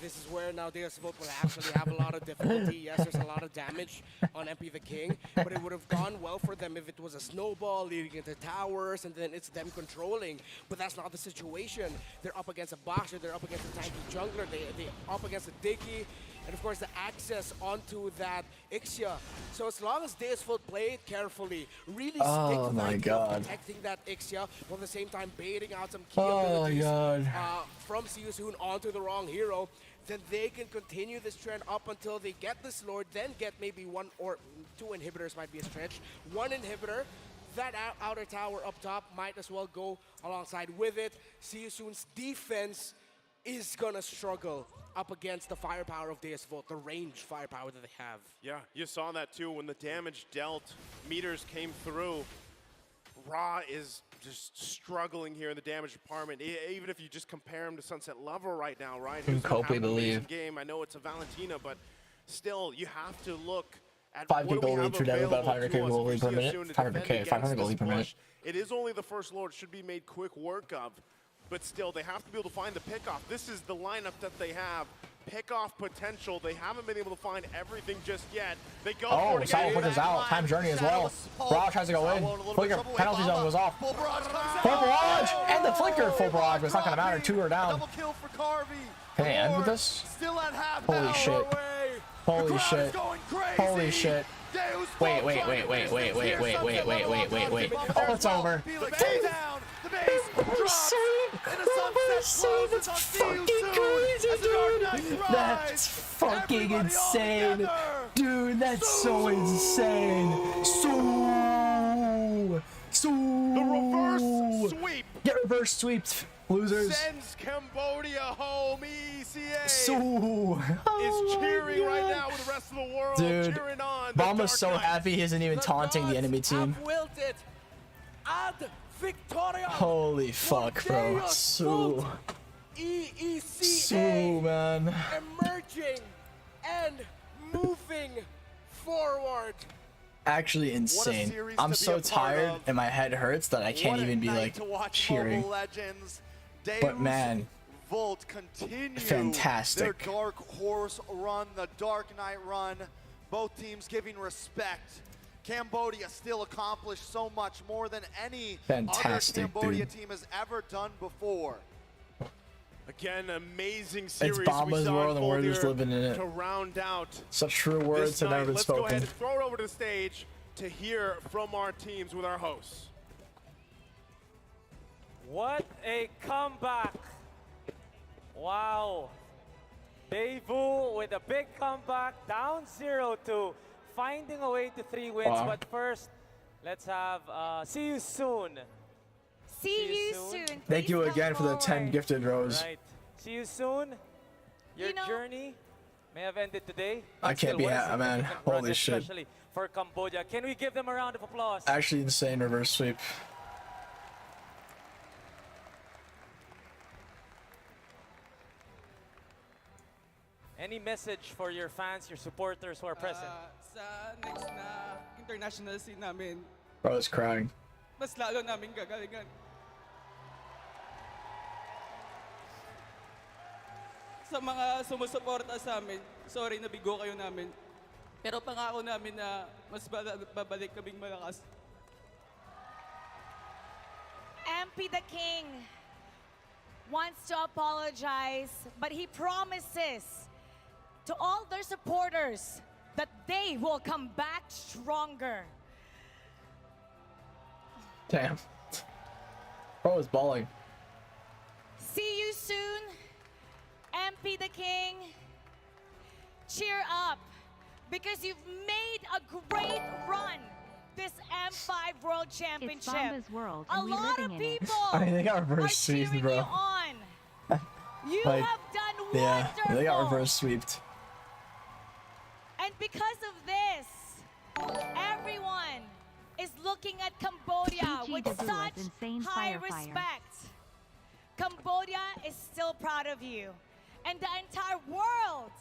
This is where now Deus Vult will actually have a lot of difficulty. Yes, there's a lot of damage on MP the King, but it would have gone well for them if it was a snowball leading into towers and then it's them controlling. But that's not the situation. They're up against a boxer, they're up against a tanky jungler, they're up against a Dicky, and of course the access onto that Ixia. So as long as Deus Vult play it carefully, really stick Oh to my the idea god. of protecting that Ixia, while at the same time baiting out some key Oh my abilities god. from See You Soon onto the wrong hero, then they can continue this trend up until they get this Lord, then get maybe 1 or 2 inhibitors might be a stretch. 1 inhibitor, that outer tower up top might as well go alongside with it. See You Soon's defense is gonna struggle up against the firepower of Deus Vult, the range firepower that they have. Yeah, you saw that too when the damage dealt, meters came through. Ra is just struggling here in the damage department. Even if you just compare him to Sunset Lover right now, right? Who's Cope, we having an amazing believe. game. I know it's a Valentina, but still, you have to look at 5K what do we gold have lead for Devu, about available 500k to us gold lead for per minute. See You Soon to 500k, defend 500 against gold lead this per minute. push. It is only the first Lord, should be made quick work of, but still, they have to be able to find the pickoff. This is the lineup that they have. Pickoff potential. They haven't been able to find everything just yet. They go for Oh, it Salo again. pushes out. Time journey as well. Barrage tries to go in. Flicker, penalty zone goes off. Full barrage! And the flicker full barrage, but it's not going to matter. 2 are down. Double kill for Carby. Can I end with this? Still at half Holy shit. Holy shit. Holy shit. Wait. Oh, it's over. Felix goes down. The base drops. And the sunset closes on See You Soon as the Dark Knight rise. That's fucking insane. Dude, that's so insane. The reverse sweep. Get reverse sweeped, losers. Sends Cambodia home. ECA So is cheering right now with the rest of the world. Dude, cheering on. Bomba's so happy he isn't even taunting the enemy team. Wilted. Ad Victoria. Holy fuck, bro. So EECA man. emerging and moving forward. Actually insane. I'm so tired and my head hurts that I can't even be like cheering. But man, Volt continue fantastic. their Dark Horse run, the Dark Knight run. Both teams giving respect, Cambodia still accomplished so much more than any Fantastic, other Cambodia dude. team has ever done before. Again, amazing series. It's Bomba's world and we're just living in it. To round out Such true words have never been Let's spoken. go ahead and throw it over to the stage to hear from our teams with our hosts. What a comeback. Wow. Devu with a big comeback, down 0-2, finding a way to 3 wins. Wow. But first, let's have see you soon. See you soon. Thank you Please again for come the 10 forward. gifted rows. Right. See you soon. Your journey may have ended today. I but can't still, be what a happy, man. significant run, Holy shit. Especially for Cambodia. Can we give them a round of applause? Actually insane reverse sweep. Any message for your fans, your supporters who are present? Sa next na international scene namin, Bro is crying. mas lalo namin gagalingan. Sa mga sumusuporta sa amin, sorry nabigo kayo namin. Pero pangako namin na mas babalik kaming malakas. MP the King wants to apologize, but he promises to all their supporters that they will come back stronger. Damn. Bro is balling. See you soon, MP the King. Cheer up, because you've made a great run this M5 World Championship. Bomba's world, A and we lot living of in it. people I mean, they got are reverse sweeped, cheering bro. you on. You Like, have done Yeah, wonderful. they got reverse sweeped. And because of this, everyone is looking at Cambodia GG with Devu is such insane high fire. respect. Cambodia is still proud of you. And the entire world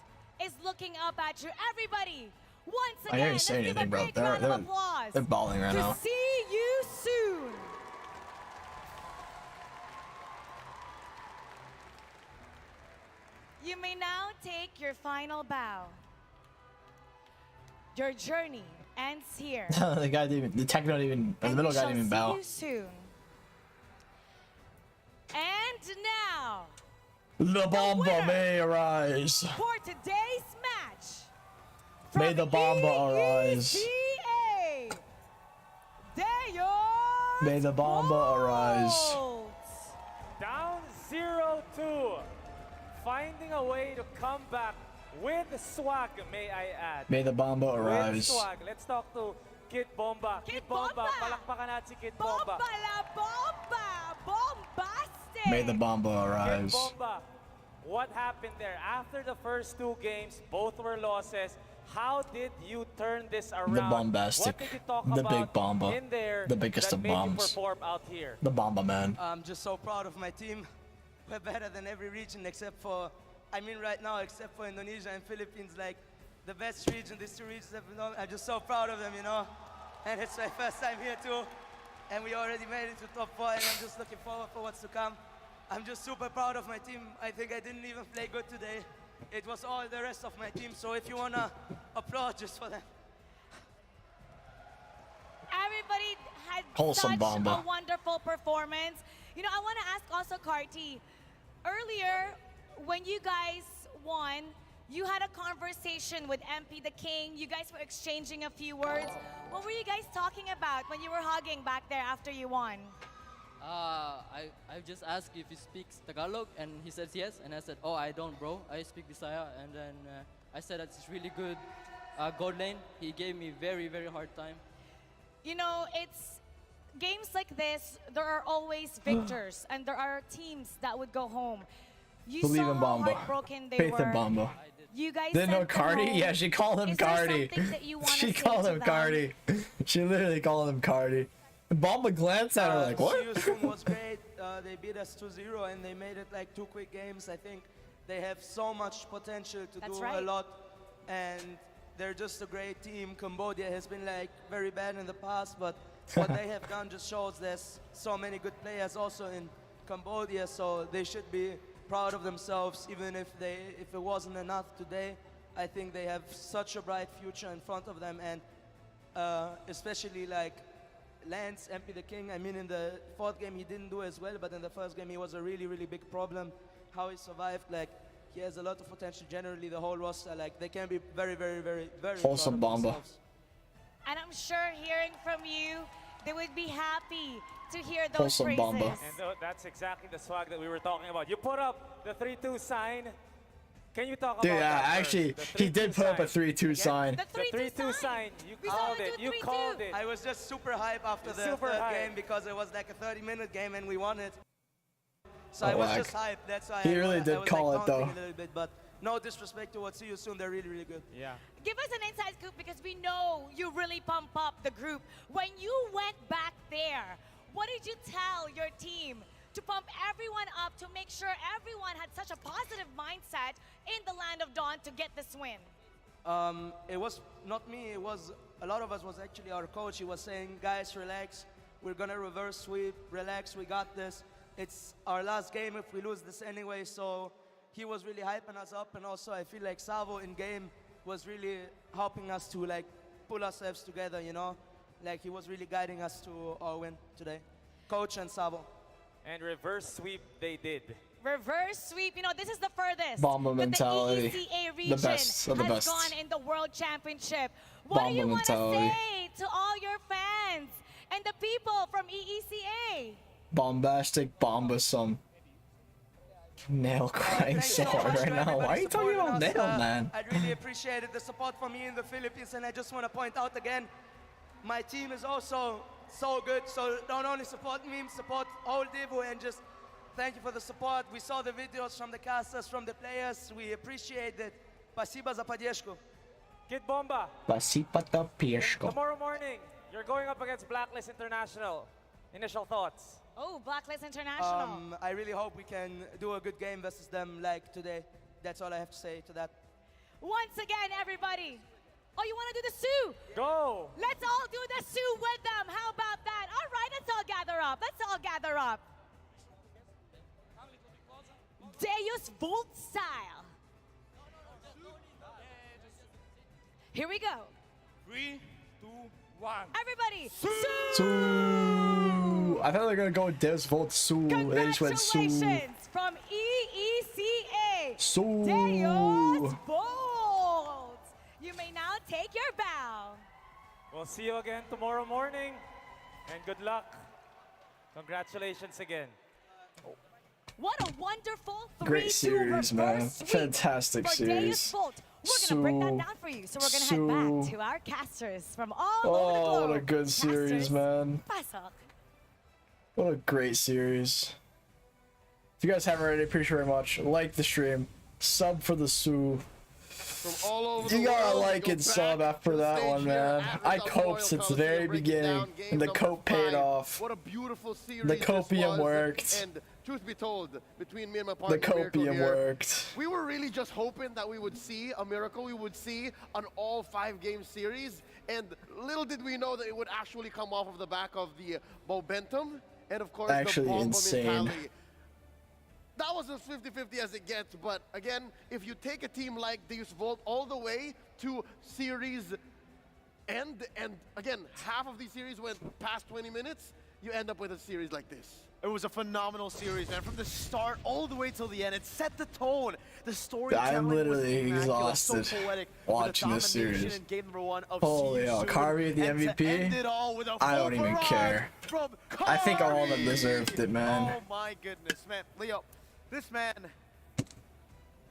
is looking up at you. Everybody, once I again, didn't say let's give a anything, bro. big round of applause They're balling right to now. see you soon. You may now take your final bow. Your journey ends here. The guy didn't even, the tech not even, the middle guy didn't even bow. See you soon. And now, The Bomba may arise. for today's match, May the Bomba arise. EA, Devu May the Bomba arise. Down 0-2. Finding a way to come back with swag, may I add. May the Bomba With arise. swag. Let's talk to Gyatbomba. Gyatbomba, palakpakan natin si Gyatbomba. Bomba la bomba, bombastic. May the Bomba arise. Gyatbomba, what happened there? After the first 2 games, both were losses. How did you turn this around? The bombastic, What did you talk the about big Bomba, in there the biggest that of made you bombs. perform out here? The Bomba man. I'm just so proud of my team. We're better than every region except for, I mean right now, except for Indonesia and Philippines, like the best region, these 2 regions have been, I'm just so proud of them, you know? And it's my first time here too. And we already made it to top 4 and I'm just looking forward for what's to come. I'm just super proud of my team. I think I didn't even play good today. It was all the rest of my team, so if you wanna applaud just for them. Everybody had Wholesome such Bomba. a wonderful performance. You know, I want to ask also Carti, earlier when you guys won, you had a conversation with MP the King. You guys were exchanging a few words. What were you guys talking about when you were hugging back there after you won? I just asked if he speaks Tagalog, and he says yes. And I said, oh, I don't, bro. I speak Bisaya. And then I said that's really good gold lane. He gave me very, very hard time. You know, it's games like this, there are always victors, and there are teams that would go home. You Believe saw in how Bomba. heartbroken they Faith were. in Bomba. You guys Didn't know sent them Cardi? home. Yeah, she called him Is there Cardi. something that you wanna She say called to him them? Cardi. She literally called him Cardi. Bomba glanced at her like, what? See you soon was great. They beat us 2-0 and they made it like 2 quick games. I think they have so much potential to That's do right. a lot, and they're just a great team. Cambodia has been like very bad in the past, but what they have done just shows there's so many good players also in Cambodia, so they should be proud of themselves, even if it wasn't enough today. I think they have such a bright future in front of them, and especially like Lance, MP the King. I mean, in the fourth game he didn't do as well, but in the first game he was a really, really big problem. How he survived, like he has a lot of potential. Generally, the whole roster, like they can be very, very, very, very Wholesome proud of Bomba. themselves. And I'm sure hearing from you, they would be happy to hear those Wholesome phrases. Bomba. And that's exactly the swag that we were talking about. You put up the 3-2 sign. Can you talk Dude, about that actually, first? he did put up a 3-2 sign. The 3-2 sign. You called it. You called it. I was just super hype after the Super third hype. game because it was like a 30-minute game and we won it. So Oh, I was whack. just hyped. That's why He I really was, did I was call like it, though. taunting a little bit, but no disrespect to what See You Soon. They're really, really good. Yeah. Give us an inside scoop because we know you really pump up the group. When you went back there, what did you tell your team to pump everyone up to make sure everyone had such a positive mindset in the Land of Dawn to get this win? It was not me. It was a lot of us. Was actually our coach. He was saying, "Guys, relax. We're gonna reverse sweep. Relax. We got this. It's our last game if we lose this anyway." So he was really hyping us up, and also I feel like Savo in game was really helping us to like pull ourselves together. You know, like he was really guiding us to our win today. Coach and Savo. And reverse sweep they did. Reverse sweep, you know, this is the furthest Bomba that mentality. the EECA region best of the has best. gone in the World Championship. What do Bomba you want to mentality. say to all your fans and the people from EECA? Bombastic, bombasome. Nail crying so hard right now. Why are you talking about Nail, man? I really appreciated the support from me in the Philippines, and I just want to point out again, my team is also so good. So don't only support me, support all Devu, and just thank you for the support. We saw the videos from the casters, from the players. We appreciate it. Спасибо за поддержку. Gyatbomba. Pasipata Pieshko. Tomorrow morning, you're going up against Blacklist International. Initial thoughts? Oh, Blacklist International. I really hope we can do a good game versus them like today. That's all I have to say to that. Once again, everybody. Oh, you want to do the Sioux? Go. Let's all do the Sioux with them. How about that? All right, let's all gather up. Let's all gather up. Deus Vult style. Here we go. 3, 2, 1. Everybody, Sue. I thought they were gonna go with Des Volt Sue. They just went Sue. congratulations from EECA. Sue. Deus Vult. You may now take your bow. We'll see you again tomorrow morning. And good luck. Congratulations again. What a wonderful 3-2 Great series, man. reverse sweep Fantastic for series. Deus Vult. We're going to break that down for you. So we're going to head back to our casters from all over the Oh, globe. what a good series, Casters, man. pasok. What a great series. If you guys haven't already, appreciate very much. Like the stream. Sub for the Sioux. From all over You the gotta world, like go and back sub after to the that stage one, here man. at I Rizal coped Memorial since the Coliseum, very breaking beginning, down game and the number cope paid 5. off. What a beautiful series The copium this was. worked. And truth be told, between me and my partner, The Miracle copium here, worked. we were really just hoping that we would see a miracle. We would see an all 5-game series. And little did we know that it would actually come off of the back of the momentum. And of course, Actually the bomba insane. mentality. That was as 50-50 as it gets, but again, if you take a team like Deus Vult all the way to series end, and again, half of the series went past 20 minutes, you end up with a series like this. It was a phenomenal series, man. From the start all the way till the end, it set the tone. The storytelling I'm literally was immaculate, exhausted so poetic, watching with this the domination series. in game number 1 of Holy See You hell, Soon, Carvey, the and to MVP? end it all with a I don't full even barrage care. from I think all of them Carvey. deserved it, man. Oh my goodness, man. Leo, this man,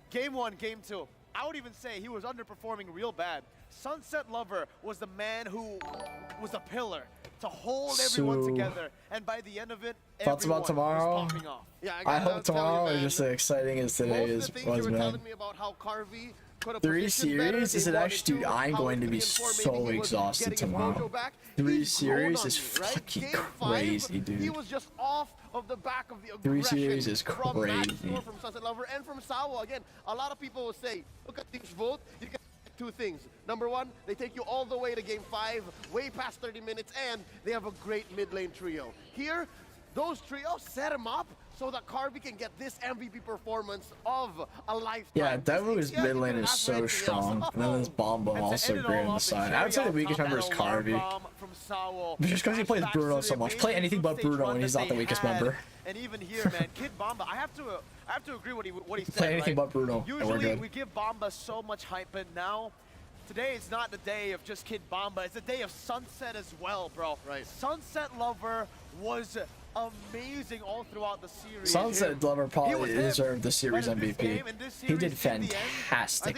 game 1, game 2, I would even say he was underperforming real bad. Sunset Lover was the man who was a pillar to hold everyone So- together, and by the end of it, Thoughts about everyone tomorrow? was popping off. Yeah, I hope tomorrow is just as exciting as today Most of the things was, you were man. telling me about how Carvey could have 3 positioned better series? Is in it 1 and actually, dude, 2, I'm how going to in be 3 and 4 so maybe he was exhausted getting his tomorrow. mojo back. 3 He's series grown is on me, right? fucking Game 5, crazy, dude. He was just off of the back of the 3 aggression series is from Max crazy. Moore, from Sunset Lover, and from Sawa. Again, a lot of people will say, look at this vote. You can 2 things. Number 1, they take you all the way to game 5, way past 30 minutes, and they have a great mid lane trio. Here, those trios set him up so that Carvey can get this MVP performance of a lifetime. Yeah, Devu's mid lane is so strong. And then this Bomba also great on the side. I would say the weakest member is Carvey. But just because he plays Bruno so much. Play anything but Bruno and he's not the weakest member. And even here, man, Kid Bomba, I have to agree what he said. Play anything but Bruno, and we're Usually good. we give Bomba so much hype, but now today is not the day of just Kid Bomba. It's the day of Sunset as well, bro. Right. Sunset Lover was amazing all throughout the series. Sunset Lover probably deserved the series MVP. He did fantastic.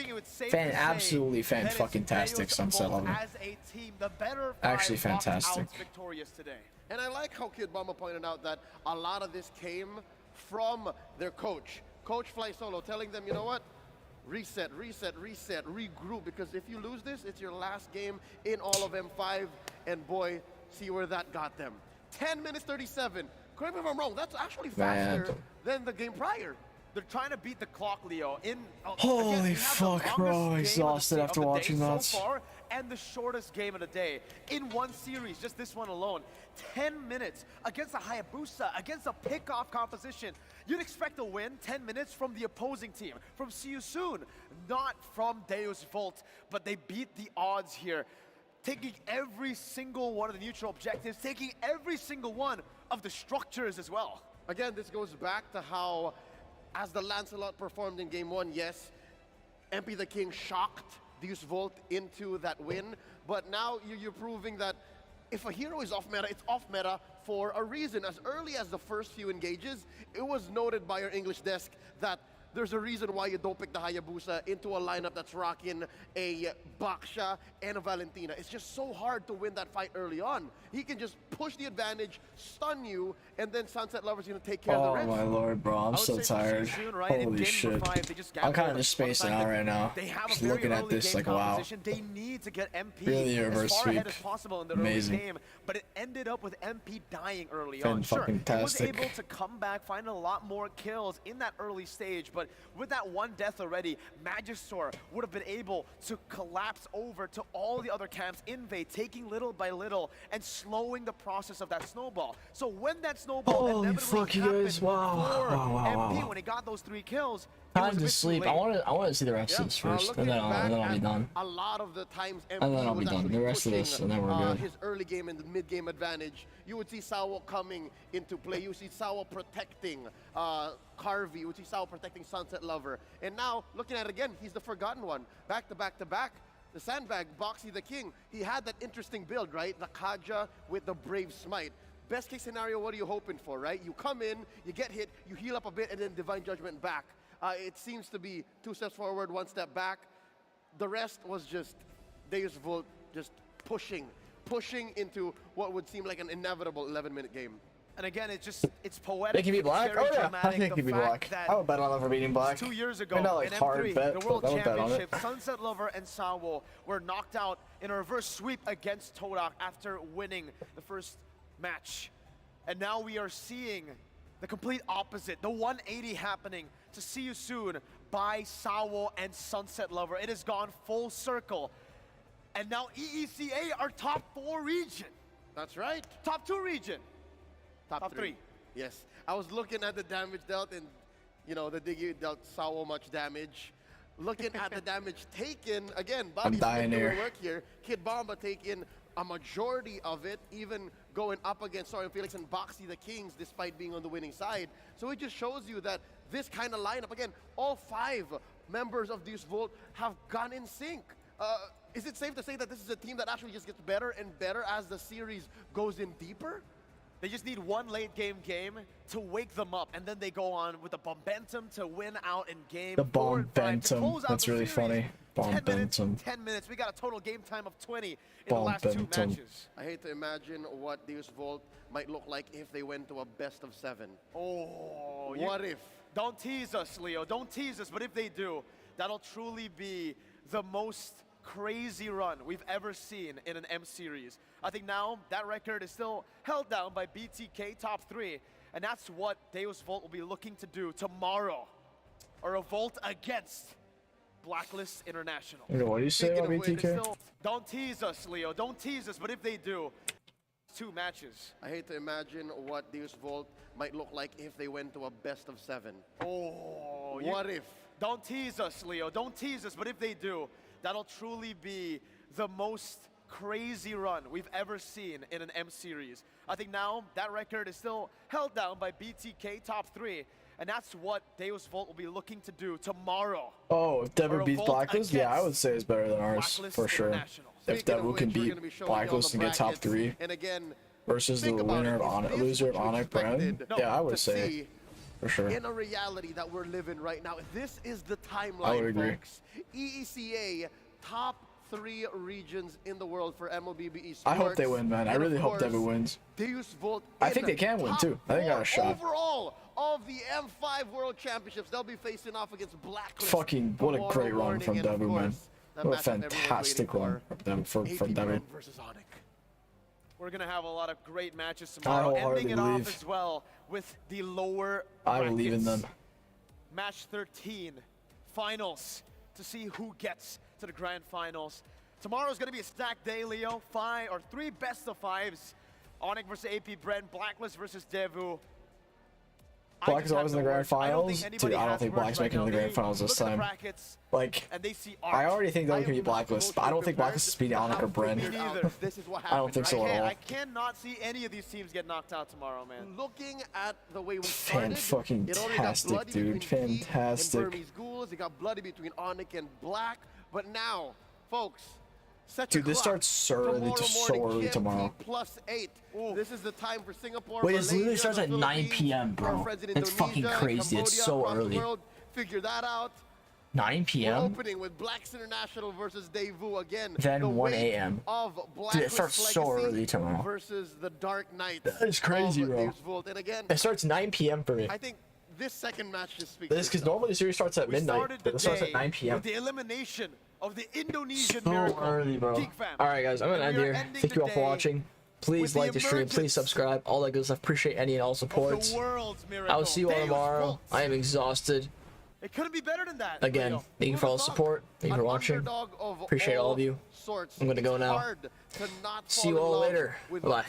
Absolutely fan-fucking-tastic, Sunset Lover. As a team, the better Actually fantastic. Victorious today. And I like how Kid Bomba pointed out that a lot of this came from their coach. Coach Fly Solo telling them, you know what? Reset, reset, reset, regroup, because if you lose this, it's your last game in all of M5, and boy, see where that got them. 10 minutes 37. Correct me if I'm wrong, that's actually faster than the game prior. They're trying to beat the clock, Leo. Holy fuck, bro, exhausted after watching that. So far, and the shortest game of the day in one series, just this one alone. 10 minutes against a Hayabusa, against a pick-off composition. You'd expect a win 10 minutes from the opposing team, from See You Soon, not from Deus Volt, but they beat the odds here, taking every single one of the neutral objectives, taking every single one of the structures as well. Again, this goes back to how, as the Lancelot performed in game 1, yes, MP the King shocked Deus Volt into that win, but now you're proving that if a hero is off meta, it's off meta for a reason. As early as the first few engages, it was noted by our English desk that there's a reason why you don't pick the Hayabusa into a lineup that's rocking a Baksha and a Valentina. It's just so hard to win that fight early on. He can just push the advantage, stun you, and then Sunset Lover's gonna take care of the rest. Oh my lord, bro, I'm so tired. Holy shit. I'm kind of just spacing out right now. Just looking at this like, wow. They need to get MP really as far sweep. ahead as possible in the Amazing. early game, but it ended up with MP dying early on. Sure, he was able to come back, find a lot more kills in that early stage, but with that one death already, Magister would have been able to collapse over to all the other camps, invade, taking little by little and slowing the process of that snowball. So when that snowball inevitably happened for MP, when he got those 3 kills, time to sleep. I want to see the rest of this first, and then I'll be done. A lot of the times MP And then I'll be was done. The rest of this, and then we're good. his early game and the mid game advantage. You would see Sawo coming into play. You see Sawo protecting Carvey. You would see Sawo protecting Sunset Lover. And now, looking at it again, he's the forgotten one. Back to back to back. The Sandbag, Boxy the King. He had that interesting build, right? The Kaja with the Brave Smite. Best case scenario, what are you hoping for, right? You come in, you get hit, you heal up a bit, and then Divine Judgment back. It seems to be 2 steps forward, 1 step back. The rest was just Deus Volt just pushing into what would seem like an inevitable 11-minute game. And again, it's poetic. They can be black? Very Oh yeah, I dramatic, think they can be black. I would bet on them for beating black. 2 years ago, Maybe not like in hard M3, bet, the World but I would bet on it. Championship, Sunset Lover and Sawo were knocked out in a reverse sweep against Todak after winning the first match. And now we are seeing the complete opposite, the 180 happening to See You Soon by Sawo and Sunset Lover. It has gone full circle. And now EECA are top 4 region. That's right. Top 2 region. Top 3. Yes. I was looking at the damage dealt, and you know, the Diggy dealt Sawo much damage. Looking at the damage taken, again, Bobby's doing work here. Kid Bomba taking a majority of it, even going up against Sorian Felix and Boxy the Kings despite being on the winning side. So it just shows you that this kind of lineup, again, all 5 members of Deus Volt have gone in sync. Is it safe to say that this is a team that actually just gets better and better as the series goes in deeper? They just need one late game to wake them up, and then they go on with the Bombentum to win out in game 4 and 5 to close out That's really funny. Bombentum. 10 minutes. We got a total game time of 20 in the last 2 matches. I hate to imagine what Deus Volt might look like if they went to a best of 7. Oh, what if? Don't tease us, Leo. Don't tease us. But if they do, that'll truly be the most crazy run we've ever seen in an M series. I think now that record is still held down by BTK top 3, and that's what Deus Volt will be looking to do tomorrow. A revolt against Blacklist International. What do you say about BTK? Don't tease us, Leo. Don't tease us, but if they do, 2 matches. I hate to imagine what Deus Volt might look like if they went to a best of 7. Oh, what if? Don't tease us, Leo. Don't tease us. But if they do, that'll truly be the most crazy run we've ever seen in an M series. I think now that record is still held down by BTK top 3. And that's what Deus Volt will be looking to do tomorrow. Oh, if Devu beats Blacklist, yeah, I would say it's better than ours, for sure. If Devu can beat Blacklist and get top 3 and again, versus the winner of loser of Onyx Brown, yeah, I would say, for sure. In a reality that we're living right now, this is the timeline, I would agree. folks. EECA, top 3 regions in the world for MLBB esports. I hope they win, man. I really hope Devu wins. Deus Volt I think they can win, too. I think they got a shot. Overall of the M5 World Championships, they'll be facing off against Blacklist. Fucking, what a great run from Devu, man. What a fantastic run from Devu. Versus Onyx. We're going to have a lot of great matches tomorrow, ending it off as well with the lower I believe in them. Match 13, finals, to see who gets to the grand finals. Tomorrow's going to be a stacked day, Leo. 3 best of 5s. Onyx versus AP Brent, Blacklist versus Devu. Black is always in the grand finals. Dude, I don't think Black's making the grand finals this time. Like, I already think Devu can be Blacklist, but I don't think Blacklist is beating Onyx or Bren. I don't think so at all. I cannot see any of these teams get knocked out tomorrow, man. Looking at the way we started, Fantastic, dude. Fantastic. Burmese Ghouls, it got bloody between Onyx and Black, but now, folks, dude, this starts so early tomorrow. +8. This is the time for Singapore. Wait, it literally starts at 9 p.m., bro. It's fucking crazy. It's so early. Figure that out. 9 p.m. Opening with Blacks International versus Devu again. Then 1 a.m. Dude, it starts so early tomorrow. Versus the Dark Knights. That is crazy, bro. And again, it starts 9 p.m. for me. I think this second match just speaks. This because normally the series starts at midnight, but it starts at 9 p.m. With the elimination of the Indonesian so Miracle. Early, bro. All right, guys, I'm gonna end here. Thank you all for watching. Please like the stream. Please subscribe. All that good stuff. Appreciate any and all supports. I will see you all tomorrow. I am exhausted. It couldn't be better than that. Again, thank you for all the support. Thank you for watching. Appreciate all of you. I'm gonna go now. See you all later. Bye.